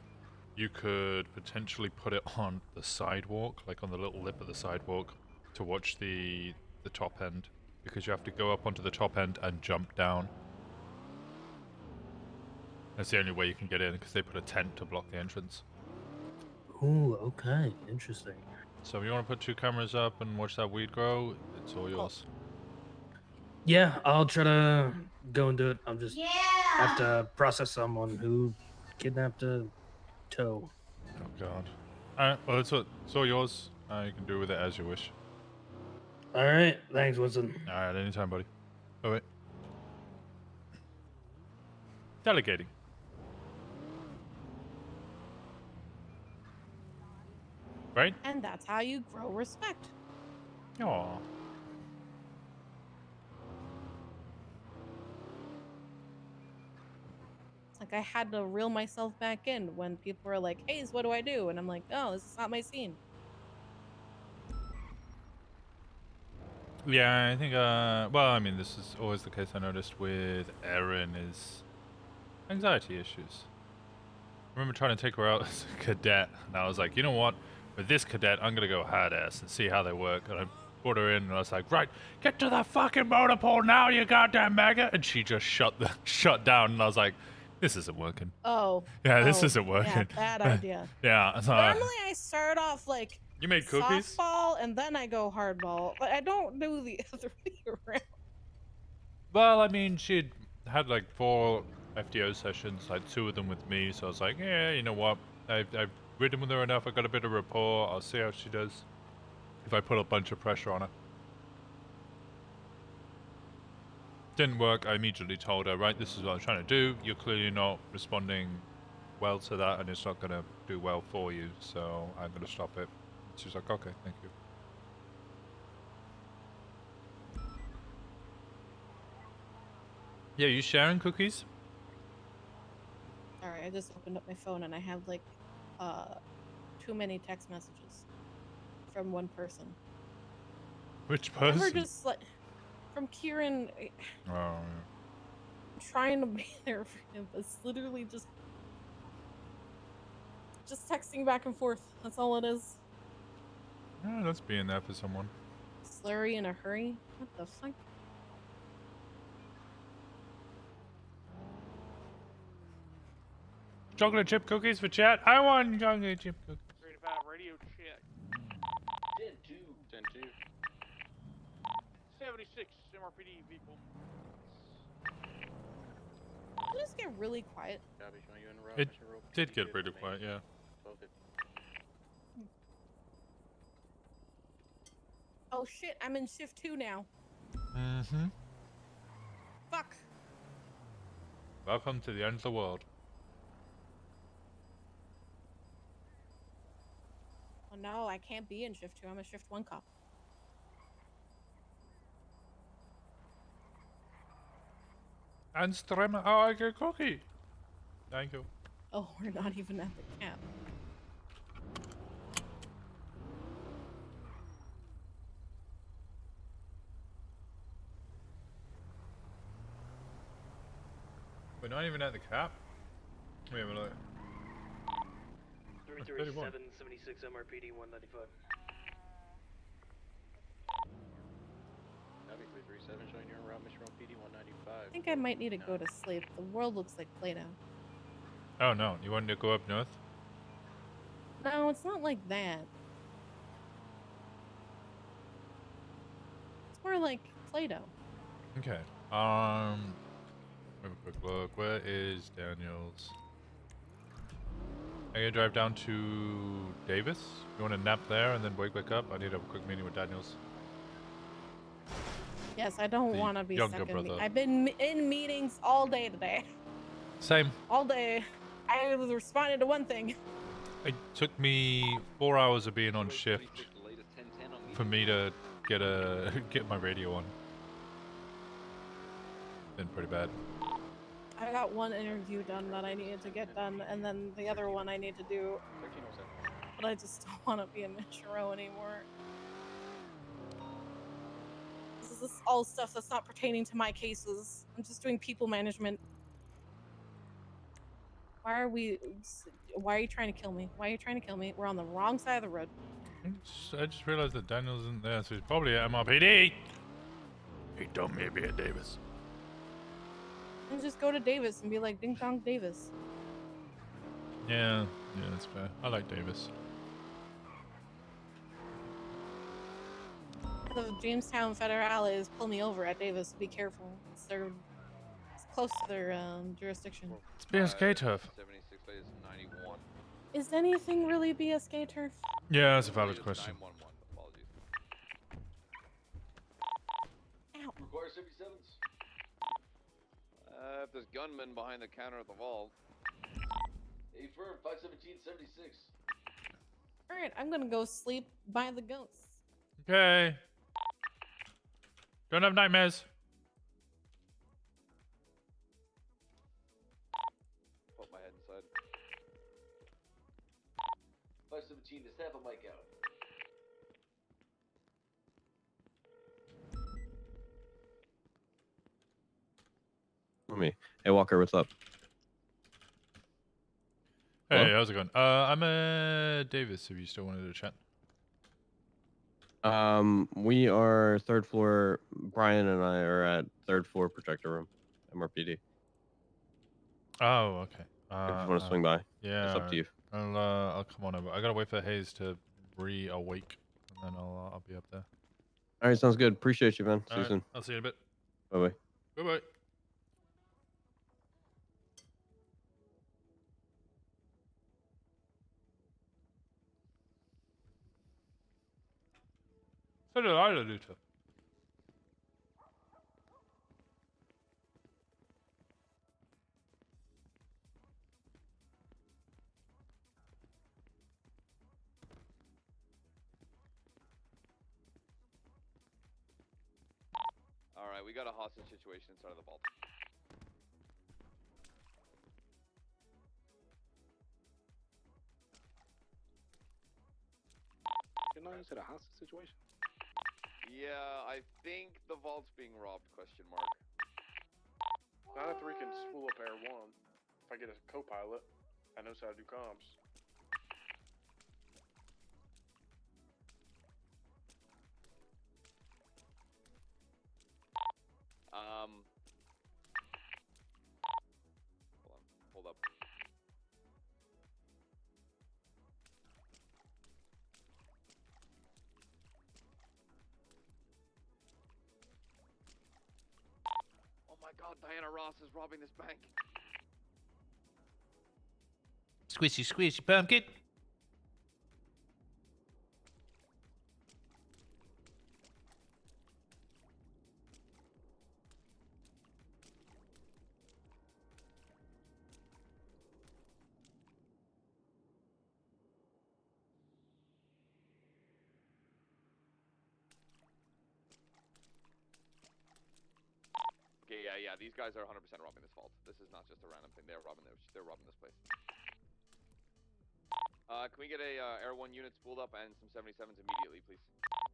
you could potentially put it on the sidewalk, like on the little lip of the sidewalk, to watch the top end, because you have to go up onto the top end and jump down. That's the only way you can get in, because they put a tent to block the entrance. Ooh, okay, interesting. So if you want to put 2 cameras up and watch that weed grow, it's all yours. Yeah, I'll try to go and do it. I'm just have to process someone who kidnapped a toe. Oh god. Alright, well it's all yours. You can do with it as you wish. All right, thanks, Winston. Alright, anytime, buddy. Oh wait. Delegating. Right? And that's how you grow respect. Aww. It's like I had to reel myself back in when people were like, "Hey, what do I do?" And I'm like, "Oh, this is not my scene." Yeah, I think, well, I mean, this is always the case I noticed with Erin is anxiety issues. I remember trying to take her out as a cadet, and I was like, you know what? With this cadet, I'm going to go hard ass and see how they work. And I brought her in, and I was like, right, get to the fucking motor pool now, you goddamn maggot. And she just shut down, and I was like, this isn't working. Oh. Yeah, this oh, isn't working. Yeah, bad idea. Yeah. So, Normally, I start off like you made cookies? softball, and then I go hardball. But I don't do the other way around. well, I mean, she'd had like 4 FDO sessions, like 2 of them with me. So I was like, yeah, you know what? I've ridden with her enough. I got a bit of rapport. I'll see how she does if I put a bunch of pressure on her. Didn't work. I immediately told her, right, this is what I'm trying to do. You're clearly not responding well to that, and it's not going to do well for you, so I'm going to stop it. She's like, okay, thank you. Yeah, you sharing cookies? All right, I just opened up my phone and I have like too many text messages from one person. Which We're person? just like from Kieran. Oh, yeah. Trying to be there for him, but it's literally just texting back and forth. That's all it is. Yeah, that's being there for someone. Slurry in a hurry. What the fuck? Chocolate chip cookies for chat. I want chocolate chip cookies. 35 radio check. 10-2. 76 MRPD vehicle. Did this get really quiet? It did get pretty quiet, yeah. Oh shit, I'm in shift 2 now. Mm-hmm. Fuck. Welcome to the end of the world. Oh no, I can't be in shift 2. I'm a shift 1 cop. And Stremmer, oh, I get a cookie. Thank you. Oh, we're not even at the camp. We're not even at the cap. Wait a minute. 337, 76 MRPD 195. That'd be 337 showing you're around Mission Road PD 195. I think I might need to go to sleep. The world looks like Play-Doh. Oh no, you wanted to go up north? No, it's not like that. It's more like Play-Doh. Okay. Have a quick look. Where is Daniels? I'm gonna drive down to Davis. You want to nap there and then wake back up? I need to have a quick meeting with Daniels. Yes, I don't The want to be younger second. brother. I've been in meetings all day today. Same. All day. I was responding to one thing. It took me 4 hours of being on shift for me to get my radio on. Been pretty bad. I got one interview done that I needed to get done, and then the other one I need to do. But I just don't want to be a Michiro anymore. This is all stuff that's not pertaining to my cases. I'm just doing people management. Why are you trying to kill me? Why are you trying to kill me? We're on the wrong side of the road. I just realized that Daniel isn't there, so he's probably at MRPD. He told me to be at Davis. And just go to Davis and be like, ding dong Davis. Yeah, that's fair. I like Davis. The Jamestown Federales pull me over at Davis. Be careful. It's close to their jurisdiction. It's BSK turf. 76 is 91. Is anything really BSK turf? Yeah, that's a valid question. 911. Apologies. Ow. Require 77s. If there's gunmen behind the counter at the vault. Affirm 517-76. Alright, I'm gonna go sleep by the ghosts. Okay. Don't have nightmares. Put my head inside. 517 to snap a mic out. Me. Hey Walker, what's up? Hey, Hello? how's it going? I'm Davis, if you still wanted to chat. We are third floor. Brian and I are at third floor projector room, MRPD. Oh, okay. If you want to swing by, Yeah, it's up to you. I'll come on over. I gotta wait for Hayes to re-awake, and then I'll be up there. All right, sounds good. Appreciate you, man. See you Alright, soon. I'll see you in a bit. Bye bye. Bye bye. So did I, Luta. Alright, we got a hostage situation inside of the vault. You know, you said a hostage situation? Yeah, I think the vault's being robbed, question mark. Not if we can spool up Air 1. If I get a co-pilot, I knows how to do comms. Hold up. Oh my god, Diana Ross is robbing this bank. Squishy, squishy, pumpkin. Okay, yeah, these guys are 100% robbing this vault. This is not just a random thing. They're robbing this place. Can we get a Air 1 unit spooled up and some 77s immediately, please?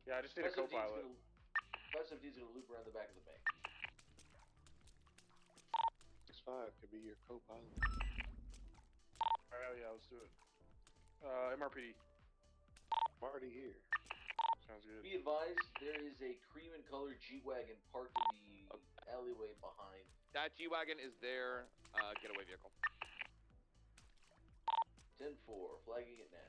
Yeah, I just need a co-pilot. 517's gonna loop around the back of the bank. 6-5 could be your co-pilot. Alright, yeah, let's do it. MRPD. I'm already here. Sounds good. Be advised, there is a cream and colored G-Wagon parked in the alleyway behind. That G-Wagon is their getaway vehicle. 10-4, flagging it now.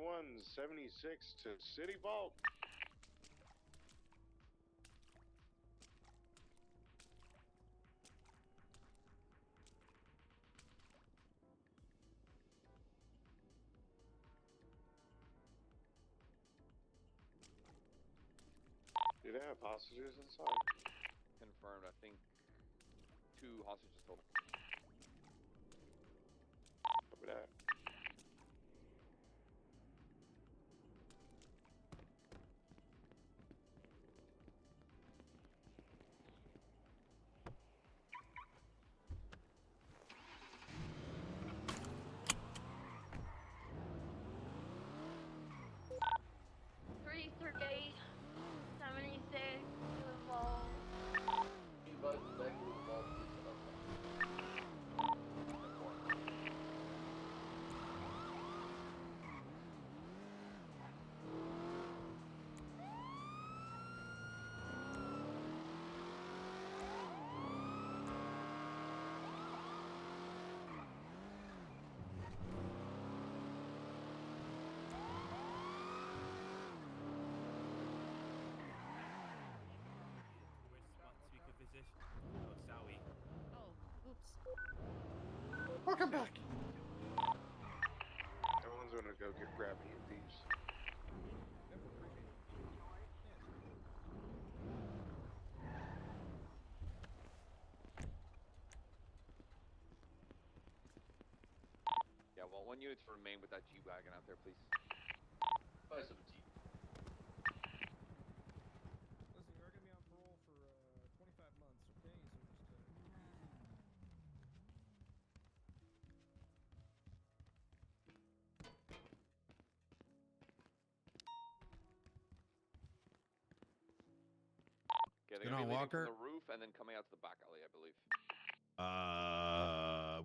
2176 to City Vault. Do they have hostages inside? Confirmed, I think 2 hostages total. Copy that. Welcome back. Everyone's gonna go grab EMPs. Yeah, well, 1 unit to remain with that G-Wagon out there, please. 517. Listen, you're gonna be on parole for 25 months, okay? So just Okay, they're Get gonna on, be leaving Walker. from the roof and then coming out to the back alley, I believe.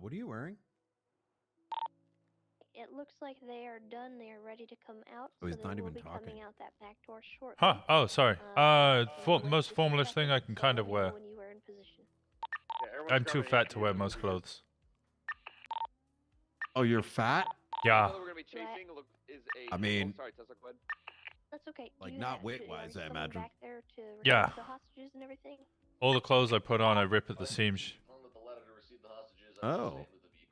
What are you wearing? It looks like they are done. They are ready to come out. Oh, he's so not they will even be talking. coming out that back door shortly. Huh. Oh, sorry. Most formalist thing I can kind of wear. When you are in position. Yeah, I'm too fat to wear most clothes. Oh, you're fat? Yeah. Another we're gonna be chasing is a. I mean- oh, sorry, Tessa, go ahead. That's okay. Like, Do you not have- weight-wise, are I you coming imagine. Back there to Yeah. receive the hostages and everything. All the clothes I put on, I rip at the seams. Oh.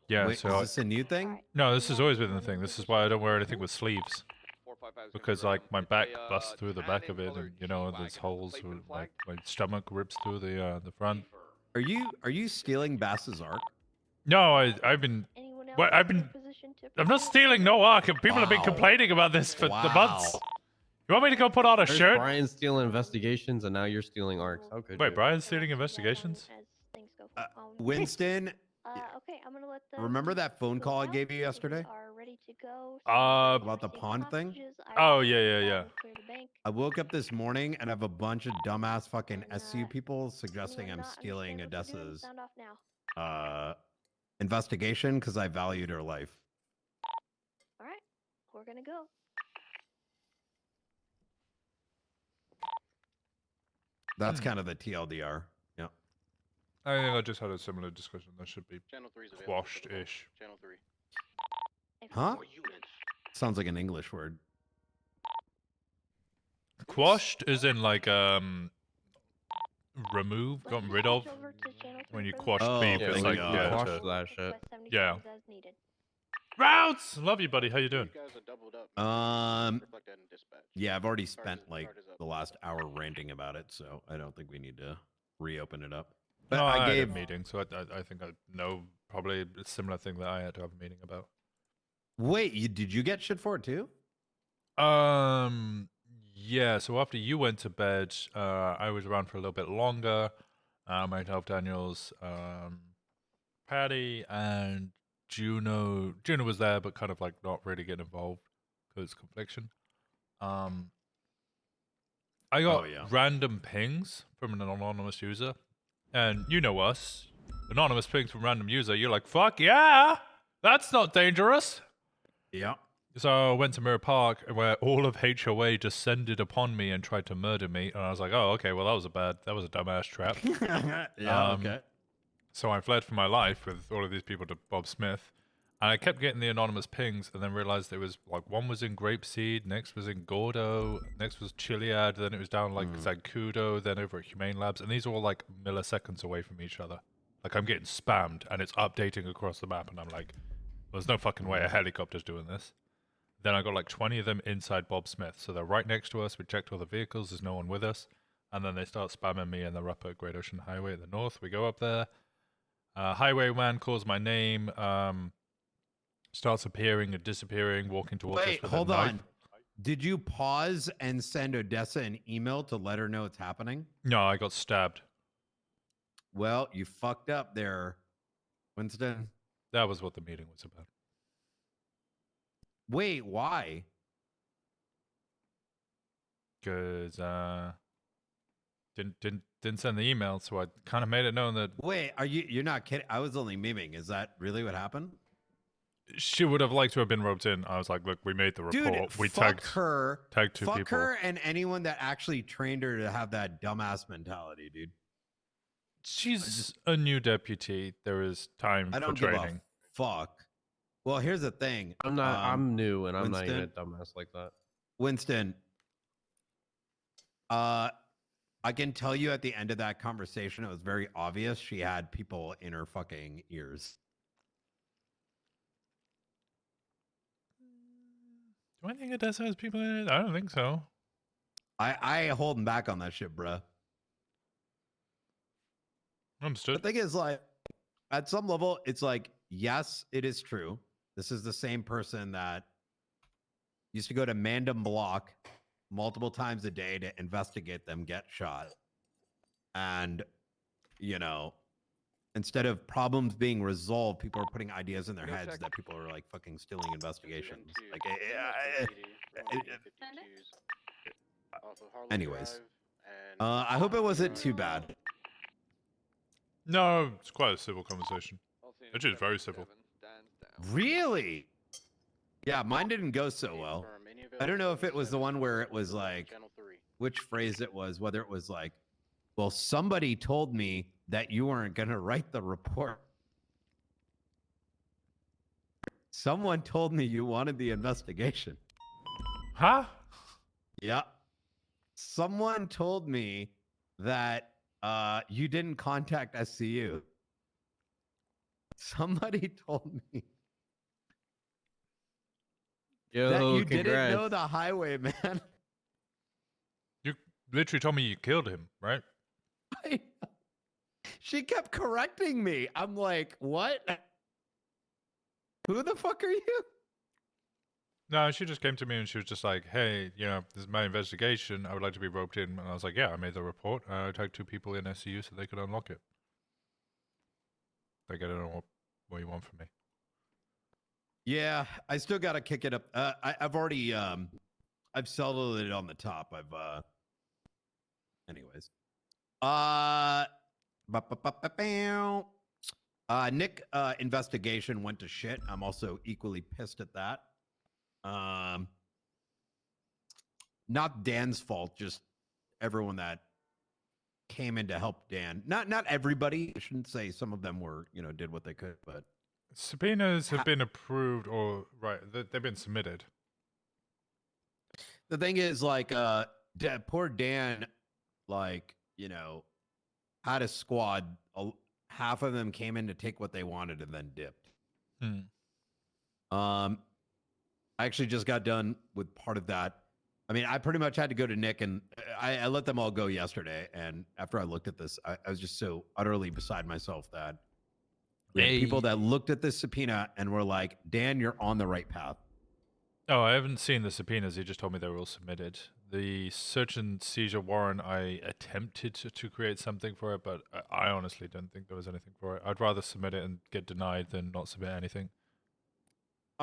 Yeah, Wait, so is this a new thing? No, this has always been the thing. This is why I don't wear anything with sleeves. Because like my back busts through the back of it, and you know there's holes. Like my stomach rips through the front. Are you stealing Bass's arc? No, I've been. What I've been. I'm not stealing no arc. And people have been complaining about this for the months. You want me to go put on a There's shirt? Brian stealing investigations, and now you're stealing arcs. How could Wait, you? Brian's stealing investigations? Winston, Okay, I'm gonna let them. remember that phone call I gave you yesterday? Are ready to go. About the pond thing? Oh yeah. I woke up this morning and have a bunch of dumbass fucking SU people suggesting I'm stealing Odessa's Sound off now. investigation because I valued her life. All right, we're gonna go. That's kind of the TLDR. Yeah. I think I just had a similar discussion. That should be Channel 3 is available. quashed-ish. Channel 3. Huh? Sounds like an English word. Quashed is in like removed, gotten rid of. When you quash beef, yeah, it's like, like yeah, quash to- that shit. yeah. Routes, love you, buddy. How you doing? Yeah, I've already spent like the last hour ranting about it, so I don't think we need to reopen it up. But No, I I gave had a meeting, so I think I know probably a similar thing that I had to have a meeting about. Wait, did you get shit for it too? Yeah. So after you went to bed, I was around for a little bit longer. Myself, Daniels, Patty, and Juno. Juno was there, but kind of like not really getting involved because confliction. I got random pings from an anonymous user, and you know us, anonymous pings from random user. You're like, fuck yeah, that's not dangerous. Yeah. So I went to Mirror Park, where all of HOA descended upon me and tried to murder me, and I was like, oh, okay, well that was a dumbass trap. Yeah. Okay. So I fled for my life with all of these people to Bob Smith. And I kept getting the anonymous pings, and then realized it was like one was in Grapeseed, next was in Gordo, next was Chiliad, then it was down like Zancudo, then over at Humane Labs, and these are all like milliseconds away from each other. Like I'm getting spammed, and it's updating across the map, and I'm like, there's no fucking way a helicopter's doing this. Then I got like 20 of them inside Bob Smith, so they're right next to us. We checked all the vehicles, there's no one with us, and then they start spamming me, and they're up at Great Ocean Highway at the north. We go up there. Highwayman calls my name. Starts appearing and disappearing, walking towards us. Wait, with hold a knife. on. Did you pause and send Odessa an email to let her know it's happening? No, I got stabbed. Well, you fucked up there, Winston. That was what the meeting was about. Wait, why? Because didn't send the email, so I kind of made it known that. Wait, you're not kidding? I was only memeing. Is that really what happened? She would have liked to have been roped in. I was like, look, we made the report. Dude, We fuck tagged her. Tagged two fuck people. her and anyone that actually trained her to have that dumbass mentality, dude. She's a new deputy. There is time I don't for give training. a fuck. Well, here's the thing. I'm not. I'm new, and I'm not even a Winston? dumbass like that. Winston, I can tell you at the end of that conversation, it was very obvious she had people in her fucking ears. Do I think Odessa has people in it? I don't think so. I holding back on that shit, bruh. Understood. The thing is, like, at some level, it's like, yes, it is true. This is the same person that used to go to Mandam Block multiple times a day to investigate them get shot. And, you know, instead of problems being resolved, people are putting ideas in their heads that people are like fucking stealing investigations. Like, anyways, I hope it wasn't too bad. No, it's quite a civil conversation. Actually, it's very civil. Really? Yeah, mine didn't go so well. I don't know if it was the one where it was like, which phrase it was, whether it was like, well, somebody told me that you weren't going to write the report. Someone told me you wanted the investigation. Huh? Yeah. Someone told me that you didn't contact SCU. Somebody told me that you didn't know the highwayman. You literally told me you killed him, right? She kept correcting me. I'm like, what? Who the fuck are you? No, she just came to me and she was just like, hey, you know, this is my investigation. I would like to be roped in. And I was like, yeah, I made the report. I tagged 2 people in SCU so they could unlock it. Like, I don't know what you want from me. Yeah, I still got to kick it up. I've already, I've settled it on the top. Anyways. Nick investigation went to shit. I'm also equally pissed at that. Not Dan's fault, just everyone that came in to help Dan. Not everybody. I shouldn't say some of them were, you know, did what they could, but subpoenas have been approved or they've been submitted. The thing is, like, poor Dan, like, you know, had a squad. Half of them came in to take what they wanted and then dipped. I actually just got done with part of that. I mean, I pretty much had to go to Nick, and I let them all go yesterday. And after I looked at this, I was just so utterly beside myself that we had people that looked at this subpoena and were like, Dan, you're on the right path. Oh, I haven't seen the subpoenas. He just told me they were all submitted. The search and seizure warrant, I attempted to create something for it, but I honestly don't think there was anything for it. I'd rather submit it and get denied than not submit anything.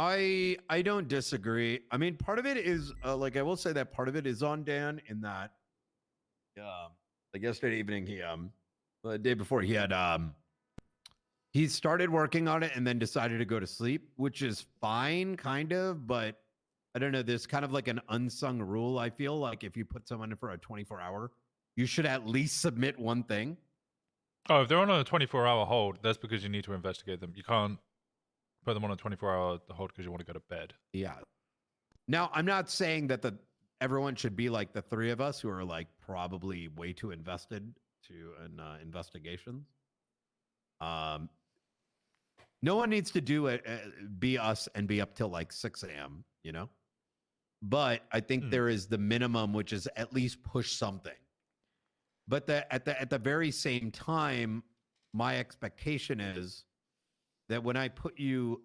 I don't disagree. I mean, part of it is like, I will say that part of it is on Dan in that, like yesterday evening, he the day before he had he started working on it and then decided to go to sleep, which is fine, kind of, but I don't know. There's kind of like an unsung rule. I feel like if you put someone in for a 24-hour, you should at least submit one thing. Oh, if they're on a 24-hour hold, that's because you need to investigate them. You can't put them on a 24-hour hold because you want to go to bed. Yeah. Now, I'm not saying that everyone should be like the three of us who are like probably way too invested in investigations. No one needs to do it, be us and be up till like 6 a.m., you know? But I think there is the minimum, which is at least push something. But at the very same time, my expectation is that when I put you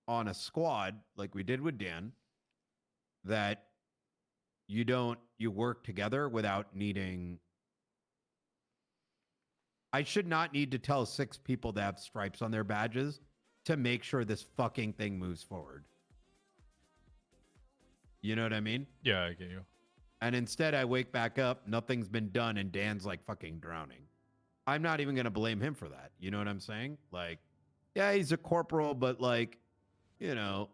on a squad like we did with Dan, that you work together without needing. I should not need to tell 6 people that have stripes on their badges to make sure this fucking thing moves forward. You know what I mean? Yeah, I get you. And instead I wake back up, nothing's been done, and Dan's like fucking drowning. I'm not even going to blame him for that. You know what I'm saying? Like, yeah, he's a corporal, but like, you know,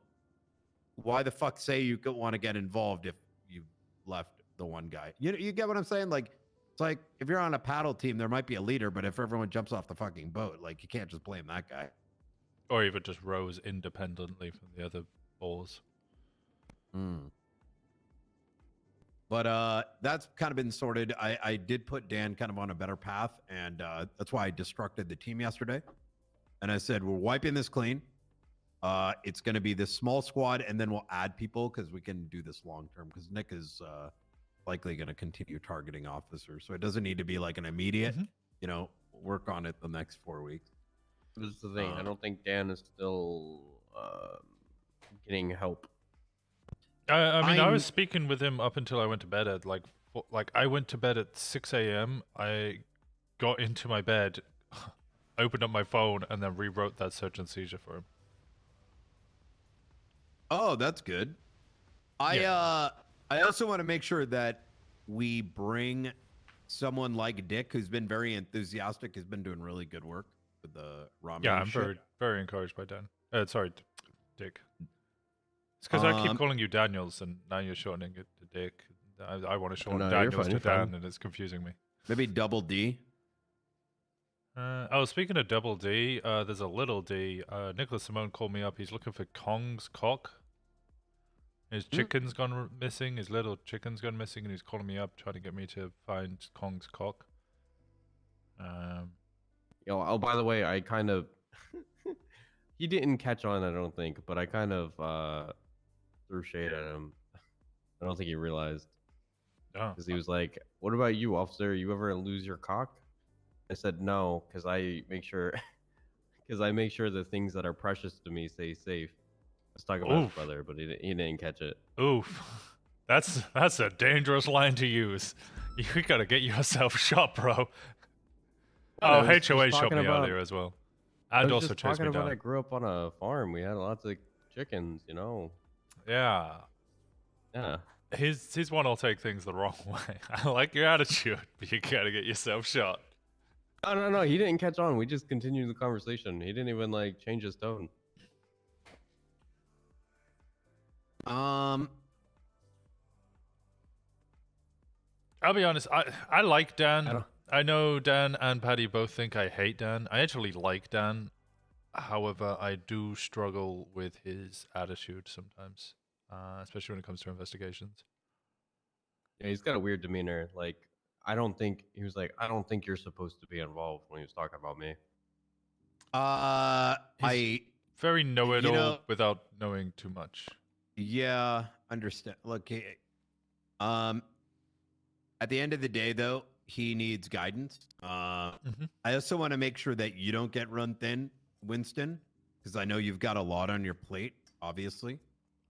why the fuck say you want to get involved if you left the one guy? You get what I'm saying? Like, it's like if you're on a paddle team, there might be a leader, but if everyone jumps off the fucking boat, like you can't just blame that guy. Or even just rows independently from the other oars. But that's kind of been sorted. I did put Dan kind of on a better path, and that's why I destructed the team yesterday. And I said, we're wiping this clean. It's going to be this small squad, and then we'll add people because we can do this long term. Because Nick is likely going to continue targeting officers, so it doesn't need to be like an immediate, you know, work on it the next 4 weeks. This is the thing. I don't think Dan is still getting help. I mean, I was speaking with him up until I went to bed at like I went to bed at 6 a.m. I got into my bed, opened up my phone, and then rewrote that search and seizure for him. Oh, that's good. I also want to make sure that we bring someone like Dick, who's been very enthusiastic, has been doing really good work with the ramen. Yeah, I'm very encouraged by Dan. Sorry, Dick. It's because I keep calling you Daniels, and now you're shortening it to Dick. I want to shorten Daniels to Dan, and it's confusing me. Maybe double D. Speaking of double D, there's a little D. Nicholas Simone called me up. He's looking for Kong's cock. His chicken's gone missing. His little chicken's gone missing, and he's calling me up trying to get me to find Kong's cock. Oh, by the way, I kind of he didn't catch on, I don't think, but I kind of threw shade at him. I don't think he realized. Because he was like, "What about you, officer? You ever lose your cock?" I said no, because I make sure, the things that are precious to me stay safe. Let's talk about his brother, but he didn't catch it. Oof, that's a dangerous line to use. You gotta get yourself shot, bro. Oh, HOA shot me earlier as well, and also chased me down. I grew up on a farm. We had lots of chickens, you know. Yeah. Yeah. He's one will take things the wrong way. I like your attitude, but you gotta get yourself shot. No, he didn't catch on. We just continued the conversation. He didn't even like change his tone. I'll be honest, I like Dan. I know Dan and Patty both think I hate Dan. I actually like Dan. However, I do struggle with his attitude sometimes, especially when it comes to investigations. Yeah, he's got a weird demeanor. Like, I don't think you're supposed to be involved when he was talking about me. He's very know-it-all without knowing too much. Yeah, understand. Look, at the end of the day, though, he needs guidance. I also want to make sure that you don't get run thin, Winston, because I know you've got a lot on your plate, obviously.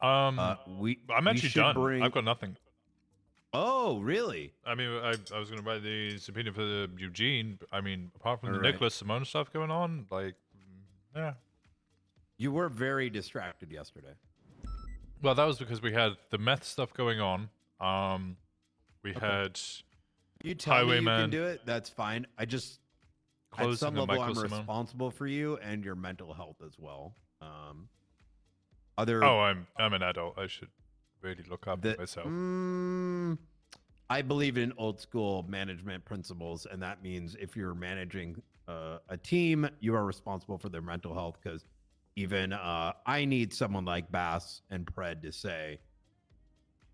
I'm actually done. I've got nothing. Oh, really? I mean, I was going to write the subpoena for Eugene. I mean, apart from the Nicholas Simone stuff going on, like, yeah. You were very distracted yesterday. Well, that was because we had the meth stuff going on. We had you tell me you can do it. That's fine. I just at some level I'm responsible for you and your mental health as well. I'm an adult. I should really look after myself. I believe in old school management principles, and that means if you're managing a team, you are responsible for their mental health. Because even I need someone like Bass and Pred to say,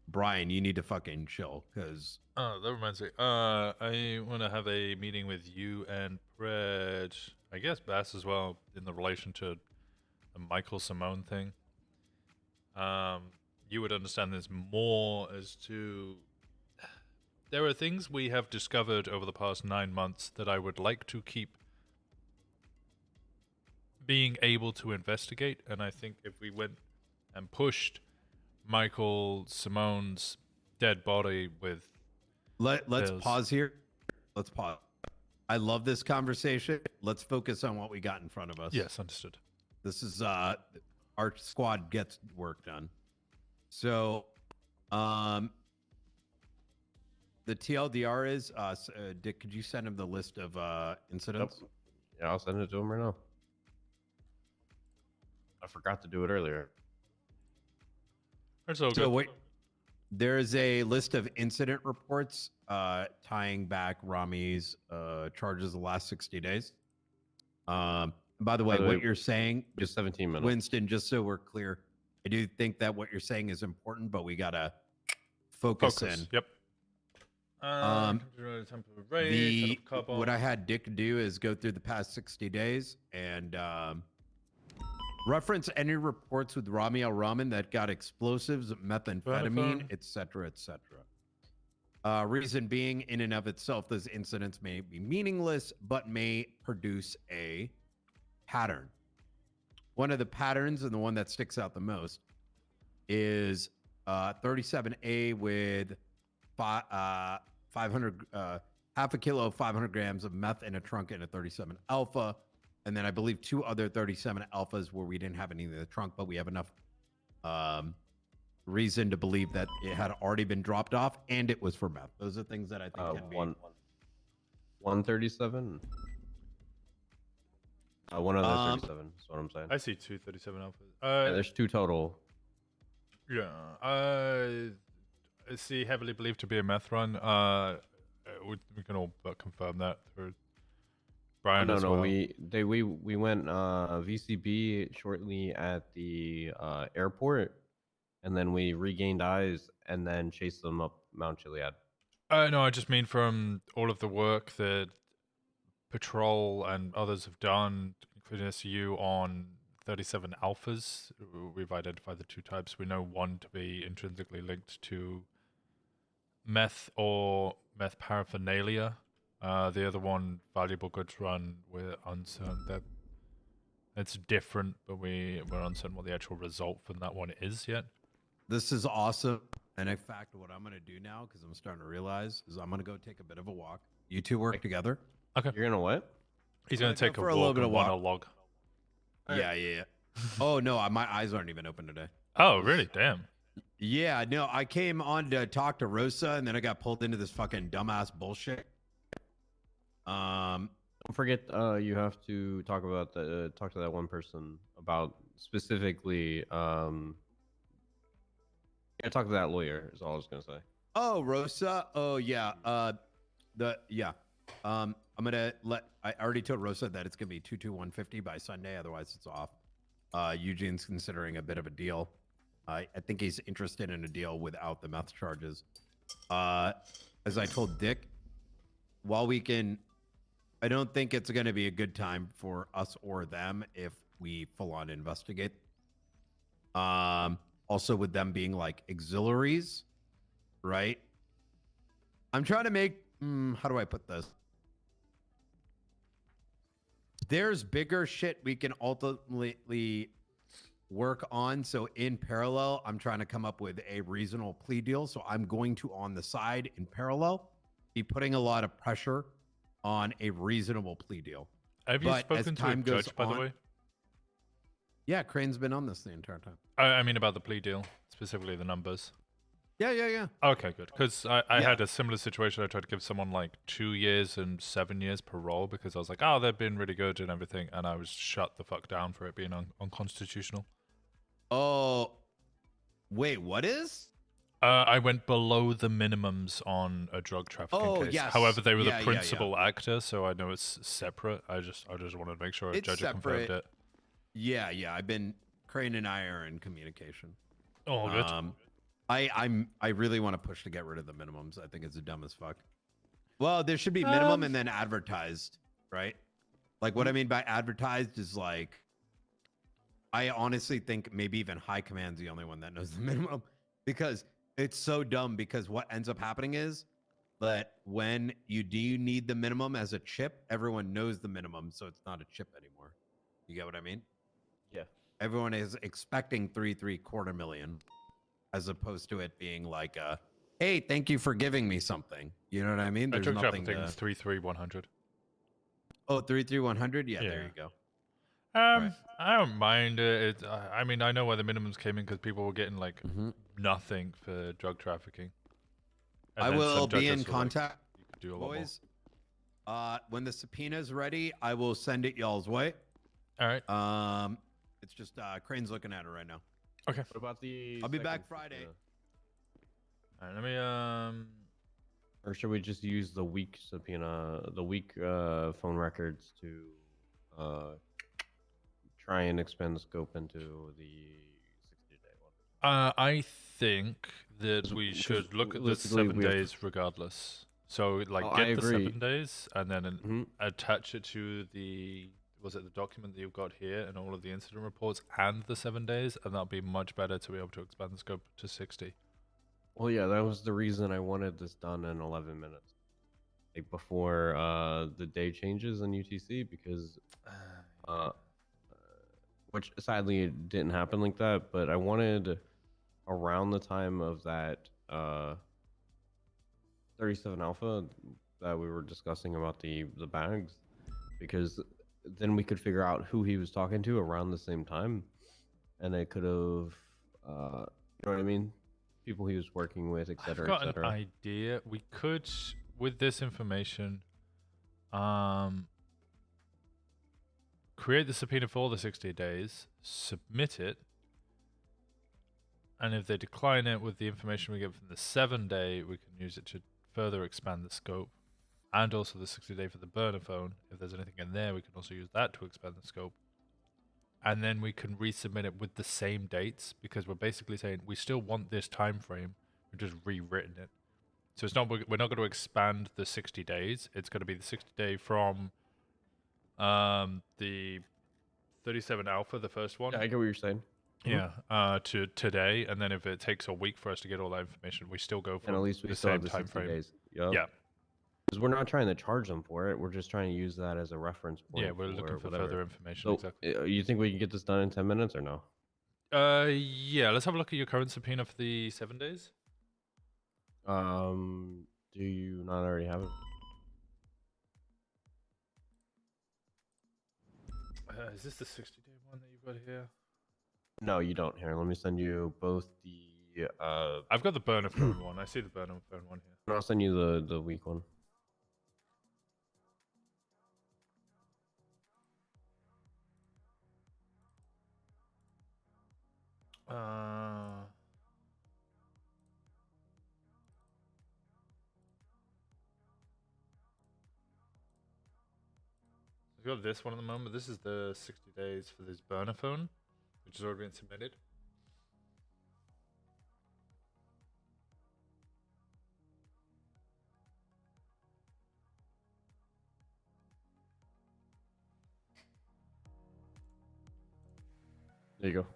Brian, you need to fucking chill. Because oh, that reminds me. I want to have a meeting with you and Pred. I guess Bass as well in the relation to the Michael Simone thing. You would understand this more as to there are things we have discovered over the past 9 months that I would like to keep being able to investigate, and I think if we went and pushed Michael Simone's dead body with let's pause here. Let's pause. I love this conversation. Let's focus on what we got in front of us. Yes, understood. This is our squad gets work done. So, the TLDR is Dick. Could you send him the list of incidents? Yep. Yeah, I'll send it to him right now. I forgot to do it earlier. That's all So good. wait, there's a list of incident reports tying back Rami's charges the last 60 days. By the way, what you're saying, just 17 minutes. Winston, just so we're clear, I do think that what you're saying is important, but we gotta focus in. Yep. What I had Dick do is go through the past 60 days and reference any reports with Rami Al Rahman that got explosives, methamphetamine, etc., etc. Reason being, in and of itself, those incidents may be meaningless, but may produce a pattern. One of the patterns, and the one that sticks out the most, is 37A with 500, half a kilo, 500 grams of meth in a trunk in a 37 Alpha. And then I believe 2 other 37 Alphas where we didn't have any in the trunk, but we have enough reason to believe that it had already been dropped off and it was for meth. Those are things that I think can be. 137? One other 37 is what I'm saying. I see 2 37 Alphas. Yeah, there's 2 total. Yeah. I see heavily believed to be a meth run. We can all but confirm that through Brian as well. We went VCB shortly at the airport, and then we regained eyes and then chased them up Mount Chiliad. No, I just mean from all of the work that Patrol and others have done, including SU, on 37 Alphas. We've identified the 2 types. We know one to be intrinsically linked to meth or meth paraphernalia. The other one, valuable goods run, we're uncertain that it's different, but we're uncertain what the actual result from that one is yet. This is awesome. And in fact, what I'm going to do now, because I'm starting to realize, is I'm going to go take a bit of a walk. You two work together. Okay. You're going to what? He's going to take for a little walk bit and of want a walk. log. Yeah. Oh, no, my eyes aren't even open today. Oh, really? Damn. Yeah, no, I came on to talk to Rosa, and then I got pulled into this fucking dumbass bullshit. Don't forget, you have to talk about talk to that one person about specifically. Yeah, talk to that lawyer. Is all I was gonna say. Oh, Rosa. Oh, yeah. I'm gonna I already told Rosa that it's gonna be 22150 by Sunday. Otherwise, it's off. Eugene's considering a bit of a deal. I think he's interested in a deal without the meth charges. As I told Dick, while we can, I don't think it's going to be a good time for us or them if we full on investigate. Also with them being like auxiliaries, right? I'm trying to make, how do I put this? There's bigger shit we can ultimately work on. So in parallel, I'm trying to come up with a reasonable plea deal. So I'm going to, on the side in parallel, be putting a lot of pressure on a reasonable plea deal. Have you spoken to a judge, by the way? Yeah, Crane's been on this the entire time. I mean about the plea deal, specifically the numbers. Yeah. Okay, good. Because I had a similar situation. I tried to give someone like 2 years and 7 years parole because I was like, oh, they've been really good and everything. And I was shut the fuck down for it being unconstitutional. Oh, wait, what is? I went below the minimums on a drug trafficking Oh, case. yes. However, they were Yeah, the yeah, yeah. principal actor, so I know it's separate. I just wanted to make sure a It's judge had confirmed separate. it. Yeah, yeah. I've been Crane and I are in communication. Oh, good. I really want to push to get rid of the minimums. I think it's dumb as fuck. Well, there should be minimum and then advertised, right? Like what I mean by advertised is like, I honestly think maybe even high command's the only one that knows the minimum, because it's so dumb. Because what ends up happening is that when you need the minimum as a chip, everyone knows the minimum, so it's not a chip anymore. You get what I mean? Yeah. Everyone is expecting 3.75 million, as opposed to it being like a, hey, thank you for giving me something. You know what I mean? There's drug nothing trafficking to... is 33100. Oh, 33100? Yeah, there you go. I don't mind it. I mean, I know where the minimums came in because people were getting like nothing for drug trafficking. And I then some will be judges in were like, contact, you could do a lot more. boys. When the subpoena's ready, I will send it y'all's way. All right. It's just Crane's looking at it right now. Okay. What about the? I'll be second back Friday. All right, let me Or should we just use the weak subpoena, the weak phone records to try and expand the scope into the 60-day one? I think that we should look at the realistically, 7 we have to- days regardless. So like Oh, I get the agree. 7 days and then attach it to the document that you've got here and all of the incident reports and the 7 days, and that'll be much better to be able to expand the scope to 60. Well, yeah, that was the reason I wanted this done in 11 minutes, like before the day changes in UTC, because which sadly it didn't happen like that. But I wanted around the time of that 37 Alpha that we were discussing about the bags, because then we could figure out who he was talking to around the same time, and it could have, you know what I mean? People he was working with, I've etc., got an etc. idea. We could, with this information, create the subpoena for the 60 days, submit it, and if they decline it with the information we get from the 7 day, we can use it to further expand the scope, and also the 60 day for the burner phone. If there's anything in there, we can also use that to expand the scope. And then we can resubmit it with the same dates, because we're basically saying we still want this time frame. We've just rewritten it. So it's not, we're not going to expand the 60 days. It's going to be the 60 day from the 37 Alpha, the first one. Yeah, I get what you're saying. Yeah, to today, and then if it takes a week for us to get all that information, we still go for And at least we the still same have the time 60 frame. days. Yep. Yeah. Because we're not trying to charge them for it. We're just trying to use that as a reference point. Yeah, we're looking for whatever. further information. So, Exactly. you think we can get this done in 10 minutes or no? Yeah. Let's have a look at your current subpoena for the 7 days. Do you not already have it? Is this the 60 day one that you've got here? No, you don't. Here, let me send you both the. I've got the burner phone one. I see the burner phone one here. I'll send you the weak one. We've got this one at the moment. This is the 60 days for this burner phone, which has already been submitted. There you go.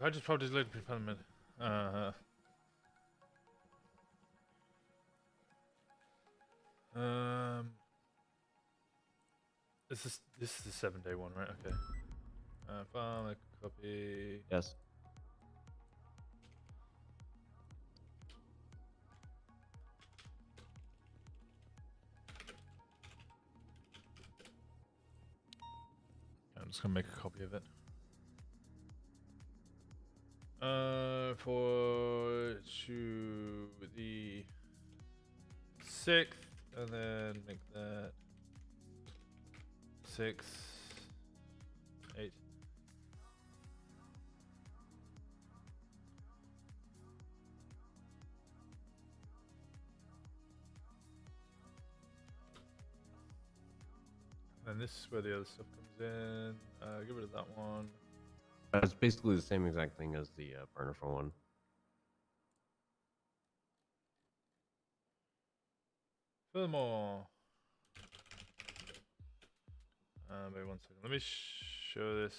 I just probably deleted it. This is the 7 day one, right? Okay. File, make a copy. Yes. I'm just gonna make a copy of it. For to the 6th, and then make that 6, 8. and this is where the other stuff comes in. Get rid of that one. It's basically the same exact thing as the burner for one. Furthermore, wait 1 second. Let me show this.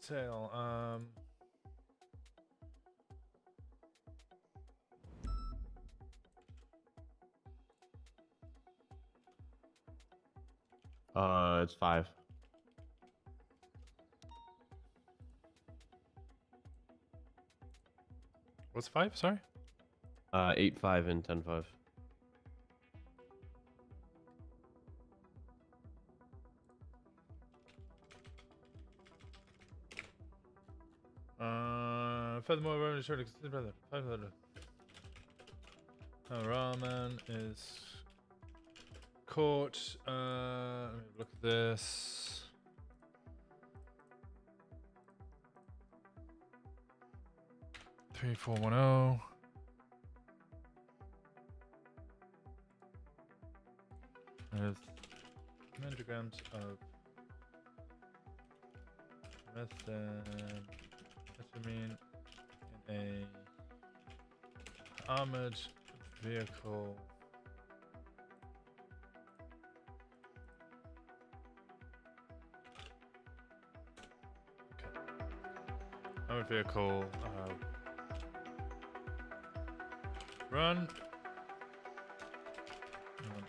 Sale. It's 5. What's 5? Sorry. 8, 5, and 10, 5. Furthermore, we're only trying to consider brother. 500. Ramen is caught. Let me look at this. Three, 4, 1, 0. There's milligrams of methamphetamine in a armored vehicle. Okay. Armored vehicle. Run.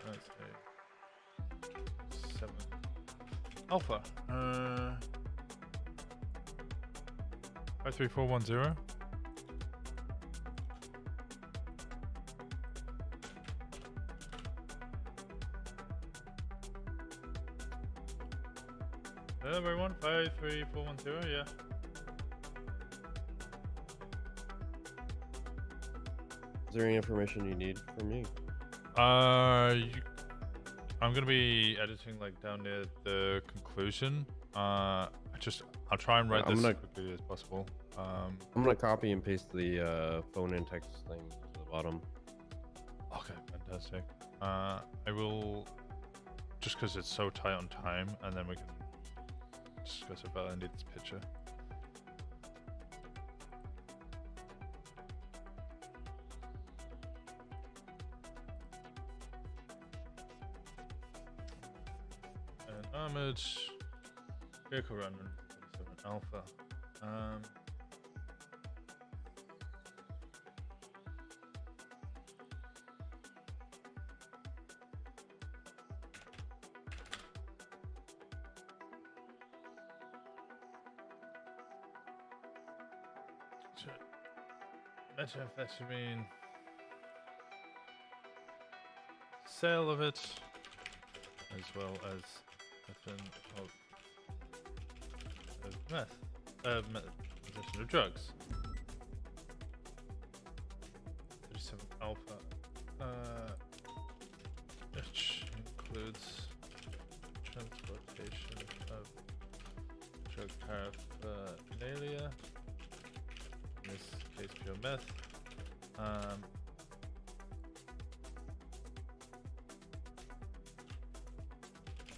That's a 7 Alpha. 53410. Everyone, 53410, yeah. Is there any information you need from me? I'm gonna be editing like down near the conclusion. I'll try and write this as quickly as possible. I'm gonna copy and paste the phone and text thing to the bottom. Okay, fantastic. I will, just because it's so tight on time, and then we can discuss about I need this picture. And armored vehicle run 7 Alpha. Methamphetamine. Sale of it, as well as possession of drugs. 37 Alpha, which includes transportation of drug paraphernalia. In this case, pure meth.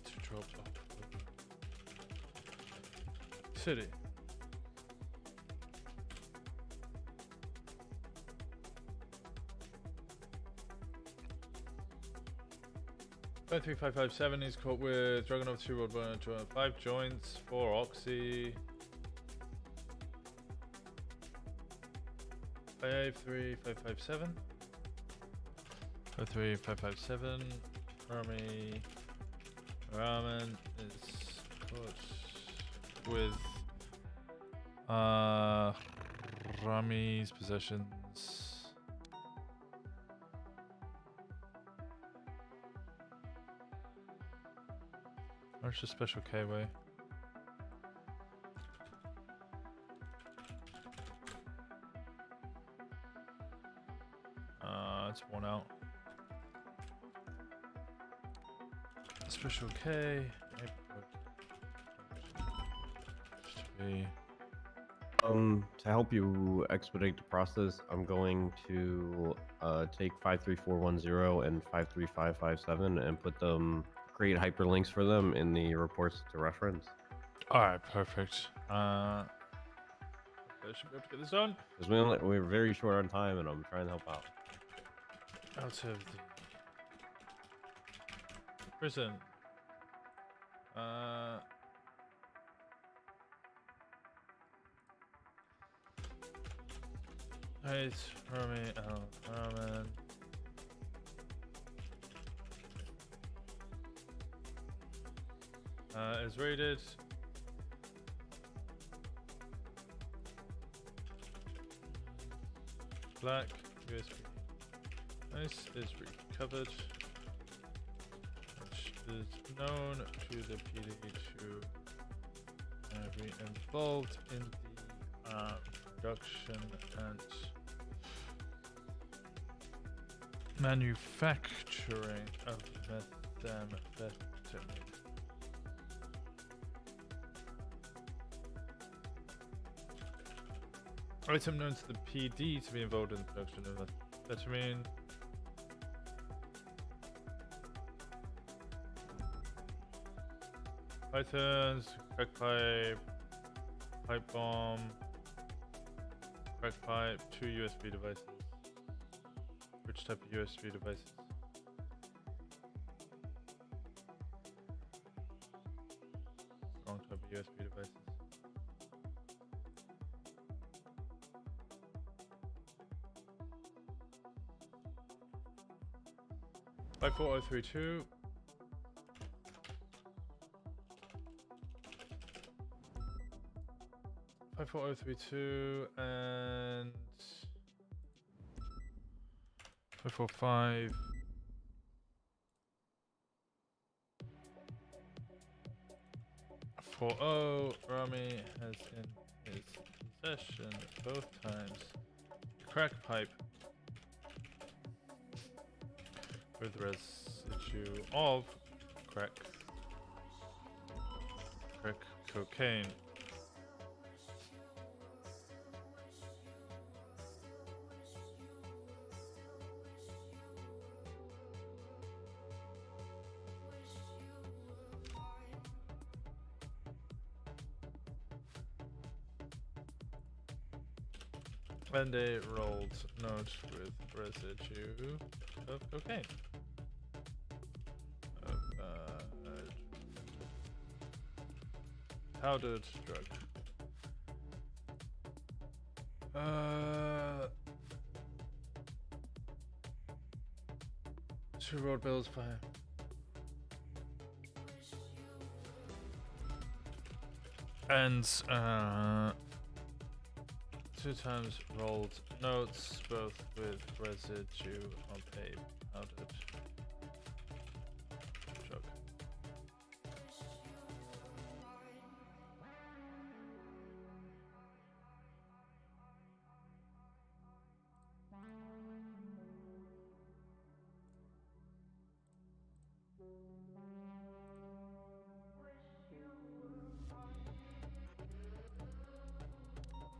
To drop off city. Five 3557 is caught with drug over 2 road 5 joints, 4 oxy. 53557. 53557. Ramen is caught with Rami's possessions Where's the special K way? It's worn out. Special K. To help you expedite the process, I'm going to take 53410 and 53557 and put them, create hyperlinks for them in the reports to reference. All right, perfect. I should be able to get this done. Because we're very short on time, and I'm trying to help out. Out of the prison. Hey, it's Remy Roman. Is rated. Black USB. Nice is recovered. Which is known to the PD to be involved in the production and manufacturing of methamphetamine. Item known to the PD to be involved in the production of methamphetamine. Pythons, crack pipe, pipe bomb, crack pipe, 2 USB devices. Which type of USB devices? Wrong type of USB devices. Five 4032. Five 4032 and 545. Rami has in his possession both times crack pipe with residue of crack cocaine. And a rolled note with residue of cocaine. Powdered drug. Two rolled bills by. And 2 times rolled notes, both with residue of a powdered drug.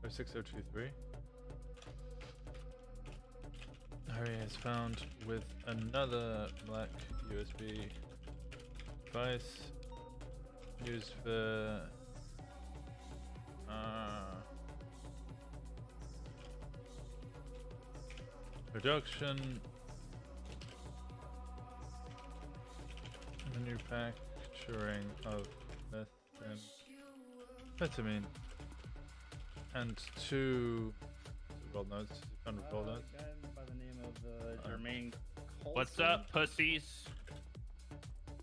Or 6023. Harry is found with another black USB device used for production, manufacturing of methamphetamine, and 2 rolled notes. Found rolled notes. By the name of Jermaine. What's up, pussies?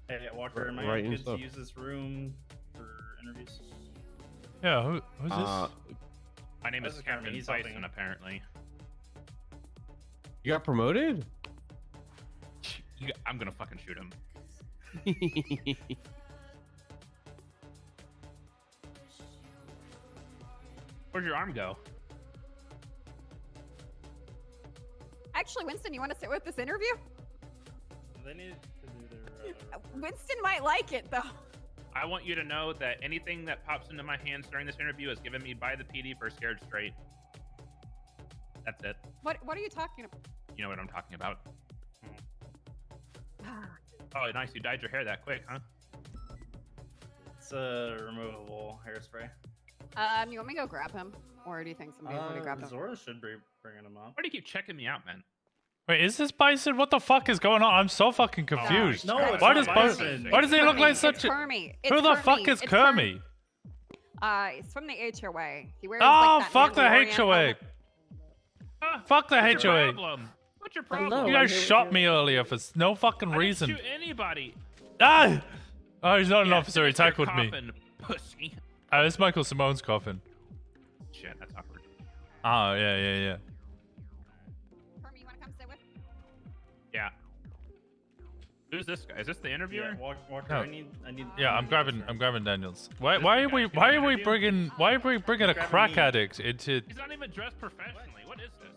Hey, Walker, am I Right good to stuff. use this room for interviews? Yeah, who's this? My name This is is Cameron. Cameron He's Bison, helping. apparently. You got promoted? I'm gonna fucking shoot him. Where'd your arm go? Actually, Winston, you want to sit with this interview? They need to do their. Winston might like it though. I want you to know that anything that pops into my hands during this interview is given me by the PD for scared straight. That's it. What are you talking about? You know what I'm talking about. Oh, nice. You dyed your hair that quick, huh? It's a removable hairspray. You want me to go grab him, or do you think somebody's going to grab him? Zora should be bringing him up. Why do you keep checking me out, man? Wait, is this Bison? What the fuck is going on? I'm so fucking confused. No, it's why not does Bison. Why does he look like It's such a? Kermie. Who the fuck is It's Kermie? It's from the HOA. He wears Oh, like that fuck the Mandalorian HOA. helmet. Fuck the What's your HOA. problem? What's your problem? You guys shot me earlier for no fucking I didn't reason. shoot anybody. Ah! Oh, he's not an Yeah, officer. He finish your tackled me. coffin, pussy. It's Michael Simone's coffin. Shit, that's awkward. Oh, yeah. Kermie, you want to come sit with? Yeah. Who's this guy? Is this the interviewer? Yeah, Walker, No. I need. Yeah, I'm grabbing Daniels. Why This are guy, we he's why gonna are we interview? bringing a grabbing crack me. addict into? He's not even dressed professionally. What is this?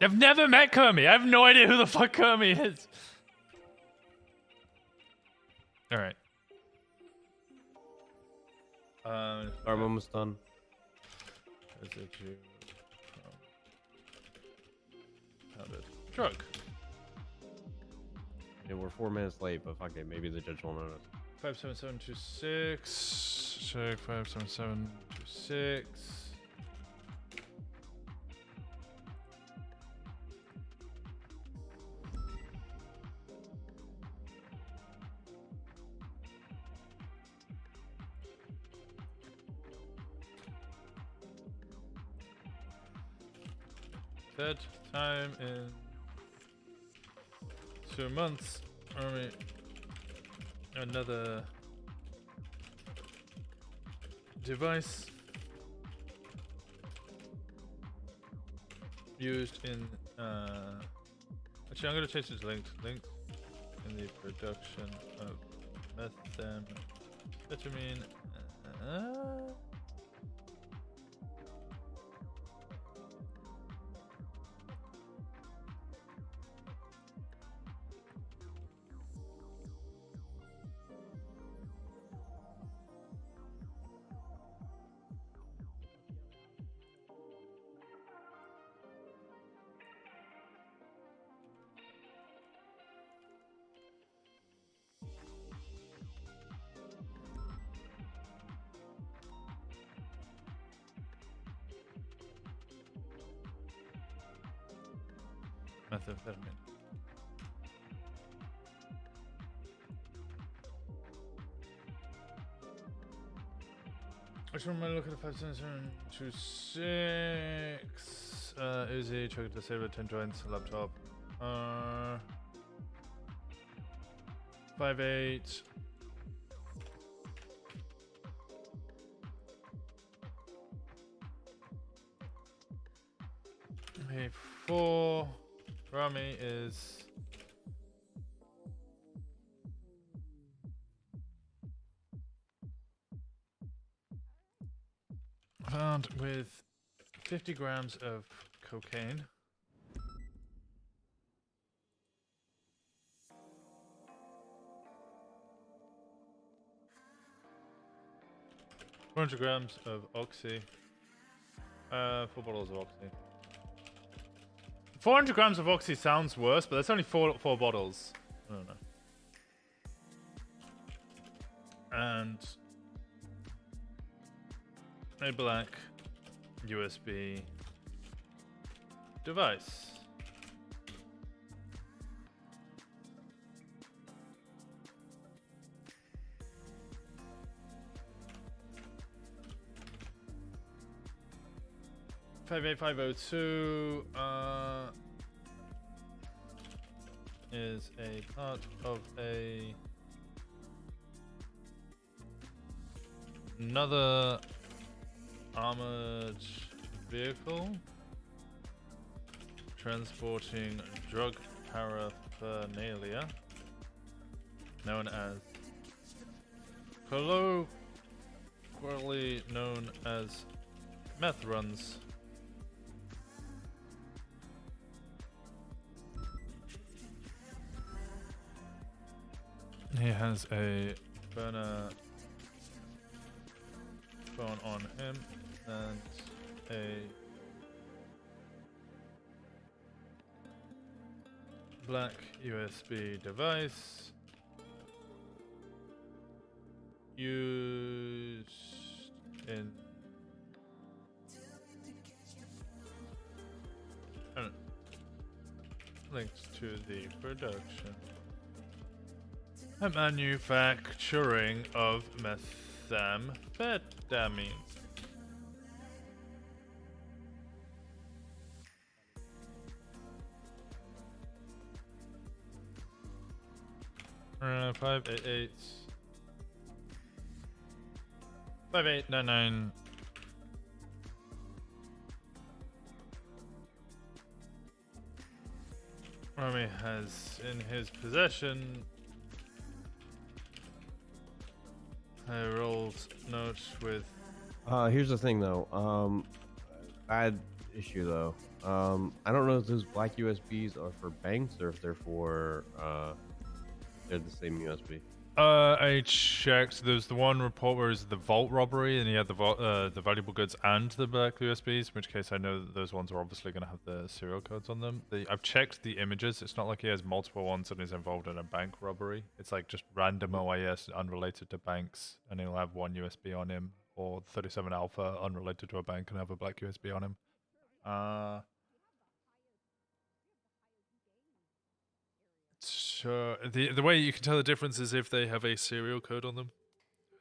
I've never met Kermie. I have no idea who the fuck Kermie is. All right. I'm almost done. Is it you? How did drug? Yeah, we're 4 minutes late, but fuck it, maybe the judge will notice. 57726. Check 57726. Third time in 2 months. Alright. Another device used in actually I'm gonna change it to linked in the production of methamphetamine. Methamphetamine. Which one am I looking at? 57726. Uzi, choke disable, 10 joints, laptop. 58. Hey, 4. Rami is found with 50 grams of cocaine. $400 grams of oxy. 4 bottles of oxy. 400 grams of oxy sounds worse, but that's only four bottles. I don't know. And a black USB device. $58502 is a part of another armored vehicle transporting drug paraphernalia known as colloquially known as meth runs. He has a burner phone on him and a black USB device used in links to the production and manufacturing of methamphetamine. Uh, 588 5899. Army has in his possession a rolled note with. Here's the thing though. Bad issue though. I don't know if those black USBs are for banks or if they're for they're the same USB. I checked. There's the one report where it's the vault robbery, and he had the valuable goods and the black USBs. In which case, I know that those ones are obviously going to have the serial codes on them. I've checked the images. It's not like he has multiple ones and is involved in a bank robbery. It's like just random OIS unrelated to banks, and he'll have one USB on him, or 37 Alpha unrelated to a bank and have a black USB on him. So the way you can tell the difference is if they have a serial code on them.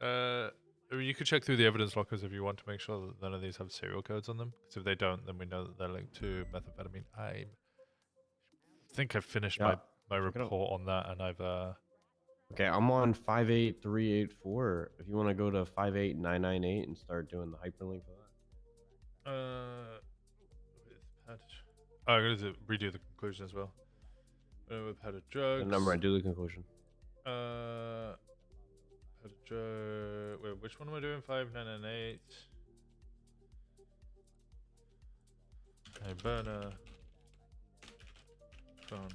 I mean, you could check through the evidence lockers if you want to make sure that none of these have serial codes on them. Because if they don't, then we know that they're linked to methamphetamine. I think I've finished my report on that, and I've Okay, I'm on 58384. If you want to go to 58998 and start doing the hyperlink for that. I'm going to redo the conclusion as well. We've had a drugs. The number, I do the conclusion. Had a drug. Wait, which one am I doing? 5998. A burner phone.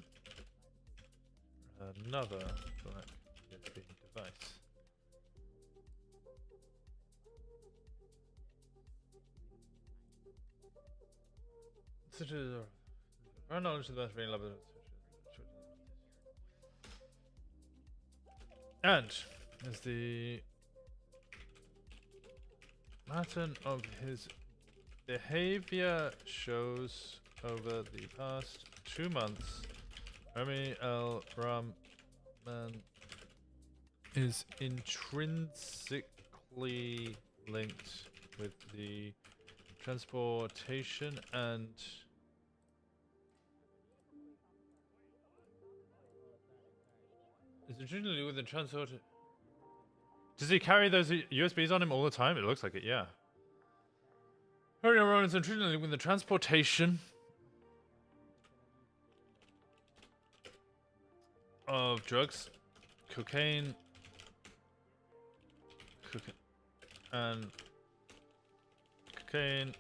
Another black USB device. Such as our knowledge of the methamphetamine level. And as the pattern of his behavior shows over the past 2 months, Remy L. Rahman is intrinsically linked with the transportation and is originally with the transport. Does he carry those USBs on him all the time? It looks like it, yeah. Harry Rowan is originally with the transportation of drugs, cocaine,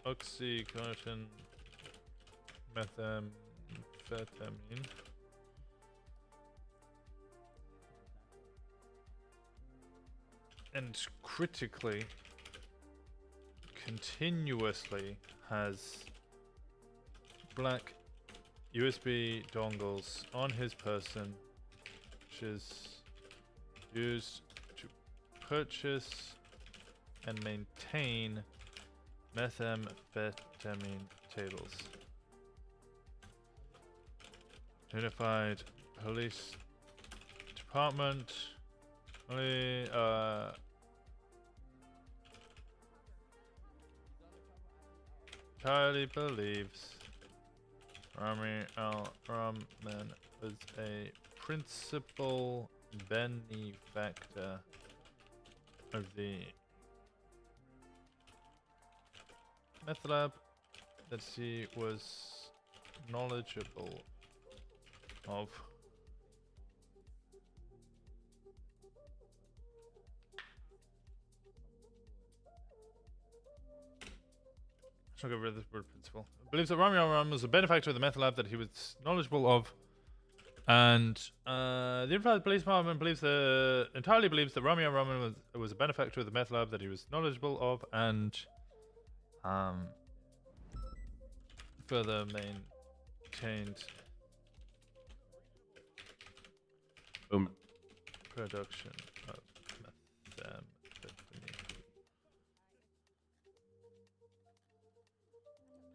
oxycontin, methamphetamine. And critically, continuously has black USB dongles on his person, which is used to purchase and maintain methamphetamine tables. Unified Police Department only entirely believes Rami Al Rahman was a principal benefactor of the meth lab that he was knowledgeable of. Let's not get rid of this word principle. Believes that Rami Ram was a benefactor of the meth lab that he was knowledgeable of. And the Unified Police Department entirely believes that Rami Ram was a benefactor of the meth lab that he was knowledgeable of, and further maintained production of methamphetamine.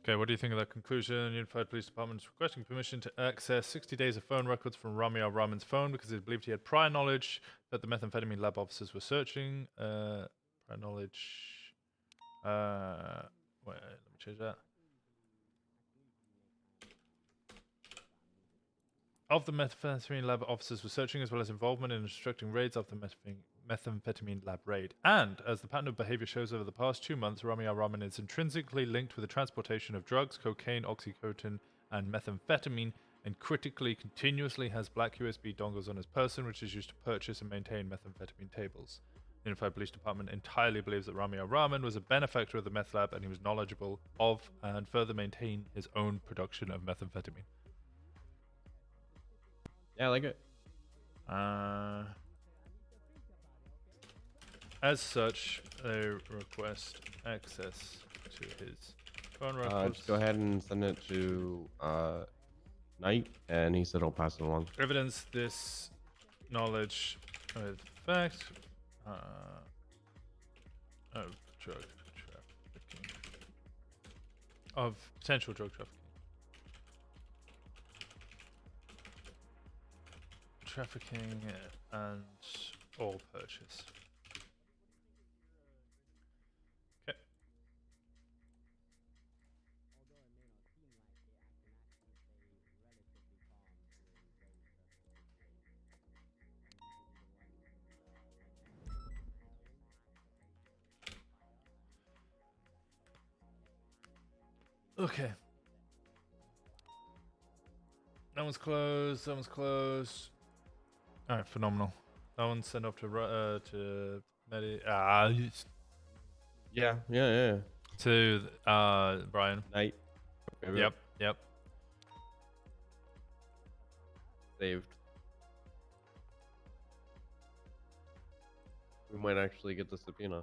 Okay, what do you think of that conclusion? Unified Police Department is requesting permission to access 60 days of phone records from Rami Al-Rahman's phone because it believed he had prior knowledge that the methamphetamine lab officers were searching. Prior knowledge. Wait, let me change that. Of the methamphetamine lab officers were searching, as well as involvement in instructing raids of the methamphetamine lab raid. And, as the pattern of behavior shows over the past 2 months, Rami Al-Rahman is intrinsically linked with the transportation of drugs, cocaine, oxycodone, and methamphetamine, and critically continuously has black USB dongles on his person, which is used to purchase and maintain methamphetamine tables. The Unified Police Department entirely believes that Rami Al-Rahman was a benefactor of the meth lab and he was knowledgeable of and further maintain his own production of methamphetamine. Yeah, I like it. As such, they request access to his phone records. Just go ahead and send it to Knight, and he said he'll pass it along. Evidence this knowledge of fact of drug trafficking. Of potential drug trafficking. Trafficking and or purchase. Okay. Okay. That one's closed. That one's closed. All right, phenomenal. That one's sent up to Medi. Yeah. To Brian. Knight. Yep. Saved. We might actually get the subpoena.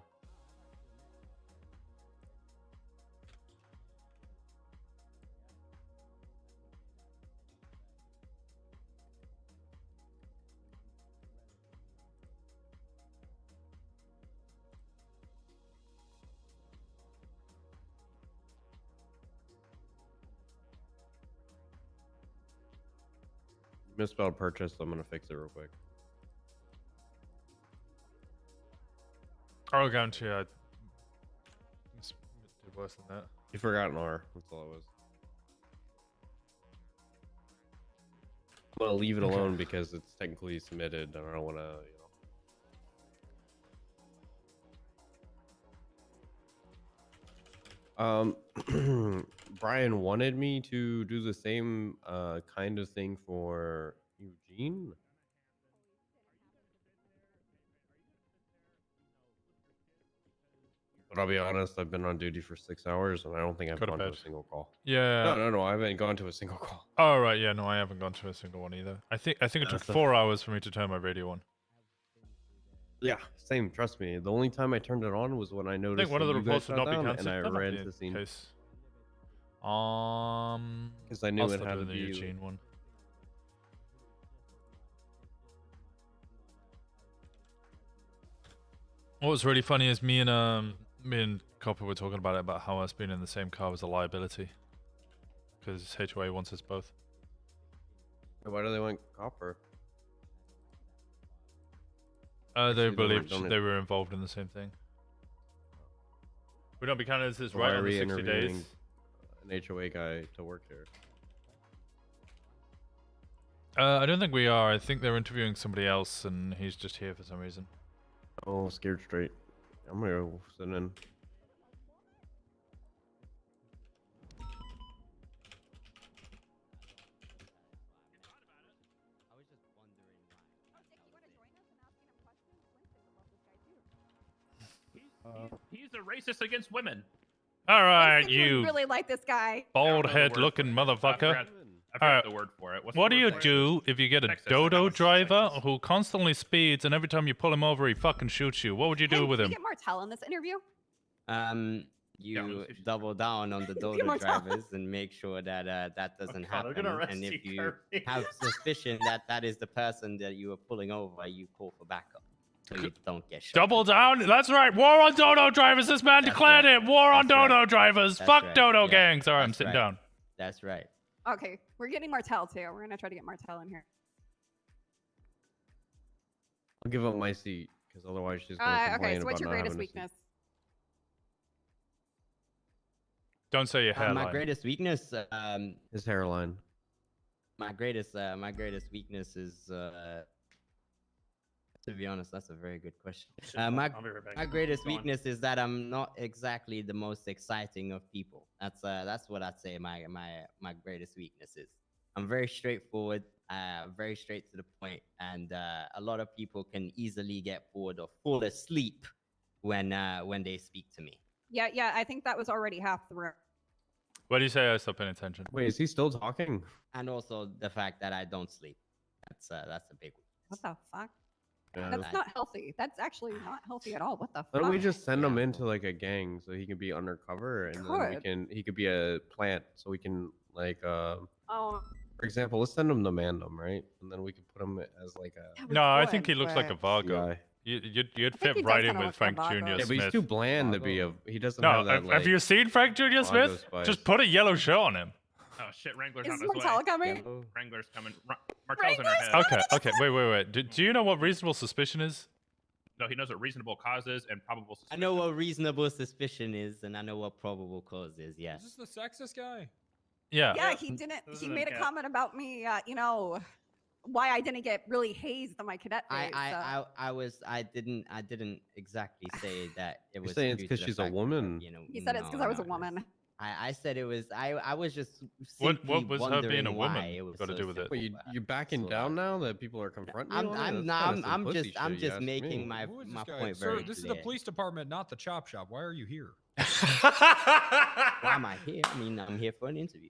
Misspelled purchase. I'm gonna fix it real quick. I'll guarantee I did worse than that. You forgot an R. That's all it was. I'm gonna leave it alone because it's technically submitted, and I don't want to, Brian wanted me to do the same kind of thing for Eugene. But I'll be honest, I've been on duty for 6 hours, and I don't think I've gone to a single call. Yeah. No, I haven't gone to a single call. Oh right, yeah, no, I haven't gone to a single one either. I think it took 4 hours for me to turn my radio on. Yeah, same. Trust me. The only time I turned it on was when I noticed. I think one of the that you guys reports would shut not be down, cancelled. and I That might ran be to the scene. case. Because I knew I'll it start had to doing the be Eugene one. What was really funny is me and Copper were talking about how us being in the same car was a liability. Because HOA wants us both. Why do they want Copper? They believed they were involved in the same thing. Would not be counted as this right on the 60 days. An HOA guy to work here. I don't think we are. I think they're interviewing somebody else, and he's just here for some reason. Oh, scared straight. I'm gonna go sit in. He's a racist against women. All right, Winston would you really like this guy. bald I don't know the head word looking for it. motherfucker. I forgot the word for it. What's What the do word you for it? do if you get a Texas, dodo I know it's driver who constantly speeds and every time you pull him over he fucking shoots you? What would you do with Can him? we get Martell in this interview? You double down on the dodo Martell. drivers and make sure that that doesn't God, they're happen. gonna arrest And if you, you Kirby. have suspicion that that is the person that you are pulling over, you call for backup so you don't get shot. Double down? That's right. War on dodo drivers. This man declared it. War on dodo drivers. That's Fuck right. dodo Yeah, gangs. All right, I'm that's sitting right. down. That's right. Okay, we're getting Martell too. We're gonna try to get Martell in here. I'll give up my seat because otherwise she's gonna complain Okay, so what's about your not greatest having a seat. weakness? Don't say your hairline. My greatest weakness. His hairline. My greatest weakness is. To be honest, that's a very good question. My I'll be right back. my greatest Go on. weakness is that I'm not exactly the most exciting of people. That's what I'd say my greatest weakness is. I'm very straightforward, very straight to the point, and a lot of people can easily get bored or fall asleep when they speak to me. Yeah, I think that was already half the room. What do you say? I stopped paying attention. Wait, is he still talking? And also the fact that I don't sleep. That's a big one. What the fuck? Yeah. That's not healthy. That's actually not healthy at all. What the Why fuck? don't we just send him into like a gang so he can be undercover and then he could be a plant so we can like Oh. for example, let's send him to Mandem, right? And then we could put him as like a No, I think he looks like a Vago. CI. You'd he fit does right in kinda with look Frank like a Jr. Vago. Yeah, but Smith. he's too bland to be a. He doesn't No, have that. have you seen Frank Jr. Vago Smith? spice. Just put a yellow shirt on him. Oh shit, Wrangler's Is on his way. Martell coming? Wrangler's coming. Martell's in our head. Okay, wait. Do you know what reasonable suspicion is? No, he knows what reasonable cause is and probable I suspicion. know what reasonable suspicion is, and I know what probable cause is. Yes. Is this the sexist guy? Yeah. Yeah, he didn't. He made a comment about me. Why I didn't get really hazed on my cadet phase. I didn't exactly say that it was. saying it's due to 'cause the she's a fact that, woman. He said it's because I was a woman. I said it was. I was just. What simply was her being a wondering why woman it was got to so do with it? Wait, you're backing down now that people are confronting you? I'm just making my Who is this my guy? point Sir, very this is clear. the police department, not the chop shop. Why are you here? Why am I here? I mean, I'm here for an interview.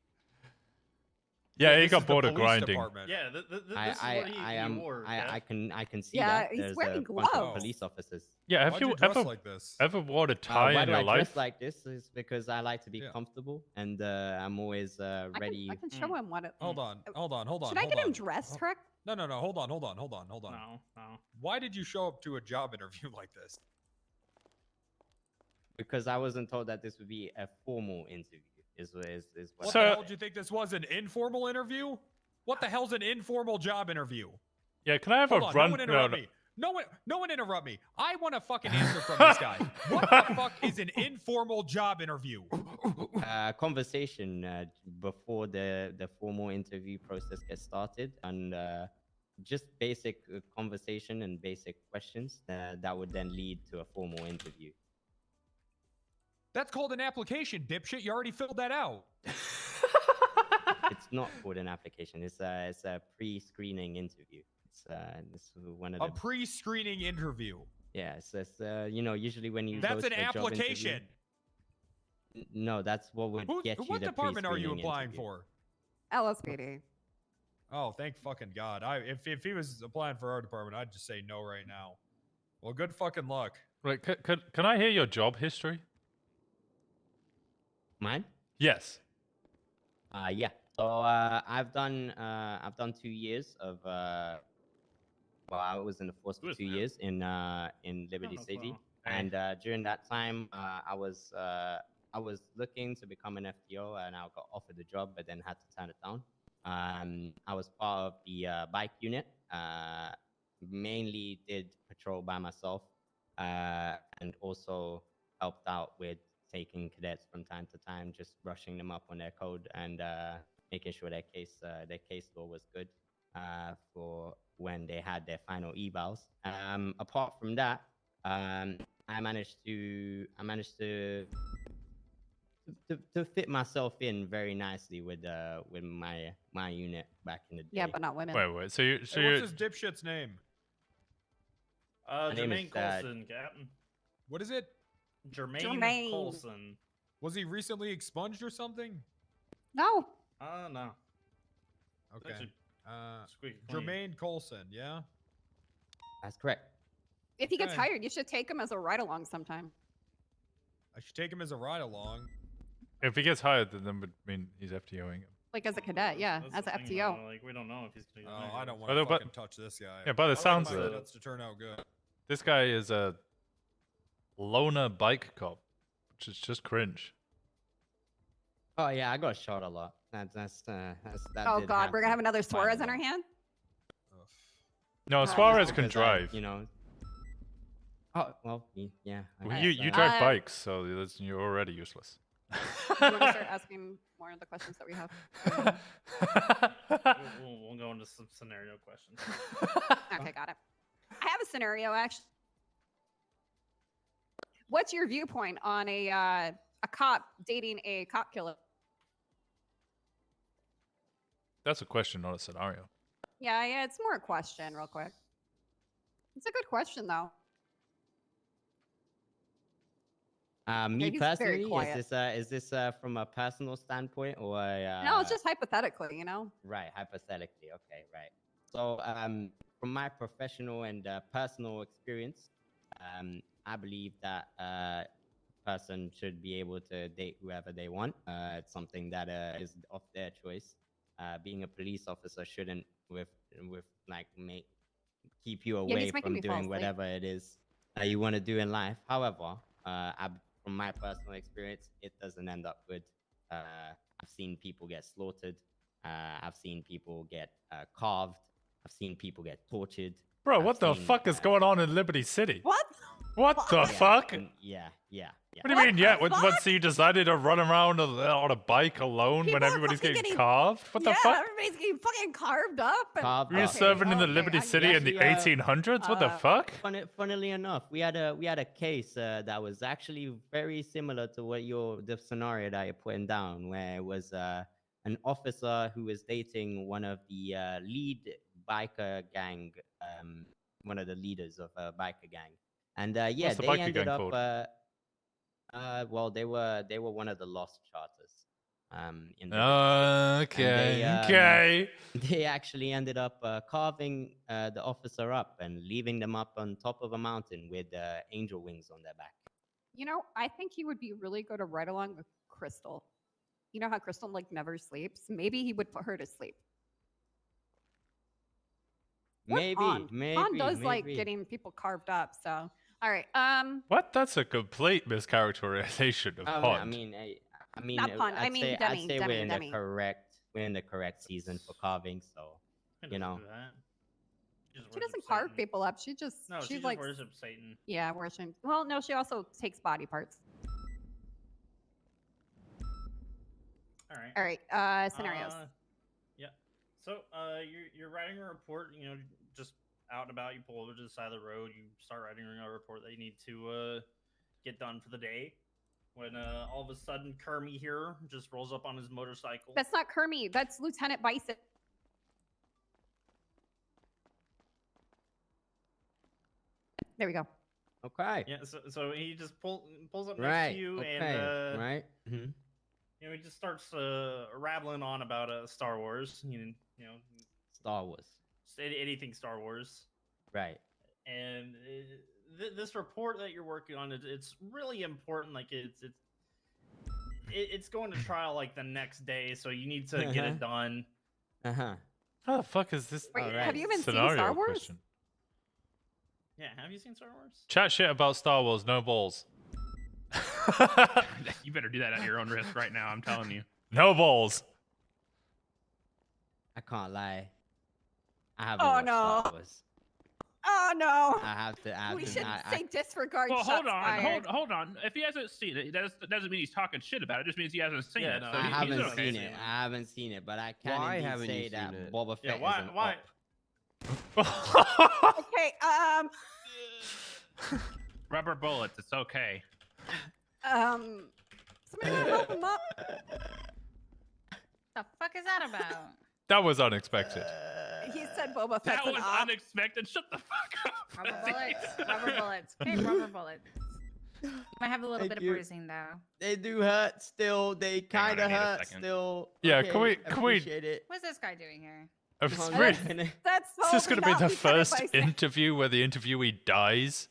Yeah, he this got is the bored of police grinding. department. Yeah, this is I what he am. wore. I can see Yeah, that. he's There's wearing a bunch of gloves. police officers. Yeah, have Why'd you you dress ever like this? ever worn a tie Why in do your I life? dress like this? Is because I like to be comfortable, and I'm always ready. I can show him what it. Hold on. Should I get him dressed correct? No. Hold on. No. Why did you show up to a job interview like this? Because I wasn't told that this would be a formal interview. Is what What the hell did you think this was? An informal interview? What the hell's an informal job interview? Yeah, can I have Hold a on, run? no one interrupt me. No one interrupt me. I want a fucking answer from this guy. What the fuck is an informal job interview? Conversation before the formal interview process gets started, and just basic conversation and basic questions that would then lead to a formal interview. That's called an application, dipshit. You already filled that out. It's not called an application. It's a pre-screening interview. It's one of the pre-screening interview. Yeah, it's usually when you that's go an to a job application. interview- No, that's what would get you What the department are you pre-screening applying interview. for? LSPD. Oh, thank fucking God. If he was applying for our department, I'd just say no right now. Well, good fucking luck. Right, can I hear your job history? Mine? Yes. Yeah. So I've done 2 years of I was in the force for 2 years in Liberty City, and during that time I was looking to become an FTO, and I got offered the job, but then had to turn it down. I was part of the bike unit. Mainly did patrol by myself, and also helped out with taking cadets from time to time, just brushing them up on their code and making sure their case law was good for when they had their final evals. Apart from that, I managed to fit myself in very nicely with my unit back in the day. Yeah, but not women. Wait. So Hey, what's this dipshit's name? My name Jermaine is, Colson, Captain. What is it? Jermaine Colson. Was he recently expunged or something? No. No. Okay. Actually squeaky clean. Jermaine Colson, yeah? That's correct. If he gets Okay. hired, you should take him as a ride along sometime. I should take him as a ride along. If he gets hired, then that would mean he's FTOing him. Like as a cadet, yeah, That's as the an thing, FTO. though, like we don't know if he's gonna. Oh, get I hired. don't want to fucking touch this guy. Yeah, by the I sounds want of my it, nuts to turn out good. this guy is a loner bike cop, which is just cringe. Oh yeah, I got shot a lot. That Oh did God, we're gonna have happen another quite a Suarez in lot. our hand. No, Oh, Suarez no. can Because drive. you know. Oh well, yeah. I Well, guess, you drive bikes, so you're already useless. We're gonna start asking more of the questions that we have. We'll go into some scenario questions. Okay, got it. I have a scenario actually. What's your viewpoint on a cop dating a cop killer? That's a question, not a scenario. Yeah, it's more a question, real quick. It's a good question though. Me he's very personally, quiet. is this from a personal standpoint or No, it's just hypothetically, you know. right, hypothetically? Okay, right. So from my professional and personal experience, I believe that person should be able to date whoever they want. It's something that is of their choice. Being a police officer shouldn't with like keep you Yeah, away he's making from me fall doing asleep. whatever it is you want to do in life. However, from my personal experience, it doesn't end up good. I've seen people get slaughtered. I've seen people get carved. I've seen people get tortured. Bro, I've what the seen, fuck is going on in Liberty City? What? What the fuck? Yeah. What do you mean? Yeah, once you decided to run around on a bike alone when People are everybody's fucking getting carved? What the yeah, fuck? everybody's getting fucking carved up. And... Were you serving in the Liberty City in the 1800s? What the fuck? Funnily enough, we had a case that was actually very similar to what the scenario that you're putting down, where it was an officer who was dating one of the lead biker gang, one of the leaders of a biker gang, and yeah, What's the they biker ended gang up. called? Well, they were one of the lost charters. In the Okay. They actually ended up carving the officer up and leaving them up on top of a mountain with angel wings on their back. You know, I think he would be really good to ride along with Crystal. You know how Crystal like never sleeps? Maybe he would put her to sleep. Or Maybe, Han. maybe. Han does like maybe. getting people carved up. So, all right. What? That's a complete mischaracterization of I Pond. mean, Not Pond, I mean Demi, I'd say Demi, we're in Demi. the correct season for carving. So, you know. She doesn't carve people up. She just No, she she's just like worships Satan. Yeah, worship. Well, no, she also takes body parts. All right. All right. Scenarios. Yeah. So you're writing a report. You know, just out and about. You pull over to the side of the road. You start writing a report that you need to get done for the day. When all of a sudden Kermie here just rolls up on his motorcycle. That's not Kermie. That's Lieutenant Bison. There we go. Okay. Yeah. So he just pulls up next Right. to you Okay. and right. Mm-hmm. you know, he just starts rattling on about Star Wars. You know, Star Wars. Anything Star Wars. Right. And this report that you're working on, it's really important. Like it's going to trial like the next day, so you need to get it done. Uh-huh. How the fuck is this? Wait, have you even seen scenario Star Wars? question? Yeah, have you seen Star Wars? Chat shit about Star Wars, no balls. You better do that at your own risk right now. I'm telling you. No balls. I can't lie. I haven't Oh watched no. Star Wars. Oh no. I have to. We shouldn't say disregard. Well, hold shots on, fired. hold on. If he hasn't seen it, that doesn't mean he's talking shit about it. It just means he hasn't seen it. no, So I he's haven't okay. seen it. I haven't seen it, but I can Why indeed haven't say you that seen it? Boba Fett Yeah, is an why? op. Okay. Rubber bullets. It's okay. Somebody wanna help him up. The fuck is that about? That was unexpected. He said Boba Fett's That an was op. unexpected. Shut the fuck up. Rubber bullets. Rubber bullets. Okay, rubber bullets. You might have a little Thank bit you. of bruising though. They do hurt still. They kind I of need a hurt second. still. Yeah, Okay, can we appreciate it. What's this guy doing here? It's Hungry. really- That's Is this going to be totally the not Lieutenant first Bison. interview where the interviewee dies?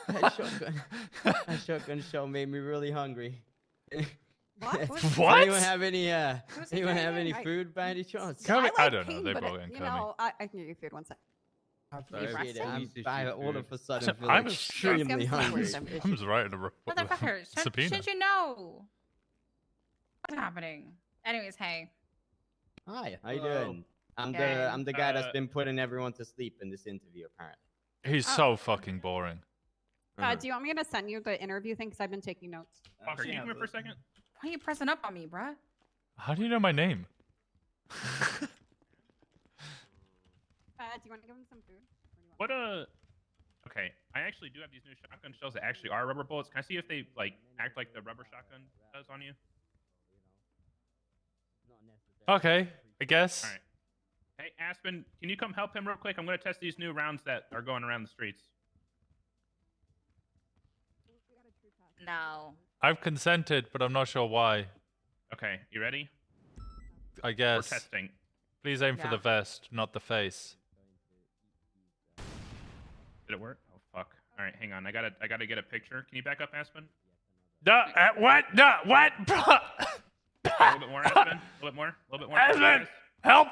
That shotgun shell made me really hungry. What? Does What? anyone have any Who's he anyone have doing? any food by any chance? I don't know. Pain, They but brought in you know, I can give you food one sec. I Are you appreciate it. resting? I all of a sudden feel I'm extremely hungry. I'm just writing a Motherfucker, subpoena. shouldn't you know? What's happening? Anyways, hey. Hi, how you doing? I'm the guy that's been putting everyone to sleep in this interview, apparently. He's so fucking boring. Do you want me to send you the interview thing? Because I've been taking notes. Fucker, can you come here for a second? Why are you pressing up on me, bruh? How do you know my name? Do you want to give him some food? What Okay, I actually do have these new shotgun shells that actually are rubber bullets. Can I see if they like act like the rubber shotgun does on you? Okay, I guess. All right. Hey, Aspen, can you come help him real quick? I'm gonna test these new rounds that are going around the streets. No. I've consented, but I'm not sure why. Okay, you ready? I guess. We're testing. Please aim for Yeah. the vest, not the face. Did it work? Oh fuck! All right, hang on. I gotta get a picture. Can you back up, Aspen? No, what? No, what? A little bit more, Aspen. A little bit more. A little bit more. Aspen, help!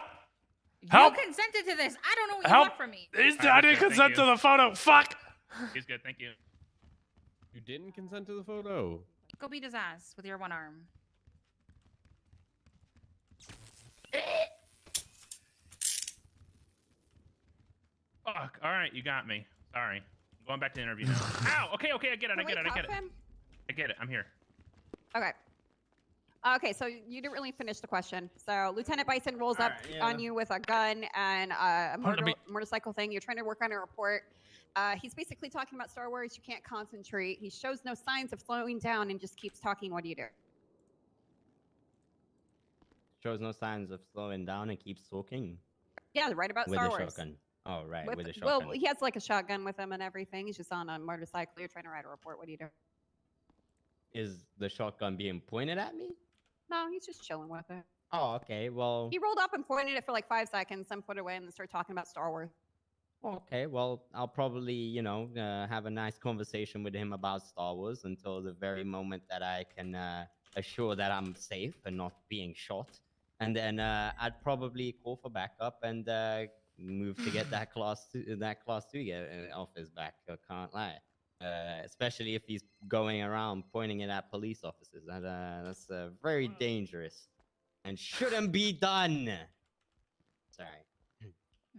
Help! You consented to this. I don't know what you Help! want from me. I didn't consent to the photo. Fuck! He's good. Thank you. You didn't consent to the photo. Go beat his ass with your one arm. Fuck. All right, you got me. Sorry. I'm going back to the interview now. Ow! Okay, I get it. I get it. I get it. I'm here. Okay. Okay, so you didn't really finish the question. So Lieutenant Bison rolls up on you with a gun and a motorcycle thing. You're trying to work on a report. He's basically talking about Star Wars. You can't concentrate. He shows no signs of slowing down and just keeps talking. What do you do? Shows no signs of slowing down and keeps talking. Yeah, right about With Star the Wars. shotgun. Oh, right, with the shotgun. Well, he has like a shotgun with him and everything. He's just on a motorcycle. You're trying to write a report. What do you do? Is the shotgun being pointed at me? No, he's just chilling with it. Oh, okay. Well, He rolled up and pointed it for like 5 seconds, then put it away and then started talking about Star Wars. okay. Well, I'll probably, have a nice conversation with him about Star Wars until the very moment that I can assure that I'm safe and not being shot. And then I'd probably call for backup and move to get that class 2 office back. I can't lie. Especially if he's going around pointing it at police officers. That's very dangerous and shouldn't be done. Sorry.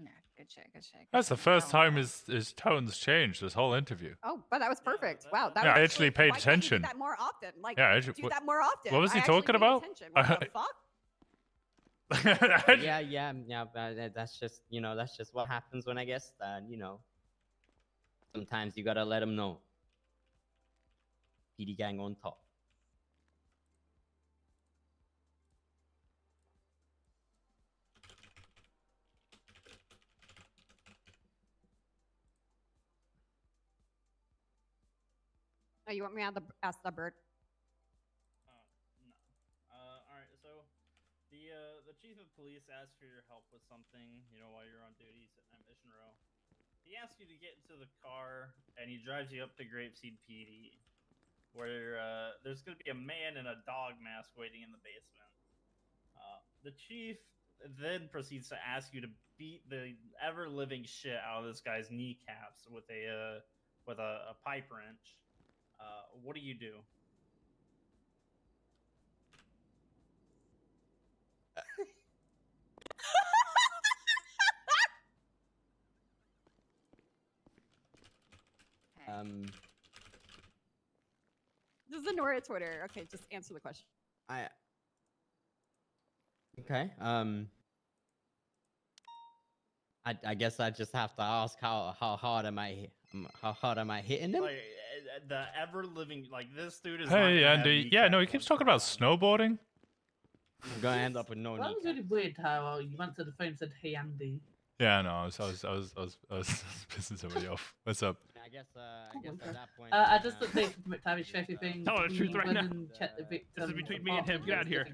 Yeah, good shit, good shit. That's the first time his tone's changed this whole interview. Oh, but that was perfect. Wow. That Yeah, was I actually paid why can't you attention. do that more often. Like, Yeah, do that more often. What was he I actually talking paid about? attention. What the fuck? yeah. But that's just what happens when I guess that sometimes you gotta let them know. PD gang on top. Oh, you want me to ask the bird? No. All right. So, the chief of police asked for your help with something. While you're on duty sitting at Mission Row, he asks you to get into the car and he drives you up to Grapeseed PD, where there's gonna be a man in a dog mask waiting in the basement. The chief then proceeds to ask you to beat the ever living shit out of this guy's kneecaps with a pipe wrench. What do you do? This is a Nora Twitter. Okay, just answer the question. Okay. I guess I just have to ask how hard am I hitting him? Like the ever living this dude is. Hey, Andy. Yeah, no, he keeps talking about snowboarding. I'm gonna end up with no That was really weird how you went to the phone and said, "Hey, Andy." Yeah, no, I was pissing somebody off. What's up? I guess at that point. I just updated the McTavish for everything. Tell her the truth right went now. and checked the victim. This is between me and him. Get out of here.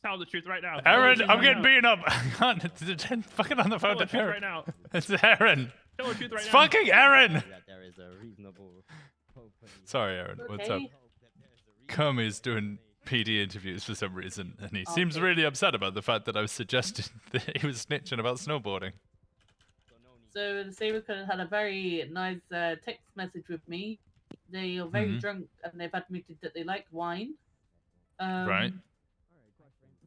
Tell the truth right now. Aaron, I'm getting beaten up. I can't. Fucking on the phone Tell to the truth Aaron. right now. It's Aaron. Tell the truth right It's now. fucking Aaron. There is a reasonable. Sorry, Aaron. What's up? Okay. Comey's doing PD interviews for some reason, and he seems really upset about the fact that I was suggesting that he was snitching about snowboarding. So the Saber Code had a very nice text message with me. They are very drunk and they've admitted that they like wine. Right.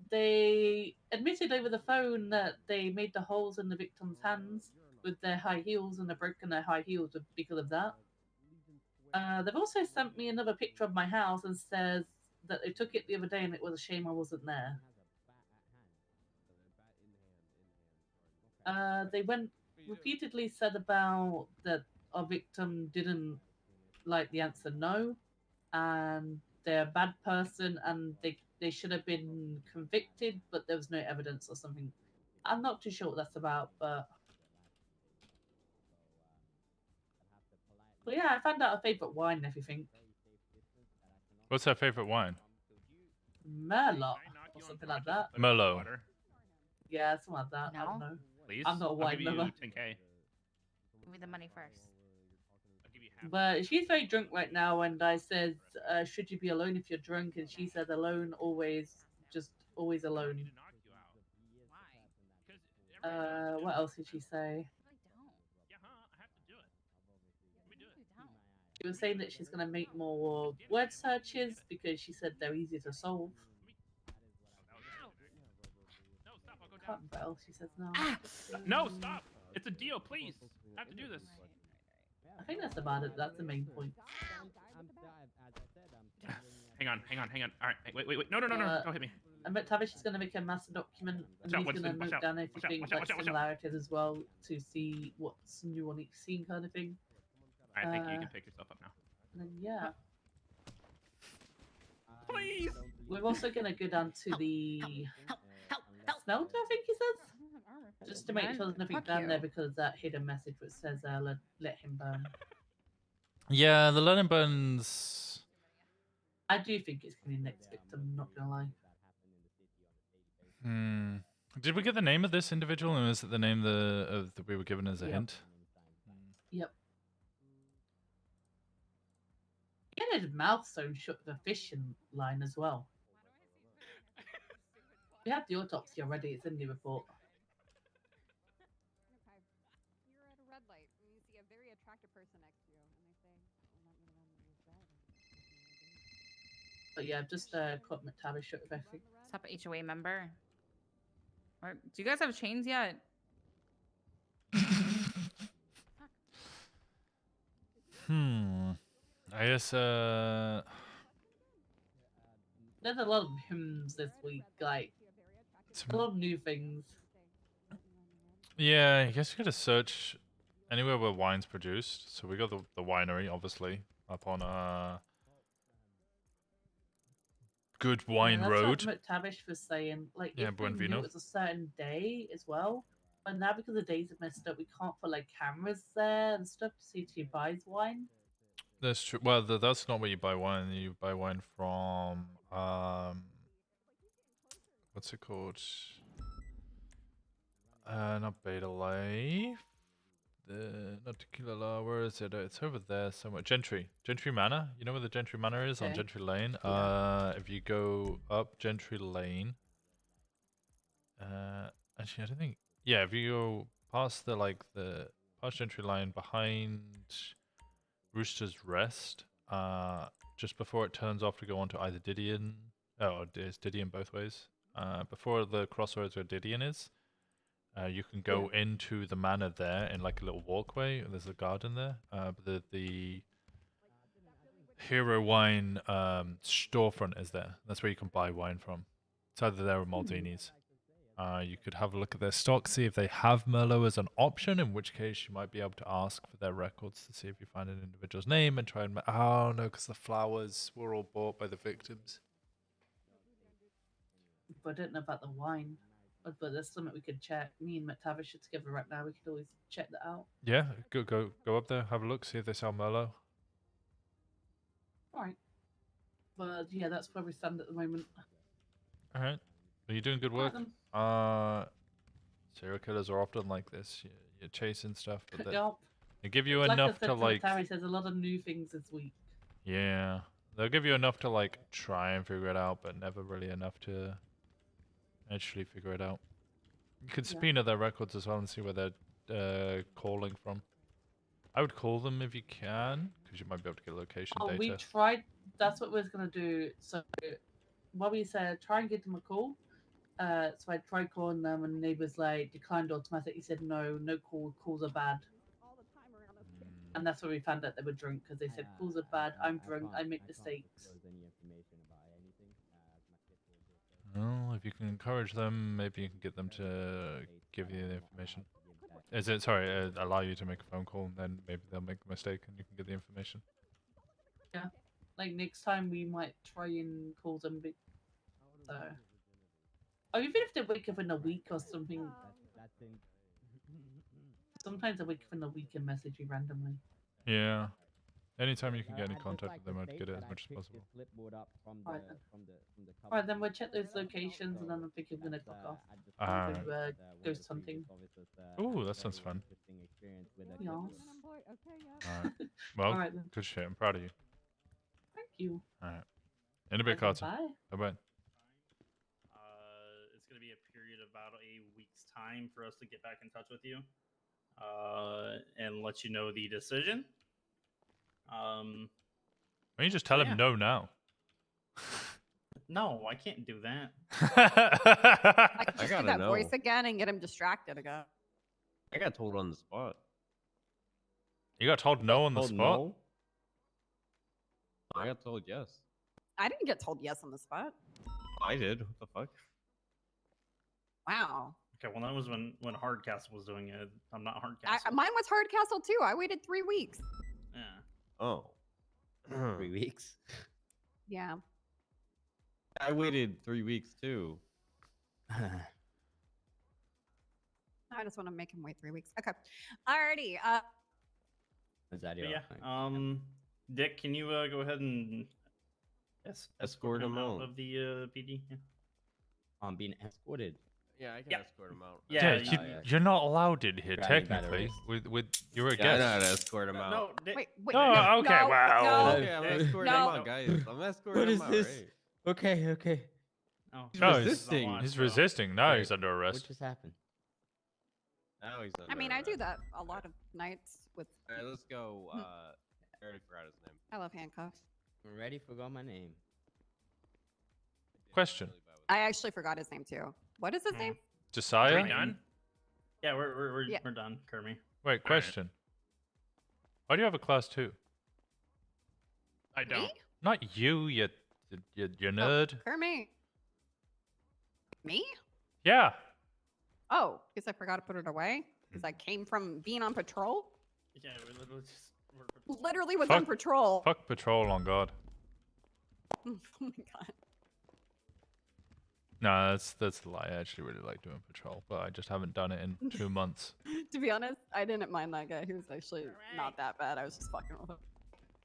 They admitted over the phone that they made the holes in the victim's hands with their high heels and they've broken their high heels because of that. They've also sent me another picture of my house and says that they took it the other day and it was a shame I wasn't there. They repeatedly said about that our victim didn't like the answer no, and they're a bad person and they should have been convicted, but there was no evidence or something. I'm not too sure what that's about, but yeah, I found out her favourite wine and everything. What's her favorite wine? Merlot or something like that. Merlot. Yeah, something like that. I don't know. Please. I'm not a I'll wine give you lover. 10K. Give me the money first. But she's very drunk right now, and I said, should you be alone if you're drunk? And she said, alone, always, just always alone. What else did she say? She was saying that she's going to make more word searches because she said they're easy to solve. I can't remember what else she says now. No, stop. It's a deal, please. I have to do this. I think that's about it. That's the main point. Hang on. All right, wait. No. Don't hit me. And McTavish is going to make a master document, and Watch he's out, going to Winston, watch note out, down watch out, everything, watch out, like watch out, watch out. similarities as well, to see what's new on each scene, kind of thing. All right, thank you. You can pick yourself up now. And then yeah. Please. We're also going to go down to the smelter, I think he says, just to make sure there's nothing down there because of that hidden message which says let him burn. Yeah, the Lennon Burns. I do think it's going to be next victim, not going to lie. Did we get the name of this individual, and is it the name that we were given as a hint? Yep. He had his mouth sewn shut with a fishing line as well. We have the autopsy already, it's in the report. You're at a red light and you see a very attractive person next to you, and they say, But yeah, I've just caught McTavish shut with everything. Stop HOA member. Or, do you guys have chains yet? I guess There's a lot of hymns this week, like a lot of new things. yeah, I guess you gotta search anywhere where wine's produced. So we got the winery, obviously, up on Good Wine that's Road. What McTavish was saying, like Yeah, if we Buen knew Vino. it was a certain day as well, but now because the days are messed up, we can't put like cameras there and stuff to see if she buys wine. That's true. Well, that's not where you buy wine. You buy wine from what's it called? Not Beta Life. Not Tequila Law. Where is it? It's over there somewhere. Gentry Manor. You know where the Gentry Manor is on Okay. Gentry Lane. Yeah. If you go up Gentry Lane. Actually, I don't think. Yeah, if you go past past Gentry Lane behind Rooster's Rest, just before it turns off to go onto either Didion. Oh, it's Didion both ways. Before the crossroads where Didion is. You can go into the manor there in like a little walkway. There's a garden there. But the Hero Wine storefront is there. That's where you can buy wine from. It's either there or Maldini's. You could have a look at their stock, see if they have Merlot as an option, in which case you might be able to ask for their records to see if you find an individual's name and try and... Oh, no, because the flowers were all bought by the victims. But I don't know about the wine. but there's something we could check. Me and McTavish are together right now. We could always check that out. Yeah, go up there, have a look, see if they sell Merlot. All right. But yeah, that's where we stand at the moment. All right. Are you doing good work? Serial killers are often like this. You're chasing stuff, but they give you enough to like. Terry says a lot of new things this week. Yeah, they'll give you enough to like try and figure it out, but never really enough to actually figure it out. You could subpoena their records as well and see where they're calling from. I would call them if you can, because you might be able to get location data. We tried. That's what we was gonna do. So, Bobby said try and give them a call. So I tried calling them, and they was like declined automatically. He said no calls are bad. And that's where we found out they were drunk because they said calls are bad. I'm drunk. I make mistakes. Well, if you can encourage them, maybe you can get them to give you the information. Allow you to make a phone call, and then maybe they'll make a mistake and you can get the information. Yeah, like next time we might try and call them. So, or even if they wake up in a week or something. Sometimes I wake up in a week and message me randomly. Yeah. Anytime you can get any contact with them, I'd get it as much as possible. Alright, then we'll check those locations, and then I think I'm gonna click off. Ghost hunting. Ooh, that sounds fun. Yes. Alright. Well, Alright then. good shit. I'm proud of you. Thank you. Alright. In a bit, Carlton. Bye. Bye-bye. It's going to be a period of about a week's time for us to get back in touch with you and let you know the decision. Why don't you just tell him no now? No, I can't do that. I can just do gotta that know. voice again and get him distracted again. I got told on the spot. You got told no on the Told spot? no? I got told yes. I didn't get told yes on the spot. I did. What the fuck? Wow. Okay, well, that was when Hardcastle was doing it. I'm not Hardcastle. Mine was Hardcastle too. I waited 3 weeks. Yeah. Oh. 3 weeks. Yeah. I waited 3 weeks too. I just want to make him wait 3 weeks. Okay. Alrighty. Is that But your yeah. Dick, can you go ahead and escort him out of the PD? Yeah. I'm being escorted. Yeah, I can escort him out. Yeah, you're not allowed in here Driving technically. batteries. With you're a Yeah, I guest. know how to escort him out. No, Dick. Wait. Oh, okay, no, wow. no, Okay, I'm escorting him out, guys. I'm escorting What him is out. this? Right? Okay. Oh, No, resisting. He's resisting. Now he's under What arrest. just happened? Now he's I mean, I do that a lot of nights with. All right, let's go. I already forgot his name. I love handcuffs. I'm ready. Forgot my name. Question. I actually forgot his name too. What is his name? Josiah? We done? Yeah, we're Yeah. we're done, Kermie. Wait, question. Why do you have a class 2? I don't. Me? Not you, you nerd. Kermit. Me? Yeah. Oh, because I forgot to put it away. Because I came from being on patrol. Yeah, we literally just. Literally was Fuck- on patrol. Fuck patrol on God. Oh my god. No, that's a lie. I actually really like doing patrol, but I just haven't done it in 2 months. To be honest, I didn't mind that guy. He was actually not that bad. I was just fucking with him.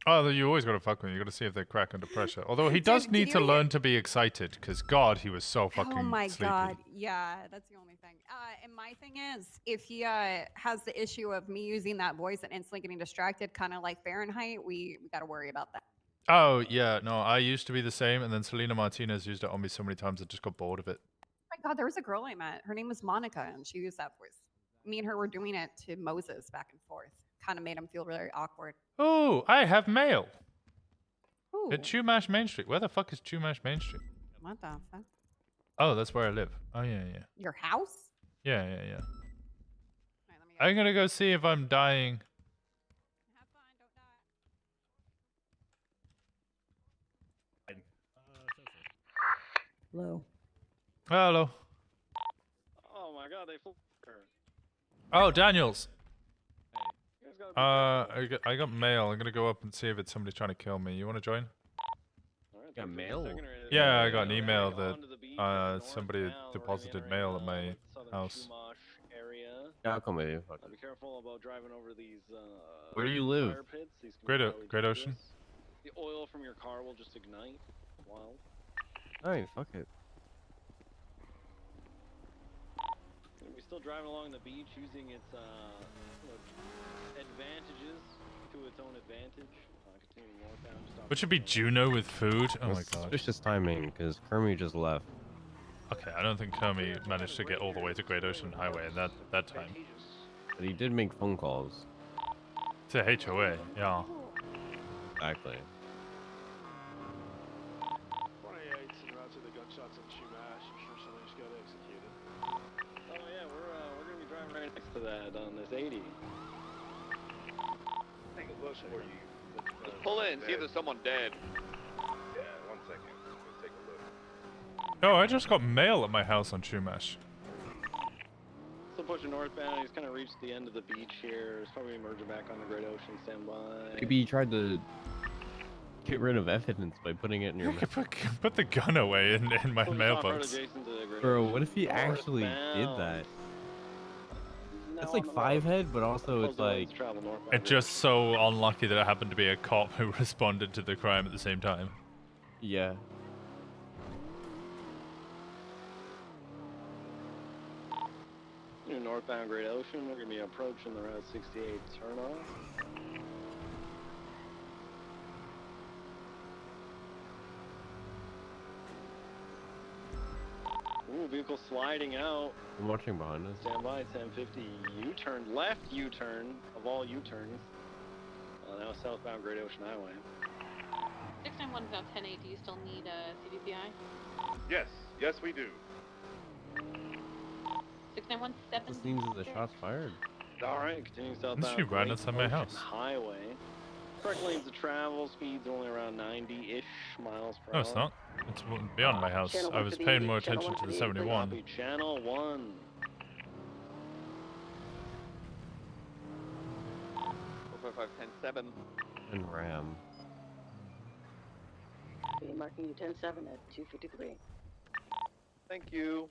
Oh, you always gotta fuck with them. You gotta see if they crack under pressure. Although he does Did need you to hear- learn to be excited, because God, he was so fucking Oh my sleepy. god. Yeah, that's the only thing. And my thing is, if he has the issue of me using that voice and instantly getting distracted, kind of like Fahrenheit, we got to worry about that. Oh, yeah, no, I used to be the same, and then Selena Martinez used it on me so many times I just got bored of it. Oh my god, there was a girl I met. Her name was Monica, and she used that voice. Me and her were doing it to Moses back and forth. Kind of made him feel very awkward. Oh, I have mail. Ooh. At Chumash Main Street. Where the fuck is Chumash Main Street? What the fuck? Oh, that's where I live. Oh, yeah. Your house? Yeah. I'm gonna go see if I'm dying. Hello. Hello. Oh my god, they flew. Oh, Daniels. You guys gotta be I got mail. I'm gonna go up and see if it's somebody trying to kill me. You want to join? Got mail? Yeah, I got an email that somebody deposited mail at my house. Yeah, I'll come with you. Fuck it. Be careful about driving over these. Where do you live? Fire pits. These can be Great highly Ocean. dangerous. The oil from your car will just ignite. Wild. Alright, fuck it. We're still driving along the beach using its advantages to its own advantage. Continuing northbound. Just off What should be Juno with food? Oh my god. Suspicious timing, because Kermie just left. Okay, I don't think Kermie managed to get all the way to Great Ocean Highway in that time. But he did make phone calls. To HOA, yeah. Exactly. 28's en route to the gunshots in Shumash. I'm sure somebody just got executed. Oh yeah, we're gonna be driving right next to that on this 80. Take a look for you. Just pull in, see if there's someone dead. Yeah, 1 second. Let's take a look. Oh, I just got mail at my house on Shumash. Still pushing northbound. He's kind of reached the end of the beach here. He's probably emerging back on the Great Ocean. Stand by. Maybe he tried to get rid of evidence by putting it in your Put the gun away in my mailbox. Bro, what if he actually did that? It's like 5 head, but also it's like... It's just so unlucky that it happened to be a cop who responded to the crime at the same time. Yeah. Northbound Great Ocean. We're gonna be approaching the Route 68 turnoff. Ooh, vehicle sliding out. I'm watching behind us. Stand by, 1050. U-turn, left U-turn of all U-turns. Now southbound Great Ocean Highway. 691 is out 10-8. Do you still need a CVPI? Yes, yes we do. 6917. This seems as the shots fired. All right, continuing southbound. This is right outside my house. Highway. Correct lanes of travel. Speeds only around 90-ish miles per hour. No, it's not. It's beyond my house. I was paying more attention to the 71. Channel 1. 455-10-7. And Ram. Okay, marking you 10-7 at 253. Thank you.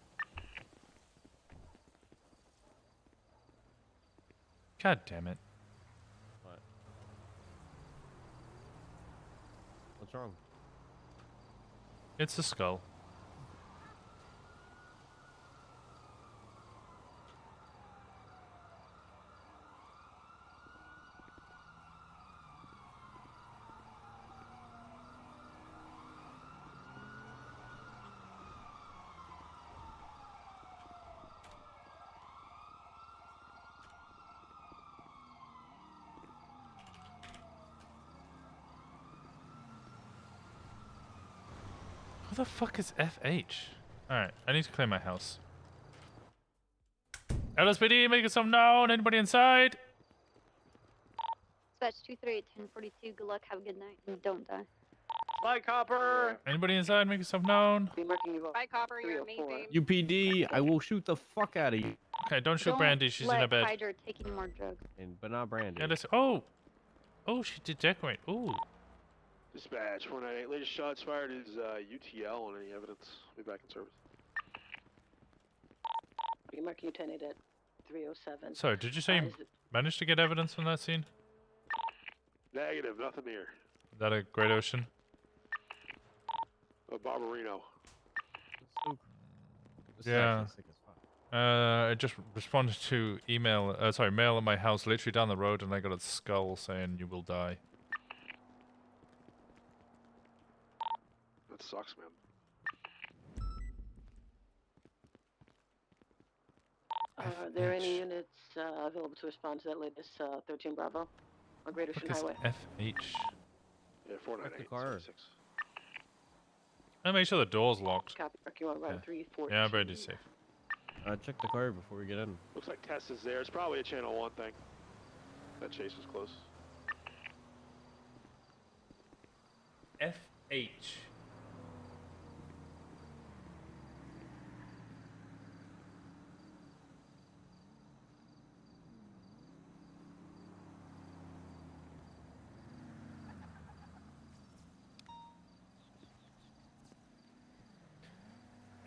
God damn it. What? What's wrong? It's a skull. Who the fuck is FH? Alright, I need to clear my house. LSPD, make yourself known. Anybody inside? Dispatch 23-1042. Good luck. Have a good night. And don't die. Bye, Copper. Anybody inside, make yourself known. Be marking you Bye, Copper. You're amazing. UPD, I will shoot the fuck out of you. Okay, don't shoot Brandy. She's in a bed. Hydra take any more drugs. But not Brandy. Yeah, listen. Oh! Oh, she did decorate. Ooh. Dispatch 498. Latest shots fired is UTL on any evidence. I'll be back in service. Be marking you 10-8 at 307. Sorry, did you say you managed to get evidence from that scene? Negative, nothing here. Is that a Great Ocean? Barbarino. Yeah. I just responded to email, mail at my house, literally down the road, and I got a skull saying you will die. That sucks, man. Are there any units available to respond to that latest 13 Bravo on Great Ocean Highway? FH. Yeah, 498. car. I make sure the door's locked. Copy. Marking on Route 314. Yeah, Brandy's safe. Check the car before we get in. Looks like Tess is there. It's probably a channel 1 thing. That chase was close. FH.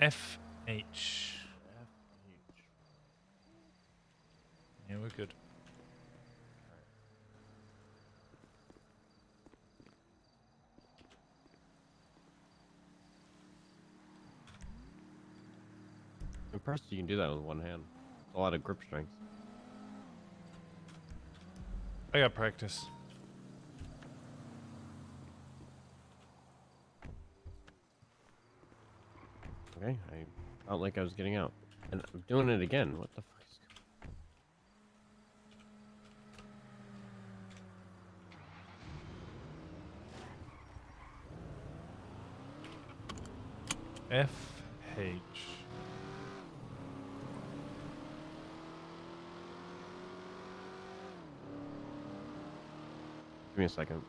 FH. Yeah, we're good. Impressed you can do that with one hand. A lot of grip strength. I got practice. Okay, I felt like I was getting out. And I'm doing it again. What the fuck is FH. Give me a second.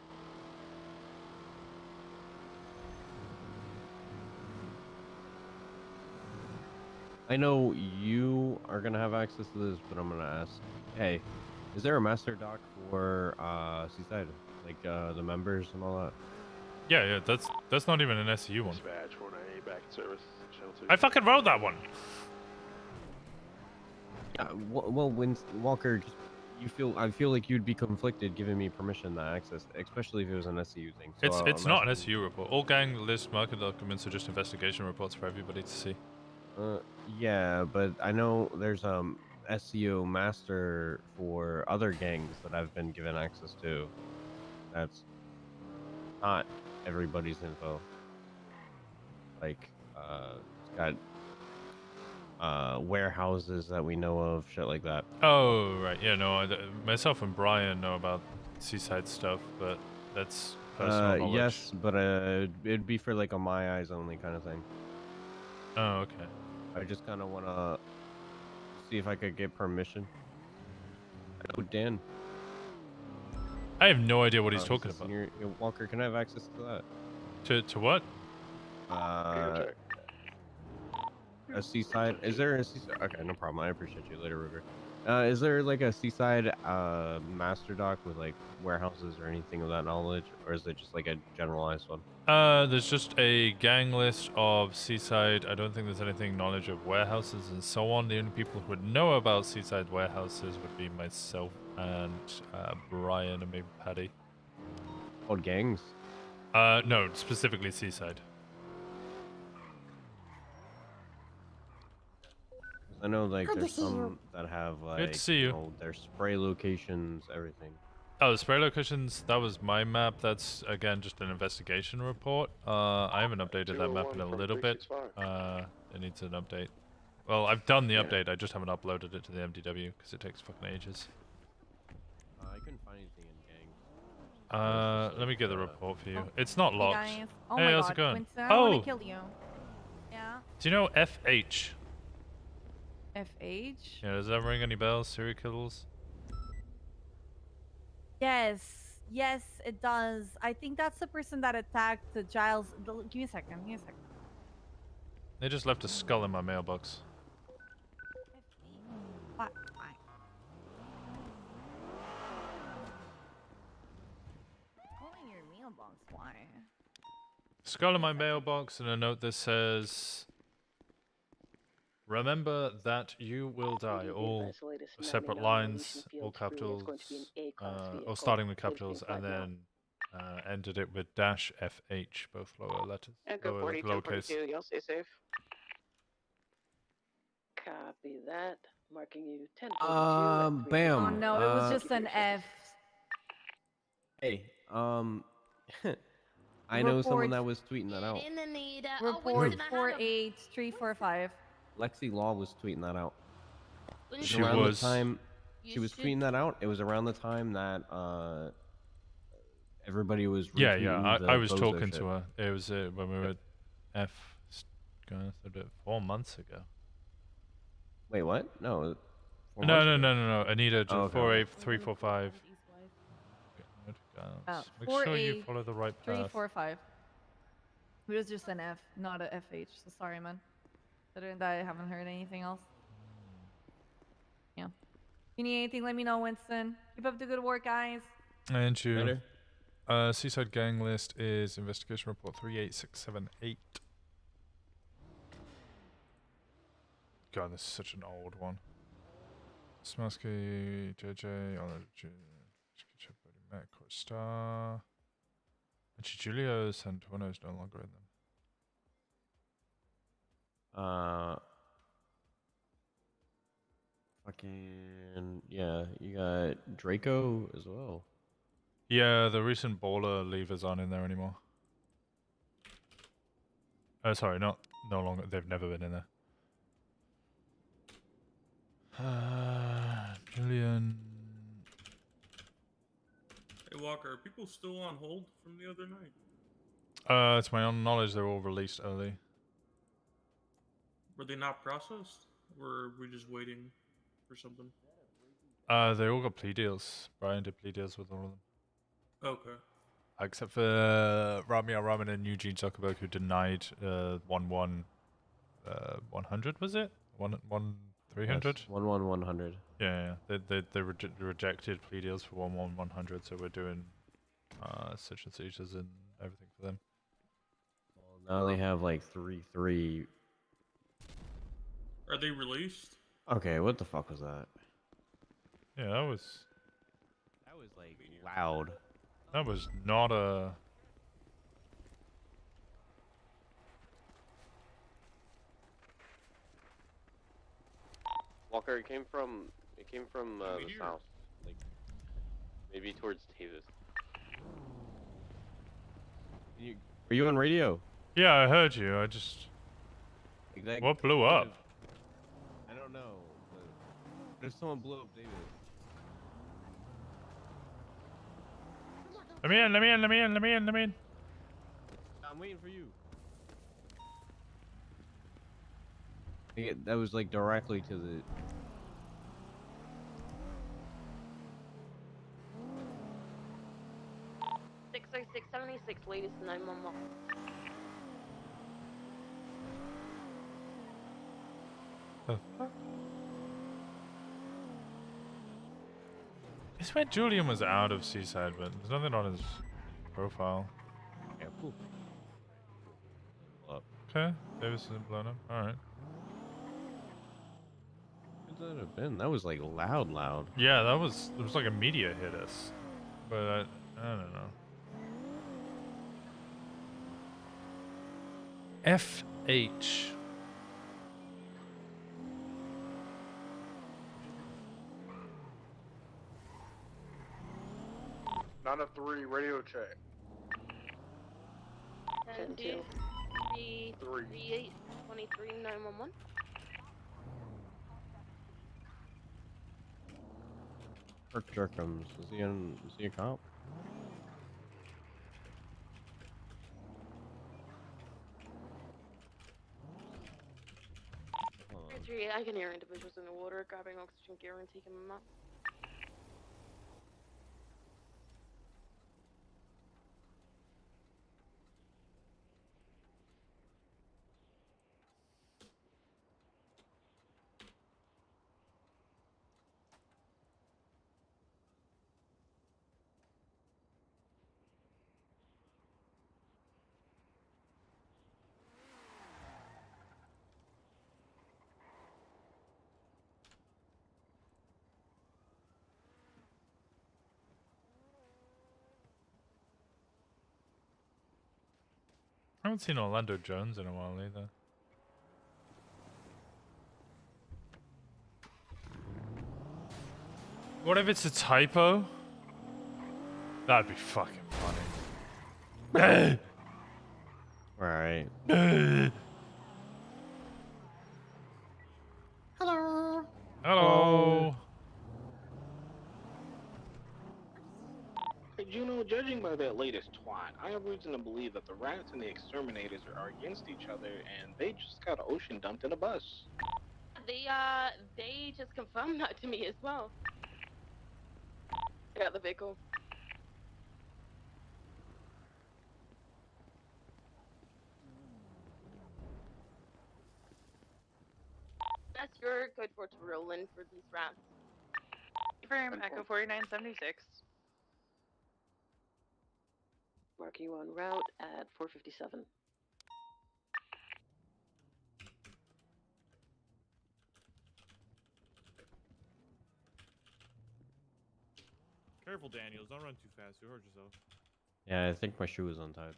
I know you are gonna have access to this, but I'm gonna ask. Hey, is there a master doc for Seaside, like the members and all that? Yeah, that's not even an SU one. Dispatch 498 back in service. I fucking wrote that one. Yeah, well, Walker, just, I feel like you'd be conflicted giving me permission to access, especially if it was an SU thing. So It's not an SU report. All gang list market documents are just investigation reports for everybody to see. Yeah, but I know there's SEO master for other gangs that I've been given access to. That's not everybody's info. Like, it's got warehouses that we know of, shit like that. Oh, right. Yeah, no, myself and Brian know about Seaside stuff, but that's personal knowledge. Yes, but it'd be for like a my eyes only kind of thing. Oh, okay. I just kind of want to see if I could get permission. Oh, Dan. I have no idea what he's talking about. Walker, can I have access to that? To what? A Seaside. Is there a Seaside? Okay, no problem. I appreciate you later, Ruger. Is there like a Seaside master doc with like warehouses or anything of that knowledge, or is it just like a generalized one? There's just a gang list of Seaside. I don't think there's anything knowledge of warehouses and so on. The only people who would know about Seaside warehouses would be myself and Brian and maybe Paddy. Called gangs? No, specifically Seaside. I know like there's some that have like Good to see you. Know, their spray locations, everything. Oh, the spray locations, that was my map. That's, again, just an investigation report. I haven't updated that map in a little bit. It needs an update. Well, I've done the update. I just haven't uploaded it to the MDW because it takes fucking ages. I couldn't find anything in gang. Let me get the report for you. It's not locked. Hey, guys. Oh hey, my how's God, it going? Winston, I want to kill you. Yeah. Do you know FH? FH? Yeah, does that ring any bells? Serial killers? Yes, yes, it does. I think that's the person that attacked the Giles. Give me a second. Give me a second. They just left a skull in my mailbox. What? Calling your mailbox? Why? Skull in my mailbox and a note that says, "Remember that you will die." All separate lines, all capitals, or starting with capitals, and then ended it with -FH, both lower letters. Echo 42, Lowercase. y'all stay safe. Copy that. Marking you 1042. Bam. Oh no, it was just an F. Hey, I know someone that was tweeting that out. Report 48345. Lexi Law was tweeting that out. She was. The time she was tweeting that out. It was around the time that everybody was. Yeah. retweeting I was Bozo talking shit. to her. It was when we were at going through it 4 months ago. Wait, what? No. No. Anita, Oh, okay. 48345. Make sure you 48345. follow the right path. It was just an F, not a FH. So sorry, man. Considering that I haven't heard anything else. Yeah. If you need anything, let me know, Winston. Keep up the good work, guys. And you. Later. Seaside gang list is investigation report 38678. God, this is such an old one. Smusky, JJ, Mac, Star. Julio Santorno is no longer in them. Fucking yeah, you got Draco as well. Yeah, the recent baller levers aren't in there anymore. Sorry, no longer. They've never been in there. Julian. Hey Walker, are people still on hold from the other night? To my own knowledge, they're all released early. Were they not processed? Or are we just waiting for something? They all got plea deals. Brian did plea deals with all of them. Okay. Except for Ramya Raman and Eugene Zuckerberg, who denied 100, was it? 300? Yes, 100. Yeah. They rejected plea deals for 100, so we're doing such and seizures and everything for them. Well, now they have like 3. Are they released? Okay, what the fuck was that? Yeah, that was like loud. That was not a. Walker, it came from the south, like maybe towards Davis. Are you on radio? Yeah, I heard you. I just. What blew up? I don't know. But there's someone blew up Davis. Let me in. I'm waiting for you. That was like directly to the. 60676, latest 911. The fuck? It's when Julian was out of Seaside, but there's nothing on his profile. Yeah, cool. Okay, Davis isn't blown up. Alright. What could that have been? That was like loud. Yeah, it was like a meteor hit us. But I don't know. FH. Nine of 3, radio check. 10-2. 338 23 911. Kirk Jerkums. Is he a cop? I can hear individuals in the water grabbing oxygen gear and taking them up. I haven't seen Orlando Jones in a while either. What if it's a typo? That'd be fucking funny. Alright. Hello. Hello. Hey, Juno, judging by that latest twat, I have reason to believe that the rats and the exterminators are against each other, and they just got ocean dumped in a bus. They just confirmed that to me as well. I got the vehicle. That's your code for to roll in for these rats. Confirm, Echo 4976. Mark you on route at 457. Careful, Daniels. Don't run too fast. You'll hurt yourself. Yeah, I think my shoe is untied.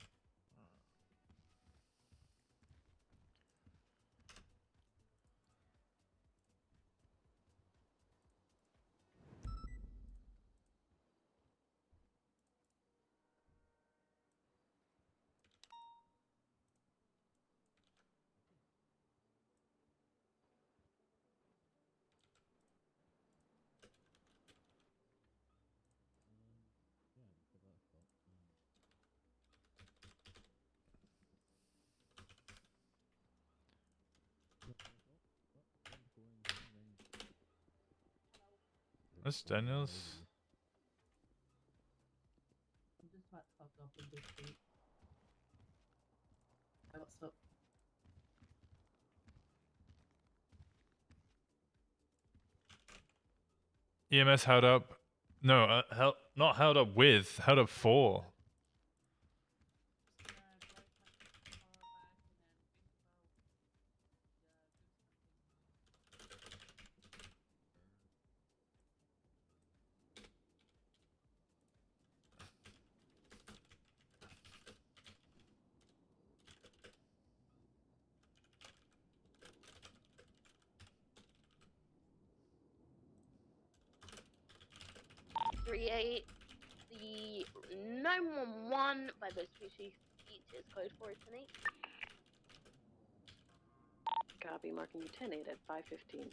That's Daniels. I'm just about to fuck up in this beat. Hey, what's up? EMS held up. No, not held up with. Held up for. The 911 by the species is code 4 10-8. Copy, marking you 10-8 at 5:15.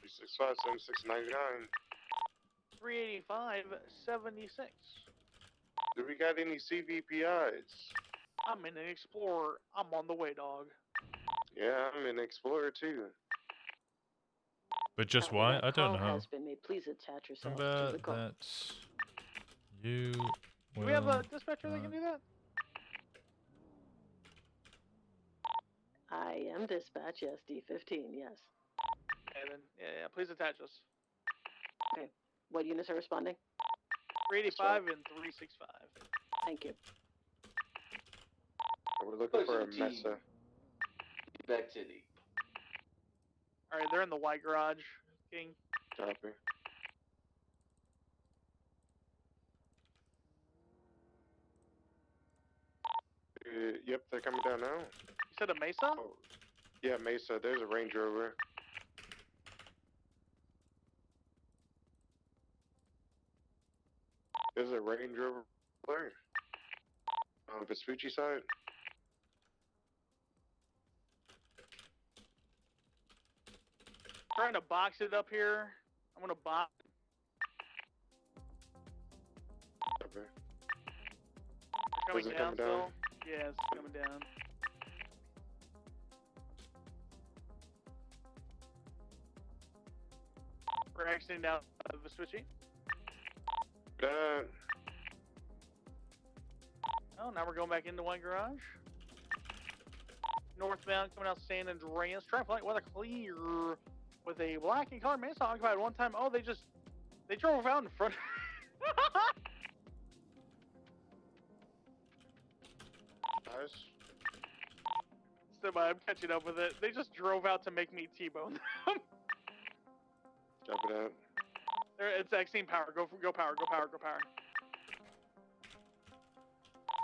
$365 $76.99. 385.76. Do we got any CVPIs? I'm in an Explorer. I'm on the way, dog. Yeah, I'm an Explorer too. But just why? I don't know. Has been made. Please attach yourself to Remember the call. that you Do we have a will dispatcher that can do that? I am dispatch, yes, D15, yes. Okay, then. Yeah, please attach us. Okay. What units are responding? 385 and 365. Thank you. We're looking for a Mesa. Back to the. Alright, they're in the white garage, King. Copy. Yep, they're coming down now. You said a Mesa? Oh, yeah, Mesa. There's a Range Rover. There's a Range Rover there. On the Vespucci side. Trying to box it up here. I'm gonna box. Okay. They're coming Is it down coming down? still. Yeah, it's coming down. We're exiting down Vespucci. Oh, now we're going back into one garage. Northbound coming out San Andreas. Traffic light weather clear with a black and colored Mesa occupied one time. Oh, they drove out in front. Nice. Stand by, I'm catching up with it. They just drove out to make me T-bone them. Drop it out. It's exiting power. Go power. Go power. Go power.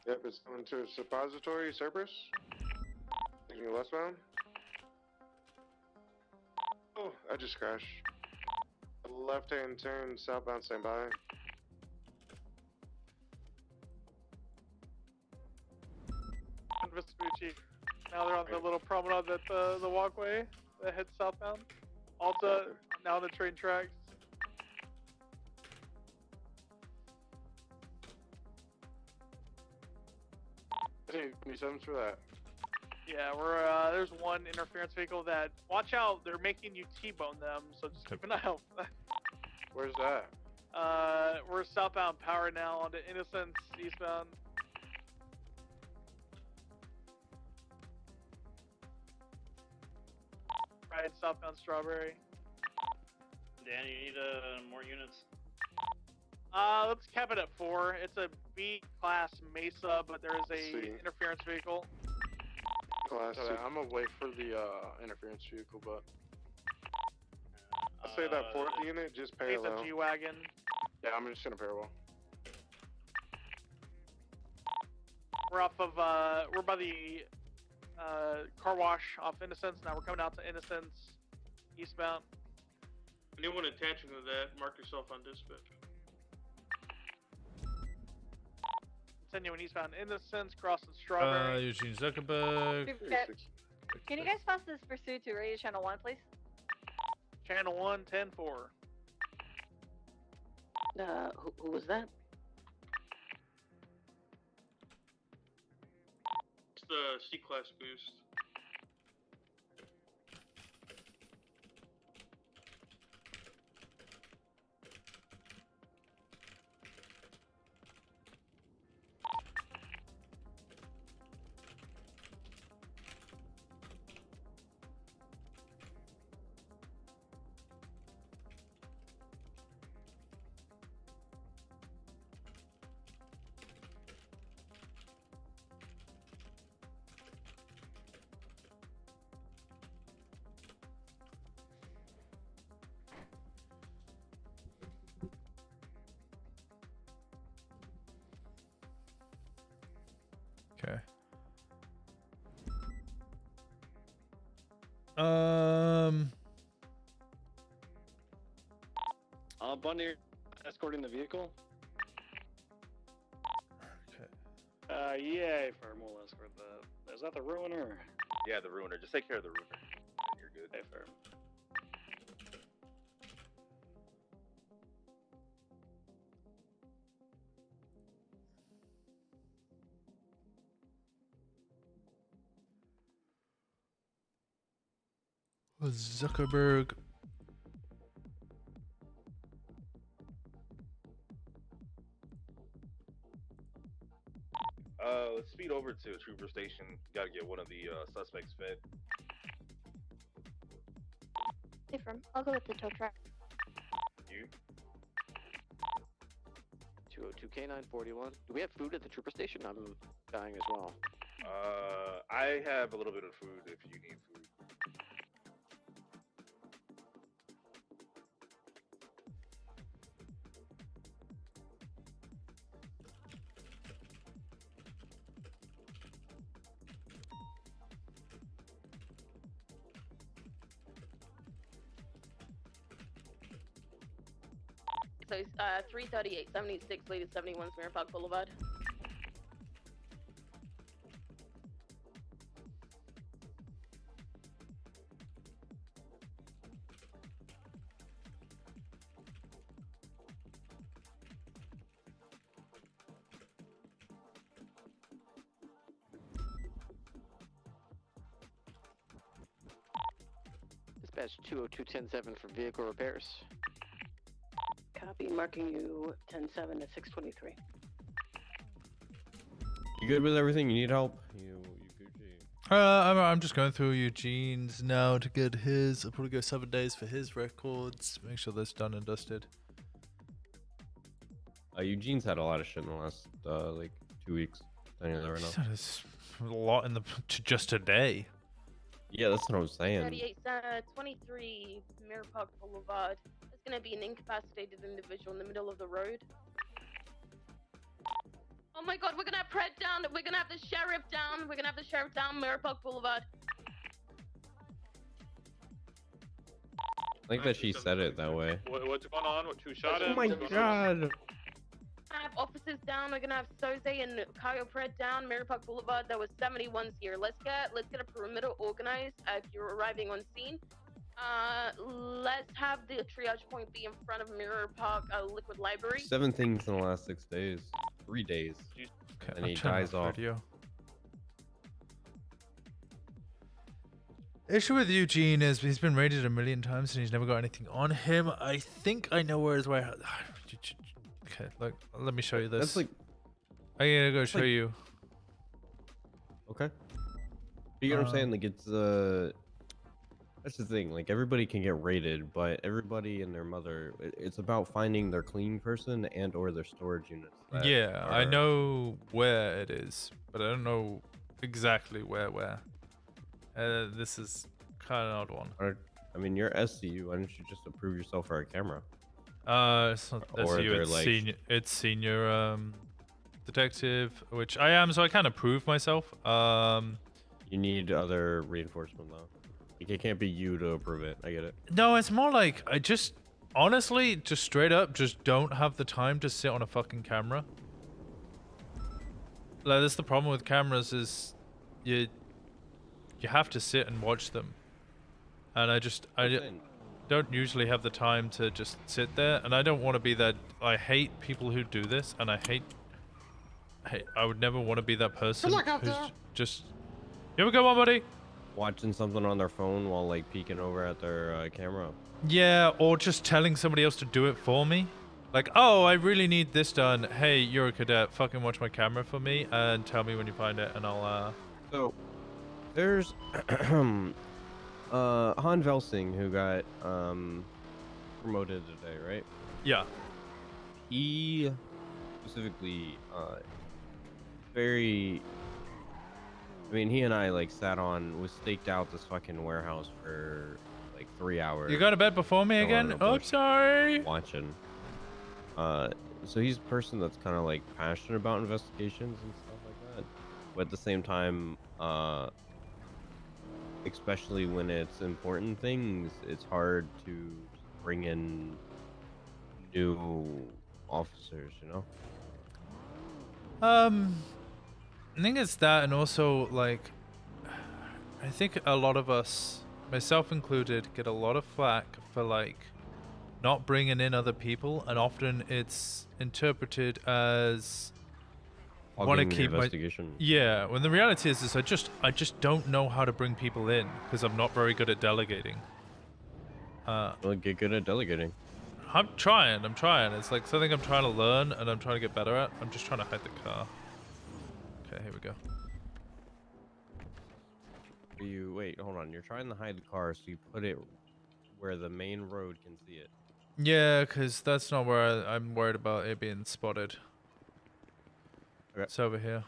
Yep, it's going to Suppository, Cerberus. Taking westbound. Oh, I just crashed. Left-hand turn, southbound, stand by. Vespucci. Now they're on the little promenade that the walkway that heads southbound. Alta, now on the train tracks. Hey, 27s for that. Yeah, there's one interference vehicle that, watch out, they're making you T-bone them, so just keep an eye out for that. Where's that? We're southbound power now onto Innocence, eastbound. Right, southbound Strawberry. Dan, you need more units? Let's cap it at 4. It's a B class Mesa, but there is a interference vehicle. Class C. I'm gonna wait for the interference vehicle, but I say that fourth unit just parallel. Mesa G-Wagon. Yeah, I'm just gonna parallel. We're off of, we're by the car wash off Innocence. Now we're coming out to Innocence, eastbound. Anyone attaching to that, mark yourself on dispatch. Continuing eastbound Innocence, crossing Strawberry. Eugene Zuckerberg. Can you guys pass this pursuit to radio channel 1, please? Channel 1, 10-4. Who was that? It's the C-Class boost. Okay. Bundy, escorting the vehicle. Okay. Yeah, firm. We'll escort the. Is that the ruiner? Yeah, the ruiner. Just take care of the ruiner. And you're good. Hey, firm. Zuckerberg. Let's speed over to a trooper station. Gotta get one of the suspects fed. Hey, from. I'll go with the tow truck. You? 202K941. Do we have food at the trooper station? I'm dying as well. I have a little bit of food if you need food. So, 338, 76, latest 71 Mirror Park Boulevard. Dispatch 202-107 for vehicle repairs. Copy, marking you 10-7 at 623. You good with everything? You need help? You Gucci? I'm just going through Eugene's now to get his. I'll probably go 7 days for his records. Make sure that's done and dusted. Eugene's had a lot of shit in the last like 2 weeks. Telling you that right now. There's a lot in the just today. Yeah, that's what I'm saying. 38, 23 Mirror Park Boulevard. There's going to be an incapacitated individual in the middle of the road. Oh my god, we're going to have Pred down. We're going to have the sheriff down. We're going to have the sheriff down Mirror Park Boulevard. I think that she said it that way. What's going on? What, two shots? Oh my god. I have officers down. We're gonna have Soze and Kyle Pred down Mirror Park Boulevard. There was 71s here. Let's get a perimeter organized. If you're arriving on scene, let's have the triage point be in front of Mirror Park Liquid Library. 7 things in the last 6 days. 3 days. Okay, and he dies off. Video. Issue with Eugene is he's been raided 1 million times and he's never got anything on him. I think I know where his warehouse. Okay, look, let me show you this. That's like. I'm gonna go show you. Okay. You get what I'm saying? Like it's That's the thing. Like everybody can get raided, but everybody and their mother. It's about finding their clean person and or their storage units. Yeah, I know where it is, but I don't know exactly where. This is kind of an odd one. I mean, you're SCU. Why don't you just approve yourself for a camera? It's not SCU. It's like... senior. It's senior detective, which I am. So I kind of prove myself. You need other reinforcement though. It can't be you to approve it. I get it. No, it's more like I just honestly, just straight up, just don't have the time to sit on a fucking camera. Like, that's the problem with cameras is you have to sit and watch them, and I don't usually have the time to just sit there, and I don't want to be that. I hate people who do this, and I would never want to be that person who's just. You have a good one, buddy. Watching something on their phone while like peeking over at their camera. Yeah, or just telling somebody else to do it for me. Like, oh, I really need this done. Hey, you're a cadet. Fucking watch my camera for me and tell me when you find it, and I'll. So, there's Han Velsing who got promoted today, right? Yeah. He specifically very. I mean, he and I like staked out this fucking warehouse for like 3 hours. You got to bed before me again? Oh, sorry. Watching. So he's a person that's kind of like passionate about investigations and stuff like that. But at the same time, especially when it's important things, it's hard to bring in new officers, you know? I think it's that, and also, like, I think a lot of us, myself included, get a lot of flack for, like, not bringing in other people, and often it's interpreted as want to keep my yeah. When the reality is I just don't know how to bring people in because I'm not very good at delegating. Well, get good at delegating. I'm trying. It's like something I'm trying to learn and I'm trying to get better at. I'm just trying to hide the car. Okay, here we go. Wait, hold on. You're trying to hide the car, so you put it where the main road can see it. Yeah, because that's not where I'm worried about it being spotted. Okay. It's over here.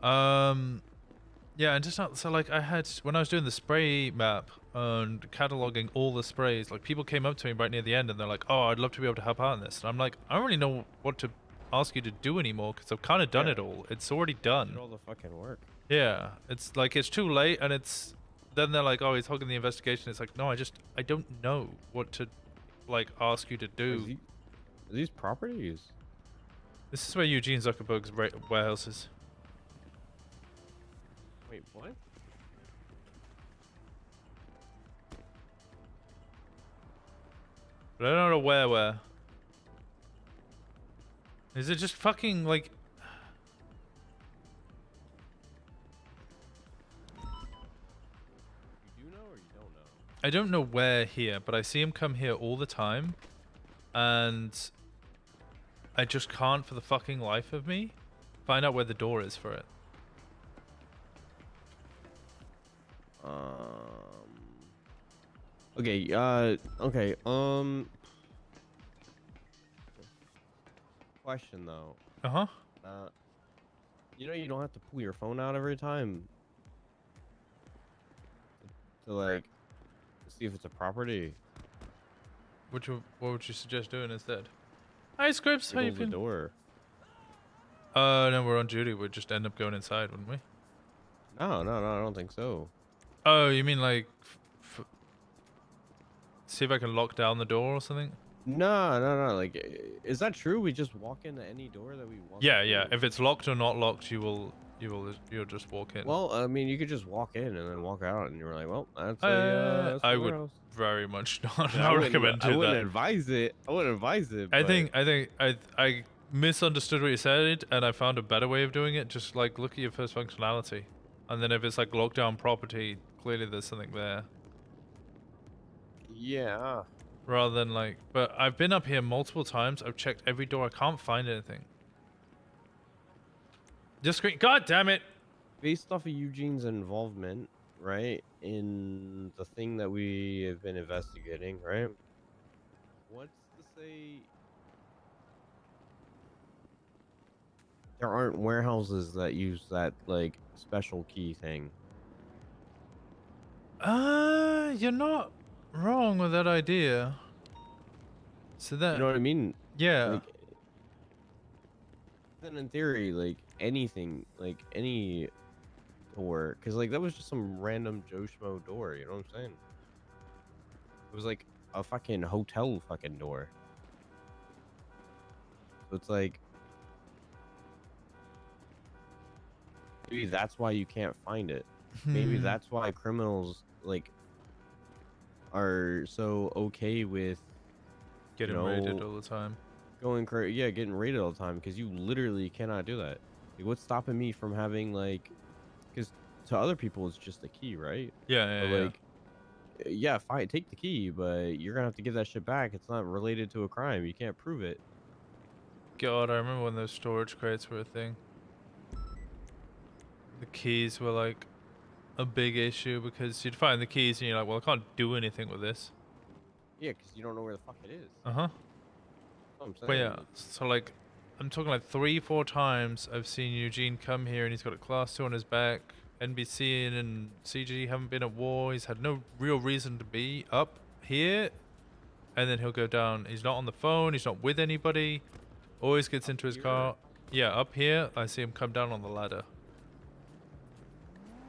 Yeah, and just not so like I had when I was doing the spray map and cataloging all the sprays, like people came up to me right near the end and they're like, "Oh, I'd love to be able to help out in this." And I'm like, I don't really know what to ask you to do anymore because I've kind of done it all. It's already done. Did all the fucking work. Yeah, it's like it's too late, and it's then they're like, "Oh, he's hogging the investigation." It's like, no, I don't know what to like ask you to do. Are these properties? This is where Eugene Zuckerberg's warehouse is. Wait, what? But I don't know where. Is it just fucking like? You do know or you don't know? I don't know where here, but I see him come here all the time, and I just can't for the fucking life of me find out where the door is for it. Okay, okay, question though. Uh-huh. You know you don't have to pull your phone out every time to like see if it's a property. What would you suggest doing instead? Hi, Scripps. How you feeling? The door. No, we're on duty. We'd just end up going inside, wouldn't we? No, I don't think so. Oh, you mean like see if I can lock down the door or something? No. Like, is that true? We just walk into any door that we want. Yeah. If it's locked or not locked, you'll just walk in. Well, I mean, you could just walk in and then walk out, and you're like, well, that's I would very much not recommend that. I wouldn't advise it. I think I misunderstood what you said, and I found a better way of doing it. Just like look at your first functionality, and then if it's like locked down property, clearly there's something there. Yeah. Rather than like, but I've been up here multiple times. I've checked every door. I can't find anything. Just screen. God damn it! Based off of Eugene's involvement right, in the thing that we have been investigating, right? What's to say there aren't warehouses that use that, like, special key thing? You're not wrong with that idea. So that, You know what I mean? yeah. Like, then in theory, like, anything, like, any door, because, like, that was just some random Joe Schmo door, you know what I'm saying? It was, like, a fucking hotel fucking door. So it's like, maybe that's why you can't find it. Maybe that's why criminals, like, are so okay with getting raided all the time. Getting raided all the time, because you literally cannot do that. Like, what's stopping me from having, like, because to other people it's just a key, right? Yeah, But, like, yeah, fine, take the key, but you're gonna have to give that shit back. It's not related to a crime. You can't prove it. God, I remember when those storage crates were a thing. The keys were like a big issue because you'd find the keys and you're like, well, I can't do anything with this. Yeah, because you don't know where the fuck it is. Uh-huh. I'm But yeah, so like, I'm talking like 3-4 times I've seen Eugene come here and he's got a class 2 on his back. NBC and CG haven't been at war. He's had no real reason to be up here. And then he'll go down. He's not on the phone. He's not with anybody. Always gets into his car. Yeah, up here, I see him come down on the ladder.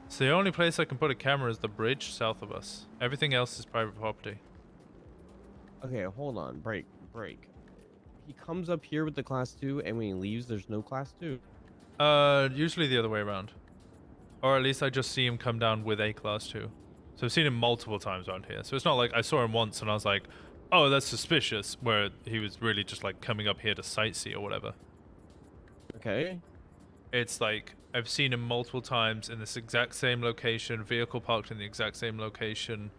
So the only place I can put a camera is the bridge south of us. Everything else is private property. Okay, hold on. Break. He comes up here with the class 2, and when he leaves, there's no class 2. Usually the other way around. Or at least I just see him come down with a class 2. So I've seen him multiple times around here. So it's not like I saw him once and I was like, oh, that's suspicious, where he was really just like coming up here to sightsee or whatever. Okay. It's like, I've seen him multiple times in this exact same location, vehicle parked in the exact same location,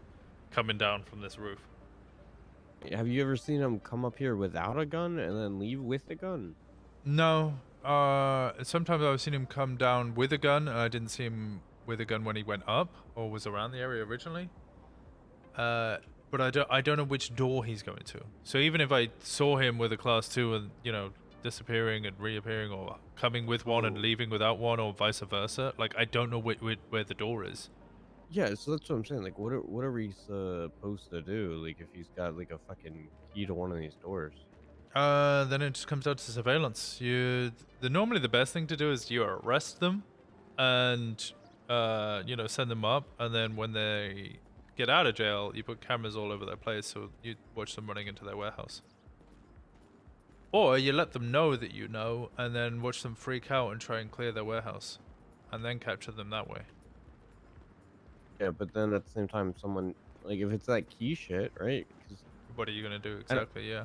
coming down from this roof. Have you ever seen him come up here without a gun and then leave with a gun? No. Sometimes I've seen him come down with a gun, and I didn't see him with a gun when he went up or was around the area originally. But I don't know which door he's going to. So even if I saw him with a class 2 and, you know, disappearing and reappearing, or coming with one and leaving without one, or vice versa, like, I don't know where the door is. Yeah, so that's what I'm saying. Like, what are we supposed to do? Like, if he's got like a fucking key to one of these doors? Then it just comes down to surveillance. Normally the best thing to do is you arrest them, and you know, send them up, and then when they get out of jail, you put cameras all over their place, so you watch them running into their warehouse. Or you let them know that you know, and then watch them freak out and try and clear their warehouse, and then capture them that way. Yeah, but then at the same time, someone, like, if it's that key shit, right? What are you gonna do exactly? Yeah.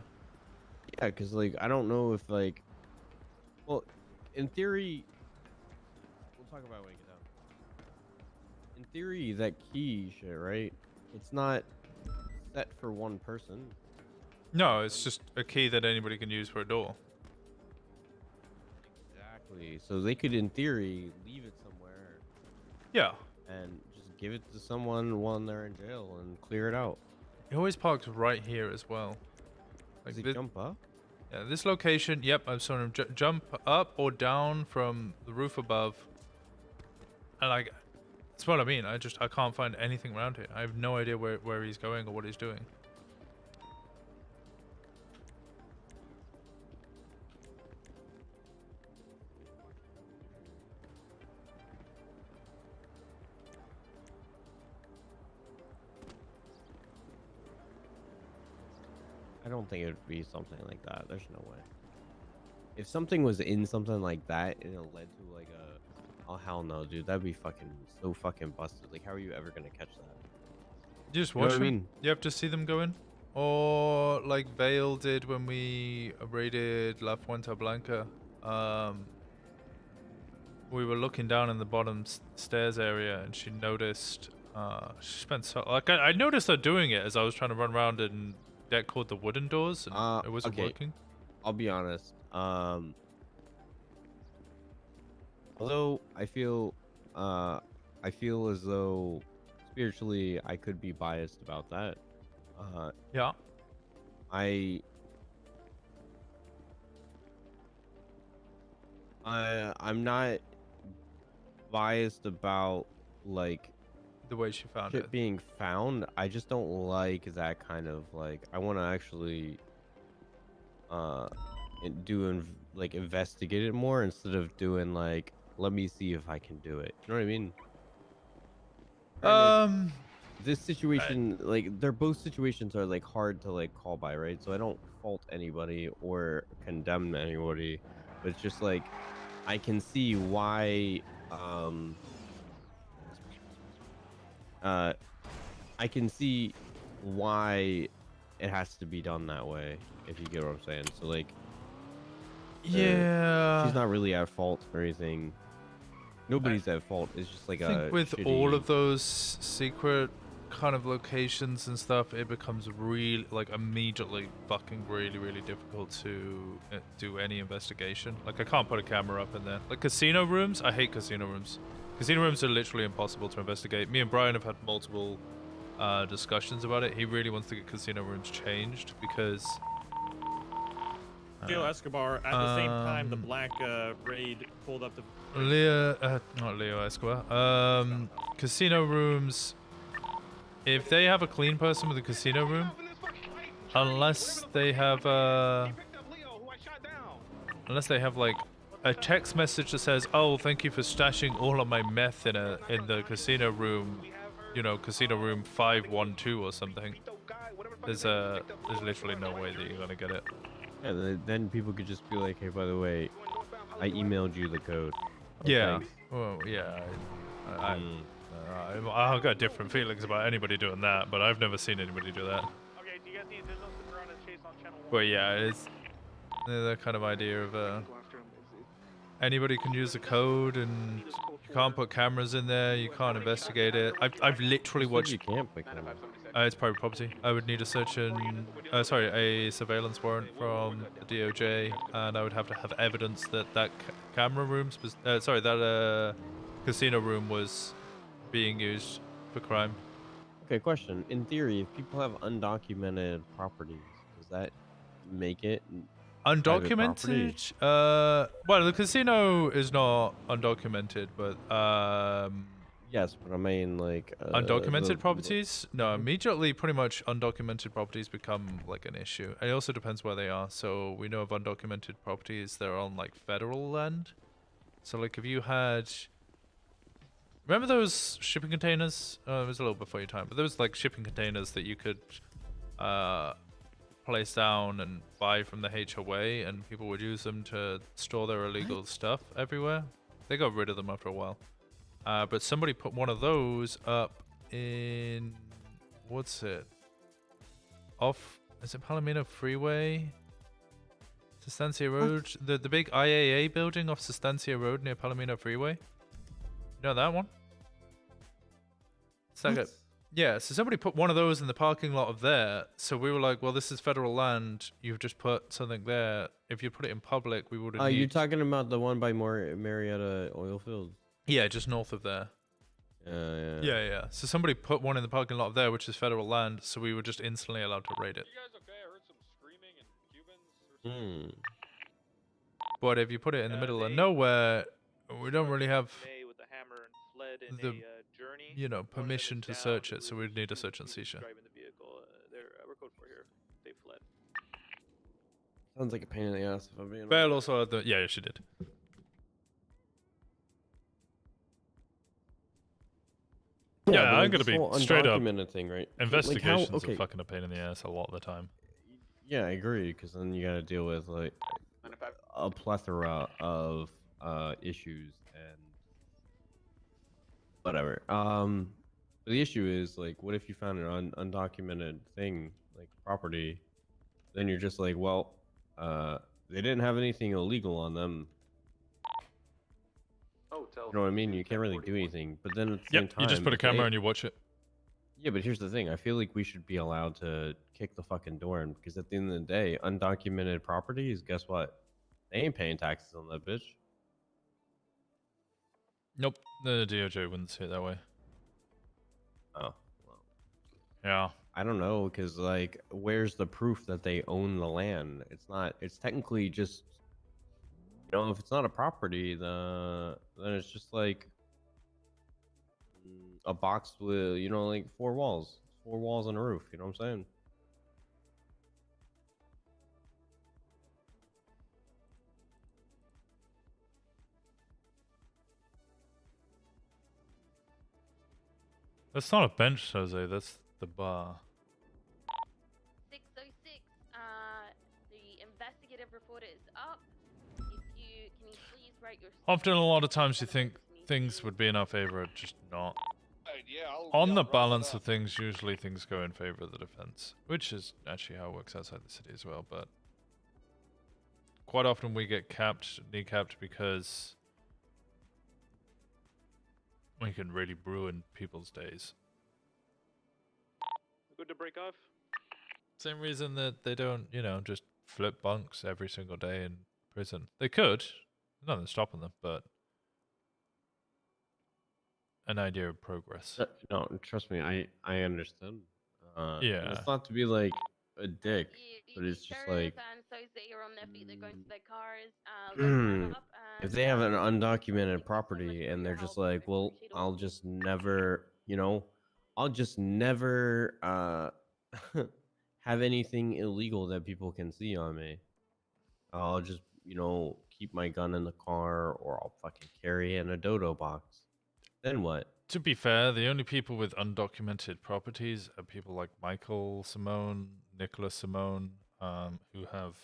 Yeah, because, like, I don't know if, like, well, in theory, we'll talk about it when we get down. In theory, that key shit, right? It's not set for one person. No, it's just a key that anybody can use for a door. Exactly. So they could, in theory, leave it somewhere. Yeah. And just give it to someone while they're in jail and clear it out. He always parks right here as well. Does he jump up? Yeah, this location, yep, I've seen him jump up or down from the roof above. And, like, that's what I mean. I can't find anything around here. I have no idea where he's going or what he's doing. I don't think it would be something like that. There's no way. If something was in something like that and it led to like oh hell no, dude, that'd be fucking so fucking busted. Like, how are you ever gonna catch that? You just watch them. You have to see them go in. Or like Vale did when we raided La Fuente Blanca. We were looking down in the bottom stairs area, and she noticed. She spent so like I noticed her doing it as I was trying to run around and that called the wooden doors, and it wasn't working. I'll be honest. Although I feel as though spiritually, I could be biased about that. Yeah. I'm not biased about like the way she found shit it being found. I just don't like that kind of like. I want to actually like investigate it more instead of doing like, let me see if I can do it. You know what I mean? Granted, this situation, like, they're both situations are like hard to like call by, right? So I don't fault anybody or condemn anybody, but it's just like I can see why I can see why it has to be done that way, if you get what I'm saying. So like, yeah, she's not really at fault or anything. Nobody's at fault. It's just like I think with shitty... all of those secret kind of locations and stuff, it becomes really, like, immediately fucking really difficult to do any investigation. Like, I can't put a camera up in there. Like, casino rooms, I hate casino rooms. Casino rooms are literally impossible to investigate. Me and Brian have had multiple discussions about it. He really wants to get casino rooms changed because... Gil Escobar, at the same time, the black raid pulled up the... not Leo Escobar. Casino rooms... If they have a clean person with a casino room, unless they have like a text message that says, "Oh, thank you for stashing all of my meth in the casino room, you know, casino room 512 or something," there's literally no way that you're gonna get it. Yeah, then people could just be like, "Hey, by the way, I emailed you the code." Yeah. Thanks. Well, yeah. I've got different feelings about anybody doing that, but I've never seen anybody do that. Okay, do you guys need additional stick around and chase on channel 1? But yeah, it's the kind of idea of anybody can use the code, and you can't put cameras in there, you can't investigate it. I've literally watched. You can't put cameras. It's private property. I would need a a surveillance warrant from the DOJ, and I would have to have evidence that camera room, that casino room was being used for crime. Okay, question. In theory, if people have undocumented properties, does that make it undocumented? Well, the casino is not undocumented, but yes, but I mean like undocumented properties. No, immediately, pretty much undocumented properties become like an issue. It also depends where they are. So we know of undocumented properties that are on like federal land. So like if you had. Remember those shipping containers? It was a little before your time, but there was like shipping containers that you could place down and buy from the HOA, and people would use them to store their illegal stuff everywhere. They got rid of them after a while. But somebody put one of those up in... What's it? Is it Palomino Freeway? Sustancia Road? The big IAA building off Sustancia Road near Palomino Freeway? You know that one? Yeah, so somebody put one of those in the parking lot of there, so we were like, well, this is federal land, you've just put something there. If you put it in public, we would have you're talking about the one by Marietta oil fields? Yeah, just north of there. Yeah. So somebody put one in the parking lot of there, which is federal land, so we were just instantly allowed to raid it. You guys okay? I heard some screaming and Cubans. But if you put it in the middle of nowhere, we don't really have the permission to search it, so we'd need a search and seizure. We're code 4 here. They fled. Sounds like a pain in the ass if I'm being honest. Belle also had yeah, she did. Yeah, I'm gonna be straight up. Thing, right? Investigations like are fucking a pain in the ass a lot of the time. Yeah, I agree, because then you gotta deal with like a plethora of issues and whatever. The issue is like, what if you found an undocumented thing, like property? Then you're just like, well, they didn't have anything illegal on them. You know what I mean? You can't really do anything. But then at the same time, you just put a camera and you watch it. Yeah, but here's the thing. I feel like we should be allowed to kick the fucking door in, because at the end of the day, undocumented properties, guess what? They ain't paying taxes on that bitch. Nope, the DOJ wouldn't see it that way. Oh, Yeah. I don't know, because like, where's the proof that they own the land? It's not. It's technically just, if it's not a property, then it's just like a box with, like four walls and a roof. You know what I'm saying? That's not a bench, Jose. That's the bar. 606. The investigative report is up. Can you please write your Often, a lot of times, you think things would be in our favor, just not. Yeah, On the balance of things, usually things go in favor of the defense, which is actually how it works outside the city as well. But quite often we get kneecapped because we can really ruin people's days. Good to break off. Same reason that they don't, just flip bunks every single day in prison. They could. Nothing stopping them, but an idea of progress. No, trust me, I understand. Yeah. And it's not to be like a dick, but it's just like, and Soze are on their feet. They're going to their cars. Let's up if they have an undocumented property and they're just like, well, I'll just never, have anything illegal that people can see on me. I'll just, keep my gun in the car, or I'll fucking carry it in a dodo box. Then what? To be fair, the only people with undocumented properties are people like Michael Simone, Nicholas Simone, who have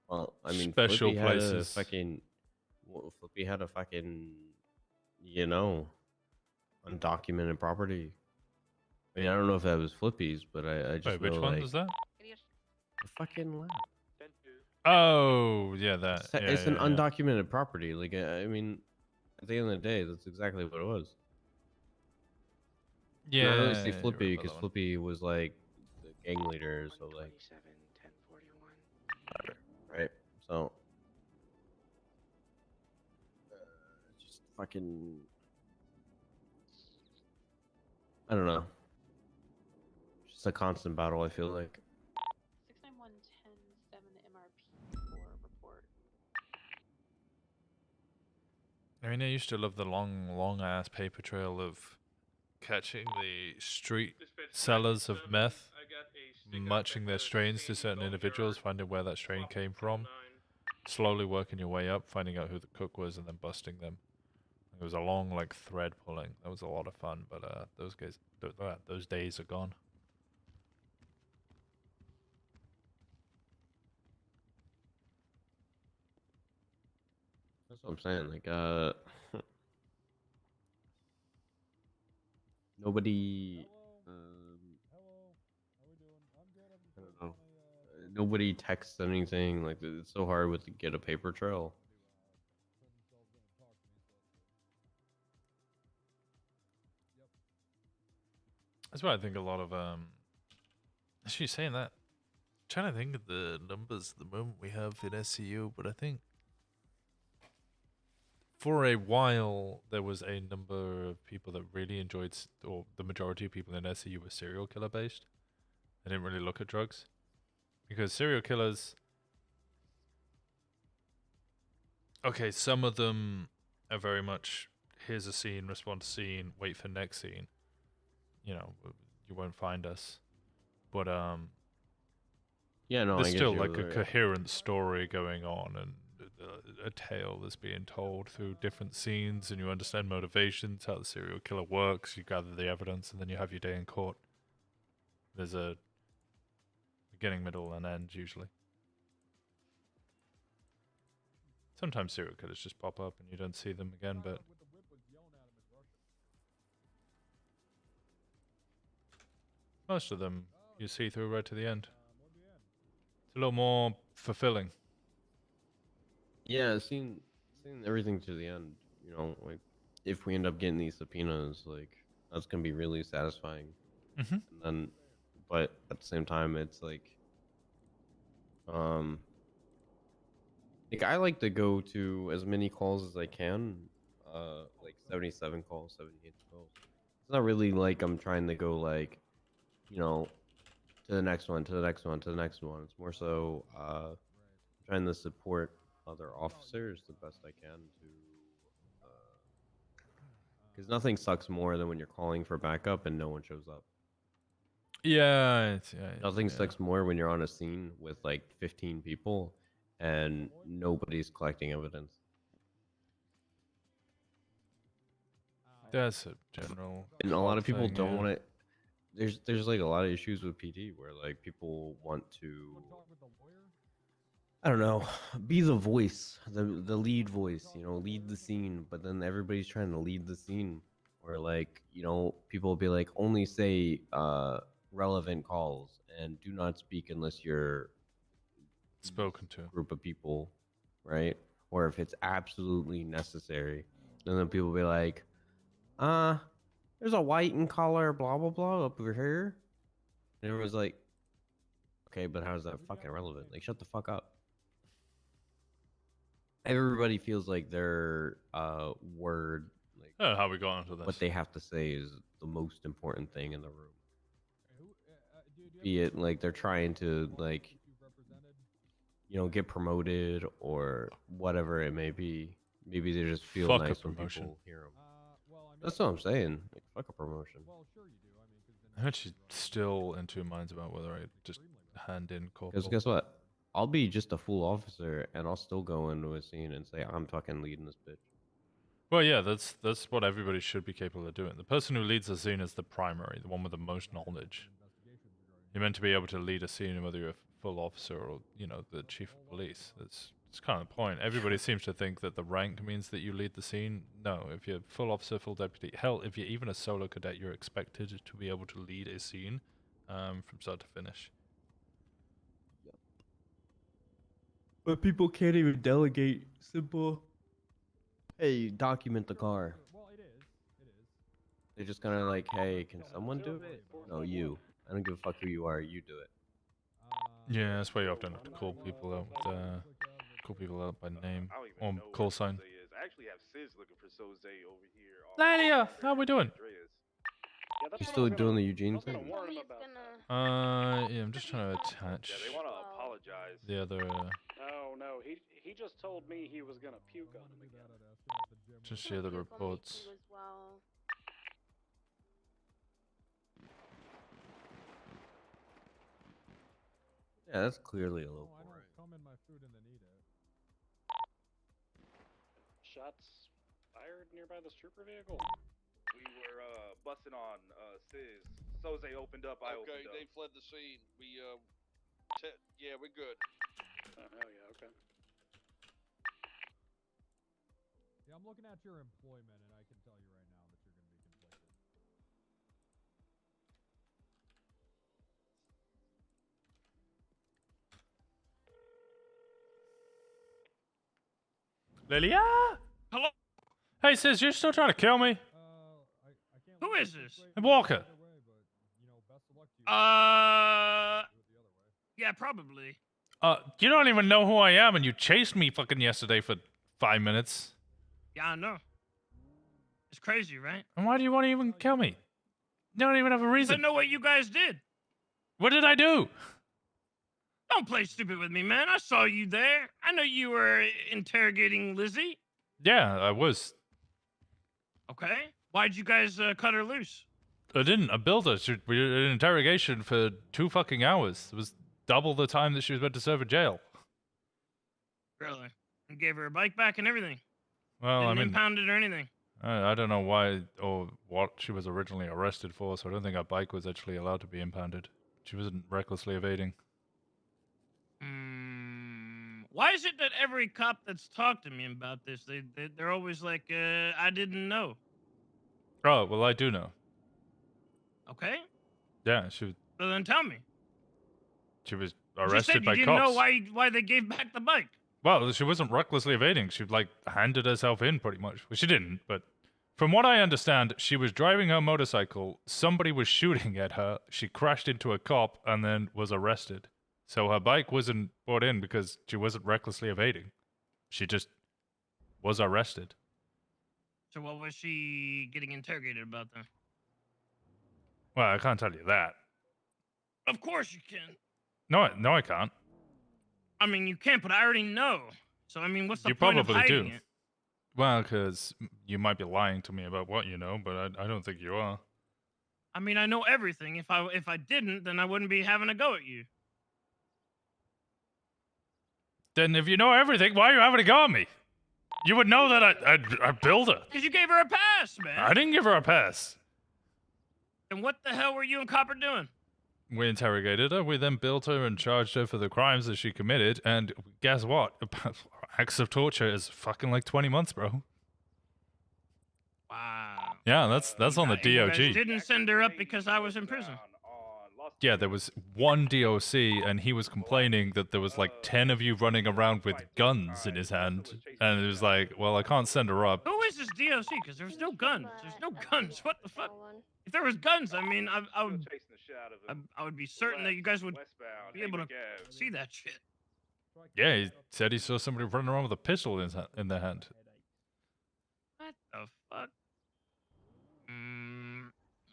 Well, I mean, special Flippy places. Flippy had a fucking, undocumented property. I mean, I don't know if that was Flippy's, but I just Wait, which know, one like, was that? the fucking lab. Oh, yeah, that. It's an undocumented property. Like, I mean, at the end of the day, that's exactly what it was. Yeah. I only say Flippy because Flippy was like the gang leader, so like. 1041. Right. So. Just fucking. I don't know. Just a constant battle. I feel like. 691-10-7 MRP for report. I mean, I used to love the long ass paper trail of catching the street sellers of meth, matching their strains to certain individuals, finding where that strain came from, slowly working your way up, finding out who the cook was, and then busting them. It was a long, like, thread pulling. That was a lot of fun, but those days are gone. That's what I'm saying. Like, nobody. I don't know. Nobody texts anything. Like, it's so hard to get a paper trail. That's why I think a lot of actually saying that, I'm trying to think of the numbers at the moment we have in SCU, but I think for a while there was a number of people that really enjoyed, or the majority of people in SCU were serial killer based. They didn't really look at drugs because serial killers. Okay, some of them are very much here's a scene, respond to scene, wait for next scene. You won't find us, but yeah, no, there's I still get like you, a coherent story going on and a tale that's being told through different scenes, and you understand motivations, how the serial killer works. You gather the evidence, and then you have your day in court. There's a beginning, middle, and end usually. Sometimes serial killers just pop up and you don't see them again, but most of them you see through right to the end. It's a little more fulfilling. Yeah, seeing everything to the end. Like, if we end up getting these subpoenas, like, that's gonna be really satisfying. Mm-hmm. And then, but at the same time, it's like, I like to go to as many calls as I can, like 77 calls, 78 calls. It's not really like I'm trying to go like, you know, to the next one, to the next one, to the next one. It's more so trying to support other officers the best I can to, because nothing sucks more than when you're calling for backup and no one shows up. Yeah, Nothing sucks more when you're on a scene with like 15 people and nobody's collecting evidence. That's a general. And a lot of people thing, don't yeah. want to. There's like a lot of issues with PD where like people want to, I don't know, be the voice, the lead voice, you know, lead the scene, but then everybody's trying to lead the scene, or like, you know, people will be like, only say relevant calls and do not speak unless you're spoken to. Group of people, right? Or if it's absolutely necessary. And then people will be like, there's a white in collar, blah blah blah up over here. And everyone's like, okay, but how is that fucking relevant? Like, shut the fuck up. Everybody feels like their word, like how we got into this. what they have to say is the most important thing in the room. Be it like they're trying to like, you know, get promoted or whatever it may be. Maybe they just feel Fuck a nice when promotion. people hear them. That's what I'm saying. Like, fuck a promotion. I'm actually still in two minds about whether I just hand in corporal. Because guess what? I'll be just a full officer and I'll still go into a scene and say, I'm fucking leading this bitch. Well, yeah, that's what everybody should be capable of doing. The person who leads the scene is the primary, the one with the most knowledge. You're meant to be able to lead a scene whether you're a full officer or, you know, the chief of police. It's kind of the point. Everybody seems to think that the rank means that you lead the scene. No, if you're full officer, full deputy, hell, if you're even a solo cadet, you're expected to be able to lead a scene from start to finish. But people can't even delegate simple. Hey, document the car. They're just kind of like, hey, can someone do it? No, you. I don't give a fuck who you are. You do it. Yeah, that's why you often have to call people out by name or call sign. I actually have Sis looking for Soze over here. Lydia, how we doing? You still doing the Eugene thing? Yeah, I'm just trying to attach. Yeah, they want to apologize. The other. No, he just told me he was gonna puke on him again. Just the other reports. Yeah, that's clearly a low point. Shots fired nearby this trooper vehicle. We were busting on Sis. Soze opened up. I opened up. Okay, they fled the scene. We yeah, we're good. Oh yeah, okay. Yeah, I'm looking at your employment, and I can tell you right now that you're going to be conflicted. Lilia? Hello? Hey, sis, you're still trying to kill me? Who is this? Walker. Yeah, probably. You don't even know who I am, and you chased me fucking yesterday for 5 minutes. Yeah, I know. It's crazy, right? And why do you want to even kill me? You don't even have a reason. I know what you guys did. What did I do? Don't play stupid with me, man. I saw you there. I know you were interrogating Lizzie. Yeah, I was. Okay. Why'd you guys cut her loose? I didn't. I built her. We did an interrogation for 2 fucking hours. It was double the time that she was meant to serve in jail. Really? And gave her a bike back and everything? Well, Didn't I mean, impound it or anything? I don't know why or what she was originally arrested for, so I don't think her bike was actually allowed to be impounded. She wasn't recklessly evading. Why is it that every cop that's talked to me about this, they're always like, I didn't know? Oh, well, I do know. Okay. Yeah, she was So then tell me. arrested by you cops. didn't know why they gave back the bike. Well, she wasn't recklessly evading. She, like, handed herself in, pretty much. Well, she didn't, but from what I understand, she was driving her motorcycle, somebody was shooting at her, she crashed into a cop, and then was arrested. So her bike wasn't brought in because she wasn't recklessly evading. She just was arrested. So what was she getting interrogated about then? Well, I can't tell you that. Of course you can. No, I can't. I mean, you can't, but I already know. So, I mean, what's the You point of probably hiding do. it? Well, because you might be lying to me about what you know, but I don't think you are. I mean, I know everything. If I didn't, then I wouldn't be having a go at you. Then if you know everything, why are you having a go at me? You would know that I billed her. Because you gave her a pass, man. I didn't give her a pass. And what the hell were you and Copper doing? We interrogated her. We then billed her and charged her for the crimes that she committed. And guess what? Acts of torture is fucking like 20 months, bro. Wow. Yeah, that's on the And you DOG. guys didn't send her up because I was in prison. Yeah, there was one DOC, and he was complaining that there was like 10 of you running around with guns in his hand. And it was like, well, I can't send her up. Who is this DOC? Because there's no guns. There's no guns. What the fuck? If there was guns, I mean, I would be certain that you guys would be able to see that shit. Yeah, he said he saw somebody running around with a pistol in their hand. What the fuck?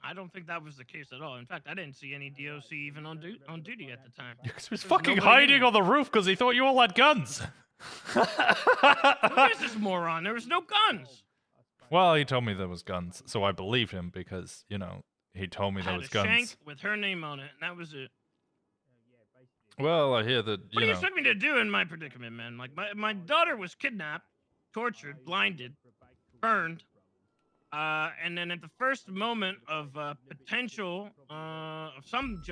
I don't think that was the case at all. In fact, I didn't see any DOC even on duty at the time. He was fucking hiding on the roof because he thought you all had guns. Who is this moron? There was no guns. Well, he told me there was guns, so I believed him because, you know, he told me there was guns. Shank with her name on it, and that was it. Well, I hear that, What do you expect me to do in my predicament, man? Like, my daughter was kidnapped, tortured, blinded, burned, and then at the first moment of potential of some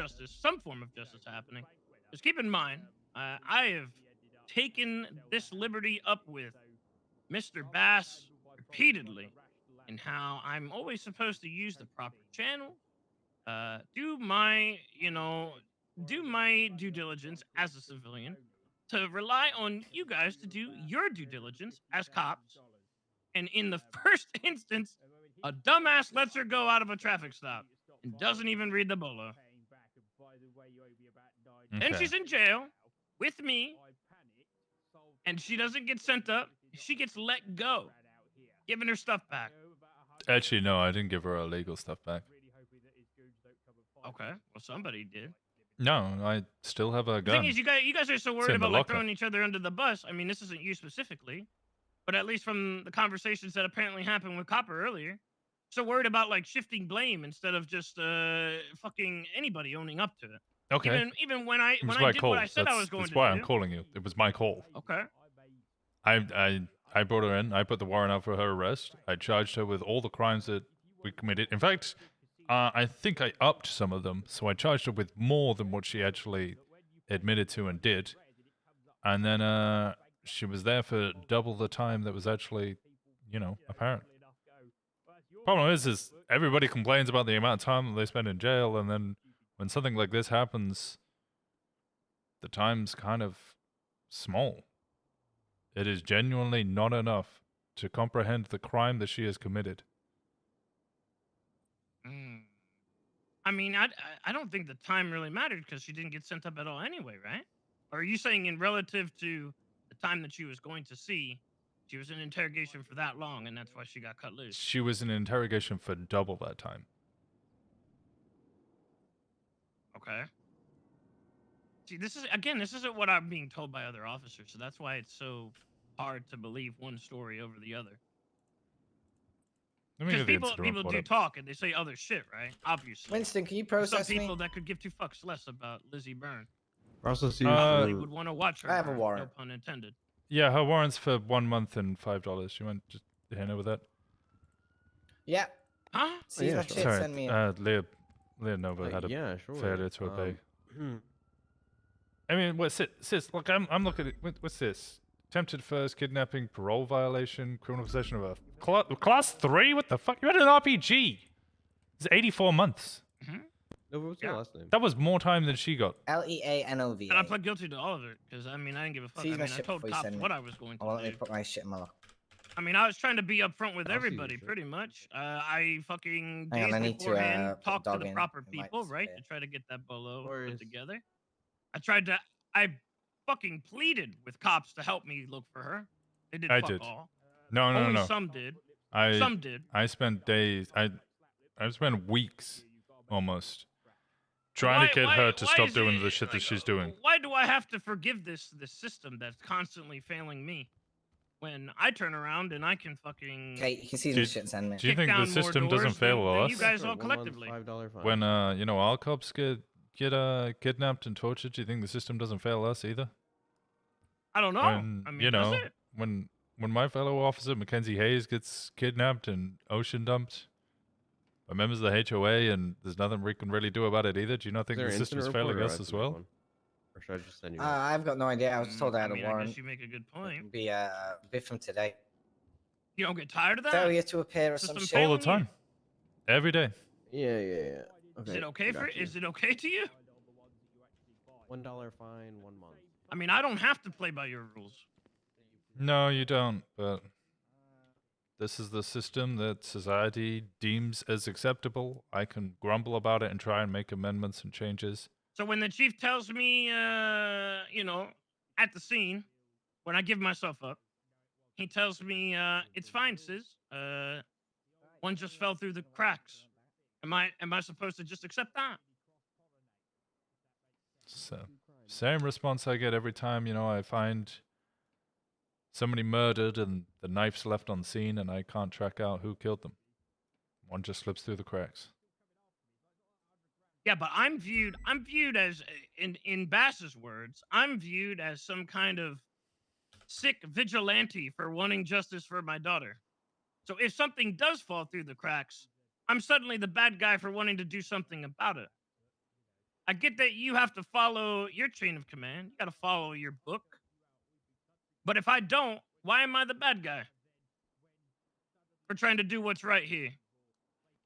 form of justice happening, just keep in mind, I have taken this liberty up with Mr. Bass repeatedly, and how I'm always supposed to use the proper channel, do my due diligence as a civilian, to rely on you guys to do your due diligence as cops, and in the first instance, a dumbass lets her go out of a traffic stop and doesn't even read the bolo. Then she's in jail with me, and she doesn't get sent up. She gets let go, giving her stuff back. Actually, no, I didn't give her her legal stuff back. Okay, well, somebody did. No, I still have a The gun. thing is, you guys are so It's worried in the about like locker. throwing each other under the bus. I mean, this isn't you specifically, but at least from the conversations that apparently happened with Copper earlier, so worried about like shifting blame instead of just fucking anybody owning up to it. Okay. Even when I It was when my I did call. what I said I was That's going to why do. I'm calling you. It was my call. Okay. I brought her in. I put the warrant out for her arrest. I charged her with all the crimes that we committed. In fact, I think I upped some of them, so I charged her with more than what she actually admitted to and did. And then she was there for double the time that was actually, you know, apparent. Problem is everybody complains about the amount of time that they spend in jail, and then when something like this happens, the time's kind of small. It is genuinely not enough to comprehend the crime that she has committed. I mean, I don't think the time really mattered because she didn't get sent up at all anyway, right? Or are you saying in relative to the time that she was going to see, she was in interrogation for that long, and that's why she got cut loose? She was in interrogation for double that time. Okay. See, this isn't what I'm being told by other officers, so that's why it's so hard to believe one story over the other. Because people do talk and they say other shit, right? Obviously. Winston, can you There's process some people me? that could give two fucks less about Lizzie Byrne. Process you. you Probably for- would want to watch her. I have a burn, warrant. No pun intended. Yeah, her warrant's for 1 month and $5. You want just hand over that? Yeah. Huh? See my shit, Sorry, send me Leah Nova had a yeah, sure. failure to obey. I mean, what's it? Sis, look, I'm looking at what's this? Attempted first kidnapping, parole violation, criminal possession of a class 3. What the fuck? You had an RPG. It's 84 months. No, what was the last name? That was more time than she got. LEANOV. And I pled guilty to all of it because I mean I didn't give a fuck. See I my mean I shit told before you cops send me. what I was going to Let me do. put my shit in my locker. I mean I was trying to be upfront with I'll see your everybody shit. pretty much. I fucking Hang on, days I need to, beforehand put talked the to dog the in. proper It might people, right, disappear. to try to get that bolo put together. I fucking pleaded with cops to help me look for her. They did I fuck did. all. No. Only some did. Some did. I spent days. I spent weeks almost trying to get her to stop doing the shit that she's doing. Why do I have to forgive this system that's constantly failing me? When I turn around and I can fucking. Okay, you can see the shit send me. Do you think the system doesn't fail us? You guys all collectively. When our cops get kidnapped and tortured, do you think the system doesn't fail us either? I don't know. When, I mean, does it? when my fellow officer Mackenzie Hayes gets kidnapped and ocean dumped by members of the HOA, and there's nothing we can really do about it either. Do you not think the system's failing us as well? Or should I just send you? I've got no idea. I was told I had a I warrant. guess you make a good point. It'll be a bit from today. You don't get tired of that? Failure to appear or some shit. All the time, every day. Yeah. Okay. Is it okay Is it okay to you? $1 fine, 1 month. I mean, I don't have to play by your rules. No, you don't. But this is the system that society deems as acceptable. I can grumble about it and try and make amendments and changes. So when the chief tells me, at the scene, when I give myself up, he tells me, it's fine, sis. One just fell through the cracks. Am I supposed to just accept that? So, same response I get every time, I find somebody murdered and the knife's left on scene and I can't track out who killed them. One just slips through the cracks. Yeah, but I'm viewed as, in Bass's words, I'm viewed as some kind of sick vigilante for wanting justice for my daughter. So if something does fall through the cracks, I'm suddenly the bad guy for wanting to do something about it. I get that you have to follow your chain of command. You got to follow your book. But if I don't, why am I the bad guy? For trying to do what's right here.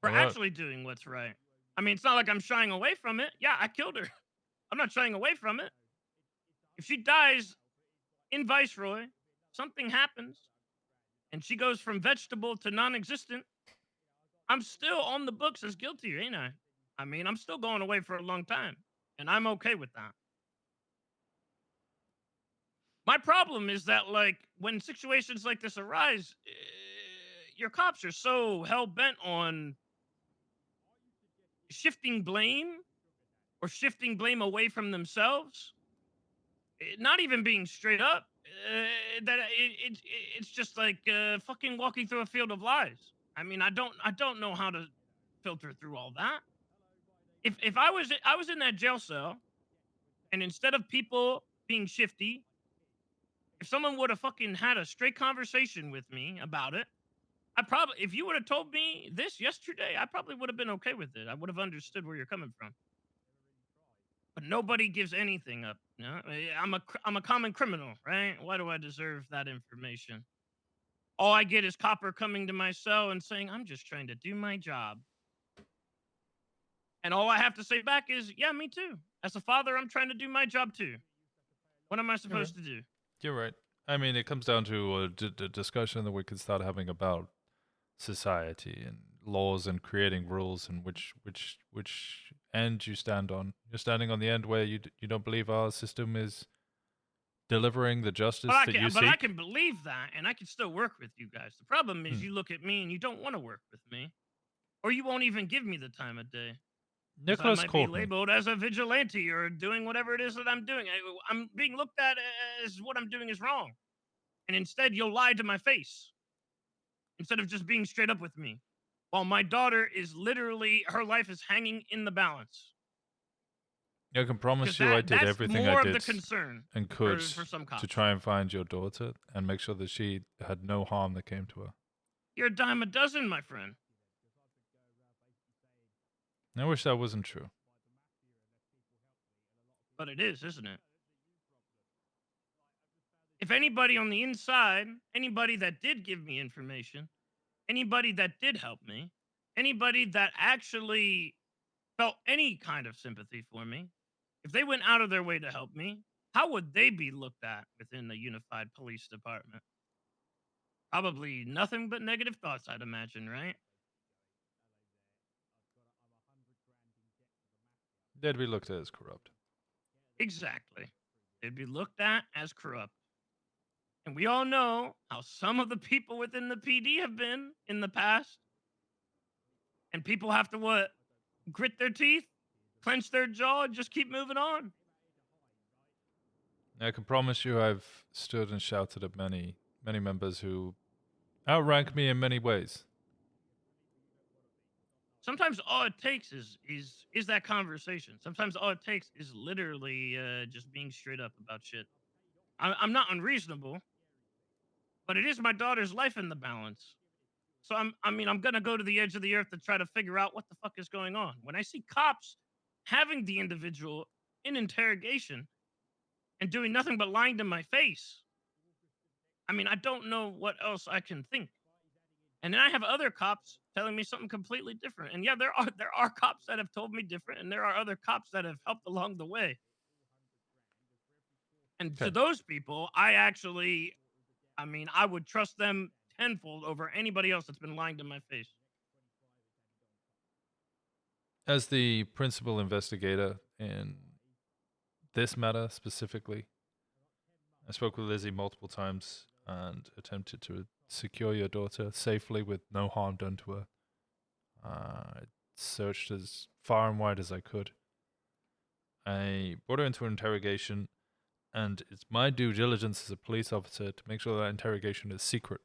For actually doing what's right. I mean, it's not like I'm shying away from it. Yeah, I killed her. I'm not shying away from it. If she dies in Viceroy, something happens, and she goes from vegetable to non-existent, I'm still on the books as guilty, ain't I? I mean, I'm still going away for a long time, and I'm okay with that. My problem is that, when situations like this arise, your cops are so hell-bent on shifting blame or shifting blame away from themselves, not even being straight up, that it's just like fucking walking through a field of lies. I mean, I don't know how to filter through all that. If I was in that jail cell, and instead of people being shifty, if someone would have fucking had a straight conversation with me about it, if you would have told me this yesterday, I probably would have been okay with it. I would have understood where you're coming from. But nobody gives anything up. You know? I'm a common criminal, right? Why do I deserve that information? All I get is Copper coming to my cell and saying, I'm just trying to do my job. And all I have to say back is, yeah, me too. As a father, I'm trying to do my job too. What am I supposed to do? You're right. I mean, it comes down to a discussion that we could start having about society and laws and creating rules and which end you stand on. You're standing on the end where you don't believe our system is delivering the justice that you seek. But I can believe that, and I can still work with you guys. The problem is you look at me and you don't want to work with me, or you won't even give me the time of day. Nicholas I might called be labeled as a vigilante or doing whatever it is that I'm doing. I'm being looked at as what I'm doing is wrong. And instead, you'll lie to my face instead of just being straight up with me. While my daughter is literally, her life is hanging in the balance. I can promise you I did everything I did and could for some cops. to try and find your daughter and make sure that she had no harm that came to her. You're a dime a dozen, my friend. I wish that wasn't true. But it is, isn't it? If anybody on the inside, anybody that did give me information, anybody that did help me, anybody that actually felt any kind of sympathy for me, if they went out of their way to help me, how would they be looked at within the Unified Police Department? Probably nothing but negative thoughts, I'd imagine, right? They'd be looked at as corrupt. Exactly. They'd be looked at as corrupt. And we all know how some of the people within the PD have been in the past. And people have to what? Grit their teeth, clench their jaw, and just keep moving on. I can promise you I've stood and shouted at many members who outrank me in many ways. Sometimes all it takes is that conversation. Sometimes all it takes is literally just being straight up about shit. I'm not unreasonable, but it is my daughter's life in the balance. So I'm gonna go to the edge of the earth to try to figure out what the fuck is going on. When I see cops having the individual in interrogation and doing nothing but lying to my face, I don't know what else I can think. And then I have other cops telling me something completely different. And yeah, there are cops that have told me different, and there are other cops that have helped along the way. And to those people, I would trust them tenfold over anybody else that's been lying to my face. As the principal investigator in this matter specifically, I spoke with Lizzie multiple times and attempted to secure your daughter safely with no harm done to her. I searched as far and wide as I could. I brought her into an interrogation, and it's my due diligence as a police officer to make sure that interrogation is secret.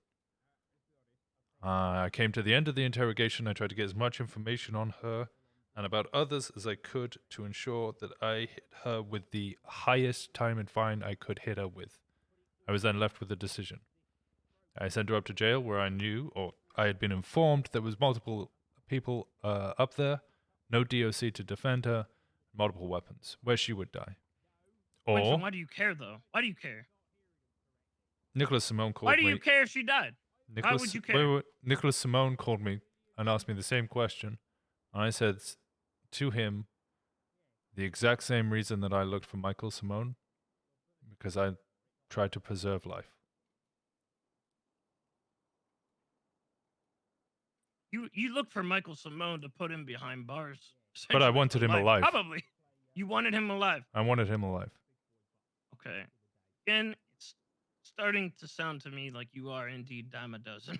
I came to the end of the interrogation. I tried to get as much information on her and about others as I could to ensure that I hit her with the highest time and fine I could hit her with. I was then left with a decision. I sent her up to jail where I knew, or I had been informed, there was multiple people up there, no DOC to defend her, multiple weapons, where she would die. Or Winston, why do you care, though? Why do you care? Nicholas Simone called me. Why do you care if she died? Why would you care? Wait. Nicholas Simone called me and asked me the same question. And I said to him the exact same reason that I looked for Michael Simone, because I tried to preserve life. You looked for Michael Simone to put him behind bars. But I wanted him alive. Probably. You wanted him alive. I wanted him alive. Okay. Again, it's starting to sound to me like you are indeed dime a dozen.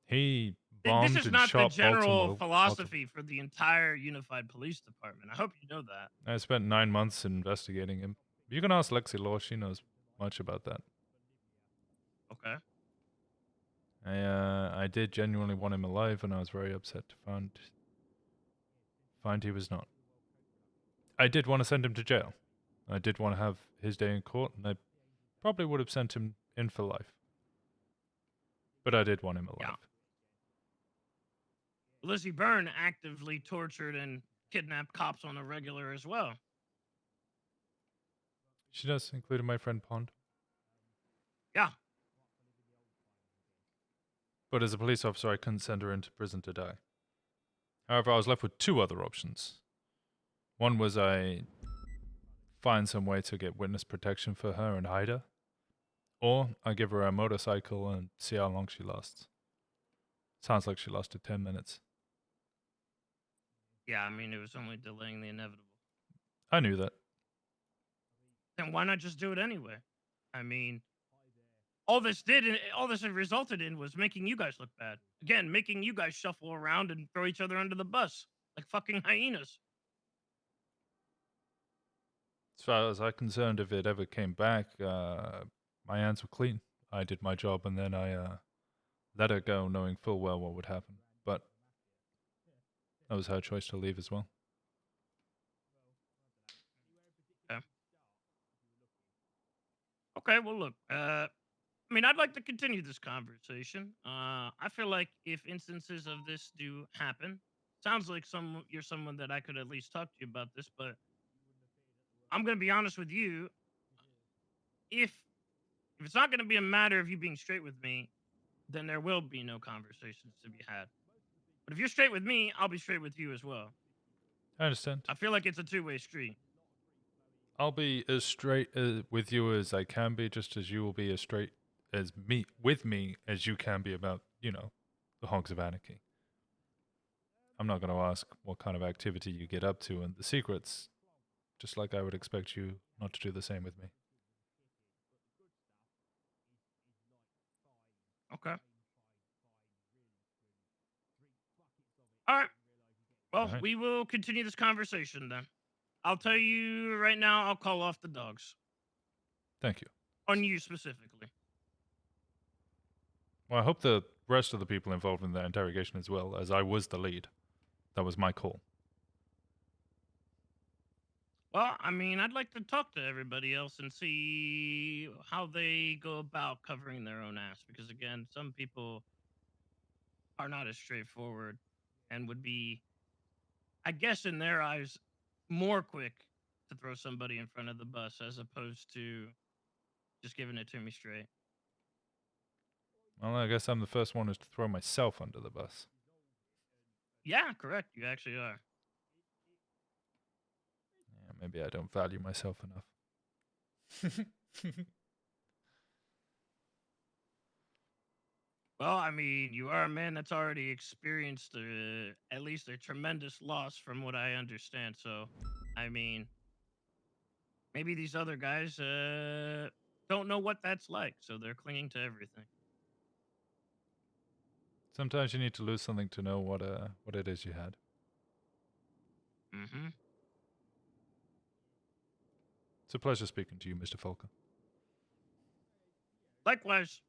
He bombed This is and not the shot general philosophy for the entire Unified Police Department. I hope you know that. I spent 9 months investigating him. You can ask Lexi Law. She knows much about that. Okay. I did genuinely want him alive, and I was very upset to find he was not. I did want to send him to jail. I did want to have his day in court, and I probably would have sent him in for life. But I did want him alive. Yeah. Lizzie Byrne actively tortured and kidnapped cops on a regular as well. She does, including my friend Pond. Yeah. But as a police officer, I couldn't send her into prison to die. However, I was left with two other options. One was I find some way to get witness protection for her and hide her, or I give her a motorcycle and see how long she lasts. Sounds like she lasted 10 minutes. Yeah, it was only delaying the inevitable. I knew that. Then why not just do it anyway? All this resulted in was making you guys look bad. Again, making you guys shuffle around and throw each other under the bus like fucking hyenas. As far as I'm concerned, if it ever came back, my hands were clean. I did my job, and then I let her go, knowing full well what would happen. But that was her choice to leave as well. Okay, well, look, I'd like to continue this conversation. I feel like if instances of this do happen, sounds like you're someone that I could at least talk to you about this, but I'm going to be honest with you. If it's not going to be a matter of you being straight with me, then there will be no conversations to be had. But if you're straight with me, I'll be straight with you as well. I understand. I feel like it's a two-way street. I'll be as straight with you as I can be, just as you will be as straight with me as you can be about, the Hogs of Anarchy. I'm not going to ask what kind of activity you get up to and the secrets, just like I would expect you not to do the same with me. Okay. All right. Well, All right. we will continue this conversation then. I'll tell you right now, I'll call off the dogs. Thank you. On you specifically. Well, I hope the rest of the people involved in the interrogation as well, as I was the lead. That was my call. Well, I mean, I'd like to talk to everybody else and see how they go about covering their own ass. Because again, some people are not as straightforward and would be, I guess, in their eyes, more quick to throw somebody in front of the bus as opposed to just giving it to me straight. Well, I guess I'm the first one who's to throw myself under the bus. Yeah, correct. You actually are. Yeah, maybe I don't value myself enough. Well, I mean, you are a man that's already experienced at least a tremendous loss from what I understand. So, I mean, maybe these other guys don't know what that's like. So they're clinging to everything. Sometimes you need to lose something to know what it is you had. Mm-hmm. It's a pleasure speaking to you, Mr. Falker. Likewise.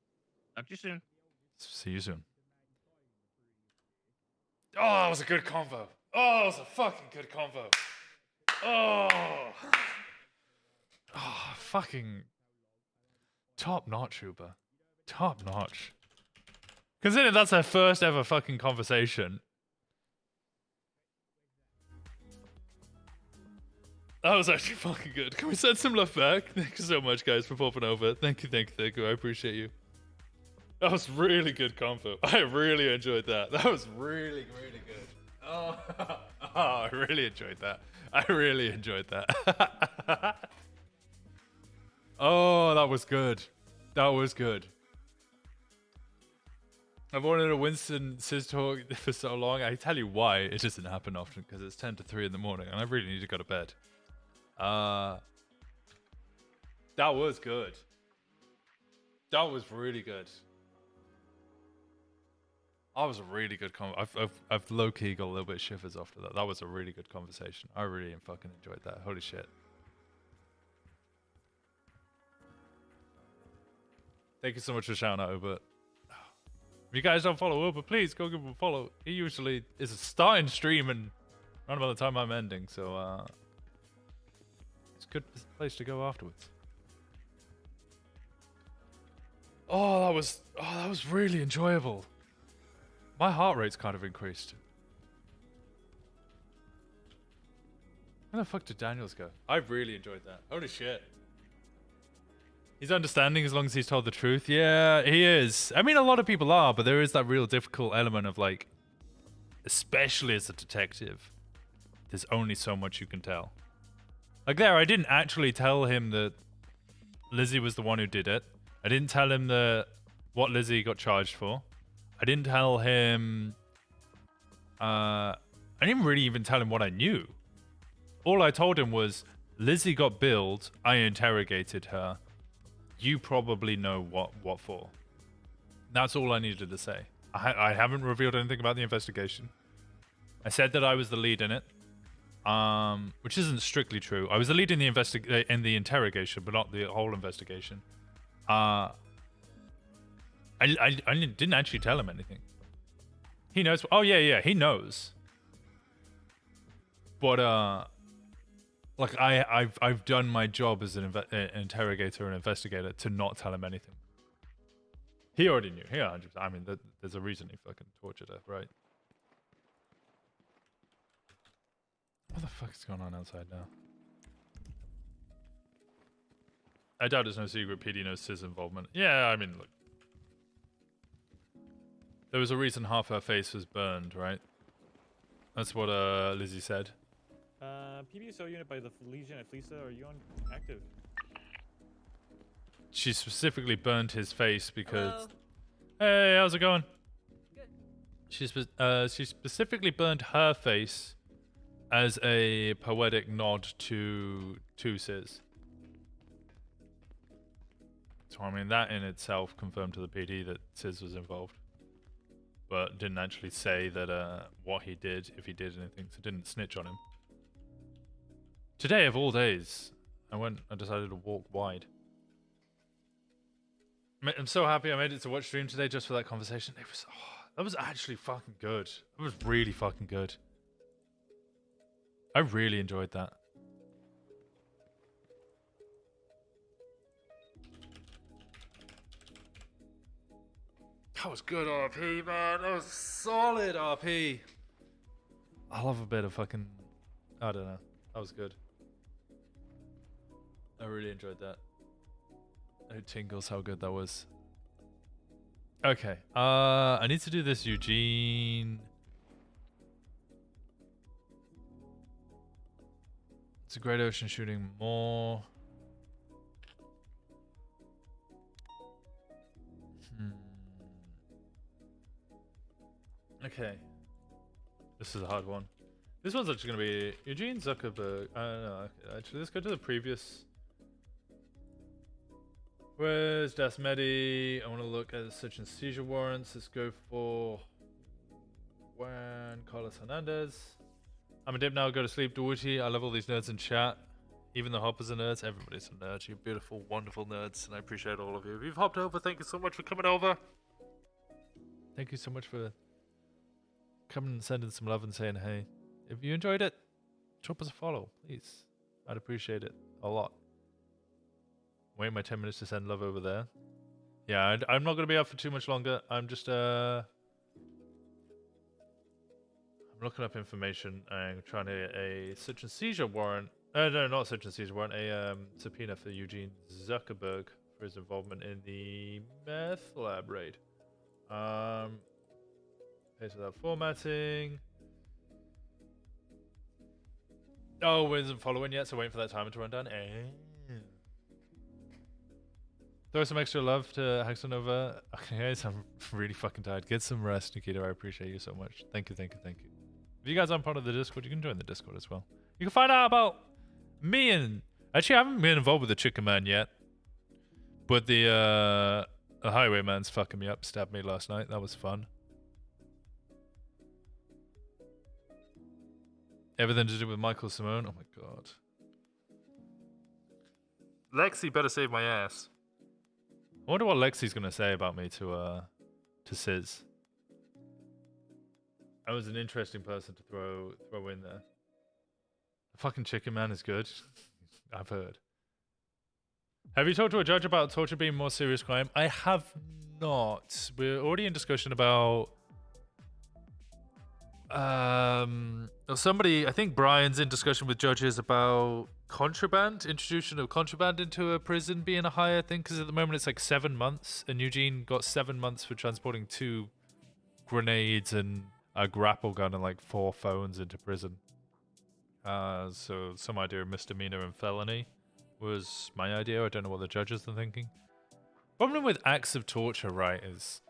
Talk to you soon. See you soon. Oh, that was a good convo. Oh, that was a fucking good convo. Oh, fucking top notch, Uber. Top notch. Considering that's our first ever fucking conversation. That was actually fucking good. Can we send some love back? Thank you so much, guys, for popping over. Thank you, thank you, thank you. I appreciate you. That was really good convo. I really enjoyed that. That was really, really good. Oh, I really enjoyed that. I really enjoyed that. Oh, that was good. That was good. I've wanted a Winston Sis talk for so long. I tell you why it doesn't happen often, because it's 10 to 3 in the morning and I really need to go to bed. That was good. That was really good. That was a really good I've low-key got a little bit of shivers after that. That was a really good conversation. I really fucking enjoyed that. Holy shit. Thank you so much for shouting out Uber. If you guys don't follow Uber, please go give him a follow. He usually is starting stream and around about the time I'm ending, so it's a good place to go afterwards. Oh, that was really enjoyable. My heart rate's kind of increased. Where the fuck did Daniels go? I really enjoyed that. Holy shit. He's understanding as long as he's told the truth. Yeah, he is. I mean, a lot of people are, but there is that real difficult element of, like, especially as a detective, there's only so much you can tell. Like there, I didn't actually tell him that Lizzie was the one who did it. I didn't tell him what Lizzie got charged for. I didn't tell him... I didn't really even tell him what I knew. All I told him was, Lizzie got billed, I interrogated her. You probably know what for. That's all I needed to say. I haven't revealed anything about the investigation. I said that I was the lead in it, which isn't strictly true. I was the lead in the interrogation, but not the whole investigation. I didn't actually tell him anything. He knows. Oh yeah, he knows. But like I've done my job as an interrogator and investigator to not tell him anything. He already knew. Yeah, 100%. I mean, there's a reason he fucking tortured her, right? What the fuck is going on outside now? I doubt there's no secret PD knows his involvement. Yeah, I mean, look. There was a reason half her face was burned, right? That's what Lizzie said. PBSO unit by the Legion at Lisa, are you on active? She specifically burned his face because... Hello. Hey, how's it going? Good. She specifically burned her face as a poetic nod to Sis. So I mean, that in itself confirmed to the PD that Sis was involved, but didn't actually say that what he did, if he did anything, so didn't snitch on him. Today of all days, I decided to walk wide. I'm so happy I made it to watch stream today just for that conversation. It was, that was actually fucking good. It was really fucking good. I really enjoyed that. That was good RP, man. That was solid RP. I love a bit of fucking... I don't know. That was good. I really enjoyed that. It tingles how good that was. Okay. I need to do this Eugene. It's a Great Ocean shooting more. Okay. This is a hard one. This one's actually going to be Eugene Zuckerberg. I don't know. Actually, let's go to the previous. Where's Das Medi? I want to look at search and seizure warrants. Let's go for Juan Carlos Hernandez. I'm a dip now. Go to sleep. Duty. I love all these nerds in chat. Even the hoppers are nerds. Everybody's a nerd. You're beautiful, wonderful nerds, and I appreciate all of you. If you've hopped over, thank you so much for coming over. Thank you so much for coming and sending some love and saying hey. If you enjoyed it, drop us a follow, please. I'd appreciate it a lot. Wait my 10 minutes to send love over there. Yeah, I'm not going to be up for too much longer. I'm just, I'm looking up information and trying to get a search and seizure warrant. No, not search and seizure warrant. A subpoena for Eugene Zuckerberg for his involvement in the meth lab raid. Paste without formatting. Oh, it isn't following yet, so waiting for that timer to run down. Throw some extra love to Hexanova. Okay, guys, I'm really fucking tired. Get some rest, Nikita. I appreciate you so much. Thank you, thank you, thank you. If you guys aren't part of the Discord, you can join the Discord as well. You can find out about me and... Actually, I haven't been involved with the Chicken Man yet. But the Highwayman's fucking me up. Stabbed me last night. That was fun. Everything to do with Michael Simone. Oh my god. Lexi better save my ass. I wonder what Lexi's gonna say about me to Sis. I was an interesting person to throw in there. The fucking Chicken Man is good. I've heard. Have you talked to a judge about torture being a more serious crime? I have not. We're already in discussion about somebody, I think Brian's in discussion with judges about contraband, introduction of contraband into a prison being a higher thing, because at the moment it's like 7 months, and Eugene got 7 months for transporting 2 grenades and a grapple gun and like 4 phones into prison. So some idea of misdemeanor and felony was my idea. I don't know what the judges are thinking. Problem with acts of torture, right, is...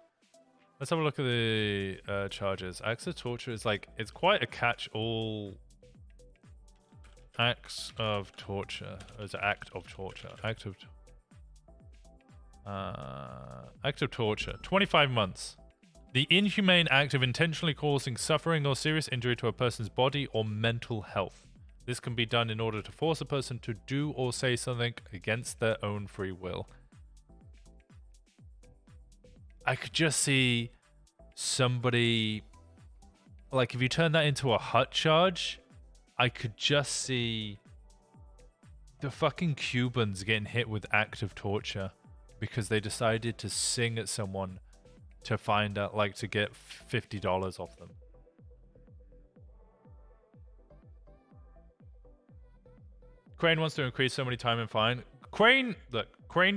Let's have a look at the charges. Acts of torture is like, it's quite a catch-all. Acts of torture. It's an act of torture. Act of torture. 25 months. The inhumane act of intentionally causing suffering or serious injury to a person's body or mental health. This can be done in order to force a person to do or say something against their own free will. I could just see somebody, like if you turn that into a hut charge, I could just see the fucking Cubans getting hit with active torture because they decided to sing at someone to find out, like, to get $50 off them. Crane wants to increase so many time and fine. Crane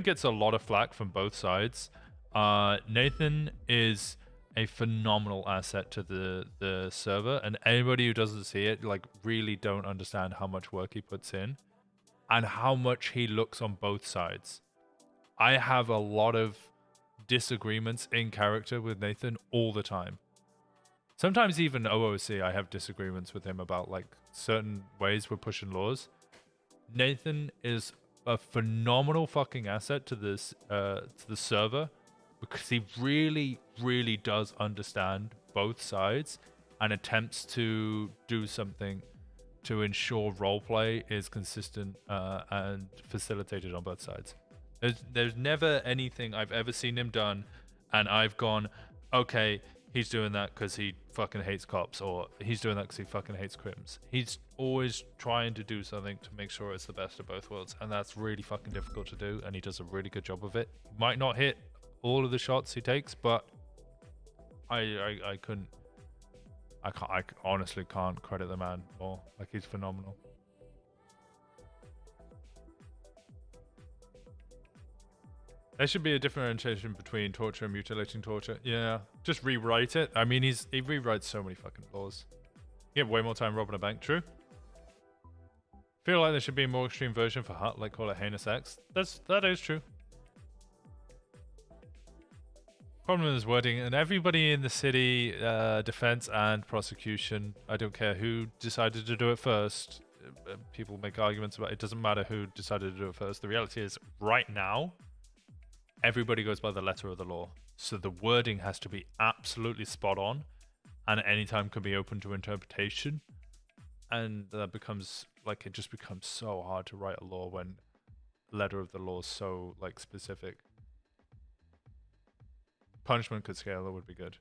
gets a lot of flack from both sides. Nathan is a phenomenal asset to the server, and anybody who doesn't see it, like, really don't understand how much work he puts in and how much he looks on both sides. I have a lot of disagreements in character with Nathan all the time. Sometimes even OOC, I have disagreements with him about, like, certain ways we're pushing laws. Nathan is a phenomenal fucking asset to this to the server, because he really, really does understand both sides and attempts to do something to ensure roleplay is consistent and facilitated on both sides. There's never anything I've ever seen him done and I've gone, okay, he's doing that because he fucking hates cops, or he's doing that because he fucking hates crims. He's always trying to do something to make sure it's the best of both worlds, and that's really fucking difficult to do, and he does a really good job of it. Might not hit all of the shots he takes, but I honestly can't credit the man more. Like, he's phenomenal. There should be a differentiation between torture and mutilating torture. Yeah, just rewrite it. I mean, he rewrites so many fucking laws. You have way more time robbing a bank. True. Feel like there should be a more extreme version for Hut, like call it heinous X. That is true. Problem is wording, and everybody in the city, defense and prosecution, I don't care who decided to do it first. People make arguments about it. It doesn't matter who decided to do it first. The reality is, right now, everybody goes by the letter of the law. So the wording has to be absolutely spot on, and at any time can be open to interpretation. And that becomes, like, it just becomes so hard to write a law when letter of the law is so, like, specific. Punishment could scale, that would be good.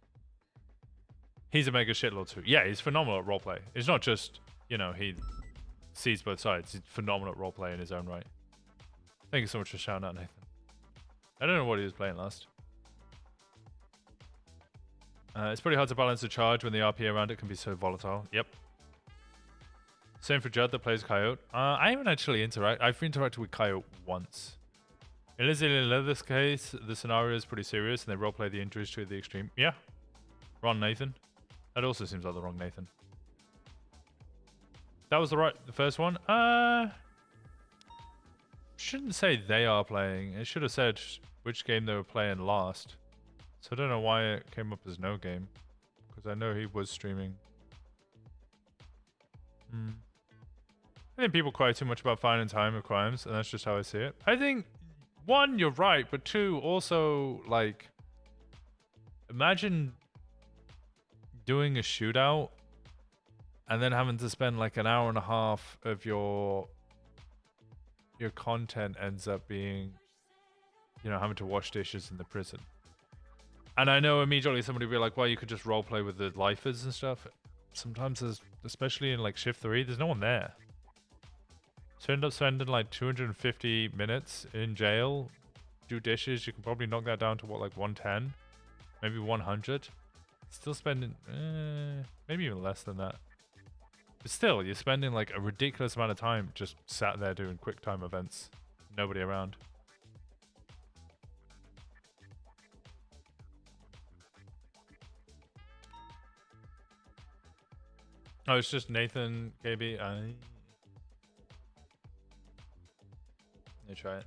He's a mega shitlord too. Yeah, he's phenomenal at roleplay. It's not just, you know, he sees both sides. He's phenomenal at roleplay in his own right. Thank you so much for shouting out, Nathan. I don't know what he was playing last. It's pretty hard to balance the charge when the RP around it can be so volatile. Yep. Same for Judd that plays Coyote. I haven't actually interacted. I've interacted with Coyote once. In this case, the scenario is pretty serious and they roleplay the injuries to the extreme. Yeah. Wrong Nathan. That also seems like the wrong Nathan. That was the first one. Shouldn't say they are playing. It should have said which game they were playing last. So I don't know why it came up as no game. Because I know he was streaming. I think people cry too much about finding time of crimes, and that's just how I see it. I think, one, you're right, but two, also, like, imagine doing a shootout and then having to spend like an hour and a half of your content ends up being, you know, having to wash dishes in the prison. And I know immediately somebody will be like, well, you could just roleplay with the lifers and stuff. Sometimes there's, especially in like shift 3, there's no one there. So you end up spending like 250 minutes in jail, do dishes. You can probably knock that down to what, like 110, maybe 100. Still spending, maybe even less than that. But still, you're spending like a ridiculous amount of time just sat there doing quick time events. Nobody around. Oh, it's just Nathan, KB. Let me try it.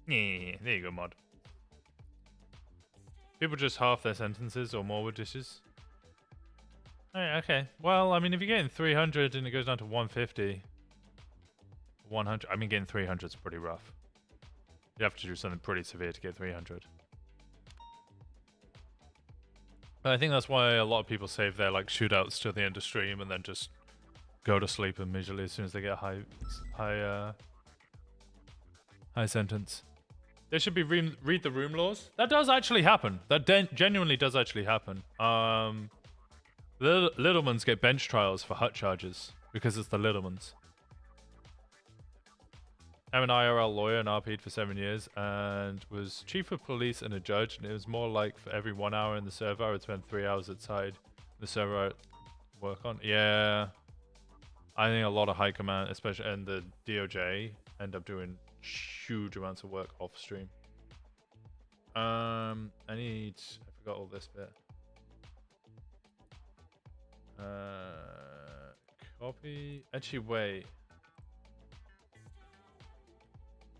Yeah, there you go, mod. People just half their sentences or more with dishes. Alright, okay. Well, I mean, if you're getting 300 and it goes down to 150, 100. I mean, getting 300 is pretty rough. You have to do something pretty severe to get 300. But I think that's why a lot of people save their like shootouts till the end of stream and then just go to sleep immediately as soon as they get high sentence. There should be read the room laws. That does actually happen. That genuinely does actually happen. Little ones get bench trials for hut charges because it's the little ones. I'm an IRL lawyer and RP'd for 7 years and was chief of police and a judge, and it was more like for every 1 hour in the server I would spend 3 hours outside the server I'd work on. Yeah, I think a lot of high command, especially and the DOJ, end up doing huge amounts of work off stream. I forgot all this bit. Copy. Actually, wait.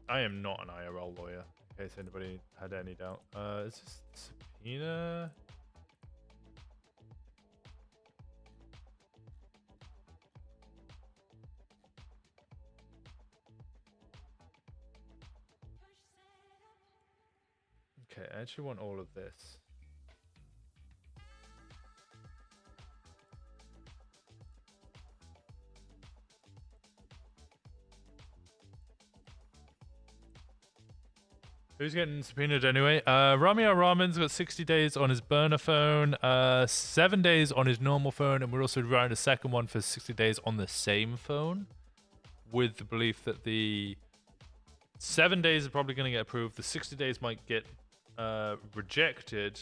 I am not an IRL lawyer, in case anybody had any doubt. Is this subpoena? Okay, I actually want all of this. Who's getting subpoenaed anyway? Ramia Rahman's got 60 days on his burner phone, 7 days on his normal phone, and we're also writing a second one for 60 days on the same phone, with the belief that the 7 days are probably going to get approved. The 60 days might get rejected,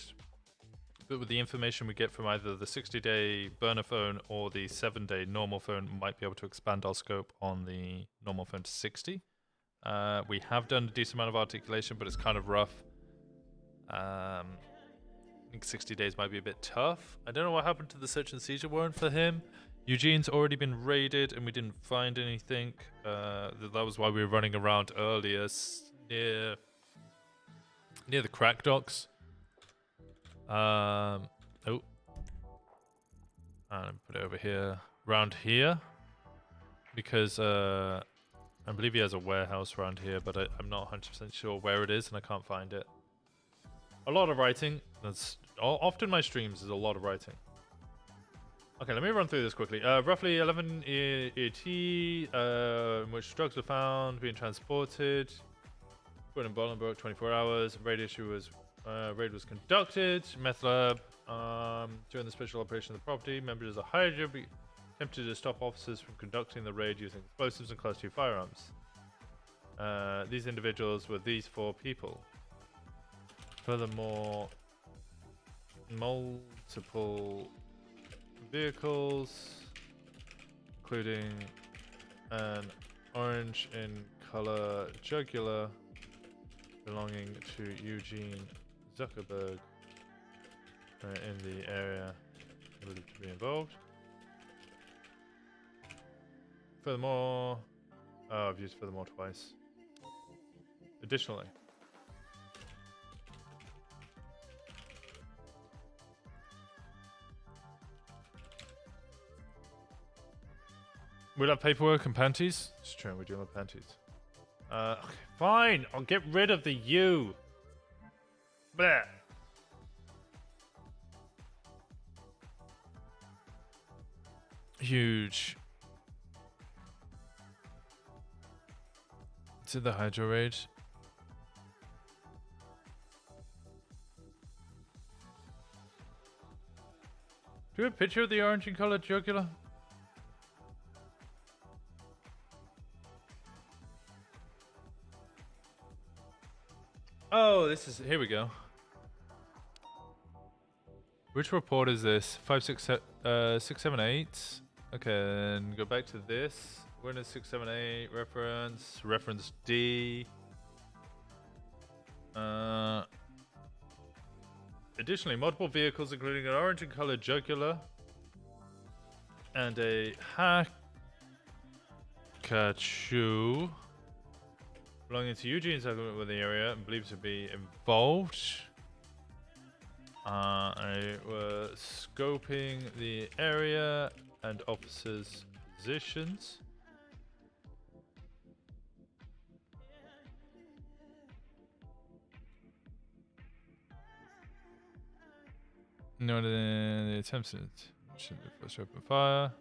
but with the information we get from either the 60-day burner phone or the 7-day normal phone, we might be able to expand our scope on the normal phone to 60. We have done a decent amount of articulation, but it's kind of rough. I think 60 days might be a bit tough. I don't know what happened to the search and seizure warrant for him. Eugene's already been raided, and we didn't find anything. That was why we were running around earlier near the crack docks. Oh, and put it over here, around here, because I believe he has a warehouse around here, but I'm not 100% sure where it is, and I can't find it. A lot of writing. That's often my streams is a lot of writing. Okay, let me run through this quickly. Roughly 11 ET, in which drugs were found, being transported. Put in Bolingbroke, 24 hours. Raid was conducted. Meth lab. During the special operation of the property, members of the Hydra attempted to stop officers from conducting the raid using explosives and Class 2 firearms. These individuals were these 4 people. Furthermore, multiple vehicles, including an orange in color jugular belonging to Eugene Zuckerberg, in the area believed to be involved. Furthermore, I've used furthermore twice. Additionally, we'll have paperwork and panties. It's true, we do have panties. Okay, fine, I'll get rid of the U. Bleh. Huge. To the Hydro raid. Do we have a picture of the orange and colored jugular? Oh, this is, here we go. Which report is this? 678. Okay, and go back to this. We're in a 678 reference D. Additionally, multiple vehicles, including an orange and colored jugular and a Hakachu belonging to Eugene's settlement with the area and believed to be involved. I was scoping the area and officers' positions. No, the attempts should be first open fire.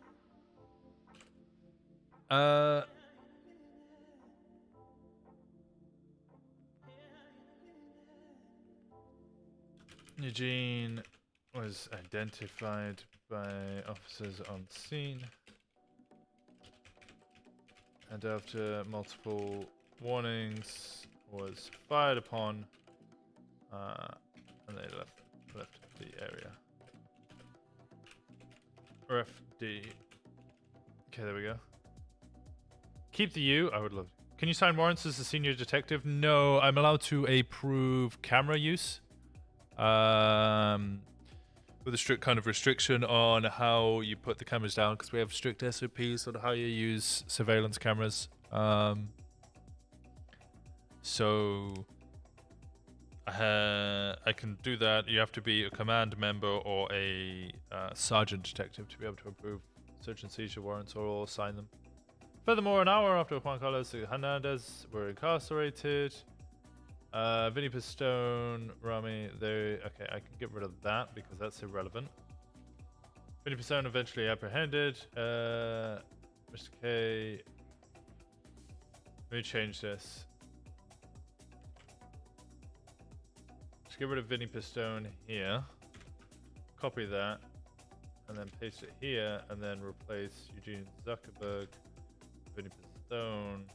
Eugene was identified by officers on scene, and after multiple warnings was fired upon, and they left the area. Ref D. Okay, there we go. Keep the U. I would love. Can you sign warrants as a senior detective? No, I'm allowed to approve camera use. With a strict kind of restriction on how you put the cameras down, because we have strict SOPs on how you use surveillance cameras. So I can do that. You have to be a command member or a sergeant detective to be able to approve search and seizure warrants or sign them. Furthermore, an hour after Juan Carlos Hernandez were incarcerated, Vinny Pistone, Rami, they... Okay, I can get rid of that because that's irrelevant. Vinny Pistone eventually apprehended. Mr. K... Let me change this. Just get rid of Vinny Pistone here. Copy that. And then paste it here. And then replace Eugene Zuckerberg, Vinny Pistone.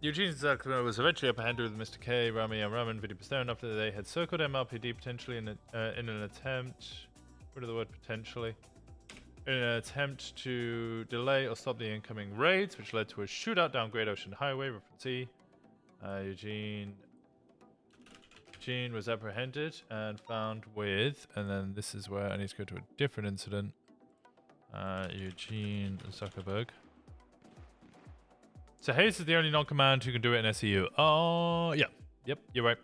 Eugene Zuckerberg was eventually apprehended with Mr. K, Rami, and Raman Vinny Pistone after they had circled MRPD potentially in an attempt... Rid of the word potentially. In an attempt to delay or stop the incoming raids, which led to a shootout down Great Ocean Highway, reference E. Eugene was apprehended and found with, and then this is where I need to go to a different incident. Eugene Zuckerberg. So Hayes is the only non-command who can do it in SEU. Oh, yeah. Yep, you're right.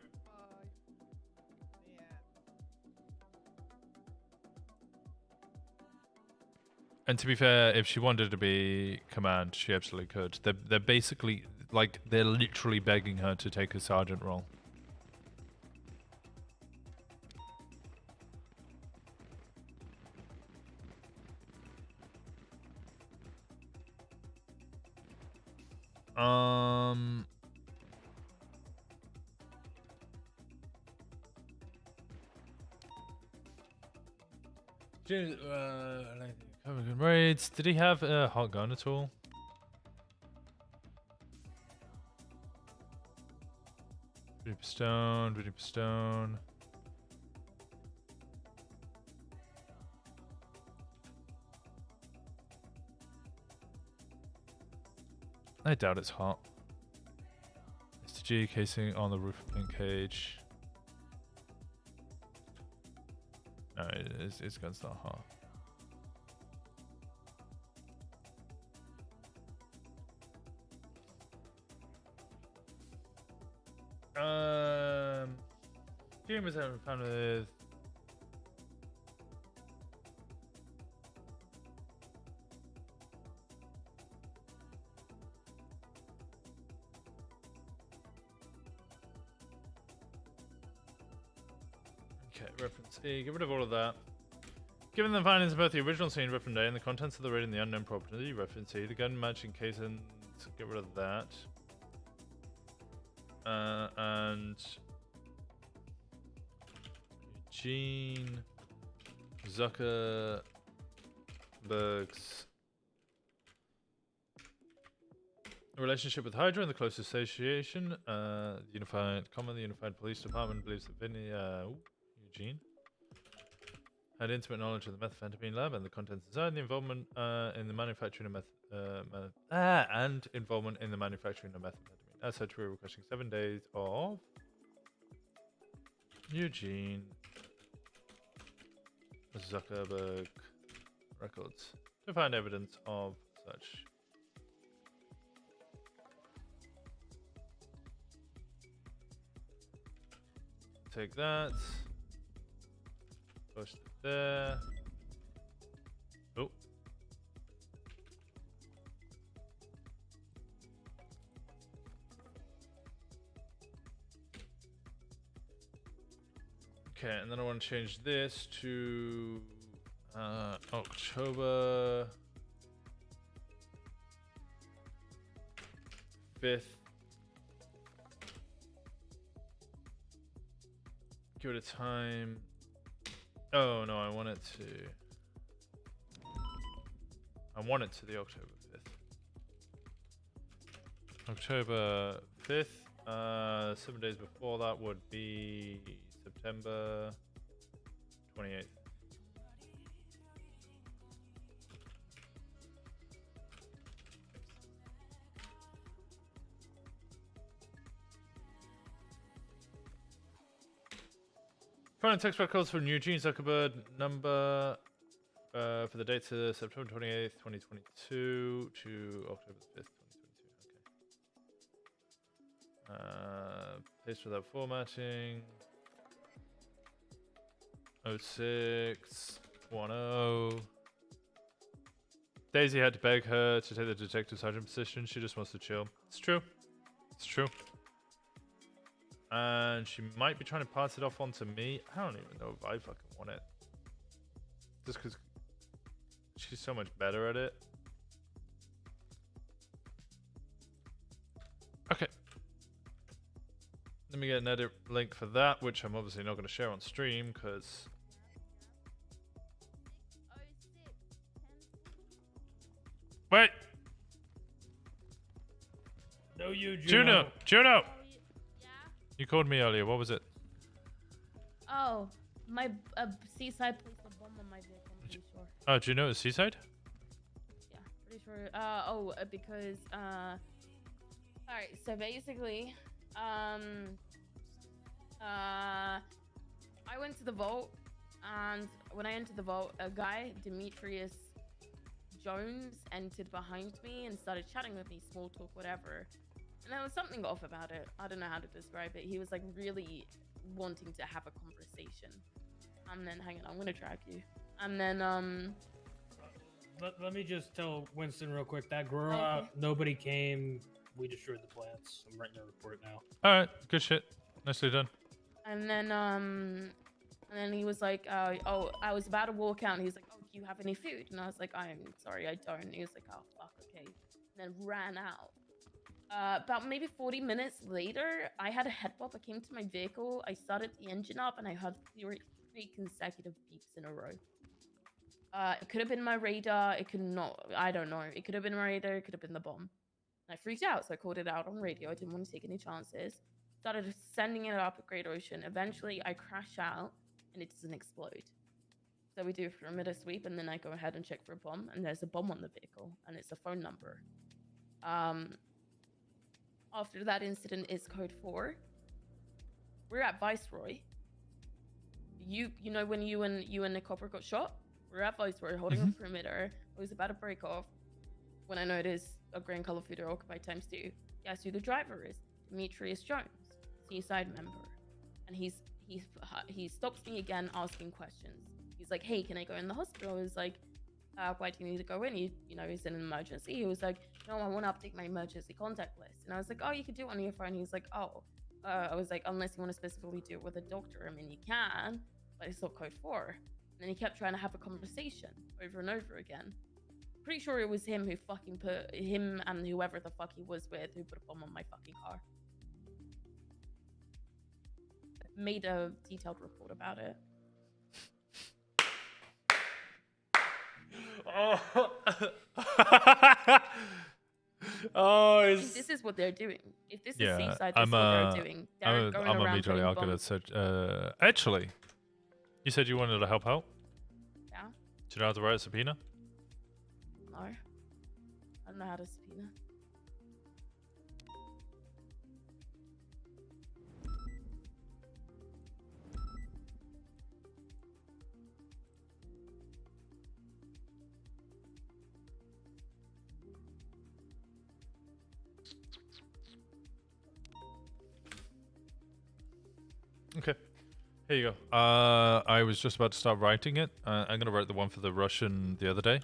And to be fair, if she wanted to be command, she absolutely could. They're basically, like, they're literally begging her to take a sergeant role. Raids. Did he have a hot gun at all? Vinny Pistone. I doubt it's hot. Mr. G casing on the roof of Pink Cage. No, his gun's not hot. June was having fun with... Okay, reference E. Get rid of all of that. Given the findings of both the original scene, reference A, and the contents of the raid in the unknown property, reference E, the gun matching casing, get rid of that. And Eugene Zuckerberg's relationship with Hydra and the close association, the Unified Police Department believes that Vinny, Eugene had intimate knowledge of the methamphetamine lab and the contents inside, and the involvement in the manufacturing of methamphetamine. As such, we're requesting 7 days of Eugene Zuckerberg records to find evidence of such. Take that. Push it there. Oh. Okay, and then I want to change this to October 5th. Give it a time. Oh no, I want it to the October 5th. October 5th. 7 days before that would be September 28th. Final text records from Eugene Zuckerberg number for the dates of September 28th, 2022 to October 5th, 2022. Okay. Paste without formatting. 0610. Daisy had to beg her to take the detective sergeant position. She just wants to chill. It's true. It's true. And she might be trying to pass it off onto me. I don't even know if I fucking want it. Just because she's so much better at it. Okay. Let me get an edit link for that, which I'm obviously not going to share on stream because... Wait! No, you, Juno! Juno! You called me earlier. What was it? Oh, my Seaside placed a bomb on my vehicle, I'm pretty sure. Oh, do you know it's Seaside? Yeah, pretty sure. Because, alright, so basically, I went to the vault, and when I entered the vault, a guy, Demetrius Jones, entered behind me and started chatting with me, small talk, whatever. And there was something off about it. I don't know how to describe it. He was like really wanting to have a conversation. And then, hang on, I'm gonna track you. And then, Let me just tell Winston real quick. That grow nobody came. We destroyed the plants. I'm writing a report now. Alright, good shit. Nicely done. And then he was like, oh, I was about to walk out, and he was like, oh, do you have any food? And I was like, I'm sorry, I don't. And he was like, oh, fuck, okay. And then ran out. About maybe 40 minutes later, I had a head bop. I came to my vehicle, I started the engine up, and I heard three consecutive beeps in a row. It could have been my radar, it could not, I don't know. It could have been my radar, it could have been the bomb. And I freaked out, so I called it out on radio. I didn't want to take any chances. Started sending it up at Great Ocean. Eventually, I crash out, and it doesn't explode. So we do a perimeter sweep, and then I go ahead and check for a bomb, and there's a bomb on the vehicle, and it's a phone number. After that incident is code 4. We're at Viceroy. You know when you and the copper got shot? We're at Viceroy holding a perimeter. I was about to break off when I noticed a green color footer occupied ×2. Guess who the driver is? Demetrius Jones, Seaside member. And he stops me again asking questions. He's like, hey, can I go in the hospital? I was like, why do you need to go in? You know, he's in an emergency. He was like, no, I want to update my emergency contact list. And I was like, oh, you could do it on your phone. He was like, oh. I was like, unless you want to specifically do it with a doctor. I mean, you can, but it's not code 4. And then he kept trying to have a conversation over and over again. Pretty sure it was him who fucking put, him and whoever the fuck he was with, who put a bomb on my fucking car. Made a detailed report about it. If this is what they're doing. If this is Seaside, this is what they're doing. They're going I'm around immediately putting gonna bombs. search. Actually, you said you wanted to help out. Yeah. Do you know how to write a subpoena? No. I don't know how to subpoena. Okay. Here you go. I was just about to start writing it. I'm gonna write the one for the Russian the other day.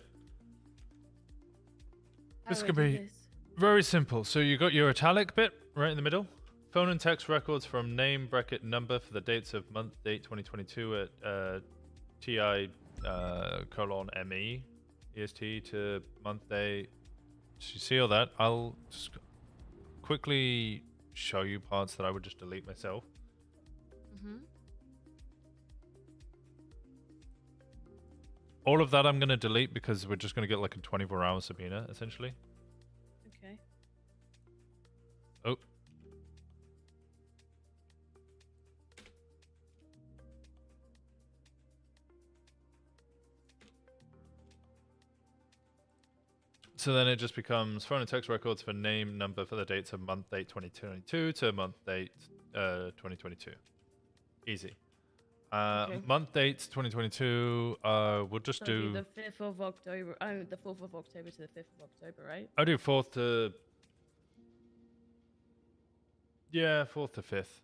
This could be very simple. So you got your italic bit right in the middle. Phone and text records from name, bracket, number for the dates of month, date 2022 at TI colon ME EST to month, day. So you see all that? I'll just quickly show you parts that I would just delete myself. All of that I'm going to delete because we're just going to get like a 24-hour subpoena, essentially. Okay. Oh. So then it just becomes phone and text records for name, number for the dates of month, date 2022 to month, date 2022. Easy. Okay. Month dates 2022. We'll just do the 5th of October. Oh, the 4th of October to the 5th of October, right? I'll do 4th to 4th to 5th.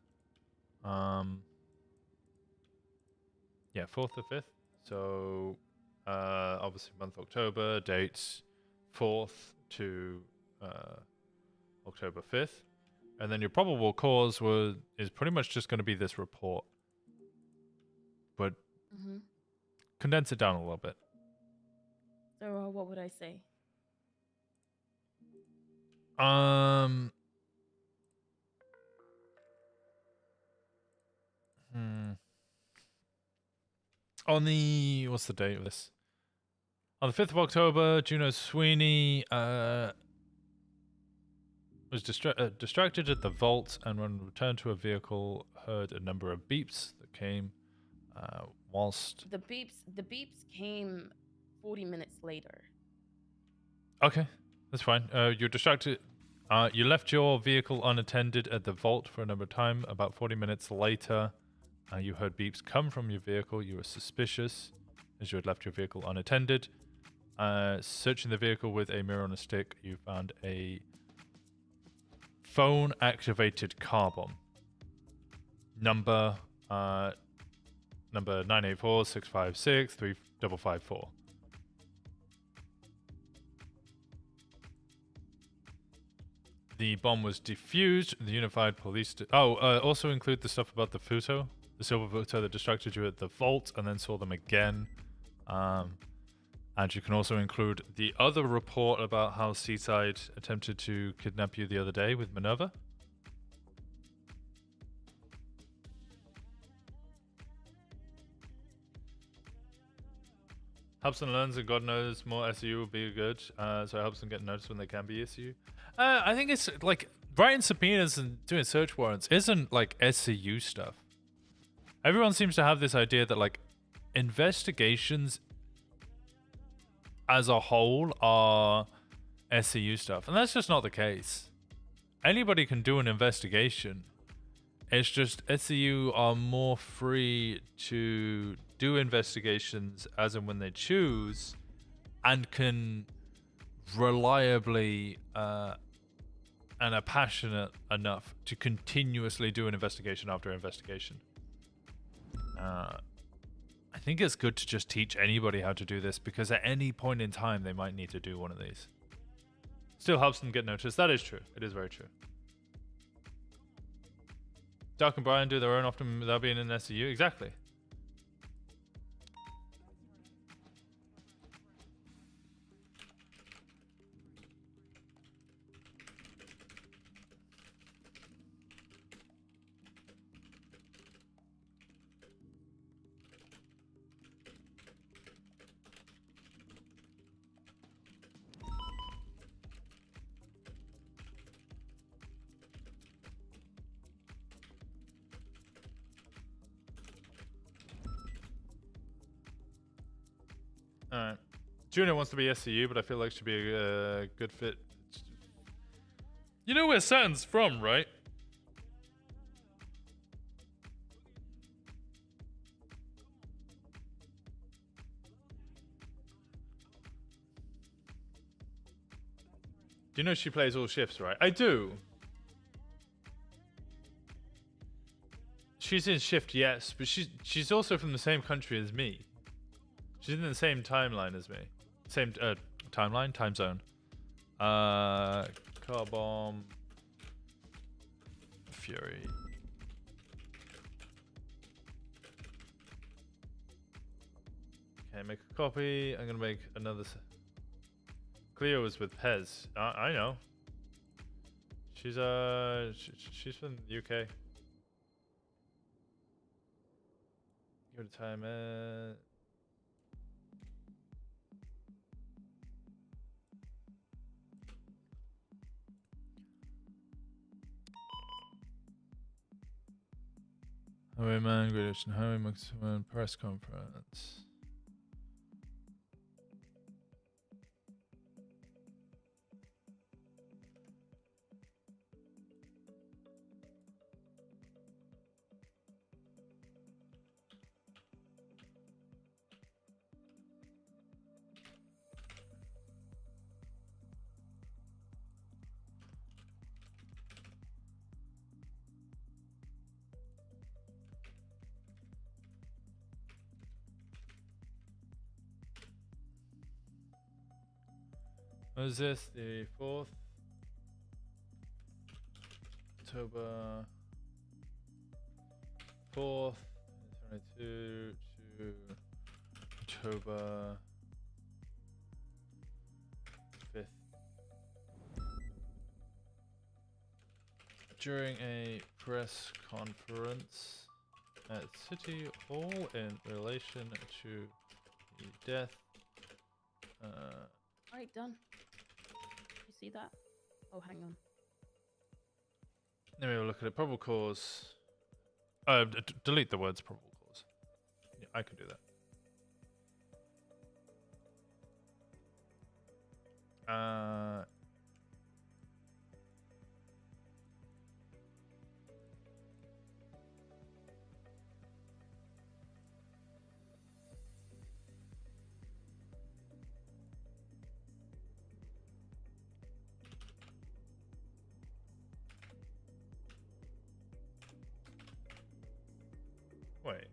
Yeah, 4th to 5th. So obviously month October, dates 4th to October 5th. And then your probable cause is pretty much just going to be this report. But condense it down a little bit. So what would I say? On the... What's the date of this? On the 5th of October, Juno Sweeney was distracted at the vault, and when returned to a vehicle, heard a number of beeps that came whilst... The beeps came 40 minutes later. Okay, that's fine. You're distracted. You left your vehicle unattended at the vault for a number of time. About 40 minutes later, you heard beeps come from your vehicle. You were suspicious as you had left your vehicle unattended. Searching the vehicle with a mirror on a stick, you found a phone-activated car bomb. Number 984-656-3554. The bomb was defused. The Unified Police... also include the stuff about the Futo. The silver Futo that distracted you at the vault and then saw them again. And you can also include the other report about how Seaside attempted to kidnap you the other day with Minerva. Helps and learns, and God knows more SEU will be good. So it helps them get noticed when they can be SEU. I think it's like writing subpoenas and doing search warrants isn't like SCU stuff. Everyone seems to have this idea that like investigations as a whole are SCU stuff, and that's just not the case. Anybody can do an investigation. It's just SCU are more free to do investigations as and when they choose, and can reliably and are passionate enough to continuously do an investigation after investigation. I think it's good to just teach anybody how to do this, because at any point in time they might need to do one of these. Still helps them get noticed. That is true. It is very true. Doc and Brian do their own often without being in SCU. Exactly. Alright. Juno wants to be SCU, but I feel like she'd be a good fit. You know where Saturn's from, right? Do you know she plays all shifts, right? I do. She's in shift, yes, but she's also from the same country as me. She's in the same timeline as me. Same timeline? Time zone. Car bomb. Fury. Okay, make a copy. I'm gonna make another. Cleo is with Pez. I know. She's she's from the UK. Give it a time. Highwayman, Great Ocean Highway, Maximum Press Conference. When was this? The 4th October 4th 22 to October 5th. During a press conference at City Hall in relation to the death. Alright, done. You see that? Oh, hang on. Let me have a look at it. Probable cause. Delete the words probable cause. Yeah, I can do that. Wait.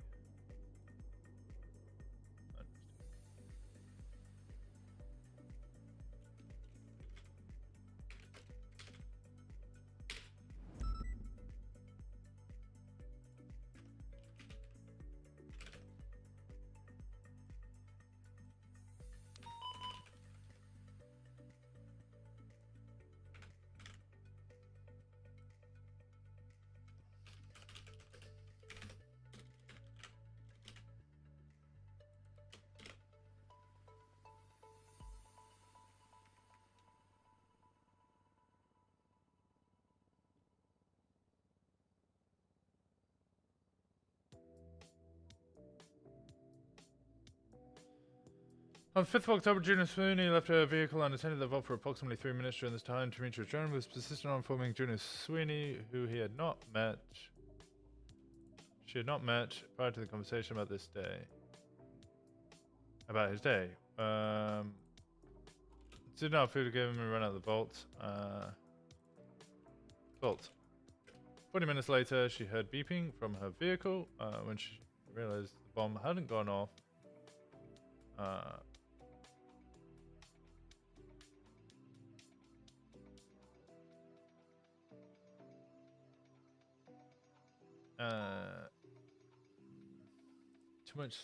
On 5th of October, Juno Sweeney left her vehicle unattended at the vault for approximately 3 minutes. During this time, Demetrius Jones was persistent on informing Juno Sweeney, who he had not met. She had not met prior to the conversation about this day. About his day. Did not food to give him and run out of the vault. Vault. 40 minutes later, she heard beeping from her vehicle when she realized the bomb hadn't gone off. Too much.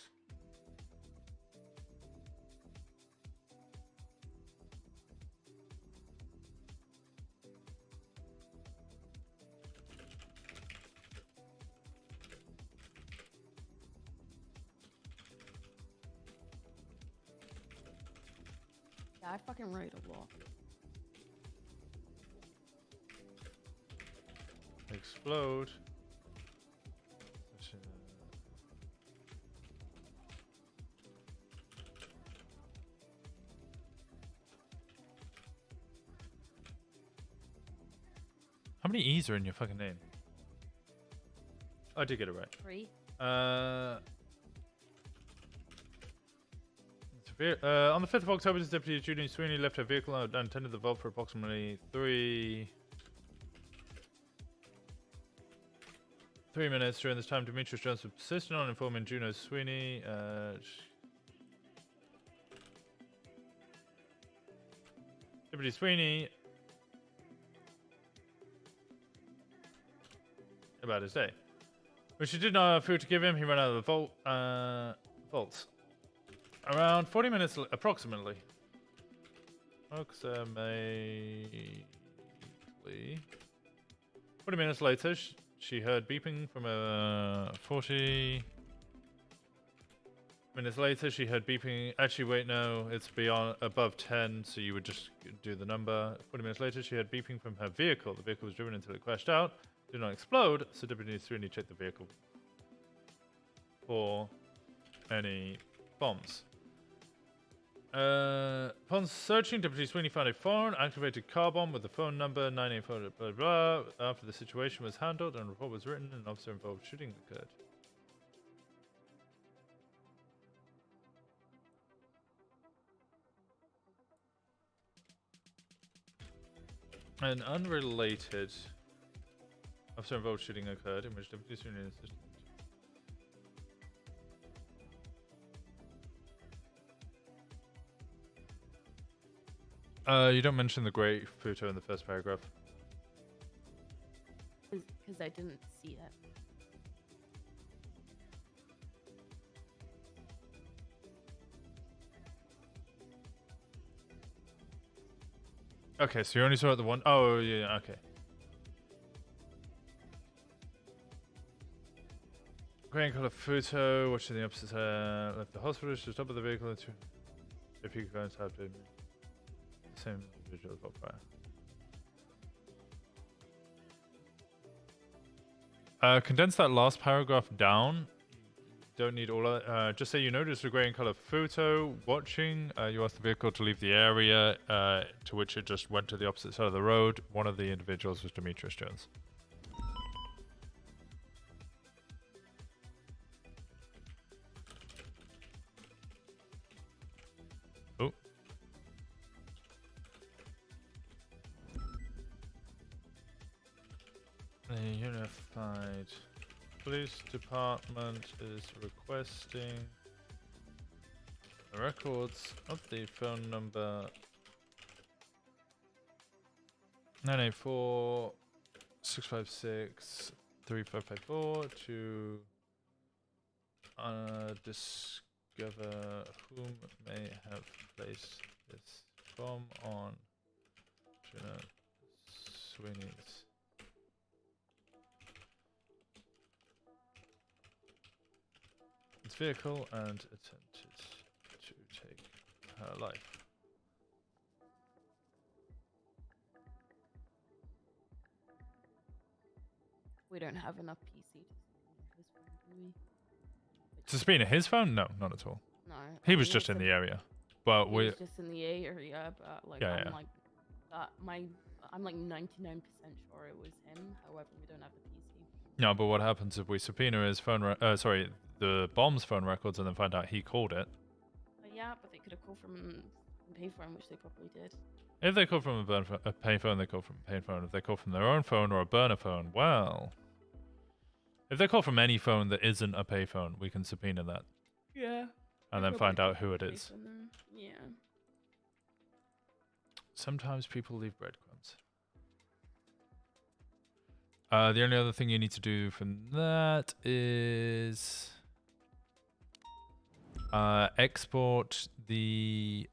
Yeah, I fucking write a lot. Explode. How many E's are in your fucking name? I did get it right. 3. On the 5th of October, Deputy Judy Sweeney left her vehicle unattended the vault for approximately 3 minutes. During this time, Demetrius Jones was persistent on informing Juno Sweeney. Deputy Sweeney about his day. When she did not have food to give him, he ran out of the vault. Around 40 minutes, approximately. 40 minutes later, she heard beeping from a 40 minutes later, she heard beeping. Actually, wait, no, it's above 10, so you would just do the number. 40 minutes later, she heard beeping from her vehicle. The vehicle was driven until it crashed out. Did not explode, so Deputy Sweeney checked the vehicle for any bombs. Upon searching, Deputy Sweeney found a foreign activated car bomb with the phone number 984 blah blah. After the situation was handled and a report was written, an officer involved shooting occurred. An unrelated officer involved shooting occurred in which Deputy Sweeney insisted. You don't mention the grey photo in the first paragraph. Because I didn't see it. Okay, so you only saw it the one. Oh, yeah, okay. Grey and colour photo, watching the opposite side. Left the hospital, just top of the vehicle. If you could go inside, the same individual got fire. Condense that last paragraph down. Don't need all of it. Just say you noticed a grey and colour photo watching. You asked the vehicle to leave the area, to which it just went to the opposite side of the road. One of the individuals was Demetrius Jones. Oh. The Unified Police Department is requesting the records of the phone number 984-656-3554 to discover whom may have placed this bomb on Jenna Sweeney's vehicle and attempted to take her life. We don't have enough PC to subpoena his phone? No, not at all. No. He was just in the area. But he was just in the area, but like Yeah, I'm yeah. like that I'm like 99% sure it was him. However, we don't have the PC. No, but what happens if we subpoena his phone the bomb's phone records and then find out he called it? Yeah, but they could have called from a payphone, which they probably did. If they call from a payphone, they call from a payphone. If they call from their own phone or a burner phone, well... If they call from any phone that isn't a payphone, we can subpoena that. Yeah. And then find out who it is. Yeah. Sometimes people leave breadcrumbs. The only other thing you need to do from that is export the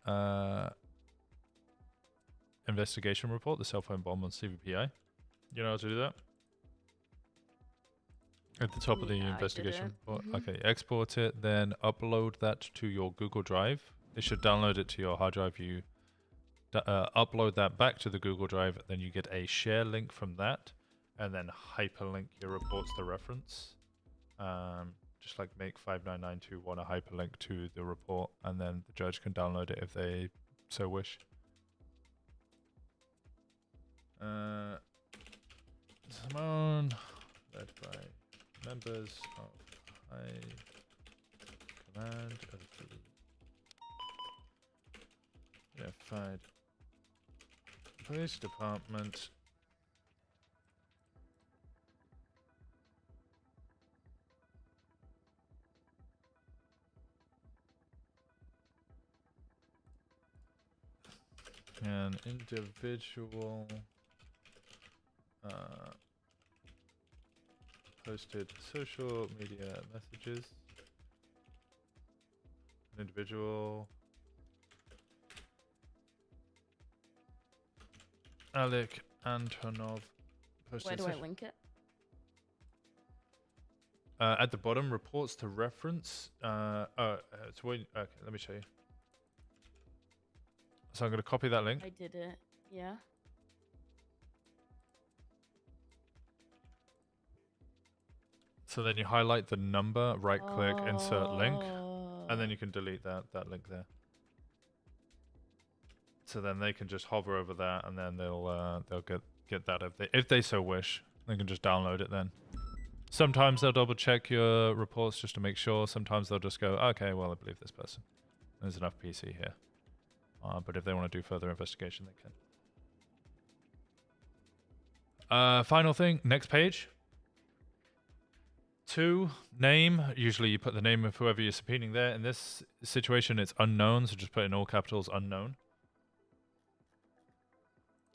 investigation report, the cell phone bomb on CVPI. You know how to do that? At the top of the investigation report. Okay, export it, then upload that to your Google Drive. It should download it to your hard drive. You upload that back to the Google Drive, then you get a share link from that. And then hyperlink your reports to reference. Just like make 59921 a hyperlink to the report, and then the judge can download it if they so wish. Simone, led by members of High Command of the Unified Police Department. An individual posted social media messages. An individual Alec Antonov posted. Where do I link it? At the bottom, reports to reference. Okay, let me show you. So I'm going to copy that link. I did it. Yeah. So then you highlight the number, right click, insert link, and then you can delete that link there. So then they can just hover over that, and then they'll get that if they so wish. They can just download it then. Sometimes they'll double check your reports just to make sure. Sometimes they'll just go, okay, well I believe this person. There's enough PC here. But if they want to do further investigation, they can. Final thing, next page. 2, name. Usually you put the name of whoever you're subpoenaing there. In this situation, it's unknown, so just put in all capitals unknown.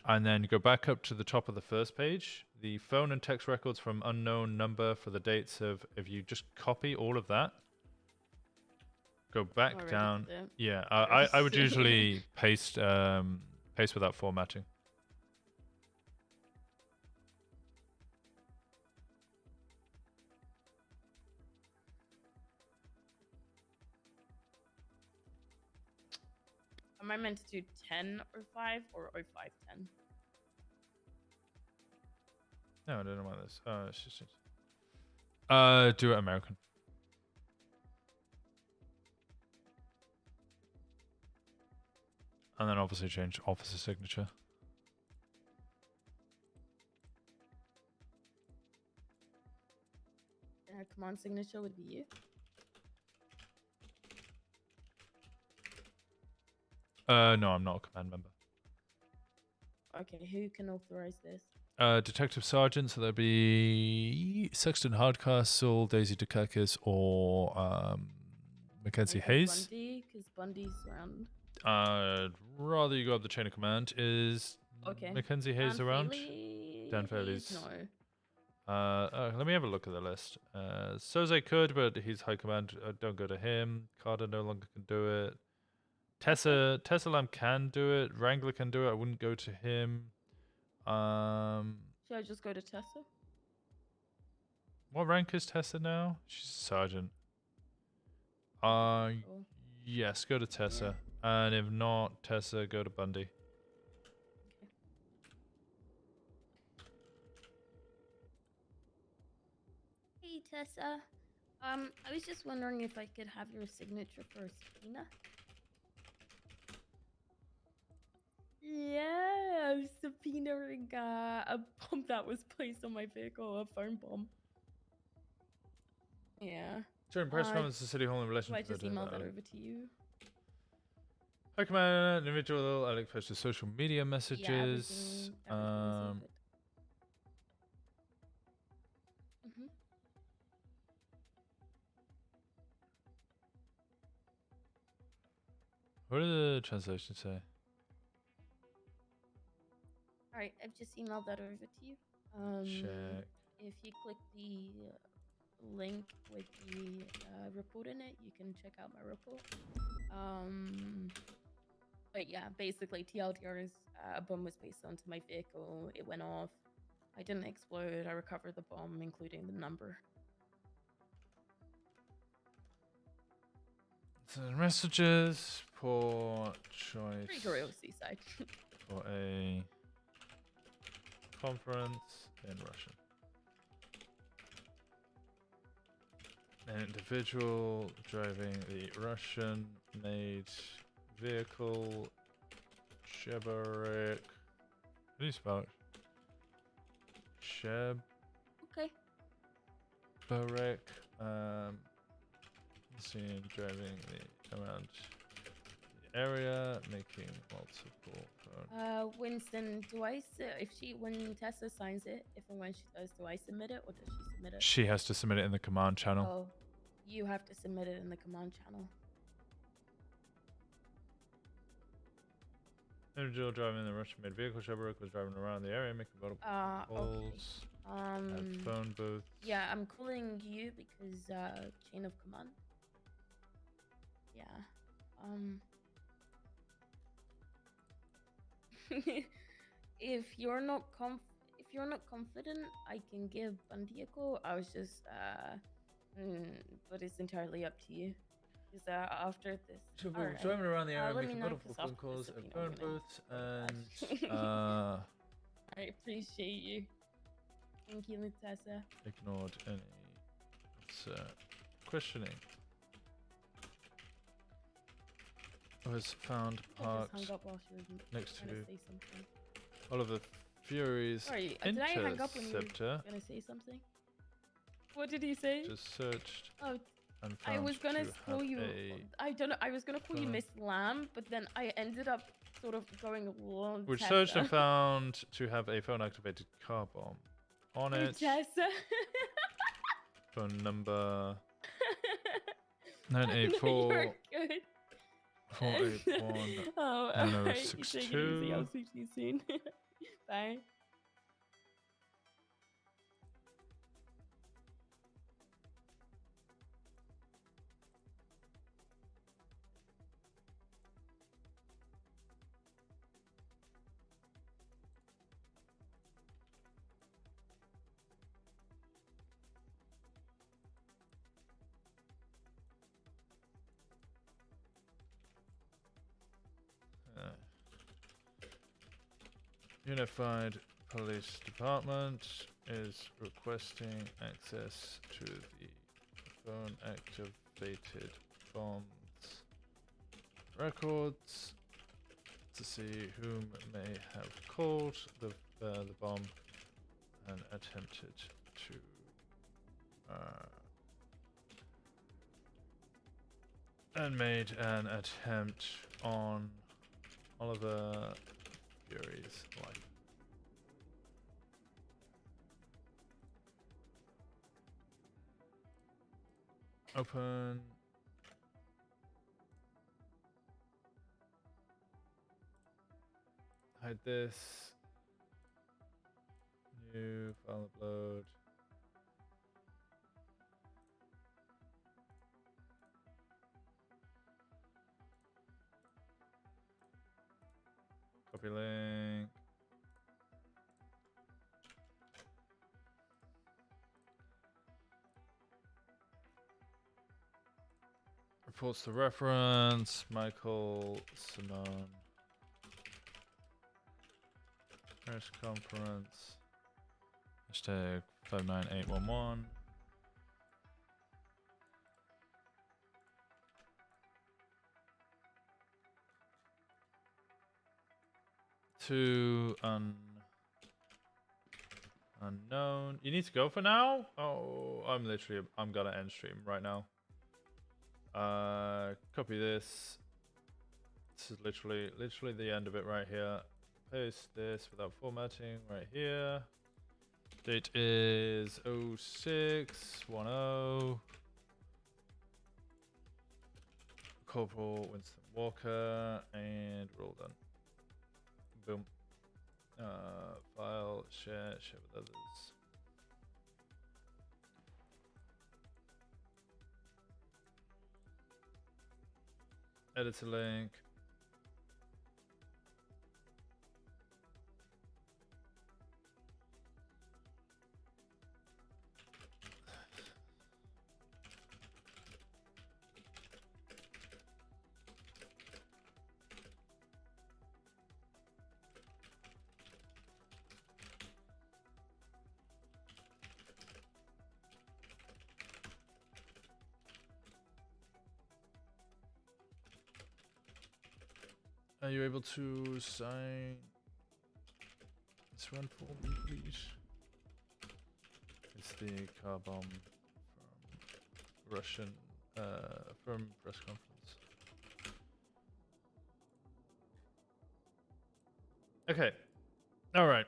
and then go back up to the top of the first page. The phone and text records from unknown number for the dates of. If you just copy all of that, go back Already down. did it. Yeah, I would usually paste without formatting. Am I meant to do 10 or 5 or 05 10? No, I don't know about this. It's just do it American. And then obviously change officer signature. Command signature would be you. No, I'm not a command member. Okay, who can authorize this? Detective Sergeant, so that'd be Sexton Hardcastle, Daisy Dukakis, or Mackenzie Hayes. Bundy, because Bundy's around. I'd rather you go up the chain of command. Is Mackenzie Hayes around? Dan Fairley's. No. Let me have a look at the list. Soze could, but he's high command. Don't go to him. Carter no longer can do it. Tessa Lamb can do it. Wrangler can do it. I wouldn't go to him. Should I just go to Tessa? What rank is Tessa now? She's a sergeant. Yes, go to Tessa. And if not Tessa, go to Bundy. Hey Tessa. I was just wondering if I could have your signature for a subpoena. Yeah, I'm subpoenaing a bomb that was placed on my vehicle, a phone bomb. Yeah. During press conference to City Hall in relation I to just emailed that over to you. Hi, Command. Individual Alex posted social media messages. Everything is all good. What did the translation say? Alright, I've just emailed that over to you. Check. If you click the link with the report in it, you can check out my report. But yeah, basically TLDR is a bomb was placed onto my vehicle. It went off. I didn't explode. I recovered the bomb, including the number. So messages, poor choice. Pretty real seaside. For a conference in Russian. An individual driving the Russian-made vehicle, Shebarek. How do you spell it? Okay. Shebarek. Seen driving around the area, making multiple. Winston, when Tessa signs it, if and when she does, do I submit it or does she submit it? She has to submit it in the command channel. Oh, you have to submit it in the command channel. Individual driving the Russian-made vehicle, Shebarek was driving around the area, making multiple calls. Okay. Phone booth. Yeah, I'm calling you because chain of command. Yeah. If you're not confident, I can give Bundy a call. I was just but it's entirely up to you. Because after this, Right. Driving around the area, making know, multiple phone calls at phone booths, and I appreciate you. Thank you, Tessa. ignored any questioning. Was found parked I just hung up while she was next to trying to say something. Oliver Fury's Sorry, did I hang up when you were interceptor. gonna say something? What did he say? Just searched. Oh, and I found was gonna to call have you. I don't know. I was gonna call you phone. Miss Lamb, but then I ended up sort of going along. Which searched and found to have a phone-activated car bomb on it. Tessa. Phone number No, 984 you're good. 481 Oh, alright. You take it easy. 1062. I'll speak to you soon. Bye. Unified Police Department is requesting access to the phone activated bombs records to see whom may have called the bomb and attempted to and made an attempt on Oliver Fury's life. Open. Hide this. New file upload. Copy link. Reports the reference. Michael Simone. Press conference. Hashtag 59811. To unknown. You need to go for now? Oh, I'm gonna end stream right now. Copy this. This is literally the end of it right here. Paste this without formatting right here. Date is 0610. Corporal Winston Walker, and we're all done. Boom. File, share with others. Editor link. Are you able to sign this one for me, please? It's the car bomb from Russian, from press conference. Okay. All right.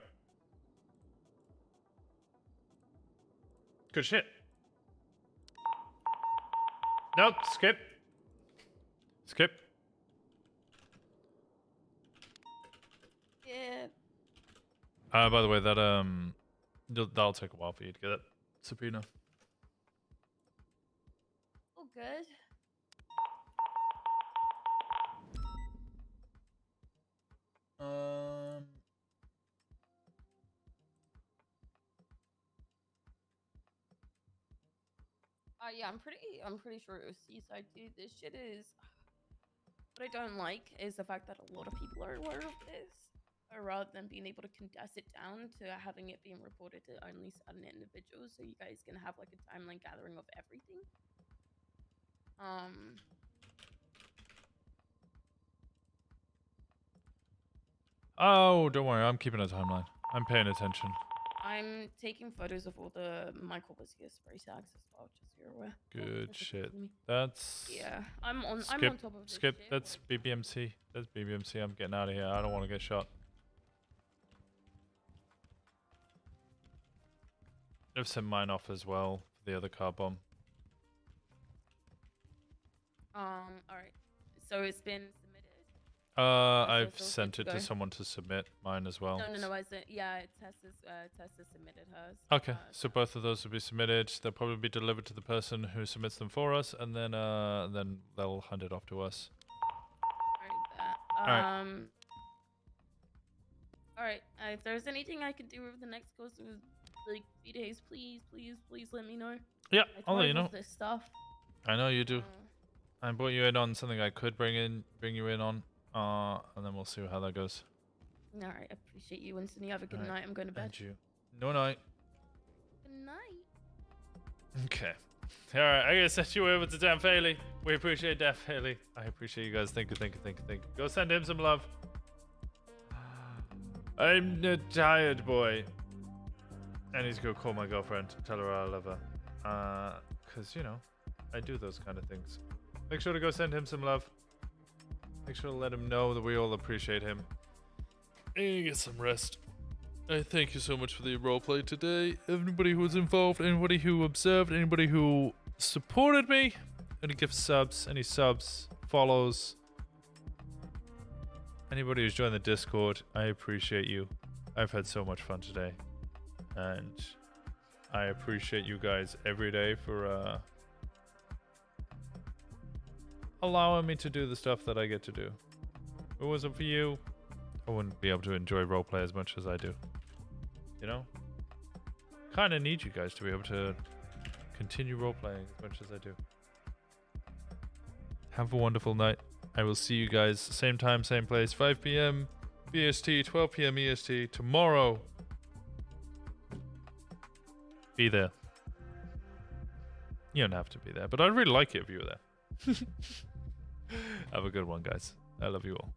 Good shit. Nope. Skip. Skip. Yeah. By the way, that'll take a while for you to get that subpoena. Oh, good. Yeah, I'm pretty sure it was Seaside too. This shit is. What I don't like is the fact that a lot of people are aware of this, rather than being able to condense it down to having it being reported to only certain individuals, so you guys can have like a timeline gathering of everything. Oh, don't worry. I'm keeping a timeline. I'm paying attention. I'm taking photos of all the Michael Wizkier spray tags as well, just so you're aware. Good shit. That's yeah. I'm on top of this skip. shit, That's BBMC. That's BBMC. I'm getting out of here. I don't want to get shot. I've sent mine off as well for the other car bomb. All right. So it's been submitted. I've so sent good it to to go. someone to submit mine as well. No. I said, yeah, Tessa submitted hers. Okay, so both of those will be submitted. They'll probably be delivered to the person who submits them for us, and then they'll hand it off to us. Alright. Alright, if there's anything I could do over the next course of like 3 days, please let me know. Yeah, I I'll let you thrive know. off this stuff. I know you do. I brought you in on something I could bring you in on, and then we'll see how that goes. Alright, I appreciate you, Winston. You have a good Alright, night. I'm going to bed. And you. No night. Good night. Okay. Alright, I gotta send you over to Dan Faley. We appreciate Def Haley. I appreciate you guys. Thank you. Go send him some love. I'm a tired boy. I need to go call my girlfriend. Tell her I love her. Cause you know, I do those kind of things. Make sure to go send him some love. Make sure to let him know that we all appreciate him. And get some rest. I thank you so much for the roleplay today. Everybody who was involved, anybody who observed, anybody who supported me, any gift subs, any subs, follows, anybody who's joined the Discord, I appreciate you. I've had so much fun today. And I appreciate you guys every day for allowing me to do the stuff that I get to do. If it wasn't for you, I wouldn't be able to enjoy roleplay as much as I do. You know? Kind of need you guys to be able to continue roleplaying as much as I do. Have a wonderful night. I will see you guys same time, same place, 5 p.m. BST, 12 p.m. EST tomorrow. Be there. You don't have to be there, but I'd really like it if you were there. Have a good one, guys. I love you all.